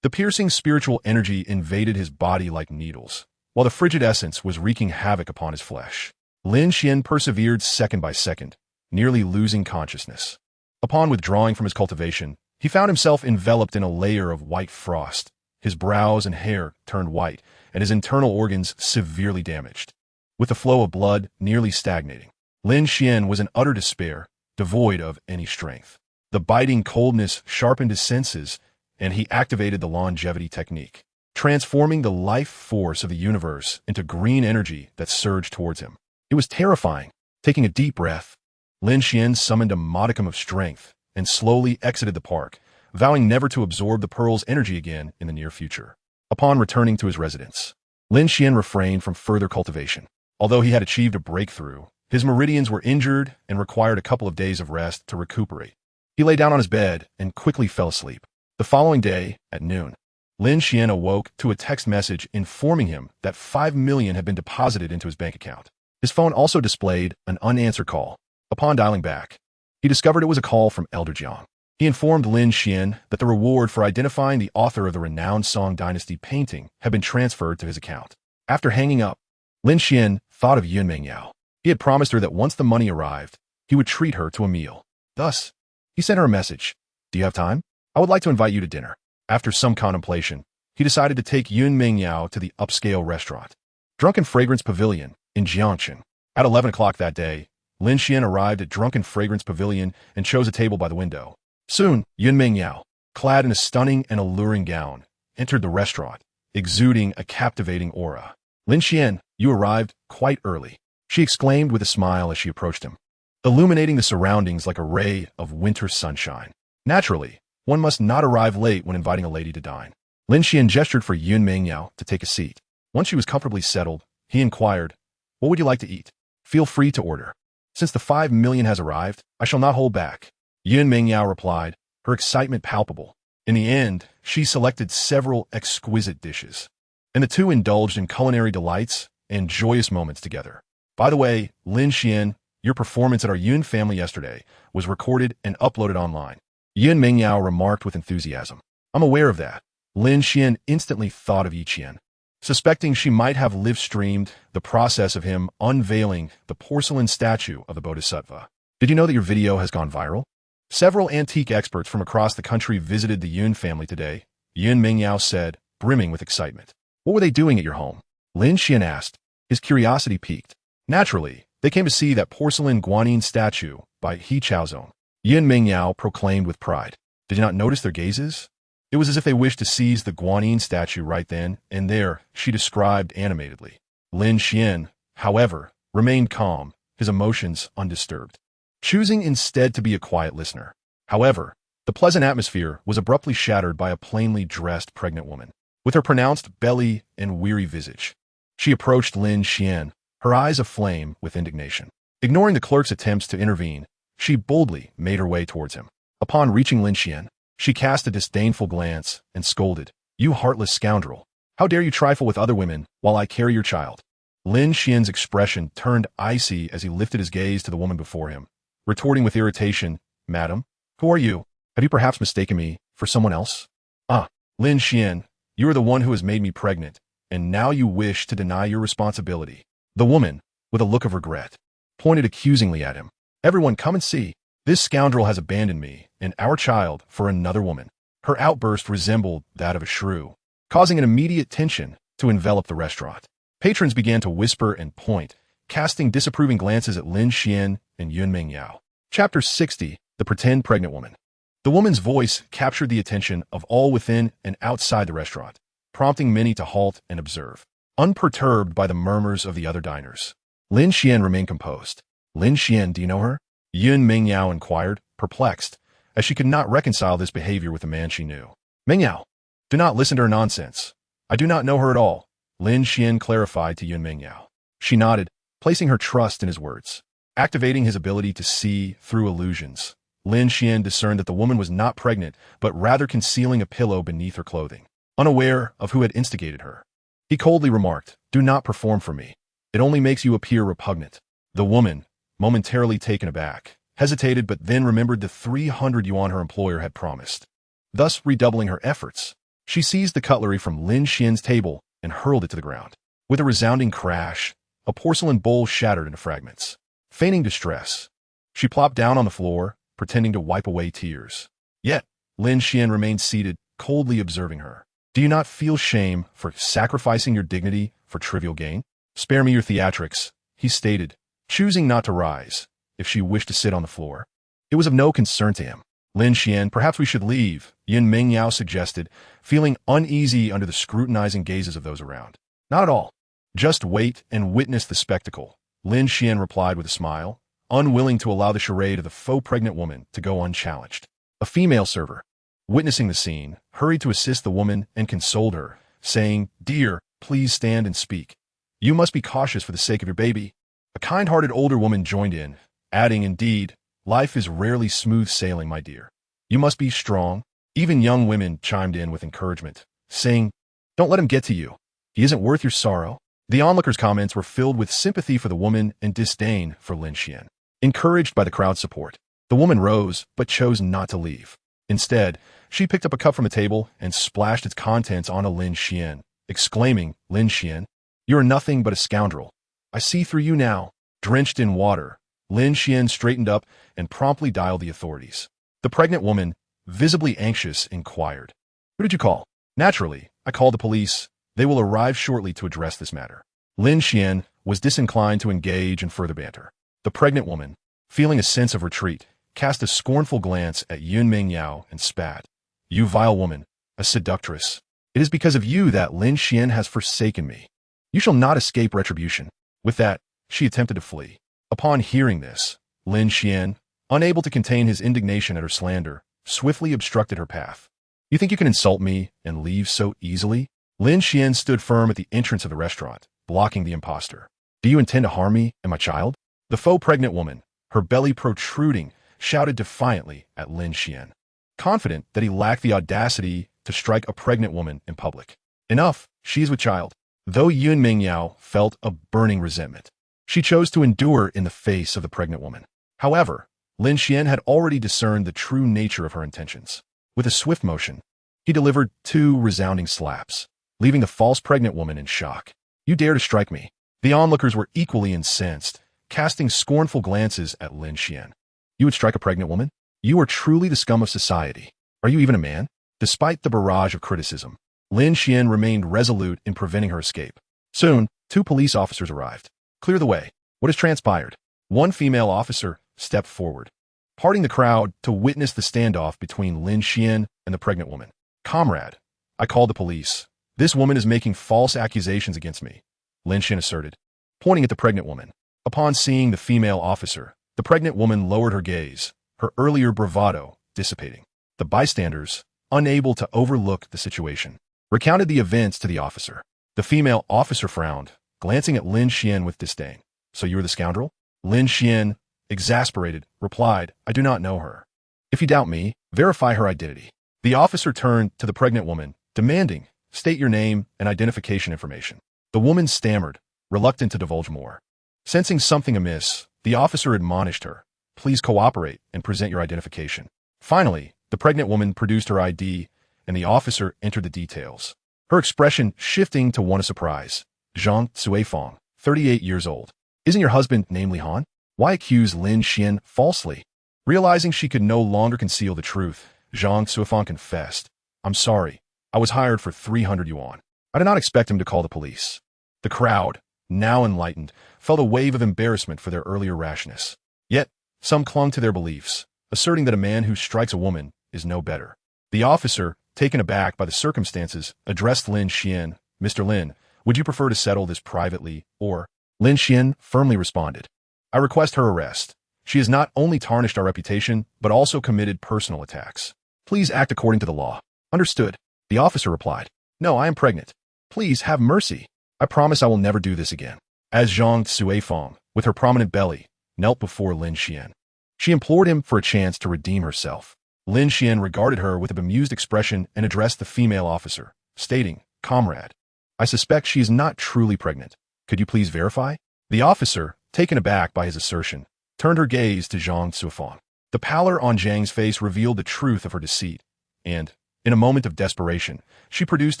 The piercing spiritual energy invaded his body like needles, while the frigid essence was wreaking havoc upon his flesh. Lin Xuan persevered second by second, nearly losing consciousness. Upon withdrawing from his cultivation, he found himself enveloped in a layer of white frost. His brows and hair turned white, and his internal organs severely damaged, with the flow of blood nearly stagnating. Lin Xuan was in utter despair, devoid of any strength. The biting coldness sharpened his senses, and he activated the longevity technique, transforming the life force of the universe into green energy that surged towards him. It was terrifying. Taking a deep breath, Lin Xuan summoned a modicum of strength and slowly exited the park, vowing never to absorb the pearl's energy again in the near future. Upon returning to his residence, Lin Xuan refrained from further cultivation. Although he had achieved a breakthrough, his meridians were injured and required a couple of days of rest to recuperate. He lay down on his bed and quickly fell asleep. The following day, at noon, Lin Xuan awoke to a text message informing him that 5 million had been deposited into his bank account. His phone also displayed an unanswered call. Upon dialing back, he discovered it was a call from Elder Jiang. He informed Lin Xuan that the reward for identifying the author of the renowned Song Dynasty painting had been transferred to his account. After hanging up, Lin Xuan thought of Yun Mengyao. He had promised her that once the money arrived, he would treat her to a meal. Thus, he sent her a message. "Do you have time? I would like to invite you to dinner." After some contemplation, he decided to take Yun Mengyao to the upscale restaurant, Drunken Fragrance Pavilion, in Jiangchen. At 11 o'clock that day, Lin Xuan arrived at Drunken Fragrance Pavilion and chose a table by the window. Soon, Yun Mengyao, clad in a stunning and alluring gown, entered the restaurant, exuding a captivating aura. "Lin Xuan, you arrived quite early," she exclaimed with a smile as she approached him, illuminating the surroundings like a ray of winter sunshine. Naturally, one must not arrive late when inviting a lady to dine. Lin Xuan gestured for Yun Mengyao to take a seat. Once she was comfortably settled, he inquired, "What would you like to eat? Feel free to order. Since the 5 million has arrived, I shall not hold back." Yun Mengyao replied, her excitement palpable. In the end, she selected several exquisite dishes, and the two indulged in culinary delights and joyous moments together. By the way, Lin Xuan, your performance at our Yun family yesterday was recorded and uploaded online. Yun Mengyao remarked with enthusiasm. "I'm aware of that." Lin Xuan instantly thought of Yi Qian, suspecting she might have live-streamed the process of him unveiling the porcelain statue of the Bodhisattva. "Did you know that your video has gone viral?" Several antique experts from across the country visited the Yun family today, Yun Mengyao said, brimming with excitement. "What were they doing at your home?" Lin Xuan asked, his curiosity piqued. "Naturally, they came to see that porcelain guanyin statue by He Chaozong," Yun Mengyao proclaimed with pride. "Did you not notice their gazes? It was as if they wished to seize the guanyin statue right then and there," she described animatedly. Lin Xuan, however, remained calm, his emotions undisturbed, choosing instead to be a quiet listener. However, the pleasant atmosphere was abruptly shattered by a plainly dressed pregnant woman, with her pronounced belly and weary visage. She approached Lin Xuan, her eyes aflame with indignation. Ignoring the clerk's attempts to intervene, she boldly made her way towards him. Upon reaching Lin Xuan, she cast a disdainful glance and scolded, "You heartless scoundrel! How dare you trifle with other women while I carry your child?" Lin Xuan's expression turned icy as he lifted his gaze to the woman before him, retorting with irritation, "Madam, who are you? Have you perhaps mistaken me for someone else?" "Ah, Lin Xuan, you are the one who has made me pregnant, and now you wish to deny your responsibility." The woman, with a look of regret, pointed accusingly at him. "Everyone come and see. This scoundrel has abandoned me and our child for another woman." Her outburst resembled that of a shrew, causing an immediate tension to envelop the restaurant. Patrons began to whisper and point, casting disapproving glances at Lin Xuan and Yun Mengyao. Chapter 60, The Pretend Pregnant Woman. The woman's voice captured the attention of all within and outside the restaurant, prompting many to halt and observe, unperturbed by the murmurs of the other diners. Lin Xuan remained composed. Lin Xuan, do you know her? Yun Mingyao inquired, perplexed, as she could not reconcile this behavior with the man she knew. Mingyao, do not listen to her nonsense. I do not know her at all, Lin Xuan clarified to Yun Mingyao. She nodded, placing her trust in his words. Activating his ability to see through illusions, Lin Xuan discerned that the woman was not pregnant, but rather concealing a pillow beneath her clothing. Unaware of who had instigated her, he coldly remarked, "Do not perform for me. It only makes you appear repugnant." The woman, momentarily taken aback, hesitated but then remembered the 300 yuan her employer had promised. Thus redoubling her efforts, she seized the cutlery from Lin Xuan's table and hurled it to the ground. With a resounding crash, a porcelain bowl shattered into fragments. Feigning distress, she plopped down on the floor, pretending to wipe away tears. Yet, Lin Xuan remained seated, coldly observing her. "Do you not feel shame for sacrificing your dignity for trivial gain? Spare me your theatrics," he stated, choosing not to rise, if she wished to sit on the floor. It was of no concern to him. "Lin Xuan, perhaps we should leave," Yin Mingyao suggested, feeling uneasy under the scrutinizing gazes of those around. "Not at all. Just wait and witness the spectacle," Lin Xuan replied with a smile, unwilling to allow the charade of the faux pregnant woman to go unchallenged. A female server, witnessing the scene, hurried to assist the woman and consoled her, saying, "Dear, please stand and speak. You must be cautious for the sake of your baby." A kind-hearted older woman joined in, adding, "Indeed, life is rarely smooth sailing, my dear. You must be strong." Even young women chimed in with encouragement, saying, "Don't let him get to you. He isn't worth your sorrow." The onlookers' comments were filled with sympathy for the woman and disdain for Lin Xuan. Encouraged by the crowd's support, the woman rose but chose not to leave. Instead, she picked up a cup from the table and splashed its contents onto Lin Xuan, exclaiming, "Lin Xuan, you are nothing but a scoundrel. I see through you now." Drenched in water, Lin Xuan straightened up and promptly dialed the authorities. The pregnant woman, visibly anxious, inquired, "Who did you call?" "Naturally, I called the police. They will arrive shortly to address this matter." Lin Xuan was disinclined to engage in further banter. The pregnant woman, feeling a sense of retreat, cast a scornful glance at Yun Mingyao and spat, "You vile woman, a seductress. It is because of you that Lin Xuan has forsaken me. You shall not escape retribution." With that, she attempted to flee. Upon hearing this, Lin Xuan, unable to contain his indignation at her slander, swiftly obstructed her path. "You think you can insult me and leave so easily?" Lin Xuan stood firm at the entrance of the restaurant, blocking the impostor. "Do you intend to harm me and my child?" The faux pregnant woman, her belly protruding, shouted defiantly at Lin Xuan, confident that he lacked the audacity to strike a pregnant woman in public. "Enough, she is with child." Though Yun Mingyao felt a burning resentment, she chose to endure in the face of the pregnant woman. However, Lin Xuan had already discerned the true nature of her intentions. With a swift motion, he delivered 2 resounding slaps, leaving the false pregnant woman in shock. "You dare to strike me?" The onlookers were equally incensed, casting scornful glances at Lin Xuan. "You would strike a pregnant woman? You are truly the scum of society. Are you even a man?" Despite the barrage of criticism, Lin Xuan remained resolute in preventing her escape. Soon, 2 police officers arrived. "Clear the way. What has transpired?" One female officer stepped forward, parting the crowd to witness the standoff between Lin Xuan and the pregnant woman. "Comrade, I called the police. This woman is making false accusations against me," Lin Xuan asserted, pointing at the pregnant woman. Upon seeing the female officer, the pregnant woman lowered her gaze, her earlier bravado dissipating. The bystanders, unable to overlook the situation, recounted the events to the officer. The female officer frowned, glancing at Lin Xuan with disdain. "So you are the scoundrel?" Lin Xuan, exasperated, replied, "I do not know her. If you doubt me, verify her identity." The officer turned to the pregnant woman, demanding, "State your name and identification information." The woman stammered, reluctant to divulge more. Sensing something amiss, the officer admonished her, "Please cooperate and present your identification." Finally, the pregnant woman produced her ID, and the officer entered the details, her expression shifting to one of surprise. "Zhang Cuifeng, 38 years old. Isn't your husband named Li Han? Why accuse Lin Xuan falsely?" Realizing she could no longer conceal the truth, Zhang Cuifeng confessed, "I'm sorry. I was hired for 300 yuan. I did not expect him to call the police." The crowd, now enlightened, felt a wave of embarrassment for their earlier rashness. Yet, some clung to their beliefs, asserting that a man who strikes a woman is no better. The officer, taken aback by the circumstances, addressed Lin Xuan. Mr. Lin, would you prefer to settle this privately, or? Lin Xuan firmly responded. I request her arrest. She has not only tarnished our reputation, but also committed personal attacks. Please act according to the law. Understood. The officer replied. No, I am pregnant. Please have mercy. I promise I will never do this again. As Zhang Cuifeng, with her prominent belly, knelt before Lin Xuan. She implored him for a chance to redeem herself. Lin Xuan regarded her with a bemused expression and addressed the female officer, stating, Comrade, I suspect she is not truly pregnant. Could you please verify? The officer, taken aback by his assertion, turned her gaze to Zhang Cuifeng. The pallor on Zhang's face revealed the truth of her deceit, and, in a moment of desperation, she produced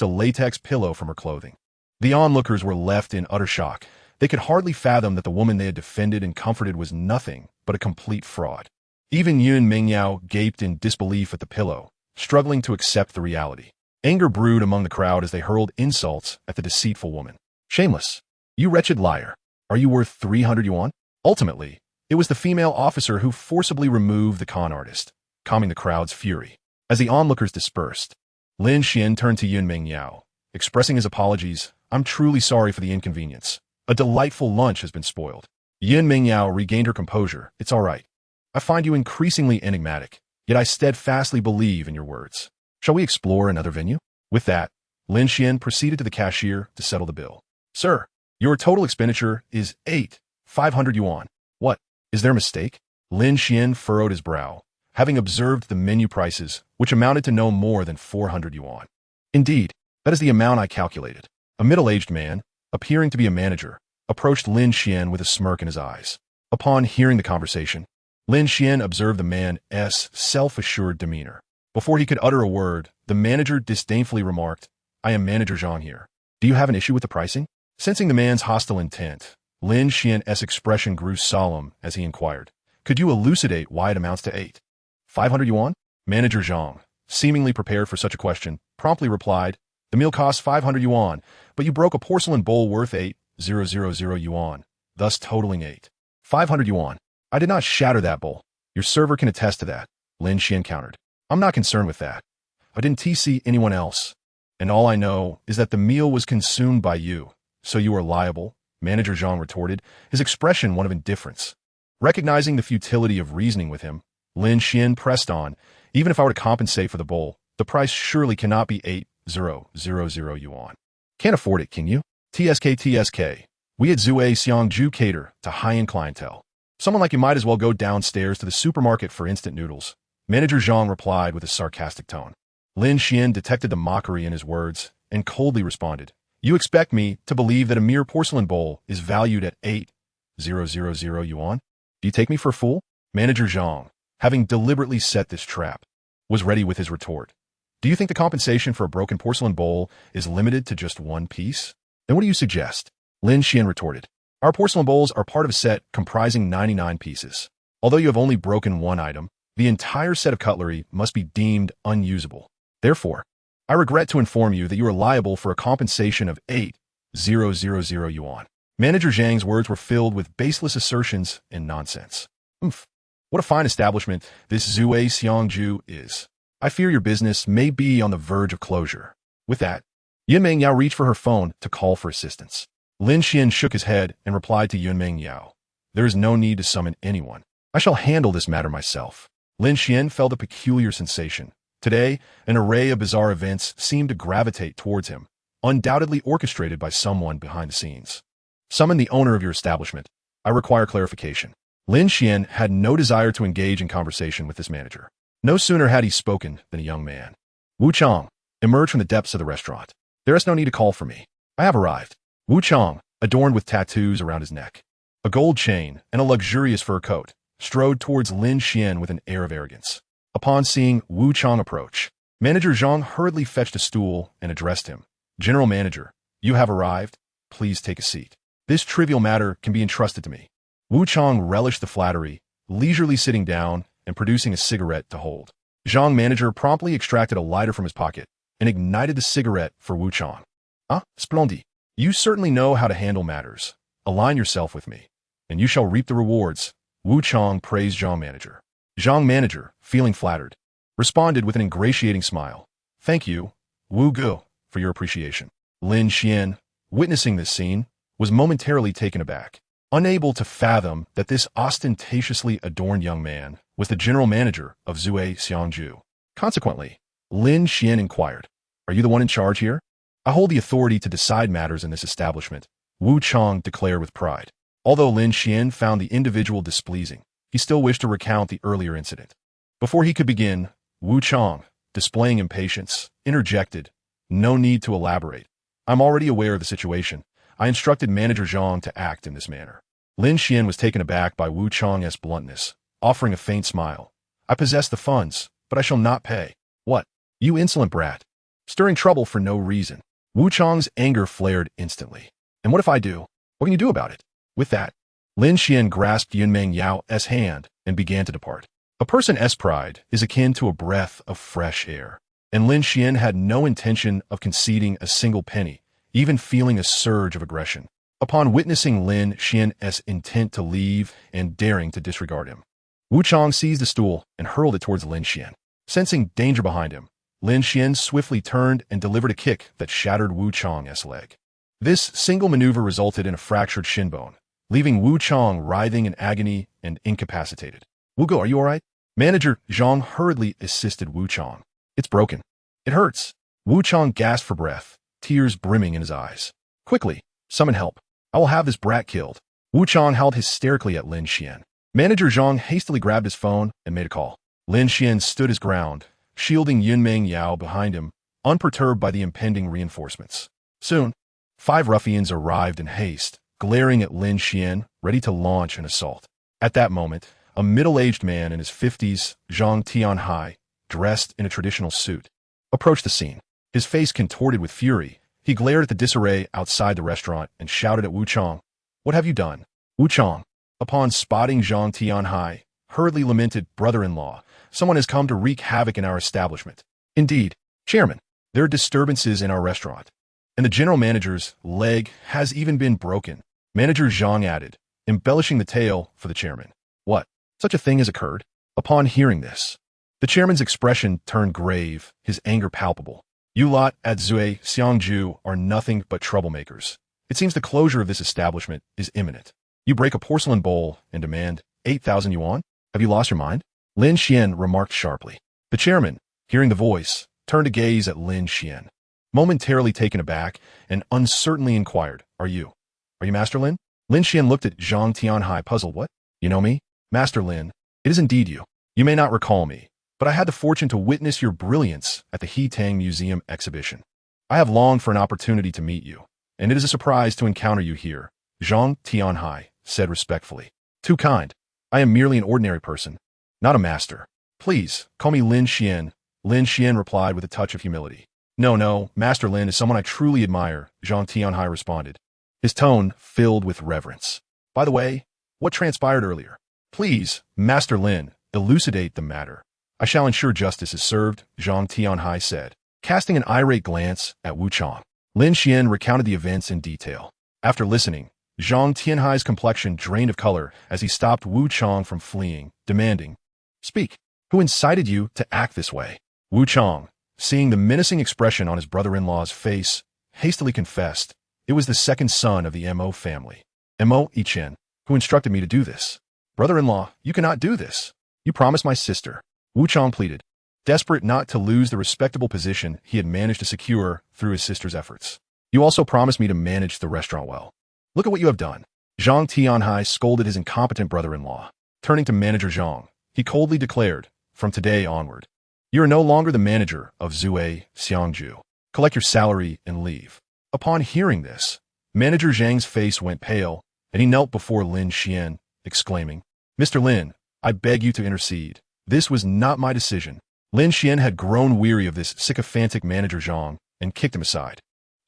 a latex pillow from her clothing. The onlookers were left in utter shock. They could hardly fathom that the woman they had defended and comforted was nothing but a complete fraud. Even Yun Mingyao gaped in disbelief at the pillow, struggling to accept the reality. Anger brewed among the crowd as they hurled insults at the deceitful woman. Shameless! You wretched liar! Are you worth 300 yuan? Ultimately, it was the female officer who forcibly removed the con artist, calming the crowd's fury. As the onlookers dispersed, Lin Xuan turned to Yun Mingyao, expressing his apologies. I'm truly sorry for the inconvenience. A delightful lunch has been spoiled. Yun Mingyao regained her composure. It's all right. I find you increasingly enigmatic, yet I steadfastly believe in your words. Shall we explore another venue? With that, Lin Xuan proceeded to the cashier to settle the bill. Sir, your total expenditure is 500 yuan. What? Is there a mistake? Lin Xuan furrowed his brow, having observed the menu prices, which amounted to no more than 400 yuan. Indeed, that is the amount I calculated. A middle-aged man, appearing to be a manager, approached Lin Xuan with a smirk in his eyes. Upon hearing the conversation, Lin Xuan observed the man's self-assured demeanor. Before he could utter a word, the manager disdainfully remarked, I am Manager Zhang here. Do you have an issue with the pricing? Sensing the man's hostile intent, Lin Xuan's expression grew solemn as he inquired, could you elucidate why it amounts to 500 yuan? Manager Zhang, seemingly prepared for such a question, promptly replied, the meal costs 500 yuan, but you broke a porcelain bowl worth 8,000 yuan, thus totaling 500 yuan. I did not shatter that bowl. Your server can attest to that, Lin Xuan countered. I'm not concerned with that. I didn't TC anyone else. And all I know is that the meal was consumed by you. So you are liable, Manager Zhang retorted, his expression one of indifference. Recognizing the futility of reasoning with him, Lin Xuan pressed on, even if I were to compensate for the bowl, the price surely cannot be 8,000 yuan. Can't afford it, can you? TSK. We at Zue Xiangju cater to high-end clientele. Someone like you might as well go downstairs to the supermarket for instant noodles. Manager Zhang replied with a sarcastic tone. Lin Xuan detected the mockery in his words and coldly responded, you expect me to believe that a mere porcelain bowl is valued at 8,000 yuan? Do you take me for a fool? Manager Zhang, having deliberately set this trap, was ready with his retort. Do you think the compensation for a broken porcelain bowl is limited to just one piece? Then what do you suggest? Lin Xuan retorted. Our porcelain bowls are part of a set comprising 99 pieces. Although you have only broken one item, the entire set of cutlery must be deemed unusable. Therefore, I regret to inform you that you are liable for a compensation of 8,000 yuan. Manager Zhang's words were filled with baseless assertions and nonsense. What a fine establishment this Zue Xiangju is. I fear your business may be on the verge of closure. With that, Yun Mingyao reached for her phone to call for assistance. Lin Xuan shook his head and replied to Yun Mingyao, there is no need to summon anyone. I shall handle this matter myself. Lin Xuan felt a peculiar sensation. Today, an array of bizarre events seemed to gravitate towards him, undoubtedly orchestrated by someone behind the scenes. Summon the owner of your establishment. I require clarification. Lin Xuan had no desire to engage in conversation with this manager. No sooner had he spoken than a young man, Wu Chang, emerged from the depths of the restaurant. There is no need to call for me. I have arrived. Wu Chang, adorned with tattoos around his neck, a gold chain, and a luxurious fur coat, strode towards Lin Xuan with an air of arrogance. Upon seeing Wu Chang approach, Manager Zhang hurriedly fetched a stool and addressed him. General Manager, you have arrived. Please take a seat. This trivial matter can be entrusted to me. Wu Chang relished the flattery, leisurely sitting down and producing a cigarette to hold. Zhang Manager promptly extracted a lighter from his pocket and ignited the cigarette for Wu Chang. Splendid. You certainly know how to handle matters. Align yourself with me, and you shall reap the rewards. Wu Chang praised Zhang Manager. Zhang Manager, feeling flattered, responded with an ingratiating smile. Thank you, Wu Gu, for your appreciation. Lin Xuan, witnessing this scene, was momentarily taken aback, unable to fathom that this ostentatiously adorned young man was the general manager of Zue Xiangju. Consequently, Lin Xuan inquired, "Are you the one in charge here?" "I hold the authority to decide matters in this establishment," Wu Chong declared with pride. Although Lin Xuan found the individual displeasing, he still wished to recount the earlier incident. Before he could begin, Wu Chong, displaying impatience, interjected, "No need to elaborate. I'm already aware of the situation. I instructed Manager Zhang to act in this manner." Lin Xuan was taken aback by Wu Chong's bluntness, offering a faint smile. "I possess the funds, but I shall not pay." "What? You insolent brat. Stirring trouble for no reason." Wu Chong's anger flared instantly. "And what if I do? What can you do about it?" With that, Lin Xuan grasped Yunmeng Yao's hand and began to depart. A person's pride is akin to a breath of fresh air, and Lin Xuan had no intention of conceding a single penny, even feeling a surge of aggression, upon witnessing Lin Xuan's intent to leave and daring to disregard him. Wu Chong seized a stool and hurled it towards Lin Xuan. Sensing danger behind him, Lin Xuan swiftly turned and delivered a kick that shattered Wu Chong's leg. This single maneuver resulted in a fractured shin bone, leaving Wu Chong writhing in agony and incapacitated. "Wu Go, are you all right?" Manager Zhang hurriedly assisted Wu Chong. "It's broken. It hurts." Wu Chong gasped for breath, tears brimming in his eyes. "Quickly, summon help. I will have this brat killed." Wu Chong howled hysterically at Lin Xuan. Manager Zhang hastily grabbed his phone and made a call. Lin Xuan stood his ground, shielding Yunmeng Yao behind him, unperturbed by the impending reinforcements. Soon, 5 ruffians arrived in haste, glaring at Lin Xuan, ready to launch an assault. At that moment, a middle-aged man in his 50s, Zhang Tianhai, dressed in a traditional suit, approached the scene. His face contorted with fury, he glared at the disarray outside the restaurant and shouted at Wu Chong, "What have you done?" Wu Chong, upon spotting Zhang Tianhai, hurriedly lamented, "Brother-in-law, someone has come to wreak havoc in our establishment." "Indeed, Chairman, there are disturbances in our restaurant, and the general manager's leg has even been broken," Manager Zhang added, embellishing the tale for the chairman. "What? Such a thing has occurred?" Upon hearing this, the chairman's expression turned grave, his anger palpable. "You lot at Zue Xiangju are nothing but troublemakers. It seems the closure of this establishment is imminent. You break a porcelain bowl and demand 8,000 yuan? Have you lost your mind?" Lin Xuan remarked sharply. The chairman, hearing the voice, turned to gaze at Lin Xuan. Momentarily taken aback and uncertainly inquired, Are you Master Lin?" Lin Xuan looked at Zhang Tianhai, puzzled. "What? You know me?" "Master Lin, it is indeed you. You may not recall me, but I had the fortune to witness your brilliance at the Hitang Museum exhibition. I have longed for an opportunity to meet you, and it is a surprise to encounter you here," Zhang Tianhai said respectfully. "Too kind. I am merely an ordinary person, not a master. Please, call me Lin Xuan," Lin Xuan replied with a touch of humility. No, Master Lin is someone I truly admire," Zhang Tianhai responded, his tone filled with reverence. "By the way, what transpired earlier? Please, Master Lin, elucidate the matter." "I shall ensure justice is served," Zhang Tianhai said, casting an irate glance at Wu Chong. Lin Xuan recounted the events in detail. After listening, Zhang Tianhai's complexion drained of color as he stopped Wu Chong from fleeing, demanding, "Speak. Who incited you to act this way?" Wu Chong, seeing the menacing expression on his brother-in-law's face, hastily confessed, "It was the second son of the Mo family, Mo Ichen, who instructed me to do this." "Brother-in-law, you cannot do this. You promised my sister," Wu Chong pleaded, desperate not to lose the respectable position he had managed to secure through his sister's efforts. "You also promised me to manage the restaurant well. Look at what you have done." Zhang Tianhai scolded his incompetent brother-in-law. Turning to Manager Zhang, he coldly declared, "From today onward, you are no longer the manager of Zue Xiangju. Collect your salary and leave." Upon hearing this, Manager Zhang's face went pale, and he knelt before Lin Xuan, exclaiming, "Mr. Lin, I beg you to intercede. This was not my decision." Lin Xuan had grown weary of this sycophantic Manager Zhang and kicked him aside.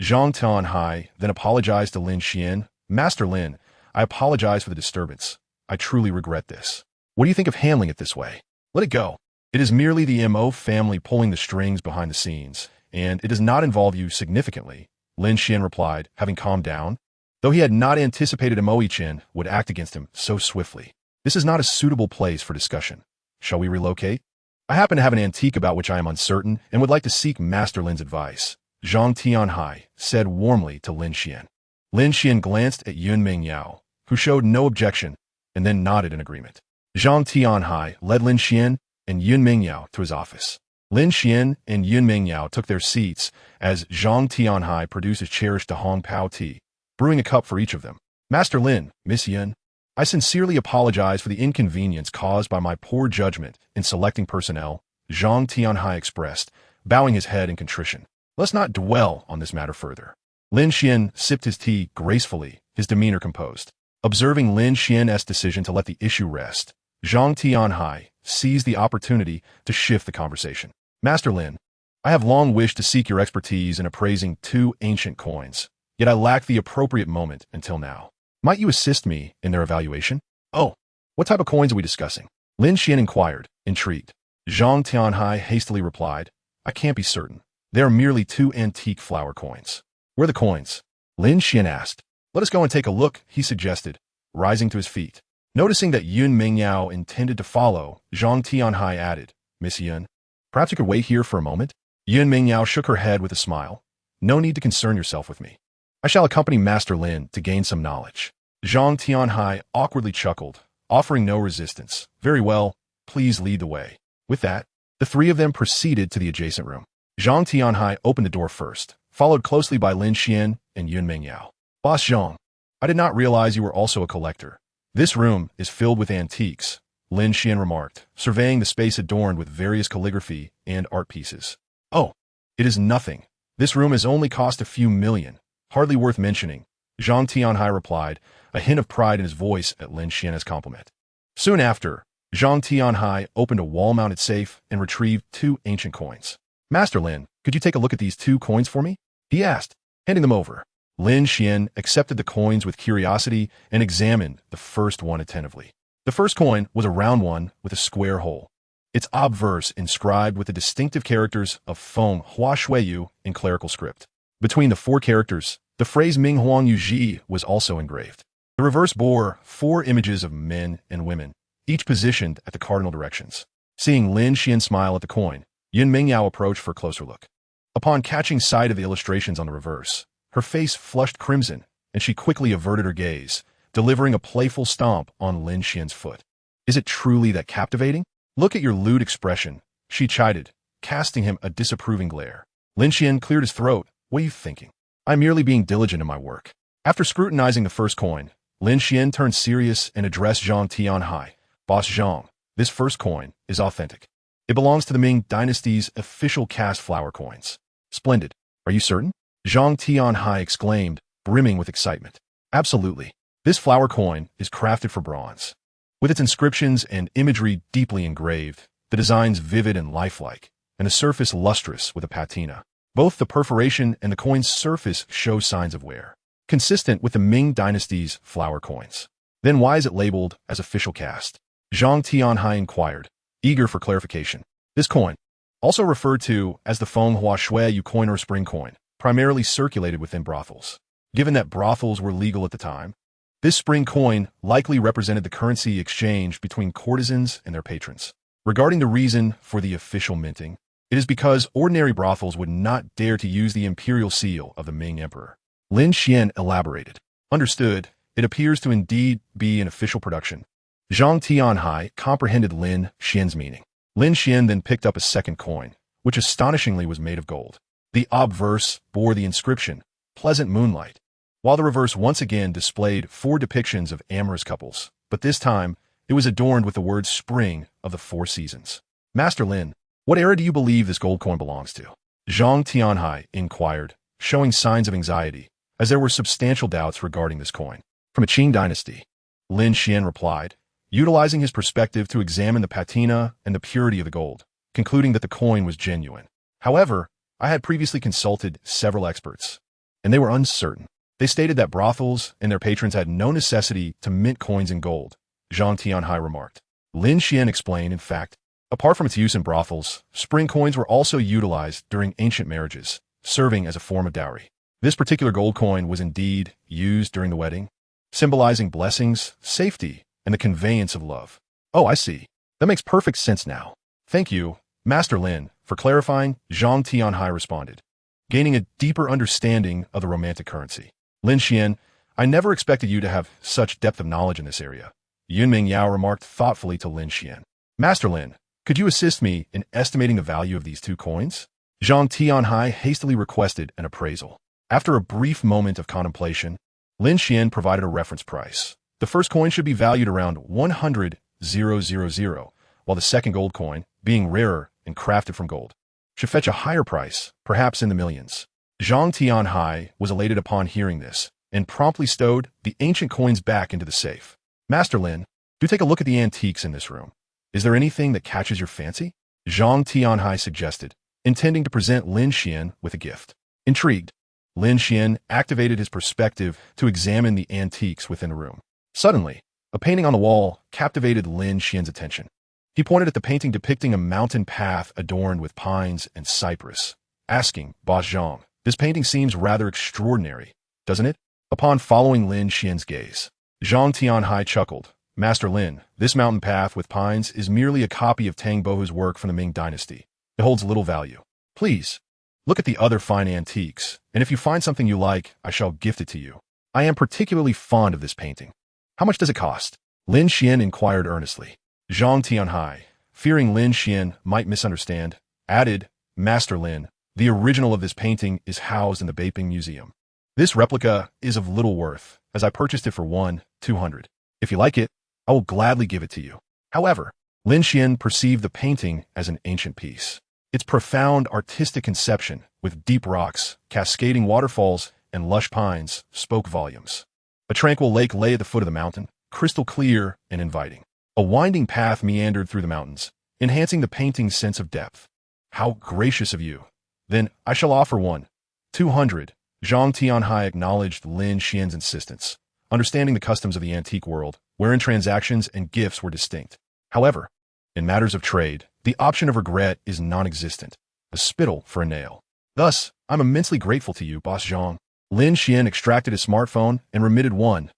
Zhang Tianhai then apologized to Lin Xuan. "Master Lin, I apologize for the disturbance. I truly regret this. What do you think of handling it this way? Let it go. It is merely the Mo family pulling the strings behind the scenes, and it does not involve you significantly," Lin Xuan replied, having calmed down, though he had not anticipated Mo Ichen would act against him so swiftly. "This is not a suitable place for discussion. Shall we relocate?" I happen to have an antique about which I am uncertain and would like to seek Master Lin's advice, Zhang Tianhai said warmly to Lin Xuan. Lin Xuan glanced at Yun Mingyao, who showed no objection, and then nodded in agreement. Zhang Tianhai led Lin Xuan and Yun Mingyao to his office. Lin Xuan and Yun Mingyao took their seats as Zhang Tianhai produced his cherished Dahong Pao tea, brewing a cup for each of them. Master Lin, Miss Yun, I sincerely apologize for the inconvenience caused by my poor judgment in selecting personnel, Zhang Tianhai expressed, bowing his head in contrition. Let's not dwell on this matter further. Lin Xuan sipped his tea gracefully, his demeanor composed. Observing Lin Xuan's decision to let the issue rest, Zhang Tianhai seized the opportunity to shift the conversation. Master Lin, I have long wished to seek your expertise in appraising 2 ancient coins, yet I lack the appropriate moment until now. Might you assist me in their evaluation? Oh, what type of coins are we discussing? Lin Xuan inquired, intrigued. Zhang Tianhai hastily replied, I can't be certain. They are merely 2 antique flower coins. Where are the coins? Lin Xuan asked. Let us go and take a look, he suggested, rising to his feet. Noticing that Yun Mingyao intended to follow, Zhang Tianhai added, Miss Yun, perhaps you could wait here for a moment? Yun Mingyao shook her head with a smile. No need to concern yourself with me. I shall accompany Master Lin to gain some knowledge. Zhang Tianhai awkwardly chuckled, offering no resistance. Very well, please lead the way. With that, the 3 of them proceeded to the adjacent room. Zhang Tianhai opened the door first, followed closely by Lin Xuan and Yun Mingyao. Boss Zhang, I did not realize you were also a collector. This room is filled with antiques, Lin Xuan remarked, surveying the space adorned with various calligraphy and art pieces. Oh, it is nothing. This room has only cost a few million. Hardly worth mentioning, Zhang Tianhai replied, a hint of pride in his voice at Lin Xuan's compliment. Soon after, Zhang Tianhai opened a wall-mounted safe and retrieved 2 ancient coins. Master Lin, could you take a look at these 2 coins for me? He asked, handing them over. Lin Xuan accepted the coins with curiosity and examined the first one attentively. The first coin was a round one with a square hole, its obverse inscribed with the distinctive characters of Feng Hua Shuiyu in clerical script. Between the 4 characters, the phrase Ming Huang Yu Ji was also engraved. The reverse bore 4 images of men and women, each positioned at the cardinal directions. Seeing Lin Xuan smile at the coin, Yun Mingyao approached for a closer look. Upon catching sight of the illustrations on the reverse, her face flushed crimson, and she quickly averted her gaze, delivering a playful stomp on Lin Xuan's foot. Is it truly that captivating? Look at your lewd expression, she chided, casting him a disapproving glare. Lin Xuan cleared his throat. What are you thinking? I'm merely being diligent in my work. After scrutinizing the first coin, Lin Xuan turned serious and addressed Zhang Tianhai. Boss Zhang, this first coin is authentic. It belongs to the Ming Dynasty's official cast flower coins. Splendid. Are you certain? Zhang Tianhai exclaimed, brimming with excitement. Absolutely. This flower coin is crafted for bronze. With its inscriptions and imagery deeply engraved, the designs vivid and lifelike, and the surface lustrous with a patina. Both the perforation and the coin's surface show signs of wear, consistent with the Ming Dynasty's flower coins. Then why is it labeled as official cast? Zhang Tianhai inquired, eager for clarification. This coin, also referred to as the Feng Hua Shuiyu coin or spring coin, primarily circulated within brothels. Given that brothels were legal at the time, this spring coin likely represented the currency exchanged between courtesans and their patrons. Regarding the reason for the official minting, it is because ordinary brothels would not dare to use the imperial seal of the Ming Emperor. Lin Xuan elaborated. Understood, it appears to indeed be an official production. Zhang Tianhai comprehended Lin Xuan's meaning. Lin Xuan then picked up a second coin, which astonishingly was made of gold. The obverse bore the inscription, Pleasant Moonlight, while the reverse once again displayed 4 depictions of amorous couples, but this time it was adorned with the word Spring of the 4 seasons. Master Lin, what era do you believe this gold coin belongs to? Zhang Tianhai inquired, showing signs of anxiety, as there were substantial doubts regarding this coin. From a Qing dynasty, Lin Xuan replied, utilizing his perspective to examine the patina and the purity of the gold, concluding that the coin was genuine. However, I had previously consulted several experts, and they were uncertain. They stated that brothels and their patrons had no necessity to mint coins in gold, Zhang Tianhai remarked. Lin Xuan explained, in fact, apart from its use in brothels, spring coins were also utilized during ancient marriages, serving as a form of dowry. This particular gold coin was indeed used during the wedding, symbolizing blessings, safety, and the conveyance of love. Oh, I see. That makes perfect sense now. Thank you, Master Lin, for clarifying, Zhang Tianhai responded, gaining a deeper understanding of the romantic currency. Lin Xuan, I never expected you to have such depth of knowledge in this area. Yunming Yao remarked thoughtfully to Lin Xuan. Master Lin, could you assist me in estimating the value of these 2 coins? Zhang Tianhai hastily requested an appraisal. After a brief moment of contemplation, Lin Xuan provided a reference price. The first coin should be valued around 100,000, while the second gold coin, being rarer and crafted from gold, should fetch a higher price, perhaps in the millions. Zhang Tianhai was elated upon hearing this, and promptly stowed the ancient coins back into the safe. Master Lin, do take a look at the antiques in this room. Is there anything that catches your fancy? Zhang Tianhai suggested, intending to present Lin Xuan with a gift. Intrigued, Lin Xuan activated his perspective to examine the antiques within the room. Suddenly, a painting on the wall captivated Lin Xuan's attention. He pointed at the painting depicting a mountain path adorned with pines and cypress, asking, Boss Zhang, this painting seems rather extraordinary, doesn't it? Upon following Lin Xuan's gaze, Zhang Tianhai chuckled. Master Lin, this mountain path with pines is merely a copy of Tang Bohu's work from the Ming Dynasty. It holds little value. Please, look at the other fine antiques, and if you find something you like, I shall gift it to you. I am particularly fond of this painting. How much does it cost? Lin Xuan inquired earnestly. Zhang Tianhai, fearing Lin Xuan might misunderstand, added, Master Lin, the original of this painting is housed in the Beiping Museum. This replica is of little worth, as I purchased it for 200. If you like it, I will gladly give it to you. However, Lin Xuan perceived the painting as an ancient piece. Its profound artistic conception, with deep rocks, cascading waterfalls, and lush pines, spoke volumes. A tranquil lake lay at the foot of the mountain, crystal clear and inviting. A winding path meandered through the mountains, enhancing the painting's sense of depth. How gracious of you. Then I shall offer 200. Zhang Tianhai acknowledged Lin Xuan's insistence, understanding the customs of the antique world, wherein transactions and gifts were distinct. However, in matters of trade, the option of regret is non-existent, a spittle for a nail. Thus, I'm immensely grateful to you, Boss Zhang. Lin Xuan extracted his smartphone and remitted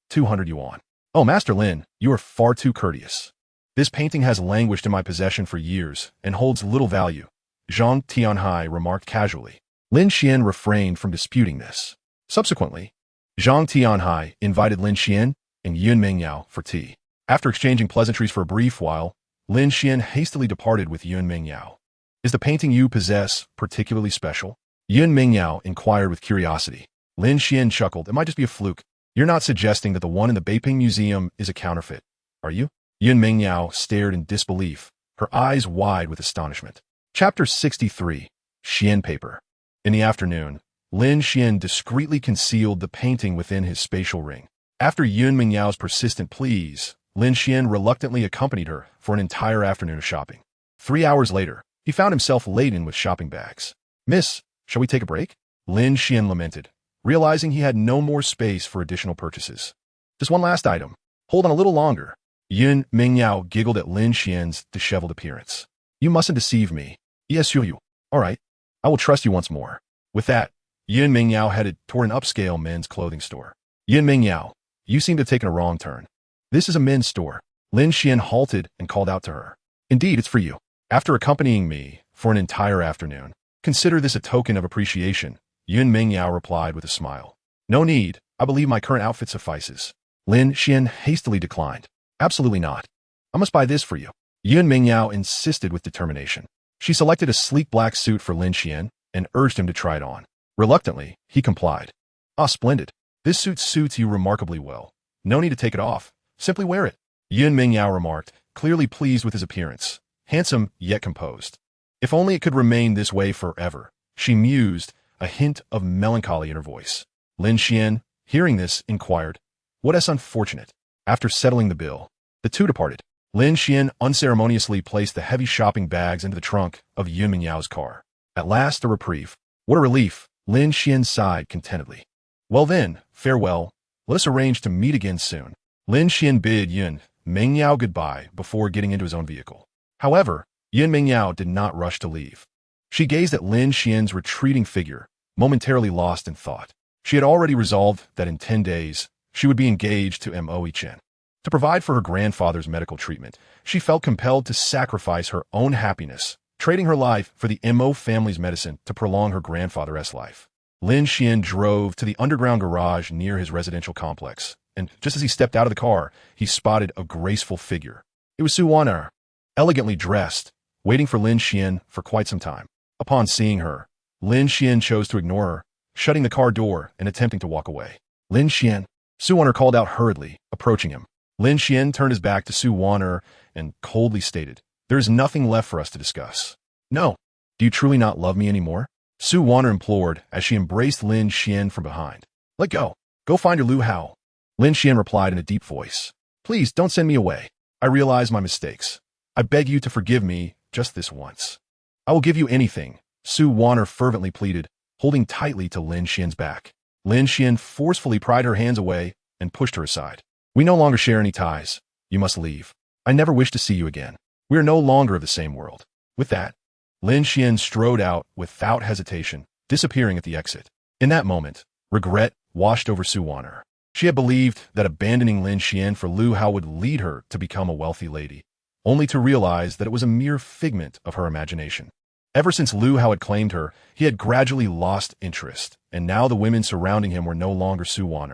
200 yuan. Oh, Master Lin, you are far too courteous. This painting has languished in my possession for years and holds little value, Zhang Tianhai remarked casually. Lin Xuan refrained from disputing this. Subsequently, Zhang Tianhai invited Lin Xuan and Yunming Yao for tea. After exchanging pleasantries for a brief while, Lin Xuan hastily departed with Yunming Yao. Is the painting you possess particularly special? Yunming Yao inquired with curiosity. Lin Xuan chuckled. It might just be a fluke. You're not suggesting that the one in the Beiping Museum is a counterfeit, are you? Yunming Yao stared in disbelief, her eyes wide with astonishment. Chapter 63. Xian Paper. In the afternoon, Lin Xuan discreetly concealed the painting within his spatial ring. After Yunming Yao's persistent pleas, Lin Xuan reluctantly accompanied her for an entire afternoon of shopping. 3 hours later, he found himself laden with shopping bags. Miss, shall we take a break? Lin Xuan lamented, realizing he had no more space for additional purchases. Just one last item. Hold on a little longer. Yunming Yao giggled at Lin Xuan's disheveled appearance. You mustn't deceive me. Yes, you. All right. I will trust you once more. With that, Yunming Yao headed toward an upscale men's clothing store. Yunming Yao, you seem to have taken a wrong turn. This is a men's store. Lin Xuan halted and called out to her. Indeed, it's for you. After accompanying me for an entire afternoon, consider this a token of appreciation, Yunming Yao replied with a smile. No need. I believe my current outfit suffices. Lin Xuan hastily declined. Absolutely not. I must buy this for you. Yunming Yao insisted with determination. She selected a sleek black suit for Lin Xuan and urged him to try it on. Reluctantly, he complied. Ah, splendid. This suit suits you remarkably well. No need to take it off. Simply wear it. Yunming Yao remarked, clearly pleased with his appearance. Handsome, yet composed. If only it could remain this way forever, she mused, a hint of melancholy in her voice. Lin Xuan, hearing this, inquired, what is unfortunate? After settling the bill, the two departed. Lin Xuan unceremoniously placed the heavy shopping bags into the trunk of Yunming Yao's car. At last, a reprieve. What a relief, Lin Xuan sighed contentedly. Well then, farewell. Let us arrange to meet again soon. Lin Xuan bid Yunming Yao goodbye before getting into his own vehicle. However, Yunming Yao did not rush to leave. She gazed at Lin Xuan's retreating figure, momentarily lost in thought. She had already resolved that in 10 days, she would be engaged to Mo Chen. To provide for her grandfather's medical treatment, she felt compelled to sacrifice her own happiness, trading her life for the Mo family's medicine to prolong her grandfather's life. Lin Xuan drove to the underground garage near his residential complex, and just as he stepped out of the car, he spotted a graceful figure. It was Su Wan, elegantly dressed, waiting for Lin Xuan for quite some time. Upon seeing her, Lin Xuan chose to ignore her, shutting the car door and attempting to walk away. Lin Xuan, Su Wan called out hurriedly, approaching him. Lin Xuan turned his back to Su Wan and coldly stated, "There is nothing left for us to discuss." "No. Do you truly not love me anymore?" Su Wan implored as she embraced Lin Xuan from behind. "Let go. Go find your Lu Hao." Lin Xuan replied in a deep voice, "Please don't send me away. I realize my mistakes. I beg you to forgive me just this once." "I will give you anything," Su Wan fervently pleaded, holding tightly to Lin Xuan's back. Lin Xuan forcefully pried her hands away and pushed her aside. "We no longer share any ties. You must leave. I never wish to see you again. We are no longer of the same world." With that, Lin Xuan strode out without hesitation, disappearing at the exit. In that moment, regret washed over Su Wan. She had believed that abandoning Lin Xuan for Lu Hao would lead her to become a wealthy lady, only to realize that it was a mere figment of her imagination. Ever since Lu Hao had claimed her, he had gradually lost interest, and now the women surrounding him were no longer Su Wan.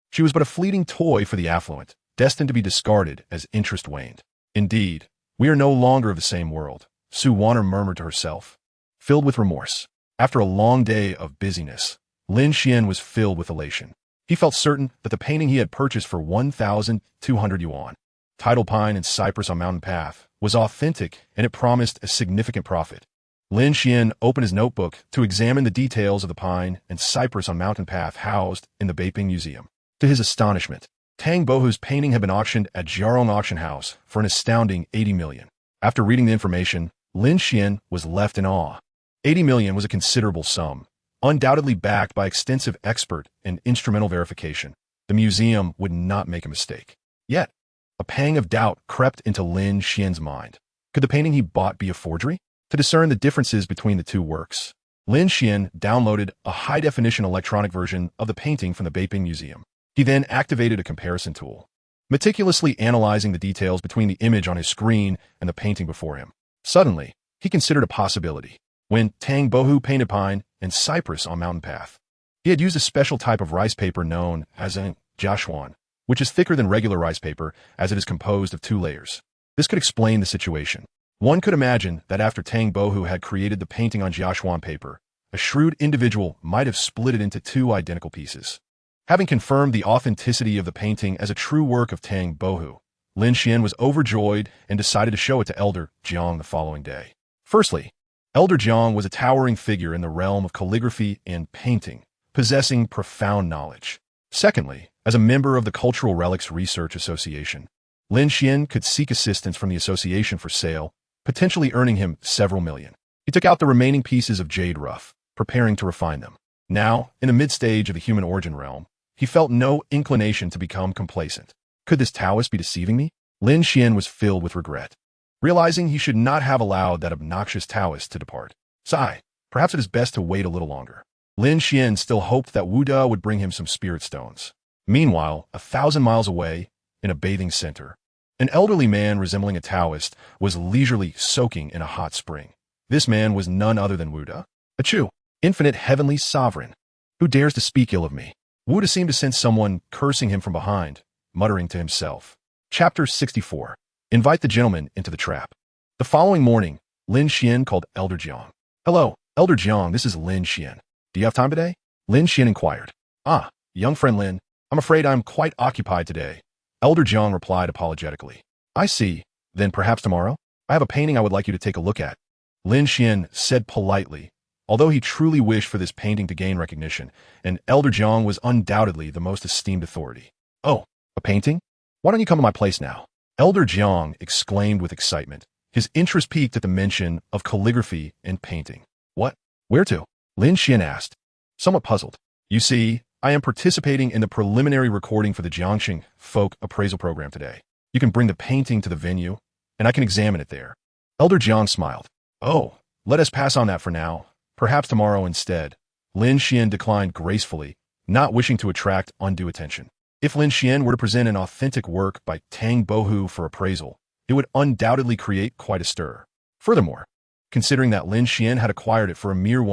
She was but a fleeting toy for the affluent, destined to be discarded as interest waned. "Indeed, we are no longer of the same world," Su Wan murmured to herself, filled with remorse. After a long day of busyness, Lin Xuan was filled with elation. He felt certain that the painting he had purchased for 1,200 yuan, tidal pine and cypress on mountain path, was authentic and it promised a significant profit. Lin Xuan opened his notebook to examine the details of the pine and cypress on mountain path housed in the Beiping Museum. To his astonishment, Tang Bohu's painting had been auctioned at Jiarong Auction House for an astounding 80 million. After reading the information, Lin Xuan was left in awe. 80 million was a considerable sum, undoubtedly backed by extensive expert and instrumental verification. The museum would not make a mistake. Yet, a pang of doubt crept into Lin Xuan's mind. Could the painting he bought be a forgery? To discern the differences between the two works, Lin Xuan downloaded a high-definition electronic version of the painting from the Beiping Museum. He then activated a comparison tool, meticulously analyzing the details between the image on his screen and the painting before him. Suddenly, he considered a possibility. When Tang Bohu painted pine and cypress on mountain path, he had used a special type of rice paper known as a jiaxuan, which is thicker than regular rice paper as it is composed of 2 layers. This could explain the situation. One could imagine that after Tang Bohu had created the painting on jiaxuan paper, a shrewd individual might have split it into 2 identical pieces. Having confirmed the authenticity of the painting as a true work of Tang Bohu, Lin Xuan was overjoyed and decided to show it to Elder Jiang the following day. Firstly, Elder Jiang was a towering figure in the realm of calligraphy and painting, possessing profound knowledge. Secondly, as a member of the Cultural Relics Research Association, Lin Xuan could seek assistance from the association for sale, potentially earning him several million. He took out the remaining pieces of jade rough, preparing to refine them. Now, in the mid-stage of the human origin realm, he felt no inclination to become complacent. Could this Taoist be deceiving me? Lin Xuan was filled with regret, realizing he should not have allowed that obnoxious Taoist to depart. Sigh, perhaps it is best to wait a little longer. Lin Xuan still hoped that Wu Da would bring him some spirit stones. Meanwhile, 1,000 miles away, in a bathing center, an elderly man resembling a Taoist was leisurely soaking in a hot spring. This man was none other than Wu Da. Achoo, infinite heavenly sovereign, who dares to speak ill of me? Wu Da seemed to sense someone cursing him from behind, muttering to himself. Chapter 64. Invite the gentleman into the trap. The following morning, Lin Xuan called Elder Jiang. "Hello, Elder Jiang, this is Lin Xuan. Do you have time today?" Lin Xuan inquired. "Ah, young friend Lin, I'm afraid I'm quite occupied today." Elder Jiang replied apologetically. "I see. Then perhaps tomorrow? I have a painting I would like you to take a look at." Lin Xuan said politely, although he truly wished for this painting to gain recognition, and Elder Jiang was undoubtedly the most esteemed authority. "Oh, a painting? Why don't you come to my place now?" Elder Jiang exclaimed with excitement. His interest piqued at the mention of calligraphy and painting. "What? Where to?" Lin Xuan asked, somewhat puzzled. "You see, I am participating in the preliminary recording for the Jiangxing Folk Appraisal Program today. You can bring the painting to the venue, and I can examine it there." Elder Jiang smiled. "Oh, let us pass on that for now. Perhaps tomorrow instead." Lin Xuan declined gracefully, not wishing to attract undue attention. If Lin Xuan were to present an authentic work by Tang Bohu for appraisal, it would undoubtedly create quite a stir. Furthermore, considering that Lin Xuan had acquired it for a mere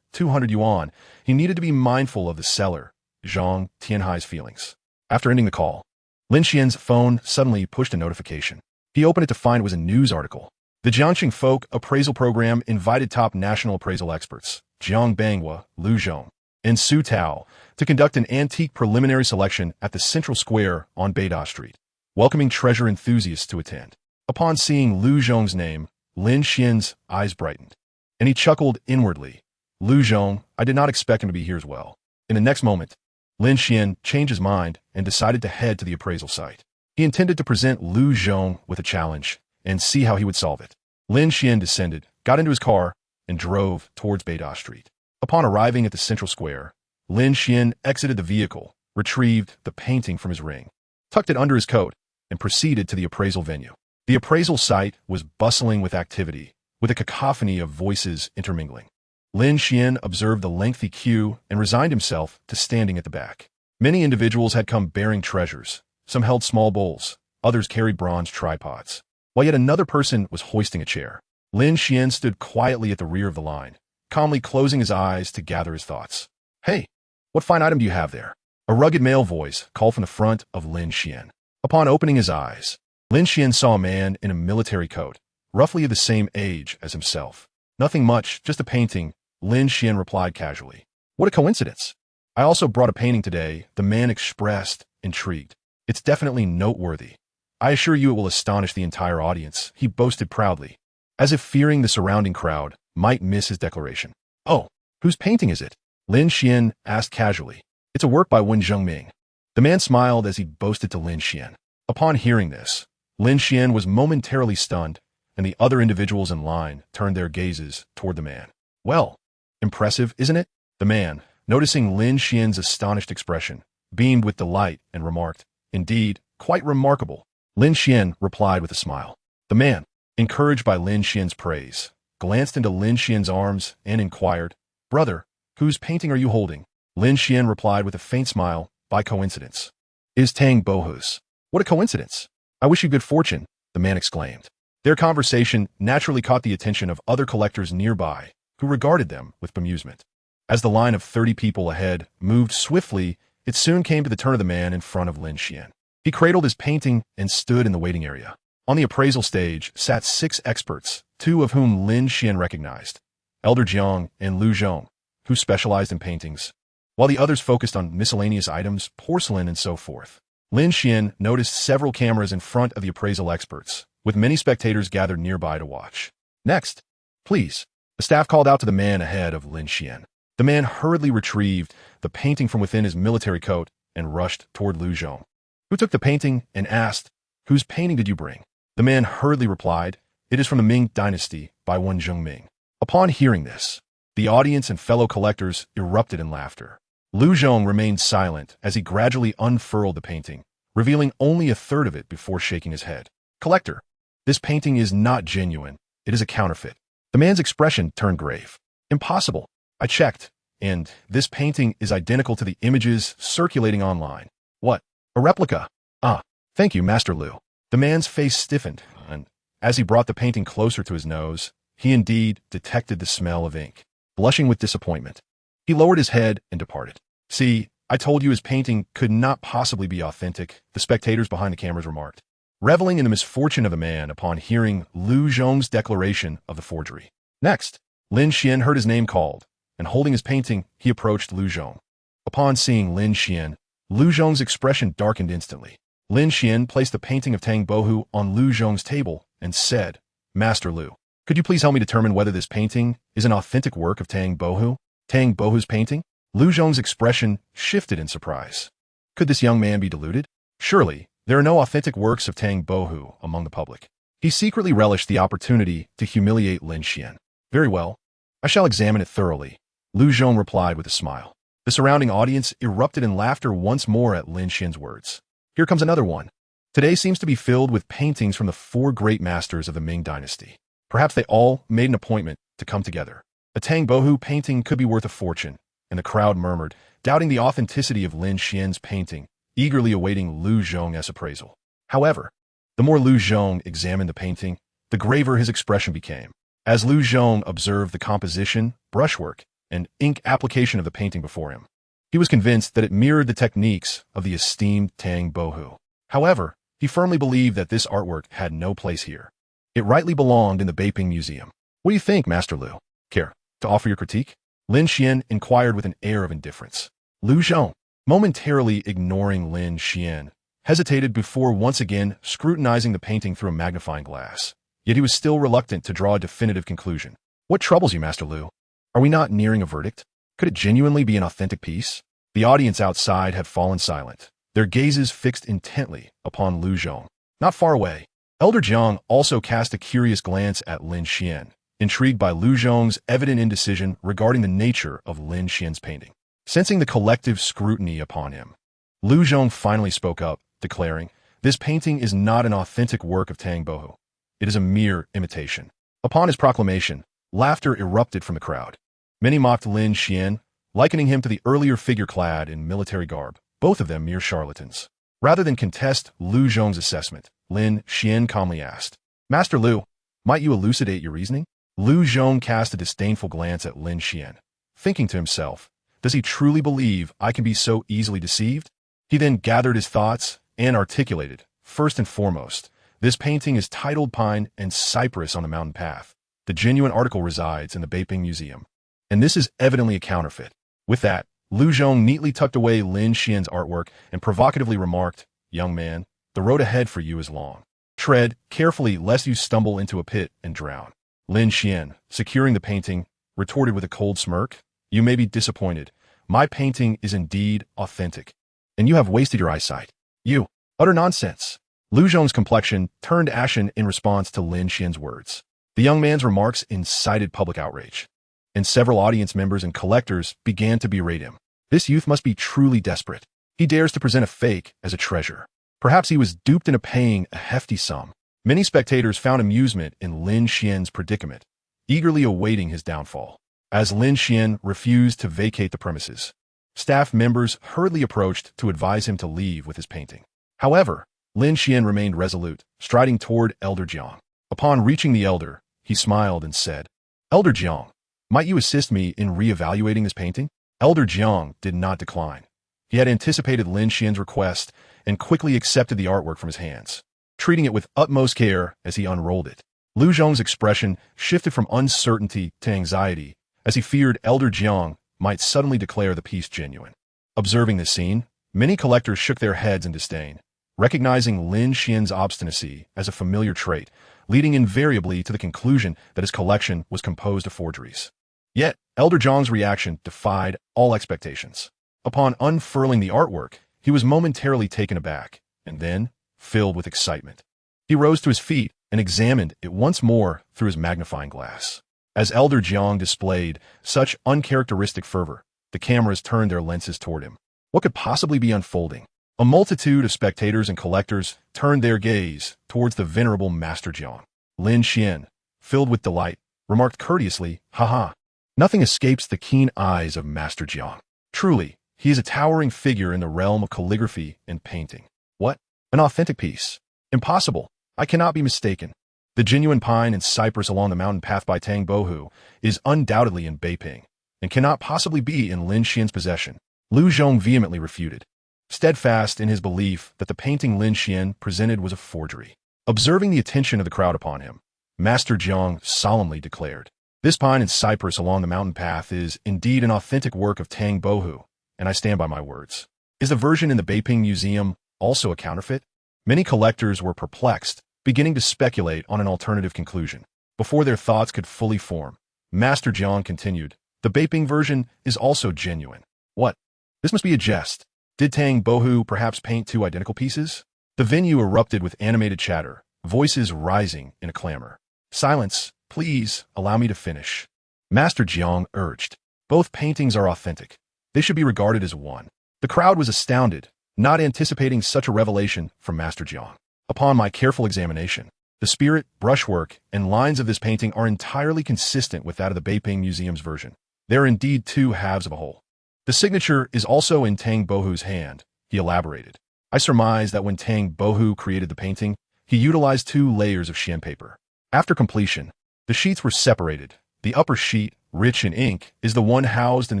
200 yuan, he needed to be mindful of the seller, Zhang Tianhai's feelings. After ending the call, Lin Xian's phone suddenly pushed a notification. He opened it to find it was a news article. The Jiangxing Folk Appraisal Program invited top national appraisal experts, Jiang Banghua, Lu Zhong, and Su Tao, to conduct an antique preliminary selection at the Central Square on Beida Street, welcoming treasure enthusiasts to attend. Upon seeing Lu Zhong's name, Lin Xian's eyes brightened, and he chuckled inwardly. Lu Zhong, I did not expect him to be here as well. In the next moment, Lin Xuan changed his mind and decided to head to the appraisal site. He intended to present Lu Zhong with a challenge and see how he would solve it. Lin Xuan descended, got into his car, and drove towards Beida Street. Upon arriving at the Central Square, Lin Xuan exited the vehicle, retrieved the painting from his ring, tucked it under his coat, and proceeded to the appraisal venue. The appraisal site was bustling with activity, with a cacophony of voices intermingling. Lin Xuan observed the lengthy queue and resigned himself to standing at the back. Many individuals had come bearing treasures. Some held small bowls, others carried bronze tripods, while yet another person was hoisting a chair. Lin Xuan stood quietly at the rear of the line, calmly closing his eyes to gather his thoughts. Hey, what fine item do you have there? A rugged male voice called from the front of Lin Xuan. Upon opening his eyes, Lin Xuan saw a man in a military coat, roughly of the same age as himself. Nothing much, just a painting, Lin Xuan replied casually. What a coincidence. I also brought a painting today, the man expressed, intrigued. It's definitely noteworthy. I assure you it will astonish the entire audience, he boasted proudly, as if fearing the surrounding crowd might miss his declaration. Oh, whose painting is it? Lin Xuan asked casually. It's a work by Wen Zhengming. The man smiled as he boasted to Lin Xuan. Upon hearing this, Lin Xuan was momentarily stunned, and the other individuals in line turned their gazes toward the man. Well, impressive, isn't it? The man, noticing Lin Xuan's astonished expression, beamed with delight and remarked, Indeed, quite remarkable. Lin Xuan replied with a smile. The man, encouraged by Lin Xuan's praise, glanced into Lin Xuan's arms and inquired, Brother, whose painting are you holding? Lin Xuan replied with a faint smile, By coincidence. Is Tang Bohu's. What a coincidence. I wish you good fortune, the man exclaimed. Their conversation naturally caught the attention of other collectors nearby, who regarded them with bemusement. As the line of 30 people ahead moved swiftly, it soon came to the turn of the man in front of Lin Xuan. He cradled his painting and stood in the waiting area. On the appraisal stage sat 6 experts, 2 of whom Lin Xuan recognized, Elder Jiang and Lu Zhong, who specialized in paintings, while the others focused on miscellaneous items, porcelain, and so forth. Lin Xuan noticed several cameras in front of the appraisal experts, with many spectators gathered nearby to watch. Next, please, the staff called out to the man ahead of Lin Xuan. The man hurriedly retrieved the painting from within his military coat and rushed toward Lu Zhong, who took the painting and asked, Whose painting did you bring? The man hurriedly replied, It is from the Ming Dynasty by Wen Zhengming. Upon hearing this, the audience and fellow collectors erupted in laughter. Lu Zhong remained silent as he gradually unfurled the painting, revealing only a third of it before shaking his head. Collector, this painting is not genuine. It is a counterfeit. The man's expression turned grave. Impossible. I checked, and this painting is identical to the images circulating online. What? A replica? Ah, thank you, Master Lu. The man's face stiffened, and as he brought the painting closer to his nose, he indeed detected the smell of ink. Blushing with disappointment, he lowered his head and departed. See, I told you his painting could not possibly be authentic, the spectators behind the cameras remarked, reveling in the misfortune of the man upon hearing Lu Zhong's declaration of the forgery. Next, Lin Xuan heard his name called, and holding his painting, he approached Lu Zhong. Upon seeing Lin Xuan, Lu Zhong's expression darkened instantly. Lin Xuan placed the painting of Tang Bohu on Lu Zhong's table and said, Master Lu, could you please help me determine whether this painting is an authentic work of Tang Bohu? Tang Bohu's painting? Lu Zhong's expression shifted in surprise. Could this young man be deluded? Surely, there are no authentic works of Tang Bohu among the public. He secretly relished the opportunity to humiliate Lin Xuan. Very well, I shall examine it thoroughly, Lu Zhong replied with a smile. The surrounding audience erupted in laughter once more at Lin Xuan's words. Here comes another one. Today seems to be filled with paintings from the 4 great masters of the Ming Dynasty. Perhaps they all made an appointment to come together. A Tang Bohu painting could be worth a fortune, and the crowd murmured, doubting the authenticity of Lin Xuan's painting eagerly awaiting Lu Zhong's appraisal. However, the more Lu Zhong examined the painting, the graver his expression became. As Lu Zhong observed the composition, brushwork, and ink application of the painting before him, he was convinced that it mirrored the techniques of the esteemed Tang Bohu. However, he firmly believed that this artwork had no place here. It rightly belonged in the Beiping Museum. What do you think, Master Lu? Care to offer your critique? Lin Xuan inquired with an air of indifference. Lu Zhong, momentarily ignoring Lin Xuan, hesitated before once again scrutinizing the painting through a magnifying glass. Yet he was still reluctant to draw a definitive conclusion. What troubles you, Master Lu? Are we not nearing a verdict? Could it genuinely be an authentic piece? The audience outside had fallen silent, their gazes fixed intently upon Lu Zhong. Not far away, Elder Jiang also cast a curious glance at Lin Xuan, intrigued by Lu Zhong's evident indecision regarding the nature of Lin Xuan's painting. Sensing the collective scrutiny upon him, Lu Zhong finally spoke up, declaring, "This painting is not an authentic work of Tang Bohu. It is a mere imitation." Upon his proclamation, laughter erupted from the crowd. Many mocked Lin Xuan, likening him to the earlier figure clad in military garb, both of them mere charlatans. Rather than contest Lu Zhong's assessment, Lin Xuan calmly asked, "Master Lu, might you elucidate your reasoning?" Lu Zhong cast a disdainful glance at Lin Xuan, thinking to himself, "Does he truly believe I can be so easily deceived?" He then gathered his thoughts and articulated, "First and foremost, this painting is titled Pine and Cypress on the Mountain Path. The genuine article resides in the Beiping Museum, and this is evidently a counterfeit." With that, Lu Zhong neatly tucked away Lin Xuan's artwork and provocatively remarked, "Young man, the road ahead for you is long. Tread carefully lest you stumble into a pit and drown." Lin Xuan, securing the painting, retorted with a cold smirk, "You may be disappointed. My painting is indeed authentic, and you have wasted your eyesight. You utter nonsense." Lu Zhong's complexion turned ashen in response to Lin Xuan's words. The young man's remarks incited public outrage, and several audience members and collectors began to berate him. This youth must be truly desperate. He dares to present a fake as a treasure. Perhaps he was duped into paying a hefty sum. Many spectators found amusement in Lin Xuan's predicament, eagerly awaiting his downfall. As Lin Xuan refused to vacate the premises, staff members hurriedly approached to advise him to leave with his painting. However, Lin Xuan remained resolute, striding toward Elder Jiang. Upon reaching the elder, he smiled and said, "Elder Jiang, might you assist me in re-evaluating this painting?" Elder Jiang did not decline. He had anticipated Lin Xuan's request and quickly accepted the artwork from his hands, treating it with utmost care as he unrolled it. Lu Zhong's expression shifted from uncertainty to anxiety as he feared Elder Jiang might suddenly declare the piece genuine. Observing this scene, many collectors shook their heads in disdain, recognizing Lin Xuan's obstinacy as a familiar trait, leading invariably to the conclusion that his collection was composed of forgeries. Yet, Elder Jiang's reaction defied all expectations. Upon unfurling the artwork, he was momentarily taken aback, and then filled with excitement. He rose to his feet and examined it once more through his magnifying glass. As Elder Jiang displayed such uncharacteristic fervor, the cameras turned their lenses toward him. What could possibly be unfolding? A multitude of spectators and collectors turned their gaze towards the venerable Master Jiang. Lin Xuan, filled with delight, remarked courteously, "Haha, nothing escapes the keen eyes of Master Jiang. Truly, he is a towering figure in the realm of calligraphy and painting. What? An authentic piece? Impossible. I cannot be mistaken. The genuine pine and cypress along the mountain path by Tang Bohu is undoubtedly in Beiping, and cannot possibly be in Lin Xuan's possession." Lu Zhong vehemently refuted, steadfast in his belief that the painting Lin Xuan presented was a forgery. Observing the attention of the crowd upon him, Master Jiang solemnly declared, "This pine and cypress along the mountain path is indeed an authentic work of Tang Bohu, and I stand by my words." Is the version in the Beiping Museum also a counterfeit? Many collectors were perplexed, beginning to speculate on an alternative conclusion. Before their thoughts could fully form, Master Jiang continued, "The Beiping version is also genuine." What? This must be a jest. Did Tang Bohu perhaps paint two identical pieces? The venue erupted with animated chatter, voices rising in a clamor. "Silence, please, allow me to finish," Master Jiang urged. "Both paintings are authentic. They should be regarded as one." The crowd was astounded, not anticipating such a revelation from Master Jiang. "Upon my careful examination, the spirit, brushwork, and lines of this painting are entirely consistent with that of the Beiping Museum's version. They are indeed two halves of a whole. The signature is also in Tang Bohu's hand," he elaborated, I surmise that when Tang Bohu created the painting, he utilized 2 layers of Xian paper. After completion, the sheets were separated. The upper sheet, rich in ink, is the one housed in the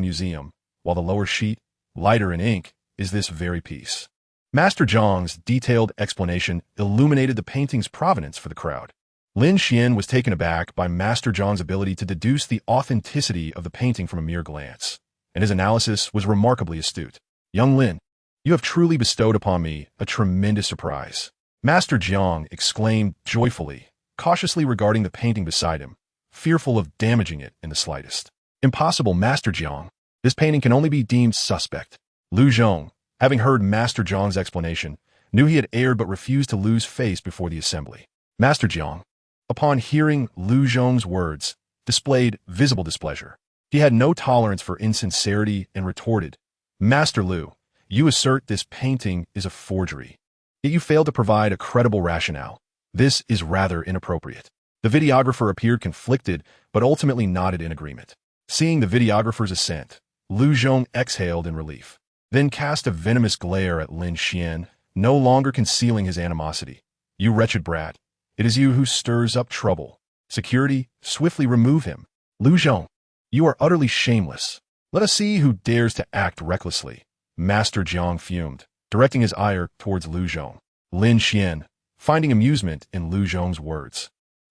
museum, while the lower sheet, lighter in ink, is this very piece. Master Zhang's detailed explanation illuminated the painting's provenance for the crowd. Lin Xuan was taken aback by Master Zhang's ability to deduce the authenticity of the painting from a mere glance, and his analysis was remarkably astute. Young Lin, you have truly bestowed upon me a tremendous surprise. Master Zhang exclaimed joyfully, cautiously regarding the painting beside him, fearful of damaging it in the slightest. Impossible, Master Zhang. This painting can only be deemed suspect. Lu Zhong, having heard Master Zhang's explanation, knew he had erred but refused to lose face before the assembly. Master Zhang, upon hearing Lu Zhong's words, displayed visible displeasure. He had no tolerance for insincerity and retorted, Master Lu, you assert this painting is a forgery. Yet you failed to provide a credible rationale. This is rather inappropriate. The videographer appeared conflicted, but ultimately nodded in agreement. Seeing the videographer's assent, Lu Zhong exhaled in relief, then cast a venomous glare at Lin Xuan, no longer concealing his animosity. You wretched brat. It is you who stirs up trouble. Security, swiftly remove him. Lu Zhong, you are utterly shameless. Let us see who dares to act recklessly. Master Zhang fumed, directing his ire towards Lu Zhong. Lin Xuan, finding amusement in Lu Zhong's words,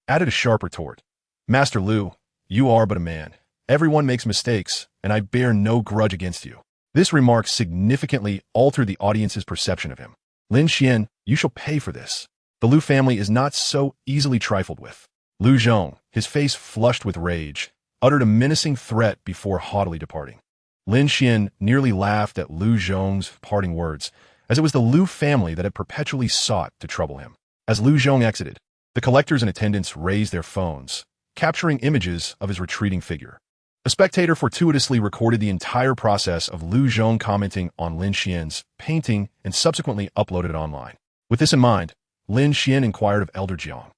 added a sharp retort. Master Lu, you are but a man. Everyone makes mistakes, and I bear no grudge against you. This remark significantly altered the audience's perception of him. Lin Xuan, you shall pay for this. The Lu family is not so easily trifled with. Lu Zhong, his face flushed with rage, uttered a menacing threat before haughtily departing. Lin Xuan nearly laughed at Lu Zhong's parting words, as it was the Lu family that had perpetually sought to trouble him. As Lu Zhong exited, the collectors in attendance raised their phones, capturing images of his retreating figure. A spectator fortuitously recorded the entire process of Lu Zhong commenting on Lin Xuan's painting and subsequently uploaded it online. With this in mind, Lin Xuan inquired of Elder Jiang,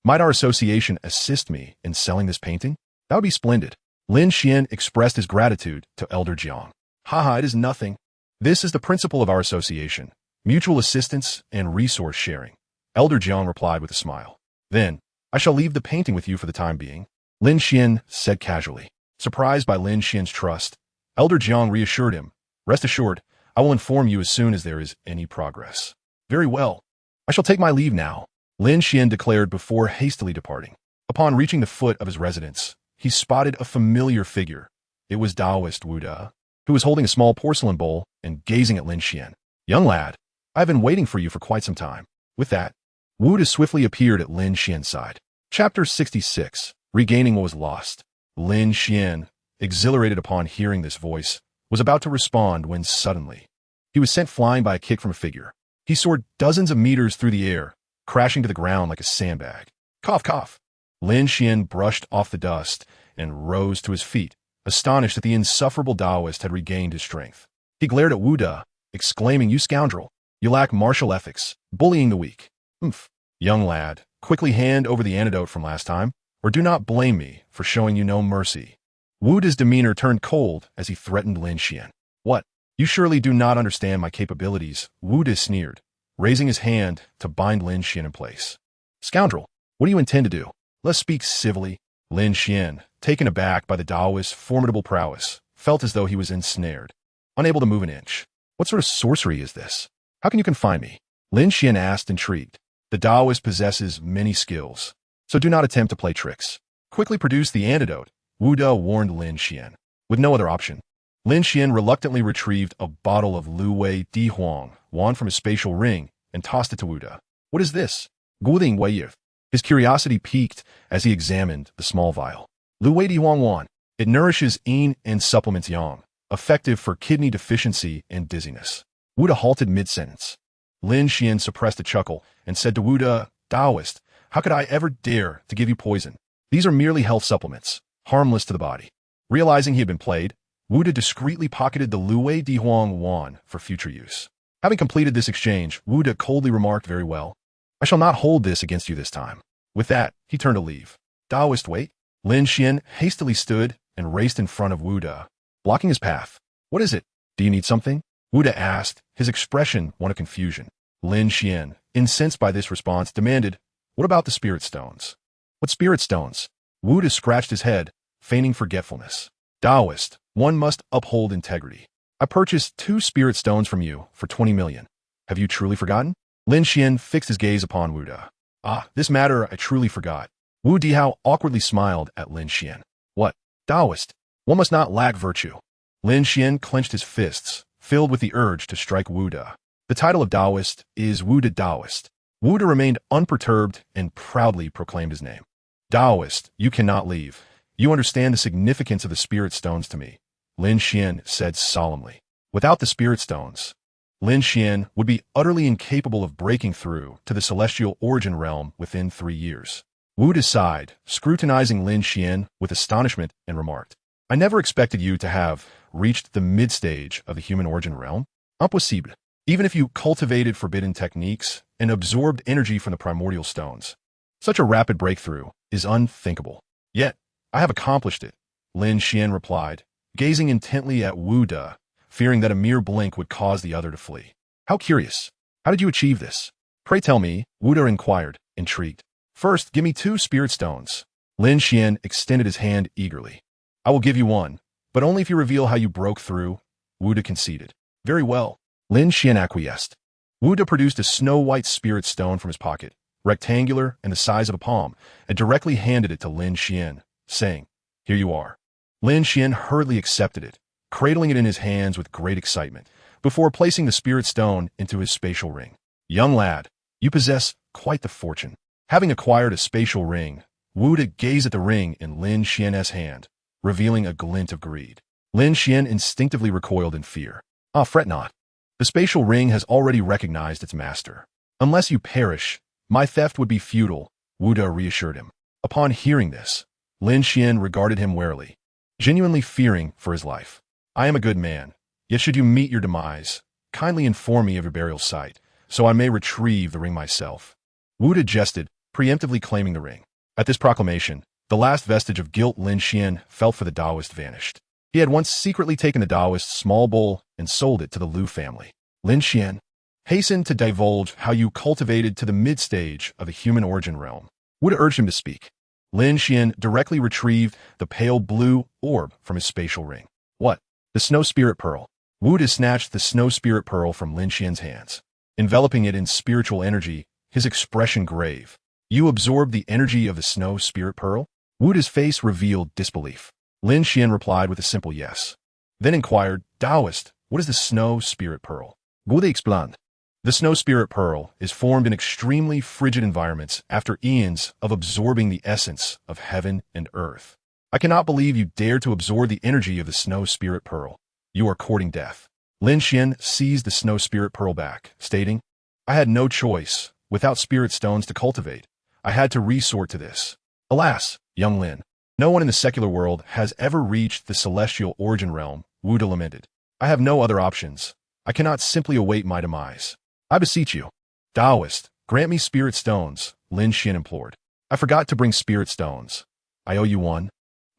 might our association assist me in selling this painting? That would be splendid. Lin Xuan expressed his gratitude to Elder Jiang. Haha, it is nothing. This is the principle of our association, mutual assistance and resource sharing. Elder Jiang replied with a smile. Then, I shall leave the painting with you for the time being, Lin Xuan said casually. Surprised by Lin Xuan's trust, Elder Jiang reassured him, rest assured, I will inform you as soon as there is any progress. Very well. I shall take my leave now, Lin Xuan declared before hastily departing. Upon reaching the foot of his residence, he spotted a familiar figure. It was Taoist Wu De, who was holding a small porcelain bowl and gazing at Lin Xuan. Young lad, I have been waiting for you for quite some time. With that, Wu De swiftly appeared at Lin Xuan's side. Chapter 66, Regaining What Was Lost. Lin Xuan, exhilarated upon hearing this voice, was about to respond when suddenly, he was sent flying by a kick from a figure. He soared dozens of meters through the air, crashing to the ground like a sandbag. Cough, cough. Lin Xuan brushed off the dust and rose to his feet, astonished that the insufferable Taoist had regained his strength. He glared at Wu De, exclaiming, You scoundrel! You lack martial ethics, bullying the weak. Humph. Young lad, quickly hand over the antidote from last time, or do not blame me for showing you no mercy. Wu De's demeanor turned cold as he threatened Lin Xuan. What? You surely do not understand my capabilities, Wu De sneered, raising his hand to bind Lin Xuan in place. Scoundrel, what do you intend to do? Let's speak civilly. Lin Xuan, taken aback by the Taoist's formidable prowess, felt as though he was ensnared, unable to move an inch. What sort of sorcery is this? How can you confine me? Lin Xuan asked, intrigued. The Taoist possesses many skills, so do not attempt to play tricks. Quickly produce the antidote, Wu De warned Lin Xuan. With no other option, Lin Xuan reluctantly retrieved a bottle of Lu Wei Di Huang wand from his spatial ring and tossed it to Wu De. What is this? Guling Wei. His curiosity piqued as he examined the small vial. Lu Wei Di Huang wand. It nourishes yin and supplements yang, effective for kidney deficiency and dizziness. Wu De halted mid-sentence. Lin Xuan suppressed a chuckle and said to Wu De, Taoist, how could I ever dare to give you poison? These are merely health supplements, harmless to the body. Realizing he had been played, Wu De discreetly pocketed the Lu Wei Di Huang wand for future use. Having completed this exchange, Wu De coldly remarked, Very well. I shall not hold this against you this time. With that, he turned to leave. Taoist, wait. Lin Xuan hastily stood and raced in front of Wu De, blocking his path. What is it? Do you need something? Wu De asked, his expression one of confusion. Lin Xuan, incensed by this response, demanded, "What about the spirit stones?" "What spirit stones?" Wuda scratched his head, feigning forgetfulness. "Taoist, one must uphold integrity. I purchased 2 spirit stones from you for 20 million. Have you truly forgotten?" Lin Xuan fixed his gaze upon Wuda. "Ah, this matter I truly forgot." Wu Dihao awkwardly smiled at Lin Xuan. "What? Taoist? One must not lack virtue." Lin Xuan clenched his fists, filled with the urge to strike Wuda. The title of Taoist is Wuda Taoist. Wuda remained unperturbed and proudly proclaimed his name. "Taoist, you cannot leave. You understand the significance of the spirit stones to me," Lin Xuan said solemnly. "Without the spirit stones, Lin Xuan would be utterly incapable of breaking through to the celestial origin realm within 3 years." Wuda sighed, scrutinizing Lin Xuan with astonishment, and remarked, "I never expected you to have reached the mid-stage of the human origin realm. Impossible. Even if you cultivated forbidden techniques and absorbed energy from the primordial stones, such a rapid breakthrough is unthinkable." "Yet, I have accomplished it," Lin Xuan replied, gazing intently at Wuda, fearing that a mere blink would cause the other to flee. "How curious. How did you achieve this? Pray tell me," Wuda inquired, intrigued. "First, give me 2 spirit stones." Lin Xuan extended his hand eagerly. "I will give you one, but only if you reveal how you broke through," Wuda conceded. "Very well." Lin Xuan acquiesced. Wuda produced a snow-white spirit stone from his pocket, rectangular and the size of a palm, and directly handed it to Lin Xuan, saying, "Here you are." Lin Xuan hurriedly accepted it, cradling it in his hands with great excitement, before placing the spirit stone into his spatial ring. "Young lad, you possess quite the fortune." Having acquired a spatial ring, Wuda gazed at the ring in Lin Xuan's hand, revealing a glint of greed. Lin Xuan instinctively recoiled in fear. "Ah, fret not. The spatial ring has already recognized its master. Unless you perish, my theft would be futile," Wuda reassured him. Upon hearing this, Lin Xuan regarded him warily, genuinely fearing for his life. "I am a good man, yet should you meet your demise, kindly inform me of your burial site, so I may retrieve the ring myself." Wuda jested, preemptively claiming the ring. At this proclamation, the last vestige of guilt Lin Xuan felt for the Taoist vanished. He had once secretly taken the Taoist's small bowl and sold it to the Liu family. "Lin Xuan, hasten to divulge how you cultivated to the mid-stage of the human origin realm." Wuda urged him to speak. Lin Xuan directly retrieved the pale blue orb from his spatial ring. "What? The snow spirit pearl." Wuda snatched the snow spirit pearl from Lin Xuan's hands. Enveloping it in spiritual energy, his expression grave. "You absorbed the energy of the snow spirit pearl?" Wuda's face revealed disbelief. Lin Xuan replied with a simple yes. Then inquired, "Taoist, what is the snow spirit pearl?" Wuda explained. The snow spirit pearl is formed in extremely frigid environments after eons of absorbing the essence of heaven and earth. "I cannot believe you dared to absorb the energy of the snow spirit pearl. You are courting death." Lin Xuan seized the snow spirit pearl back, stating, "I had no choice. Without spirit stones to cultivate, I had to resort to this. Alas, young Lin, no one in the secular world has ever reached the celestial origin realm," Wuda lamented. "I have no other options. I cannot simply await my demise. I beseech you." "Taoist, grant me spirit stones," Lin Xuan implored. "I forgot to bring spirit stones. I owe you one."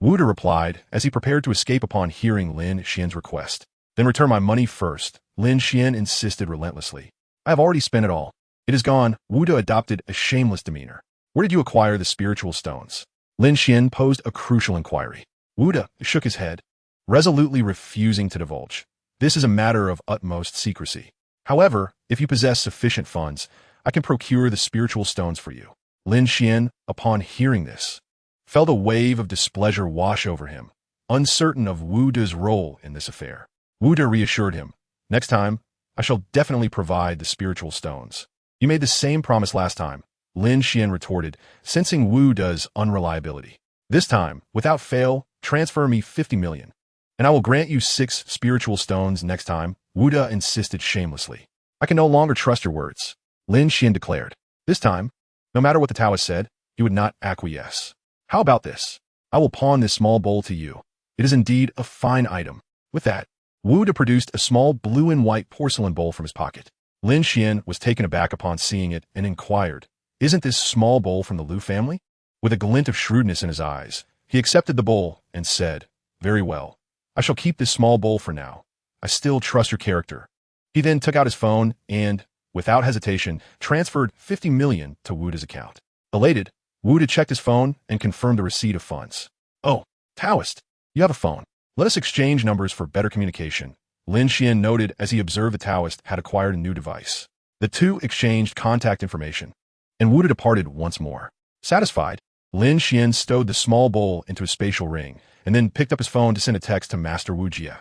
Wuda replied as he prepared to escape upon hearing Lin Xuan's request. "Then return my money first," Lin Xuan insisted relentlessly. "I have already spent it all. It is gone." Wuda adopted a shameless demeanor. "Where did you acquire the spiritual stones?" Lin Xuan posed a crucial inquiry. Wuda shook his head, resolutely refusing to divulge. "This is a matter of utmost secrecy. However, if you possess sufficient funds, I can procure the spiritual stones for you." Lin Xuan, upon hearing this, felt a wave of displeasure wash over him, uncertain of Wuda's role in this affair. Wuda reassured him, "Next time, I shall definitely provide the spiritual stones." "You made the same promise last time," Lin Xuan retorted, sensing Wuda's unreliability. "This time, without fail, transfer me 50 million, and I will grant you 6 spiritual stones next time," Wuda insisted shamelessly. "I can no longer trust your words," Lin Xuan declared. This time, no matter what the Taoist said, he would not acquiesce. "How about this? I will pawn this small bowl to you. It is indeed a fine item." With that, Wuda produced a small blue and white porcelain bowl from his pocket. Lin Xuan was taken aback upon seeing it and inquired, "Isn't this small bowl from the Liu family?" With a glint of shrewdness in his eyes, he accepted the bowl and said, "Very well. I shall keep this small bowl for now. I still trust your character." He then took out his phone and, without hesitation, transferred 50 million to Wuda's account. Elated, Wuda checked his phone and confirmed the receipt of funds. "Oh, Taoist, you have a phone. Let us exchange numbers for better communication," Lin Xuan noted as he observed the Taoist had acquired a new device. The two exchanged contact information, and Wuda departed once more. Satisfied, Lin Xuan stowed the small bowl into his spatial ring and then picked up his phone to send a text to Master Wu Jie.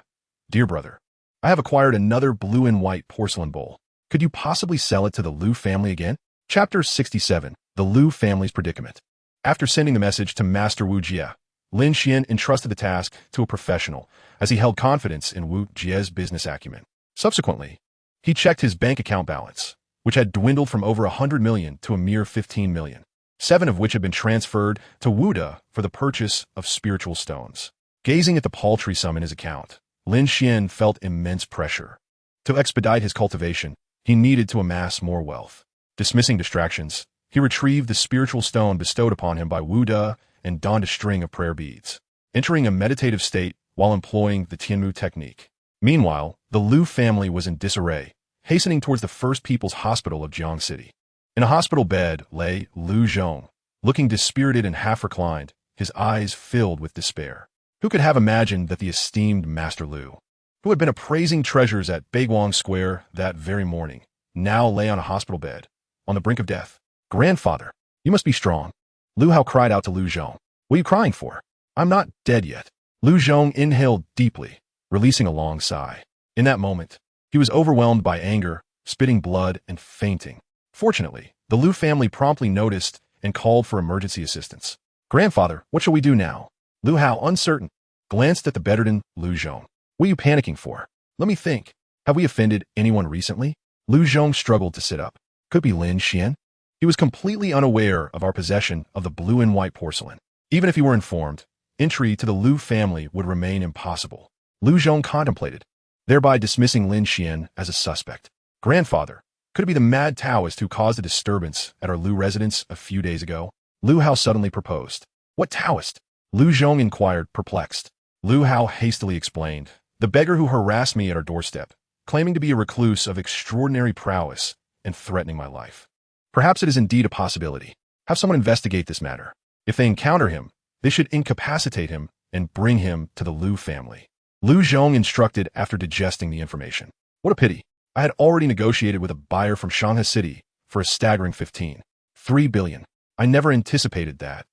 "Dear brother, I have acquired another blue and white porcelain bowl. Could you possibly sell it to the Liu family again?" Chapter 67, The Liu Family's Predicament. After sending the message to Master Wu Jie, Lin Xuan entrusted the task to a professional as he held confidence in Wu Jie's business acumen. Subsequently, he checked his bank account balance, which had dwindled from over 100 million to a mere 15 million, 7 of which had been transferred to Wuda for the purchase of spiritual stones. Gazing at the paltry sum in his account, Lin Xuan felt immense pressure. To expedite his cultivation, he needed to amass more wealth. Dismissing distractions, he retrieved the spiritual stone bestowed upon him by Wuda and donned a string of prayer beads, entering a meditative state while employing the Tianmu technique. Meanwhile, the Liu family was in disarray, hastening towards the First People's Hospital of Jiang City. In a hospital bed lay Liu Zhong, looking dispirited and half-reclined, his eyes filled with despair. Who could have imagined that the esteemed Master Liu, who had been appraising treasures at Beiguang Square that very morning, now lay on a hospital bed, on the brink of death? "Grandfather, you must be strong," Liu Hao cried out to Liu Zhong. "What are you crying for? I'm not dead yet." Liu Zhong inhaled deeply, releasing a long sigh. In that moment, he was overwhelmed by anger, spitting blood, and fainting. Fortunately, the Liu family promptly noticed and called for emergency assistance. "Grandfather, what shall we do now?" Liu Hao, uncertain, glanced at the bedridden Liu Zhong. "What are you panicking for? Let me think. Have we offended anyone recently?" Liu Zhong struggled to sit up. Could be Lin Xuan? He was completely unaware of our possession of the blue and white porcelain. Even if he were informed, entry to the Liu family would remain impossible. Liu Zhong contemplated, thereby dismissing Lin Xuan as a suspect. "Grandfather, could it be the mad Taoist who caused a disturbance at our Liu residence a few days ago?" Liu Hao suddenly proposed. "What Taoist?" Liu Zhong inquired, perplexed. Liu Hao hastily explained. "The beggar who harassed me at our doorstep, claiming to be a recluse of extraordinary prowess and threatening my life. Perhaps it is indeed a possibility. Have someone investigate this matter. If they encounter him, they should incapacitate him and bring him to the Liu family." Liu Zhong instructed after digesting the information. "What a pity. I had already negotiated with a buyer from Shanghai City for a staggering 15.3 billion. I never anticipated that.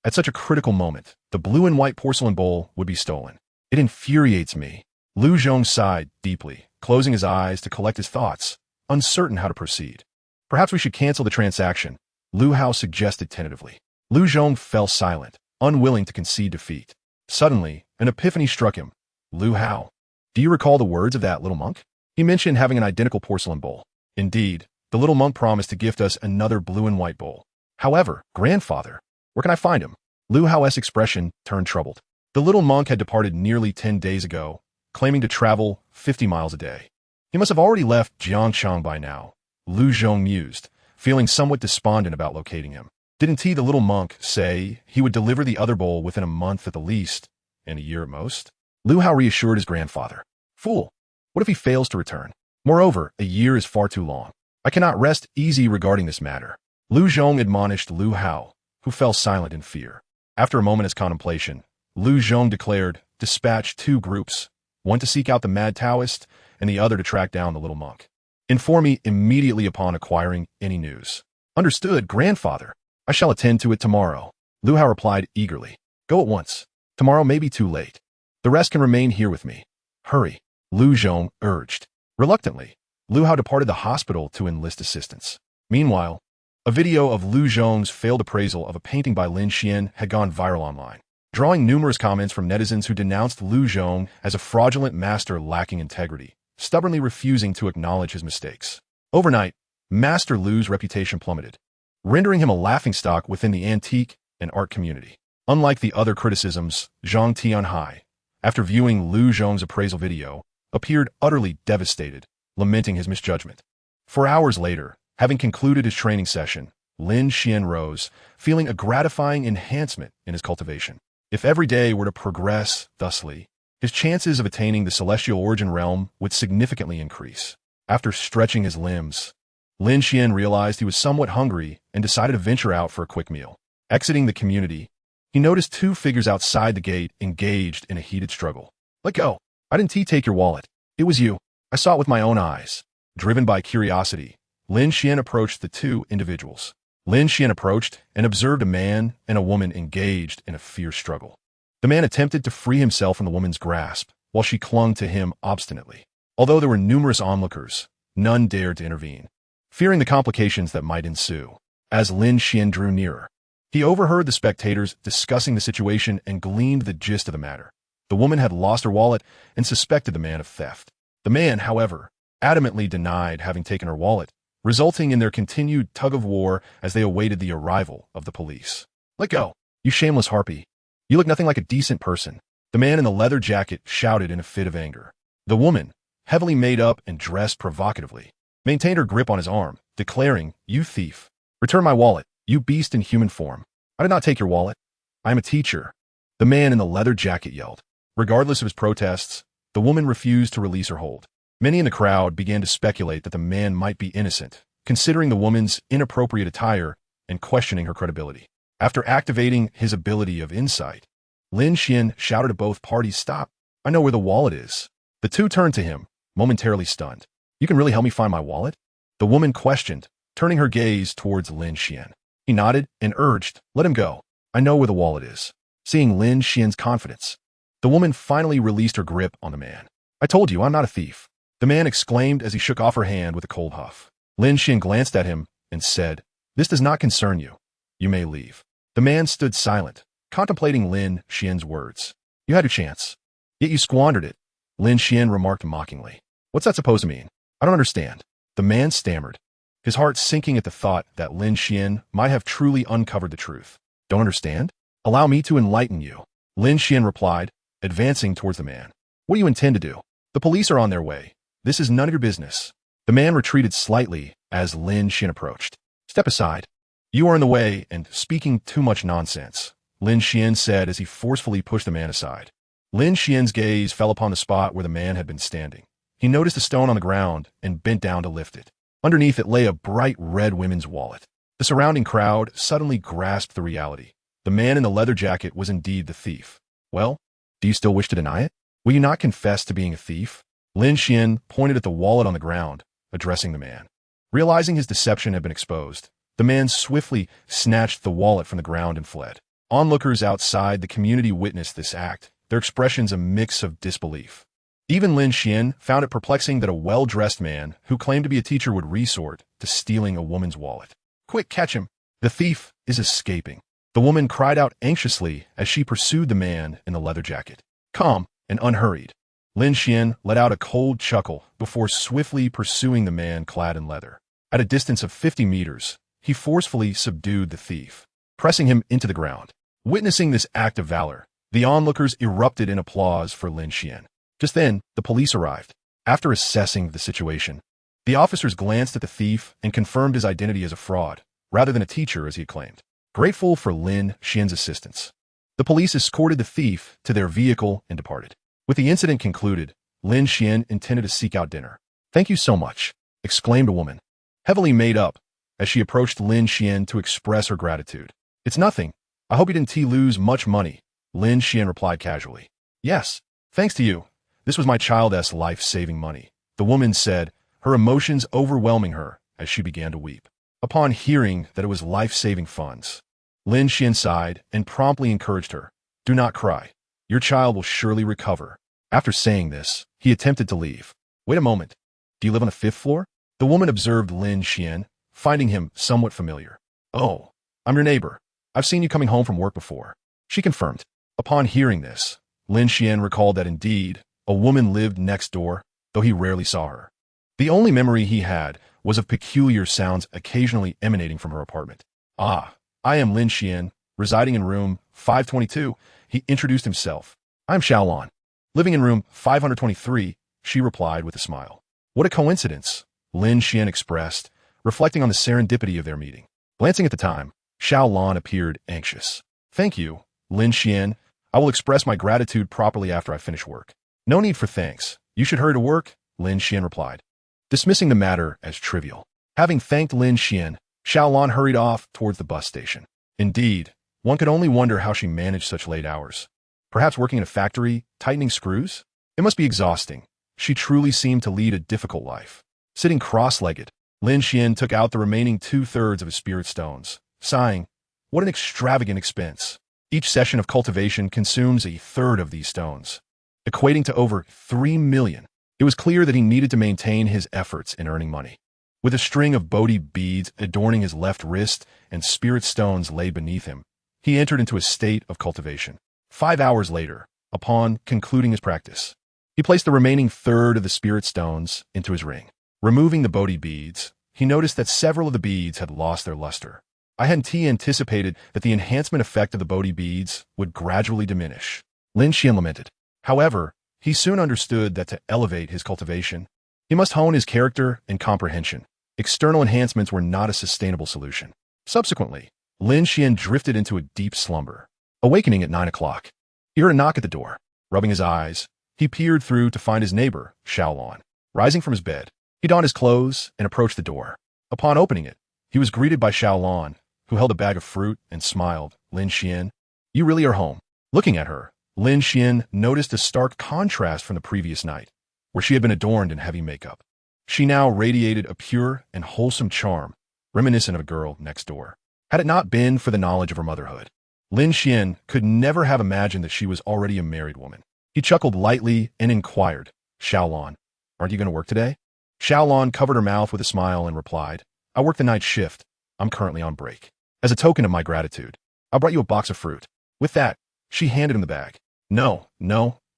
At such a critical moment, the blue and white porcelain bowl would be stolen. It infuriates me." Liu Zhong sighed deeply, closing his eyes to collect his thoughts, uncertain how to proceed. "Perhaps we should cancel the transaction," Liu Hao suggested tentatively. Liu Zhong fell silent, unwilling to concede defeat. Suddenly, an epiphany struck him. "Liu Hao, do you recall the words of that little monk? He mentioned having an identical porcelain bowl. Indeed, the little monk promised to gift us another blue and white bowl. However, grandfather, where can I find him?" Liu Hao's expression turned troubled. The little monk had departed nearly 10 days ago, claiming to travel 50 miles a day. He must have already left Jiangchang by now, Liu Zhong mused, feeling somewhat despondent about locating him. Didn't he, the little monk, say he would deliver the other bowl within a month at the least, and a year at most? Liu Hao reassured his grandfather. "Fool, what if he fails to return? Moreover, a year is far too long. I cannot rest easy regarding this matter." Liu Zhong admonished Liu Hao, who fell silent in fear. After a moment's contemplation, Liu Zhong declared, "Dispatch 2 groups, one to seek out the mad Taoist, and the other to track down the little monk. Inform me immediately upon acquiring any news." "Understood, grandfather. I shall attend to it tomorrow," Liu Hao replied eagerly. "Go at once. Tomorrow may be too late. The rest can remain here with me." "Hurry," Liu Zhong urged. Reluctantly, Liu Hao departed the hospital to enlist assistance. Meanwhile, a video of Liu Zhong's failed appraisal of a painting by Lin Xuan had gone viral online, drawing numerous comments from netizens who denounced Liu Zhong as a fraudulent master lacking integrity, stubbornly refusing to acknowledge his mistakes. Overnight, Master Liu's reputation plummeted, rendering him a laughingstock within the antique and art community. Unlike the other criticisms, Zhang Tianhai, after viewing Liu Zhong's appraisal video, appeared utterly devastated, lamenting his misjudgment. 4 hours later, having concluded his training session, Lin Xuan rose, feeling a gratifying enhancement in his cultivation. If every day were to progress thusly, his chances of attaining the celestial origin realm would significantly increase. After stretching his limbs, Lin Xuan realized he was somewhat hungry and decided to venture out for a quick meal. Exiting the community, he noticed two figures outside the gate engaged in a heated struggle. Let go. I didn't take your wallet. It was you. I saw it with my own eyes. Driven by curiosity, Lin Xuan approached the two individuals. Lin Xuan approached and observed a man and a woman engaged in a fierce struggle. The man attempted to free himself from the woman's grasp, while she clung to him obstinately. Although there were numerous onlookers, none dared to intervene, fearing the complications that might ensue. As Lin Xuan drew nearer, he overheard the spectators discussing the situation and gleaned the gist of the matter. The woman had lost her wallet and suspected the man of theft. The man, however, adamantly denied having taken her wallet, resulting in their continued tug-of-war as they awaited the arrival of the police. Let go, you shameless harpy. You look nothing like a decent person, the man in the leather jacket shouted in a fit of anger. The woman, heavily made up and dressed provocatively, maintained her grip on his arm, declaring, You thief! Return my wallet, you beast in human form. I did not take your wallet. I am a teacher. The man in the leather jacket yelled. Regardless of his protests, the woman refused to release her hold. Many in the crowd began to speculate that the man might be innocent, considering the woman's inappropriate attire and questioning her credibility. After activating his ability of insight, Lin Xuan shouted to both parties, Stop! I know where the wallet is. The two turned to him, momentarily stunned. You can really help me find my wallet? The woman questioned, turning her gaze towards Lin Xuan. He nodded and urged, Let him go. I know where the wallet is. Seeing Lin Xuan's confidence, the woman finally released her grip on the man. I told you, I'm not a thief. The man exclaimed as he shook off her hand with a cold huff. Lin Xuan glanced at him and said, This does not concern you. You may leave. The man stood silent, contemplating Lin Xuan's words. You had your chance, yet you squandered it, Lin Xuan remarked mockingly. What's that supposed to mean? I don't understand. The man stammered, his heart sinking at the thought that Lin Xuan might have truly uncovered the truth. Don't understand? Allow me to enlighten you, Lin Xuan replied, advancing towards the man. What do you intend to do? The police are on their way. This is none of your business. The man retreated slightly as Lin Xuan approached. Step aside. You are in the way and speaking too much nonsense, Lin Xuan said as he forcefully pushed the man aside. Lin Xuan's gaze fell upon the spot where the man had been standing. He noticed a stone on the ground and bent down to lift it. Underneath it lay a bright red women's wallet. The surrounding crowd suddenly grasped the reality. The man in the leather jacket was indeed the thief. Well, do you still wish to deny it? Will you not confess to being a thief? Lin Xuan pointed at the wallet on the ground, addressing the man. Realizing his deception had been exposed, the man swiftly snatched the wallet from the ground and fled. Onlookers outside the community witnessed this act, their expressions a mix of disbelief. Even Lin Xuan found it perplexing that a well-dressed man who claimed to be a teacher would resort to stealing a woman's wallet. Quick, catch him! The thief is escaping. The woman cried out anxiously as she pursued the man in the leather jacket. Calm and unhurried, Lin Xuan let out a cold chuckle before swiftly pursuing the man clad in leather. At a distance of 50 meters, he forcefully subdued the thief, pressing him into the ground. Witnessing this act of valor, the onlookers erupted in applause for Lin Xuan. Just then, the police arrived. After assessing the situation, the officers glanced at the thief and confirmed his identity as a fraud, rather than a teacher as he had claimed. Grateful for Lin Xuan's assistance, the police escorted the thief to their vehicle and departed. With the incident concluded, Lin Xuan intended to seek out dinner. Thank you so much, exclaimed a woman, heavily made up, as she approached Lin Xuan to express her gratitude. It's nothing. I hope you didn't lose much money, Lin Xuan replied casually. Yes, thanks to you. This was my child's life-saving money, the woman said, her emotions overwhelming her as she began to weep. Upon hearing that it was life-saving funds, Lin Xuan sighed and promptly encouraged her. Do not cry. Your child will surely recover. After saying this, he attempted to leave. Wait a moment. Do you live on the 5th floor? The woman observed Lin Xuan, finding him somewhat familiar. Oh, I'm your neighbor. I've seen you coming home from work before, she confirmed. Upon hearing this, Lin Xuan recalled that indeed, a woman lived next door, though he rarely saw her. The only memory he had was of peculiar sounds occasionally emanating from her apartment. Ah, I am Lin Xuan, residing in room 522, he introduced himself. I'm Xiaolon, living in room 523, she replied with a smile. What a coincidence, Lin Xuan expressed, reflecting on the serendipity of their meeting. Glancing at the time, Xiaolon appeared anxious. Thank you, Lin Xuan. I will express my gratitude properly after I finish work. No need for thanks. You should hurry to work, Lin Xuan replied, dismissing the matter as trivial. Having thanked Lin Xuan, Xiaolon hurried off towards the bus station. Indeed, one could only wonder how she managed such late hours. Perhaps working in a factory, tightening screws? It must be exhausting. She truly seemed to lead a difficult life. Sitting cross-legged, Lin Xuan took out the remaining 2/3 of his spirit stones, sighing, "What an extravagant expense." Each session of cultivation consumes a third of these stones, equating to over 3 million. It was clear that he needed to maintain his efforts in earning money. With a string of Bodhi beads adorning his left wrist and spirit stones laid beneath him, he entered into a state of cultivation. 5 hours later, upon concluding his practice, he placed the remaining third of the spirit stones into his ring. Removing the Bodhi beads, he noticed that several of the beads had lost their luster. I hadn't anticipated that the enhancement effect of the Bodhi beads would gradually diminish. Lin Xuan lamented. However, he soon understood that to elevate his cultivation, he must hone his character and comprehension. External enhancements were not a sustainable solution. Subsequently, Lin Xuan drifted into a deep slumber. Awakening at 9 o'clock, he heard a knock at the door. Rubbing his eyes, he peered through to find his neighbor, Xiaolon. Rising from his bed, he donned his clothes and approached the door. Upon opening it, he was greeted by Xiaolon, who held a bag of fruit and smiled. "Lin Xuan, you really are home." Looking at her, Lin Xuan noticed a stark contrast from the previous night, where she had been adorned in heavy makeup. She now radiated a pure and wholesome charm, reminiscent of a girl next door. Had it not been for the knowledge of her motherhood, Lin Xuan could never have imagined that she was already a married woman. He chuckled lightly and inquired, "Xiaolon, aren't you going to work today?" Xiaolon covered her mouth with a smile and replied, "I work the night shift. I'm currently on break. As a token of my gratitude, I brought you a box of fruit." With that, she handed him the bag. No,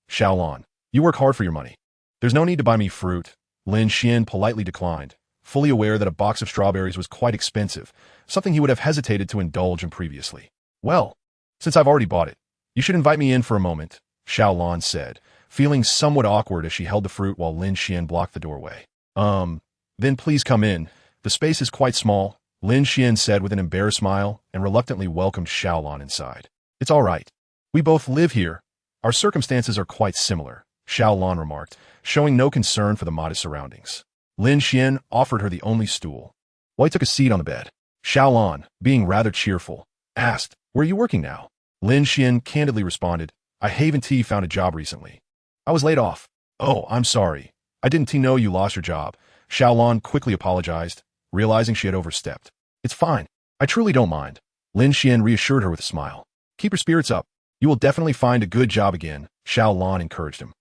Xiaolon, you work hard for your money. There's no need to buy me fruit." Lin Xuan politely declined, fully aware that a box of strawberries was quite expensive, something he would have hesitated to indulge in previously. "Well, since I've already bought it, you should invite me in for a moment," Xiaolon said, feeling somewhat awkward as she held the fruit while Lin Xuan blocked the doorway. Then please come in. The space is quite small," Lin Xuan said with an embarrassed smile and reluctantly welcomed Xiaolon inside. "It's all right. We both live here. Our circumstances are quite similar," Xiaolon remarked, showing no concern for the modest surroundings. Lin Xuan offered her the only stool, while he took a seat on the bed. Xiaolon, being rather cheerful, asked, "Where are you working now?" Lin Xuan candidly responded, "I haven't found a job recently. I was laid off." "Oh, I'm sorry. I didn't know you lost your job." Xiaolon quickly apologized, realizing she had overstepped. "It's fine. I truly don't mind." Lin Xuan reassured her with a smile. "Keep your spirits up. You will definitely find a good job again," Xiaolon encouraged him.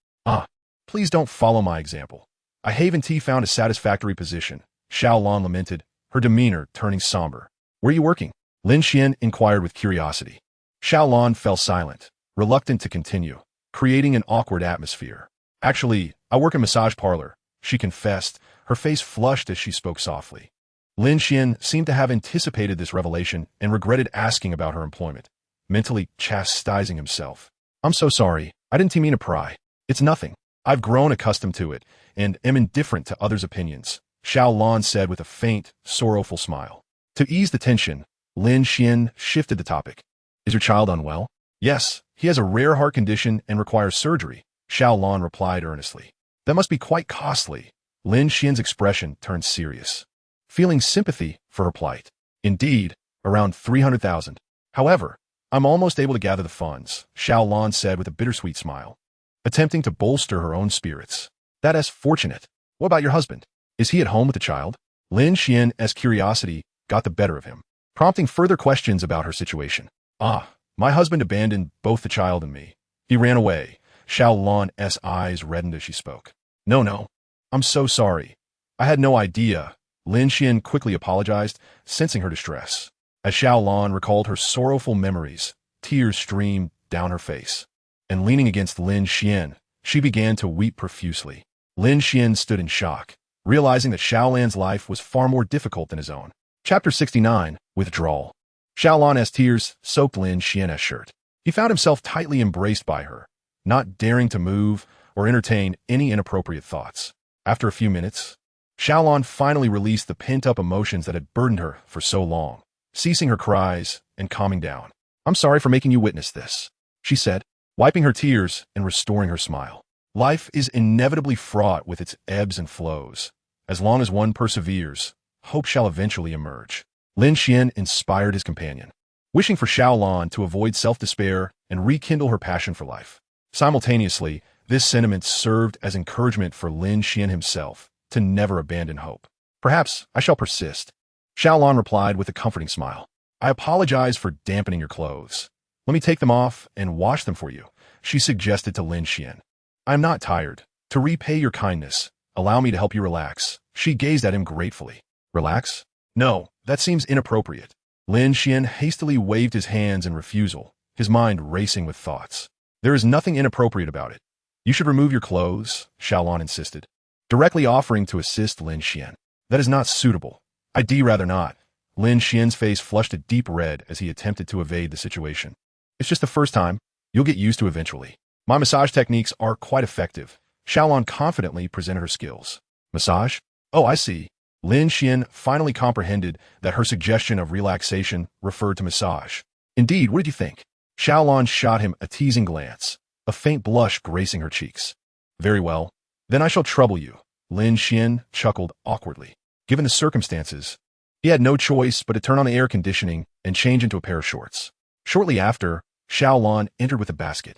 Please don't follow my example. I haven't found a satisfactory position," Xiaolon lamented, her demeanor turning somber. "Where are you working?" Lin Xuan inquired with curiosity. Xiaolon fell silent, reluctant to continue, creating an awkward atmosphere. "Actually, I work in a massage parlor," she confessed, her face flushed as she spoke softly. Lin Xuan seemed to have anticipated this revelation and regretted asking about her employment, mentally chastising himself. "I'm so sorry. I didn't mean to pry. It's nothing. I've grown accustomed to it and am indifferent to others' opinions," Xiaolon said with a faint, sorrowful smile. To ease the tension, Lin Xuan shifted the topic. "Is your child unwell?" "Yes, he has a rare heart condition and requires surgery," Xiaolon replied earnestly. "That must be quite costly." Lin Xuan's expression turned serious, feeling sympathy for her plight. "Indeed, around 300,000. However, I'm almost able to gather the funds," Xiaolon said with a bittersweet smile, attempting to bolster her own spirits. "That is fortunate. What about your husband? Is he at home with the child?" Lin Xuan's curiosity got the better of him, prompting further questions about her situation. My husband abandoned both the child and me. He ran away." Xiaolon's eyes reddened as she spoke. No, I'm so sorry. I had no idea." Lin Xuan quickly apologized, sensing her distress. As Xiaolon recalled her sorrowful memories, tears streamed down her face. And leaning against Lin Xuan, she began to weep profusely. Lin Xuan stood in shock, realizing that Xiaolon's life was far more difficult than his own. Chapter 69, Withdrawal. Xiaolon's tears soaked Lin Xuan's shirt. He found himself tightly embraced by her, not daring to move or entertain any inappropriate thoughts. After a few minutes, Xiaolon finally released the pent-up emotions that had burdened her for so long, ceasing her cries and calming down. "I'm sorry for making you witness this," she said, wiping her tears and restoring her smile. Life is inevitably fraught with its ebbs and flows. As long as one perseveres, hope shall eventually emerge. Lin Xuan inspired his companion, wishing for Xiaolan to avoid self-despair and rekindle her passion for life. Simultaneously, this sentiment served as encouragement for Lin Xuan himself to never abandon hope. Perhaps I shall persist. Xiaolan replied with a comforting smile. I apologize for dampening your clothes. Let me take them off and wash them for you, she suggested to Lin Xuan. I am not tired. To repay your kindness, allow me to help you relax. She gazed at him gratefully. Relax? No, that seems inappropriate. Lin Xuan hastily waved his hands in refusal, his mind racing with thoughts. There is nothing inappropriate about it. You should remove your clothes, Xiaolan insisted, directly offering to assist Lin Xuan. That is not suitable. I'd rather not. Lin Xuan's face flushed a deep red as he attempted to evade the situation. It's just the first time. You'll get used to eventually. My massage techniques are quite effective. Xiaolan confidently presented her skills. Massage? Oh, I see. Lin Xuan finally comprehended that her suggestion of relaxation referred to massage. Indeed, what did you think? Xiaolan shot him a teasing glance, a faint blush gracing her cheeks. Very well. Then I shall trouble you. Lin Xuan chuckled awkwardly. Given the circumstances, he had no choice but to turn on the air conditioning and change into a pair of shorts. Shortly after, Xiaolan entered with a basket,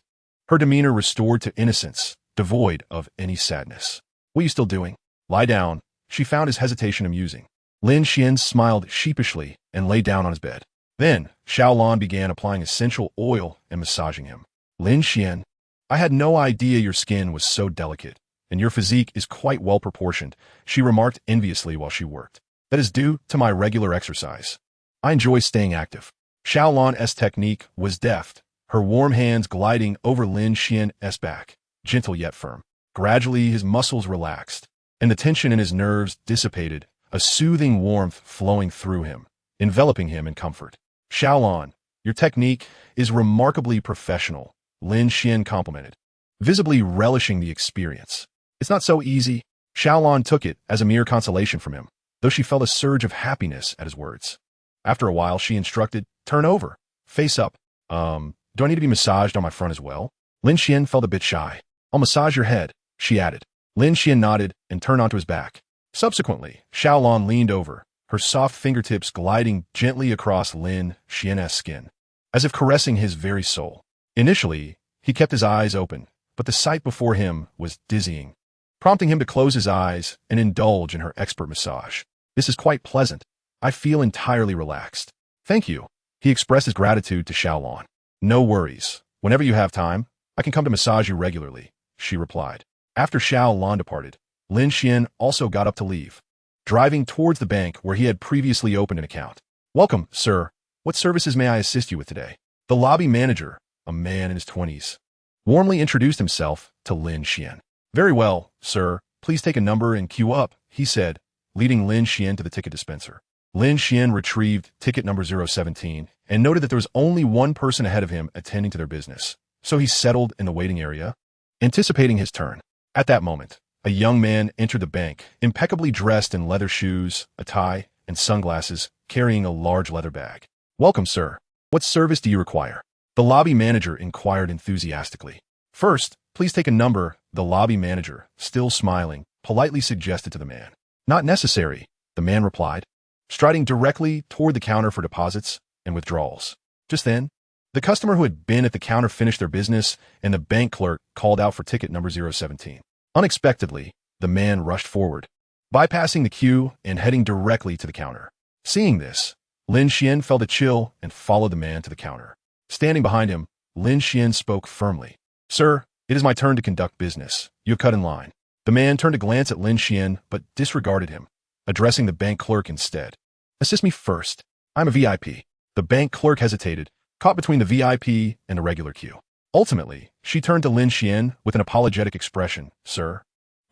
her demeanor restored to innocence, devoid of any sadness. What are you still doing? Lie down. She found his hesitation amusing. Lin Xuan smiled sheepishly and lay down on his bed. Then, Xiaolan began applying essential oil and massaging him. Lin Xuan, I had no idea your skin was so delicate, and your physique is quite well proportioned, she remarked enviously while she worked. That is due to my regular exercise. I enjoy staying active. Xiaolan's technique was deft, her warm hands gliding over Lin Xuan's back, gentle yet firm. Gradually, his muscles relaxed, and the tension in his nerves dissipated, a soothing warmth flowing through him, enveloping him in comfort. Xiaolan, your technique is remarkably professional, Lin Xuan complimented, visibly relishing the experience. It's not so easy. Xiaolan took it as a mere consolation from him, though she felt a surge of happiness at his words. After a while, she instructed, turn over, face up. Do I need to be massaged on my front as well? Lin Xuan felt a bit shy. I'll massage your head, she added. Lin Xuan nodded and turned onto his back. Subsequently, Xiaolan leaned over, her soft fingertips gliding gently across Lin Xuan's skin, as if caressing his very soul. Initially, he kept his eyes open, but the sight before him was dizzying, prompting him to close his eyes and indulge in her expert massage. This is quite pleasant. I feel entirely relaxed. Thank you. He expressed his gratitude to Xiaolan. No worries. Whenever you have time, I can come to massage you regularly, she replied. After Xiaolan departed, Lin Xuan also got up to leave, driving towards the bank where he had previously opened an account. Welcome, sir. What services may I assist you with today? The lobby manager, a man in his 20s, warmly introduced himself to Lin Xuan. Very well, sir. Please take a number and queue up, he said, leading Lin Xuan to the ticket dispenser. Lin Xuan retrieved ticket number 017 and noted that there was only one person ahead of him attending to their business, so he settled in the waiting area, anticipating his turn. At that moment, a young man entered the bank, impeccably dressed in leather shoes, a tie, and sunglasses, carrying a large leather bag. Welcome, sir. What service do you require? The lobby manager inquired enthusiastically. First, please take a number, the lobby manager, still smiling, politely suggested to the man. Not necessary, the man replied, striding directly toward the counter for deposits and withdrawals. Just then, the customer who had been at the counter finished their business, and the bank clerk called out for ticket number 017. Unexpectedly, the man rushed forward, bypassing the queue and heading directly to the counter. Seeing this, Lin Xuan felt a chill and followed the man to the counter. Standing behind him, Lin Xuan spoke firmly. Sir, it is my turn to conduct business. You have cut in line. The man turned to glance at Lin Xuan, but disregarded him, addressing the bank clerk instead. Assist me first. I'm a VIP. The bank clerk hesitated, caught between the VIP and the regular queue. Ultimately, she turned to Lin Xuan with an apologetic expression. Sir,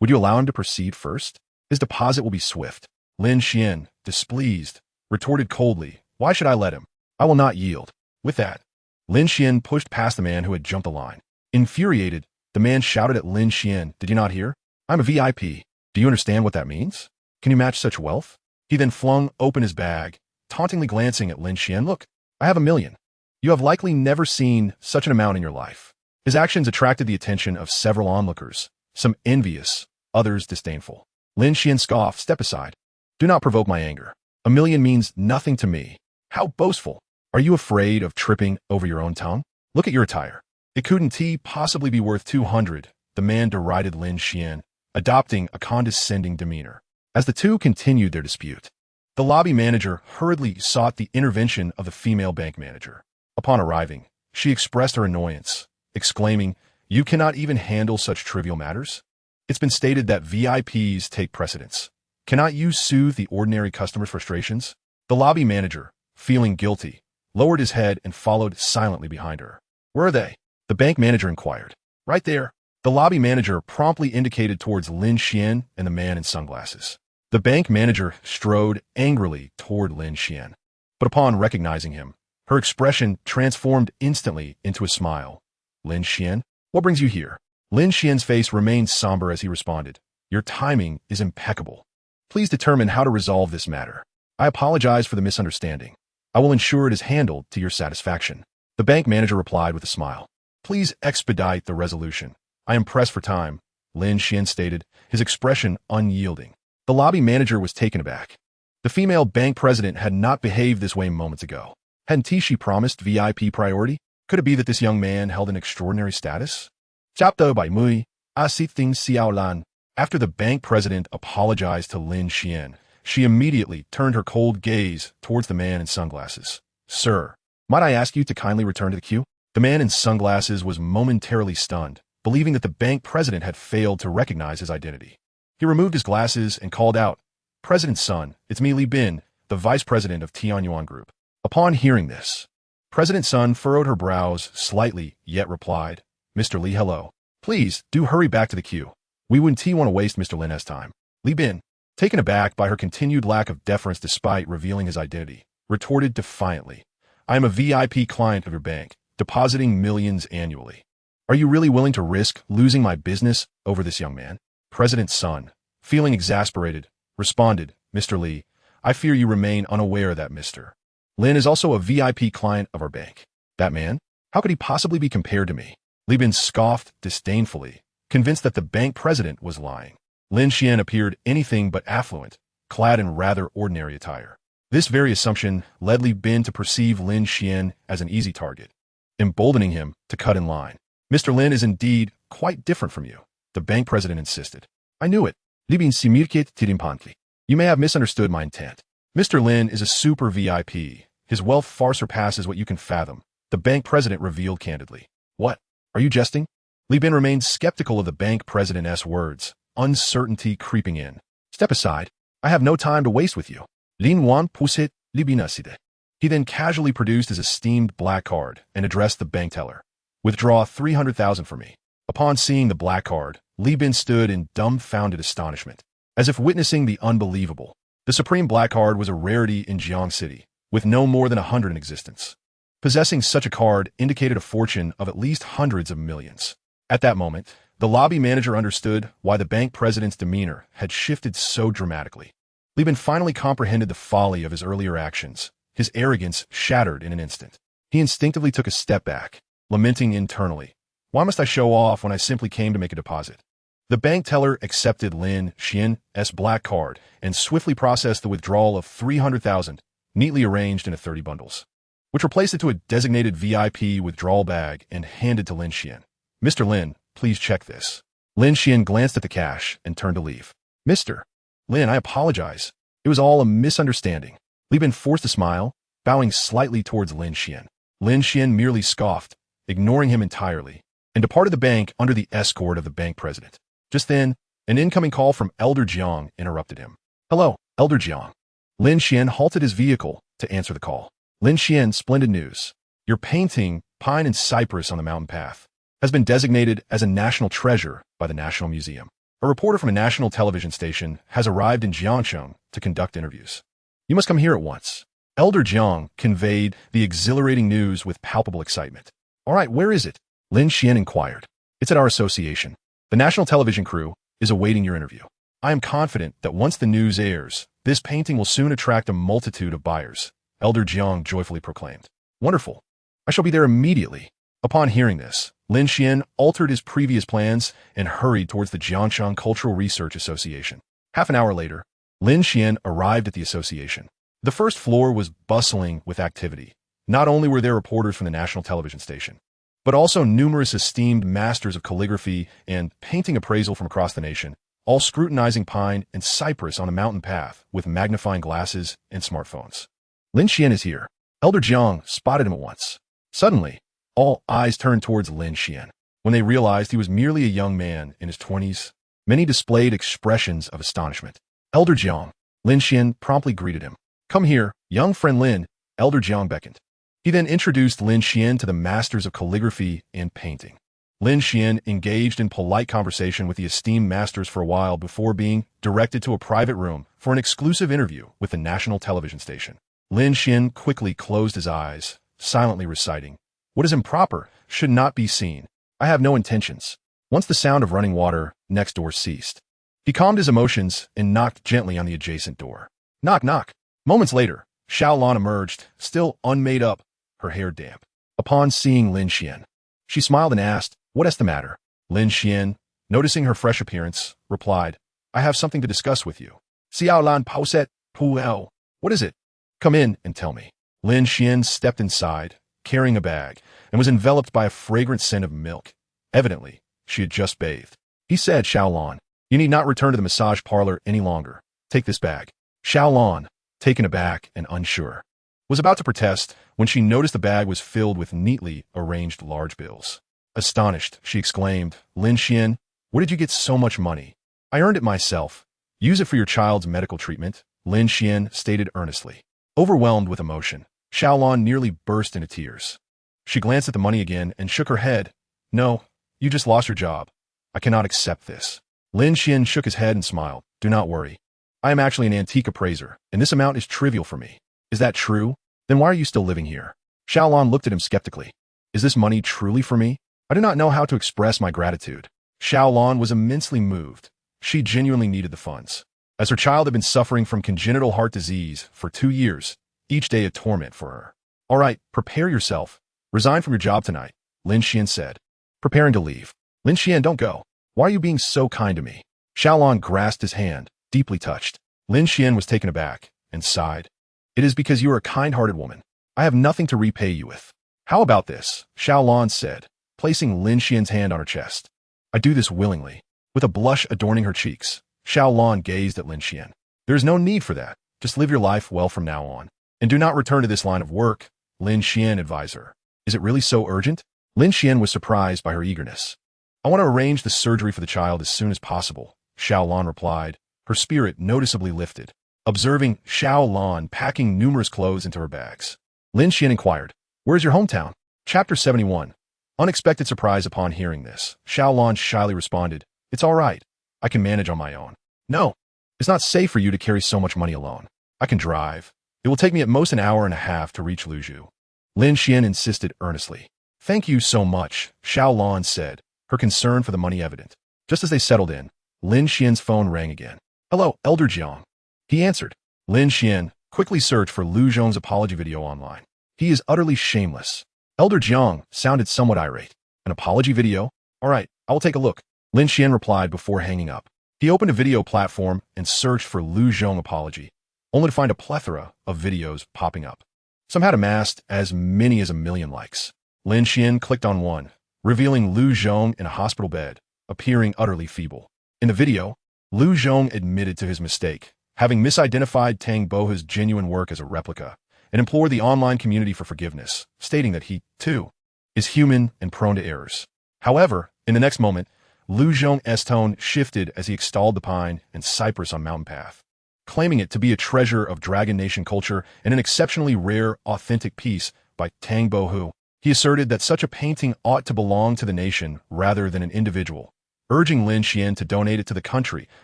would you allow him to proceed first? His deposit will be swift. Lin Xuan, displeased, retorted coldly, why should I let him? I will not yield. With that, Lin Xuan pushed past the man who had jumped the line. Infuriated, the man shouted at Lin Xuan, did you not hear? I'm a VIP. Do you understand what that means? Can you match such wealth? He then flung open his bag, tauntingly glancing at Lin Xuan. Look, I have $1 million. You have likely never seen such an amount in your life. His actions attracted the attention of several onlookers, some envious, others disdainful. Lin Xuan scoffed, step aside. Do not provoke my anger. A million means nothing to me. How boastful. Are you afraid of tripping over your own tongue? Look at your attire. It couldn't possibly be worth 200, the man derided Lin Xuan, adopting a condescending demeanor. As the two continued their dispute, the lobby manager hurriedly sought the intervention of the female bank manager. Upon arriving, she expressed her annoyance, exclaiming, "You cannot even handle such trivial matters? It's been stated that VIPs take precedence. Cannot you soothe the ordinary customer's frustrations?" The lobby manager, feeling guilty, lowered his head and followed silently behind her. "Where are they?" the bank manager inquired. "Right there." The lobby manager promptly indicated towards Lin Xuan and the man in sunglasses. The bank manager strode angrily toward Lin Xuan, but upon recognizing him, her expression transformed instantly into a smile. "Lin Xuan, what brings you here?" Lin Xian's face remained somber as he responded, "Your timing is impeccable. Please determine how to resolve this matter. I apologize for the misunderstanding. I will ensure it is handled to your satisfaction." The bank manager replied with a smile. "Please expedite the resolution. I am pressed for time," Lin Xuan stated, his expression unyielding. The lobby manager was taken aback. The female bank president had not behaved this way moments ago. Hadn't she promised VIP priority? Could it be that this young man held an extraordinary status? Chapter by Mui, Asithing Xiao Lan. After the bank president apologized to Lin Xuan, she immediately turned her cold gaze towards the man in sunglasses. "Sir, might I ask you to kindly return to the queue?" The man in sunglasses was momentarily stunned, believing that the bank president had failed to recognize his identity. He removed his glasses and called out, "President's son, it's me, Li Bin, the vice president of Tianyuan Group." Upon hearing this, President Sun furrowed her brows slightly, yet replied, "Mr. Li, hello. Please, do hurry back to the queue. We wouldn't want to waste Mr. Lin's time." Li Bin, taken aback by her continued lack of deference despite revealing his identity, retorted defiantly, "I am a VIP client of your bank, depositing millions annually. Are you really willing to risk losing my business over this young man?" President Sun, feeling exasperated, responded, "Mr. Li, I fear you remain unaware that Mr. Lin is also a VIP client of our bank. That man? How could he possibly be compared to me?" Li Bin scoffed disdainfully, convinced that the bank president was lying. Lin Xuan appeared anything but affluent, clad in rather ordinary attire. This very assumption led Li Bin to perceive Lin Xuan as an easy target, emboldening him to cut in line. "Mr. Lin is indeed quite different from you," the bank president insisted. "I knew it. Li Bin simirket tidimpantli. You may have misunderstood my intent. Mr. Lin is a super VIP. His wealth far surpasses what you can fathom," the bank president revealed candidly. "What? Are you jesting?" Li Bin remained skeptical of the bank president's words, uncertainty creeping in. "Step aside. I have no time to waste with you." Lin Xuan pusit Li Bin aside. He then casually produced his esteemed black card and addressed the bank teller. "Withdraw 300,000 for me." Upon seeing the black card, Li Bin stood in dumbfounded astonishment, as if witnessing the unbelievable. The supreme black card was a rarity in Jiang City, with no more than 100 in existence. Possessing such a card indicated a fortune of at least hundreds of millions. At that moment, the lobby manager understood why the bank president's demeanor had shifted so dramatically. Li Bin finally comprehended the folly of his earlier actions, his arrogance shattered in an instant. He instinctively took a step back, lamenting internally, "Why must I show off when I simply came to make a deposit?" The bank teller accepted Lin Xuan's black card and swiftly processed the withdrawal of 300,000, neatly arranged into 30 bundles, which replaced it to a designated VIP withdrawal bag and handed to Lin Xuan. "Mr. Lin, please check this." Lin Xuan glanced at the cash and turned to leave. "Mr. Lin, I apologize. It was all a misunderstanding." Li Bin forced a smile, bowing slightly towards Lin Xuan. Lin Xuan merely scoffed, ignoring him entirely, and departed the bank under the escort of the bank president. Just then, an incoming call from Elder Jiang interrupted him. "Hello, Elder Jiang." Lin Xuan halted his vehicle to answer the call. "Lin Xuan, splendid news. Your painting, Pine and Cypress on the Mountain Path, has been designated as a national treasure by the National Museum. A reporter from a national television station has arrived in Jiangcheng to conduct interviews. You must come here at once." Elder Jiang conveyed the exhilarating news with palpable excitement. "All right, where is it?" Lin Xuan inquired. "It's at our association. The national television crew is awaiting your interview. I am confident that once the news airs, this painting will soon attract a multitude of buyers," Elder Jiang joyfully proclaimed. "Wonderful. I shall be there immediately." Upon hearing this, Lin Xuan altered his previous plans and hurried towards the Jiangcheng Cultural Research Association. Half an hour later, Lin Xuan arrived at the association. The first floor was bustling with activity. Not only were there reporters from the national television station, but also numerous esteemed masters of calligraphy and painting appraisal from across the nation, all scrutinizing pine and cypress on a mountain path with magnifying glasses and smartphones. Lin Xuan is here. Elder Jiang spotted him at once. Suddenly, all eyes turned towards Lin Xuan. When they realized he was merely a young man in his 20s, many displayed expressions of astonishment. Elder Jiang. Lin Xuan promptly greeted him. Come here, young friend Lin, Elder Jiang beckoned. He then introduced Lin Xuan to the masters of calligraphy and painting. Lin Xuan engaged in polite conversation with the esteemed masters for a while before being directed to a private room for an exclusive interview with the national television station. Lin Xuan quickly closed his eyes, silently reciting, "What is improper should not be seen. I have no intentions." Once the sound of running water next door ceased, he calmed his emotions and knocked gently on the adjacent door. Knock, knock. Moments later, Xiaolan emerged, still unmade up, her hair damp. Upon seeing Lin Xuan, she smiled and asked, "What is the matter?" Lin Xuan, noticing her fresh appearance, replied, "I have something to discuss with you." Xiaolan pauset, puel. What is it? Come in and tell me. Lin Xuan stepped inside, carrying a bag, and was enveloped by a fragrant scent of milk. Evidently, she had just bathed. He said, Xiaolan, "You need not return to the massage parlor any longer. Take this bag." Xiaolan, taken aback and unsure, was about to protest when she noticed the bag was filled with neatly arranged large bills. Astonished, she exclaimed, "Lin Xuan, where did you get so much money?" "I earned it myself. Use it for your child's medical treatment," Lin Xuan stated earnestly. Overwhelmed with emotion, Xiaolan nearly burst into tears. She glanced at the money again and shook her head. "No, you just lost your job. I cannot accept this." Lin Xuan shook his head and smiled. "Do not worry. I am actually an antique appraiser, and this amount is trivial for me." "Is that true? Then why are you still living here?" Xiaolan looked at him skeptically. "Is this money truly for me? I do not know how to express my gratitude." Xiaolan was immensely moved. She genuinely needed the funds, as her child had been suffering from congenital heart disease for 2 years, each day a torment for her. "All right, prepare yourself. Resign from your job tonight," Lin Xuan said, preparing to leave. "Lin Xuan, don't go. Why are you being so kind to me?" Xiaolan grasped his hand, deeply touched. Lin Xuan was taken aback and sighed. "It is because you are a kind-hearted woman. I have nothing to repay you with." "How about this?" Xiaolan said, placing Lin Xuan's hand on her chest. "I do this willingly." With a blush adorning her cheeks, Xiaolan gazed at Lin Xuan. "There is no need for that. Just live your life well from now on. And do not return to this line of work," Lin Xuan advised her. "Is it really so urgent?" Lin Xuan was surprised by her eagerness. "I want to arrange the surgery for the child as soon as possible," Xiaolan replied, her spirit noticeably lifted, observing Xiaolan packing numerous clothes into her bags. Lin Xuan inquired, "Where is your hometown?" Chapter 71. Unexpected surprise upon hearing this. Xiaolan shyly responded, "It's all right. I can manage on my own." "No, it's not safe for you to carry so much money alone. I can drive. It will take me at most an hour and a half to reach Luzhu." Lin Xuan insisted earnestly. "Thank you so much," Xiaolan said, her concern for the money evident. Just as they settled in, Lin Xuan's phone rang again. "Hello, Elder Jiang." He answered. Lin Xuan quickly searched for Lu Zhong's apology video online. "He is utterly shameless." Elder Jiang sounded somewhat irate. "An apology video? All right, I will take a look," Lin Xuan replied before hanging up. He opened a video platform and searched for Lu Zhong apology, only to find a plethora of videos popping up. Some had amassed as many as 1 million likes. Lin Xuan clicked on one, revealing Lu Zhong in a hospital bed, appearing utterly feeble. In the video, Lu Zhong admitted to his mistake, having misidentified Tang Boha's genuine work as a replica, and implored the online community for forgiveness, stating that he, too, is human and prone to errors. However, in the next moment, Lu Zhong's tone shifted as he extolled the pine and cypress on Mountain Path, claiming it to be a treasure of Dragon Nation culture and an exceptionally rare, authentic piece by Tang Bohu. He asserted that such a painting ought to belong to the nation rather than an individual, urging Lin Xuan to donate it to the country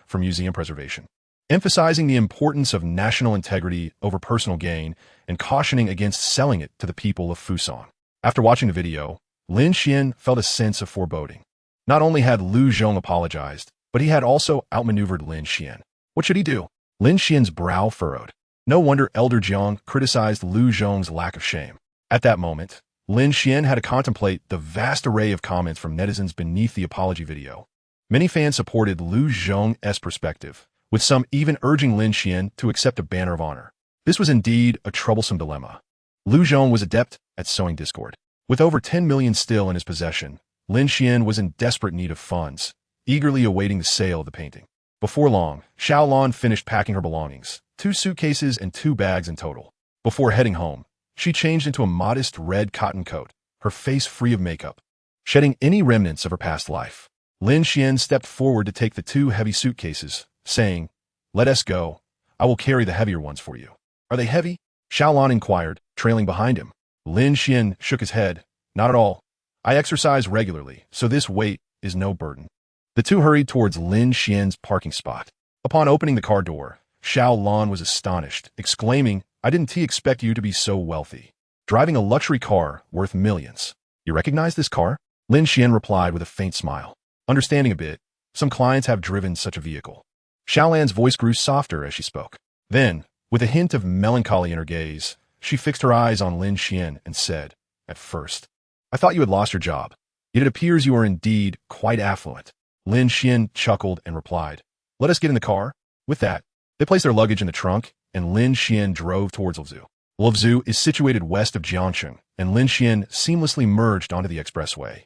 for museum preservation, emphasizing the importance of national integrity over personal gain and cautioning against selling it to the people of Fusan. After watching the video, Lin Xuan felt a sense of foreboding. Not only had Lu Zhong apologized, but he had also outmaneuvered Lin Xuan. What should he do? Lin Xuan's brow furrowed. No wonder Elder Jiang criticized Lu Zhong's lack of shame. At that moment, Lin Xuan had to contemplate the vast array of comments from netizens beneath the apology video. Many fans supported Lu Zhong's perspective, with some even urging Lin Xuan to accept a banner of honor. This was indeed a troublesome dilemma. Lin Xuan was adept at sowing discord. With over 10 million still in his possession, Lin Xuan was in desperate need of funds, eagerly awaiting the sale of the painting. Before long, Xiaolan finished packing her belongings, 2 suitcases and 2 bags in total. Before heading home, she changed into a modest red cotton coat, her face free of makeup, shedding any remnants of her past life. Lin Xuan stepped forward to take the 2 heavy suitcases, saying, "Let us go. I will carry the heavier ones for you." "Are they heavy?" Xiaolan inquired, trailing behind him. Lin Xuan shook his head. "Not at all. I exercise regularly, so this weight is no burden." The 2 hurried towards Lin Xuan's parking spot. Upon opening the car door, Xiaolan was astonished, exclaiming, "I didn't expect you to be so wealthy. Driving a luxury car worth millions. You recognize this car?" Lin Xuan replied with a faint smile. Understanding a bit, some clients have driven such a vehicle. Xiaolan's voice grew softer as she spoke. Then, with a hint of melancholy in her gaze, she fixed her eyes on Lin Xuan and said, "At first, I thought you had lost your job. Yet it appears you are indeed quite affluent." Lin Xuan chuckled and replied, "Let us get in the car." With that, they placed their luggage in the trunk, and Lin Xuan drove towards Luzhu. Luzhu is situated west of Jiangcheng, and Lin Xuan seamlessly merged onto the expressway,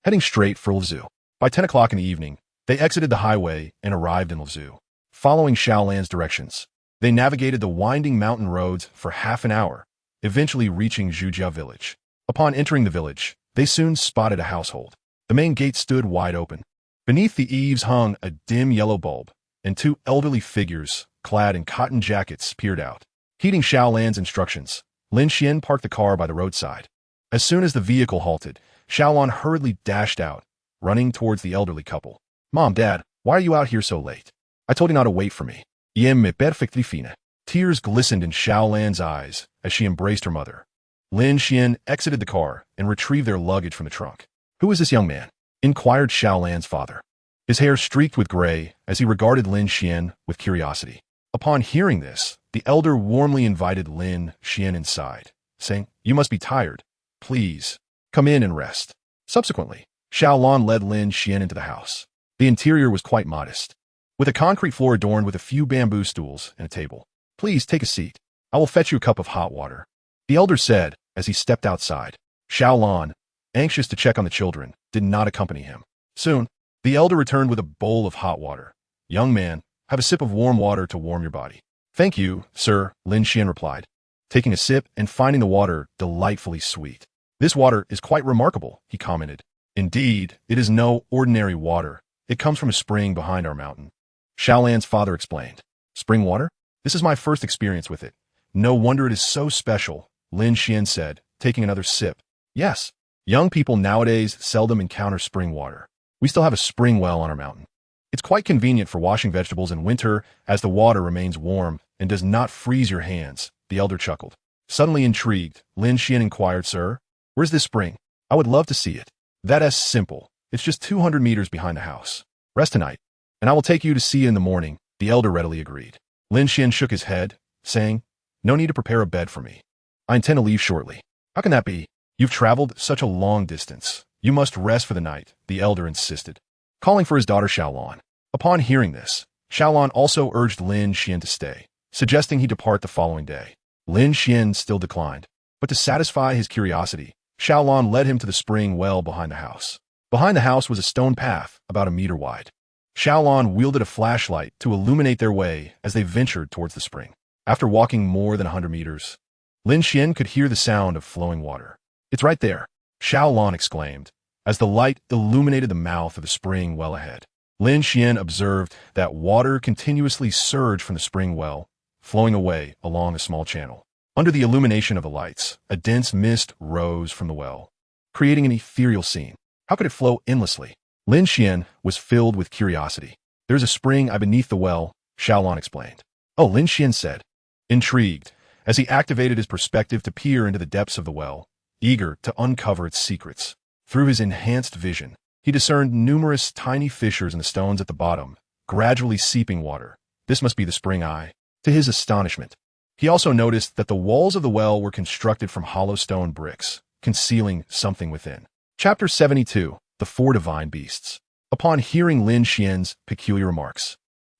heading straight for Luzhu. By 10 o'clock in the evening, they exited the highway and arrived in Luzhu. Following Xiaolan's directions, they navigated the winding mountain roads for half an hour, eventually reaching Zhujia village. Upon entering the village, they soon spotted a household. The main gate stood wide open. Beneath the eaves hung a dim yellow bulb, and 2 elderly figures, clad in cotton jackets, peered out. Heeding Xiaolan's instructions, Lin Xuan parked the car by the roadside. As soon as the vehicle halted, Xiaolan hurriedly dashed out, running towards the elderly couple. "Mom, Dad, why are you out here so late? I told you not to wait for me." "Me perfectly fine." Tears glistened in Xiaolan's eyes as she embraced her mother. Lin Xuan exited the car and retrieved their luggage from the trunk. "Who is this young man?" inquired Xiaolan's father. His hair streaked with gray as he regarded Lin Xuan with curiosity. Upon hearing this, the elder warmly invited Lin Xuan inside, saying, "You must be tired. Please, come in and rest." Subsequently, Xiaolan led Lin Xuan into the house. The interior was quite modest, with a concrete floor adorned with a few bamboo stools and a table. "Please take a seat. I will fetch you a cup of hot water," the elder said as he stepped outside. Xiaolan, anxious to check on the children, did not accompany him. Soon, the elder returned with a bowl of hot water. "Young man, have a sip of warm water to warm your body." "Thank you, sir," Lin Xuan replied, taking a sip and finding the water delightfully sweet. "This water is quite remarkable," he commented. "Indeed, it is no ordinary water. It comes from a spring behind our mountain," Xiaolan's father explained. "Spring water? This is my first experience with it. No wonder it is so special," Lin Xuan said, taking another sip. "Yes, young people nowadays seldom encounter spring water. We still have a spring well on our mountain. It's quite convenient for washing vegetables in winter as the water remains warm and does not freeze your hands," the elder chuckled. Suddenly intrigued, Lin Xuan inquired, "Sir, where's this spring? I would love to see it." "That is simple. It's just 200 meters behind the house. Rest tonight, and I will take you to see it in the morning," the elder readily agreed. Lin Xuan shook his head, saying, "No need to prepare a bed for me. I intend to leave shortly." "How can that be? You've traveled such a long distance. You must rest for the night," the elder insisted, calling for his daughter Xiaolan. Upon hearing this, Xiaolan also urged Lin Xuan to stay, suggesting he depart the following day. Lin Xuan still declined, but to satisfy his curiosity, Xiaolan led him to the spring well behind the house. Behind the house was a stone path about a meter wide. Xiaolan wielded a flashlight to illuminate their way as they ventured towards the spring. After walking more than 100 meters, Lin Xuan could hear the sound of flowing water. "It's right there," Xiaolan exclaimed, as the light illuminated the mouth of the spring well ahead. Lin Xuan observed that water continuously surged from the spring well, flowing away along a small channel. Under the illumination of the lights, a dense mist rose from the well, creating an ethereal scene. How could it flow endlessly? Lin Xuan was filled with curiosity. "There's a spring beneath the well," Xiaolan explained. "Oh," Lin Xuan said, intrigued, as he activated his perspective to peer into the depths of the well, eager to uncover its secrets. Through his enhanced vision, he discerned numerous tiny fissures in the stones at the bottom, gradually seeping water. This must be the spring eye. To his astonishment, he also noticed that the walls of the well were constructed from hollow stone bricks, concealing something within. Chapter 72. The 4 Divine Beasts. Upon hearing Lin Xuan's peculiar remarks,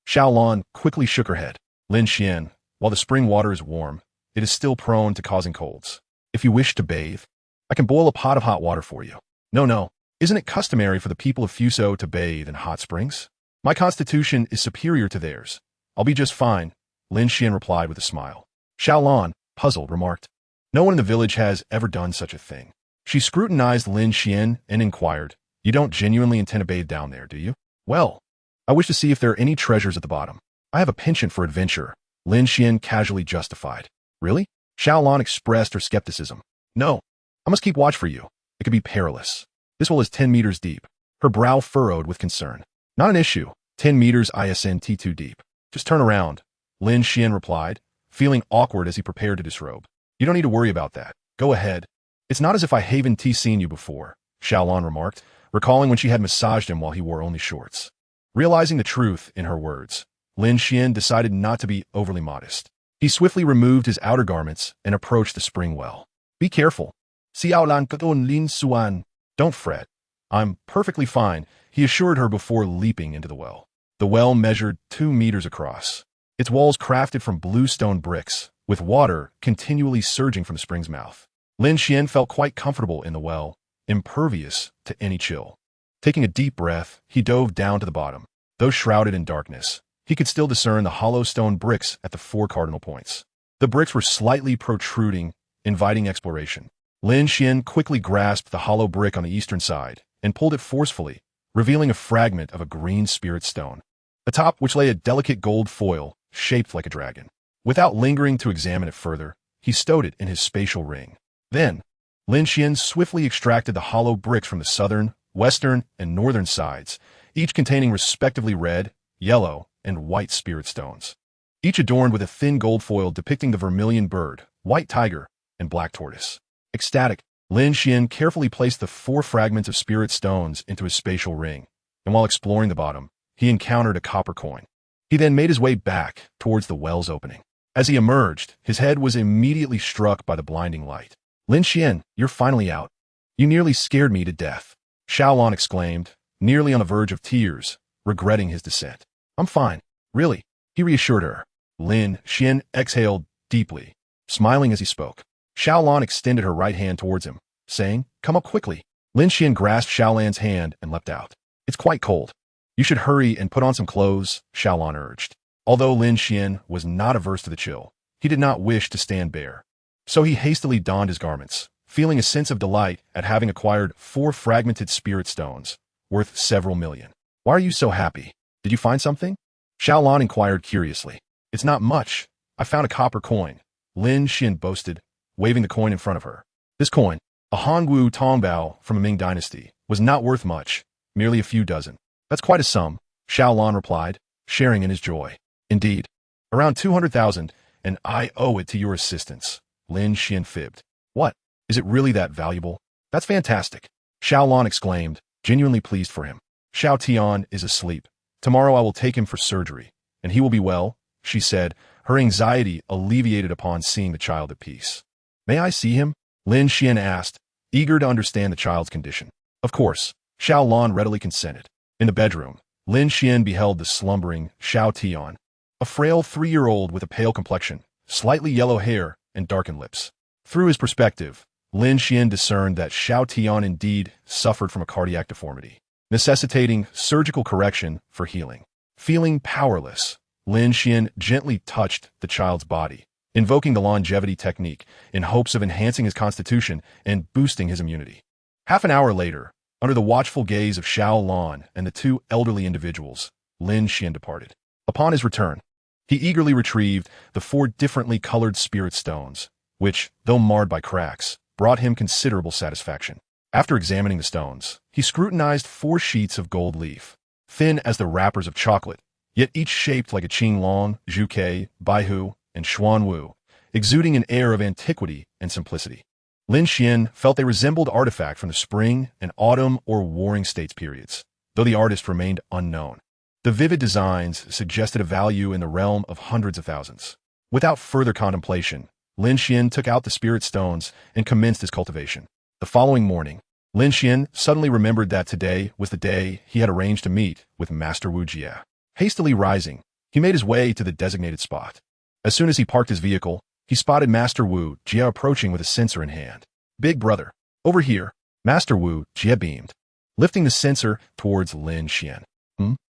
Xiaolan quickly shook her head. Lin Xuan, while the spring water is warm, it is still prone to causing colds. If you wish to bathe, I can boil a pot of hot water for you. No. Isn't it customary for the people of Fuso to bathe in hot springs? My constitution is superior to theirs. I'll be just fine, Lin Xuan replied with a smile. Xiaolan, puzzled, remarked. No one in the village has ever done such a thing. She scrutinized Lin Xuan and inquired, You don't genuinely intend to bathe down there, do you? Well, I wish to see if there are any treasures at the bottom. I have a penchant for adventure, Lin Xuan casually justified. Really? Xiaolan expressed her skepticism. No, I must keep watch for you. It could be perilous. This well is 10 meters deep. Her brow furrowed with concern. Not an issue. 10 meters ISNT2 deep. Just turn around, Lin Xuan replied, feeling awkward as he prepared to disrobe. You don't need to worry about that. Go ahead. It's not as if I haven't seen you before, Xiaolan remarked, recalling when she had massaged him while he wore only shorts. Realizing the truth in her words, Lin Xuan decided not to be overly modest. He swiftly removed his outer garments and approached the spring well. Be careful. Xiaolan katon Lin Xuan. Don't fret. I'm perfectly fine, he assured her before leaping into the well. The well measured 2 meters across. Its walls crafted from blue stone bricks, with water continually surging from the spring's mouth. Lin Xuan felt quite comfortable in the well, impervious to any chill. Taking a deep breath, he dove down to the bottom. Though shrouded in darkness, he could still discern the hollow stone bricks at the 4 cardinal points. The bricks were slightly protruding, inviting exploration. Lin Xuan quickly grasped the hollow brick on the eastern side and pulled it forcefully, revealing a fragment of a green spirit stone, atop which lay a delicate gold foil shaped like a dragon. Without lingering to examine it further, he stowed it in his spatial ring. Then, Lin Xuan swiftly extracted the hollow bricks from the southern, western, and northern sides, each containing respectively red, yellow, and white spirit stones, each adorned with a thin gold foil depicting the vermilion bird, white tiger, and black tortoise. Ecstatic, Lin Xuan carefully placed the 4 fragments of spirit stones into his spatial ring, and while exploring the bottom, he encountered a copper coin. He then made his way back towards the well's opening. As he emerged, his head was immediately struck by the blinding light. Lin Xuan, you're finally out. You nearly scared me to death, Xiaolan exclaimed, nearly on the verge of tears, regretting his descent. I'm fine, really, he reassured her. Lin Xuan exhaled deeply, smiling as he spoke. Xiaolan extended her right hand towards him, saying, Come up quickly. Lin Xuan grasped Xiaolan's hand and leapt out. It's quite cold. You should hurry and put on some clothes, Xiaolan urged. Although Lin Xuan was not averse to the chill, he did not wish to stand bare. So he hastily donned his garments, feeling a sense of delight at having acquired 4 fragmented spirit stones, worth several million. Why are you so happy? Did you find something? Xiaolan inquired curiously. It's not much. I found a copper coin, Lin Xuan boasted, waving the coin in front of her. This coin, a Hongwu Tongbao from a Ming dynasty, was not worth much, merely a few dozen. That's quite a sum, Xiaolan replied, sharing in his joy. Indeed, around 200,000, and I owe it to your assistance, Lin Xuan fibbed. What? Is it really that valuable? That's fantastic, Xiaolan exclaimed, genuinely pleased for him. Xiao Tian is asleep. Tomorrow I will take him for surgery, and he will be well, she said, her anxiety alleviated upon seeing the child at peace. May I see him? Lin Xuan asked, eager to understand the child's condition. Of course, Xiaolan readily consented. In the bedroom, Lin Xuan beheld the slumbering Xiao Tian, a frail 3-year-old with a pale complexion, slightly yellow hair, and darkened lips. Through his perspective, Lin Xuan discerned that Xiao Tian indeed suffered from a cardiac deformity, necessitating surgical correction for healing. Feeling powerless, Lin Xuan gently touched the child's body, invoking the longevity technique in hopes of enhancing his constitution and boosting his immunity. Half an hour later, under the watchful gaze of Xiaolan and the 2 elderly individuals, Lin Xuan departed. Upon his return, he eagerly retrieved the 4 differently colored spirit stones, which, though marred by cracks, brought him considerable satisfaction. After examining the stones, he scrutinized 4 sheets of gold leaf, thin as the wrappers of chocolate, yet each shaped like a Qinglong, Zhuke, Baihu, and Xuanwu, exuding an air of antiquity and simplicity. Lin Xuan felt they resembled artifact from the spring and autumn or warring states periods, though the artist remained unknown. The vivid designs suggested a value in the realm of hundreds of thousands. Without further contemplation, Lin Xuan took out the spirit stones and commenced his cultivation. The following morning, Lin Xuan suddenly remembered that today was the day he had arranged to meet with Master Wu Jie. Hastily rising, He made his way to the designated spot. As soon as he parked his vehicle, he spotted Master Wu Jie approaching with a censer in hand. "Big brother, over here." Master Wu Jie beamed, lifting the censer towards Lin Xuan.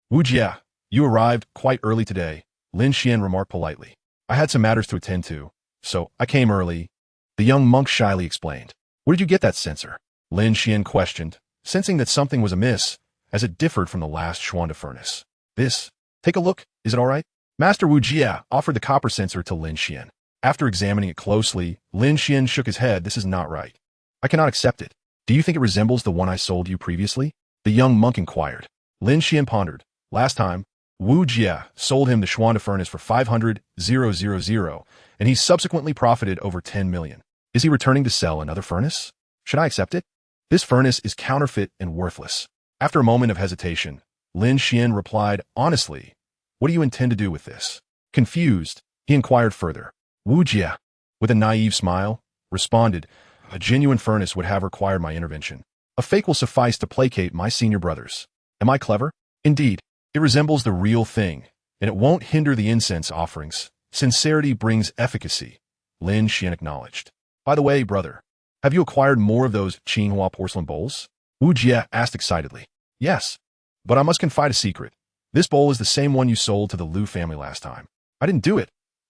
Wu Jie, you arrived quite early today," Lin Xuan remarked politely. "I had some matters to attend to, so I came early," the young monk shyly explained. "Where did you get that censer?" Lin Xuan questioned, sensing that something was amiss, as it differed from the last Xuan furnace. "This. Take a look, is it all right?" Master Wu Jie offered the copper censer to Lin Xuan. After examining it closely, Lin Xuan shook his head. "This is not right. I cannot accept it. Do you think it resembles the one I sold you previously?" the young monk inquired. Lin Xuan pondered. "Last time, Wu Jie sold him the Xuan furnace for 500,000, and he subsequently profited over 10 million. Is he returning to sell another furnace? Should I accept it? This furnace is counterfeit and worthless." After a moment of hesitation, Lin Xuan replied, "Honestly, what do you intend to do with this?" Confused, he inquired further. Wu Jie, with a naive smile, responded, "A genuine furnace would have required my intervention. A fake will suffice to placate my senior brothers. Am I clever? Indeed, it resembles the real thing, and it won't hinder the incense offerings. Sincerity brings efficacy," Lin Xuan acknowledged. "By the way, brother, have you acquired more of those Qinghua porcelain bowls?" Wu Jie asked excitedly. "Yes, but I must confide a secret. This bowl is the same one you sold to the Liu family last time. I didn't do it.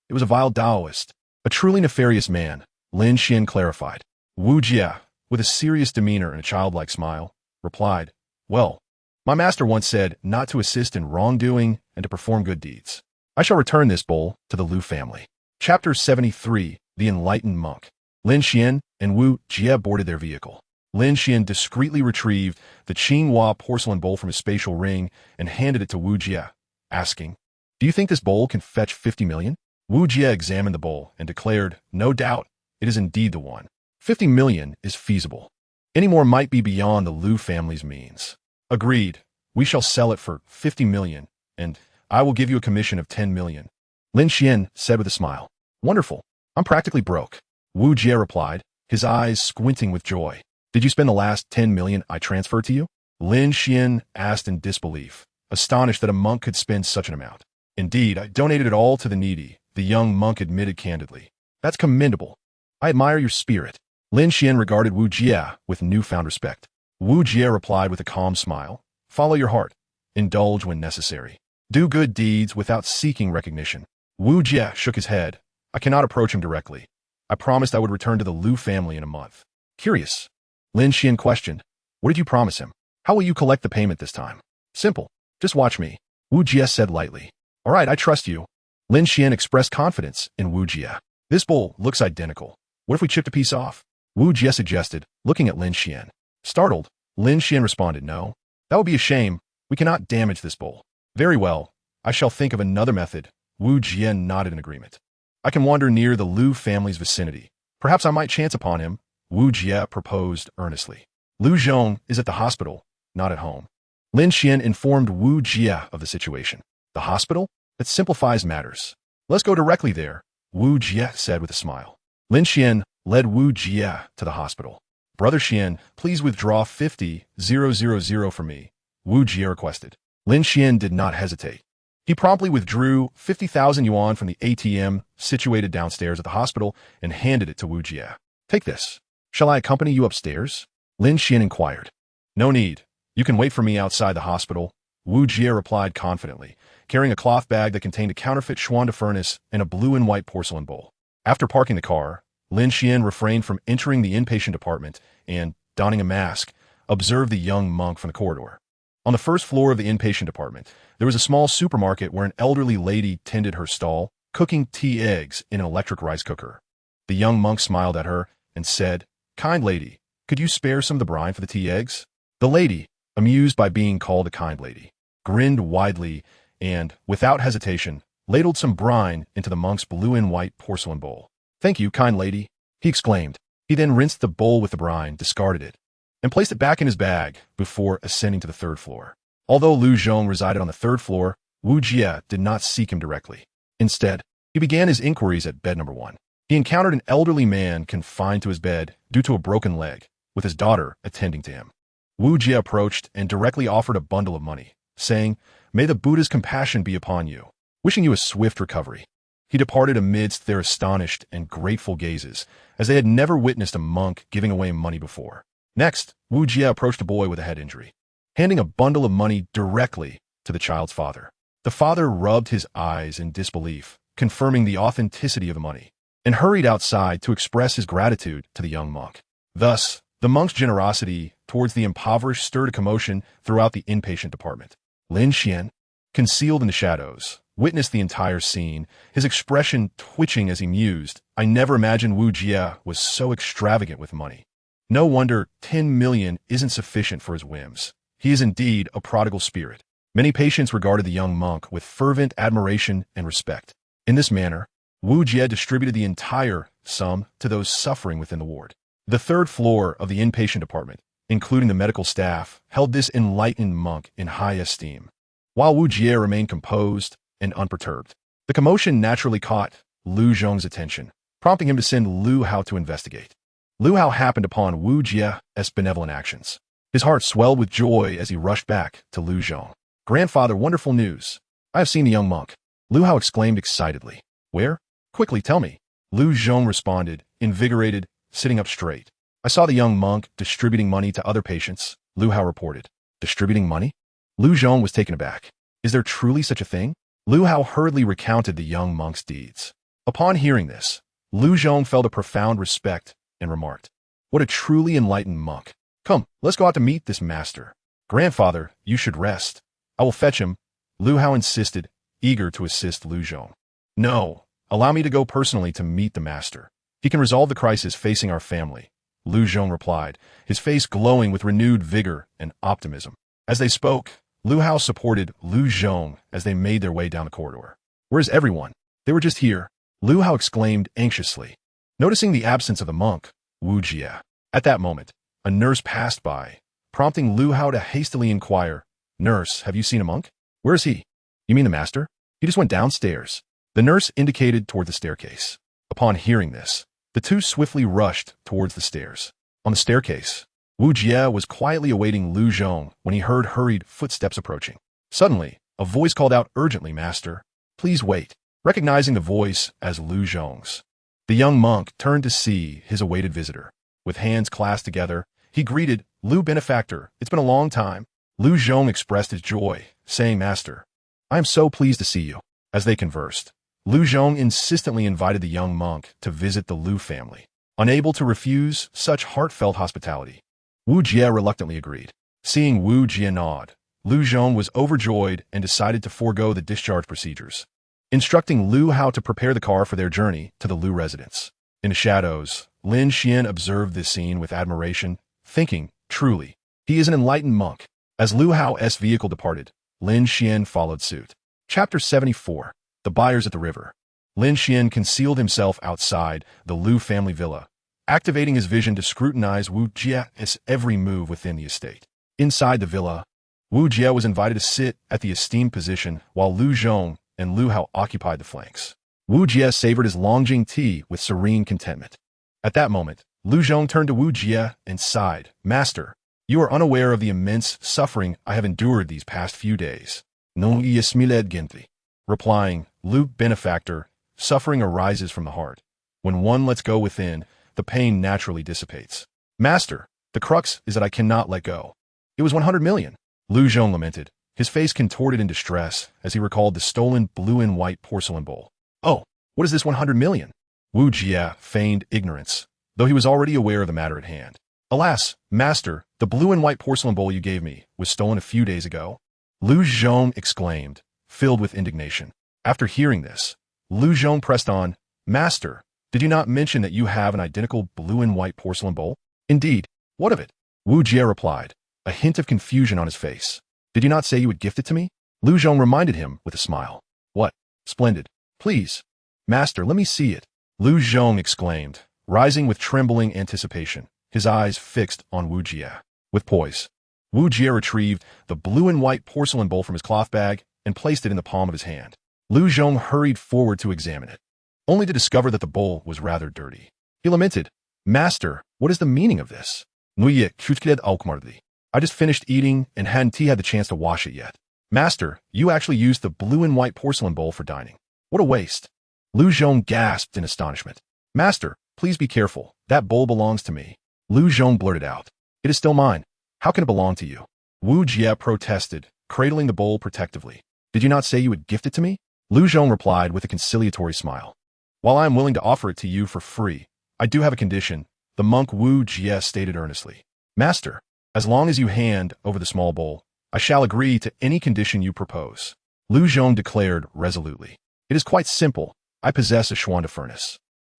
It was a vile Taoist, a truly nefarious man," Lin Xuan clarified. Wu Jie, with a serious demeanor and a childlike smile, replied, "Well, my master once said not to assist in wrongdoing and to perform good deeds. I shall return this bowl to the Liu family." Chapter 73, The Enlightened Monk. Lin Xuan and Wu Jie boarded their vehicle. Lin Xuan discreetly retrieved the Qinghua porcelain bowl from his spatial ring and handed it to Wu Jie, asking, "Do you think this bowl can fetch 50 million? Wu Jie examined the bowl and declared, "No doubt, it is indeed the one. 50 million is feasible. Any more might be beyond the Liu family's means." "Agreed. We shall sell it for 50 million, and I will give you a commission of 10 million, Lin Xuan said with a smile. "Wonderful. I'm practically broke," Wu Jie replied, his eyes squinting with joy. "Did you spend the last 10 million I transferred to you?" Lin Xuan asked in disbelief, astonished that a monk could spend such an amount. "Indeed, I donated it all to the needy," the young monk admitted candidly. "That's commendable. I admire your spirit." Lin Xuan regarded Wu Jie with newfound respect. Wu Jie replied with a calm smile, "Follow your heart. Indulge when necessary. Do good deeds without seeking recognition." Wu Jie shook his head. "I cannot approach him directly. I promised I would return to the Liu family in a month." "Curious." Lin Xuan questioned, "What did you promise him? How will you collect the payment this time?" "Simple. Just watch me," Wu Jie said lightly. "All right, I trust you." Lin Xuan expressed confidence in Wu Jie. "This bowl looks identical. What if we chipped a piece off?" Wu Jie suggested, looking at Lin Xuan. Startled, Lin Xuan responded, "No. That would be a shame. We cannot damage this bowl." "Very well. I shall think of another method." Wu Jie nodded in agreement. "I can wander near the Liu family's vicinity. Perhaps I might chance upon him," Wu Jie proposed earnestly. "Liu Zhong is at the hospital, not at home." Lin Xuan informed Wu Jie of the situation. "The hospital? That simplifies matters. Let's go directly there," Wu Jie said with a smile. Lin Xuan led Wu Jie to the hospital. "Brother Xuan, please withdraw 50,000 from me," Wu Jie requested. Lin Xuan did not hesitate. He promptly withdrew 50,000 yuan from the ATM situated downstairs at the hospital and handed it to Wu Jie. "Take this. Shall I accompany you upstairs?" Lin Xuan inquired. "No need. You can wait for me outside the hospital," Wu Jie replied confidently, carrying a cloth bag that contained a counterfeit Xuan furnace and a blue and white porcelain bowl. After parking the car, Lin Xuan refrained from entering the inpatient department and, donning a mask, observed the young monk from the corridor. On the first floor of the inpatient department, there was a small supermarket where an elderly lady tended her stall, cooking tea eggs in an electric rice cooker. The young monk smiled at her and said, "Kind lady, could you spare some of the brine for the tea eggs?" The lady, amused by being called a kind lady, grinned widely and, without hesitation, ladled some brine into the monk's blue and white porcelain bowl. "Thank you, kind lady," he exclaimed. He then rinsed the bowl with the brine, discarded it, and placed it back in his bag before ascending to the third floor. Although Liu Zhong resided on the third floor, Wu Jie did not seek him directly. Instead, he began his inquiries at bed number 1. He encountered an elderly man confined to his bed due to a broken leg, with his daughter attending to him. Wu Jie approached and directly offered a bundle of money, saying, "May the Buddha's compassion be upon you." wishing you a swift recovery." He departed amidst their astonished and grateful gazes, as they had never witnessed a monk giving away money before. Next, Wu Jie approached a boy with a head injury, handing a bundle of money directly to the child's father. The father rubbed his eyes in disbelief, confirming the authenticity of the money, and hurried outside to express his gratitude to the young monk. Thus, the monk's generosity towards the impoverished stirred a commotion throughout the inpatient department. Lin Xuan, concealed in the shadows, witnessed the entire scene, his expression twitching as he mused. "I never imagined Wu Jie was so extravagant with money. No wonder 10 million isn't sufficient for his whims. He is indeed a prodigal spirit." Many patients regarded the young monk with fervent admiration and respect. In this manner, Wu Jie distributed the entire sum to those suffering within the ward. The third floor of the inpatient department, including the medical staff, held this enlightened monk in high esteem, while Wu Jie remained composed and unperturbed. The commotion naturally caught Lu Zhong's attention, prompting him to send Lu Hao to investigate. Lu Hao happened upon Wu Jie's benevolent actions. His heart swelled with joy as he rushed back to Lu Zhong. "Grandfather, wonderful news. I have seen the young monk," Lu Hao exclaimed excitedly. "Where? Quickly tell me." Lu Zhong responded, invigorated, sitting up straight. "I saw the young monk distributing money to other patients," Lu Hao reported. "Distributing money?" Lu Zhong was taken aback. "Is there truly such a thing?" Lu Hao hurriedly recounted the young monk's deeds. Upon hearing this, Lu Zhong felt a profound respect and remarked, "What a truly enlightened monk. Come, let's go out to meet this master." "Grandfather, you should rest. I will fetch him," Lu Hao insisted, eager to assist Lu Zhong. "No, allow me to go personally to meet the master. He can resolve the crisis facing our family," Lu Zhong replied, his face glowing with renewed vigor and optimism. As they spoke, Lu Hao supported Lu Zhong as they made their way down the corridor. "Where's everyone?" "They were just here," Lu Hao exclaimed anxiously, noticing the absence of the monk, Wu Jie. At that moment, a nurse passed by, prompting Lu Hao to hastily inquire, "Nurse, have you seen a monk?" "Where is he?" "You mean the master? He just went downstairs." The nurse indicated toward the staircase. Upon hearing this, the two swiftly rushed towards the stairs. On the staircase, Wu Jie was quietly awaiting Lu Zhong when he heard hurried footsteps approaching. Suddenly, a voice called out urgently, "Master, please wait." Recognizing the voice as Lu Zhong's, the young monk turned to see his awaited visitor. With hands clasped together, he greeted, "Lu benefactor, it's been a long time." Lu Zhong expressed his joy, saying, "Master, I am so pleased to see you." As they conversed, Lu Zhong insistently invited the young monk to visit the Lu family. Unable to refuse such heartfelt hospitality, Wu Jie reluctantly agreed. Seeing Wu Jie nod, Lu Zhong was overjoyed and decided to forego the discharge procedures, instructing Lu Hao to prepare the car for their journey to the Lu residence. In the shadows, Lin Xuan observed this scene with admiration, thinking, "Truly, he is an enlightened monk." As Lu Hao's vehicle departed, Lin Xuan followed suit. Chapter 74. The Buyers at the River. Lin Xuan concealed himself outside the Lu family villa, activating his vision to scrutinize Wu Jie's every move within the estate. Inside the villa, Wu Jie was invited to sit at the esteemed position while Lu Zhong and Lu Hao occupied the flanks. Wu Jie savored his Longjing tea with serene contentment. At that moment, Lu Zhong turned to Wu Jie and sighed, "Master, you are unaware of the immense suffering I have endured these past few days." "No yesmiled gently." Replying, "Lu benefactor, suffering arises from the heart. When one lets go within, the pain naturally dissipates." "Master, the crux is that I cannot let go. It was 100 million. Lu Zhong lamented, his face contorted in distress as he recalled the stolen blue and white porcelain bowl. "Oh, what is this 100 million? Wu Jie feigned ignorance, though he was already aware of the matter at hand. "Alas, master, the blue and white porcelain bowl you gave me was stolen a few days ago," Lu Zhong exclaimed, filled with indignation. After hearing this, Lu Zhong pressed on, "Master, did you not mention that you have an identical blue and white porcelain bowl?" "Indeed. What of it?" Wu Jie replied, a hint of confusion on his face. "Did you not say you would gift it to me?" Lu Zhong reminded him with a smile. "What? Splendid. Please, master, let me see it," Lu Zhong exclaimed, rising with trembling anticipation, his eyes fixed on Wu Jie. With poise, Wu Jie retrieved the blue and white porcelain bowl from his cloth bag and placed it in the palm of his hand. Lu Zhong hurried forward to examine it, only to discover that the bowl was rather dirty. He lamented, "Master, what is the meaning of this?" "I just finished eating and hadn't had the chance to wash it yet." Master, you actually used the blue and white porcelain bowl for dining. What a waste. Lu Zhong gasped in astonishment. Master, please be careful. That bowl belongs to me. Lu Zhong blurted out. It is still mine. How can it belong to you? Wu Jie protested, cradling the bowl protectively. Did you not say you would gift it to me? Lu Zhong replied with a conciliatory smile. While I am willing to offer it to you for free, I do have a condition, the monk Wu Jie stated earnestly. Master, as long as you hand over the small bowl, I shall agree to any condition you propose. Lu Zhong declared resolutely. It is quite simple. I possess a Xuan furnace.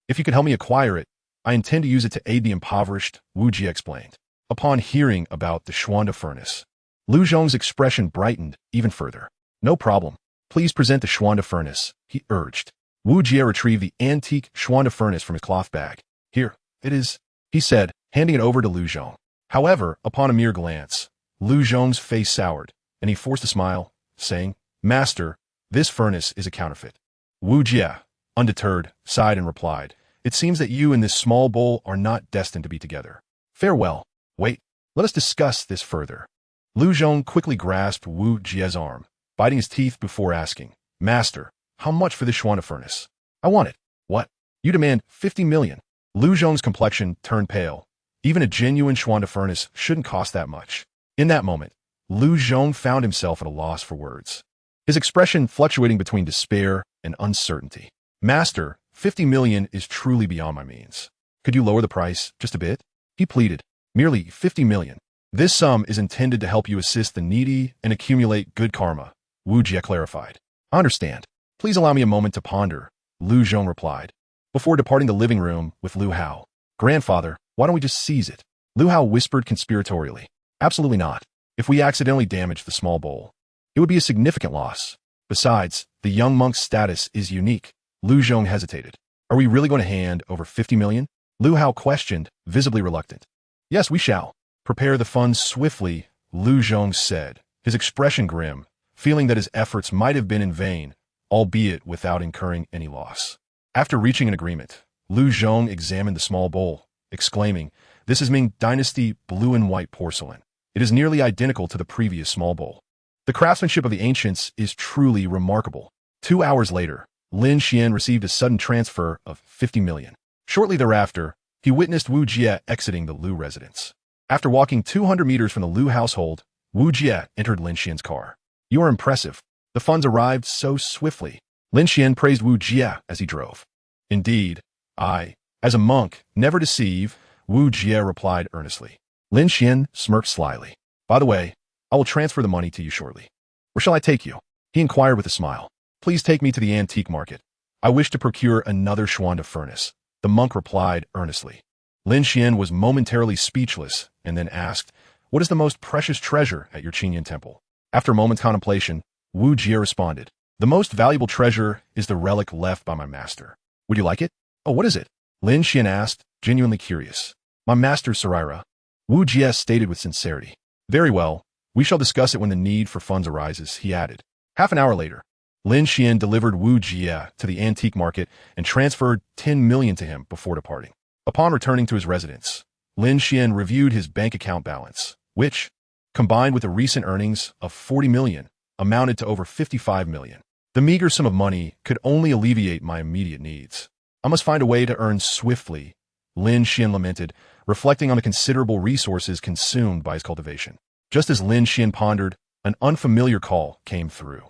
If you could help me acquire it, I intend to use it to aid the impoverished, Wu Jie explained. Upon hearing about the Xuan furnace, Lu Zhong's expression brightened even further. No problem. Please present the Xuan furnace, he urged. Wu Jie retrieved the antique Xuan furnace from his cloth bag. Here, it is, he said, handing it over to Lu Zhong. However, upon a mere glance, Lu Zhong's face soured, and he forced a smile, saying, Master, this furnace is a counterfeit. Wu Jie, undeterred, sighed and replied, It seems that you and this small bowl are not destined to be together. Farewell. Wait, let us discuss this further. Lu Zhong quickly grasped Wu Jie's arm, biting his teeth before asking, Master, how much for this Xuan furnace? I want it. What? You demand 50 million. Lu Zhong's complexion turned pale. Even a genuine Xuan furnace shouldn't cost that much. In that moment, Lu Zhong found himself at a loss for words, his expression fluctuating between despair and uncertainty. Master, 50 million is truly beyond my means. Could you lower the price just a bit? He pleaded. Merely 50 million. This sum is intended to help you assist the needy and accumulate good karma, Wu Jie clarified. I understand. Please allow me a moment to ponder, Lu Zhong replied, before departing the living room with Lu Hao. Grandfather, why don't we just seize it? Lu Hao whispered conspiratorially. Absolutely not. If we accidentally damage the small bowl, it would be a significant loss. Besides, the young monk's status is unique. Lu Zhong hesitated. Are we really going to hand over 50 million? Lu Hao questioned, visibly reluctant. Yes, we shall. Prepare the funds swiftly, Lu Zhong said, his expression grim, feeling that his efforts might have been in vain, albeit without incurring any loss. After reaching an agreement, Lu Zhong examined the small bowl, exclaiming, This is Ming Dynasty blue and white porcelain. It is nearly identical to the previous small bowl. The craftsmanship of the ancients is truly remarkable. 2 hours later, Lin Xuan received a sudden transfer of 50 million. Shortly thereafter, he witnessed Wu Jie exiting the Lu residence. After walking 200 meters from the Lu household, Wu Jie entered Lin Xuan's car. You are impressive. The funds arrived so swiftly. Lin Xuan praised Wu Jie as he drove. Indeed, I, as a monk, never deceive, Wu Jie replied earnestly. Lin Xuan smirked slyly. By the way, I will transfer the money to you shortly. Where shall I take you? He inquired with a smile. Please take me to the antique market. I wish to procure another Xuan furnace. The monk replied earnestly. Lin Xuan was momentarily speechless and then asked, What is the most precious treasure at your Qinyan temple? After a moment's contemplation, Wu Jie responded, The most valuable treasure is the relic left by my master. Would you like it? Oh, what is it? Lin Xuan asked, genuinely curious. My master, Saraira. Wu Jie stated with sincerity. Very well. We shall discuss it when the need for funds arises, he added. Half an hour later, Lin Xuan delivered Wu Jie to the antique market and transferred 10 million to him before departing. Upon returning to his residence, Lin Xuan reviewed his bank account balance, which, combined with the recent earnings of 40 million, amounted to over 55 million. The meager sum of money could only alleviate my immediate needs. I must find a way to earn swiftly, Lin Xuan lamented, reflecting on the considerable resources consumed by his cultivation. Just as Lin Xuan pondered, an unfamiliar call came through.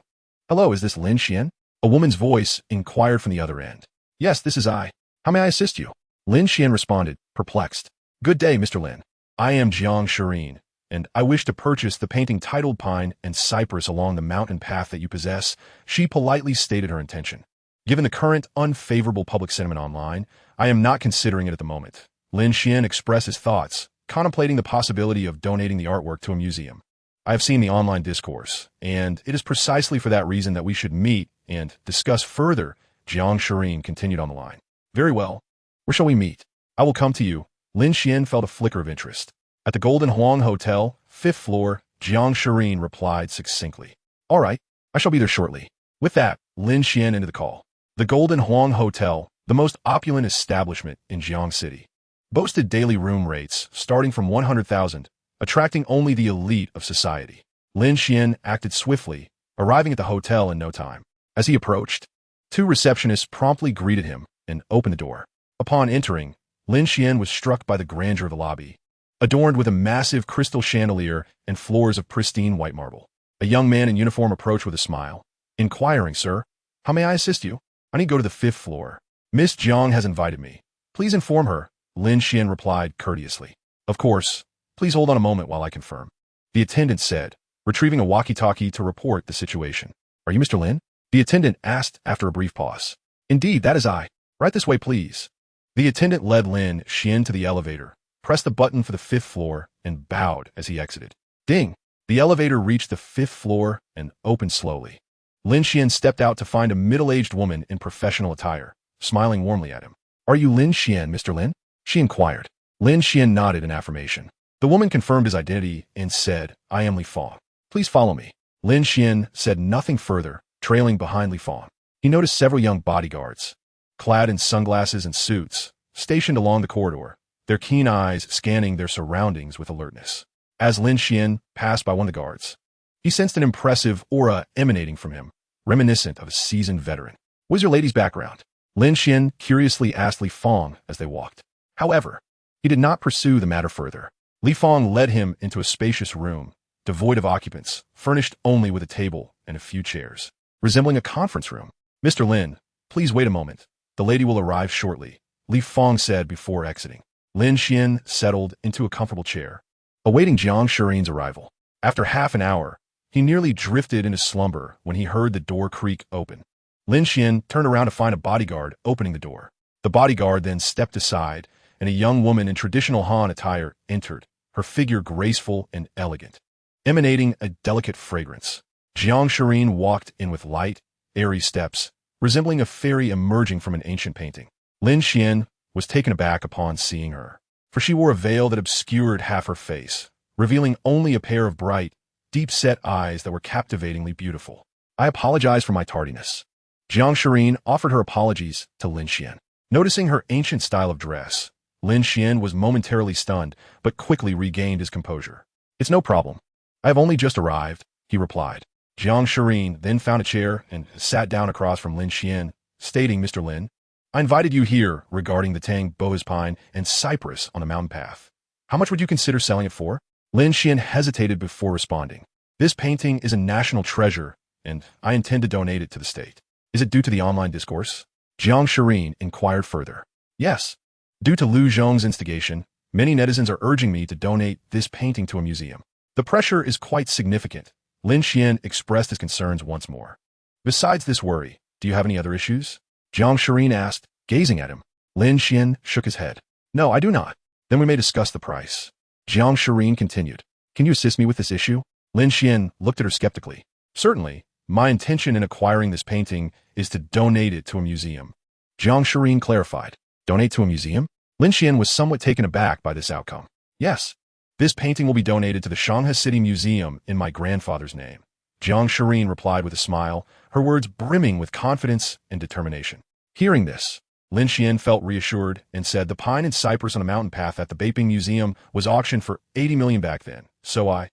Hello, is this Lin Xuan? A woman's voice inquired from the other end. Yes, this is I. How may I assist you? Lin Xuan responded, perplexed. Good day, Mr. Lin. I am Jiang Shireen, and I wish to purchase the painting titled Pine and Cypress along the mountain path that you possess. She politely stated her intention. Given the current unfavorable public sentiment online, I am not considering it at the moment. Lin Xuan expressed his thoughts, contemplating the possibility of donating the artwork to a museum. I have seen the online discourse, and it is precisely for that reason that we should meet and discuss further, Jiang Shireen continued on the line. Very well. Where shall we meet? I will come to you. Lin Xuan felt a flicker of interest. At the Golden Huang Hotel, 5th floor, Jiang Shireen replied succinctly. All right, I shall be there shortly. With that, Lin Xuan ended the call. The Golden Huang Hotel, the most opulent establishment in Jiang City, boasted daily room rates starting from 100,000, attracting only the elite of society. Lin Xuan acted swiftly, arriving at the hotel in no time. As he approached, two receptionists promptly greeted him and opened the door. Upon entering, Lin Xuan was struck by the grandeur of the lobby, adorned with a massive crystal chandelier and floors of pristine white marble. A young man in uniform approached with a smile, inquiring, "Sir, how may I assist you? I need to go to the 5th floor. Miss Jiang has invited me. Please inform her," Lin Xuan replied courteously. "Of course. Please hold on a moment while I confirm," the attendant said, retrieving a walkie-talkie to report the situation. "Are you Mr. Lin?" the attendant asked after a brief pause. "Indeed, that is I. Right this way, please." The attendant led Lin Xuan to the elevator, pressed the button for the 5th floor, and bowed as he exited. Ding! The elevator reached the 5th floor and opened slowly. Lin Xuan stepped out to find a middle-aged woman in professional attire, smiling warmly at him. "Are you Lin Xuan, Mr. Lin?" she inquired. Lin Xuan nodded in affirmation. The woman confirmed his identity and said, "I am Li Fang. Please follow me." Lin Xuan said nothing further, trailing behind Li Fang. He noticed several young bodyguards, clad in sunglasses and suits, stationed along the corridor, their keen eyes scanning their surroundings with alertness. As Lin Xuan passed by one of the guards, he sensed an impressive aura emanating from him, reminiscent of a seasoned veteran. "What is your lady's background?" Lin Xuan curiously asked Li Fang as they walked. However, he did not pursue the matter further. Li Fang led him into a spacious room, devoid of occupants, furnished only with a table and a few chairs, resembling a conference room. "Mr. Lin, please wait a moment. The lady will arrive shortly," Li Fang said before exiting. Lin Xuan settled into a comfortable chair, awaiting Jiang Shirin's arrival. After half an hour, he nearly drifted into slumber when he heard the door creak open. Lin Xuan turned around to find a bodyguard opening the door. The bodyguard then stepped aside, and a young woman in traditional Han attire entered, her figure graceful and elegant, emanating a delicate fragrance. Jiang Shirin walked in with light, airy steps, resembling a fairy emerging from an ancient painting. Lin Xuan was taken aback upon seeing her, for she wore a veil that obscured half her face, revealing only a pair of bright, deep-set eyes that were captivatingly beautiful. "I apologize for my tardiness." Jiang Shirin offered her apologies to Lin Xuan. Noticing her ancient style of dress, Lin Xuan was momentarily stunned, but quickly regained his composure. "It's no problem. I have only just arrived," he replied. Jiang Shirin then found a chair and sat down across from Lin Xuan, stating, "Mr. Lin, I invited you here regarding the Tang Boas pine and cypress on the mountain path. How much would you consider selling it for?" Lin Xuan hesitated before responding. "This painting is a national treasure, and I intend to donate it to the state." "Is it due to the online discourse?" Jiang Shirin inquired further. "Yes. Due to Liu Zhong's instigation, many netizens are urging me to donate this painting to a museum. The pressure is quite significant." Lin Xuan expressed his concerns once more. "Besides this worry, do you have any other issues?" Jiang Shirin asked, gazing at him. Lin Xuan shook his head. "No, I do not." "Then we may discuss the price." Jiang Shirin continued. "Can you assist me with this issue?" Lin Xuan looked at her skeptically. "Certainly. My intention in acquiring this painting is to donate it to a museum." Jiang Shirin clarified. "Donate to a museum?" Lin Xuan was somewhat taken aback by this outcome. "Yes. This painting will be donated to the Shanghai City Museum in my grandfather's name." Jiang Shirin replied with a smile, her words brimming with confidence and determination. Hearing this, Lin Xuan felt reassured and said the pine and cypress on the mountain path at the Beiping Museum was auctioned for 80 million back then, so I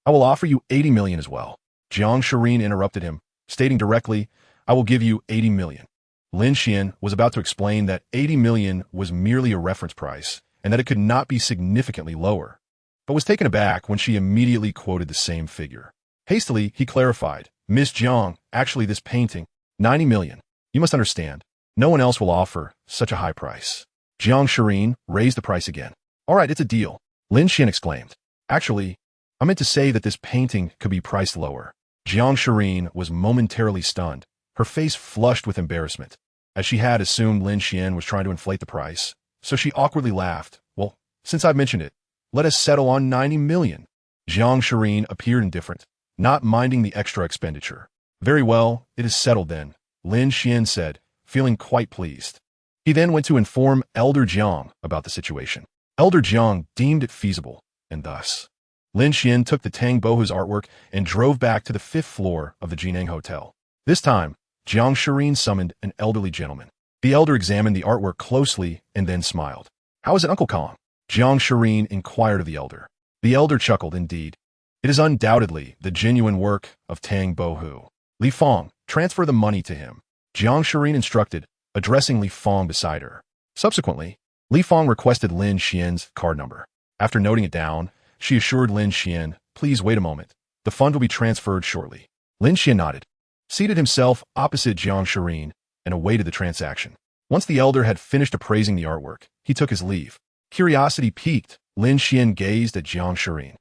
will offer you 80 million as well. Jiang Shirin interrupted him, stating directly, "I will give you 80 million. Lin Xuan was about to explain that 80 million was merely a reference price and that it could not be significantly lower, but was taken aback when she immediately quoted the same figure. Hastily, he clarified, "Miss Jiang, actually this painting, 90 million. You must understand, no one else will offer such a high price." Jiang Shirin raised the price again. "All right, it's a deal," Lin Xuan exclaimed. "Actually, I meant to say that this painting could be priced lower." Jiang Shirin was momentarily stunned, her face flushed with embarrassment, as she had assumed Lin Xuan was trying to inflate the price, so she awkwardly laughed. "Well, since I've mentioned it, let us settle on 90 million. Jiang Shirin appeared indifferent, not minding the extra expenditure. "Very well, it is settled then," Lin Xuan said, feeling quite pleased. He then went to inform Elder Jiang about the situation. Elder Jiang deemed it feasible, and thus, Lin Xuan took the Tang Bohu's artwork and drove back to the 5th floor of the Jineng Hotel. This time, Jiang Shirin summoned an elderly gentleman. The elder examined the artwork closely and then smiled. "How is it, Uncle Kong?" Jiang Shirin inquired of the elder. The elder chuckled indeed. It is undoubtedly the genuine work of Tang Bohu. Li Fong, transfer the money to him. Jiang Shirin instructed, addressing Li Fong beside her. Subsequently, Li Fong requested Lin Xian's card number. After noting it down, she assured Lin Xian, please wait a moment. The fund will be transferred shortly. Lin Xian nodded, seated himself opposite Jiang Shirin, and awaited the transaction. Once the elder had finished appraising the artwork, he took his leave. Curiosity piqued, Lin Xian gazed at Jiang Shirin,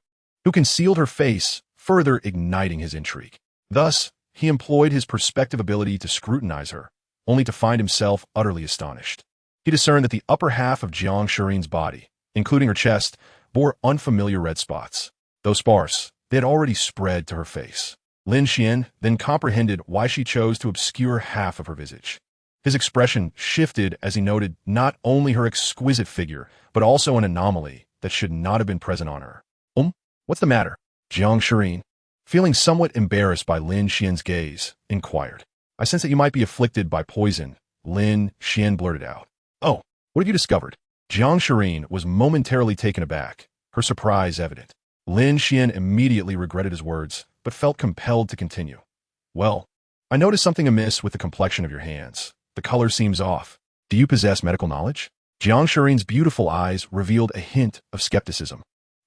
who concealed her face, further igniting his intrigue. Thus, he employed his perspective ability to scrutinize her, only to find himself utterly astonished. He discerned that the upper half of Jiang Shirin's body, including her chest, bore unfamiliar red spots. Though sparse, they had already spread to her face. Lin Xian then comprehended why she chose to obscure half of her visage. His expression shifted as he noted not only her exquisite figure, but also an anomaly that should not have been present on her. What's the matter? Jiang Shirin, feeling somewhat embarrassed by Lin Xian's gaze, inquired. I sense that you might be afflicted by poison, Lin Xian blurted out. Oh, what have you discovered? Jiang Shirin was momentarily taken aback, her surprise evident. Lin Xian immediately regretted his words, but felt compelled to continue. Well, I noticed something amiss with the complexion of your hands. The color seems off. Do you possess medical knowledge? Jiang Shirin's beautiful eyes revealed a hint of skepticism.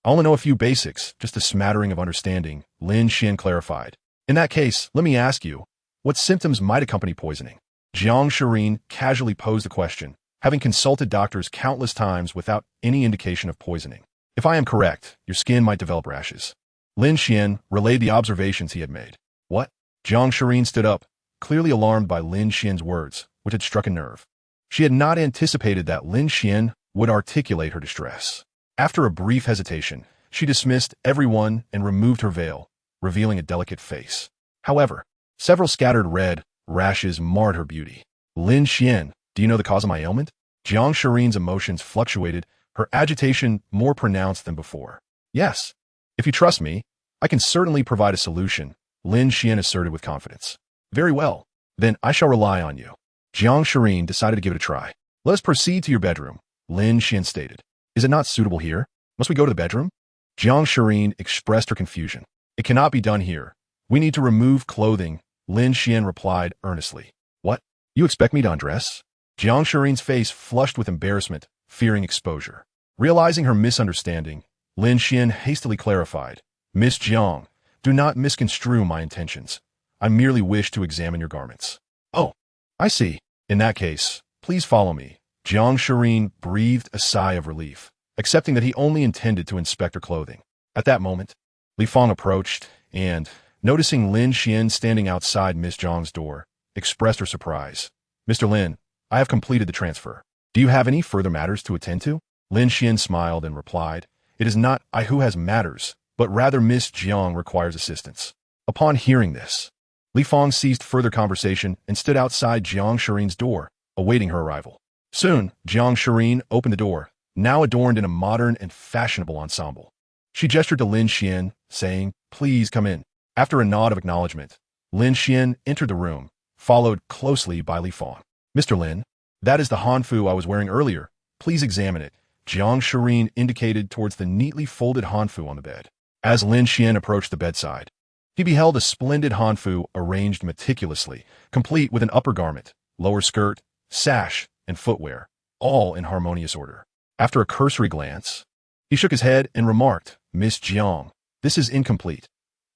I only know a few basics, just a smattering of understanding, Lin Xian clarified. In that case, let me ask you, what symptoms might accompany poisoning? Jiang Shirin casually posed the question, having consulted doctors countless times without any indication of poisoning. If I am correct, your skin might develop rashes. Lin Xian relayed the observations he had made. What? Jiang Shirin stood up, clearly alarmed by Lin Xian's words, which had struck a nerve. She had not anticipated that Lin Xian would articulate her distress. After a brief hesitation, she dismissed everyone and removed her veil, revealing a delicate face. However, several scattered red rashes marred her beauty. Lin Xian, do you know the cause of my ailment? Jiang Shirin's emotions fluctuated, her agitation more pronounced than before. Yes. If you trust me, I can certainly provide a solution, Lin Xian asserted with confidence. Very well. Then I shall rely on you. Jiang Shirin decided to give it a try. Let us proceed to your bedroom, Lin Xian stated. Is it not suitable here? Must we go to the bedroom? Jiang Shirin expressed her confusion. It cannot be done here. We need to remove clothing, Lin Xian replied earnestly. What? You expect me to undress? Jiang Shirin's face flushed with embarrassment, fearing exposure. Realizing her misunderstanding, Lin Xian hastily clarified. Miss Jiang, do not misconstrue my intentions. I merely wish to examine your garments. Oh, I see. In that case, please follow me. Jiang Shirin breathed a sigh of relief, accepting that he only intended to inspect her clothing. At that moment, Li Fong approached and, noticing Lin Xian standing outside Miss Jiang's door, expressed her surprise. Mr. Lin, I have completed the transfer. Do you have any further matters to attend to? Lin Xian smiled and replied, It is not I who has matters, but rather Miss Jiang requires assistance. Upon hearing this, Li Fong ceased further conversation and stood outside Jiang Shirin's door, awaiting her arrival. Soon, Jiang Shirin opened the door, now adorned in a modern and fashionable ensemble. She gestured to Lin Xian, saying, Please come in. After a nod of acknowledgement, Lin Xian entered the room, followed closely by Li Fong. Mr. Lin, that is the hanfu I was wearing earlier. Please examine it. Jiang Shirin indicated towards the neatly folded hanfu on the bed. As Lin Xian approached the bedside, he beheld a splendid hanfu arranged meticulously, complete with an upper garment, lower skirt, sash, and footwear, all in harmonious order. After a cursory glance, he shook his head and remarked, Miss Jiang, this is incomplete.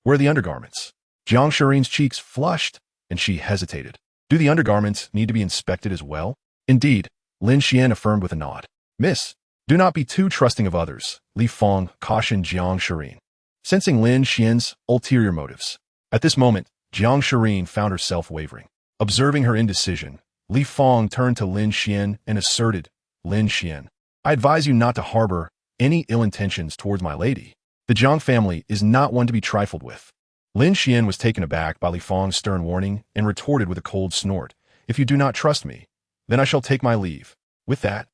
Where are the undergarments? Jiang Shirin's cheeks flushed, and she hesitated. Do the undergarments need to be inspected as well? Indeed, Lin Xian affirmed with a nod. Miss, do not be too trusting of others, Li Fong cautioned Jiang Shirin, sensing Lin Xian's ulterior motives. At this moment, Jiang Shirin found herself wavering. Observing her indecision, Li Fong turned to Lin Xian and asserted, Lin Xian, I advise you not to harbor any ill intentions towards my lady. The Jiang family is not one to be trifled with. Lin Xian was taken aback by Li Fong's stern warning and retorted with a cold snort, If you do not trust me, then I shall take my leave. With that,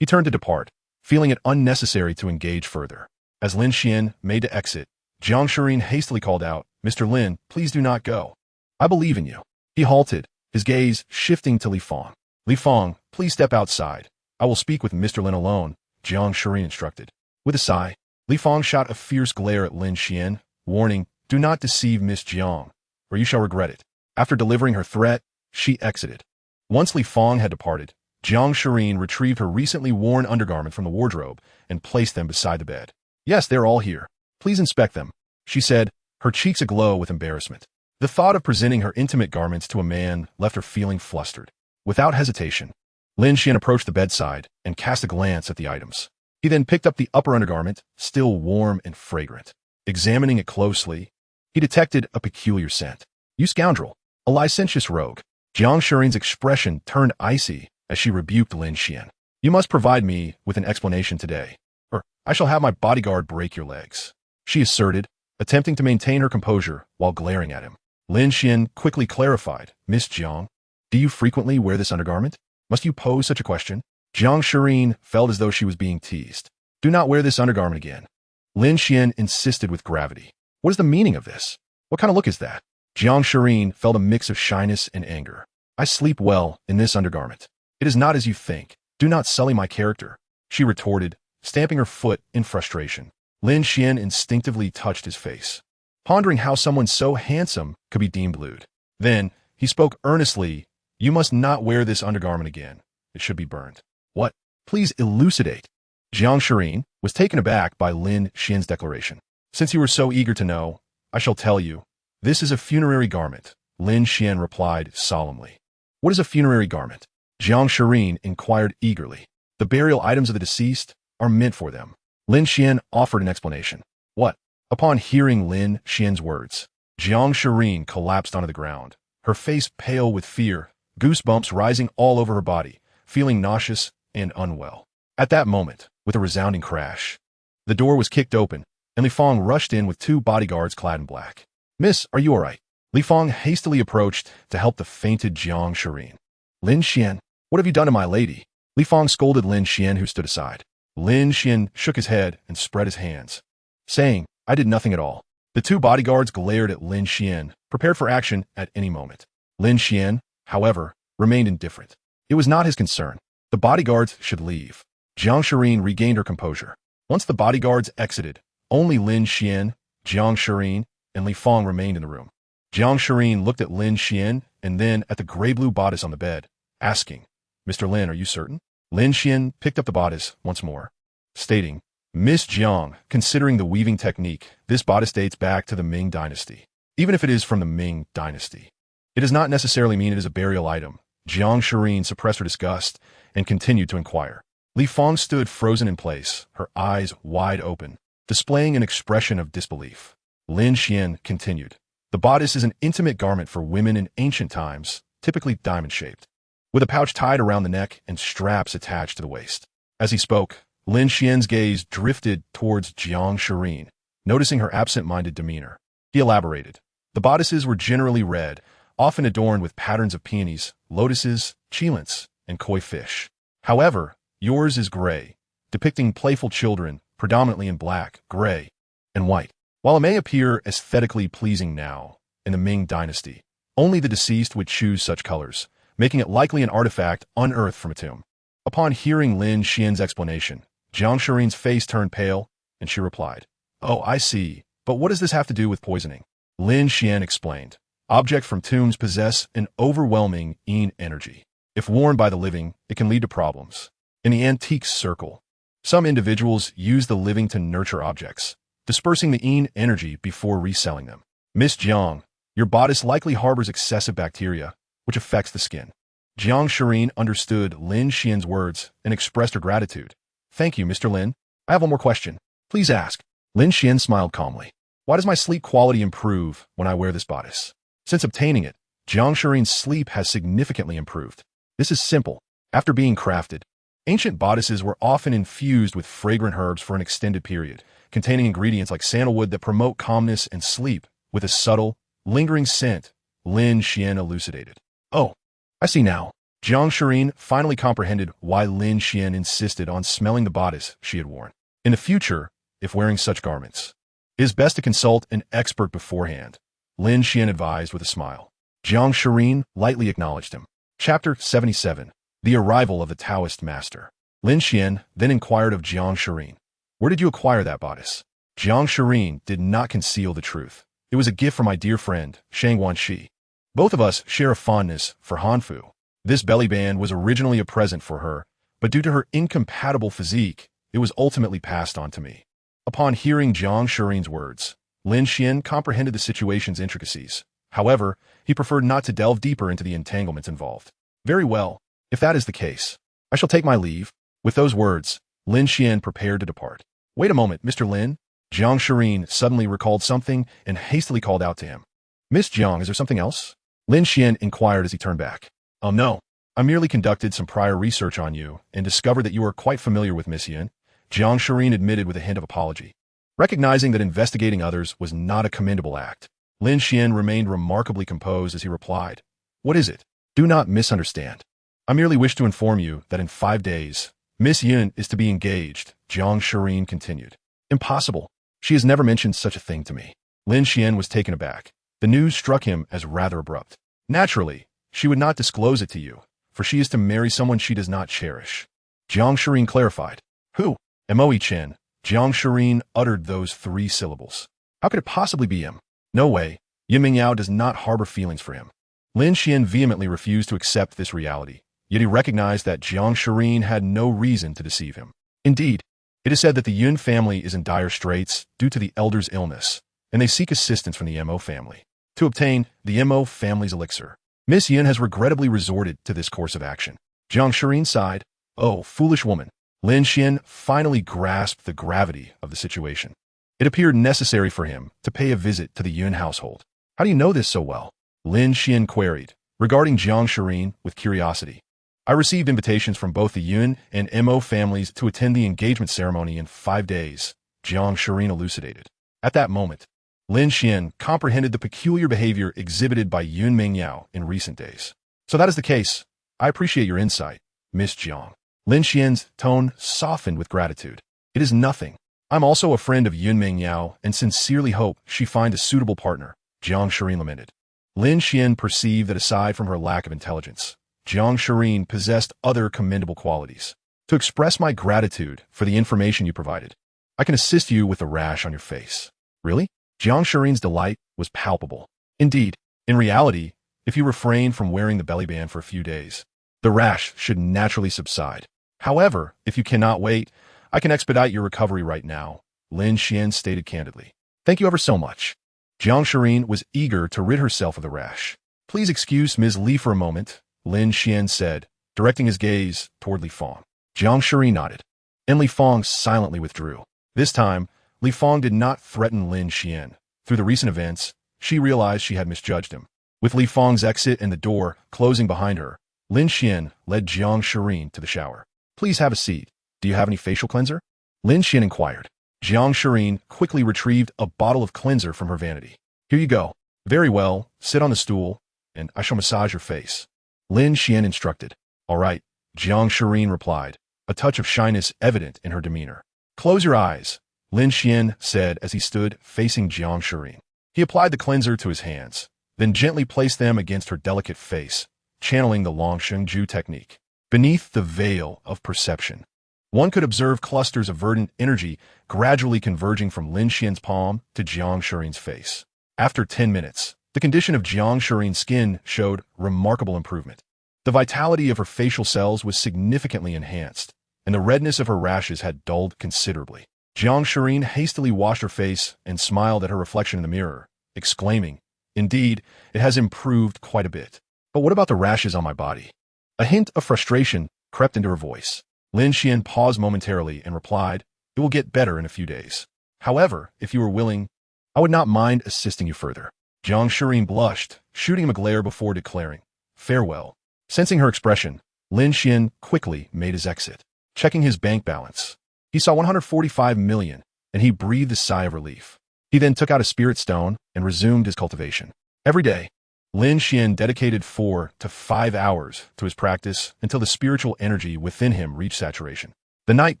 he turned to depart, feeling it unnecessary to engage further. As Lin Xian made to exit, Jiang Shirin hastily called out, Mr. Lin, please do not go. I believe in you. He halted, his gaze shifting to Li Fong. Li Fong, please step outside. I will speak with Mr. Lin alone, Jiang Shirin instructed. With a sigh, Li Fong shot a fierce glare at Lin Xian, warning, "Do not deceive Miss Jiang, or you shall regret it." After delivering her threat, she exited. Once Li Fong had departed, Jiang Shireen retrieved her recently worn undergarment from the wardrobe and placed them beside the bed. "Yes, they're all here. Please inspect them," she said, her cheeks aglow with embarrassment. The thought of presenting her intimate garments to a man left her feeling flustered. Without hesitation, Lin Xuan approached the bedside and cast a glance at the items. He then picked up the upper undergarment, still warm and fragrant. Examining it closely, he detected a peculiar scent. "You scoundrel, a licentious rogue." Jiang Shireen's expression turned icy as she rebuked Lin Xuan. "You must provide me with an explanation today, or I shall have my bodyguard break your legs," she asserted, attempting to maintain her composure while glaring at him. Lin Xuan quickly clarified, "Miss Jiang, do you frequently wear this undergarment? Must you pose such a question?" Jiang Shireen felt as though she was being teased. "Do not wear this undergarment again." Lin Xuan insisted with gravity. "What is the meaning of this? What kind of look is that?" Jiang Shireen felt a mix of shyness and anger. "I sleep well in this undergarment. It is not as you think. Do not sully my character," she retorted, stamping her foot in frustration. Lin Xuan instinctively touched his face, pondering how someone so handsome could be deemed lewd. Then, he spoke earnestly, "You must not wear this undergarment again. It should be burned." "What? Please elucidate." Jiang Shireen was taken aback by Lin Xuan's declaration. "Since you were so eager to know, I shall tell you. This is a funerary garment," Lin Xuan replied solemnly. "What is a funerary garment?" Jiang Shireen inquired eagerly. "The burial items of the deceased are meant for them." Lin Xuan offered an explanation. "What?" Upon hearing Lin Xuan's words, Jiang Shireen collapsed onto the ground, her face pale with fear, goosebumps rising all over her body, feeling nauseous and unwell. At that moment, with a resounding crash, the door was kicked open, and Li Fong rushed in with two bodyguards clad in black. "Miss, are you all right?" Li Fong hastily approached to help the fainted Jiang Shireen. "Lin Xuan, what have you done to my lady?" Li Fong scolded Lin Xuan, who stood aside. Lin Xuan shook his head and spread his hands, saying, "I did nothing at all." The two bodyguards glared at Lin Xuan, prepared for action at any moment. Lin Xuan, however, remained indifferent. It was not his concern. The bodyguards should leave. Jiang Shireen regained her composure. Once the bodyguards exited, only Lin Xuan, Jiang Shireen, and Li Fong remained in the room. Jiang Shireen looked at Lin Xuan and then at the gray blue bodice on the bed, asking, "Mr. Lin, are you certain?" Lin Xuan picked up the bodice once more, stating, "Miss Jiang, considering the weaving technique, this bodice dates back to the Ming Dynasty. Even if it is from the Ming Dynasty, it does not necessarily mean it is a burial item." Jiang Shireen suppressed her disgust and continued to inquire. Li Fong stood frozen in place, her eyes wide open, displaying an expression of disbelief. Lin Xuan continued, "The bodice is an intimate garment for women in ancient times, typically diamond-shaped, with a pouch tied around the neck and straps attached to the waist." As he spoke, Lin Xuan's gaze drifted towards Jiang Shireen, noticing her absent-minded demeanor. He elaborated, "The bodices were generally red, often adorned with patterns of peonies, lotuses, cheilants, and koi fish. However, yours is gray, depicting playful children, predominantly in black, gray, and white. While it may appear aesthetically pleasing now, in the Ming Dynasty, only the deceased would choose such colors, making it likely an artifact unearthed from a tomb." Upon hearing Lin Xuan's explanation, Jiang Shireen's face turned pale, and she replied, "Oh, I see, but what does this have to do with poisoning?" Lin Xuan explained, "Objects from tombs possess an overwhelming yin energy. If worn by the living, it can lead to problems. In the antique circle, some individuals use the living to nurture objects, dispersing the yin energy before reselling them. Miss Jiang, your bodice likely harbors excessive bacteria, which affects the skin." Jiang Shireen understood Lin Xuan's words and expressed her gratitude. "Thank you, Mr. Lin. I have one more question. Please ask." Lin Xuan smiled calmly. "Why does my sleep quality improve when I wear this bodice?" Since obtaining it, Jiang Shireen's sleep has significantly improved. This is simple. After being crafted, ancient bodices were often infused with fragrant herbs for an extended period, containing ingredients like sandalwood that promote calmness and sleep, with a subtle, lingering scent, Lin Xuan elucidated. "Oh, I see now." Jiang Shireen finally comprehended why Lin Xuan insisted on smelling the bodice she had worn. In the future, if wearing such garments, it is best to consult an expert beforehand, Lin Xuan advised with a smile. Jiang Shireen lightly acknowledged him. Chapter 77. The Arrival of the Taoist Master. Lin Xuan then inquired of Jiang Shireen, "Where did you acquire that bodice?" Jiang Shirin did not conceal the truth. It was a gift from my dear friend, Shang Wanxi. Both of us share a fondness for Hanfu. This belly band was originally a present for her, but due to her incompatible physique, it was ultimately passed on to me. Upon hearing Jiang Shirin's words, Lin Xuan comprehended the situation's intricacies. However, he preferred not to delve deeper into the entanglements involved. Very well, if that is the case, I shall take my leave. With those words, Lin Xuan prepared to depart. Wait a moment, Mr. Lin. Jiang Shirin suddenly recalled something and hastily called out to him. Miss Jiang, is there something else? Lin Xuan inquired as he turned back. No. I merely conducted some prior research on you and discovered that you are quite familiar with Miss Yin. Jiang Shirin admitted with a hint of apology. Recognizing that investigating others was not a commendable act, Lin Xuan remained remarkably composed as he replied, What is it? Do not misunderstand. I merely wish to inform you that in 5 days, Miss Yin is to be engaged, Jiang Shirin continued. Impossible. She has never mentioned such a thing to me. Lin Xuan was taken aback. The news struck him as rather abrupt. Naturally, she would not disclose it to you, for she is to marry someone she does not cherish. Jiang Shirin clarified. Who? Moe Chen. Jiang Shirin uttered those 3 syllables. How could it possibly be him? No way. Yin Mingyao does not harbor feelings for him. Lin Xuan vehemently refused to accept this reality, yet he recognized that Jiang Shirin had no reason to deceive him. Indeed, it is said that the Yun family is in dire straits due to the elder's illness, and they seek assistance from the Mo family to obtain the Mo family's elixir. Miss Yin has regrettably resorted to this course of action. Jiang Shirin sighed. Oh, foolish woman. Lin Xuan finally grasped the gravity of the situation. It appeared necessary for him to pay a visit to the Yun household. How do you know this so well? Lin Xuan queried, regarding Jiang Shirin with curiosity. I received invitations from both the Yun and Mo families to attend the engagement ceremony in 5 days, Jiang Shirin elucidated. At that moment, Lin Xuan comprehended the peculiar behavior exhibited by Yun Mingyao in recent days. So that is the case. I appreciate your insight, Miss Jiang. Lin Xian's tone softened with gratitude. It is nothing. I'm also a friend of Yun Mingyao and sincerely hope she find a suitable partner, Jiang Shirin lamented. Lin Xuan perceived that aside from her lack of intelligence, Jiang Shirin possessed other commendable qualities. To express my gratitude for the information you provided, I can assist you with the rash on your face. Really? Jiang Shirin's delight was palpable. Indeed, in reality, if you refrain from wearing the belly band for a few days, the rash should naturally subside. However, if you cannot wait, I can expedite your recovery right now, Lin Xuan stated candidly. Thank you ever so much. Jiang Shirin was eager to rid herself of the rash. Please excuse Ms. Li for a moment, Lin Xuan said, directing his gaze toward Li Fong. Jiang Shirin nodded, and Li Fong silently withdrew. This time, Li Fong did not threaten Lin Xuan. Through the recent events, she realized she had misjudged him. With Li Fong's exit and the door closing behind her, Lin Xuan led Jiang Shirin to the shower. Please have a seat. Do you have any facial cleanser? Lin Xuan inquired. Jiang Shirin quickly retrieved a bottle of cleanser from her vanity. Here you go. Very well, sit on the stool, and I shall massage your face. Lin Xuan instructed. All right, Jiang Shirin replied, a touch of shyness evident in her demeanor. Close your eyes, Lin Xuan said as he stood facing Jiang Shirin. He applied the cleanser to his hands, then gently placed them against her delicate face, channeling the Long Shengju technique. Beneath the veil of perception, one could observe clusters of verdant energy gradually converging from Lin Xuan's palm to Jiang Shirin's face. After 10 minutes, the condition of Jiang Shirin's skin showed remarkable improvement. The vitality of her facial cells was significantly enhanced, and the redness of her rashes had dulled considerably. Jiang Shirin hastily washed her face and smiled at her reflection in the mirror, exclaiming, Indeed, it has improved quite a bit. But what about the rashes on my body? A hint of frustration crept into her voice. Lin Xuan paused momentarily and replied, It will get better in a few days. However, if you are willing, I would not mind assisting you further. Jiang Shirin blushed, shooting him a glare before declaring, Farewell. Sensing her expression, Lin Xuan quickly made his exit. Checking his bank balance, he saw 145 million, and he breathed a sigh of relief. He then took out a spirit stone and resumed his cultivation. Every day, Lin Xuan dedicated 4 to 5 hours to his practice until the spiritual energy within him reached saturation. The night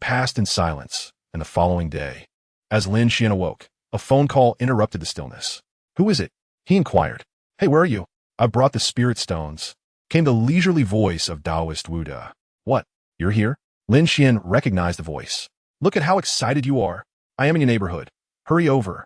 passed in silence, and the following day, as Lin Xuan awoke, a phone call interrupted the stillness. Who is it? He inquired. Hey, where are you? I brought the spirit stones, came the leisurely voice of Taoist Wu De. What? You're here? Lin Xuan recognized the voice. Look at how excited you are. I am in your neighborhood. Hurry over.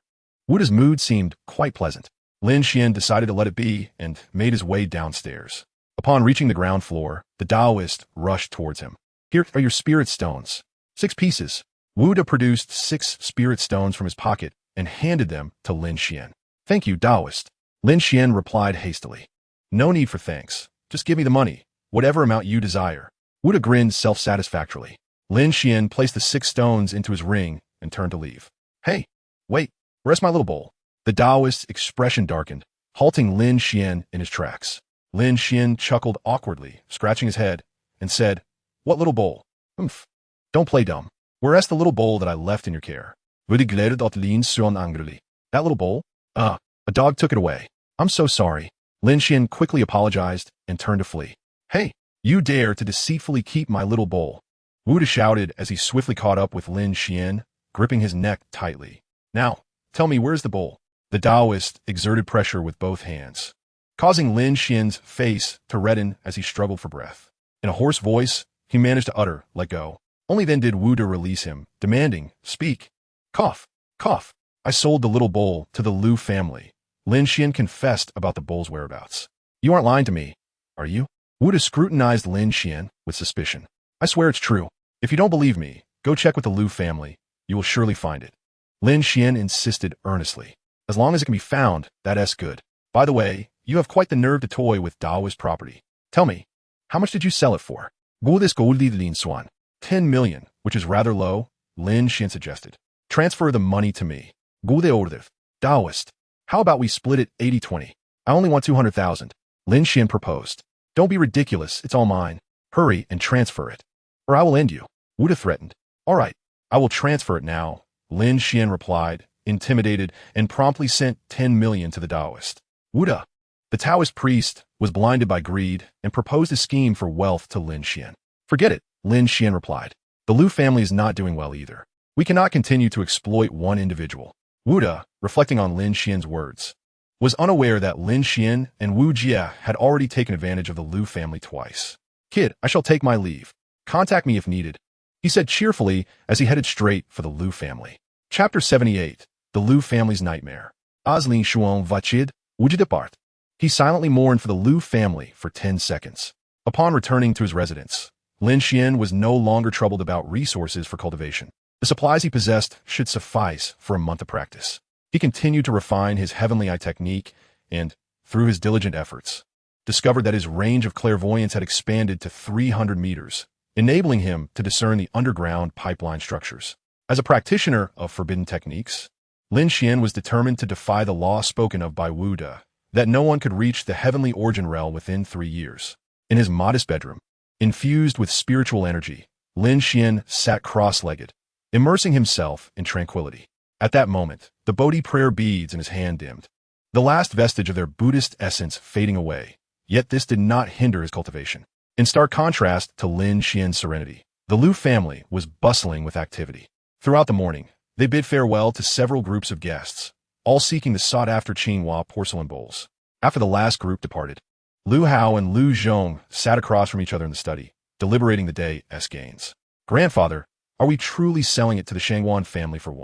Wuda's mood seemed quite pleasant. Lin Xuan decided to let it be and made his way downstairs. Upon reaching the ground floor, the Taoist rushed towards him. Here are your spirit stones. 6 pieces. Wuda produced 6 spirit stones from his pocket and handed them to Lin Xuan. Thank you, Taoist. Lin Xuan replied hastily. No need for thanks. Just give me the money, whatever amount you desire. Wuda grinned self-satisfactorily. Lin Xuan placed the 6 stones into his ring and turned to leave. Hey, wait, where's my little bowl? The Taoist's expression darkened, halting Lin Xuan in his tracks. Lin Xuan chuckled awkwardly, scratching his head, and said, What little bowl? Humph. Don't play dumb. Where's the little bowl that I left in your care? Wuda glared at Lin Xuan angrily. That little bowl? A dog took it away. I'm so sorry. Lin Xuan quickly apologized and turned to flee. Hey, you dare to deceitfully keep my little bowl. Wuda shouted as he swiftly caught up with Lin Xuan, gripping his neck tightly. Now, tell me, where's the bowl? The Taoist exerted pressure with both hands, causing Lin Xuan's face to redden as he struggled for breath. In a hoarse voice, he managed to utter, let go. Only then did Wuda release him, demanding, speak. Cough, cough. I sold the little bowl to the Liu family. Lin Xuan confessed about the bowl's whereabouts. You aren't lying to me, are you? Wuda scrutinized Lin Xuan with suspicion. I swear it's true. If you don't believe me, go check with the Liu family. You will surely find it. Lin Xuan insisted earnestly. As long as it can be found, that's good. By the way, you have quite the nerve to toy with Taoist property. Tell me, how much did you sell it for? This goldi Lin Xuan. 10 million, which is rather low, Lin Xuan suggested. Transfer the money to me. Gulde ordiv. Taoist. How about we split it 80-20? I only want 200,000. Lin Xuan proposed. Don't be ridiculous, it's all mine. Hurry and transfer it, or I will end you. Wuda threatened. All right, I will transfer it now. Lin Xuan replied, intimidated, and promptly sent 10 million to the Taoist. Wuda, the Taoist priest, was blinded by greed and proposed a scheme for wealth to Lin Xuan. Forget it, Lin Xuan replied. The Liu family is not doing well either. We cannot continue to exploit one individual. Wuda, reflecting on Lin Xuan's words, was unaware that Lin Xuan and Wu Jia had already taken advantage of the Liu family twice. Kid, I shall take my leave. Contact me if needed, he said cheerfully as he headed straight for the Liu family. Chapter 78, The Liu Family's Nightmare. As Lin Xuan vachid, Wuji depart. He silently mourned for the Liu family for 10 seconds. Upon returning to his residence, Lin Xuan was no longer troubled about resources for cultivation. The supplies he possessed should suffice for a month of practice. He continued to refine his heavenly eye technique and, through his diligent efforts, discovered that his range of clairvoyance had expanded to 300 meters, enabling him to discern the underground pipeline structures. As a practitioner of forbidden techniques, Lin Xuan was determined to defy the law spoken of by Wuda, that no one could reach the heavenly origin realm within 3 years. In his modest bedroom, infused with spiritual energy, Lin Xuan sat cross-legged, immersing himself in tranquility. At that moment, the Bodhi prayer beads in his hand dimmed, the last vestige of their Buddhist essence fading away. Yet this did not hinder his cultivation. In stark contrast to Lin Xuan's serenity, the Liu family was bustling with activity. Throughout the morning, they bid farewell to several groups of guests, all seeking the sought-after Qinghua porcelain bowls. After the last group departed, Liu Hao and Liu Zhong sat across from each other in the study, deliberating the day's gains. Grandfather, are we truly selling it to the Shangwan family for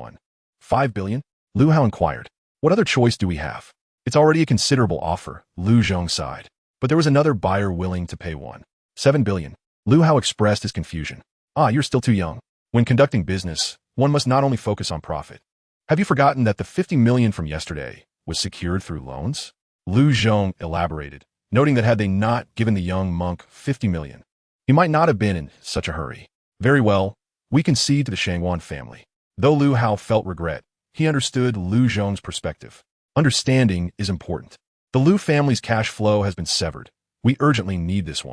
5 billion? Liu Hao inquired. What other choice do we have? It's already a considerable offer, Liu Zhong sighed. But there was another buyer willing to pay 7 billion. Liu Hao expressed his confusion. You're still too young. When conducting business, one must not only focus on profit. Have you forgotten that the 50 million from yesterday was secured through loans? Liu Zhong elaborated, noting that had they not given the young monk 50 million, he might not have been in such a hurry. Very well, we concede to the Shangwan family. Though Liu Hao felt regret, he understood Liu Zhong's perspective. Understanding is important. The Liu family's cash flow has been severed. We urgently need this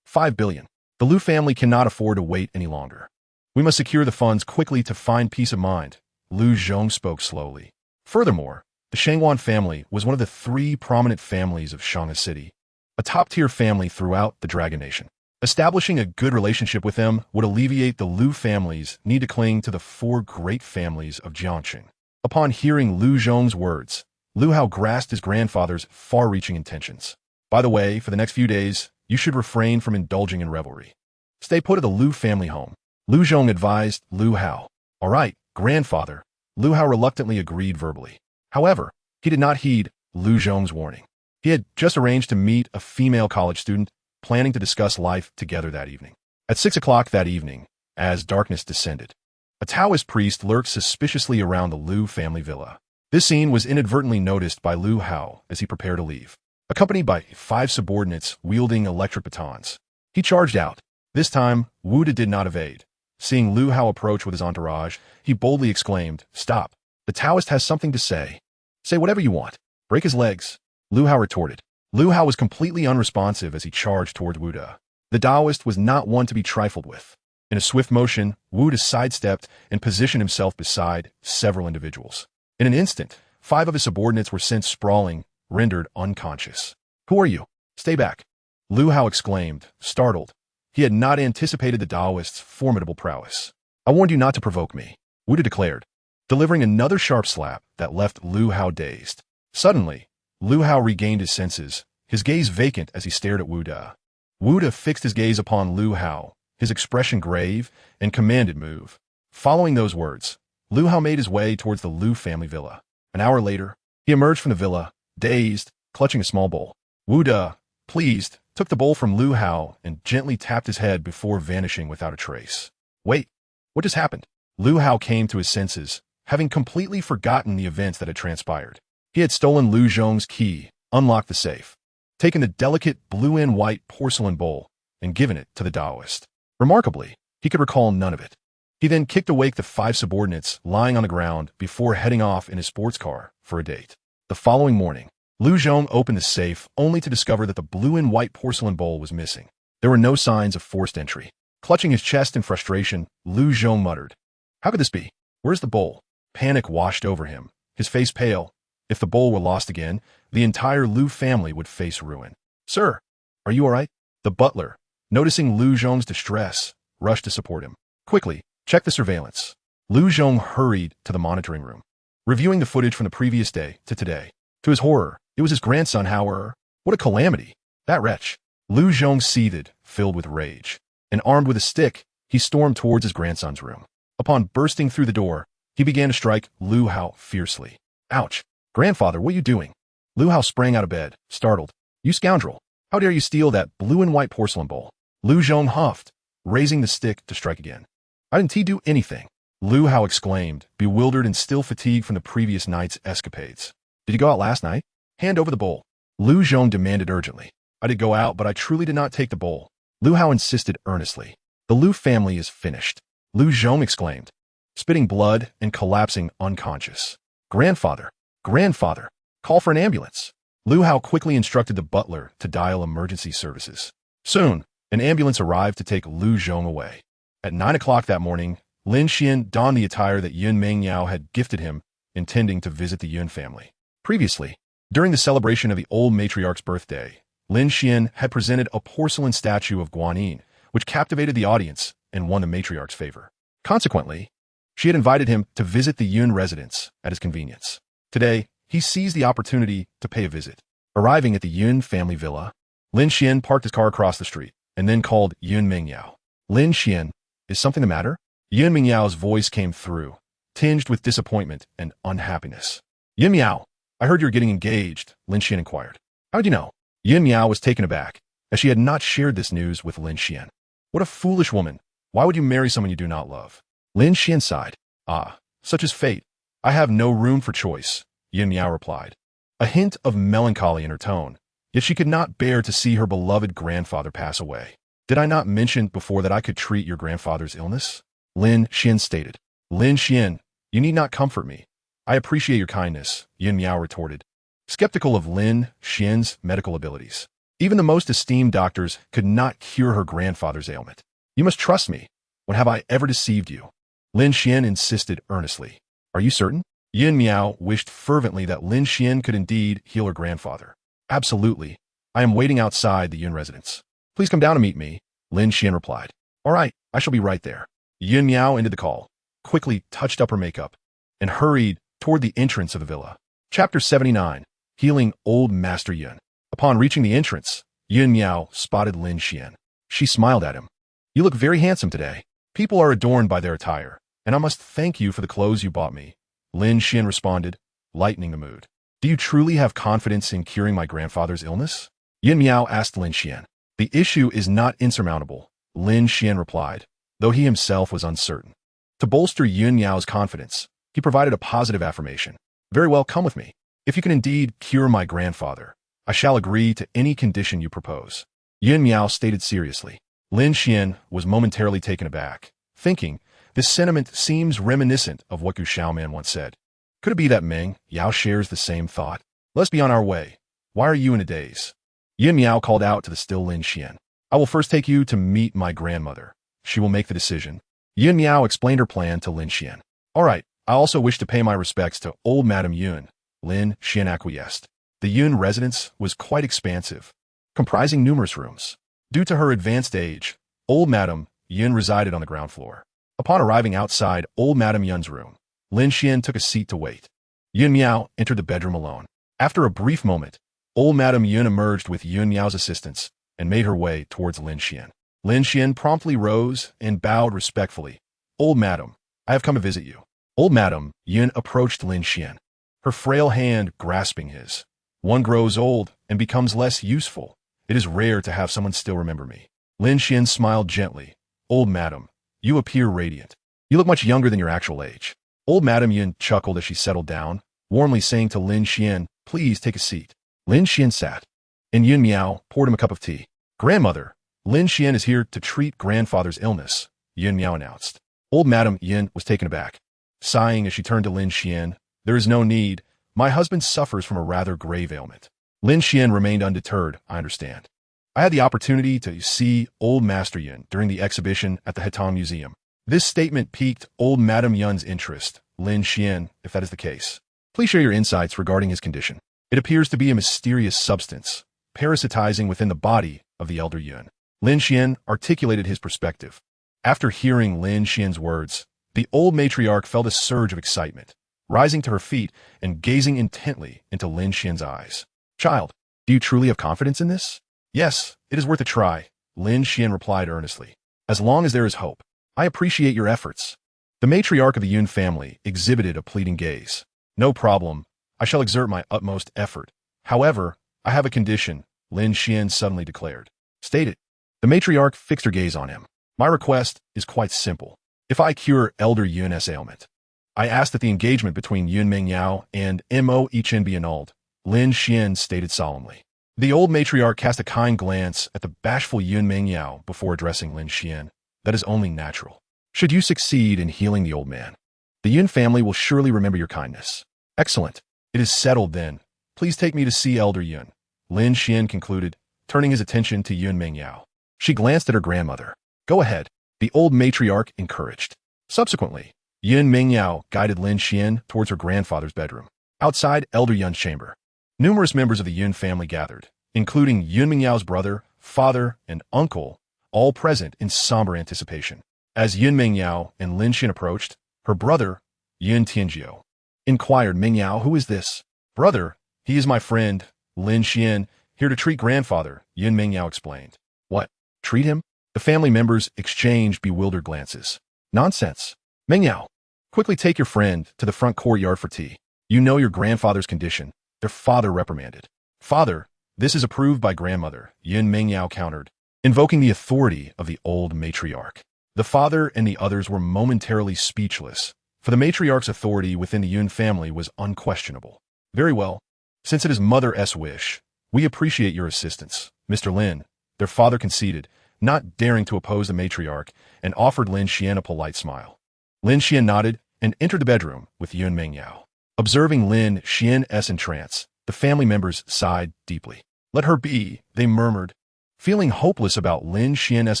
5 billion. The Liu family cannot afford to wait any longer. We must secure the funds quickly to find peace of mind. Liu Zhong spoke slowly. Furthermore, the Shangwan family was one of the 3 prominent families of Shangha City, a top-tier family throughout the Dragon Nation. Establishing a good relationship with them would alleviate the Liu family's need to cling to the 4 great families of Jiangqing. Upon hearing Liu Zhong's words, Liu Hao grasped his grandfather's far-reaching intentions. By the way, for the next few days, you should refrain from indulging in revelry. Stay put at the Liu family home. Liu Zhong advised Liu Hao. All right, grandfather, Lu Hao reluctantly agreed verbally. However, he did not heed Lu Zhong's warning. He had just arranged to meet a female college student, planning to discuss life together that evening. At 6 o'clock that evening, as darkness descended, a Taoist priest lurked suspiciously around the Lu family villa. This scene was inadvertently noticed by Lu Hao as he prepared to leave. Accompanied by 5 subordinates wielding electric batons, he charged out. This time, Wu De did not evade. Seeing Lu Hao approach with his entourage, he boldly exclaimed, "Stop! The Taoist has something to say. Say whatever you want. Break his legs." Lu Hao retorted. Lu Hao was completely unresponsive as he charged towards Wu De. The Taoist was not one to be trifled with. In a swift motion, Wu De sidestepped and positioned himself beside several individuals. In an instant, 5 of his subordinates were sent sprawling, rendered unconscious. "Who are you? Stay back!" Lu Hao exclaimed, startled. He had not anticipated the Taoist's formidable prowess. "I warned you not to provoke me," Wu De declared, delivering another sharp slap that left Lu Hao dazed. Suddenly, Lu Hao regained his senses, his gaze vacant as he stared at Wu De. Wu De fixed his gaze upon Lu Hao, his expression grave, and commanded move. Following those words, Lu Hao made his way towards the Lu family villa. An hour later, he emerged from the villa, dazed, clutching a small bowl. Wu De, pleased, took the bowl from Lu Hao and gently tapped his head before vanishing without a trace. "Wait, what just happened?" Lu Hao came to his senses, having completely forgotten the events that had transpired. He had stolen Lu Zhong's key, unlocked the safe, taken the delicate blue and white porcelain bowl, and given it to the Taoist. Remarkably, he could recall none of it. He then kicked awake the 5 subordinates lying on the ground before heading off in his sports car for a date. The following morning, Lu Zhong opened the safe only to discover that the blue and white porcelain bowl was missing. There were no signs of forced entry. Clutching his chest in frustration, Lu Zhong muttered, "How could this be? Where's the bowl?" Panic washed over him, his face pale. If the bowl were lost again, the entire Lu family would face ruin. "Sir, are you all right?" The butler, noticing Lu Zhong's distress, rushed to support him. "Quickly, check the surveillance." Lu Zhong hurried to the monitoring room, reviewing the footage from the previous day to today. To his horror, it was his grandson, however. What a calamity! That wretch! Lu Zhong seethed, filled with rage, and armed with a stick, he stormed towards his grandson's room. Upon bursting through the door, he began to strike Lu Hao fiercely. "Ouch! Grandfather, what are you doing?" Lu Hao sprang out of bed, startled. "You scoundrel! How dare you steal that blue and white porcelain bowl?" Lu Zhong huffed, raising the stick to strike again. "I didn't he do anything?" Lu Hao exclaimed, bewildered and still fatigued from the previous night's escapades. "Did you go out last night? Hand over the bowl." Lu Zhong demanded urgently. "I did go out, but I truly did not take the bowl." Lu Hao insisted earnestly. "The Lu family is finished," Lu Zhong exclaimed, spitting blood and collapsing unconscious. "Grandfather! Grandfather! Call for an ambulance." Lu Hao quickly instructed the butler to dial emergency services. Soon, an ambulance arrived to take Lu Zhong away. At 9 o'clock that morning, Lin Xuan donned the attire that Yun Mengyao had gifted him, intending to visit the Yun family. Previously, during the celebration of the old matriarch's birthday, Lin Xuan had presented a porcelain statue of Guanyin, which captivated the audience and won the matriarch's favor. Consequently, she had invited him to visit the Yun residence at his convenience. Today, he seized the opportunity to pay a visit. Arriving at the Yun family villa, Lin Xuan parked his car across the street and then called Yun Mengyao. "Lin Xuan, is something the matter?" Yun Mengyao's voice came through, tinged with disappointment and unhappiness. "Yun Miao, I heard you're getting engaged," Lin Xuan inquired. "How did you know?" Yun Miao was taken aback, as she had not shared this news with Lin Xuan. "What a foolish woman! Why would you marry someone you do not love?" Lin Xuan sighed. "Ah, such is fate. I have no room for choice," Yun Miao replied, a hint of melancholy in her tone, yet she could not bear to see her beloved grandfather pass away. "Did I not mention before that I could treat your grandfather's illness?" Lin Xuan stated. "Lin Xuan, you need not comfort me. I appreciate your kindness," Yun Miao retorted, skeptical of Lin Xuan's medical abilities. Even the most esteemed doctors could not cure her grandfather's ailment. "You must trust me. When have I ever deceived you?" Lin Xuan insisted earnestly. "Are you certain?" Yun Miao wished fervently that Lin Xuan could indeed heal her grandfather. "Absolutely. I am waiting outside the Yun residence. Please come down to meet me," Lin Xuan replied. "All right, I shall be right there." Yun Miao ended the call, quickly touched up her makeup, and hurried toward the entrance of the villa. Chapter 79, Healing Old Master Yun. Upon reaching the entrance, Yun Miao spotted Lin Xuan. She smiled at him. "You look very handsome today. People are adorned by their attire, and I must thank you for the clothes you bought me," Lin Xuan responded, lightening the mood. Do you truly have confidence in curing my grandfather's illness? Yin Miao asked Lin Xuan. The issue is not insurmountable, Lin Xuan replied, though he himself was uncertain. To bolster Yun Miao's confidence, he provided a positive affirmation. Very well, come with me. If you can indeed cure my grandfather, I shall agree to any condition you propose. Yun Miao stated seriously. Lin Xuan was momentarily taken aback, thinking, this sentiment seems reminiscent of what Gu Xiaoman once said. Could it be that Meng Yao shares the same thought? Let's be on our way. Why are you in a daze? Yin Miao called out to the still Lin Xuan. I will first take you to meet my grandmother. She will make the decision. Yin Miao explained her plan to Lin Xuan. All right, I also wish to pay my respects to old Madame Yun. Lin Xuan acquiesced. The Yun residence was quite expansive, comprising numerous rooms. Due to her advanced age, old Madame Yun resided on the ground floor. Upon arriving outside old Madame Yun's room, Lin Xuan took a seat to wait. Yun Miao entered the bedroom alone. After a brief moment, old Madame Yun emerged with Yun Miao's assistance and made her way towards Lin Xuan. Lin Xuan promptly rose and bowed respectfully. Old Madam, I have come to visit you. Old Madame Yun approached Lin Xuan, her frail hand grasping his. One grows old and becomes less useful. It is rare to have someone still remember me. Lin Xuan smiled gently. Old Madam, you appear radiant. You look much younger than your actual age. Old Madame Yun chuckled as she settled down, warmly saying to Lin Xuan, please take a seat. Lin Xuan sat, and Yun Miao poured him a cup of tea. Grandmother, Lin Xuan is here to treat grandfather's illness, Yun Miao announced. Old Madame Yun was taken aback. Sighing as she turned to Lin Xuan, there is no need. My husband suffers from a rather grave ailment. Lin Xuan remained undeterred, I understand. I had the opportunity to see old Master Yun during the exhibition at the Hetong Museum. This statement piqued old Madame Yun's interest. Lin Xuan, if that is the case, please share your insights regarding his condition. It appears to be a mysterious substance, parasitizing within the body of the elder Yun. Lin Xuan articulated his perspective. After hearing Lin Xuan's words, the old matriarch felt a surge of excitement, rising to her feet and gazing intently into Lin Xuan's eyes. Child, do you truly have confidence in this? Yes, it is worth a try, Lin Xuan replied earnestly. As long as there is hope, I appreciate your efforts. The matriarch of the Yun family exhibited a pleading gaze. No problem. I shall exert my utmost effort. However, I have a condition, Lin Xuan suddenly declared. State it. The matriarch fixed her gaze on him. My request is quite simple. If I cure elder Yun's ailment, I ask that the engagement between Yun Mengyao and Mo Yichen be annulled, Lin Xuan stated solemnly. The old matriarch cast a kind glance at the bashful Yun Mengyao before addressing Lin Xuan. That is only natural. Should you succeed in healing the old man, the Yun family will surely remember your kindness. Excellent. It is settled then. Please take me to see Elder Yun, Lin Xuan concluded, turning his attention to Yun Mengyao. She glanced at her grandmother. Go ahead, the old matriarch encouraged. Subsequently, Yun Mengyao guided Lin Xuan towards her grandfather's bedroom. Outside Elder Yun's chamber, numerous members of the Yun family gathered, including Yun Mengyao's brother, father, and uncle, all present in somber anticipation. As Yun Mengyao and Lin Xuan approached, her brother, Yun Tianjiu, inquired, Mengyao, who is this? Brother, he is my friend, Lin Xuan, here to treat grandfather, Yun Mengyao explained. What? Treat him? The family members exchanged bewildered glances. Nonsense. Mengyao, quickly take your friend to the front courtyard for tea. You know your grandfather's condition, their father reprimanded. Father, this is approved by grandmother, Yun Mengyao countered, invoking the authority of the old matriarch. The father and the others were momentarily speechless, for the matriarch's authority within the Yun family was unquestionable. Very well. Since it is Mother's wish, we appreciate your assistance, Mr. Lin, their father conceded, not daring to oppose the matriarch, and offered Lin Xuan a polite smile. Lin Xuan nodded and entered the bedroom with Yun Mengyao. Observing Lin Xuan's entrance, the family members sighed deeply. Let her be, they murmured, feeling hopeless about Lin Xuan's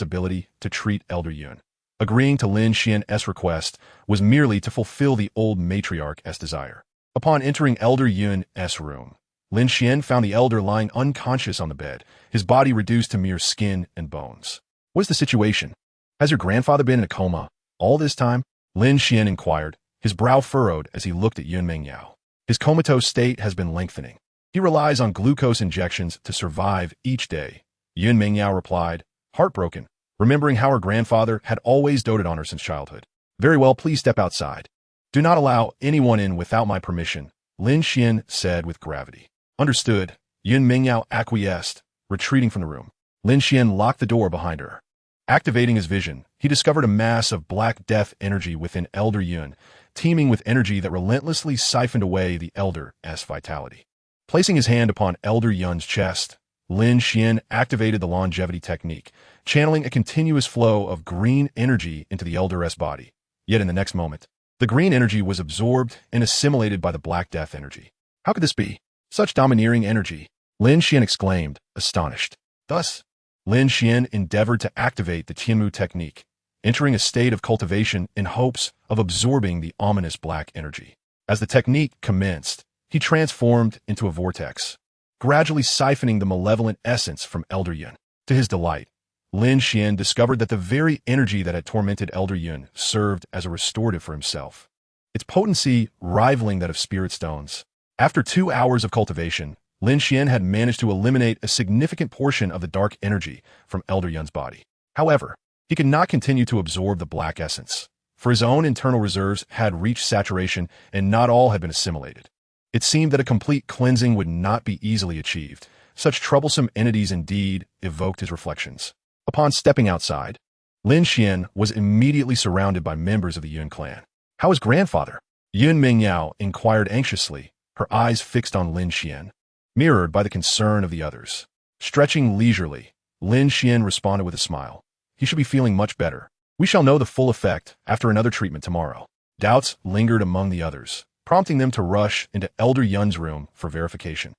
ability to treat Elder Yun. Agreeing to Lin Xuan's request was merely to fulfill the old matriarch's desire. Upon entering Elder Yun's room, Lin Xuan found the elder lying unconscious on the bed, his body reduced to mere skin and bones. What is the situation? Has your grandfather been in a coma all this time? Lin Xuan inquired, his brow furrowed as he looked at Yun Mengyao. His comatose state has been lengthening. He relies on glucose injections to survive each day. Yun Mengyao replied, heartbroken, remembering how her grandfather had always doted on her since childhood. Very well, please step outside. Do not allow anyone in without my permission, Lin Xuan said with gravity. Understood. Yun Mingyao acquiesced, retreating from the room. Lin Xuan locked the door behind her. Activating his vision, he discovered a mass of black death energy within Elder Yun, teeming with energy that relentlessly siphoned away the Elder's vitality. Placing his hand upon Elder Yun's chest, Lin Xuan activated the longevity technique, channeling a continuous flow of green energy into the Elder's body. Yet in the next moment, the green energy was absorbed and assimilated by the black death energy. How could this be? Such domineering energy, Lin Xuan exclaimed, astonished. Thus, Lin Xuan endeavored to activate the Tianmu technique, entering a state of cultivation in hopes of absorbing the ominous black energy. As the technique commenced, he transformed into a vortex, gradually siphoning the malevolent essence from Elder Yun. To his delight, Lin Xuan discovered that the very energy that had tormented Elder Yun served as a restorative for himself, its potency rivaling that of spirit stones. After 2 hours of cultivation, Lin Xuan had managed to eliminate a significant portion of the dark energy from Elder Yun's body. However, he could not continue to absorb the black essence, for his own internal reserves had reached saturation and not all had been assimilated. It seemed that a complete cleansing would not be easily achieved. Such troublesome entities indeed evoked his reflections. Upon stepping outside, Lin Xuan was immediately surrounded by members of the Yun clan. How is grandfather? Yun Mingyao inquired anxiously, her eyes fixed on Lin Xuan, mirrored by the concern of the others. Stretching leisurely, Lin Xuan responded with a smile. He should be feeling much better. We shall know the full effect after another treatment tomorrow. Doubts lingered among the others, prompting them to rush into Elder Yun's room for verification.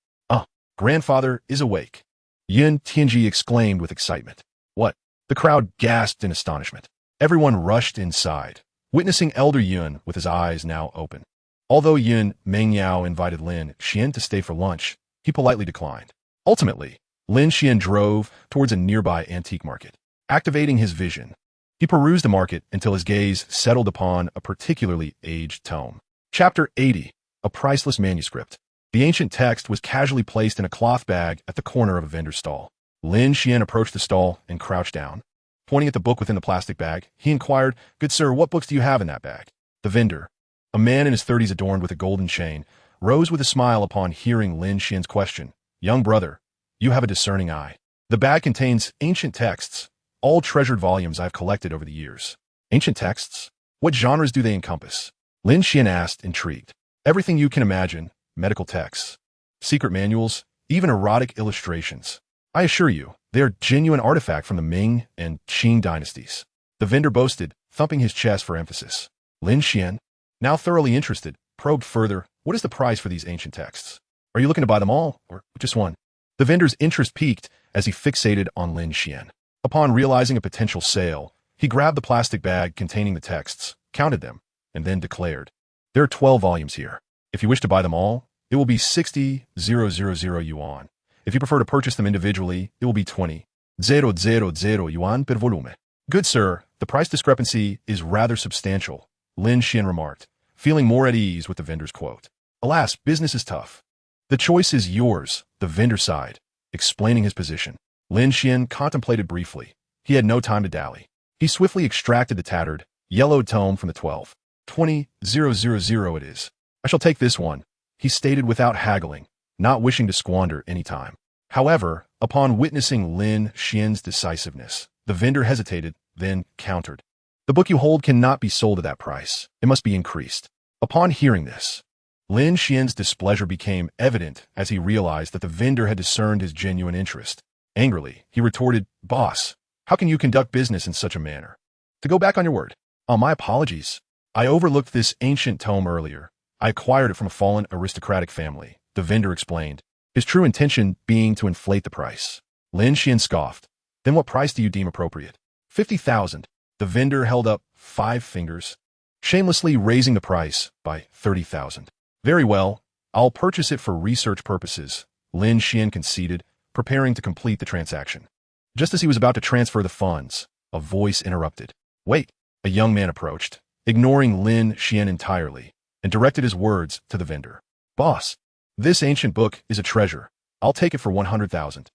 Grandfather is awake, Yun Tianji exclaimed with excitement. What? The crowd gasped in astonishment. Everyone rushed inside, witnessing Elder Yun with his eyes now open. Although Yun Mingyao invited Lin Xuan to stay for lunch, he politely declined. Ultimately, Lin Xuan drove towards a nearby antique market. Activating his vision, he perused the market until his gaze settled upon a particularly aged tome. Chapter 80, a priceless manuscript. The ancient text was casually placed in a cloth bag at the corner of a vendor's stall. Lin Xuan approached the stall and crouched down. Pointing at the book within the plastic bag, he inquired, "Good sir, what books do you have in that bag?" The vendor, a man in his 30s adorned with a golden chain, rose with a smile upon hearing Lin Xuan's question. "Young brother, you have a discerning eye. The bag contains ancient texts, all treasured volumes I have collected over the years." Ancient texts? What genres do they encompass? Lin Xuan asked, intrigued. Everything you can imagine, medical texts, secret manuals, even erotic illustrations. I assure you, they are genuine artifact from the Ming and Qing dynasties. The vendor boasted, thumping his chest for emphasis. Lin Xuan, now thoroughly interested, probed further, what is the price for these ancient texts? Are you looking to buy them all, or just one? The vendor's interest peaked as he fixated on Lin Xuan. Upon realizing a potential sale, he grabbed the plastic bag containing the texts, counted them, and then declared, "There are 12 volumes here. If you wish to buy them all, it will be 60,000 yuan. If you prefer to purchase them individually, it will be 20,000 yuan per volume." Good sir, the price discrepancy is rather substantial, Lin Xuan remarked, feeling more at ease with the vendor's quote. Alas, business is tough. The choice is yours, the vendor sighed, explaining his position. Lin Xuan contemplated briefly. He had no time to dally. He swiftly extracted the tattered, yellowed tome from the 12. 20,000 it is. I shall take this one, he stated without haggling, not wishing to squander any time. However, upon witnessing Lin Xuan's decisiveness, the vendor hesitated, then countered. The book you hold cannot be sold at that price. It must be increased. Upon hearing this, Lin Xuan's displeasure became evident as he realized that the vendor had discerned his genuine interest. Angrily, he retorted, "Boss, how can you conduct business in such a manner? To go back on your word. My apologies. I overlooked this ancient tome earlier. I acquired it from a fallen aristocratic family," the vendor explained, his true intention being to inflate the price. Lin Xuan scoffed. "Then what price do you deem appropriate?" 50,000. The vendor held up 5 fingers, shamelessly raising the price by 30,000. "Very well, I'll purchase it for research purposes," Lin Xuan conceded, preparing to complete the transaction. Just as he was about to transfer the funds, a voice interrupted. "Wait." A young man approached, ignoring Lin Xuan entirely, and directed his words to the vendor. "Boss, this ancient book is a treasure. I'll take it for 100,000.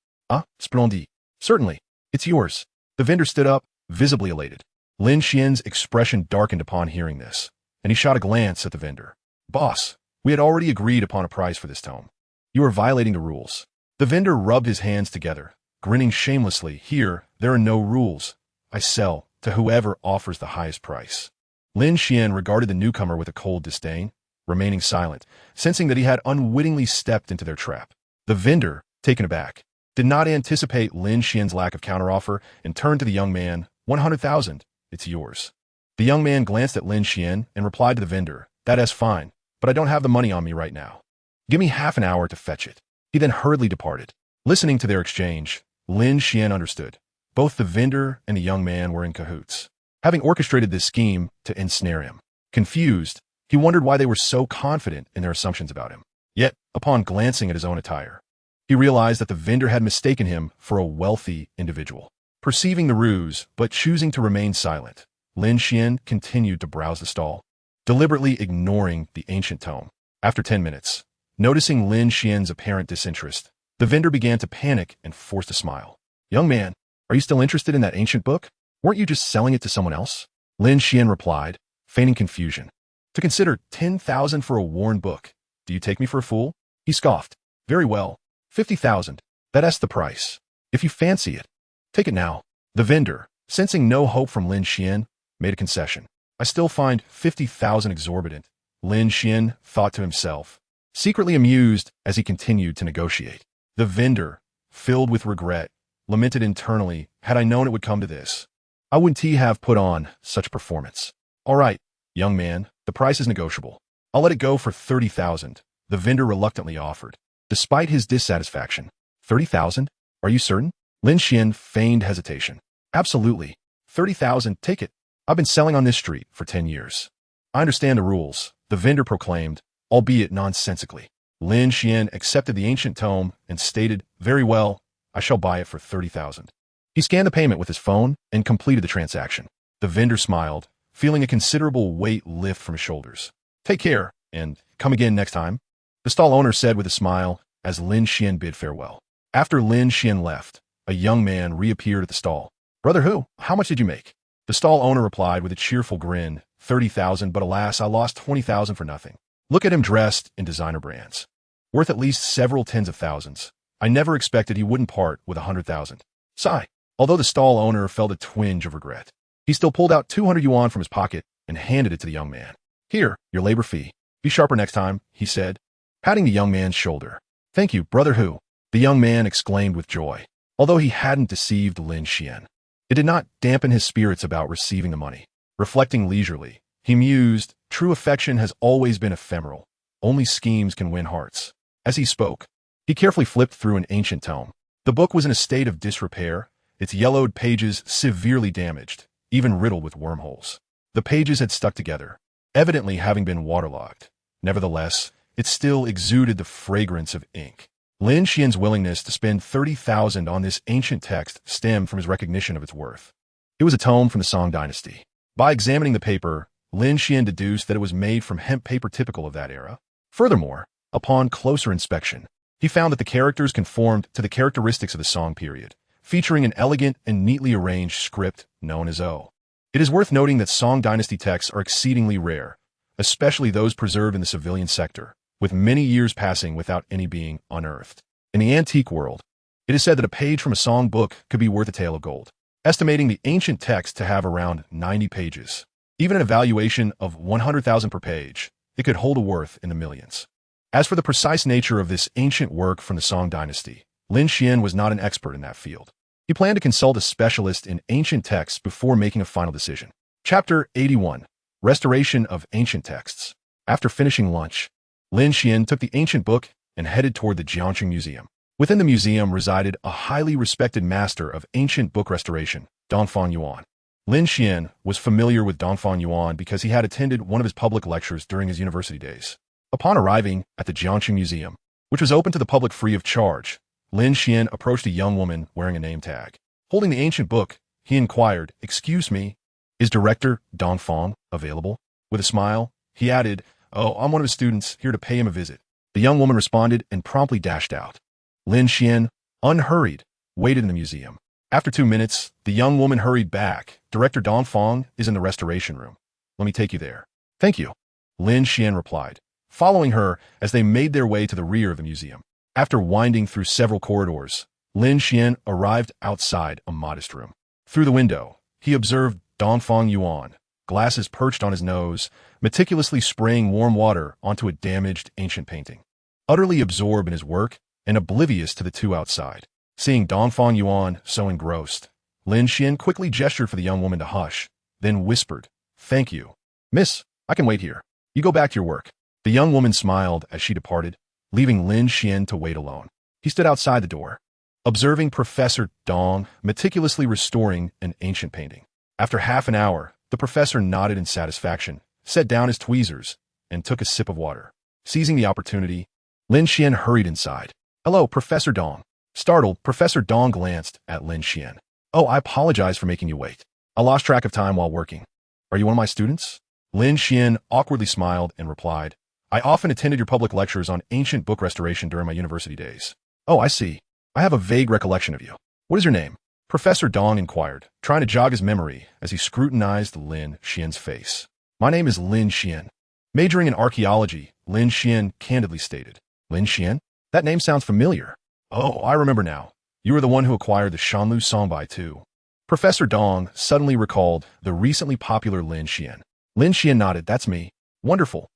Splendid. Certainly, it's yours." The vendor stood up, visibly elated. Lin Xuan's expression darkened upon hearing this, and he shot a glance at the vendor. Boss, we had already agreed upon a price for this tome. You are violating the rules. The vendor rubbed his hands together, grinning shamelessly. Here, there are no rules. I sell to whoever offers the highest price. Lin Xuan regarded the newcomer with a cold disdain, remaining silent, sensing that he had unwittingly stepped into their trap. The vendor, taken aback, did not anticipate Lin Xuan's lack of counteroffer and turned to the young man. 100,000. It's yours. The young man glanced at Lin Xuan and replied to the vendor, that is fine, but I don't have the money on me right now. Give me half an hour to fetch it. He then hurriedly departed. Listening to their exchange, Lin Xuan understood. Both the vendor and the young man were in cahoots, having orchestrated this scheme to ensnare him. Confused, he wondered why they were so confident in their assumptions about him. Yet, upon glancing at his own attire, he realized that the vendor had mistaken him for a wealthy individual. Perceiving the ruse, but choosing to remain silent, Lin Xuan continued to browse the stall, deliberately ignoring the ancient tome. After 10 minutes, noticing Lin Xuan's apparent disinterest, the vendor began to panic and forced a smile. Young man, are you still interested in that ancient book? Weren't you just selling it to someone else? Lin Xuan replied, feigning confusion. To consider 10,000 for a worn book. Do you take me for a fool? He scoffed. Very well. 50,000. That's the price. If you fancy it, take it now. The vendor, sensing no hope from Lin Xuan, made a concession. I still find 50,000 exorbitant, Lin Xuan thought to himself, secretly amused as he continued to negotiate. The vendor, filled with regret, lamented internally, had I known it would come to this, I wouldn't have put on such performance. All right, young man, the price is negotiable. I'll let it go for 30,000, the vendor reluctantly offered. Despite his dissatisfaction, 30,000? Are you certain? Lin Xuan feigned hesitation. Absolutely. 30,000, take it. I've been selling on this street for 10 years. I understand the rules, the vendor proclaimed, albeit nonsensically. Lin Xuan accepted the ancient tome and stated, very well, I shall buy it for 30,000. He scanned the payment with his phone and completed the transaction. The vendor smiled, feeling a considerable weight lift from his shoulders. Take care, and come again next time, the stall owner said with a smile as Lin Xuan bid farewell. After Lin Xuan left, a young man reappeared at the stall. Brother Hu, how much did you make? The stall owner replied with a cheerful grin, 30,000, but alas, I lost 20,000 for nothing. Look at him dressed in designer brands, worth at least several tens of thousands. I never expected he wouldn't part with 100,000. Sigh. Although the stall owner felt a twinge of regret, he still pulled out 200 yuan from his pocket and handed it to the young man. Here, your labor fee. Be sharper next time, he said, patting the young man's shoulder. Thank you, Brother Hu, the young man exclaimed with joy. Although he hadn't deceived Lin Xuan, it did not dampen his spirits about receiving the money. Reflecting leisurely, he mused, true affection has always been ephemeral. Only schemes can win hearts. As he spoke, he carefully flipped through an ancient tome. The book was in a state of disrepair, its yellowed pages severely damaged, even riddled with wormholes. The pages had stuck together, evidently having been waterlogged. Nevertheless, it still exuded the fragrance of ink. Lin Xuan's willingness to spend 30,000 on this ancient text stemmed from his recognition of its worth. It was a tome from the Song dynasty. By examining the paper, Lin Xuan deduced that it was made from hemp paper typical of that era. Furthermore, upon closer inspection, he found that the characters conformed to the characteristics of the Song period, featuring an elegant and neatly arranged script known as O. It is worth noting that Song dynasty texts are exceedingly rare, especially those preserved in the civilian sector, with many years passing without any being unearthed. In the antique world, it is said that a page from a Song book could be worth a tale of gold, estimating the ancient text to have around 90 pages. Even an evaluation of 100,000 per page, it could hold a worth in the millions. As for the precise nature of this ancient work from the Song dynasty, Lin Xuan was not an expert in that field. He planned to consult a specialist in ancient texts before making a final decision. Chapter 81. Restoration of Ancient Texts. After finishing lunch, Lin Xuan took the ancient book and headed toward the Jiangqing Museum. Within the museum resided a highly respected master of ancient book restoration, Dongfang Yuan. Lin Xuan was familiar with Dongfang Yuan because he had attended one of his public lectures during his university days. Upon arriving at the Jiangqing Museum, which was open to the public free of charge, Lin Xuan approached a young woman wearing a name tag. Holding the ancient book, he inquired, "Excuse me, is Director Dongfang available?" With a smile, he added, "Oh, I'm one of his students, here to pay him a visit." The young woman responded and promptly dashed out. Lin Xuan, unhurried, waited in the museum. After 2 minutes, the young woman hurried back. "Director Dongfang is in the restoration room. Let me take you there." Thank you, Lin Xuan replied, following her as they made their way to the rear of the museum. After winding through several corridors, Lin Xuan arrived outside a modest room. Through the window, he observed Dongfang Yuan, glasses perched on his nose, meticulously spraying warm water onto a damaged ancient painting. Utterly absorbed in his work and oblivious to the two outside. Seeing Dongfang Yuan so engrossed, Lin Xuan quickly gestured for the young woman to hush, then whispered, "Thank you. Miss, I can wait here. You go back to your work." The young woman smiled as she departed, leaving Lin Xuan to wait alone. He stood outside the door, observing Professor Dong meticulously restoring an ancient painting. After half an hour, the professor nodded in satisfaction, set down his tweezers, and took a sip of water. Seizing the opportunity, Lin Xuan hurried inside. "Hello, Professor Dong." Startled, Professor Dong glanced at Lin Xuan. "Oh, I apologize for making you wait. I lost track of time while working. Are you one of my students?" Lin Xuan awkwardly smiled and replied, "I often attended your public lectures on ancient book restoration during my university days." "Oh, I see. I have a vague recollection of you. What is your name?" Professor Dong inquired, trying to jog his memory as he scrutinized Lin Xuan's face. "My name is Lin Xuan." Majoring in archaeology, Lin Xuan candidly stated. "Lin Xuan? That name sounds familiar." "Oh, I remember now. You were the one who acquired the Shanlu Songbai too." Professor Dong suddenly recalled the recently popular Lin Xuan. Lin Xuan nodded. "That's me." "Wonderful.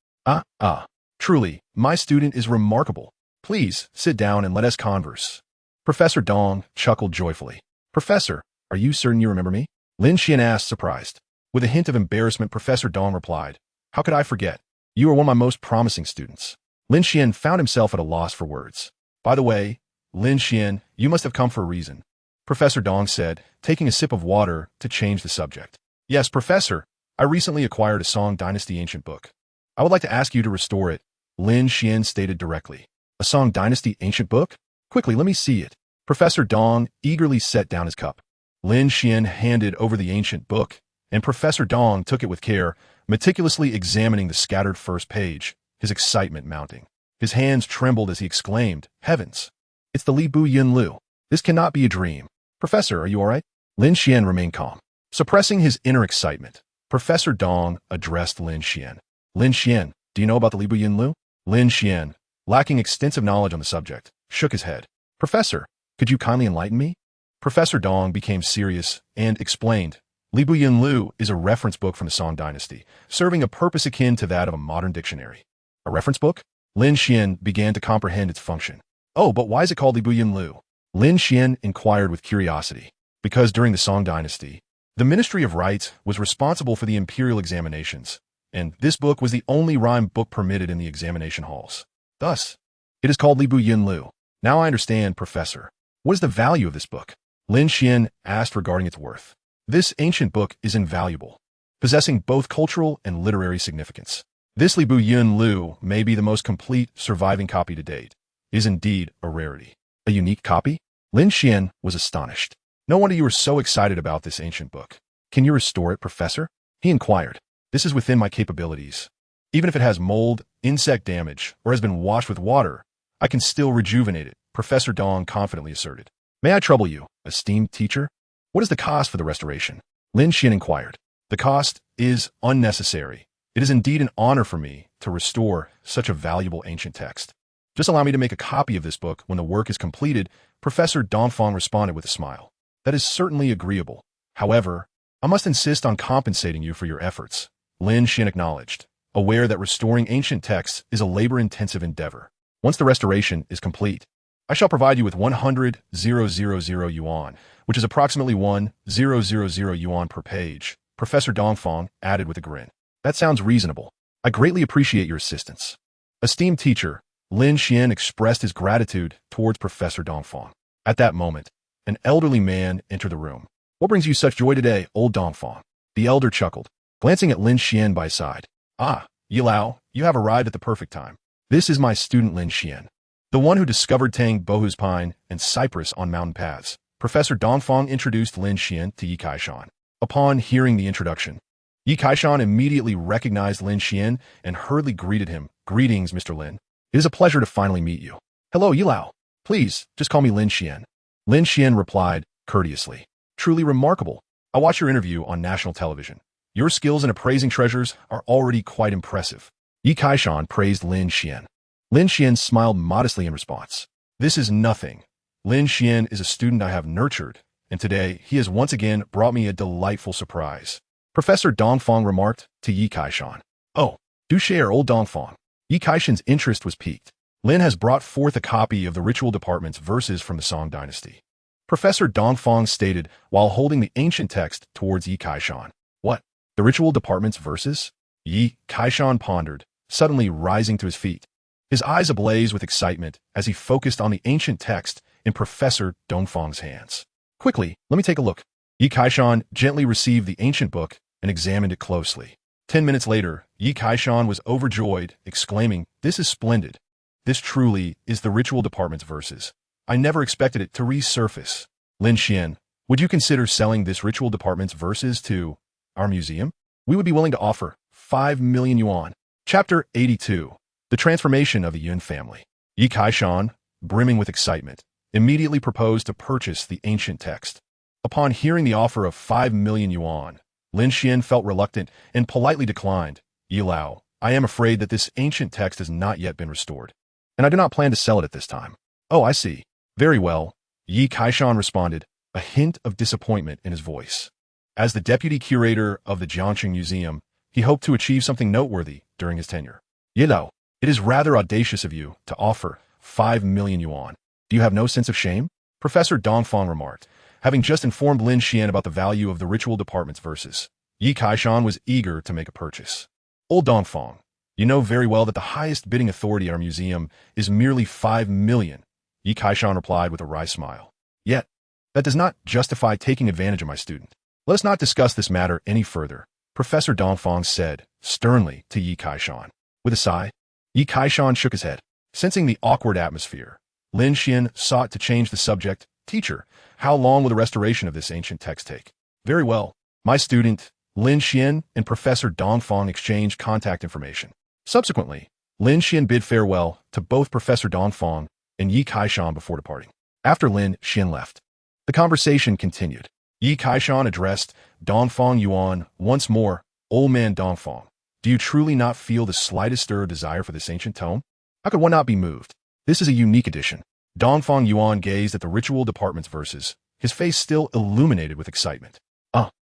Truly, my student is remarkable. Please sit down and let us converse." Professor Dong chuckled joyfully. "Professor, are you certain you remember me?" Lin Xuan asked, surprised. With a hint of embarrassment, Professor Dong replied, "How could I forget? You are one of my most promising students." Lin Xuan found himself at a loss for words. "By the way, Lin Xuan, you must have come for a reason," Professor Dong said, taking a sip of water to change the subject. "Yes, Professor, I recently acquired a Song Dynasty ancient book. I would like to ask you to restore it," Lin Xuan stated directly. "A Song Dynasty ancient book? Quickly, let me see it." Professor Dong eagerly set down his cup. Lin Xuan handed over the ancient book, and Professor Dong took it with care, meticulously examining the scattered first page, his excitement mounting. His hands trembled as he exclaimed, "Heavens! It's the Li Bu Yun Lu. This cannot be a dream. Professor, are you all right?" Lin Xuan remained calm. Suppressing his inner excitement, Professor Dong addressed Lin Xuan. "Lin Xuan, do you know about the Li Bu Yun Lu?" Lin Xuan, lacking extensive knowledge on the subject, shook his head. "Professor, could you kindly enlighten me?" Professor Dong became serious and explained, "Li Bu Yun Lu is a reference book from the Song Dynasty, serving a purpose akin to that of a modern dictionary." "A reference book?" Lin Xuan began to comprehend its function. "Oh, but why is it called Li Bu Yun Lu?" Lin Xuan inquired with curiosity. "Because during the Song Dynasty, the Ministry of Rites was responsible for the imperial examinations, and this book was the only rhyme book permitted in the examination halls. Thus, it is called Li Bu Yun Lu." "Now I understand, Professor. What is the value of this book?" Lin Xuan asked regarding its worth. "This ancient book is invaluable, possessing both cultural and literary significance. This Li Bu Yun Lu may be the most complete surviving copy to date. It is indeed a rarity." "A unique copy?" Lin Xuan was astonished. "No wonder you were so excited about this ancient book. Can you restore it, Professor?" he inquired. "This is within my capabilities. Even if it has mold, insect damage, or has been washed with water, I can still rejuvenate it," Professor Dong confidently asserted. "May I trouble you, esteemed teacher? What is the cost for the restoration?" Lin Xuan inquired. "The cost is unnecessary. It is indeed an honor for me to restore such a valuable ancient text. Just allow me to make a copy of this book when the work is completed," Professor Dongfang responded with a smile. "That is certainly agreeable. However, I must insist on compensating you for your efforts," Lin Xuan acknowledged, aware that restoring ancient texts is a labor-intensive endeavor. "Once the restoration is complete, I shall provide you with 100,000 yuan, which is approximately 1,000 yuan per page," Professor Dongfang added with a grin. "That sounds reasonable. I greatly appreciate your assistance." Esteemed teacher, Lin Xuan expressed his gratitude towards Professor Dongfang. At that moment, an elderly man entered the room. "What brings you such joy today, old Dongfang?" The elder chuckled, glancing at Lin Xuan by his side. "Ah, Yilao, you have arrived at the perfect time. This is my student Lin Xuan, the one who discovered Tang Bohu's pine and cypress on mountain paths." Professor Dongfang introduced Lin Xuan to Yi Kaishan. Upon hearing the introduction, Yi Kaishan immediately recognized Lin Xuan and hurriedly greeted him. "Greetings, Mr. Lin. It is a pleasure to finally meet you." "Hello, Yilao. Please, just call me Lin Xuan." Lin Xuan replied courteously. "Truly remarkable. I watched your interview on national television. Your skills in appraising treasures are already quite impressive. Yi Kaishan praised Lin Xuan. Lin Xuan smiled modestly in response. This is nothing. Lin Xuan is a student I have nurtured, and today he has once again brought me a delightful surprise. Professor Dongfang remarked to Yi Kaishan. Oh, do share, old Dongfang. Yi Kaishan's interest was piqued. Lin has brought forth a copy of the Ritual Department's verses from the Song Dynasty. Professor Dongfang stated while holding the ancient text towards Yi Kaishan. What? The Ritual Department's verses? Yi Kaishan pondered, suddenly rising to his feet. His eyes ablaze with excitement as he focused on the ancient text in Professor Dongfang's hands. Quickly, let me take a look. Yi Kaishan gently received the ancient book and examined it closely. 10 minutes later, Yi Kaishan was overjoyed, exclaiming, "This is splendid. This truly is the Ritual Department's verses. I never expected it to resurface. Lin Xuan, would you consider selling this Ritual Department's verses to our museum? We would be willing to offer 5 million yuan." Chapter 82. The Transformation of the Yun Family. Yi Kaishan, brimming with excitement, immediately proposed to purchase the ancient text. Upon hearing the offer of 5 million yuan, Lin Xuan felt reluctant and politely declined. "Yi Lao, I am afraid that this ancient text has not yet been restored, and I do not plan to sell it at this time." "Oh, I see. Very well," Yi Kaishan responded, a hint of disappointment in his voice. As the deputy curator of the Jiangqing Museum, he hoped to achieve something noteworthy during his tenure. "Yi Lao, it is rather audacious of you to offer 5 million yuan. Do you have no sense of shame?" Professor Dongfang remarked, having just informed Lin Xuan about the value of the Ritual Department's verses. Yi Kaishan was eager to make a purchase. "Old Dongfang, you know very well that the highest bidding authority at our museum is merely 5 million, Yi Kaishan replied with a wry smile. "Yet, that does not justify taking advantage of my student. Let us not discuss this matter any further," Professor Dongfang said sternly to Yi Kaishan. With a sigh, Yi Kaishan shook his head. Sensing the awkward atmosphere, Lin Xuan sought to change the subject. "Teacher, how long will the restoration of this ancient text take?" "Very well. My student, Lin Xuan, and Professor Dongfang exchanged contact information. Subsequently, Lin Xuan bid farewell to both Professor Dongfang and Yi Kaishan before departing. After Lin Xuan left, the conversation continued. Yi Kaishan addressed Dongfang Yuan once more. "Old man Dongfang, do you truly not feel the slightest stir of desire for this ancient tome? How could one not be moved? This is a unique edition." Dongfang Yuan gazed at the Ritual Department's verses, his face still illuminated with excitement.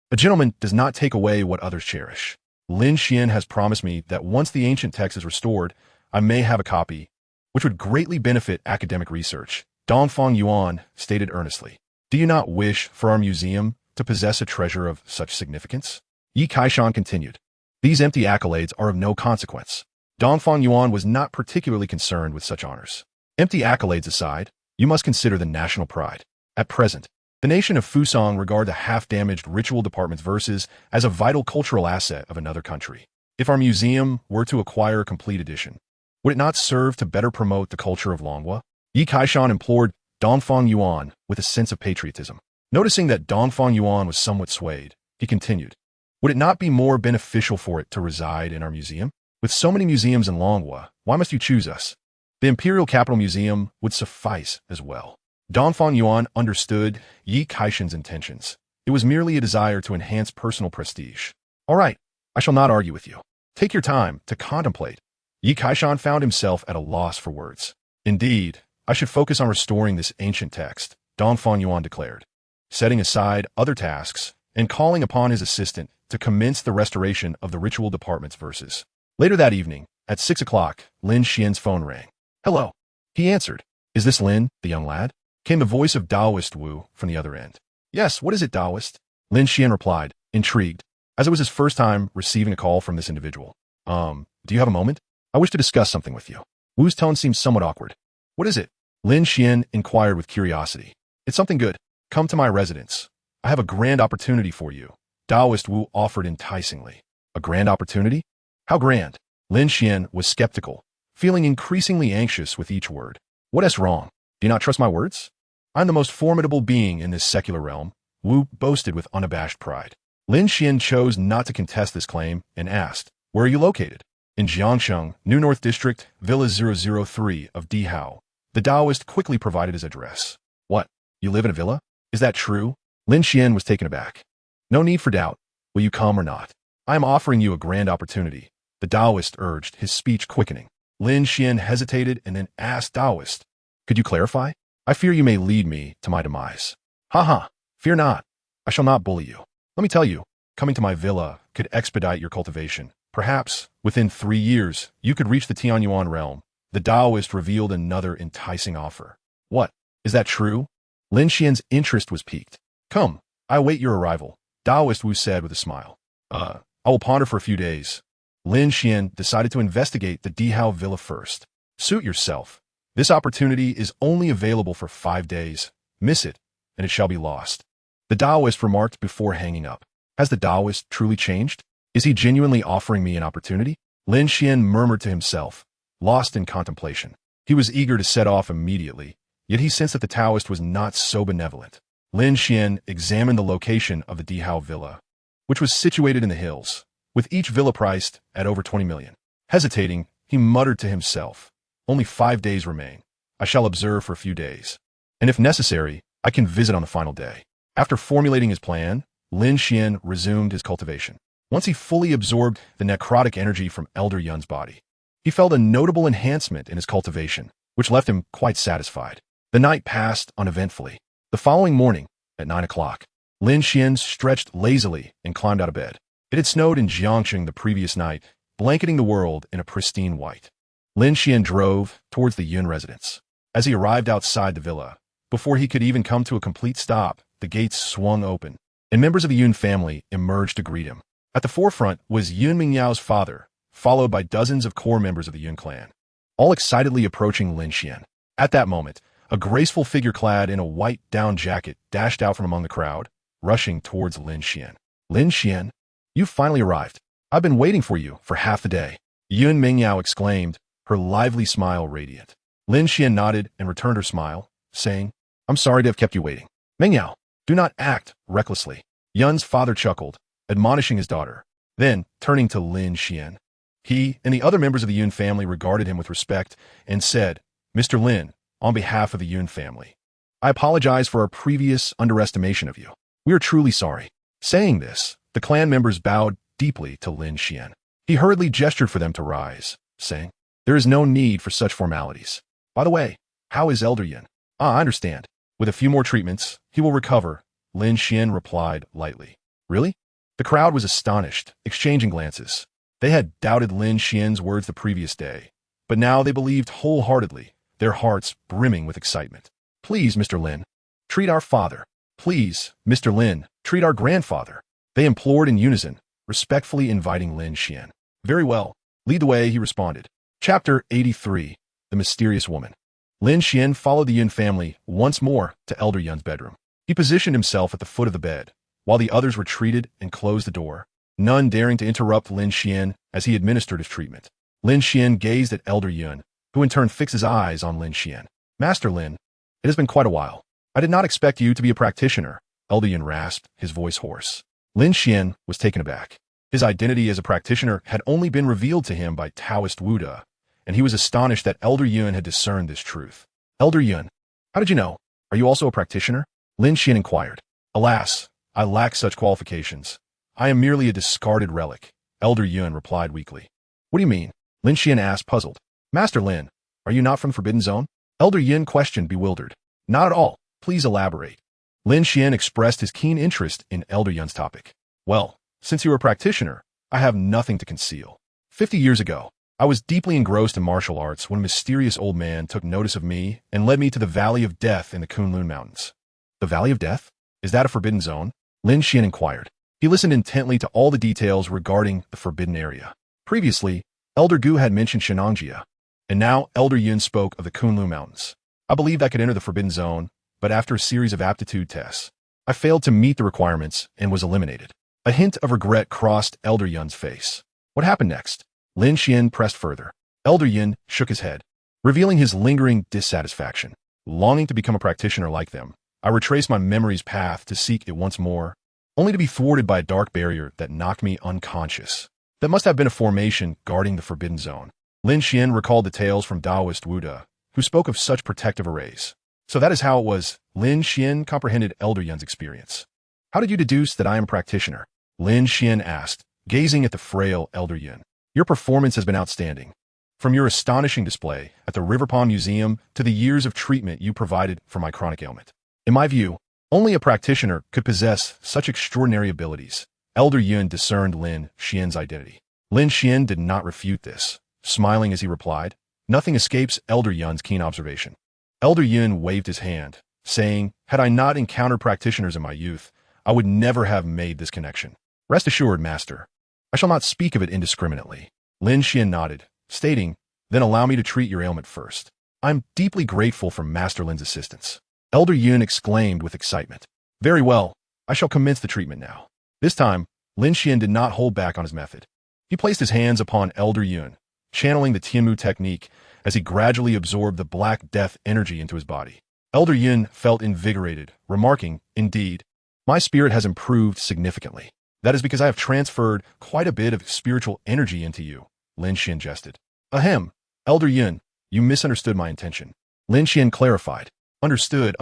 A gentleman does not take away what others cherish. Lin Xuan has promised me that once the ancient text is restored, I may have a copy, which would greatly benefit academic research," Dongfang Yuan stated earnestly. "Do you not wish for our museum to possess a treasure of such significance?" Yi Kaishan continued. "These empty accolades are of no consequence." Dongfang Yuan was not particularly concerned with such honors. "Empty accolades aside, you must consider the national pride. At present, the nation of Fusang regard the half-damaged Ritual Department's verses as a vital cultural asset of another country. If our museum were to acquire a complete edition, would it not serve to better promote the culture of Longhua?" Yi Kaishan implored Dongfang Yuan with a sense of patriotism. Noticing that Dongfang Yuan was somewhat swayed, he continued, "Would it not be more beneficial for it to reside in our museum? With so many museums in Longhua, why must you choose us? The Imperial Capital Museum would suffice as well." Dongfang Yuan understood Yi Kaishan's intentions. It was merely a desire to enhance personal prestige. "All right, I shall not argue with you. Take your time to contemplate." Yi Kaishan found himself at a loss for words. "Indeed, I should focus on restoring this ancient text," Dongfang Yuan declared, setting aside other tasks and calling upon his assistant to commence the restoration of the Ritual Department's verses. Later that evening, at 6 o'clock, Lin Xuan's phone rang. "Hello," he answered. "Is this Lin, the young lad?" Came the voice of Taoist Wu from the other end. "Yes, what is it, Taoist?" Lin Xuan replied, intrigued, as it was his first time receiving a call from this individual. Do you have a moment? I wish to discuss something with you." Wu's tone seemed somewhat awkward. "What is it?" Lin Xuan inquired with curiosity. "It's something good. Come to my residence. I have a grand opportunity for you," Taoist Wu offered enticingly. "A grand opportunity? How grand?" Lin Xuan was skeptical, feeling increasingly anxious with each word. "What is wrong? Do you not trust my words? I'm the most formidable being in this secular realm," Wu boasted with unabashed pride. Lin Xuan chose not to contest this claim and asked, "Where are you located?" "In Jiangsheng, New North District, Villa 003 of Dihao." The Taoist quickly provided his address. "What? You live in a villa? Is that true?" Lin Xuan was taken aback. "No need for doubt. Will you come or not?" I am offering you a grand opportunity, the Taoist urged, his speech quickening. Lin Xuan hesitated and then asked Taoist, could you clarify? I fear you may lead me to my demise. Ha. Fear not. I shall not bully you. Let me tell you, coming to my villa could expedite your cultivation. Perhaps, within 3 years, you could reach the Tianyuan realm. The Taoist revealed another enticing offer. What? Is that true? Lin Xian's interest was piqued. Come, I await your arrival, Taoist Wu said with a smile. I will ponder for a few days. Lin Xian decided to investigate the Dihao villa first. Suit yourself. This opportunity is only available for 5 days. Miss it, and it shall be lost. The Taoist remarked before hanging up. Has the Taoist truly changed? Is he genuinely offering me an opportunity? Lin Xian murmured to himself, lost in contemplation. He was eager to set off immediately, yet he sensed that the Taoist was not so benevolent. Lin Xian examined the location of the Dihao villa, which was situated in the hills, with each villa priced at over 20 million. Hesitating, he muttered to himself, only 5 days remain. I shall observe for a few days, and if necessary, I can visit on the final day. After formulating his plan, Lin Xian resumed his cultivation. Once he fully absorbed the necrotic energy from Elder Yun's body, he felt a notable enhancement in his cultivation, which left him quite satisfied. The night passed uneventfully. The following morning, at 9 o'clock, Lin Xian stretched lazily and climbed out of bed. It had snowed in Jiangxing the previous night, blanketing the world in a pristine white. Lin Xian drove towards the Yun residence. As he arrived outside the villa, before he could even come to a complete stop, the gates swung open, and members of the Yun family emerged to greet him. At the forefront was Yun Mingyao's father, followed by dozens of core members of the Yun clan, all excitedly approaching Lin Xian. At that moment, a graceful figure clad in a white down jacket dashed out from among the crowd, rushing towards Lin Xian. Lin Xian, you've finally arrived. I've been waiting for you for half the day, Yun Mingyao exclaimed, her lively smile radiant. Lin Xian nodded and returned her smile, saying, I'm sorry to have kept you waiting. Mingyao, do not act recklessly. Yun's father chuckled, admonishing his daughter. Then, turning to Lin Xian, he and the other members of the Yun family regarded him with respect and said, Mr. Lin, on behalf of the Yun family, I apologize for our previous underestimation of you. We are truly sorry. Saying this, the clan members bowed deeply to Lin Xian. He hurriedly gestured for them to rise, saying, there is no need for such formalities. By the way, how is Elder Yun? I understand. With a few more treatments, he will recover, Lin Xian replied lightly. Really? The crowd was astonished, exchanging glances. They had doubted Lin Xian's words the previous day, but now they believed wholeheartedly, their hearts brimming with excitement. Please, Mr. Lin, treat our father. Please, Mr. Lin, treat our grandfather. They implored in unison, respectfully inviting Lin Xian. Very well. Lead the way, he responded. Chapter 83, The Mysterious Woman. Lin Xian followed the Yun family once more to Elder Yun's bedroom. He positioned himself at the foot of the bed, while the others retreated and closed the door, none daring to interrupt Lin Xian as he administered his treatment. Lin Xian gazed at Elder Yun, who in turn fixed his eyes on Lin Xian. Master Lin, it has been quite a while. I did not expect you to be a practitioner, Elder Yun rasped, his voice hoarse. Lin Xian was taken aback. His identity as a practitioner had only been revealed to him by Taoist Wuda, and he was astonished that Elder Yun had discerned this truth. Elder Yun, how did you know? Are you also a practitioner? Lin Xian inquired. Alas, I lack such qualifications. I am merely a discarded relic, Elder Yun replied weakly. What do you mean? Lin Xian asked, puzzled. Master Lin, are you not from the Forbidden Zone? Elder Yun questioned, bewildered. Not at all. Please elaborate. Lin Xian expressed his keen interest in Elder Yun's topic. Well, since you are a practitioner, I have nothing to conceal. 50 years ago, I was deeply engrossed in martial arts when a mysterious old man took notice of me and led me to the Valley of Death in the Kunlun Mountains. The Valley of Death? Is that a forbidden zone? Lin Xian inquired. He listened intently to all the details regarding the forbidden area. Previously, Elder Gu had mentioned Shenangjia, and now Elder Yun spoke of the Kunlun Mountains. I believed I could enter the forbidden zone, but after a series of aptitude tests, I failed to meet the requirements and was eliminated. A hint of regret crossed Elder Yun's face. What happened next? Lin Xian pressed further. Elder Yun shook his head, revealing his lingering dissatisfaction. Longing to become a practitioner like them, I retraced my memory's path to seek it once more, only to be thwarted by a dark barrier that knocked me unconscious. That must have been a formation guarding the forbidden zone. Lin Xian recalled the tales from Taoist Wuda, who spoke of such protective arrays. So that is how it was. Lin Xian comprehended Elder Yun's experience. How did you deduce that I am a practitioner? Lin Xian asked, gazing at the frail elder Yun. Your performance has been outstanding. From your astonishing display at the Riverpond Museum to the years of treatment you provided for my chronic ailment. In my view, only a practitioner could possess such extraordinary abilities. Elder Yun discerned Lin Xuan's identity. Lin Xuan did not refute this, smiling as he replied. Nothing escapes Elder Yun's keen observation. Elder Yun waved his hand, saying, had I not encountered practitioners in my youth, I would never have made this connection. Rest assured, master, I shall not speak of it indiscriminately. Lin Xuan nodded, stating, then allow me to treat your ailment first. I'm deeply grateful for Master Lin's assistance. Elder Yun exclaimed with excitement. Very well, I shall commence the treatment now. This time, Lin Xuan did not hold back on his method. He placed his hands upon Elder Yun, channeling the Tianmu technique as he gradually absorbed the Black Death energy into his body. Elder Yun felt invigorated, remarking, indeed, my spirit has improved significantly. That is because I have transferred quite a bit of spiritual energy into you, Lin Xuan jested. Ahem, Elder Yun, you misunderstood my intention. Lin Xuan clarified. Understood.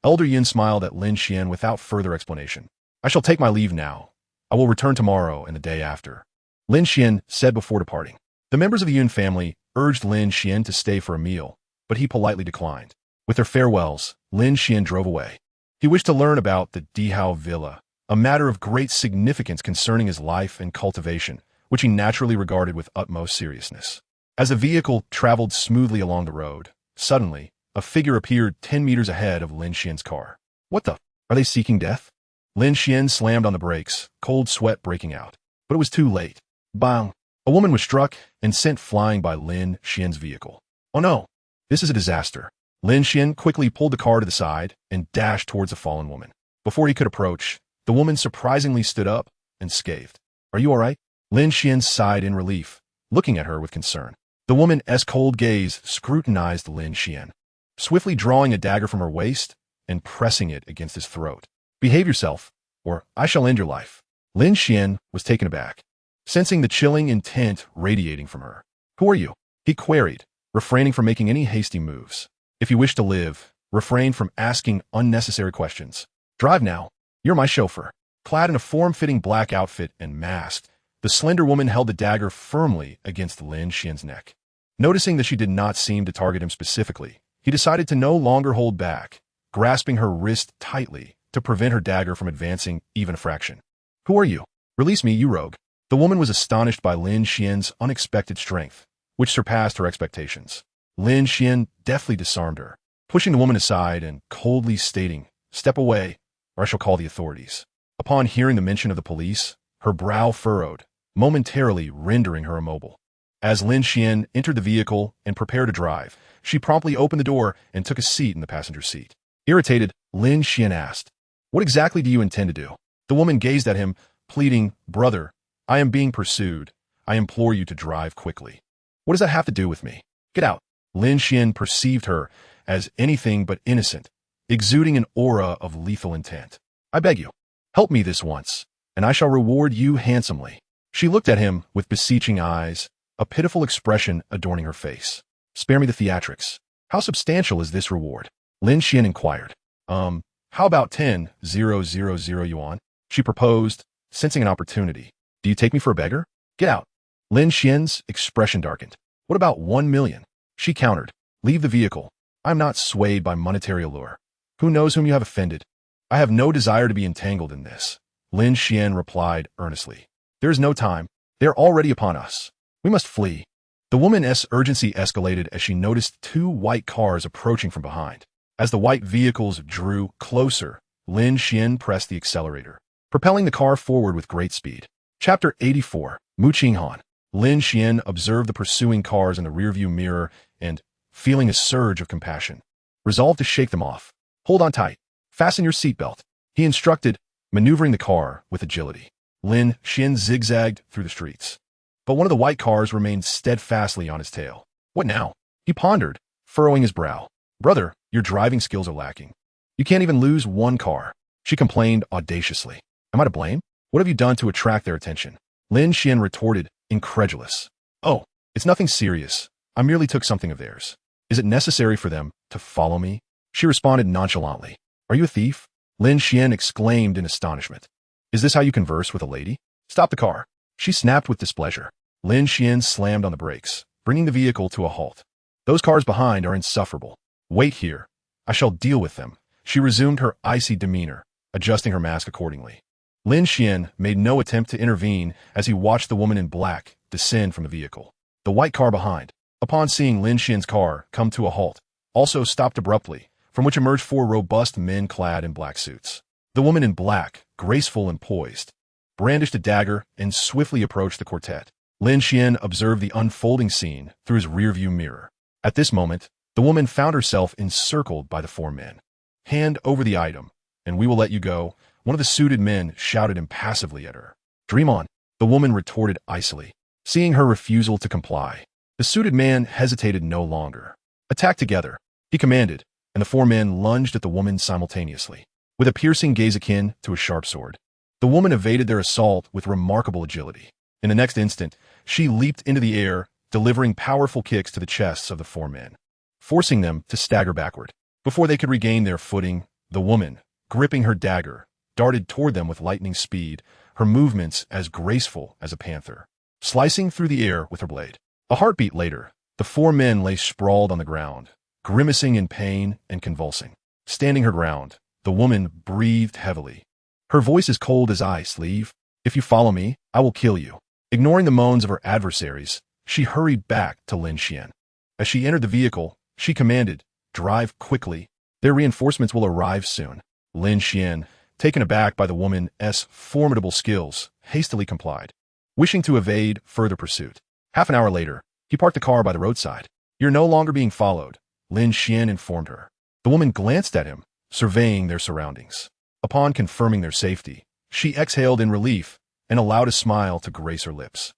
Elder Yun smiled at Lin Xuan without further explanation. I shall take my leave now. I will return tomorrow and the day after. Lin Xuan said before departing. The members of the Yun family urged Lin Xuan to stay for a meal, but he politely declined. With their farewells, Lin Xuan drove away. He wished to learn about the Dihao Villa, a matter of great significance concerning his life and cultivation, which he naturally regarded with utmost seriousness. As the vehicle traveled smoothly along the road, suddenly, a figure appeared 10 meters ahead of Lin Xuan's car. What the? Are they seeking death? Lin Xuan slammed on the brakes, cold sweat breaking out. But it was too late. Bang! A woman was struck and sent flying by Lin Xuan's vehicle. Oh no! This is a disaster. Lin Xuan quickly pulled the car to the side and dashed towards the fallen woman. Before he could approach, the woman surprisingly stood up and scathed. Are you all right? Lin Xuan sighed in relief, looking at her with concern. The woman's cold gaze scrutinized Lin Xuan, swiftly drawing a dagger from her waist and pressing it against his throat. Behave yourself, or I shall end your life. Lin Xuan was taken aback, sensing the chilling intent radiating from her. Who are you? He queried, refraining from making any hasty moves. If you wish to live, refrain from asking unnecessary questions. Drive now. You're my chauffeur. Clad in a form-fitting black outfit and masked, the slender woman held the dagger firmly against Lin Xuan's neck. Noticing that she did not seem to target him specifically, he decided to no longer hold back, grasping her wrist tightly to prevent her dagger from advancing even a fraction. Who are you? Release me, you rogue. The woman was astonished by Lin Xuan's unexpected strength, which surpassed her expectations. Lin Xuan deftly disarmed her, pushing the woman aside and coldly stating, step away, or I shall call the authorities. Upon hearing the mention of the police, her brow furrowed, momentarily rendering her immobile. As Lin Xuan entered the vehicle and prepared to drive, she promptly opened the door and took a seat in the passenger seat. Irritated, Lin Xuan asked, what exactly do you intend to do? The woman gazed at him, pleading, brother, I am being pursued. I implore you to drive quickly. What does that have to do with me? Get out. Lin Xuan perceived her as anything but innocent, exuding an aura of lethal intent. I beg you, help me this once, and I shall reward you handsomely. She looked at him with beseeching eyes, a pitiful expression adorning her face. Spare me the theatrics. How substantial is this reward? Lin Xuan inquired. How about 10,000 yuan? She proposed, sensing an opportunity. Do you take me for a beggar? Get out. Lin Xuan's expression darkened. What about 1 million? She countered. Leave the vehicle. I'm not swayed by monetary allure. Who knows whom you have offended? I have no desire to be entangled in this. Lin Xuan replied earnestly. There is no time. They are already upon us. We must flee. The woman's urgency escalated as she noticed 2 white cars approaching from behind. As the white vehicles drew closer, Lin Xuan pressed the accelerator, propelling the car forward with great speed. Chapter 84, Mu Qinghan. Lin Xuan observed the pursuing cars in the rearview mirror and, feeling a surge of compassion, resolved to shake them off. Hold on tight. Fasten your seatbelt. He instructed, maneuvering the car with agility. Lin Xuan zigzagged through the streets, but one of the white cars remained steadfastly on his tail. What now? He pondered, furrowing his brow. Brother, your driving skills are lacking. You can't even lose 1 car. She complained audaciously. Am I to blame? What have you done to attract their attention? Lin Xuan retorted, incredulous. Oh, it's nothing serious. I merely took something of theirs. Is it necessary for them to follow me? She responded nonchalantly. Are you a thief? Lin Xuan exclaimed in astonishment. Is this how you converse with a lady? Stop the car. She snapped with displeasure. Lin Xuan slammed on the brakes, bringing the vehicle to a halt. Those cars behind are insufferable. Wait here. I shall deal with them. She resumed her icy demeanor, adjusting her mask accordingly. Lin Xuan made no attempt to intervene as he watched the woman in black descend from the vehicle. The white car behind, upon seeing Lin Xuan's car come to a halt, also stopped abruptly, from which emerged four robust men clad in black suits. The woman in black, graceful and poised, brandished a dagger and swiftly approached the quartet. Lin Xuan observed the unfolding scene through his rearview mirror. At this moment, the woman found herself encircled by the four men. Hand over the item, and we will let you go, one of the suited men shouted impassively at her. Dream on, the woman retorted icily. Seeing her refusal to comply, the suited man hesitated no longer. Attack together, he commanded, and the four men lunged at the woman simultaneously, with a piercing gaze akin to a sharp sword. The woman evaded their assault with remarkable agility. In the next instant, she leaped into the air, delivering powerful kicks to the chests of the four men, forcing them to stagger backward. Before they could regain their footing, the woman, gripping her dagger, darted toward them with lightning speed, her movements as graceful as a panther, slicing through the air with her blade. A heartbeat later, the four men lay sprawled on the ground, grimacing in pain and convulsing. Standing her ground, the woman breathed heavily. Her voice as cold as ice. Leave. If you follow me, I will kill you. Ignoring the moans of her adversaries, she hurried back to Lin Xuan. As she entered the vehicle, she commanded, drive quickly. Their reinforcements will arrive soon. Lin Xuan, taken aback by the woman's formidable skills, hastily complied, wishing to evade further pursuit. Half an hour later, he parked the car by the roadside. You're no longer being followed, Lin Xuan informed her. The woman glanced at him, surveying their surroundings. Upon confirming their safety, she exhaled in relief and allowed a smile to grace her lips.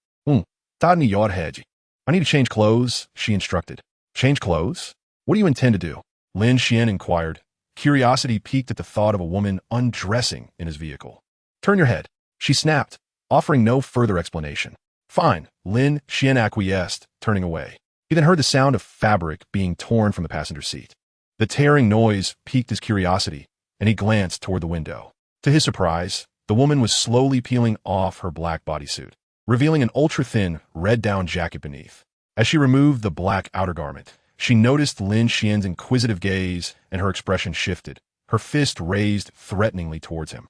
I need to change clothes, she instructed. Change clothes? What do you intend to do? Lin Xuan inquired, curiosity piqued at the thought of a woman undressing in his vehicle. Turn your head, she snapped, offering no further explanation. Fine, Lin Xuan acquiesced, turning away. He then heard the sound of fabric being torn from the passenger seat. The tearing noise piqued his curiosity, and he glanced toward the window. To his surprise, the woman was slowly peeling off her black bodysuit, revealing an ultra-thin, red-down jacket beneath. As she removed the black outer garment, she noticed Lin Xuan's inquisitive gaze, and her expression shifted, her fist raised threateningly towards him.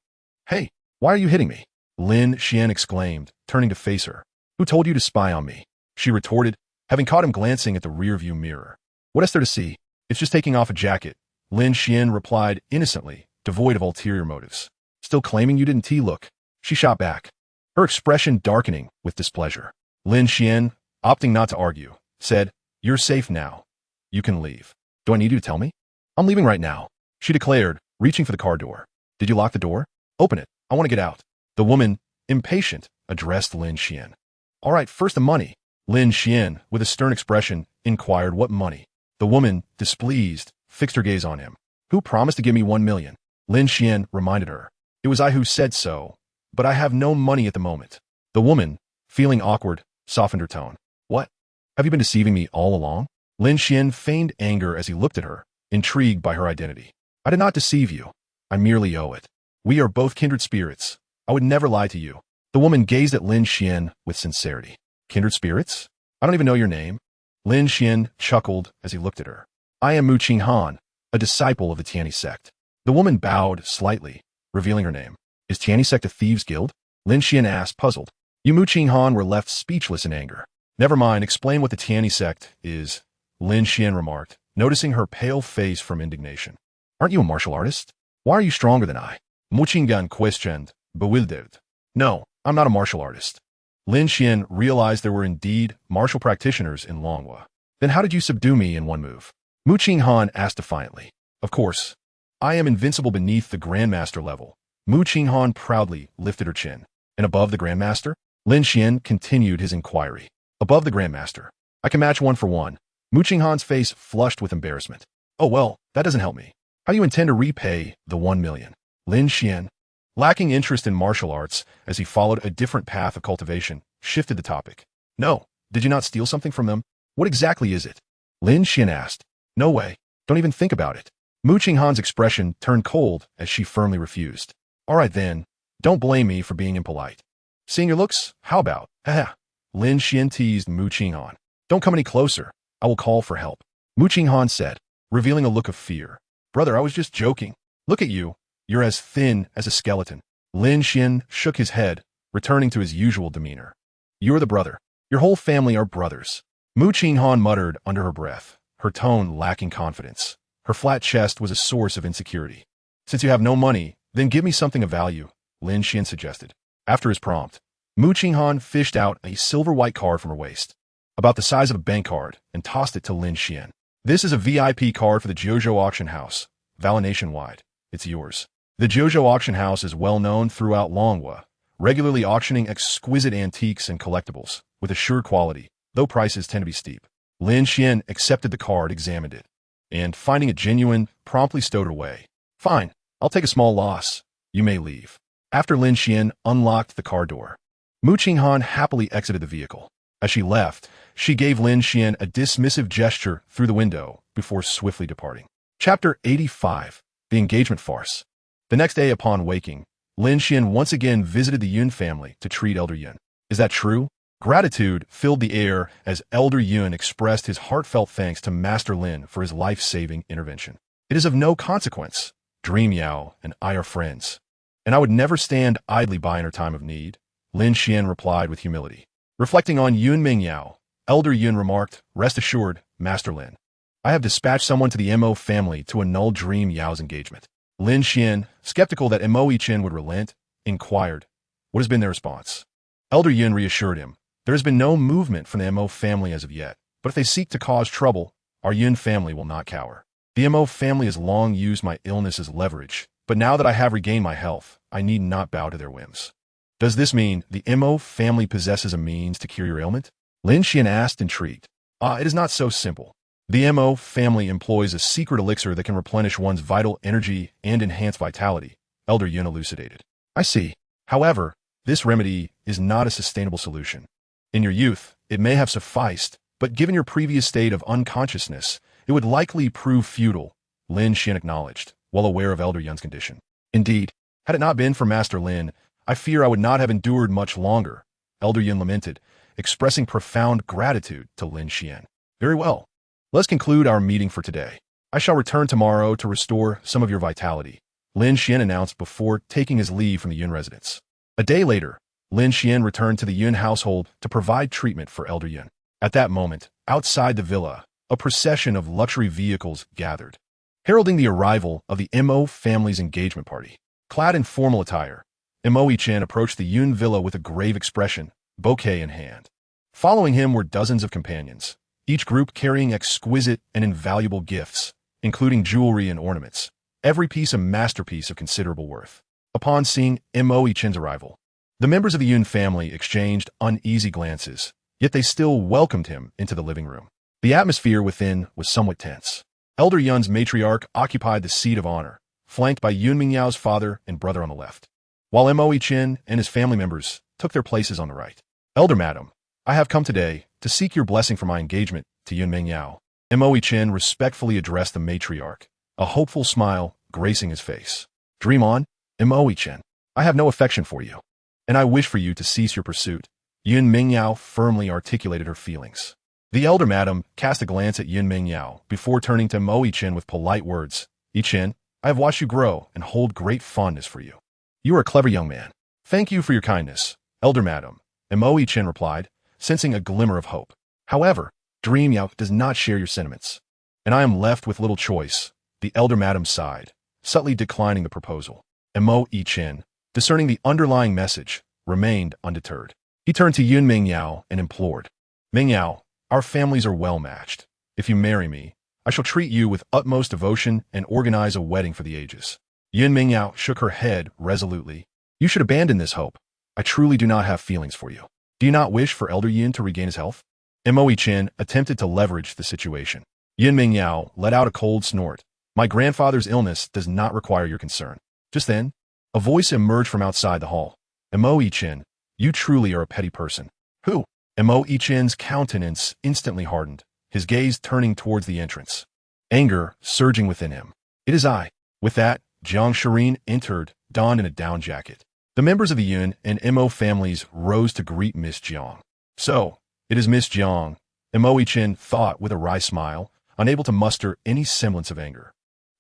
Hey, why are you hitting me? Lin Xuan exclaimed, turning to face her. Who told you to spy on me? She retorted, having caught him glancing at the rearview mirror. What is there to see? It's just taking off a jacket, Lin Xuan replied innocently, devoid of ulterior motives. Still claiming you didn't look? She shot back, her expression darkening with displeasure. Lin Xuan, opting not to argue, said, You're safe now. You can leave. Do I need you to tell me? I'm leaving right now, she declared, reaching for the car door. Did you lock the door? Open it. I want to get out. The woman, impatient, addressed Lin Xuan. All right, first the money. Lin Xuan, with a stern expression, inquired what money. The woman, displeased, fixed her gaze on him. Who promised to give me 1 million? Lin Xuan reminded her. It was I who said so, but I have no money at the moment. The woman, feeling awkward, softened her tone. What? Have you been deceiving me all along? Lin Xuan feigned anger as he looked at her, intrigued by her identity. I did not deceive you. I merely owe it. We are both kindred spirits. I would never lie to you. The woman gazed at Lin Xuan with sincerity. Kindred spirits? I don't even know your name. Lin Xuan chuckled as he looked at her. I am Mu Qing Han, a disciple of the Tianyi sect. The woman bowed slightly, revealing her name. Is Tianyi sect a thieves' guild? Lin Xuan asked, puzzled. You Mu Qing Han were left speechless in anger. Never mind, explain what the Tianyi sect is, Lin Xuan remarked, noticing her pale face from indignation. Aren't you a martial artist? Why are you stronger than I? Mu Qing Gan questioned, bewildered. No, I'm not a martial artist. Lin Xuan realized there were indeed martial practitioners in Longhua. Then how did you subdue me in one move? Mu Qing Han asked defiantly. Of course. I am invincible beneath the Grandmaster level. Mu Qing Han proudly lifted her chin. And above the Grandmaster? Lin Xuan continued his inquiry. Above the Grandmaster. I can match 1 for 1. Mu Qing Han's face flushed with embarrassment. Oh well, that doesn't help me. How do you intend to repay the 1 million? Lin Xuan, lacking interest in martial arts as he followed a different path of cultivation, shifted the topic. No, did you not steal something from them? What exactly is it? Lin Xuan asked. No way. Don't even think about it. Mu Qing Han's expression turned cold as she firmly refused. All right then, don't blame me for being impolite. Seeing your looks, how about? Haha. Lin Xuan teased Mu Qinghan. Don't come any closer. I will call for help. Mu Qinghan said, revealing a look of fear. Brother, I was just joking. Look at you. You're as thin as a skeleton. Lin Xuan shook his head, returning to his usual demeanor. You're the brother. Your whole family are brothers. Mu Qinghan muttered under her breath, her tone lacking confidence. Her flat chest was a source of insecurity. Since you have no money, then give me something of value, Lin Xuan suggested. After his prompt, Mu Qinghan fished out a silver-white card from her waist, about the size of a bank card, and tossed it to Lin Xuan. This is a VIP card for the Jojo Auction House, valid nationwide. It's yours. The Jojo Auction House is well known throughout Longhua, regularly auctioning exquisite antiques and collectibles, with assured quality, though prices tend to be steep. Lin Xuan accepted the card, examined it, and, finding it genuine, promptly stowed it away. Fine, I'll take a small loss. You may leave. After Lin Xuan unlocked the car door, Mu Qinghan happily exited the vehicle. As she left, she gave Lin Xuan a dismissive gesture through the window before swiftly departing. Chapter 85. The Engagement Farce. The next day upon waking, Lin Xuan once again visited the Yun family to treat Elder Yun. Is that true? Gratitude filled the air as Elder Yun expressed his heartfelt thanks to Master Lin for his life-saving intervention. It is of no consequence. Dream Yao and I are friends, and I would never stand idly by in her time of need, Lin Xuan replied with humility. Reflecting on Yun Mingyao, Elder Yun remarked, rest assured, Master Lin. I have dispatched someone to the Mo family to annul Dream Yao's engagement. Lin Xuan, skeptical that Mo Ichin would relent, inquired, what has been their response? Elder Yun reassured him, there has been no movement from the Mo family as of yet, but if they seek to cause trouble, our Yun family will not cower. The Mo family has long used my illness as leverage, but now that I have regained my health, I need not bow to their whims. Does this mean the Mo family possesses a means to cure your ailment? Lin Xuan asked, intrigued. It is not so simple. The Mo family employs a secret elixir that can replenish one's vital energy and enhance vitality, Elder Yun elucidated. I see. However, this remedy is not a sustainable solution. In your youth, it may have sufficed, but given your previous state of unconsciousness, it would likely prove futile, Lin Xuan acknowledged, well aware of Elder Yun's condition. Indeed, had it not been for Master Lin, I fear I would not have endured much longer, Elder Yun lamented, expressing profound gratitude to Lin Xuan. Very well. Let's conclude our meeting for today. I shall return tomorrow to restore some of your vitality, Lin Xuan announced before taking his leave from the Yun residence. A day later, Lin Xuan returned to the Yun household to provide treatment for Elder Yun. At that moment, outside the villa, a procession of luxury vehicles gathered, heralding the arrival of the Mo family's engagement party. Clad in formal attire, Mo Ichin approached the Yun villa with a grave expression, bouquet in hand. Following him were dozens of companions, each group carrying exquisite and invaluable gifts, including jewelry and ornaments, every piece a masterpiece of considerable worth. Upon seeing Mo Ichin's arrival, the members of the Yun family exchanged uneasy glances, yet they still welcomed him into the living room. The atmosphere within was somewhat tense. Elder Yun's matriarch occupied the seat of honor, flanked by Yun Mingyao's father and brother on the left, while Mo Ichin and his family members took their places on the right. Elder Madam, I have come today to seek your blessing for my engagement to Yun Mingyao. Mo Ichin respectfully addressed the matriarch, a hopeful smile gracing his face. Dream on, Mo Ichin. I have no affection for you, and I wish for you to cease your pursuit. Yun Mingyao firmly articulated her feelings. The elder madam cast a glance at Yun Mingyao before turning to Mo Ichin with polite words. Ichin, I have watched you grow and hold great fondness for you. You are a clever young man. Thank you for your kindness, elder madam, Mo Ichin replied, sensing a glimmer of hope. However, Dream Yao does not share your sentiments, and I am left with little choice, the elder madam sighed, subtly declining the proposal. Mo Ichin, discerning the underlying message, remained undeterred. He turned to Yun Mingyao and implored. Mingyao, our families are well matched. If you marry me, I shall treat you with utmost devotion and organize a wedding for the ages. Yun Mingyao shook her head resolutely. You should abandon this hope. I truly do not have feelings for you. Do you not wish for Elder Yun to regain his health? Mo Ichin attempted to leverage the situation. Yun Mingyao let out a cold snort. My grandfather's illness does not require your concern. Just then, a voice emerged from outside the hall. Mo Ichin, you truly are a petty person. Who? Mo Ichin's countenance instantly hardened, his gaze turning towards the entrance. Anger surging within him. It is I. With that, Jiang Shireen entered, donned in a down jacket. The members of the Yun and Mo families rose to greet Miss Jiang. So, it is Miss Jiang, Mo Chen thought with a wry smile, unable to muster any semblance of anger.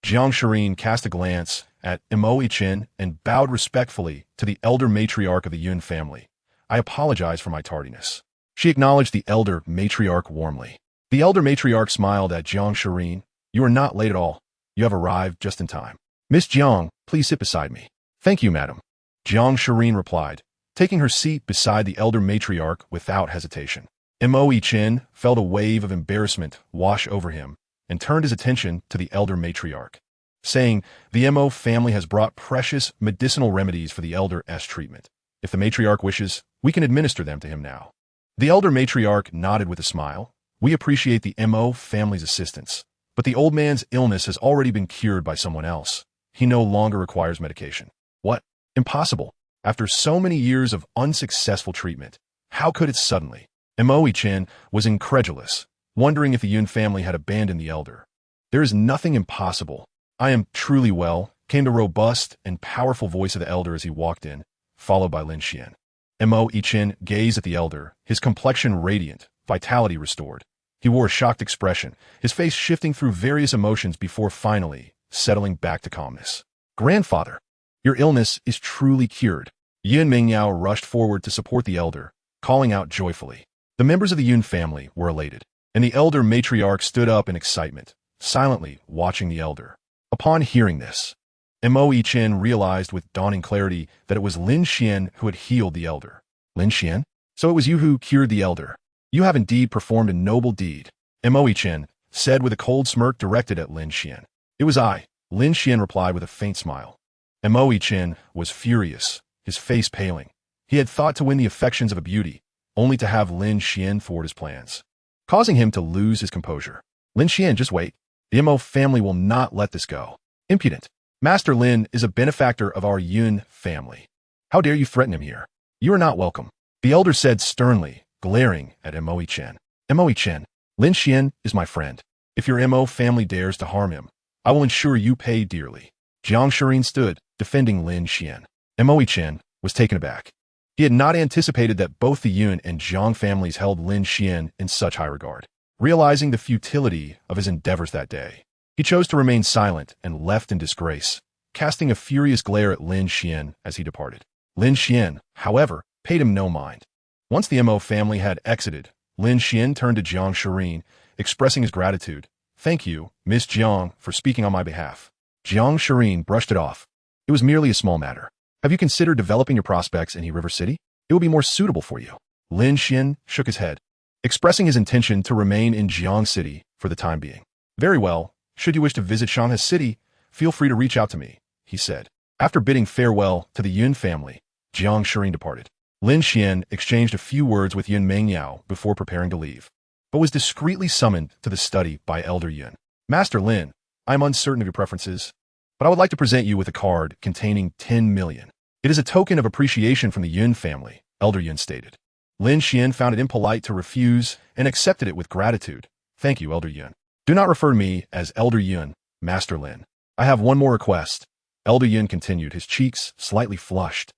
Jiang Shirin cast a glance at Mo Chen and bowed respectfully to the elder matriarch of the Yun family. I apologize for my tardiness. She acknowledged the elder matriarch warmly. The elder matriarch smiled at Jiang Shirin. You are not late at all. You have arrived just in time. Miss Jiang, please sit beside me. Thank you, madam. Jiang Shirin replied, taking her seat beside the elder matriarch without hesitation. Mo Chen felt a wave of embarrassment wash over him and turned his attention to the elder matriarch, saying, the Mo family has brought precious medicinal remedies for the elder's treatment. If the matriarch wishes, we can administer them to him now. The elder matriarch nodded with a smile. We appreciate the Mo family's assistance, but the old man's illness has already been cured by someone else. He no longer requires medication. What? Impossible. After so many years of unsuccessful treatment, how could it suddenly? Mo Chen was incredulous, wondering if the Yun family had abandoned the elder. There is nothing impossible. I am truly well, came the robust and powerful voice of the elder as he walked in, followed by Lin Xuan. Mo Chen gazed at the elder, his complexion radiant, vitality restored. He wore a shocked expression, his face shifting through various emotions before finally settling back to calmness. Grandfather, your illness is truly cured. Yun Mingyao rushed forward to support the elder, calling out joyfully. The members of the Yun family were elated, and the elder matriarch stood up in excitement, silently watching the elder. Upon hearing this, Mo Chen realized with dawning clarity that it was Lin Xuan who had healed the elder. Lin Xuan? So it was you who cured the elder. You have indeed performed a noble deed, Mo Chen said with a cold smirk directed at Lin Xuan. It was I, Lin Xuan replied with a faint smile. Mo Chen was furious, his face paling. He had thought to win the affections of a beauty, only to have Lin Xuan thwart his plans, causing him to lose his composure. Lin Xuan, just wait. The Mo family will not let this go. Impudent. Master Lin is a benefactor of our Yun family. How dare you threaten him here? You are not welcome, the elder said sternly, glaring at Mo Chen. Mo Chen, Lin Xuan is my friend. If your Mo family dares to harm him, I will ensure you pay dearly. Jiang Shirin stood, defending Lin Xuan. Mo Chen was taken aback. He had not anticipated that both the Yun and Jiang families held Lin Xuan in such high regard. Realizing the futility of his endeavors that day, he chose to remain silent and left in disgrace, casting a furious glare at Lin Xuan as he departed. Lin Xuan, however, paid him no mind. Once the Mo family had exited, Lin Xuan turned to Jiang Shirin, expressing his gratitude. Thank you, Miss Jiang, for speaking on my behalf. Jiang Shirin brushed it off. It was merely a small matter. Have you considered developing your prospects in River City? It will be more suitable for you. Lin Xuan shook his head, expressing his intention to remain in Jiang City for the time being. Very well, should you wish to visit Shanghai City, feel free to reach out to me, he said. After bidding farewell to the Yun family, Jiang Shirin departed. Lin Xuan exchanged a few words with Yun Mingyao before preparing to leave, but was discreetly summoned to the study by Elder Yun. Master Lin, I am uncertain of your preferences, but I would like to present you with a card containing 10 million. It is a token of appreciation from the Yun family, Elder Yun stated. Lin Xuan found it impolite to refuse and accepted it with gratitude. Thank you, Elder Yun. Do not refer to me as Elder Yun, Master Lin. I have one more request. Elder Yun continued, his cheeks slightly flushed.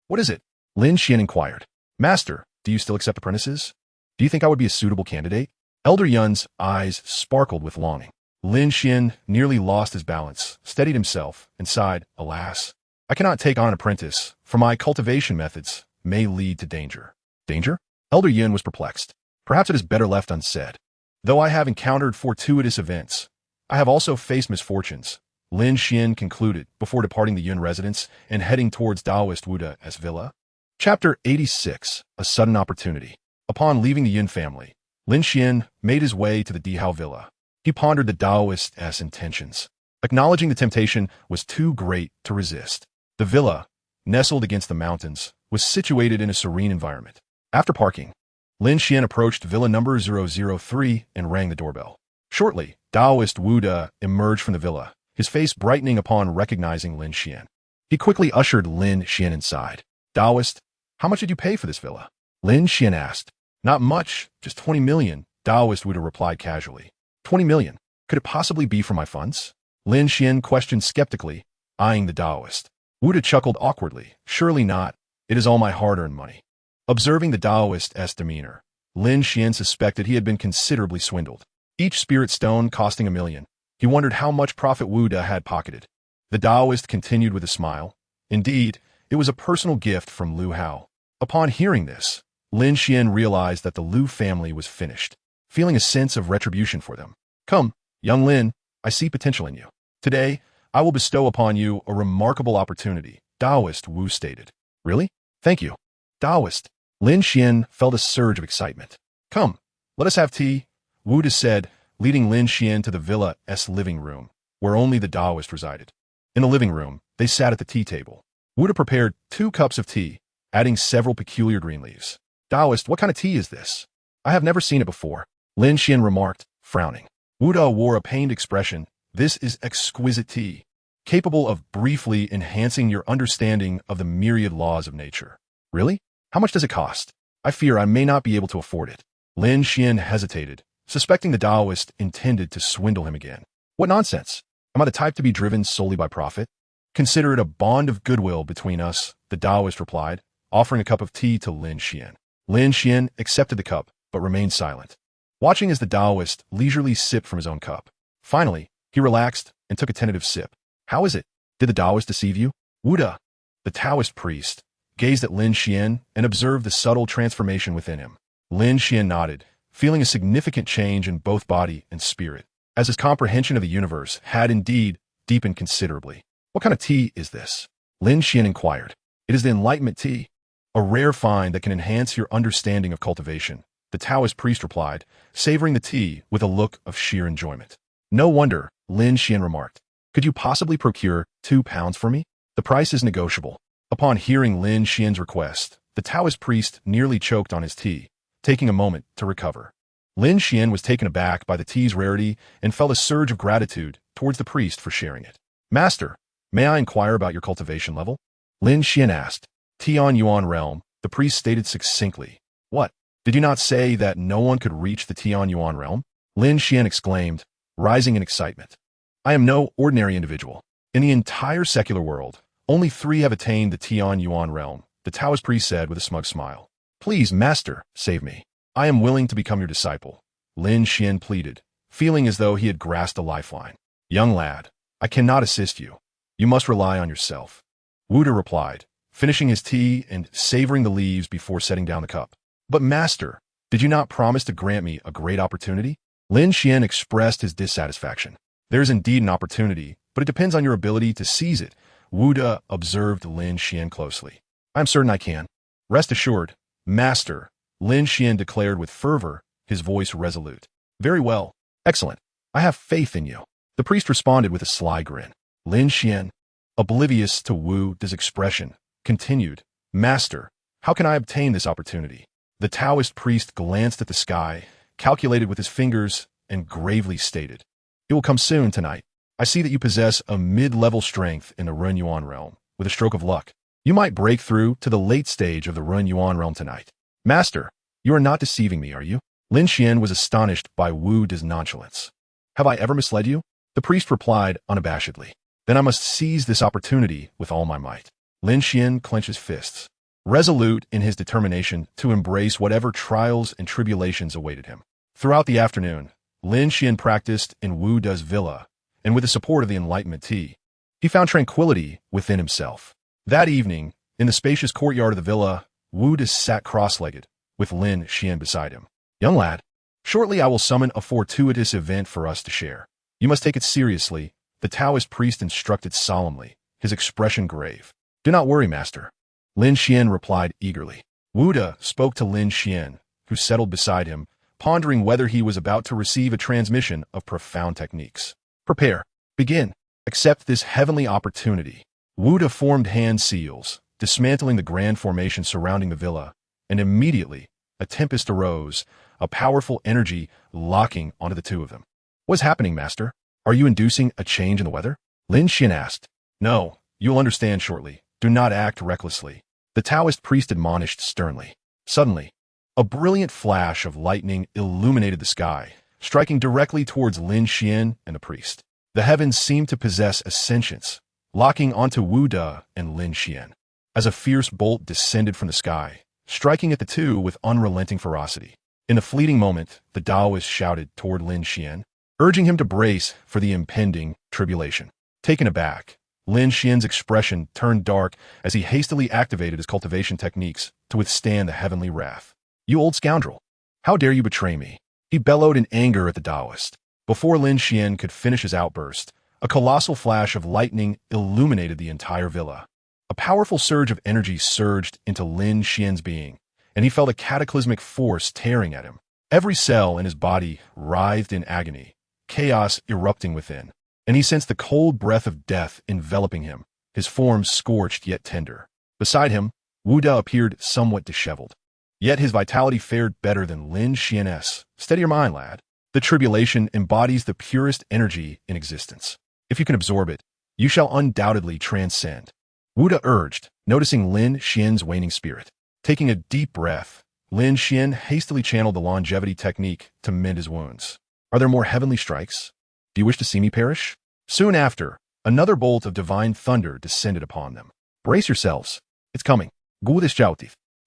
What is it? Lin Xuan inquired. Master, do you still accept apprentices? Do you think I would be a suitable candidate? Elder Yun's eyes sparkled with longing. Lin Xuan nearly lost his balance, steadied himself, and sighed, alas, I cannot take on an apprentice, for my cultivation methods may lead to danger. Danger? Elder Yun was perplexed. Perhaps it is better left unsaid. Though I have encountered fortuitous events, I have also faced misfortunes, Lin Xuan concluded before departing the Yun residence and heading towards Taoist Wuda's villa. Chapter 86, A Sudden Opportunity. Upon leaving the Yun family, Lin Xuan made his way to the Dihao villa. He pondered the Taoist's intentions. Acknowledging the temptation was too great to resist. The villa, nestled against the mountains, was situated in a serene environment. After parking, Lin Xuan approached villa number 003 and rang the doorbell. Shortly, Taoist Wuda emerged from the villa, his face brightening upon recognizing Lin Xuan. He quickly ushered Lin Xuan inside. Taoist, how much did you pay for this villa? Lin Xuan asked. Not much, just 20 million, Taoist Wuda replied casually. 20 million. Could it possibly be for my funds? Lin Xuan questioned skeptically, eyeing the Taoist. Wuda chuckled awkwardly. Surely not. It is all my hard-earned money. Observing the Taoist's demeanor, Lin Xuan suspected he had been considerably swindled. Each spirit stone costing 1,000,000. He wondered how much profit Wuda had pocketed. The Taoist continued with a smile. Indeed, it was a personal gift from Lu Hao. Upon hearing this, Lin Xuan realized that the Lu family was finished, feeling a sense of retribution for them. Come, young Lin, I see potential in you. Today, I will bestow upon you a remarkable opportunity, Taoist Wu stated. Really? Thank you. Taoist. Lin Xuan felt a surge of excitement. Come, let us have tea, Wu said, leading Lin Xuan to the villa's living room, where only the Taoist resided. In the living room, they sat at the tea table. Wu prepared 2 cups of tea, adding several peculiar green leaves. Taoist, what kind of tea is this? I have never seen it before, Lin Xuan remarked, frowning. Wu wore a pained expression. This is exquisite tea, capable of briefly enhancing your understanding of the myriad laws of nature. Really? How much does it cost? I fear I may not be able to afford it. Lin Xuan hesitated, suspecting the Taoist intended to swindle him again. What nonsense! Am I the type to be driven solely by profit? Consider it a bond of goodwill between us, the Taoist replied, offering a cup of tea to Lin Xuan. Lin Xuan accepted the cup, but remained silent, watching as the Taoist leisurely sipped from his own cup. Finally, he relaxed and took a tentative sip. How is it? Did the Taoist deceive you? Wuda, the Taoist priest, gazed at Lin Xuan and observed the subtle transformation within him. Lin Xuan nodded, feeling a significant change in both body and spirit, as his comprehension of the universe had indeed deepened considerably. What kind of tea is this? Lin Xuan inquired. It is the Enlightenment tea, a rare find that can enhance your understanding of cultivation, the Taoist priest replied, savoring the tea with a look of sheer enjoyment. No wonder, Lin Xuan remarked. Could you possibly procure 2 pounds for me? The price is negotiable. Upon hearing Lin Xuan's request, the Taoist priest nearly choked on his tea, taking a moment to recover. Lin Xuan was taken aback by the tea's rarity and felt a surge of gratitude towards the priest for sharing it. Master, may I inquire about your cultivation level? Lin Xuan asked. Tian Yuan realm, the priest stated succinctly. What? Did you not say that no one could reach the Tian Yuan realm? Lin Xuan exclaimed, rising in excitement. I am no ordinary individual. In the entire secular world, only 3 have attained the Tian Yuan realm, the Taoist priest said with a smug smile. Please, master, save me. I am willing to become your disciple, Lin Xuan pleaded, feeling as though he had grasped a lifeline. Young lad, I cannot assist you. You must rely on yourself. Wu replied, finishing his tea and savoring the leaves before setting down the cup. But master, did you not promise to grant me a great opportunity? Lin Xuan expressed his dissatisfaction. There is indeed an opportunity, but it depends on your ability to seize it. Wu observed Lin Xuan closely. I am certain I can. Rest assured, master, Lin Xuan declared with fervor, his voice resolute. Very well. Excellent. I have faith in you. The priest responded with a sly grin. Lin Xuan, oblivious to Wu's expression, continued, Master, how can I obtain this opportunity? The Taoist priest glanced at the sky, calculated with his fingers, and gravely stated, It will come soon tonight. I see that you possess a mid-level strength in the Run Yuan realm. With a stroke of luck, you might break through to the late stage of the Run Yuan realm tonight. Master, you are not deceiving me, are you? Lin Xuan was astonished by Wu's nonchalance. Have I ever misled you? The priest replied unabashedly. Then I must seize this opportunity with all my might. Lin Xuan clenched his fists, resolute in his determination to embrace whatever trials and tribulations awaited him. Throughout the afternoon, Lin Xuan practiced in Wu's villa, and with the support of the Enlightenment tea, he found tranquility within himself. That evening, in the spacious courtyard of the villa, Wu sat cross-legged, with Lin Xuan beside him. Young lad, shortly I will summon a fortuitous event for us to share. You must take it seriously, the Taoist priest instructed solemnly, his expression grave. Do not worry, master. Lin Xuan replied eagerly. Wu spoke to Lin Xuan, who settled beside him, pondering whether he was about to receive a transmission of profound techniques. Prepare. Begin. Accept this heavenly opportunity. Wu formed hand seals, dismantling the grand formation surrounding the villa, and immediately a tempest arose, a powerful energy locking onto the 2 of them. What's happening, master? Are you inducing a change in the weather? Lin Xuan asked. No, you'll understand shortly. Do not act recklessly. The Taoist priest admonished sternly. Suddenly, a brilliant flash of lightning illuminated the sky, striking directly towards Lin Xuan and the priest. The heavens seemed to possess a sentience, locking onto Wu De and Lin Xuan. As a fierce bolt descended from the sky, striking at the two with unrelenting ferocity. In the fleeting moment, the Taoist shouted toward Lin Xuan, urging him to brace for the impending tribulation. Taken aback, Lin Xuan's expression turned dark as he hastily activated his cultivation techniques to withstand the heavenly wrath. "You old scoundrel! How dare you betray me?" He bellowed in anger at the Taoist. Before Lin Xuan could finish his outburst, a colossal flash of lightning illuminated the entire villa. A powerful surge of energy surged into Lin Xuan's being, and he felt a cataclysmic force tearing at him. Every cell in his body writhed in agony, chaos erupting within, and he sensed the cold breath of death enveloping him, his form scorched yet tender. Beside him, Wu De appeared somewhat disheveled. Yet his vitality fared better than Lin Xuan's. "Steady your mind, lad. The tribulation embodies the purest energy in existence. If you can absorb it, you shall undoubtedly transcend," Wu De urged, noticing Lin Xuan's waning spirit. Taking a deep breath, Lin Xuan hastily channeled the longevity technique to mend his wounds. "Are there more heavenly strikes? Do you wish to see me perish?" Soon after, another bolt of divine thunder descended upon them. "Brace yourselves. It's coming."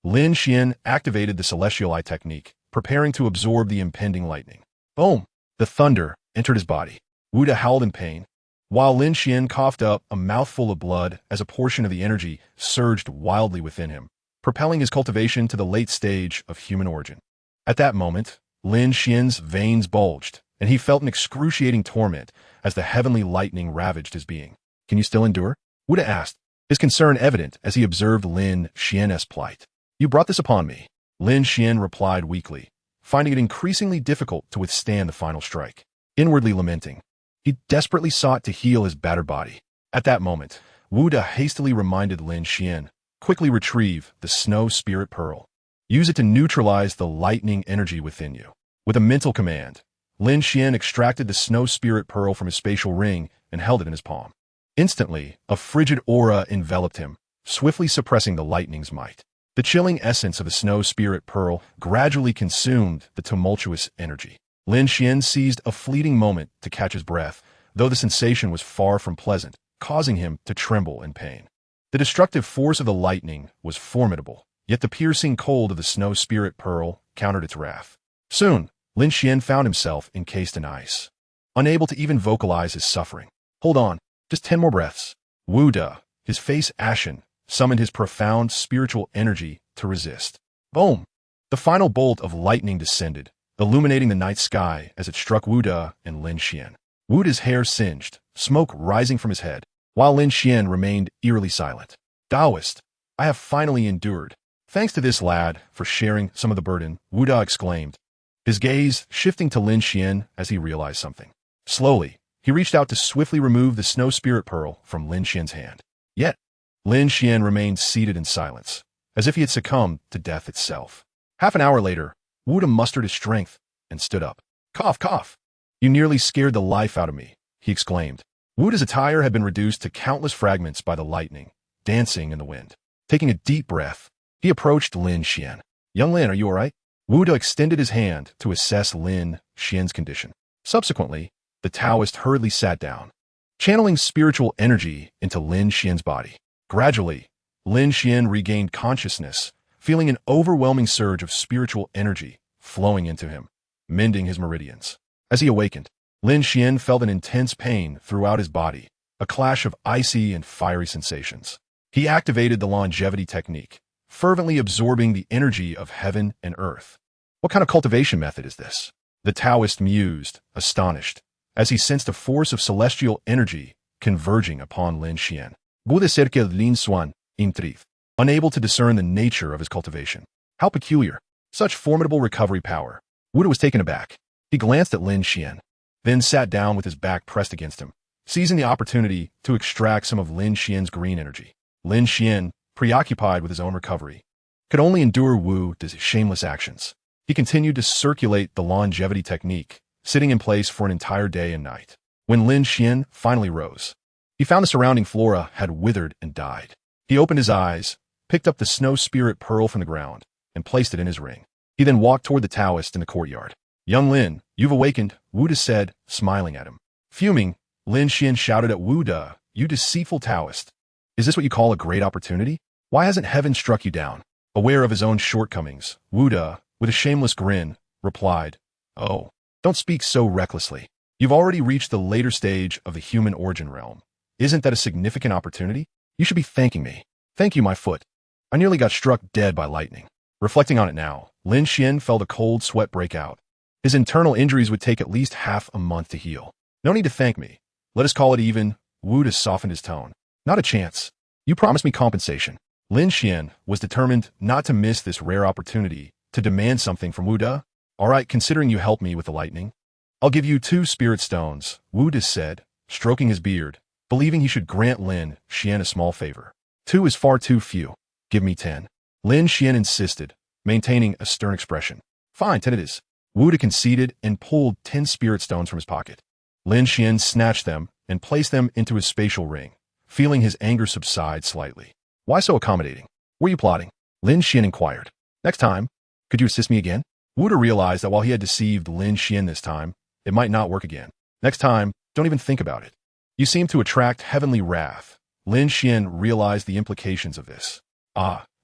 Lin Xuan activated the celestial eye technique, preparing to absorb the impending lightning. Boom! The thunder entered his body. Wu De howled in pain, while Lin Xuan coughed up a mouthful of blood as a portion of the energy surged wildly within him, propelling his cultivation to the late stage of human origin. At that moment, Lin Xuan's veins bulged, and he felt an excruciating torment as the heavenly lightning ravaged his being. "Can you still endure?" Wu De asked, his concern evident as he observed Lin Xuan's plight. "You brought this upon me," Lin Xuan replied weakly, finding it increasingly difficult to withstand the final strike. Inwardly lamenting, he desperately sought to heal his battered body. At that moment, Wu De hastily reminded Lin Xuan, "Quickly retrieve the snow spirit pearl. Use it to neutralize the lightning energy within you." With a mental command, Lin Xuan extracted the snow spirit pearl from his spatial ring and held it in his palm. Instantly, a frigid aura enveloped him, swiftly suppressing the lightning's might. The chilling essence of the snow spirit pearl gradually consumed the tumultuous energy. Lin Xuan seized a fleeting moment to catch his breath, though the sensation was far from pleasant, causing him to tremble in pain. The destructive force of the lightning was formidable, yet the piercing cold of the snow spirit pearl countered its wrath. Soon, Lin Xuan found himself encased in ice, unable to even vocalize his suffering. "Hold on, just 10 more breaths." Wu De, his face ashen, summoned his profound spiritual energy to resist. Boom! The final bolt of lightning descended, illuminating the night sky as it struck Wu De and Lin Xuan. Wu De's hair singed, smoke rising from his head, while Lin Xuan remained eerily silent. "Taoist, I have finally endured. Thanks to this lad for sharing some of the burden," Wu De exclaimed, his gaze shifting to Lin Xuan as he realized something. Slowly, he reached out to swiftly remove the snow spirit pearl from Lin Xuan's hand. Yet, Lin Xuan remained seated in silence, as if he had succumbed to death itself. Half an hour later, Wu De mustered his strength and stood up. "Cough, cough! You nearly scared the life out of me," he exclaimed. Wu De's attire had been reduced to countless fragments by the lightning, dancing in the wind. Taking a deep breath, he approached Lin Xuan. "Young Lin, are you all right?" Wu De extended his hand to assess Lin Xuan's condition. Subsequently, the Taoist hurriedly sat down, channeling spiritual energy into Lin Xuan's body. Gradually, Lin Xuan regained consciousness, feeling an overwhelming surge of spiritual energy flowing into him, mending his meridians. As he awakened, Lin Xuan felt an intense pain throughout his body, a clash of icy and fiery sensations. He activated the longevity technique, fervently absorbing the energy of heaven and earth. "What kind of cultivation method is this?" the Taoist mused, astonished, as he sensed a force of celestial energy converging upon Lin Xuan. Puede ser que Lin Xuan, intrigued, unable to discern the nature of his cultivation. How peculiar. Such formidable recovery power. Wu De was taken aback. He glanced at Lin Xuan, then sat down with his back pressed against him, seizing the opportunity to extract some of Lin Xuan's green energy. Lin Xuan, preoccupied with his own recovery, could only endure Wu De's shameless actions. He continued to circulate the longevity technique, sitting in place for an entire day and night. When Lin Xuan finally rose, he found the surrounding flora had withered and died. He opened his eyes, picked up the snow spirit pearl from the ground, and placed it in his ring. He then walked toward the Taoist in the courtyard. "Young Lin, you've awakened," Wu De said, smiling at him. Fuming, Lin Xuan shouted at Wu De you deceitful Taoist. Is this what you call a great opportunity? Why hasn't heaven struck you down? Aware of his own shortcomings, Wu De, with a shameless grin, replied, Oh, don't speak so recklessly. You've already reached the later stage of the human origin realm. Isn't that a significant opportunity? You should be thanking me. Thank you, my foot. I nearly got struck dead by lightning. Reflecting on it now, Lin Xuan felt a cold sweat break out. His internal injuries would take at least half a month to heal. No need to thank me. Let us call it even. Wu De softened his tone. Not a chance. You promised me compensation. Lin Xuan was determined not to miss this rare opportunity to demand something from Wu De. All right, considering you helped me with the lightning, I'll give you 2 spirit stones, Wu De said, stroking his beard, believing he should grant Lin Xuan a small favor. 2 is far too few. Give me 10. Lin Xuan insisted, maintaining a stern expression. Fine, 10 it is. Wu De conceded and pulled 10 spirit stones from his pocket. Lin Xuan snatched them and placed them into his spatial ring, feeling his anger subside slightly. Why so accommodating? Were you plotting? Lin Xuan inquired. Next time, could you assist me again? Wu De realized that while he had deceived Lin Xuan this time, it might not work again. Next time, don't even think about it. You seem to attract heavenly wrath. Lin Xuan realized the implications of this.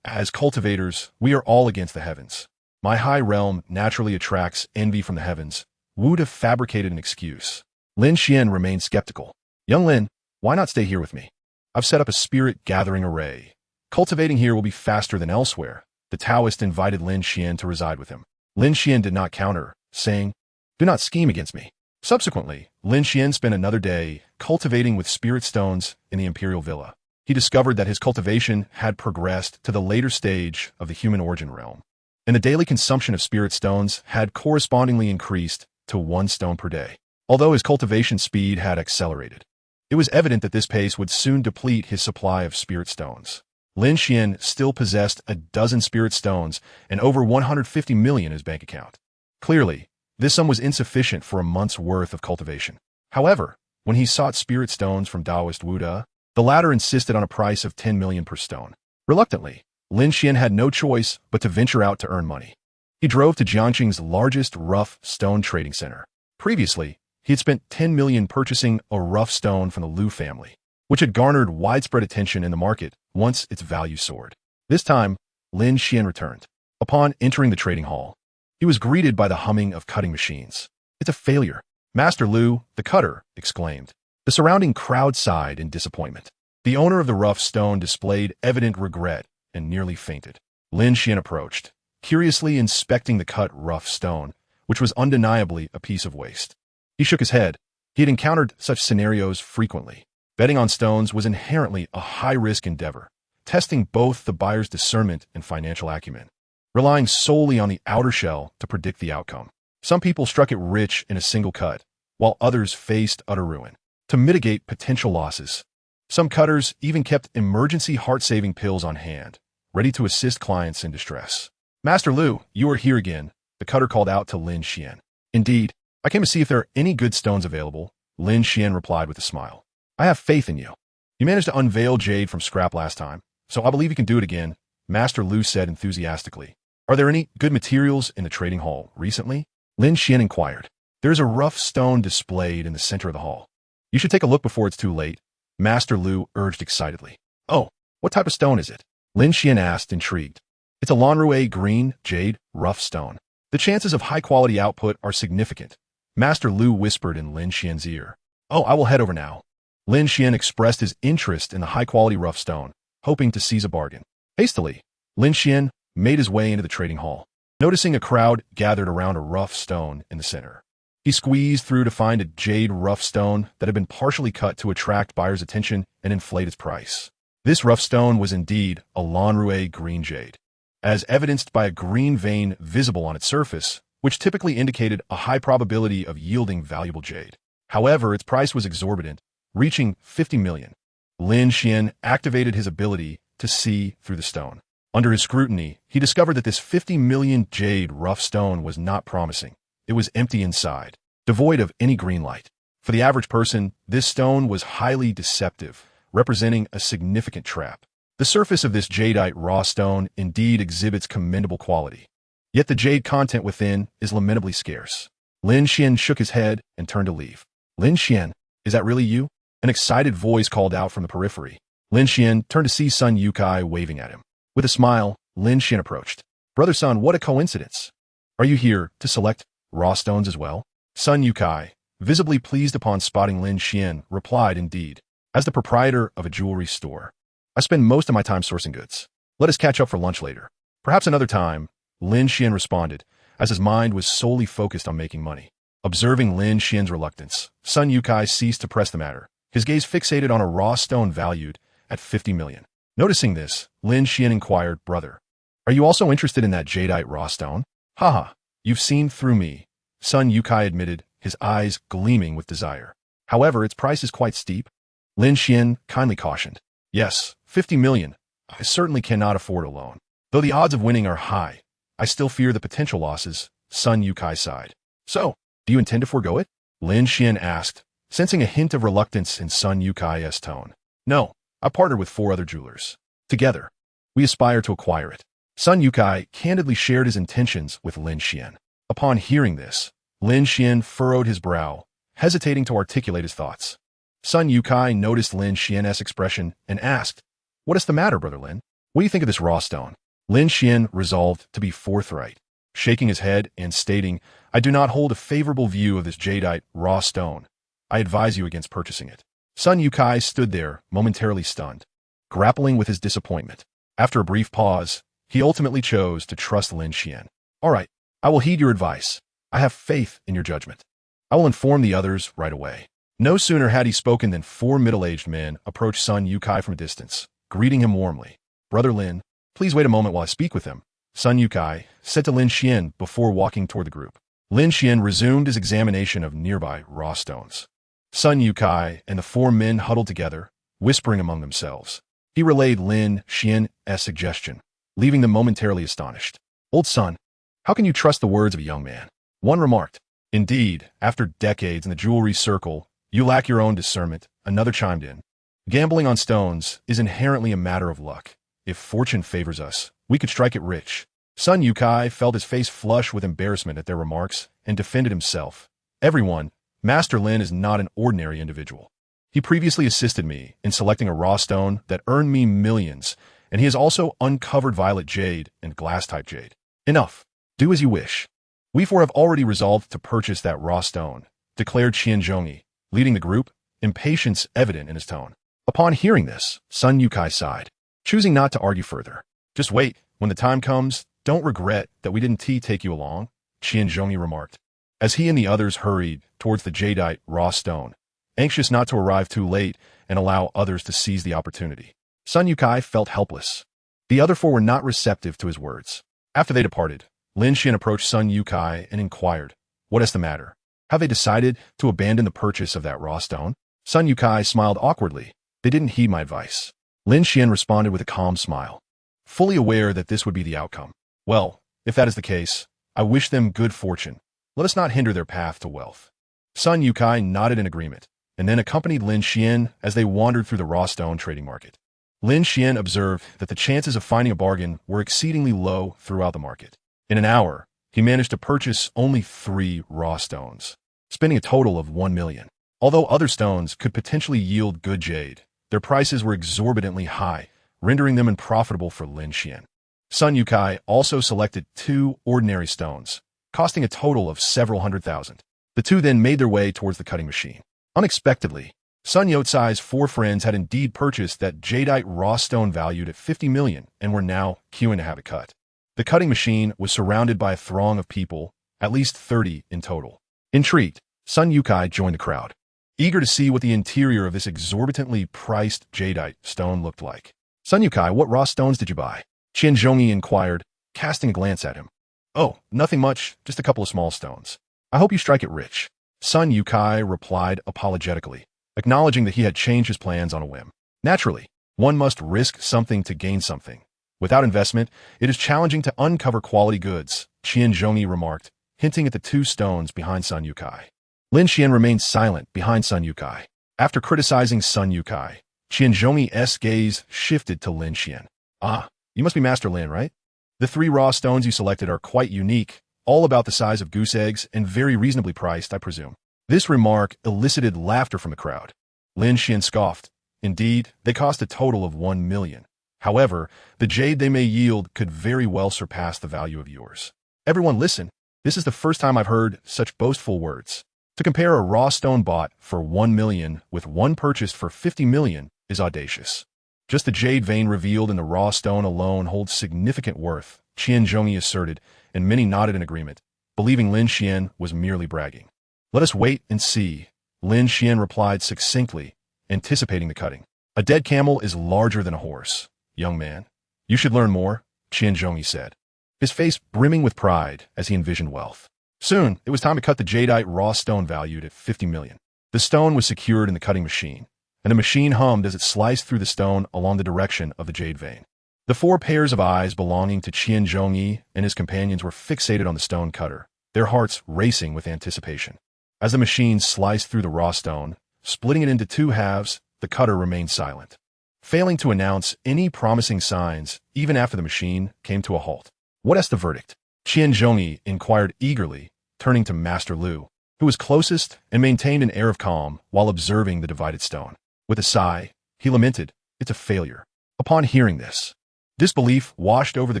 As cultivators, we are all against the heavens. My high realm naturally attracts envy from the heavens. Wu De fabricated an excuse. Lin Xuan remained skeptical. Young Lin, why not stay here with me? I've set up a spirit gathering array. Cultivating here will be faster than elsewhere. The Taoist invited Lin Xuan to reside with him. Lin Xuan did not counter, saying, Do not scheme against me. Subsequently, Lin Xuan spent another day cultivating with spirit stones in the imperial villa. He discovered that his cultivation had progressed to the later stage of the human origin realm, and the daily consumption of spirit stones had correspondingly increased to 1 stone per day. Although his cultivation speed had accelerated, it was evident that this pace would soon deplete his supply of spirit stones. Lin Xuan still possessed a dozen spirit stones and over 150 million in his bank account. Clearly, this sum was insufficient for a month's worth of cultivation. However, when he sought spirit stones from Taoist Wu De, the latter insisted on a price of 10 million per stone. Reluctantly, Lin Xuan had no choice but to venture out to earn money. He drove to Jiangqing's largest rough stone trading center. Previously, he had spent 10 million purchasing a rough stone from the Liu family, which had garnered widespread attention in the market once its value soared. This time, Lin Xuan returned. Upon entering the trading hall, he was greeted by the humming of cutting machines. It's a failure. Master Liu, the cutter, exclaimed. The surrounding crowd sighed in disappointment. The owner of the rough stone displayed evident regret and nearly fainted. Lin Xuan approached, curiously inspecting the cut rough stone, which was undeniably a piece of waste. He shook his head. He had encountered such scenarios frequently. Betting on stones was inherently a high-risk endeavor, testing both the buyer's discernment and financial acumen, relying solely on the outer shell to predict the outcome. Some people struck it rich in a single cut, while others faced utter ruin. To mitigate potential losses, some cutters even kept emergency heart-saving pills on hand, ready to assist clients in distress. Master Liu, you are here again, the cutter called out to Lin Xuan. Indeed, I came to see if there are any good stones available, Lin Xuan replied with a smile. I have faith in you. You managed to unveil jade from scrap last time, so I believe you can do it again, Master Liu said enthusiastically. Are there any good materials in the trading hall recently? Lin Xuan inquired. There is a rough stone displayed in the center of the hall. You should take a look before it's too late, Master Liu urged excitedly. Oh, what type of stone is it? Lin Xuan asked, intrigued. It's a Lanrue green, jade, rough stone. The chances of high-quality output are significant, Master Liu whispered in Lin Xuan's ear. Oh, I will head over now. Lin Xuan expressed his interest in the high-quality rough stone, hoping to seize a bargain. Hastily, Lin Xuan made his way into the trading hall, noticing a crowd gathered around a rough stone in the center. He squeezed through to find a jade rough stone that had been partially cut to attract buyers' attention and inflate its price. This rough stone was indeed a Lanrue green jade, as evidenced by a green vein visible on its surface, which typically indicated a high probability of yielding valuable jade. However, its price was exorbitant, reaching 50 million. Lin Xuan activated his ability to see through the stone. Under his scrutiny, he discovered that this 50 million jade rough stone was not promising. It was empty inside, devoid of any green light. For the average person, this stone was highly deceptive, representing a significant trap. The surface of this jadeite raw stone indeed exhibits commendable quality, yet the jade content within is lamentably scarce. Lin Xuan shook his head and turned to leave. Lin Xuan, is that really you? An excited voice called out from the periphery. Lin Xuan turned to see Sun Yukai waving at him. With a smile, Lin Xuan approached. Brother Sun, what a coincidence. Are you here to select raw stones as well? Sun Yukai, visibly pleased upon spotting Lin Xuan, replied, indeed. As the proprietor of a jewelry store, I spend most of my time sourcing goods. Let us catch up for lunch later. Perhaps another time, Lin Xuan responded, as his mind was solely focused on making money. Observing Lin Xuan's reluctance, Sun Yukai ceased to press the matter, his gaze fixated on a raw stone valued at 50 million. Noticing this, Lin Xuan inquired, brother, are you also interested in that jadeite raw stone? Haha, you've seen through me, Sun Yukai admitted, his eyes gleaming with desire. However, its price is quite steep. Lin Xuan kindly cautioned. Yes, 50 million. I certainly cannot afford a loan. Though the odds of winning are high, I still fear the potential losses, Sun Yukai sighed. So, do you intend to forego it? Lin Xuan asked, sensing a hint of reluctance in Sun Yukai's tone. No, I partnered with 4 other jewelers. Together, we aspire to acquire it. Sun Yukai candidly shared his intentions with Lin Xuan. Upon hearing this, Lin Xuan furrowed his brow, hesitating to articulate his thoughts. Sun Yukai noticed Lin Xuan's expression and asked, what is the matter, Brother Lin? What do you think of this raw stone? Lin Xuan resolved to be forthright, shaking his head and stating, I do not hold a favorable view of this jadeite raw stone. I advise you against purchasing it. Sun Yukai stood there, momentarily stunned, grappling with his disappointment. After a brief pause, he ultimately chose to trust Lin Xuan. All right, I will heed your advice. I have faith in your judgment. I will inform the others right away. No sooner had he spoken than 4 middle-aged men approached Sun Yukai from a distance, greeting him warmly. Brother Lin, please wait a moment while I speak with him, Sun Yukai said to Lin Xuan before walking toward the group. Lin Xuan resumed his examination of nearby raw stones. Sun Yukai and the 4 men huddled together, whispering among themselves. He relayed Lin Xuan's suggestion, leaving them momentarily astonished. Old son, how can you trust the words of a young man? One remarked. Indeed, after decades in the jewelry circle, you lack your own discernment, another chimed in. Gambling on stones is inherently a matter of luck. If fortune favors us, we could strike it rich. Sun Yukai felt his face flush with embarrassment at their remarks and defended himself. Everyone, Master Lin is not an ordinary individual. He previously assisted me in selecting a raw stone that earned me millions, and he has also uncovered violet jade and glass-type jade. Enough. Do as you wish. We 4 have already resolved to purchase that raw stone, declared Qian Zhongyi, leading the group, impatience evident in his tone. Upon hearing this, Sun Yukai sighed, choosing not to argue further. Just wait. When the time comes, don't regret that we didn't take you along, Qian Zhongyi remarked, as he and the others hurried towards the jadeite raw stone, anxious not to arrive too late and allow others to seize the opportunity. Sun Yukai felt helpless. The other 4 were not receptive to his words. After they departed, Lin Xuan approached Sun Yukai and inquired, what is the matter? Have they decided to abandon the purchase of that raw stone? Sun Yukai smiled awkwardly. They didn't heed my advice. Lin Xuan responded with a calm smile, fully aware that this would be the outcome. Well, if that is the case, I wish them good fortune. Let us not hinder their path to wealth. Sun Yukai nodded in agreement, and then accompanied Lin Xuan as they wandered through the raw stone trading market. Lin Xuan observed that the chances of finding a bargain were exceedingly low throughout the market. In an hour, he managed to purchase only 3 raw stones, spending a total of 1 million. Although other stones could potentially yield good jade, their prices were exorbitantly high, rendering them unprofitable for Lin Xuan. Sun Yukai also selected 2 ordinary stones, costing a total of several hundred thousand. The 2 then made their way towards the cutting machine. Unexpectedly, Sun Yotsai's 4 friends had indeed purchased that jadeite raw stone valued at 50 million and were now queuing to have it cut. The cutting machine was surrounded by a throng of people, at least 30 in total. Intrigued, Sun Yukai joined the crowd, eager to see what the interior of this exorbitantly priced jadeite stone looked like. Sun Yukai, what raw stones did you buy? Qian Zhongyi inquired, casting a glance at him. Oh, nothing much, just a couple of small stones. I hope you strike it rich. Sun Yukai replied apologetically, acknowledging that he had changed his plans on a whim. Naturally, one must risk something to gain something. Without investment, it is challenging to uncover quality goods, Qian Zhongyi remarked, hinting at the 2 stones behind Sun Yukai. Lin Xuan remained silent behind Sun Yukai. After criticizing Sun Yukai, Qian Zhongyi's gaze shifted to Lin Xuan. Ah, you must be Master Lin, right? The 3 raw stones you selected are quite unique, all about the size of goose eggs and very reasonably priced, I presume. This remark elicited laughter from the crowd. Lin Xuan scoffed. Indeed, they cost a total of 1 million. However, the jade they may yield could very well surpass the value of yours. Everyone listen. This is the first time I've heard such boastful words. To compare a raw stone bought for 1 million with one purchased for 50 million is audacious. Just the jade vein revealed in the raw stone alone holds significant worth, Qian Zhongyi asserted, and many nodded in agreement, believing Lin Xuan was merely bragging. Let us wait and see, Lin Xuan replied succinctly, anticipating the cutting. A dead camel is larger than a horse, young man. You should learn more, Qian Zhongyi said, his face brimming with pride as he envisioned wealth. Soon, it was time to cut the jadeite raw stone valued at 50 million. The stone was secured in the cutting machine, and the machine hummed as it sliced through the stone along the direction of the jade vein. The 4 pairs of eyes belonging to Qian Zhongyi and his companions were fixated on the stone cutter, their hearts racing with anticipation. As the machine sliced through the raw stone, splitting it into 2 halves, the cutter remained silent, failing to announce any promising signs even after the machine came to a halt. What is the verdict? Qian Zhongyi inquired eagerly, turning to Master Lu, who was closest and maintained an air of calm while observing the divided stone. With a sigh, he lamented, "It's a failure." Upon hearing this, disbelief washed over the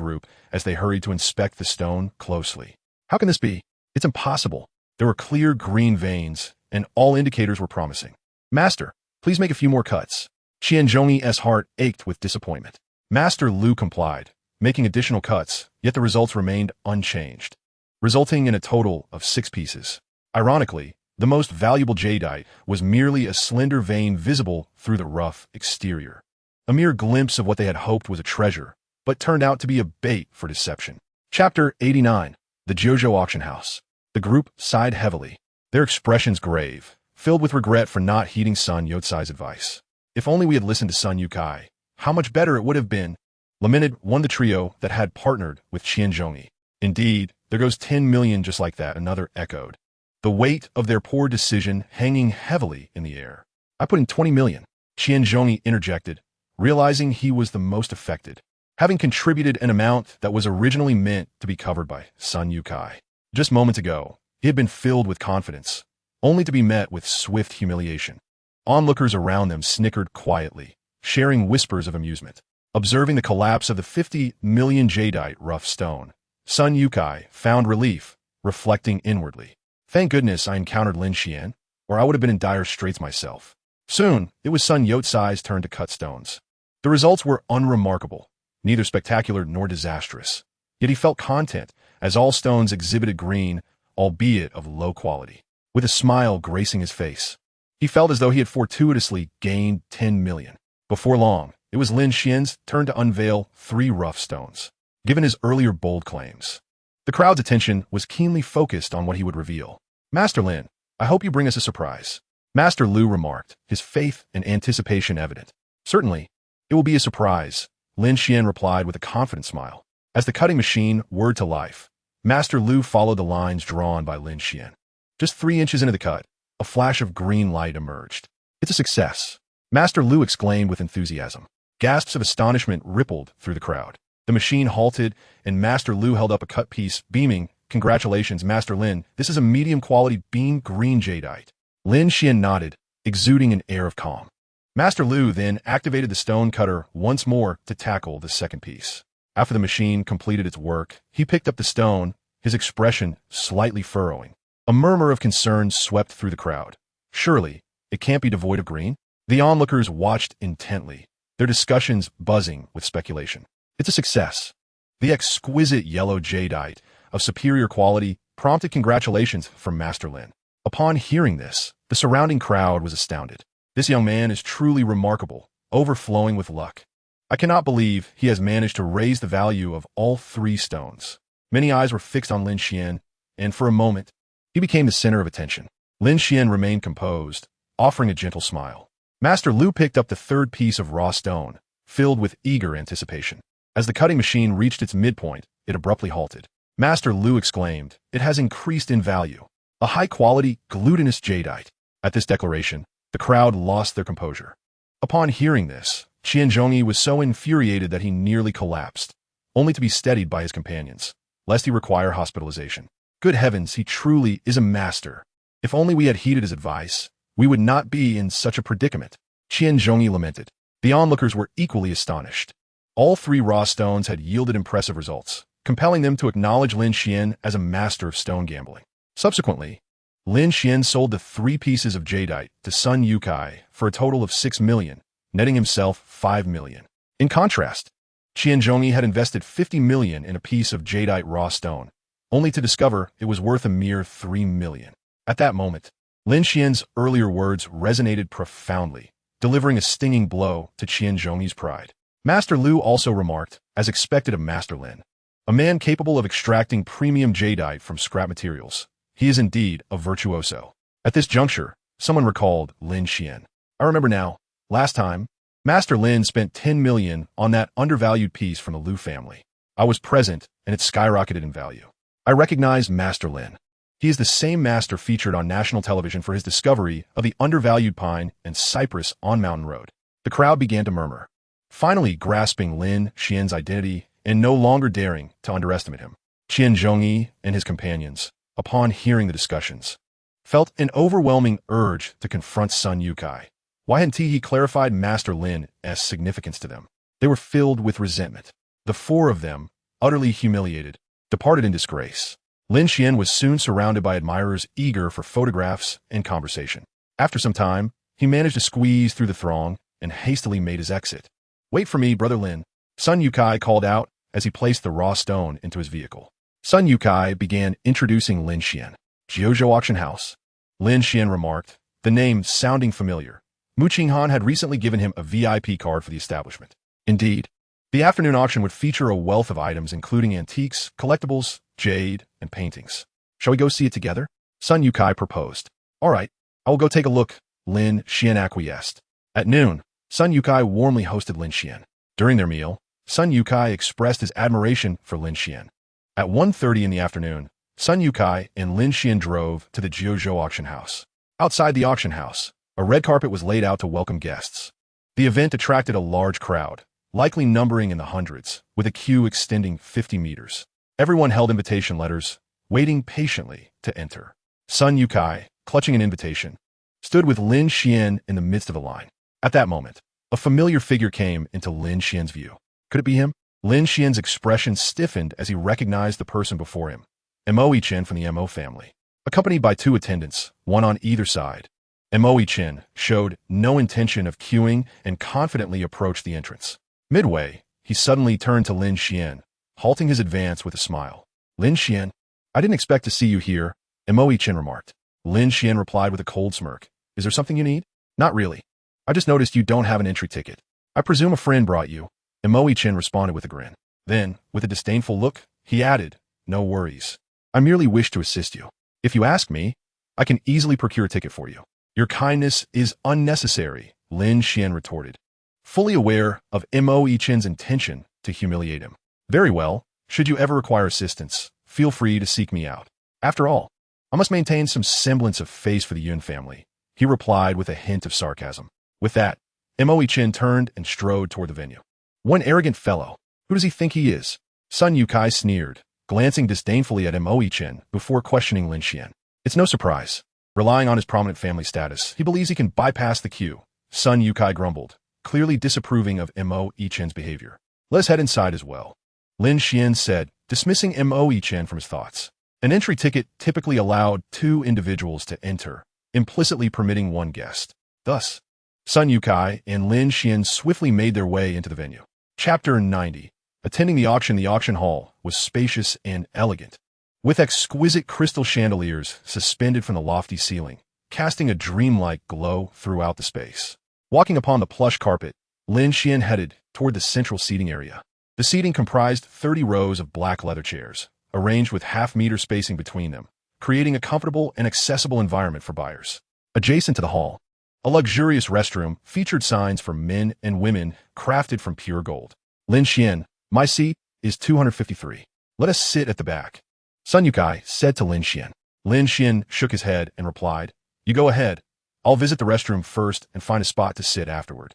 group as they hurried to inspect the stone closely. How can this be? It's impossible. There were clear green veins, and all indicators were promising. Master, please make a few more cuts. Qian Zhongyi's heart ached with disappointment. Master Lu complied, making additional cuts, yet the results remained unchanged, resulting in a total of 6 pieces. Ironically, the most valuable jadeite was merely a slender vein visible through the rough exterior. A mere glimpse of what they had hoped was a treasure, but turned out to be a bait for deception. Chapter 89. The Jojo Auction House. The group sighed heavily, their expressions grave, filled with regret for not heeding Sun Yotsai's advice. If only we had listened to Sun Yukai, how much better it would have been, lamented one of the trio that had partnered with Qian Zhongyi. Indeed, there goes 10 million just like that, another echoed, the weight of their poor decision hanging heavily in the air. I put in 20 million, Qian Zhongyi interjected, realizing he was the most affected, having contributed an amount that was originally meant to be covered by Sun Yukai. Just moments ago, he had been filled with confidence, only to be met with swift humiliation. Onlookers around them snickered quietly, sharing whispers of amusement. Observing the collapse of the 50 million jadeite rough stone, Sun Yukai found relief, reflecting inwardly. Thank goodness I encountered Lin Xuan, or I would have been in dire straits myself. Soon, it was Sun Yotsai's turn to cut stones. The results were unremarkable, neither spectacular nor disastrous. Yet he felt content, as all stones exhibited green, albeit of low quality. With a smile gracing his face, he felt as though he had fortuitously gained 10 million. Before long, it was Lin Xuan's turn to unveil 3 rough stones, given his earlier bold claims. The crowd's attention was keenly focused on what he would reveal. Master Lin, I hope you bring us a surprise. Master Lu remarked, his faith and anticipation evident. Certainly, it will be a surprise, Lin Xuan replied with a confident smile. As the cutting machine whirred to life, Master Lu followed the lines drawn by Lin Xuan. Just 3 inches into the cut, a flash of green light emerged. It's a success, Master Lu exclaimed with enthusiasm. Gasps of astonishment rippled through the crowd. The machine halted, and Master Lu held up a cut piece, beaming, "Congratulations, Master Lin, this is a medium-quality beam green jadeite." Lin Xuan nodded, exuding an air of calm. Master Lu then activated the stone cutter once more to tackle the second piece. After the machine completed its work, he picked up the stone, his expression slightly furrowing. A murmur of concern swept through the crowd. Surely, it can't be devoid of green? The onlookers watched intently, their discussions buzzing with speculation. It's a success. The exquisite yellow jadeite, of superior quality, prompted congratulations from Master Lin. Upon hearing this, the surrounding crowd was astounded. This young man is truly remarkable, overflowing with luck. I cannot believe he has managed to raise the value of all 3 stones. Many eyes were fixed on Lin Xuan, and for a moment, he became the center of attention. Lin Xuan remained composed, offering a gentle smile. Master Lu picked up the 3rd piece of raw stone, filled with eager anticipation. As the cutting machine reached its midpoint, it abruptly halted. Master Lu exclaimed, "It has increased in value. A high-quality, glutinous jadeite." At this declaration, the crowd lost their composure. Upon hearing this, Qian Zhongyi was so infuriated that he nearly collapsed, only to be steadied by his companions, lest he require hospitalization. Good heavens, he truly is a master. If only we had heeded his advice, we would not be in such a predicament. Qian Zhongyi lamented. The onlookers were equally astonished. All 3 raw stones had yielded impressive results, compelling them to acknowledge Lin Xuan as a master of stone gambling. Subsequently, Lin Xuan sold the 3 pieces of jadeite to Sun Yukai for a total of 6 million, netting himself 5 million. In contrast, Qian Zhongyi had invested 50 million in a piece of jadeite raw stone, only to discover it was worth a mere 3 million. At that moment, Lin Xuan's earlier words resonated profoundly, delivering a stinging blow to Qian Zhongyi's pride. Master Lu also remarked, as expected of Master Lin, a man capable of extracting premium jadeite from scrap materials. He is indeed a virtuoso. At this juncture, someone recalled Lin Xuan. I remember now, last time, Master Lin spent 10 million on that undervalued piece from the Lu family. I was present, and it skyrocketed in value. I recognized Master Lin. He is the same master featured on national television for his discovery of the undervalued pine and cypress on Mountain Road. The crowd began to murmur, finally grasping Lin Xuan's identity and no longer daring to underestimate him. Qian Zhongyi and his companions, upon hearing the discussions, felt an overwhelming urge to confront Sun Yukai. Why hadn't he clarified Master Lin's significance to them? They were filled with resentment. The 4 of them, utterly humiliated, departed in disgrace. Lin Xuan was soon surrounded by admirers eager for photographs and conversation. After some time, he managed to squeeze through the throng and hastily made his exit. Wait for me, Brother Lin, Sun Yukai called out as he placed the raw stone into his vehicle. Sun Yukai began introducing Lin Xuan. Jiuzhou Auction House. Lin Xuan remarked, the name sounding familiar. Mu Qinghan had recently given him a VIP card for the establishment. Indeed, the afternoon auction would feature a wealth of items including antiques, collectibles, jade, and paintings. Shall we go see it together? Sun Yukai proposed. All right, I will go take a look, Lin Xuan acquiesced. At noon, Sun Yukai warmly hosted Lin Xuan. During their meal, Sun Yukai expressed his admiration for Lin Xuan. At 1:30 in the afternoon, Sun Yukai and Lin Xuan drove to the Jiuzhou Auction House. Outside the auction house, a red carpet was laid out to welcome guests. The event attracted a large crowd, likely numbering in the hundreds, with a queue extending 50 meters. Everyone held invitation letters, waiting patiently to enter. Sun Yukai, clutching an invitation, stood with Lin Xuan in the midst of the line. At that moment, a familiar figure came into Lin Xuan's view. Could it be him? Lin Xuan's expression stiffened as he recognized the person before him, Mo Chen from the Mo family. Accompanied by 2 attendants, one on either side, Mo Chen showed no intention of queuing and confidently approached the entrance. Midway, he suddenly turned to Lin Xuan, halting his advance with a smile. Lin Xuan, I didn't expect to see you here, Mo Chen remarked. Lin Xuan replied with a cold smirk. Is there something you need? Not really. I just noticed you don't have an entry ticket. I presume a friend brought you. Mo Chen responded with a grin. Then, with a disdainful look, he added, no worries. I merely wish to assist you. If you ask me, I can easily procure a ticket for you. Your kindness is unnecessary, Lin Xuan retorted, fully aware of Mo Chen's intention to humiliate him. Very well, should you ever require assistance, feel free to seek me out. After all, I must maintain some semblance of face for the Yun family, he replied with a hint of sarcasm. With that, Mo Chen turned and strode toward the venue. One arrogant fellow. Who does he think he is? Sun Yukai sneered, glancing disdainfully at Mo Chen before questioning Lin Xuan. It's no surprise. Relying on his prominent family status, he believes he can bypass the queue. Sun Yukai grumbled, clearly disapproving of Mo Chen's behavior. Let's head inside as well, Lin Xuan said, dismissing Mo Chen from his thoughts. An entry ticket typically allowed 2 individuals to enter, implicitly permitting 1 guest. Thus, Sun Yukai and Lin Xuan swiftly made their way into the venue. Chapter 90. Attending the auction hall was spacious and elegant, with exquisite crystal chandeliers suspended from the lofty ceiling, casting a dreamlike glow throughout the space. Walking upon the plush carpet, Lin Xuan headed toward the central seating area. The seating comprised 30 rows of black leather chairs, arranged with half-meter spacing between them, creating a comfortable and accessible environment for buyers. Adjacent to the hall, a luxurious restroom featured signs for men and women crafted from pure gold. Lin Xuan, my seat is 253. Let us sit at the back, Sun Yukai said to Lin Xuan. Lin Xuan shook his head and replied, you go ahead. I'll visit the restroom first and find a spot to sit afterward.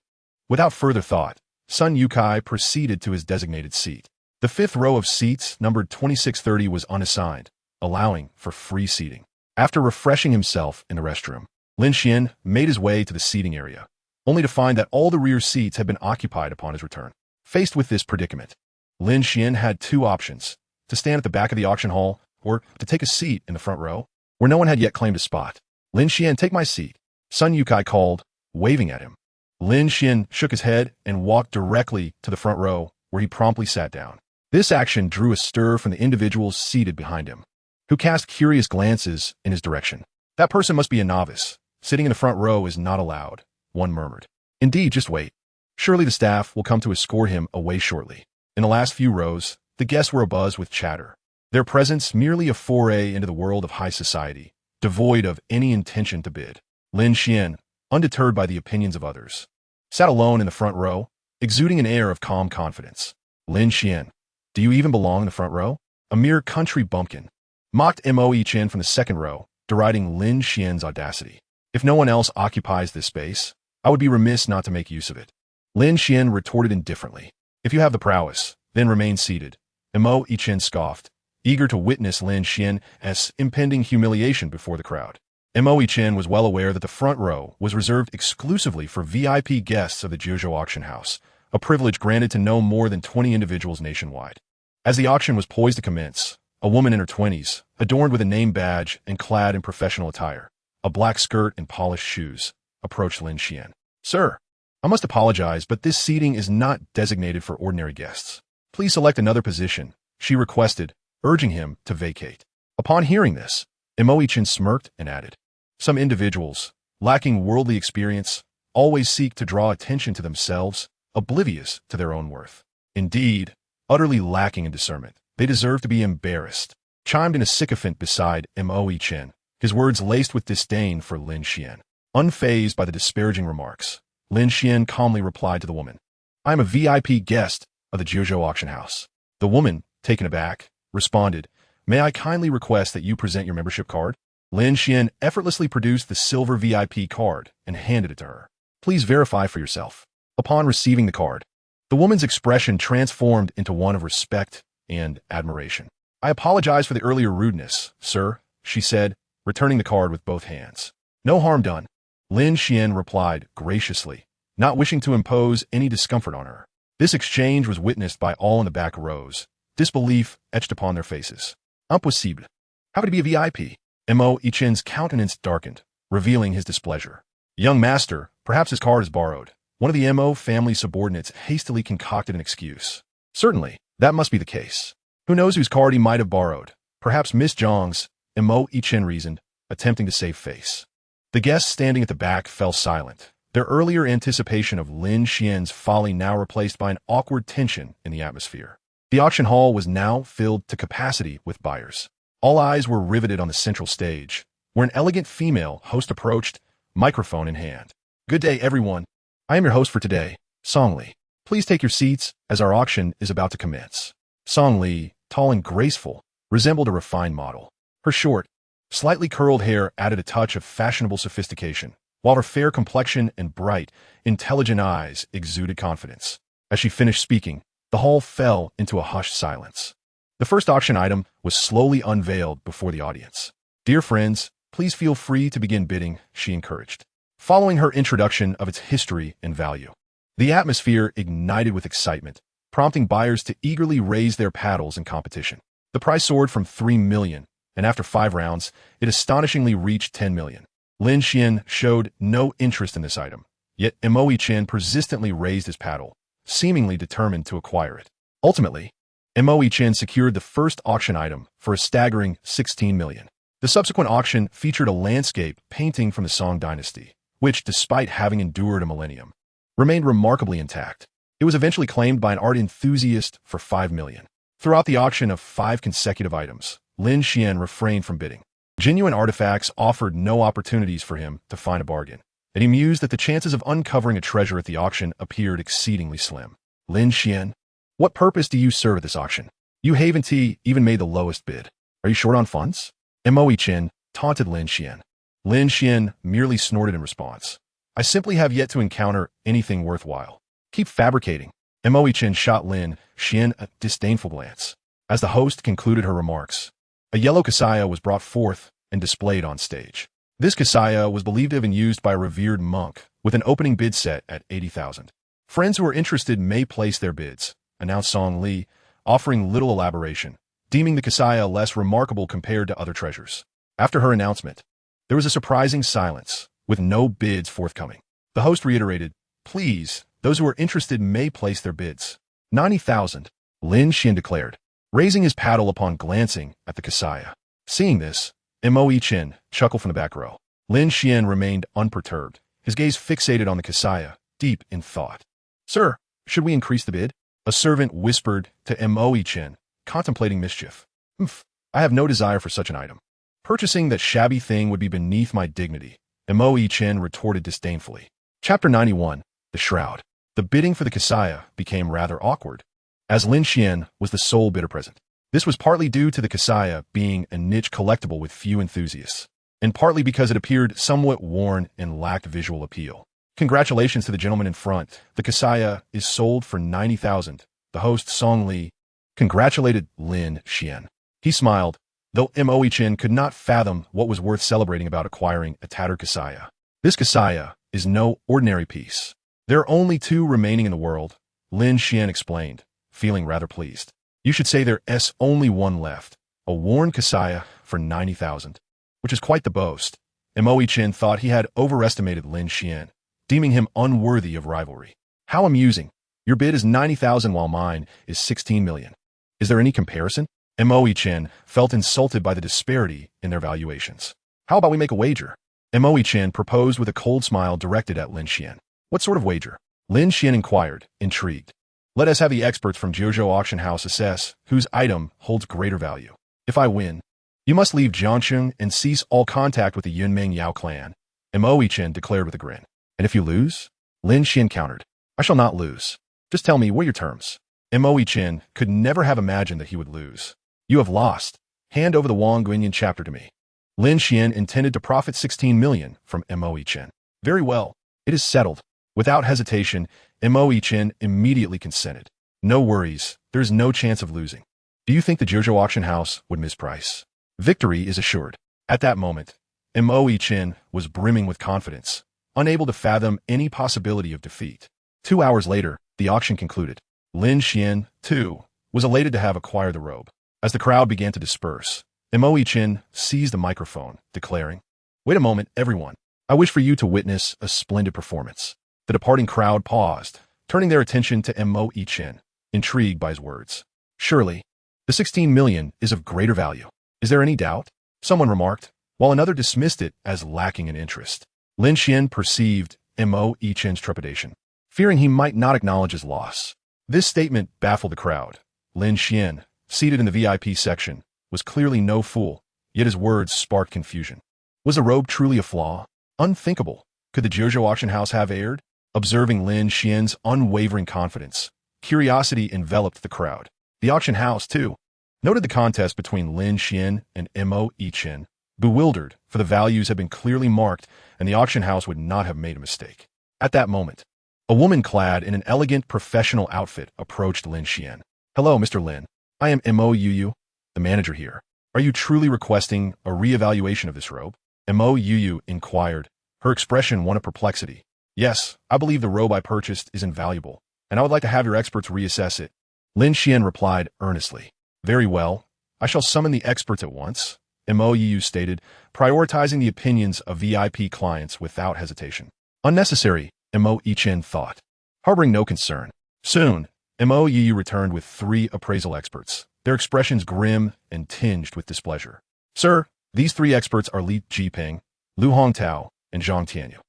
Without further thought, Sun Yukai proceeded to his designated seat. The 5th row of seats, numbered 2630, was unassigned, allowing for free seating. After refreshing himself in the restroom, Lin Xuan made his way to the seating area, only to find that all the rear seats had been occupied upon his return. Faced with this predicament, Lin Xuan had two options: to stand at the back of the auction hall or to take a seat in the front row, where no one had yet claimed a spot. "Lin Xuan, take my seat," Sun Yukai called, waving at him. Lin Xuan shook his head and walked directly to the front row, where he promptly sat down. This action drew a stir from the individuals seated behind him, who cast curious glances in his direction. "That person must be a novice. Sitting in the front row is not allowed," one murmured. "Indeed, just wait. Surely the staff will come to escort him away shortly." In the last few rows, the guests were abuzz with chatter, their presence merely a foray into the world of high society, devoid of any intention to bid. Lin Xuan, undeterred by the opinions of others, sat alone in the front row, exuding an air of calm confidence. "Lin Xuan, do you even belong in the front row? A mere country bumpkin," mocked Mo Chen from the second row, deriding Lin Xuan's audacity. "If no one else occupies this space, I would be remiss not to make use of it." Lin Xuan retorted indifferently. "If you have the prowess, then remain seated." Mo Chen scoffed, eager to witness Lin Xuan's impending humiliation before the crowd. Mo Chen was well aware that the front row was reserved exclusively for VIP guests of the Jiuzhou auction house, a privilege granted to no more than 20 individuals nationwide. As the auction was poised to commence, a woman in her 20s, adorned with a name badge and clad in professional attire, a black skirt and polished shoes, approached Lin Xuan. "Sir, I must apologize, but this seating is not designated for ordinary guests. Please select another position," she requested, urging him to vacate. Upon hearing this, Mo Chen smirked and added, "Some individuals, lacking worldly experience, always seek to draw attention to themselves, oblivious to their own worth. Indeed, utterly lacking in discernment, they deserve to be embarrassed," chimed in a sycophant beside Mo Chen, his words laced with disdain for Lin Xuan. Unfazed by the disparaging remarks, Lin Xuan calmly replied to the woman, "I am a VIP guest of the Jiuzhou auction house." The woman, taken aback, responded, "May I kindly request that you present your membership card?" Lin Xuan effortlessly produced the silver VIP card and handed it to her. "Please verify for yourself." Upon receiving the card, the woman's expression transformed into one of respect and admiration. "I apologize for the earlier rudeness, sir," she said, returning the card with both hands. "No harm done," Lin Xuan replied graciously, not wishing to impose any discomfort on her. This exchange was witnessed by all in the back rows, disbelief etched upon their faces. "Impossible. How could he be a VIP?" Mo Chen's countenance darkened, revealing his displeasure. "Young master, perhaps his card is borrowed." One of the Mo family subordinates hastily concocted an excuse. "Certainly, that must be the case. Who knows whose card he might have borrowed? Perhaps Miss Zhang's," Mo Chen reasoned, attempting to save face. The guests standing at the back fell silent, their earlier anticipation of Lin Xuan's folly now replaced by an awkward tension in the atmosphere. The auction hall was now filled to capacity with buyers. All eyes were riveted on the central stage, where an elegant female host approached, microphone in hand. "Good day, everyone. I am your host for today, Song Li. Please take your seats, as our auction is about to commence." Song Li, tall and graceful, resembled a refined model. Her short, slightly curled hair added a touch of fashionable sophistication, while her fair complexion and bright, intelligent eyes exuded confidence. As she finished speaking, the hall fell into a hushed silence. The first auction item was slowly unveiled before the audience. "Dear friends, please feel free to begin bidding," she encouraged, following her introduction of its history and value. The atmosphere ignited with excitement, prompting buyers to eagerly raise their paddles in competition. The price soared from 3 million, and after 5 rounds, it astonishingly reached 10 million. Lin Xuan showed no interest in this item, yet Mo Chen persistently raised his paddle, seemingly determined to acquire it. Ultimately, Mo Chen secured the first auction item for a staggering 16 million. The subsequent auction featured a landscape painting from the Song dynasty, which, despite having endured a millennium, remained remarkably intact. It was eventually claimed by an art enthusiast for 5 million. Throughout the auction of 5 consecutive items, Lin Xuan refrained from bidding. Genuine artifacts offered no opportunities for him to find a bargain, and he mused that the chances of uncovering a treasure at the auction appeared exceedingly slim. "Lin Xuan, what purpose do you serve at this auction? You haven't even made the lowest bid. Are you short on funds?" Mo Chen taunted Lin Xuan. Lin Xuan merely snorted in response. "I simply have yet to encounter anything worthwhile. Keep fabricating." Mo Chen shot Lin Xuan a disdainful glance. As the host concluded her remarks, a yellow kasaya was brought forth and displayed on stage. This Kasaya was believed to have been used by a revered monk, with an opening bid set at 80,000. Friends who are interested may place their bids, announced Song Li, offering little elaboration, deeming the Kasaya less remarkable compared to other treasures. After her announcement, there was a surprising silence, with no bids forthcoming. The host reiterated, "Please, those who are interested may place their bids." 90,000, Lin Xuan declared, raising his paddle upon glancing at the Kasaya. Seeing this, Moe Chen chuckled from the back row. Lin Xuan remained unperturbed, his gaze fixated on the Kasaya, deep in thought. "Sir, should we increase the bid?" A servant whispered to Moe Chen, contemplating mischief. I have no desire for such an item. Purchasing that shabby thing would be beneath my dignity," Moe Chen retorted disdainfully. Chapter 91, The Shroud. The bidding for the Kasaya became rather awkward, as Lin Xuan was the sole bidder present. This was partly due to the Kasaya being a niche collectible with few enthusiasts, and partly because it appeared somewhat worn and lacked visual appeal. "Congratulations to the gentleman in front. The Kasaya is sold for 90,000, the host Song Li congratulated Lin Xuan. He smiled, though Moe Chen could not fathom what was worth celebrating about acquiring a tattered Kasaya. This Kasaya is no ordinary piece. There are only 2 remaining in the world, Lin Xuan explained, feeling rather pleased. "You should say there's only one left, a worn Kasaya for 90,000, which is quite the boast." Moe Chen thought he had overestimated Lin Xuan, deeming him unworthy of rivalry. "How amusing. Your bid is 90,000 while mine is 16 million. Is there any comparison?" Moe Chen felt insulted by the disparity in their valuations. "How about we make a wager?" Moe Chen proposed with a cold smile directed at Lin Xuan. "What sort of wager?" Lin Xuan inquired, intrigued. "Let us have the experts from Jiuzhou Auction House assess whose item holds greater value. If I win, you must leave Jiangcheng and cease all contact with the Yunmeng Yao clan," Moe Chen declared with a grin. "And if you lose?" Lin Xuan countered. "I shall not lose. Just tell me what are your terms." Moe Chen could never have imagined that he would lose. "You have lost. Hand over the Wang Guinyan chapter to me." Lin Xuan intended to profit 16 million from Moe Chen. "Very well. It is settled." Without hesitation, Moe Chen immediately consented. "No worries. There is no chance of losing. Do you think the Jiuzhou Auction House would misprice?" Victory is assured. At that moment, Moe Chen was brimming with confidence, unable to fathom any possibility of defeat. 2 hours later, the auction concluded. Lin Xuan, too, was elated to have acquired the robe. As the crowd began to disperse, Moe Chen seized the microphone, declaring, "Wait a moment, everyone. I wish for you to witness a splendid performance." The departing crowd paused, turning their attention to Moe Chen, intrigued by his words. "Surely, the 16 million is of greater value. Is there any doubt?" someone remarked, while another dismissed it as lacking in interest. Lin Xuan perceived Moe Chen's trepidation, fearing he might not acknowledge his loss. This statement baffled the crowd. Lin Xuan, seated in the VIP section, was clearly no fool, yet his words sparked confusion. Was the robe truly a flaw? Unthinkable. Could the Jiuzhou Auction House have erred? Observing Lin Xuan's unwavering confidence, curiosity enveloped the crowd. The auction house, too, noted the contest between Lin Xuan and Moe Chen, bewildered, for the values had been clearly marked and the auction house would not have made a mistake. At that moment, a woman clad in an elegant professional outfit approached Lin Xuan. "Hello, Mr. Lin. I am Moe Yu, the manager here. Are you truly requesting a re-evaluation of this robe?" Moe Yu inquired, her expression one of perplexity. "Yes, I believe the robe I purchased is invaluable, and I would like to have your experts reassess it." Lin Xuan replied earnestly. "Very well. I shall summon the experts at once," Moe Yu stated, prioritizing the opinions of VIP clients without hesitation. Unnecessary, Moe Chen thought, harboring no concern. Soon, Moe Yu returned with 3 appraisal experts, their expressions grim and tinged with displeasure. "Sir, these 3 experts are Li Jiping, Lu Hongtao, and Zhang Tianyu.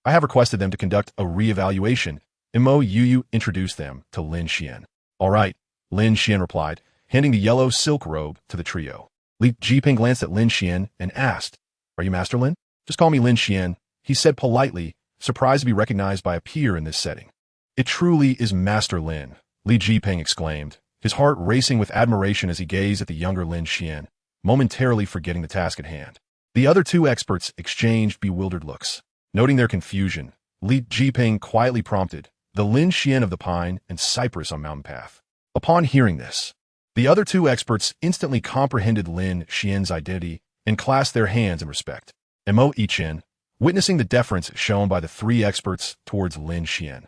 I have requested them to conduct a re-evaluation." Moe Yu introduced them to Lin Xuan. "All right," Lin Xuan replied, handing the yellow silk robe to the trio. Li Jiping glanced at Lin Xuan and asked, "Are you Master Lin?" "Just call me Lin Xuan," he said politely, surprised to be recognized by a peer in this setting. "It truly is Master Lin," Li Jiping exclaimed, his heart racing with admiration as he gazed at the younger Lin Xuan, momentarily forgetting the task at hand. The other 2 experts exchanged bewildered looks. Noting their confusion, Li Jiping quietly prompted, "The Lin Xuan of the pine and cypress on mountain path." Upon hearing this, the other 2 experts instantly comprehended Lin Xuan's identity and clasped their hands in respect. Mo Ichin, witnessing the deference shown by the three experts towards Lin Xuan,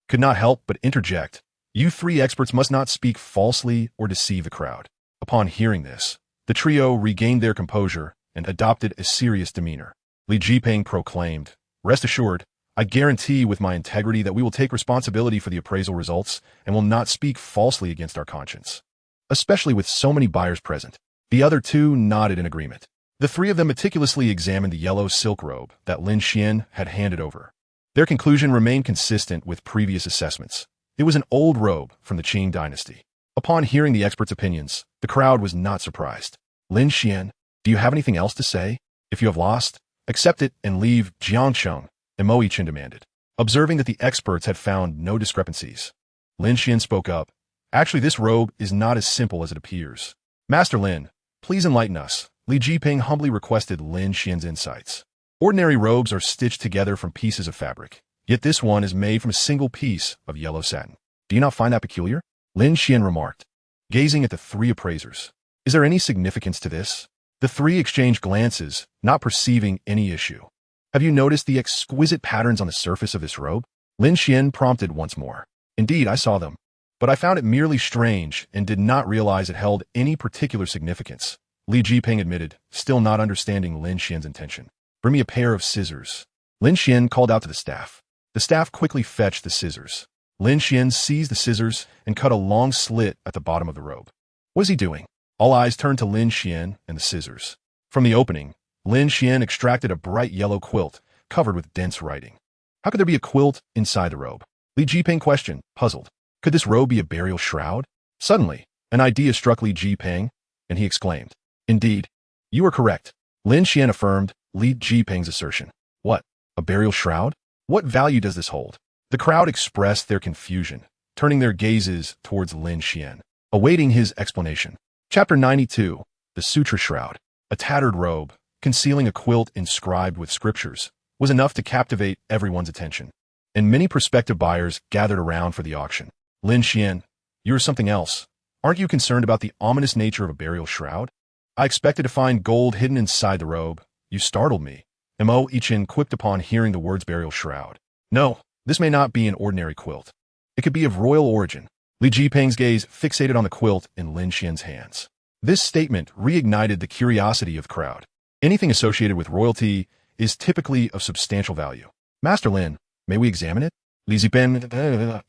could not help but interject. You three experts must not speak falsely or deceive the crowd. Upon hearing this, the trio regained their composure and adopted a serious demeanor. Li Jiping proclaimed, "Rest assured, I guarantee with my integrity that we will take responsibility for the appraisal results and will not speak falsely against our conscience." Especially with so many buyers present. The other two nodded in agreement. The three of them meticulously examined the yellow silk robe that Lin Xuan had handed over. Their conclusion remained consistent with previous assessments. It was an old robe from the Qing dynasty. Upon hearing the experts' opinions, the crowd was not surprised. "Lin Xuan, do you have anything else to say? If you have lost, accept it and leave Jiangsheng," Mo Ichin demanded. Observing that the experts had found no discrepancies, Lin Xuan spoke up. "Actually, this robe is not as simple as it appears. Master Lin, please enlighten us." Li Jiping humbly requested Lin Xuan's insights. Ordinary robes are stitched together from pieces of fabric, yet this one is made from a single piece of yellow satin. "Do you not find that peculiar?" Lin Xuan remarked, gazing at the three appraisers. "Is there any significance to this?" The three exchanged glances, not perceiving any issue. "Have you noticed the exquisite patterns on the surface of this robe?" Lin Xuan prompted once more. "Indeed, I saw them, but I found it merely strange and did not realize it held any particular significance," Li Jiping admitted, still not understanding Lin Xuan's intention. "Bring me a pair of scissors." Lin Xuan called out to the staff. The staff quickly fetched the scissors. Lin Xuan seized the scissors and cut a long slit at the bottom of the robe. What is he doing? All eyes turned to Lin Xuan and the scissors. From the opening, Lin Xuan extracted a bright yellow quilt covered with dense writing. How could there be a quilt inside the robe? Li Jiping questioned, puzzled. Could this robe be a burial shroud? Suddenly, an idea struck Li Jiping, and he exclaimed, "Indeed, you are correct." Lin Xuan affirmed Li Jiping's assertion. "What? A burial shroud? What value does this hold?" The crowd expressed their confusion, turning their gazes towards Lin Xuan, awaiting his explanation. Chapter 92, The Sutra Shroud. A tattered robe, concealing a quilt inscribed with scriptures, was enough to captivate everyone's attention, and many prospective buyers gathered around for the auction. "Lin Xuan, you're something else. Aren't you concerned about the ominous nature of a burial shroud? I expected to find gold hidden inside the robe. You startled me." Mo Ichin quipped upon hearing the words burial shroud. "No, this may not be an ordinary quilt. It could be of royal origin." Li Jiping's gaze fixated on the quilt in Lin Xuan's hands. This statement reignited the curiosity of the crowd. Anything associated with royalty is typically of substantial value. "Master Lin, may we examine it?" Li Jiping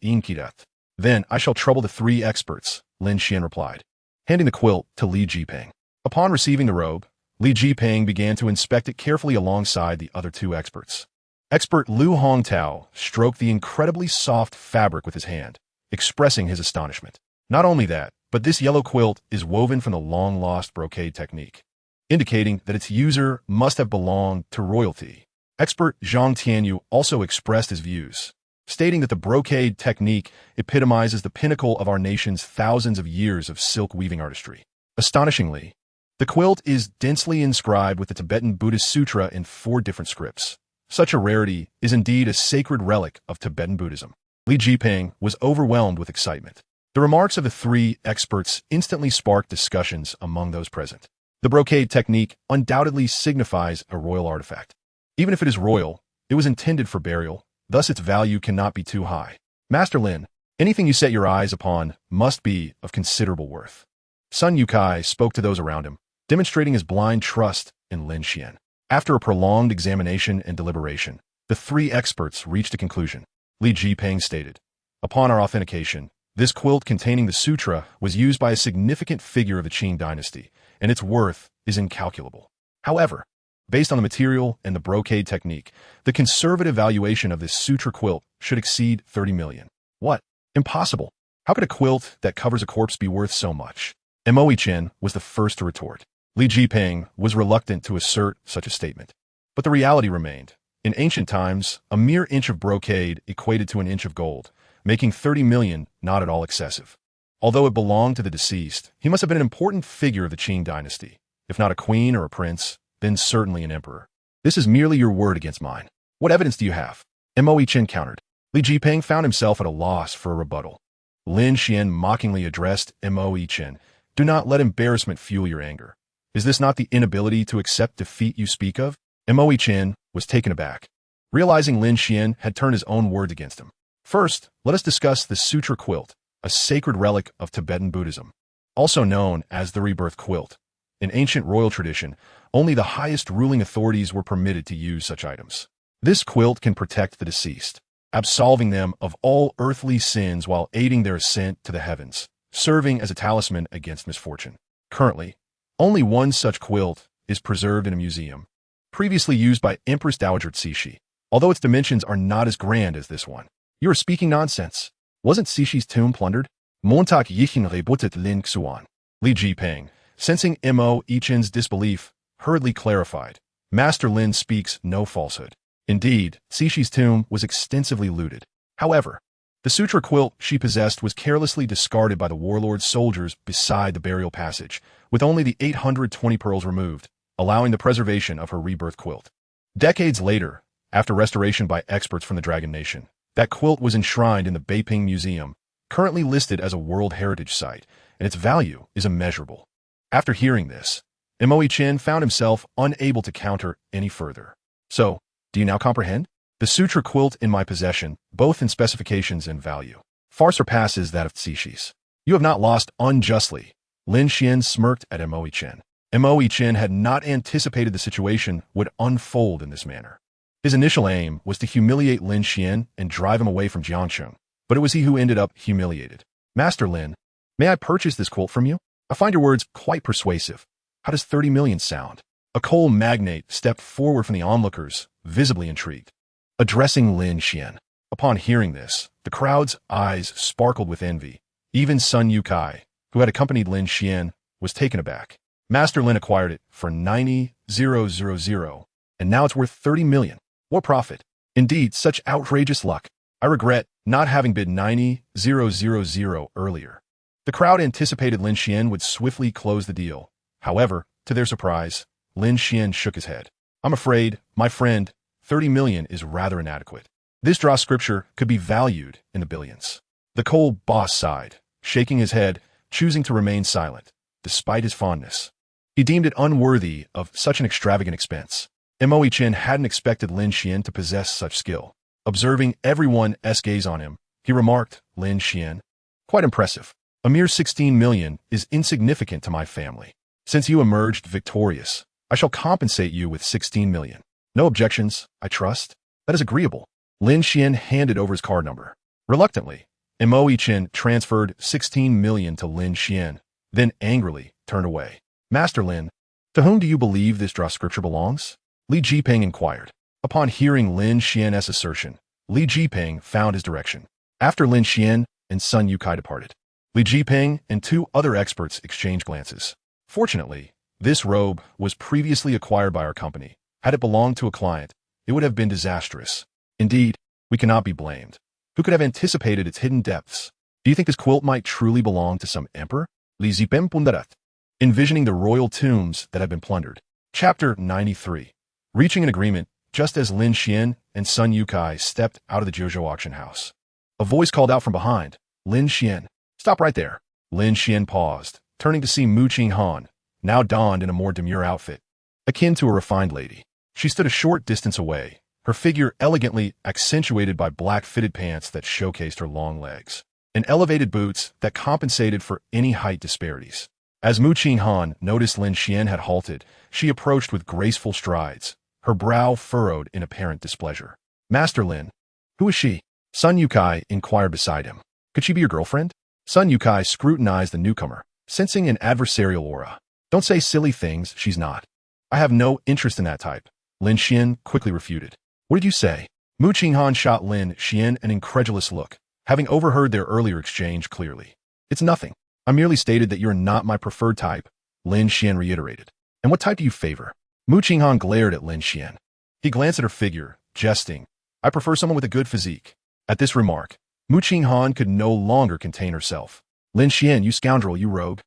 inquired. "Then I shall trouble the three experts," Lin Xuan replied, handing the quilt to Li Jiping. Upon receiving the robe, Li Jiping began to inspect it carefully alongside the other two experts. Expert Lu Hongtao stroked the incredibly soft fabric with his hand, expressing his astonishment. Not only that, but this yellow quilt is woven from the long-lost brocade technique, indicating that its user must have belonged to royalty. Expert Zhang Tianyu also expressed his views, stating that the brocade technique epitomizes the pinnacle of our nation's thousands of years of silk weaving artistry. Astonishingly, the quilt is densely inscribed with the Tibetan Buddhist Sutra in 4 different scripts. Such a rarity is indeed a sacred relic of Tibetan Buddhism. Li Jiping was overwhelmed with excitement. The remarks of the three experts instantly sparked discussions among those present. The brocade technique undoubtedly signifies a royal artifact. Even if it is royal, it was intended for burial, thus its value cannot be too high. "Master Lin, anything you set your eyes upon must be of considerable worth." Sun Yukai spoke to those around him, demonstrating his blind trust in Lin Xuan. After a prolonged examination and deliberation, the three experts reached a conclusion. Li Jiping stated, "Upon our authentication, this quilt containing the sutra was used by a significant figure of the Qing dynasty, and its worth is incalculable. However, based on the material and the brocade technique, the conservative valuation of this sutra quilt should exceed 30 million. What? Impossible. How could a quilt that covers a corpse be worth so much?" Mo Ichin was the first to retort. Li Jiping was reluctant to assert such a statement. But the reality remained. In ancient times, a mere inch of brocade equated to an inch of gold, making 30 million not at all excessive. Although it belonged to the deceased, he must have been an important figure of the Qing dynasty. If not a queen or a prince, then certainly an emperor. "This is merely your word against mine. What evidence do you have?" Mo Ichin countered. Li Jiping found himself at a loss for a rebuttal. Lin Xuan mockingly addressed Mo Ichin. "Do not let embarrassment fuel your anger. Is this not the inability to accept defeat you speak of?" Moe Chin was taken aback, realizing Lin Xuan had turned his own words against him. First, let us discuss the sutra quilt, a sacred relic of Tibetan Buddhism, also known as the Rebirth quilt. In ancient royal tradition, only the highest ruling authorities were permitted to use such items. This quilt can protect the deceased, absolving them of all earthly sins while aiding their ascent to the heavens, serving as a talisman against misfortune. Currently, only one such quilt is preserved in a museum, previously used by Empress Dowager Cixi, although its dimensions are not as grand as this one. You are speaking nonsense. Wasn't Cixi's tomb plundered? Montauk Yichin rebutet Lin Xuan. Li Jipeng, sensing Mo Chin's disbelief, hurriedly clarified. Master Lin speaks no falsehood. Indeed, Cixi's tomb was extensively looted. However, the sutra quilt she possessed was carelessly discarded by the warlord's soldiers beside the burial passage, with only the 820 pearls removed, allowing the preservation of her rebirth quilt. Decades later, after restoration by experts from the Dragon Nation, that quilt was enshrined in the Beiping Museum, currently listed as a World Heritage Site, and its value is immeasurable. After hearing this, Moe Chin found himself unable to counter any further. So, do you now comprehend? The sutra quilt in my possession, both in specifications and value, far surpasses that of Cixi's. You have not lost unjustly. Lin Xuan smirked at Moe Chin. Moe Chin had not anticipated the situation would unfold in this manner. His initial aim was to humiliate Lin Xuan and drive him away from Jiangsheng, but it was he who ended up humiliated. Master Lin, may I purchase this quilt from you? I find your words quite persuasive. How does 30 million sound? A coal magnate stepped forward from the onlookers, visibly intrigued. Addressing Lin Xuan. Upon hearing this, the crowd's eyes sparkled with envy. Even Sun Yukai, who had accompanied Lin Xuan, was taken aback. Master Lin acquired it for 90,000, and now it's worth 30 million. What profit? Indeed, such outrageous luck. I regret not having bid 90,000 earlier. The crowd anticipated Lin Xuan would swiftly close the deal. However, to their surprise, Lin Xuan shook his head. I'm afraid, my friend, 30 million is rather inadequate. This draw scripture could be valued in the billions. The coal boss sighed, shaking his head, choosing to remain silent, despite his fondness. He deemed it unworthy of such an extravagant expense. Moe Chin hadn't expected Lin Xuan to possess such skill. Observing everyone's gaze on him, he remarked, Lin Xuan, quite impressive. A mere 16 million is insignificant to my family. Since you emerged victorious, I shall compensate you with 16 million. No objections, I trust. That is agreeable. Lin Xuan handed over his card number. Reluctantly, Moe Chin transferred 16 million to Lin Xuan, then angrily turned away. Master Lin, to whom do you believe this draw scripture belongs? Li Jipeng inquired. Upon hearing Lin Xuan's assertion, Li Jipeng found his direction. After Lin Xuan and Sun Yukai departed, Li Jipeng and two other experts exchanged glances. Fortunately, this robe was previously acquired by our company. Had it belonged to a client, it would have been disastrous. Indeed, we cannot be blamed. Who could have anticipated its hidden depths? Do you think this quilt might truly belong to some emperor? Li Zipem Pundarat. Envisioning the royal tombs that have been plundered. Chapter 93. Reaching an agreement just as Lin Xuan and Sun Yukai stepped out of the Jojo auction house. A voice called out from behind, Lin Xuan. Stop right there. Lin Xuan paused, turning to see Mu Qinghan, now donned in a more demure outfit, akin to a refined lady. She stood a short distance away, her figure elegantly accentuated by black fitted pants that showcased her long legs, and elevated boots that compensated for any height disparities. As Mu Qinghan noticed Lin Xuan had halted, she approached with graceful strides, her brow furrowed in apparent displeasure. Master Lin, who is she? Sun Yukai inquired beside him. Could she be your girlfriend? Sun Yukai scrutinized the newcomer, sensing an adversarial aura. Don't say silly things, she's not. I have no interest in that type. Lin Xuan quickly refuted. What did you say? Mu Qinghan shot Lin Xuan an incredulous look, having overheard their earlier exchange clearly. It's nothing. I merely stated that you're not my preferred type, Lin Xuan reiterated. And what type do you favor? Mu Qinghan glared at Lin Xuan. He glanced at her figure, jesting. I prefer someone with a good physique. At this remark, Mu Qinghan could no longer contain herself. Lin Xuan, you scoundrel, you rogue.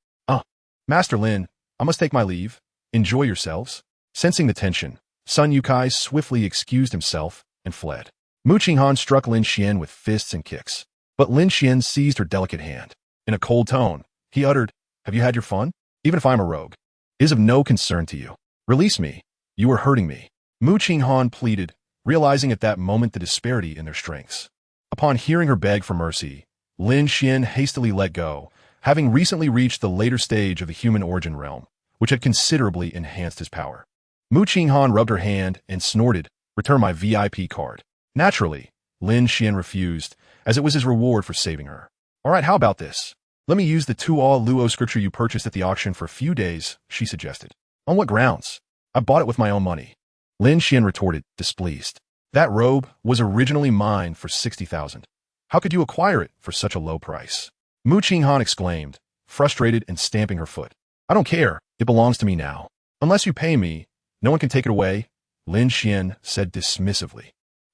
Master Lin, I must take my leave. Enjoy yourselves. Sensing the tension, Sun Yukai swiftly excused himself and fled. Mu Qinghan struck Lin Xuan with fists and kicks, but Lin Xuan seized her delicate hand. In a cold tone, he uttered, Have you had your fun? Even if I'm a rogue, it is of no concern to you. Release me. You are hurting me. Mu Qinghan pleaded, realizing at that moment the disparity in their strengths. Upon hearing her beg for mercy, Lin Xuan hastily let go, having recently reached the later stage of the human origin realm, which had considerably enhanced his power. Mu Qinghan rubbed her hand and snorted, "Return my VIP card." Naturally, Lin Xuan refused, as it was his reward for saving her. "All right, how about this? Let me use the Tuo Luo scripture you purchased at the auction for a few days," she suggested. "On what grounds? I bought it with my own money." Lin Xuan retorted, displeased. "That robe was originally mine for 60,000. How could you acquire it for such a low price?" Mu Qinghan exclaimed, frustrated and stamping her foot. "I don't care. It belongs to me now. Unless you pay me, no one can take it away," Lin Xuan said dismissively.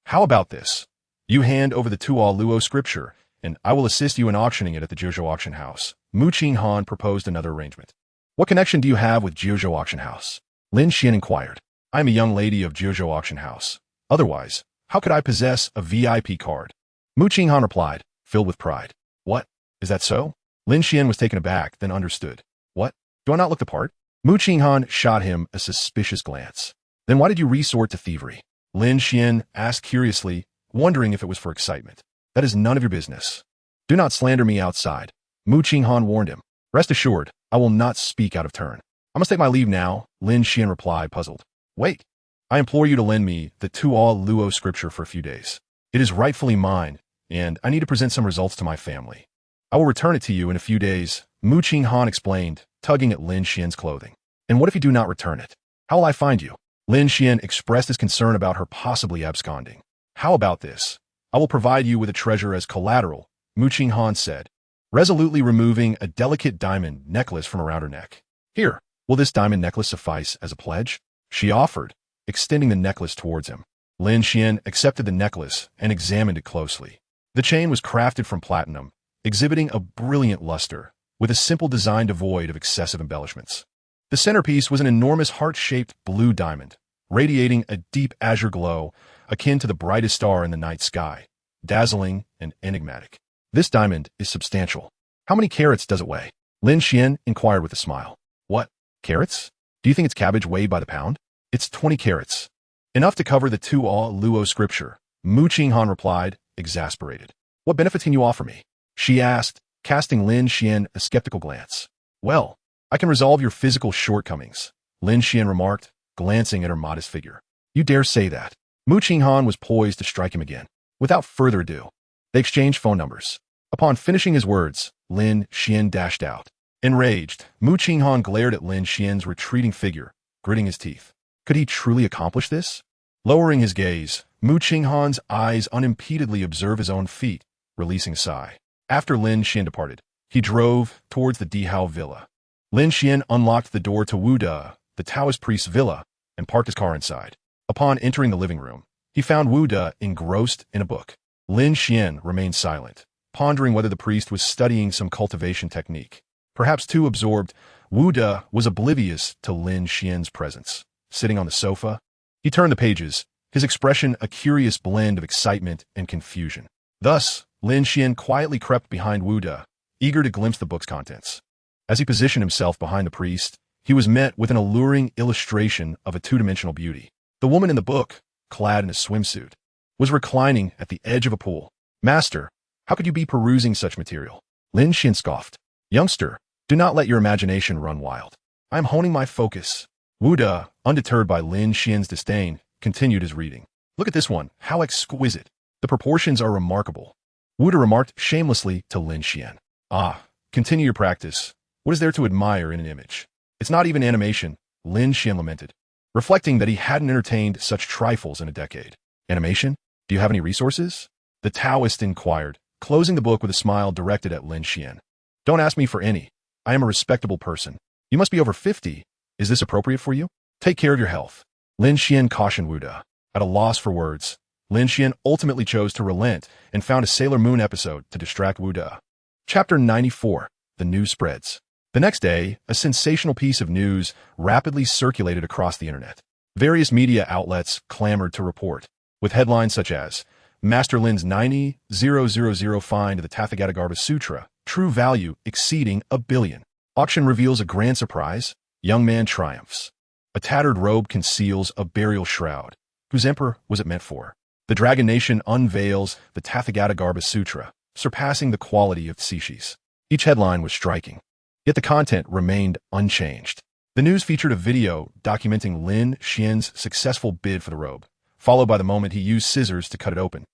"How about this? You hand over the Tuo Luo scripture, and I will assist you in auctioning it at the Jiuzhou auction house." Mu Qinghan proposed another arrangement. "What connection do you have with Jiuzhou auction house?" Lin Xuan inquired. "I am a young lady of Jiuzhou auction house. Otherwise, how could I possess a VIP card?" Mu Qinghan replied, filled with pride. "What? Is that so?" Lin Xuan was taken aback, then understood. "What? Do I not look the part?" Mu Qinghan shot him a suspicious glance. "Then why did you resort to thievery?" Lin Xuan asked curiously, wondering if it was for excitement. "That is none of your business. Do not slander me outside," Mu Qinghan warned him. "Rest assured, I will not speak out of turn." "I must take my leave now," Lin Xuan replied, puzzled. "Wait. I implore you to lend me the Tuo Luo scripture for a few days. It is rightfully mine, and I need to present some results to my family. I will return it to you in a few days," Mu Qinghan explained, tugging at Lin Xuan's clothing. "And what if you do not return it? How will I find you?" Lin Xuan expressed his concern about her possibly absconding. "How about this? I will provide you with a treasure as collateral," Mu Qinghan said, resolutely removing a delicate diamond necklace from around her neck. "Here, will this diamond necklace suffice as a pledge?" she offered, extending the necklace towards him. Lin Xuan accepted the necklace and examined it closely. The chain was crafted from platinum, exhibiting a brilliant luster, with a simple design devoid of excessive embellishments. The centerpiece was an enormous heart-shaped blue diamond, radiating a deep azure glow akin to the brightest star in the night sky, dazzling and enigmatic. "This diamond is substantial. How many carats does it weigh?" Lin Xuan inquired with a smile. "What? Carats? Do you think it's cabbage weighed by the pound?" "It's 20 carats. Enough to cover the Tuo Luo scripture," Mu Qinghan replied, exasperated. "What benefit can you offer me?" she asked, casting Lin Xuan a skeptical glance. "Well, I can resolve your physical shortcomings," Lin Xuan remarked, glancing at her modest figure. "You dare say that?" Mu Qinghan was poised to strike him again. Without further ado, they exchanged phone numbers. Upon finishing his words, Lin Xuan dashed out. Enraged, Mu Qinghan glared at Lin Xuan's retreating figure, gritting his teeth. Could he truly accomplish this? Lowering his gaze, Mu Qinghan's eyes unimpededly observed his own feet, releasing a sigh. After Lin Xuan departed, he drove towards the Dihao villa. Lin Xuan unlocked the door to Wu De, the Taoist priest's villa, and parked his car inside. Upon entering the living room, he found Wu De engrossed in a book. Lin Xuan remained silent, pondering whether the priest was studying some cultivation technique. Perhaps too absorbed, Wu De was oblivious to Lin Xuan's presence. Sitting on the sofa, he turned the pages, his expression a curious blend of excitement and confusion. Thus, Lin Xuan quietly crept behind Wu De, eager to glimpse the book's contents. As he positioned himself behind the priest, he was met with an alluring illustration of a two-dimensional beauty. The woman in the book, clad in a swimsuit, was reclining at the edge of a pool. "Master, how could you be perusing such material?" Lin Xuan scoffed. "Youngster, do not let your imagination run wild. I am honing my focus." Wu De, undeterred by Lin Xuan's disdain, continued his reading. "Look at this one. How exquisite. The proportions are remarkable," Wu De remarked shamelessly to Lin Xuan. "Ah, continue your practice. What is there to admire in an image? It's not even animation," Lin Xuan lamented, reflecting that he hadn't entertained such trifles in a decade. "Animation? Do you have any resources?" the Taoist inquired, closing the book with a smile directed at Lin Xuan. "Don't ask me for any. I am a respectable person. You must be over 50. Is this appropriate for you? Take care of your health," Lin Xuan cautioned Wu De. At a loss for words, Lin Xuan ultimately chose to relent and found a Sailor Moon episode to distract Wu De. Chapter 94. The News Spreads. The next day, a sensational piece of news rapidly circulated across the internet. Various media outlets clamored to report, with headlines such as, "Master Lin's 90,000 find of the Tathagatagarbha Sutra, true value exceeding $1 billion. Auction reveals a grand surprise. Young man triumphs. A tattered robe conceals a burial shroud. Whose emperor was it meant for? The Dragon Nation unveils the Tathagatagarbha Sutra, surpassing the quality of Tshishis. Each headline was striking, yet the content remained unchanged. The news featured a video documenting Lin Xuan's successful bid for the robe, followed by the moment he used scissors to cut it open,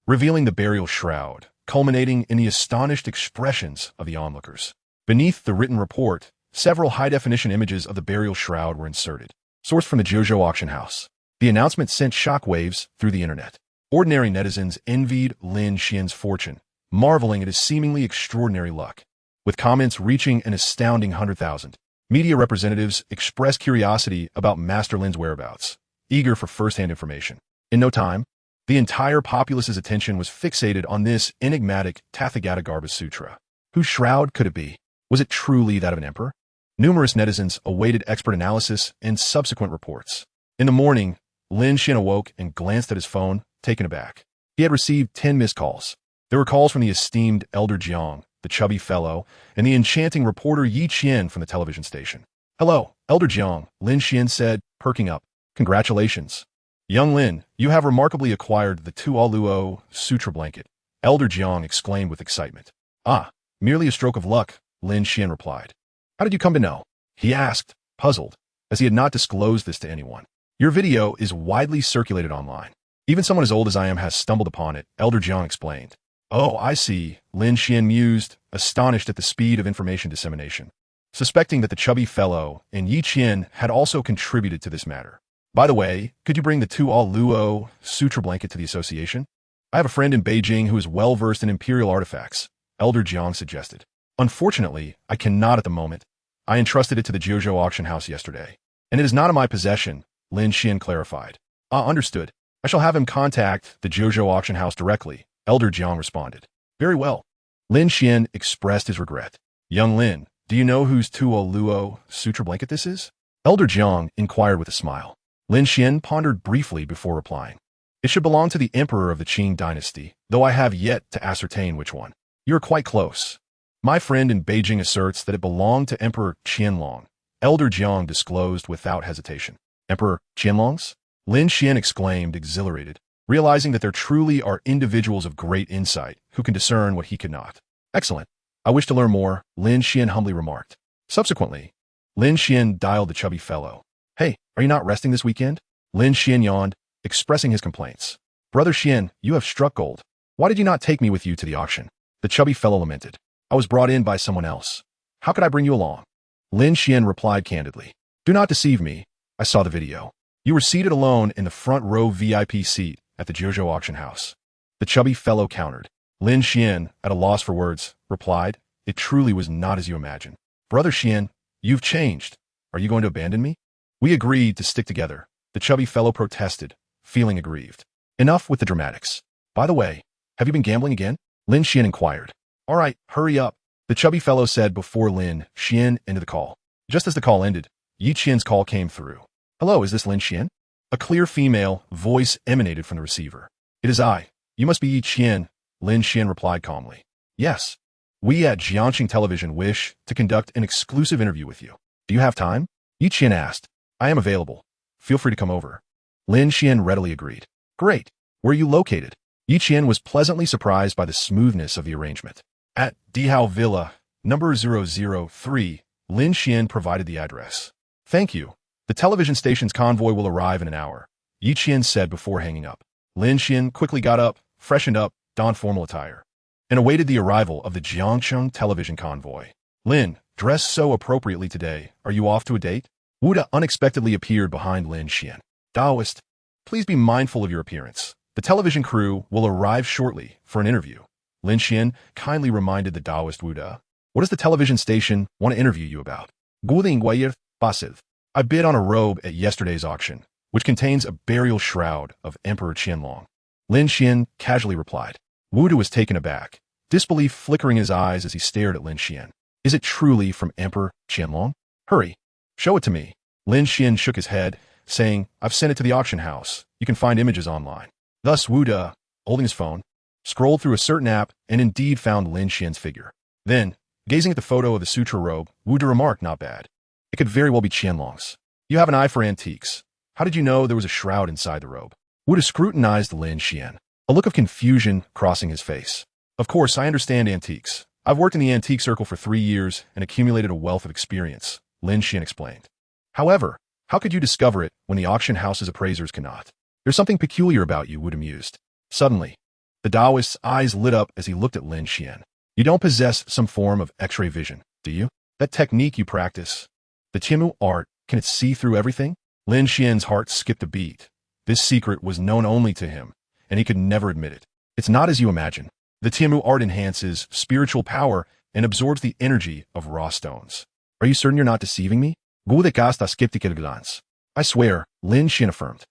revealing the burial shroud, culminating in the astonished expressions of the onlookers. Beneath the written report, several high-definition images of the burial shroud were inserted. Sourced from the Jojo auction house. The announcement sent shockwaves through the internet. Ordinary netizens envied Lin Xuan's fortune, marveling at his seemingly extraordinary luck. With comments reaching an astounding 100,000, media representatives expressed curiosity about Master Lin's whereabouts, eager for first-hand information. In no time, the entire populace's attention was fixated on this enigmatic Tathagatagarbha Sutra. Whose shroud could it be? Was it truly that of an emperor? Numerous netizens awaited expert analysis and subsequent reports. In the morning, Lin Xuan awoke and glanced at his phone, taken aback. He had received 10 missed calls. There were calls from the esteemed Elder Jiang, the chubby fellow, and the enchanting reporter Yi Qian from the television station. "Hello, Elder Jiang," Lin Xuan said, perking up. "Congratulations. Young Lin, you have remarkably acquired the Tuoluo Sutra blanket," Elder Jiang exclaimed with excitement. "Ah, merely a stroke of luck," Lin Xuan replied. "How did you come to know?" he asked, puzzled, as he had not disclosed this to anyone. "Your video is widely circulated online. Even someone as old as I am has stumbled upon it," Elder Jiang explained. "Oh, I see," Lin Xuan mused, astonished at the speed of information dissemination, suspecting that the chubby fellow and Yi Qian had also contributed to this matter. "By the way, could you bring the Tuoluo Sutra blanket to the association? I have a friend in Beijing who is well-versed in imperial artifacts," Elder Jiang suggested. "Unfortunately, I cannot at the moment. I entrusted it to the Jojo auction house yesterday, and it is not in my possession," Lin Xuan clarified. Understood. I shall have him contact the Jojo auction house directly," Elder Jiang responded. "Very well." Lin Xuan expressed his regret. "Young Lin, do you know whose Tuoluo Sutra blanket this is?" Elder Jiang inquired with a smile. Lin Xuan pondered briefly before replying. "It should belong to the emperor of the Qing dynasty, though I have yet to ascertain which one." "You are quite close. My friend in Beijing asserts that it belonged to Emperor Qianlong," Elder Jiang disclosed without hesitation. "Emperor Qianlong's?" Lin Xuan exclaimed, exhilarated, realizing that there truly are individuals of great insight who can discern what he could not. "Excellent. I wish to learn more," Lin Xuan humbly remarked. Subsequently, Lin Xuan dialed the chubby fellow. "Hey, are you not resting this weekend?" Lin Xuan yawned, expressing his complaints. "Brother Xuan, you have struck gold. Why did you not take me with you to the auction?" The chubby fellow lamented. "I was brought in by someone else. How could I bring you along?" Lin Xuan replied candidly. "Do not deceive me. I saw the video. You were seated alone in the front row VIP seat at the Jojo auction house." The chubby fellow countered. Lin Xuan, at a loss for words, replied, "It truly was not as you imagine. Brother Xuan, you've changed. Are you going to abandon me?" "We agreed to stick together," the chubby fellow protested, feeling aggrieved. "Enough with the dramatics. By the way, have you been gambling again?" Lin Xuan inquired. "All right, hurry up," the chubby fellow said before Lin Xuan ended the call. Just as the call ended, Yi Qian's call came through. "Hello, is this Lin Xuan?" A clear female voice emanated from the receiver. "It is I. You must be Yi Qian," Lin Xuan replied calmly. "Yes. We at Jiangxing Television wish to conduct an exclusive interview with you. Do you have time?" Yi Qian asked. "I am available. Feel free to come over." Lin Xuan readily agreed. "Great. Where are you located?" Yi Qian was pleasantly surprised by the smoothness of the arrangement. "At Dihao Villa, number 003, Lin Xuan provided the address. "Thank you. The television station's convoy will arrive in an hour," Yi Qian said before hanging up. Lin Xuan quickly got up, freshened up, donned formal attire, and awaited the arrival of the Jiangxing television convoy. "Lin, dressed so appropriately today, are you off to a date?" Wuda unexpectedly appeared behind Lin Xuan. "Taoist, please be mindful of your appearance. The television crew will arrive shortly for an interview," Lin Xuan kindly reminded the Taoist Wuda. "What does the television station want to interview you about?" "Guling Guayir Basiv. I bid on a robe at yesterday's auction, which contains a burial shroud of Emperor Qianlong," Lin Xuan casually replied. Wuda was taken aback, disbelief flickering in his eyes as he stared at Lin Xuan. "Is it truly from Emperor Qianlong? Hurry, show it to me." Lin Xuan shook his head, saying, "I've sent it to the auction house. You can find images online." Thus Wuda, holding his phone, scrolled through a certain app and indeed found Lin Xuan's figure. Then, gazing at the photo of the sutra robe, Wuda remarked, "Not bad. It could very well be Qianlong's. You have an eye for antiques. How did you know there was a shroud inside the robe?" Wu scrutinized Lin Xuan, a look of confusion crossing his face. Of course, I understand antiques. I've worked in the antique circle for 3 years and accumulated a wealth of experience, Lin Xuan explained. However, how could you discover it when the auction house's appraisers cannot? There's something peculiar about you, Wu mused. Suddenly, the Taoist's eyes lit up as he looked at Lin Xuan. You don't possess some form of X-ray vision, do you? That technique you practice, the Tianmu art, can it see through everything? Lin Xuan's heart skipped a beat. This secret was known only to him, and he could never admit it. It's not as you imagine. The Tianmu art enhances spiritual power and absorbs the energy of raw stones. Are you certain you're not deceiving me? I swear, Lin Xuan affirmed.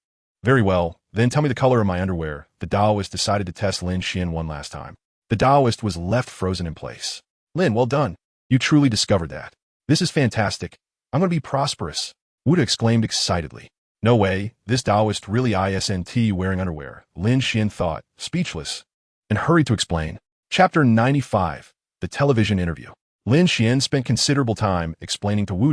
Very well, then tell me the color of my underwear. The Taoist decided to test Lin Xuan one last time. The Taoist was left frozen in place. Lin, well done. You truly discovered that. This is fantastic. I'm going to be prosperous, Wu exclaimed excitedly. No way, this Taoist really isn't wearing underwear, Lin Xuan thought, speechless, and hurried to explain. Chapter 95, The Television Interview. Lin Xuan spent considerable time explaining to Wu,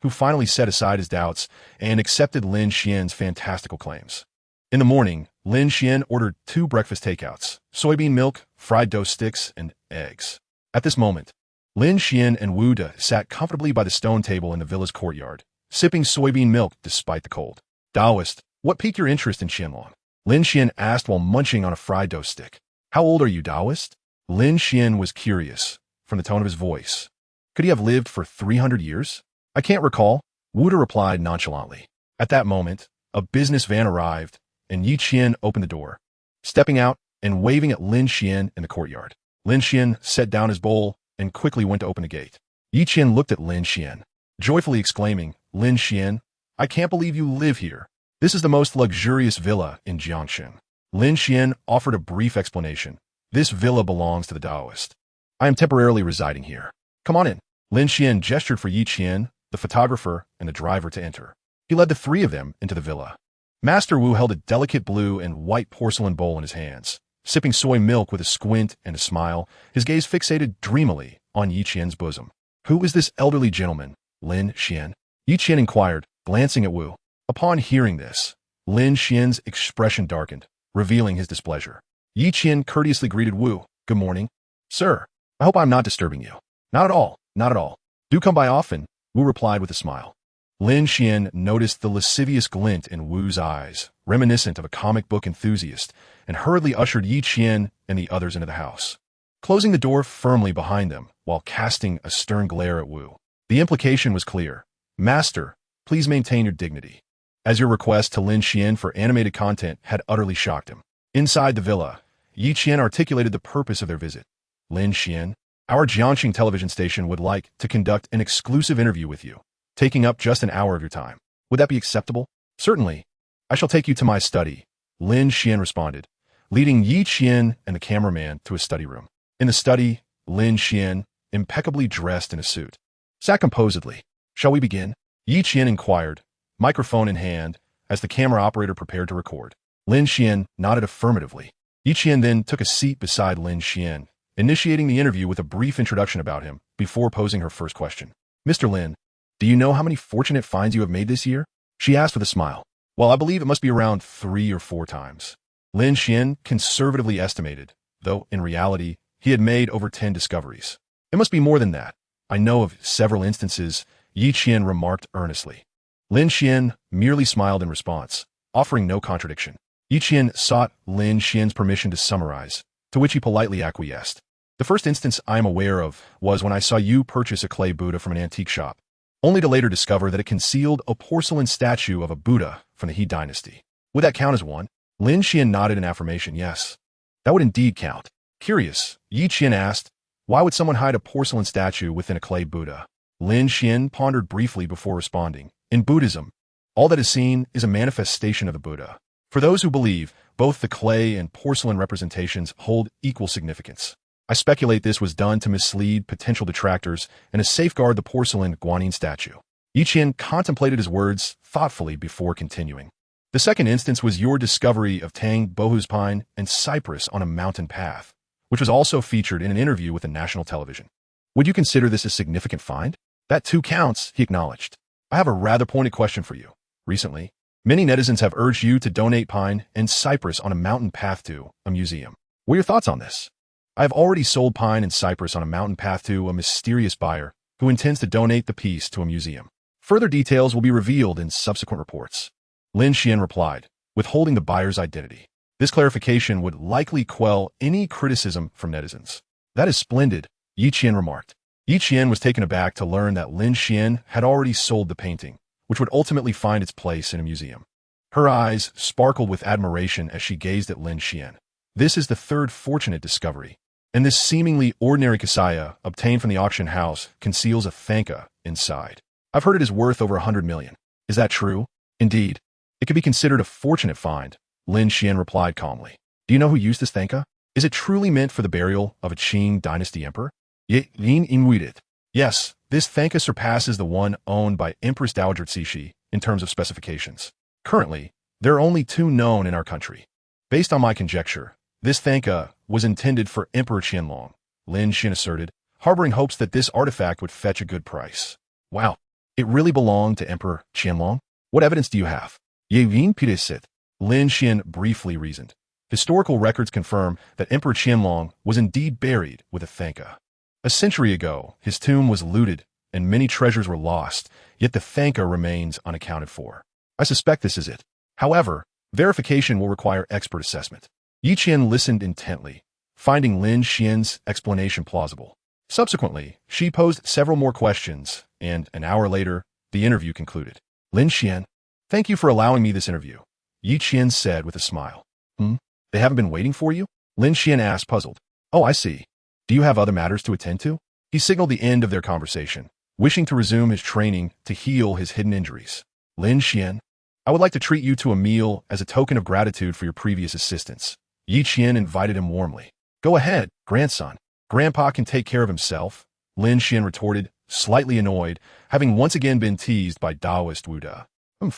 who finally set aside his doubts and accepted Lin Xuan's fantastical claims. In the morning, Lin Xuan ordered 2 breakfast takeouts, soybean milk, fried dough sticks, and eggs. At this moment, Lin Xuan and Wu sat comfortably by the stone table in the villa's courtyard, sipping soybean milk despite the cold. Taoist, what piqued your interest in Qianlong? Lin Xuan asked while munching on a fried dough stick. How old are you, Taoist? Lin Xuan was curious, from the tone of his voice. Could he have lived for 300 years? I can't recall, Wu replied nonchalantly. At that moment, a business van arrived, and Yi Qian opened the door, stepping out and waving at Lin Xuan in the courtyard. Lin Xuan set down his bowl and quickly went to open the gate. Yi Qian looked at Lin Xuan, joyfully exclaiming, Lin Xuan, I can't believe you live here. This is the most luxurious villa in Jiangxin. Lin Xuan offered a brief explanation. This villa belongs to the Taoist. I am temporarily residing here. Come on in. Lin Xuan gestured for Yi Qian, the photographer, and the driver to enter. He led the 3 of them into the villa. Master Wu held a delicate blue and white porcelain bowl in his hands, sipping soy milk with a squint and a smile, his gaze fixated dreamily on Yi Qian's bosom. Who is this elderly gentleman, Lin Xuan? Yi Qian inquired, glancing at Wu. Upon hearing this, Lin Xuan's expression darkened, revealing his displeasure. Yi Qian courteously greeted Wu. Good morning. Sir, I hope I'm not disturbing you. Not at all, not at all. Do come by often, Wu replied with a smile. Lin Xuan noticed the lascivious glint in Wu's eyes, reminiscent of a comic book enthusiast, and hurriedly ushered Yi Qian and the others into the house, closing the door firmly behind them while casting a stern glare at Wu. The implication was clear. Master, please maintain your dignity. As your request to Lin Xuan for animated content had utterly shocked him. Inside the villa, Yi Qian articulated the purpose of their visit. Lin Xuan, our Jiangxing television station would like to conduct an exclusive interview with you, taking up just an hour of your time. Would that be acceptable? Certainly. I shall take you to my study, Lin Xuan responded, leading Yi Qian and the cameraman to a study room. In the study, Lin Xuan, impeccably dressed in a suit, sat composedly. Shall we begin? Yi Qian inquired, microphone in hand, as the camera operator prepared to record. Lin Xuan nodded affirmatively. Yi Qian then took a seat beside Lin Xuan, initiating the interview with a brief introduction about him before posing her first question. Mr. Lin, do you know how many fortunate finds you have made this year? She asked with a smile. Well, I believe it must be around 3 or 4 times. Lin Xuan conservatively estimated, though in reality, he had made over 10 discoveries. It must be more than that. I know of several instances, Yi Qian remarked earnestly. Lin Xuan merely smiled in response, offering no contradiction. Yi Qian sought Lin Xuan's permission to summarize, to which he politely acquiesced. The first instance I am aware of was when I saw you purchase a clay Buddha from an antique shop, only to later discover that it concealed a porcelain statue of a Buddha from the He dynasty. Would that count as one? Lin Xuan nodded in affirmation, yes. That would indeed count. Curious, Yi Qian asked, why would someone hide a porcelain statue within a clay Buddha? Lin Xuan pondered briefly before responding. In Buddhism, all that is seen is a manifestation of the Buddha. For those who believe, both the clay and porcelain representations hold equal significance. I speculate this was done to mislead potential detractors and to safeguard the porcelain Guanyin statue. Yi Qian contemplated his words thoughtfully before continuing. The second instance was your discovery of Tang Bohu's pine and cypress on a mountain path, which was also featured in an interview with the national television. Would you consider this a significant find? That too counts, he acknowledged. I have a rather pointed question for you. Recently, Many netizens have urged you to donate pine and cypress on a mountain path to a museum. What are your thoughts on this? I have already sold pine and cypress on a mountain path to a mysterious buyer who intends to donate the piece to a museum. Further details will be revealed in subsequent reports. Lin Xuan replied, withholding the buyer's identity. This clarification would likely quell any criticism from netizens. That is splendid, Yi Qian remarked. Yi Qian was taken aback to learn that Lin Xuan had already sold the painting, which would ultimately find its place in a museum. Her eyes sparkled with admiration as she gazed at Lin Xuan. This is the third fortunate discovery, and this seemingly ordinary kasaya obtained from the auction house conceals a thanka inside. I've heard it is worth over 100 million. Is that true? Indeed. It could be considered a fortunate find, Lin Xuan replied calmly. Do you know who used this thanka? Is it truly meant for the burial of a Qing dynasty emperor? Lin Inuited. Yes, this thanka surpasses the one owned by Empress Dowager Cixi in terms of specifications. Currently, there are only 2 known in our country. Based on my conjecture, this thanka was intended for Emperor Qianlong, Lin Xuan asserted, harboring hopes that this artifact would fetch a good price. Wow, it really belonged to Emperor Qianlong? What evidence do you have? Yevin Pidesit, Lin Xuan briefly reasoned. Historical records confirm that Emperor Qianlong was indeed buried with a thanka. A century ago, his tomb was looted and many treasures were lost, yet the thanka remains unaccounted for. I suspect this is it. However, verification will require expert assessment. Yi Qian listened intently, finding Lin Xuan's explanation plausible. Subsequently, she posed several more questions, and an hour later, the interview concluded. Lin Xuan, thank you for allowing me this interview, Yi Qian said with a smile. They haven't been waiting for you? Lin Xuan asked, puzzled. Oh, I see. Do you have other matters to attend to? He signaled the end of their conversation, wishing to resume his training to heal his hidden injuries. Lin Xuan, I would like to treat you to a meal as a token of gratitude for your previous assistance. Yi Qian invited him warmly. Go ahead, grandson. Grandpa can take care of himself, Lin Xuan retorted, slightly annoyed, having once again been teased by Taoist Wuda. In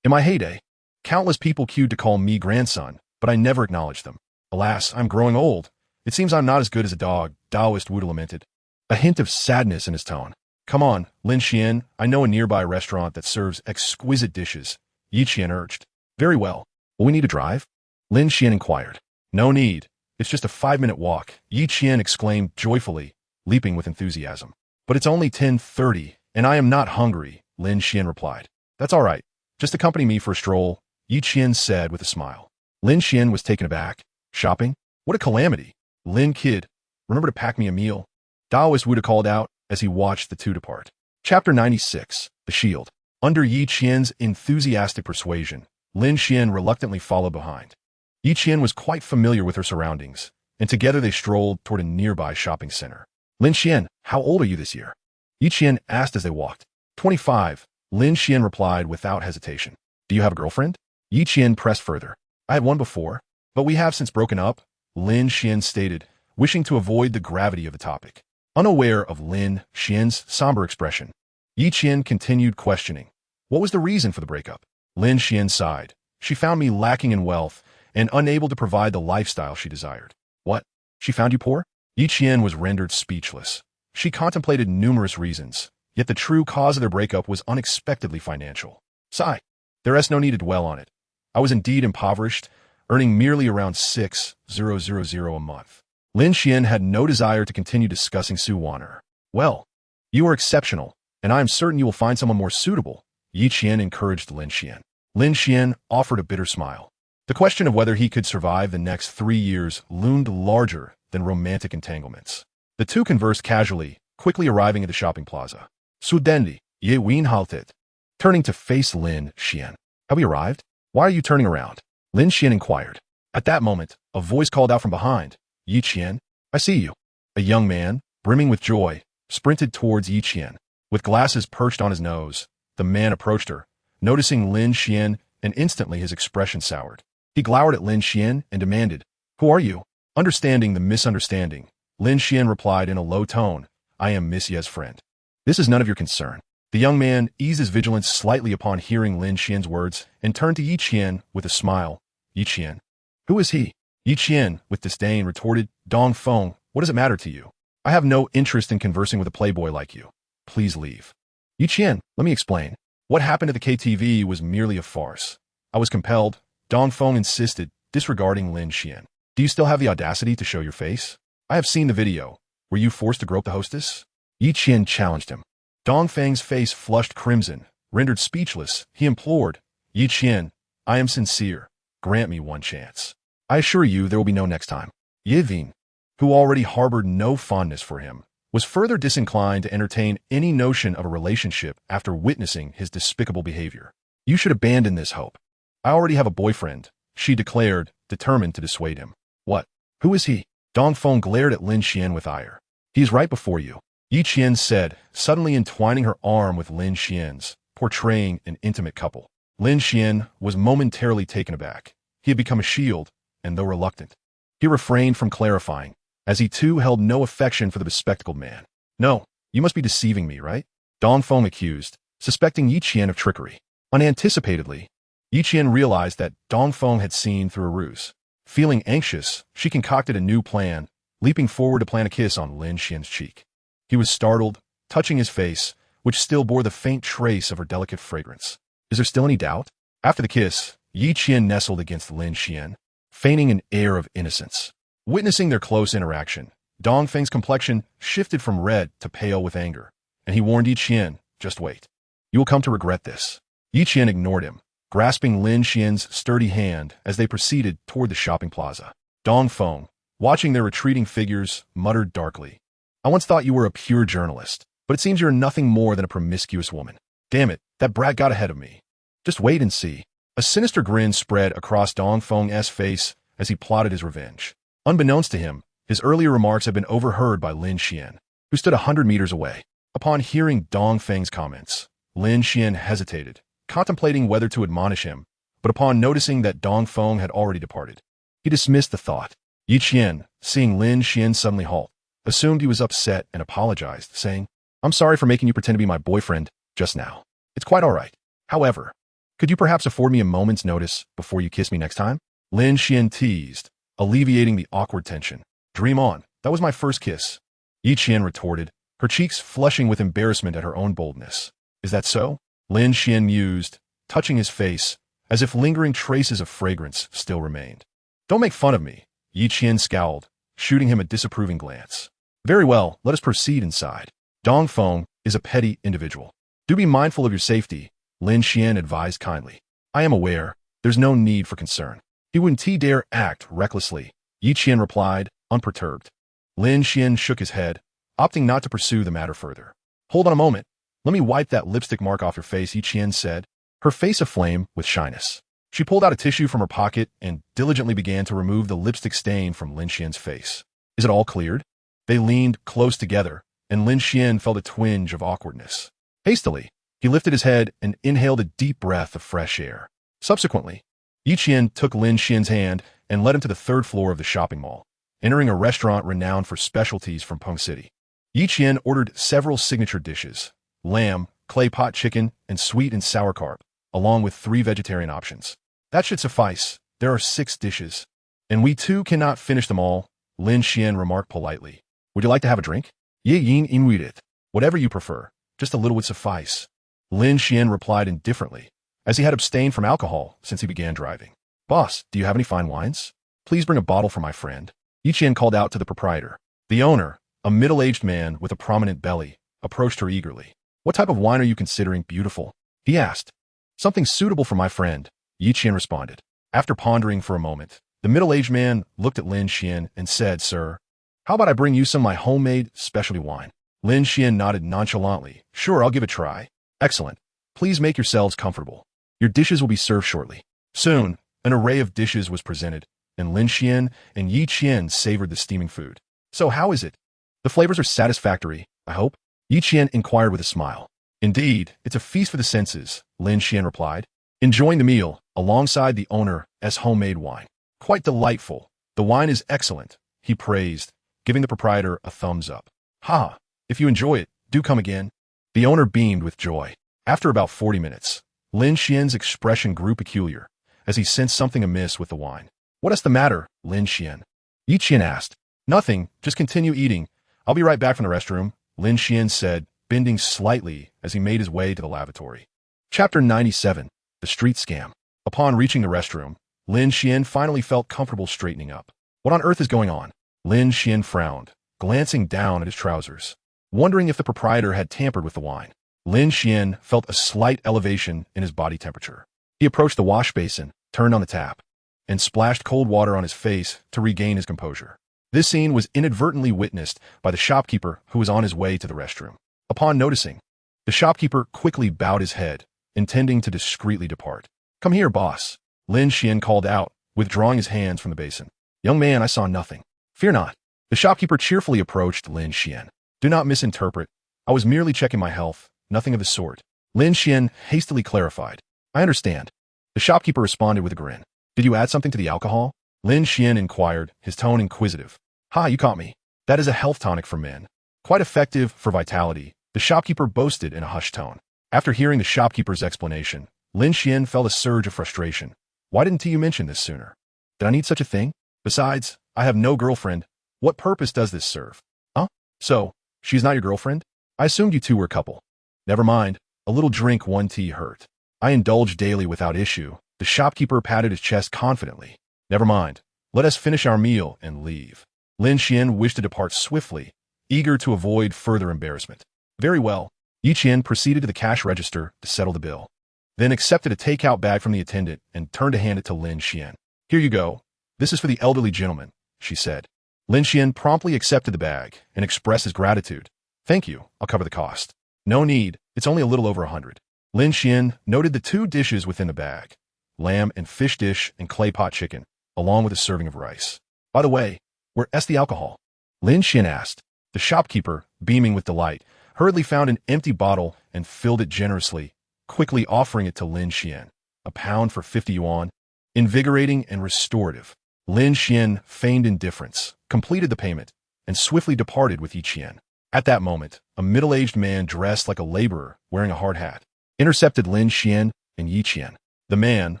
my heyday, countless people queued to call me grandson, but I never acknowledged them. Alas, I'm growing old. It seems I'm not as good as a dog, Taoist Wuda lamented, a hint of sadness in his tone. Come on, Lin Xuan, I know a nearby restaurant that serves exquisite dishes, Yi Qian urged. Very well. Will we need to drive? Lin Xuan inquired. No need. It's just a 5-minute walk, Yi Qian exclaimed joyfully, leaping with enthusiasm. But it's only 10:30, and I am not hungry, Lin Xuan replied. That's all right. Just accompany me for a stroll, Yi Qian said with a smile. Lin Xuan was taken aback. Shopping? What a calamity. Lin kid, remember to pack me a meal. Taoist Wuda called out as he watched the two depart. Chapter 96, The Shield. Under Yi Qian's enthusiastic persuasion, Lin Xuan reluctantly followed behind. Yi Qian was quite familiar with her surroundings, and together they strolled toward a nearby shopping center. Lin Xuan, how old are you this year? Yi Qian asked as they walked. 25, Lin Xuan replied without hesitation. Do you have a girlfriend? Yi Qian pressed further. I had one before, but we have since broken up, Lin Xuan stated, wishing to avoid the gravity of the topic. Unaware of Lin Xuan's somber expression, Yi Qian continued questioning. What was the reason for the breakup? Lin Xuan sighed. She found me lacking in wealth and unable to provide the lifestyle she desired. What? She found you poor? Yi Qian was rendered speechless. She contemplated numerous reasons, yet the true cause of their breakup was unexpectedly financial. Sigh. There is no need to dwell on it. I was indeed impoverished, earning merely around 6,000 a month. Lin Xuan had no desire to continue discussing Su Waner. Well, you are exceptional, and I am certain you will find someone more suitable, Yi Qian encouraged Lin Xuan. Lin Xuan offered a bitter smile. The question of whether he could survive the next 3 years loomed larger than romantic entanglements. The two conversed casually, quickly arriving at the shopping plaza. Sudendi, Ye Wien halted. Turning to face Lin Xuan. Have we arrived? Why are you turning around? Lin Xuan inquired. At that moment, a voice called out from behind. Yi Qian, I see you. A young man, brimming with joy, sprinted towards Yi Qian. With glasses perched on his nose, the man approached her, noticing Lin Xuan, and instantly his expression soured. He glowered at Lin Xuan and demanded, Who are you? Understanding the misunderstanding, Lin Xuan replied in a low tone, I am Miss Ye's friend. This is none of your concern. The young man eased his vigilance slightly upon hearing Lin Xian's words and turned to Yi Qian with a smile. Yi Qian. Who is he? Yi Qian, with disdain, retorted, Dong Feng, what does it matter to you? I have no interest in conversing with a playboy like you. Please leave. Yi Qian, let me explain. What happened at the KTV was merely a farce. I was compelled, Dongfeng insisted, disregarding Lin Xuan. Do you still have the audacity to show your face? I have seen the video. Were you forced to grope the hostess? Yi Qian challenged him. Dongfeng's face flushed crimson. Rendered speechless, he implored, Yi Qian, I am sincere. Grant me one chance. I assure you there will be no next time. Yi Vin, who already harbored no fondness for him, was further disinclined to entertain any notion of a relationship after witnessing his despicable behavior. You should abandon this hope. I already have a boyfriend, she declared, determined to dissuade him. What? Who is he? Dongfeng glared at Lin Xuan with ire. He is right before you, Yi Qian said, suddenly entwining her arm with Lin Xuan's, portraying an intimate couple. Lin Xuan was momentarily taken aback. He had become a shield, and though reluctant, he refrained from clarifying, as he too held no affection for the bespectacled man. No, you must be deceiving me, right? Dongfeng accused, suspecting Yi Qian of trickery. Unanticipatedly, Yi Qian realized that Dongfeng had seen through a ruse. Feeling anxious, she concocted a new plan, leaping forward to plant a kiss on Lin Xuan's cheek. He was startled, touching his face, which still bore the faint trace of her delicate fragrance. Is there still any doubt? After the kiss, Yi Qian nestled against Lin Xuan, feigning an air of innocence. Witnessing their close interaction, Dongfeng's complexion shifted from red to pale with anger, and he warned Yi Qian, just wait. You will come to regret this. Yi Qian ignored him, grasping Lin Xuan's sturdy hand as they proceeded toward the shopping plaza. Dongfeng, watching their retreating figures, muttered darkly, I once thought you were a pure journalist, but it seems you're nothing more than a promiscuous woman. Damn it, that brat got ahead of me. Just wait and see. A sinister grin spread across Dongfeng's face as he plotted his revenge. Unbeknownst to him, his earlier remarks had been overheard by Lin Xuan, who stood 100 meters away. Upon hearing Dongfeng's comments, Lin Xuan hesitated, contemplating whether to admonish him, but upon noticing that Dongfeng had already departed, he dismissed the thought. Yi Qian, seeing Lin Xuan suddenly halt, assumed he was upset and apologized, saying, I'm sorry for making you pretend to be my boyfriend just now. It's quite all right. However, could you perhaps afford me a moment's notice before you kiss me next time? Lin Xuan teased, alleviating the awkward tension. Dream on. That was my first kiss. Yi Qian retorted, her cheeks flushing with embarrassment at her own boldness. Is that so? Lin Xuan mused, touching his face, as if lingering traces of fragrance still remained. Don't make fun of me, Yi Qian scowled, shooting him a disapproving glance. Very well, let us proceed inside. Dongfeng is a petty individual. Do be mindful of your safety, Lin Xuan advised kindly. I am aware, there's no need for concern. He wouldn't dare act recklessly, Yi Qian replied, unperturbed. Lin Xuan shook his head, opting not to pursue the matter further. Hold on a moment. Let me wipe that lipstick mark off your face, Yi Qian said, her face aflame with shyness. She pulled out a tissue from her pocket and diligently began to remove the lipstick stain from Lin Xuan's face. Is it all cleared? They leaned close together, and Lin Xuan felt a twinge of awkwardness. Hastily, he lifted his head and inhaled a deep breath of fresh air. Subsequently, Yi Qian took Lin Xuan's hand and led him to the third floor of the shopping mall, entering a restaurant renowned for specialties from Peng City. Yi Qian ordered several signature dishes, lamb, clay pot chicken, and sweet and sour carp, along with 3 vegetarian options. That should suffice. There are 6 dishes. And we too cannot finish them all, Lin Xuan remarked politely. Would you like to have a drink? Ye yin inuit. Whatever you prefer. Just a little would suffice. Lin Xuan replied indifferently, as he had abstained from alcohol since he began driving. Boss, do you have any fine wines? Please bring a bottle for my friend. Yi Qian called out to the proprietor. The owner, a middle-aged man with a prominent belly, approached her eagerly. What type of wine are you considering beautiful? He asked. Something suitable for my friend, Yi Qian responded. After pondering for a moment, the middle-aged man looked at Lin Xuan and said, Sir, how about I bring you some of my homemade specialty wine? Lin Xuan nodded nonchalantly. Sure, I'll give it a try. Excellent. Please make yourselves comfortable. Your dishes will be served shortly. Soon, an array of dishes was presented, and Lin Xuan and Yi Qian savored the steaming food. So how is it? The flavors are satisfactory, I hope? Yi Qian inquired with a smile. Indeed, it's a feast for the senses, Lin Xuan replied, enjoying the meal alongside the owner's homemade wine. Quite delightful. The wine is excellent, he praised, giving the proprietor a thumbs up. Ha! If you enjoy it, do come again. The owner beamed with joy. After about 40 minutes, Lin Xuan's expression grew peculiar, as he sensed something amiss with the wine. What is the matter, Lin Xuan? Yi Qian asked. Nothing, just continue eating. I'll be right back from the restroom, Lin Xuan said, bending slightly as he made his way to the lavatory. Chapter 97, The Street Scam. Upon reaching the restroom, Lin Xuan finally felt comfortable straightening up. What on earth is going on? Lin Xuan frowned, glancing down at his trousers, wondering if the proprietor had tampered with the wine. Lin Xuan felt a slight elevation in his body temperature. He approached the wash basin, turned on the tap, and splashed cold water on his face to regain his composure. This scene was inadvertently witnessed by the shopkeeper who was on his way to the restroom. Upon noticing, the shopkeeper quickly bowed his head, intending to discreetly depart. "Come here, boss," Lin Xuan called out, withdrawing his hands from the basin. "Young man, I saw nothing. Fear not." The shopkeeper cheerfully approached Lin Xuan. "Do not misinterpret. I was merely checking my health, nothing of the sort." Lin Xuan hastily clarified. "I understand." The shopkeeper responded with a grin. "Did you add something to the alcohol?" Lin Xuan inquired, his tone inquisitive. "Ha, you caught me. That is a health tonic for men. Quite effective for vitality," the shopkeeper boasted in a hushed tone. After hearing the shopkeeper's explanation, Lin Xuan felt a surge of frustration. "Why didn't you mention this sooner? Did I need such a thing? Besides, I have no girlfriend. What purpose does this serve?" "Huh? So, she's not your girlfriend? I assumed you two were a couple." "Never mind. A little drink one tea hurt. I indulge daily without issue." The shopkeeper patted his chest confidently. "Never mind. Let us finish our meal and leave." Lin Xuan wished to depart swiftly, eager to avoid further embarrassment. "Very well." Yi Qian proceeded to the cash register to settle the bill, then accepted a takeout bag from the attendant and turned to hand it to Lin Xuan. "Here you go. This is for the elderly gentleman," she said. Lin Xuan promptly accepted the bag and expressed his gratitude. "Thank you. I'll cover the cost." "No need. It's only a little over 100. Lin Xuan noted the 2 dishes within the bag, lamb and fish dish and clay pot chicken, along with a serving of rice. "By the way, where's the alcohol?" Lin Xuan asked. The shopkeeper, beaming with delight, hurriedly found an empty bottle and filled it generously, quickly offering it to Lin Xuan. A pound for 50 yuan. Invigorating and restorative. Lin Xuan feigned indifference, completed the payment, and swiftly departed with Yi Qian. At that moment, a middle-aged man dressed like a laborer, wearing a hard hat, intercepted Lin Xuan and Yi Qian. The man,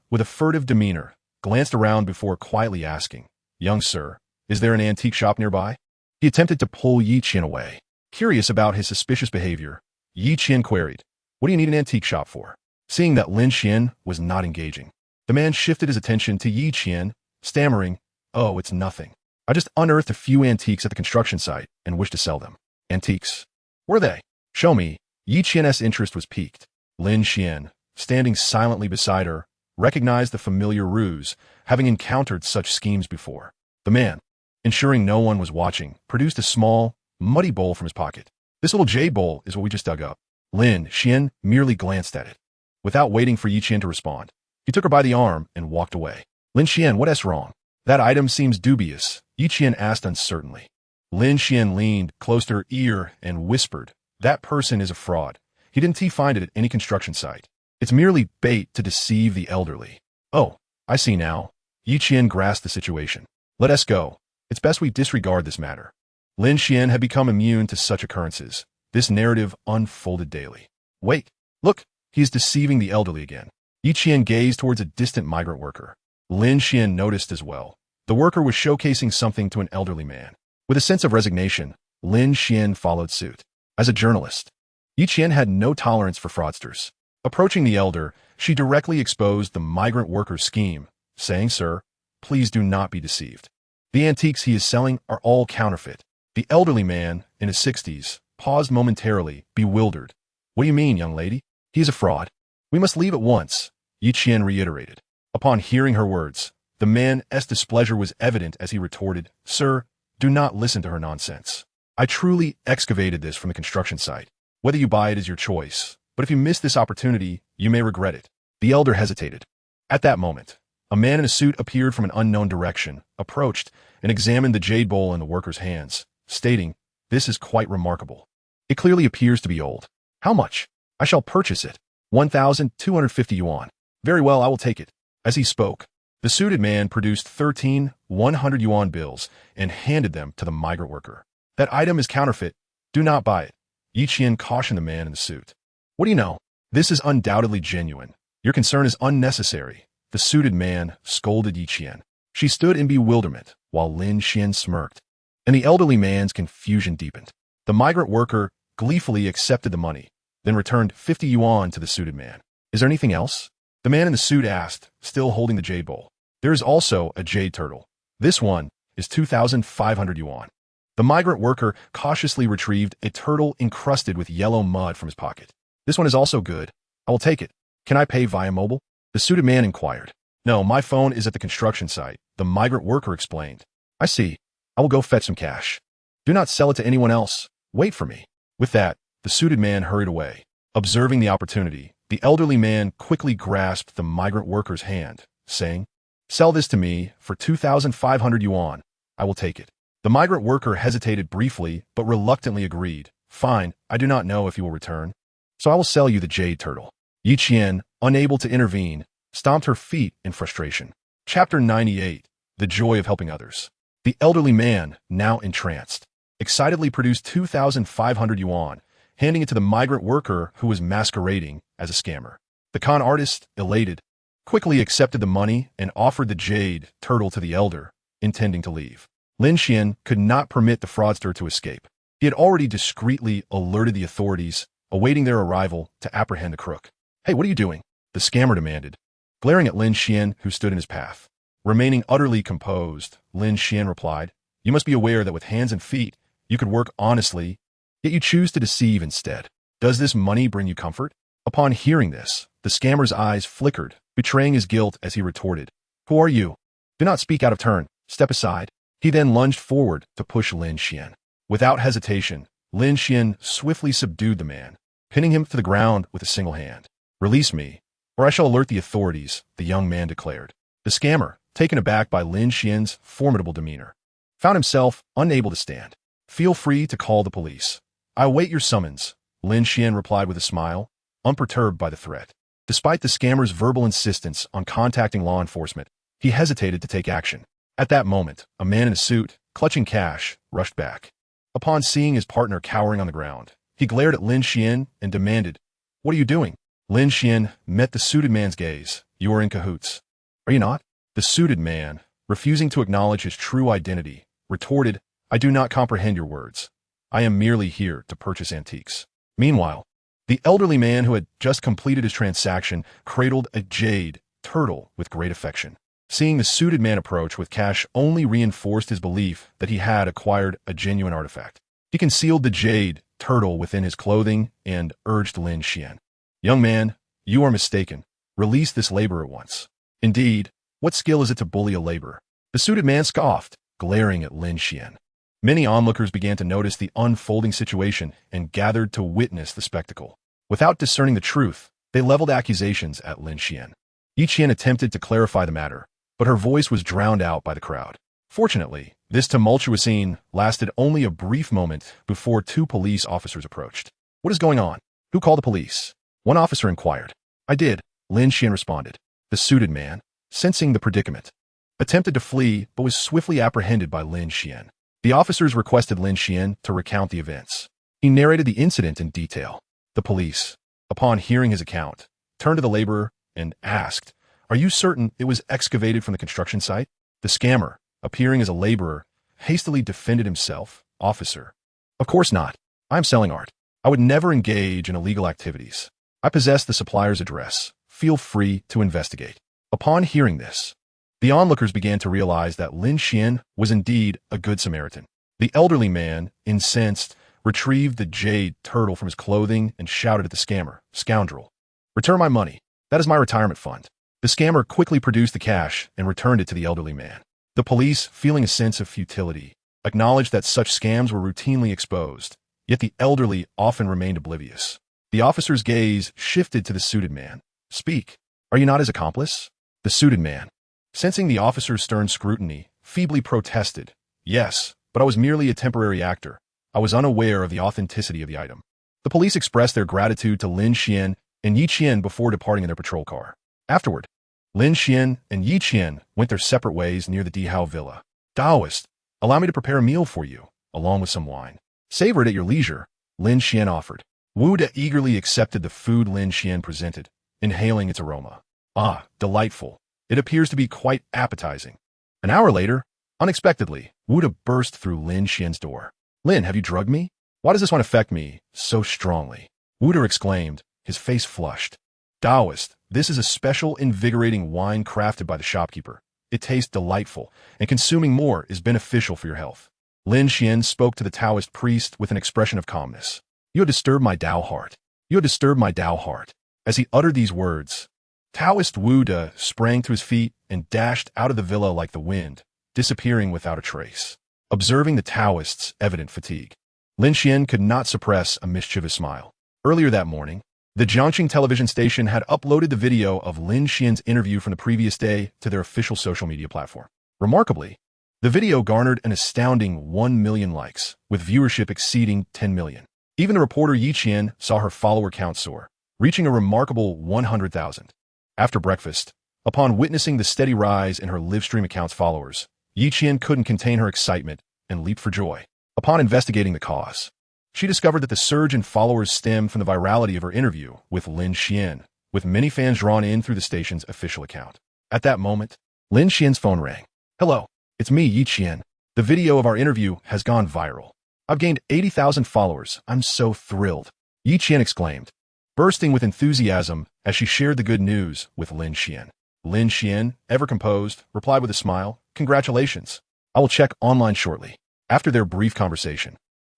with a furtive demeanor, glanced around before quietly asking, "Young sir, is there an antique shop nearby?" He attempted to pull Yi Qian away. Curious about his suspicious behavior, Yi Qian queried, "What do you need an antique shop for?" Seeing that Lin Xuan was not engaging, the man shifted his attention to Yi Qian, stammering, "Oh, it's nothing. I just unearthed a few antiques at the construction site and wish to sell them." "Antiques? Were they? Show me." Yi Qian's interest was piqued. Lin Xuan, standing silently beside her, recognized the familiar ruse, having encountered such schemes before. The man, ensuring no one was watching, produced a small, muddy bowl from his pocket. "This little jade bowl is what we just dug up." Lin Xuan merely glanced at it. Without waiting for Yi Qian to respond, he took her by the arm and walked away. "Lin Xuan, what's wrong? That item seems dubious," Yi Qian asked uncertainly. Lin Xuan leaned close to her ear and whispered, "That person is a fraud. He didn't find it at any construction site. It's merely bait to deceive the elderly." "Oh, I see now." Yi Qian grasped the situation. "Let us go. It's best we disregard this matter." Lin Xuan had become immune to such occurrences. This narrative unfolded daily. "Wait, look, he is deceiving the elderly again." Yi Qian gazed towards a distant migrant worker. Lin Xuan noticed as well. The worker was showcasing something to an elderly man. With a sense of resignation, Lin Xuan followed suit. As a journalist, Yi Qian had no tolerance for fraudsters. Approaching the elder, she directly exposed the migrant worker's scheme, saying, "Sir, please do not be deceived. The antiques he is selling are all counterfeit." The elderly man, in his 60s, paused momentarily, bewildered. "What do you mean, young lady? He is a fraud. We must leave at once," Yi Qian reiterated. Upon hearing her words, the man's displeasure was evident as he retorted, "Sir, do not listen to her nonsense. I truly excavated this from the construction site. Whether you buy it is your choice, but if you miss this opportunity, you may regret it." The elder hesitated. At that moment, a man in a suit appeared from an unknown direction, approached, and examined the jade bowl in the worker's hands, stating, "This is quite remarkable. It clearly appears to be old. How much?" "I shall purchase it. 1,250 yuan. "Very well, I will take it." As he spoke, the suited man produced 13 100 yuan bills and handed them to the migrant worker. "That item is counterfeit. Do not buy it," Yi Qian cautioned the man in the suit. "What do you know? This is undoubtedly genuine. Your concern is unnecessary," the suited man scolded Yi Qian. She stood in bewilderment while Lin Xuan smirked, and the elderly man's confusion deepened. The migrant worker gleefully accepted the money, then returned 50 yuan to the suited man. "Is there anything else?" The man in the suit asked, still holding the jade bowl. There is also a jade turtle. This one is 2,500 yuan. The migrant worker cautiously retrieved a turtle encrusted with yellow mud from his pocket. This one is also good. I will take it. Can I pay via mobile? The suited man inquired. No, my phone is at the construction site, the migrant worker explained. I see. I will go fetch some cash. Do not sell it to anyone else. Wait for me. With that, the suited man hurried away. Observing the opportunity, the elderly man quickly grasped the migrant worker's hand, saying, Sell this to me for 2,500 yuan. I will take it. The migrant worker hesitated briefly, but reluctantly agreed. Fine, I do not know if you will return. So I will sell you the jade turtle. Yi Qian, unable to intervene, stomped her feet in frustration. Chapter 98. The Joy of Helping Others. The elderly man, now entranced, excitedly produced 2,500 yuan, handing it to the migrant worker who was masquerading as a scammer. The con artist, elated, quickly accepted the money and offered the jade turtle to the elder, intending to leave. Lin Xuan could not permit the fraudster to escape. He had already discreetly alerted the authorities, awaiting their arrival to apprehend the crook. Hey, what are you doing? The scammer demanded, glaring at Lin Xuan, who stood in his path. Remaining utterly composed, Lin Xuan replied, You must be aware that with hands and feet, you could work honestly, yet you choose to deceive instead. Does this money bring you comfort? Upon hearing this, the scammer's eyes flickered, betraying his guilt as he retorted, Who are you? Do not speak out of turn. Step aside. He then lunged forward to push Lin Xuan. Without hesitation, Lin Xuan swiftly subdued the man, pinning him to the ground with a single hand. Release me, or I shall alert the authorities, the young man declared. The scammer, taken aback by Lin Xian's formidable demeanor, found himself unable to stand. Feel free to call the police. I await your summons, Lin Xuan replied with a smile, unperturbed by the threat. Despite the scammer's verbal insistence on contacting law enforcement, he hesitated to take action. At that moment, a man in a suit, clutching cash, rushed back. Upon seeing his partner cowering on the ground, he glared at Lin Xuan and demanded, What are you doing? Lin Xuan met the suited man's gaze. You are in cahoots. Are you not? The suited man, refusing to acknowledge his true identity, retorted, I do not comprehend your words. I am merely here to purchase antiques. Meanwhile, the elderly man who had just completed his transaction cradled a jade turtle with great affection. Seeing the suited man approach with cash only reinforced his belief that he had acquired a genuine artifact. He concealed the jade turtle within his clothing and urged Lin Xuan. Young man, you are mistaken. Release this labor at once. Indeed, what skill is it to bully a laborer? The suited man scoffed, glaring at Lin Xuan. Many onlookers began to notice the unfolding situation and gathered to witness the spectacle. Without discerning the truth, they leveled accusations at Lin Xuan. Yi Qian attempted to clarify the matter, but her voice was drowned out by the crowd. Fortunately, this tumultuous scene lasted only a brief moment before two police officers approached. What is going on? Who called the police? One officer inquired. I did, Lin Xuan responded. The suited man, sensing the predicament, attempted to flee but was swiftly apprehended by Lin Xuan. The officers requested Lin Xuan to recount the events. He narrated the incident in detail. The police, upon hearing his account, turned to the laborer and asked, Are you certain it was excavated from the construction site? The scammer, appearing as a laborer, hastily defended himself. Officer, of course not. I am selling art. I would never engage in illegal activities. I possess the supplier's address. Feel free to investigate. Upon hearing this, the onlookers began to realize that Lin Xuan was indeed a good Samaritan. The elderly man, incensed, retrieved the jade turtle from his clothing and shouted at the scammer, Scoundrel, return my money. That is my retirement fund. The scammer quickly produced the cash and returned it to the elderly man. The police, feeling a sense of futility, acknowledged that such scams were routinely exposed, yet the elderly often remained oblivious. The officer's gaze shifted to the suited man. Speak. Are you not his accomplice? The suited man, sensing the officer's stern scrutiny, feebly protested. Yes, but I was merely a temporary actor. I was unaware of the authenticity of the item. The police expressed their gratitude to Lin Xuan and Yi Qian before departing in their patrol car. Afterward, Lin Xuan and Yi Qian went their separate ways near the Dihao villa. Taoist, allow me to prepare a meal for you, along with some wine. Savor it at your leisure, Lin Xuan offered. Wu De eagerly accepted the food Lin Xuan presented, inhaling its aroma. Ah, delightful. It appears to be quite appetizing. An hour later, unexpectedly, Wu De burst through Lin Xian's door. Lin, have you drugged me? Why does this one affect me so strongly? Wu De exclaimed, his face flushed. Taoist, allow me to prepare a meal for you, along with some wine. Savor it at your leisure, Lin Xuan offered. Wu De eagerly accepted the food Lin Xuan presented, inhaling its aroma. Ah, delightful. It appears to be quite appetizing. An hour later, unexpectedly, Wu De burst through Lin Xian's door. Lin, have you drugged me? Why does this one affect me so strongly? This is a special, invigorating wine crafted by the shopkeeper. It tastes delightful, and consuming more is beneficial for your health. Lin Xuan spoke to the Taoist priest with an expression of calmness. You have disturbed my Tao heart. You have disturbed my Tao heart. As he uttered these words, Taoist Wu De sprang to his feet and dashed out of the villa like the wind, disappearing without a trace. Observing the Taoist's evident fatigue, Lin Xuan could not suppress a mischievous smile. Earlier that morning, the Jiangxing television station had uploaded the video of Lin Xuan's interview from the previous day to their official social media platform. Remarkably, the video garnered an astounding 1 million likes, with viewership exceeding 10 million. Even the reporter Yi Qian saw her follower count soar, reaching a remarkable 100,000. After breakfast, upon witnessing the steady rise in her livestream account's followers, Yi Qian couldn't contain her excitement and leaped for joy. Upon investigating the cause, she discovered that the surge in followers stemmed from the virality of her interview with Lin Xuan, with many fans drawn in through the station's official account. At that moment, Lin Xian's phone rang. Hello, it's me, Yi Qian. The video of our interview has gone viral. I've gained 80,000 followers. I'm so thrilled, Yi Qian exclaimed, bursting with enthusiasm as she shared the good news with Lin Xuan. Lin Xuan, ever composed, replied with a smile, Congratulations. I will check online shortly. After their brief conversation,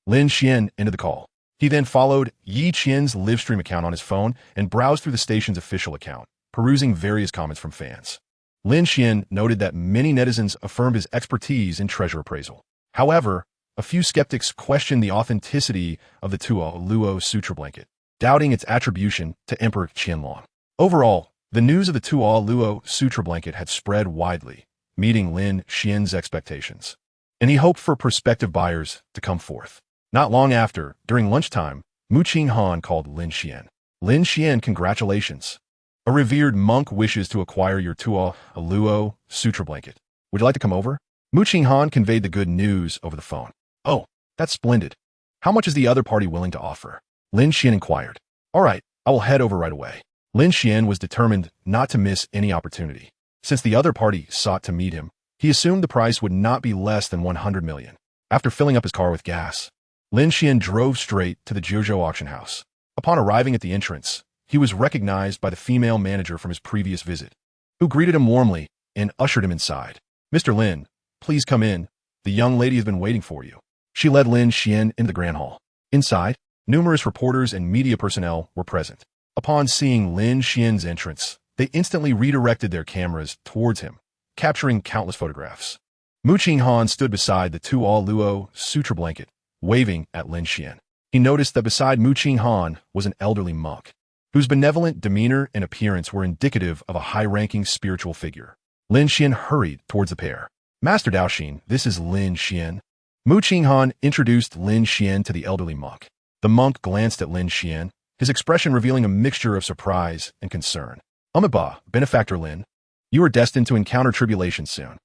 Lin Xuan ended the call. He then followed Yi Qian's livestream account on his phone and browsed through the station's official account, perusing various comments from fans. Lin Xuan noted that many netizens affirmed his expertise in treasure appraisal. However, a few skeptics questioned the authenticity of the Tuo Luo Sutra blanket, doubting its attribution to Emperor Qianlong. Overall, the news of the Tuo Luo Sutra blanket had spread widely, meeting Lin Xuan's expectations, and he hoped for prospective buyers to come forth. Not long after, during lunchtime, Mu Qinghan called Lin Xuan. Lin Xuan, congratulations. A revered monk wishes to acquire your Tuo Luo Sutra blanket. Would you like to come over? Mu Qinghan conveyed the good news over the phone. Oh, that's splendid. How much is the other party willing to offer? Lin Xuan inquired. All right, I will head over right away. Lin Xuan was determined not to miss any opportunity. Since the other party sought to meet him, he assumed the price would not be less than 100 million. After filling up his car with gas, Lin Xuan drove straight to the Jiuzhou auction house. Upon arriving at the entrance, he was recognized by the female manager from his previous visit, who greeted him warmly and ushered him inside. Mr. Lin, please come in. The young lady has been waiting for you. She led Lin Xuan into the grand hall. Inside, numerous reporters and media personnel were present. Upon seeing Lin Xuan's entrance, they instantly redirected their cameras towards him, capturing countless photographs. Mu Qinghan stood beside the Tuo Luo Sutra blanket, waving at Lin Xuan. He noticed that beside Mu Qinghan was an elderly monk, whose benevolent demeanor and appearance were indicative of a high-ranking spiritual figure. Lin Xuan hurried towards the pair. Master Daoxin, this is Lin Xuan. Mu Qinghan introduced Lin Xuan to the elderly monk. The monk glanced at Lin Xuan, his expression revealing a mixture of surprise and concern. Amiba, benefactor Lin, you are destined to encounter tribulation soon.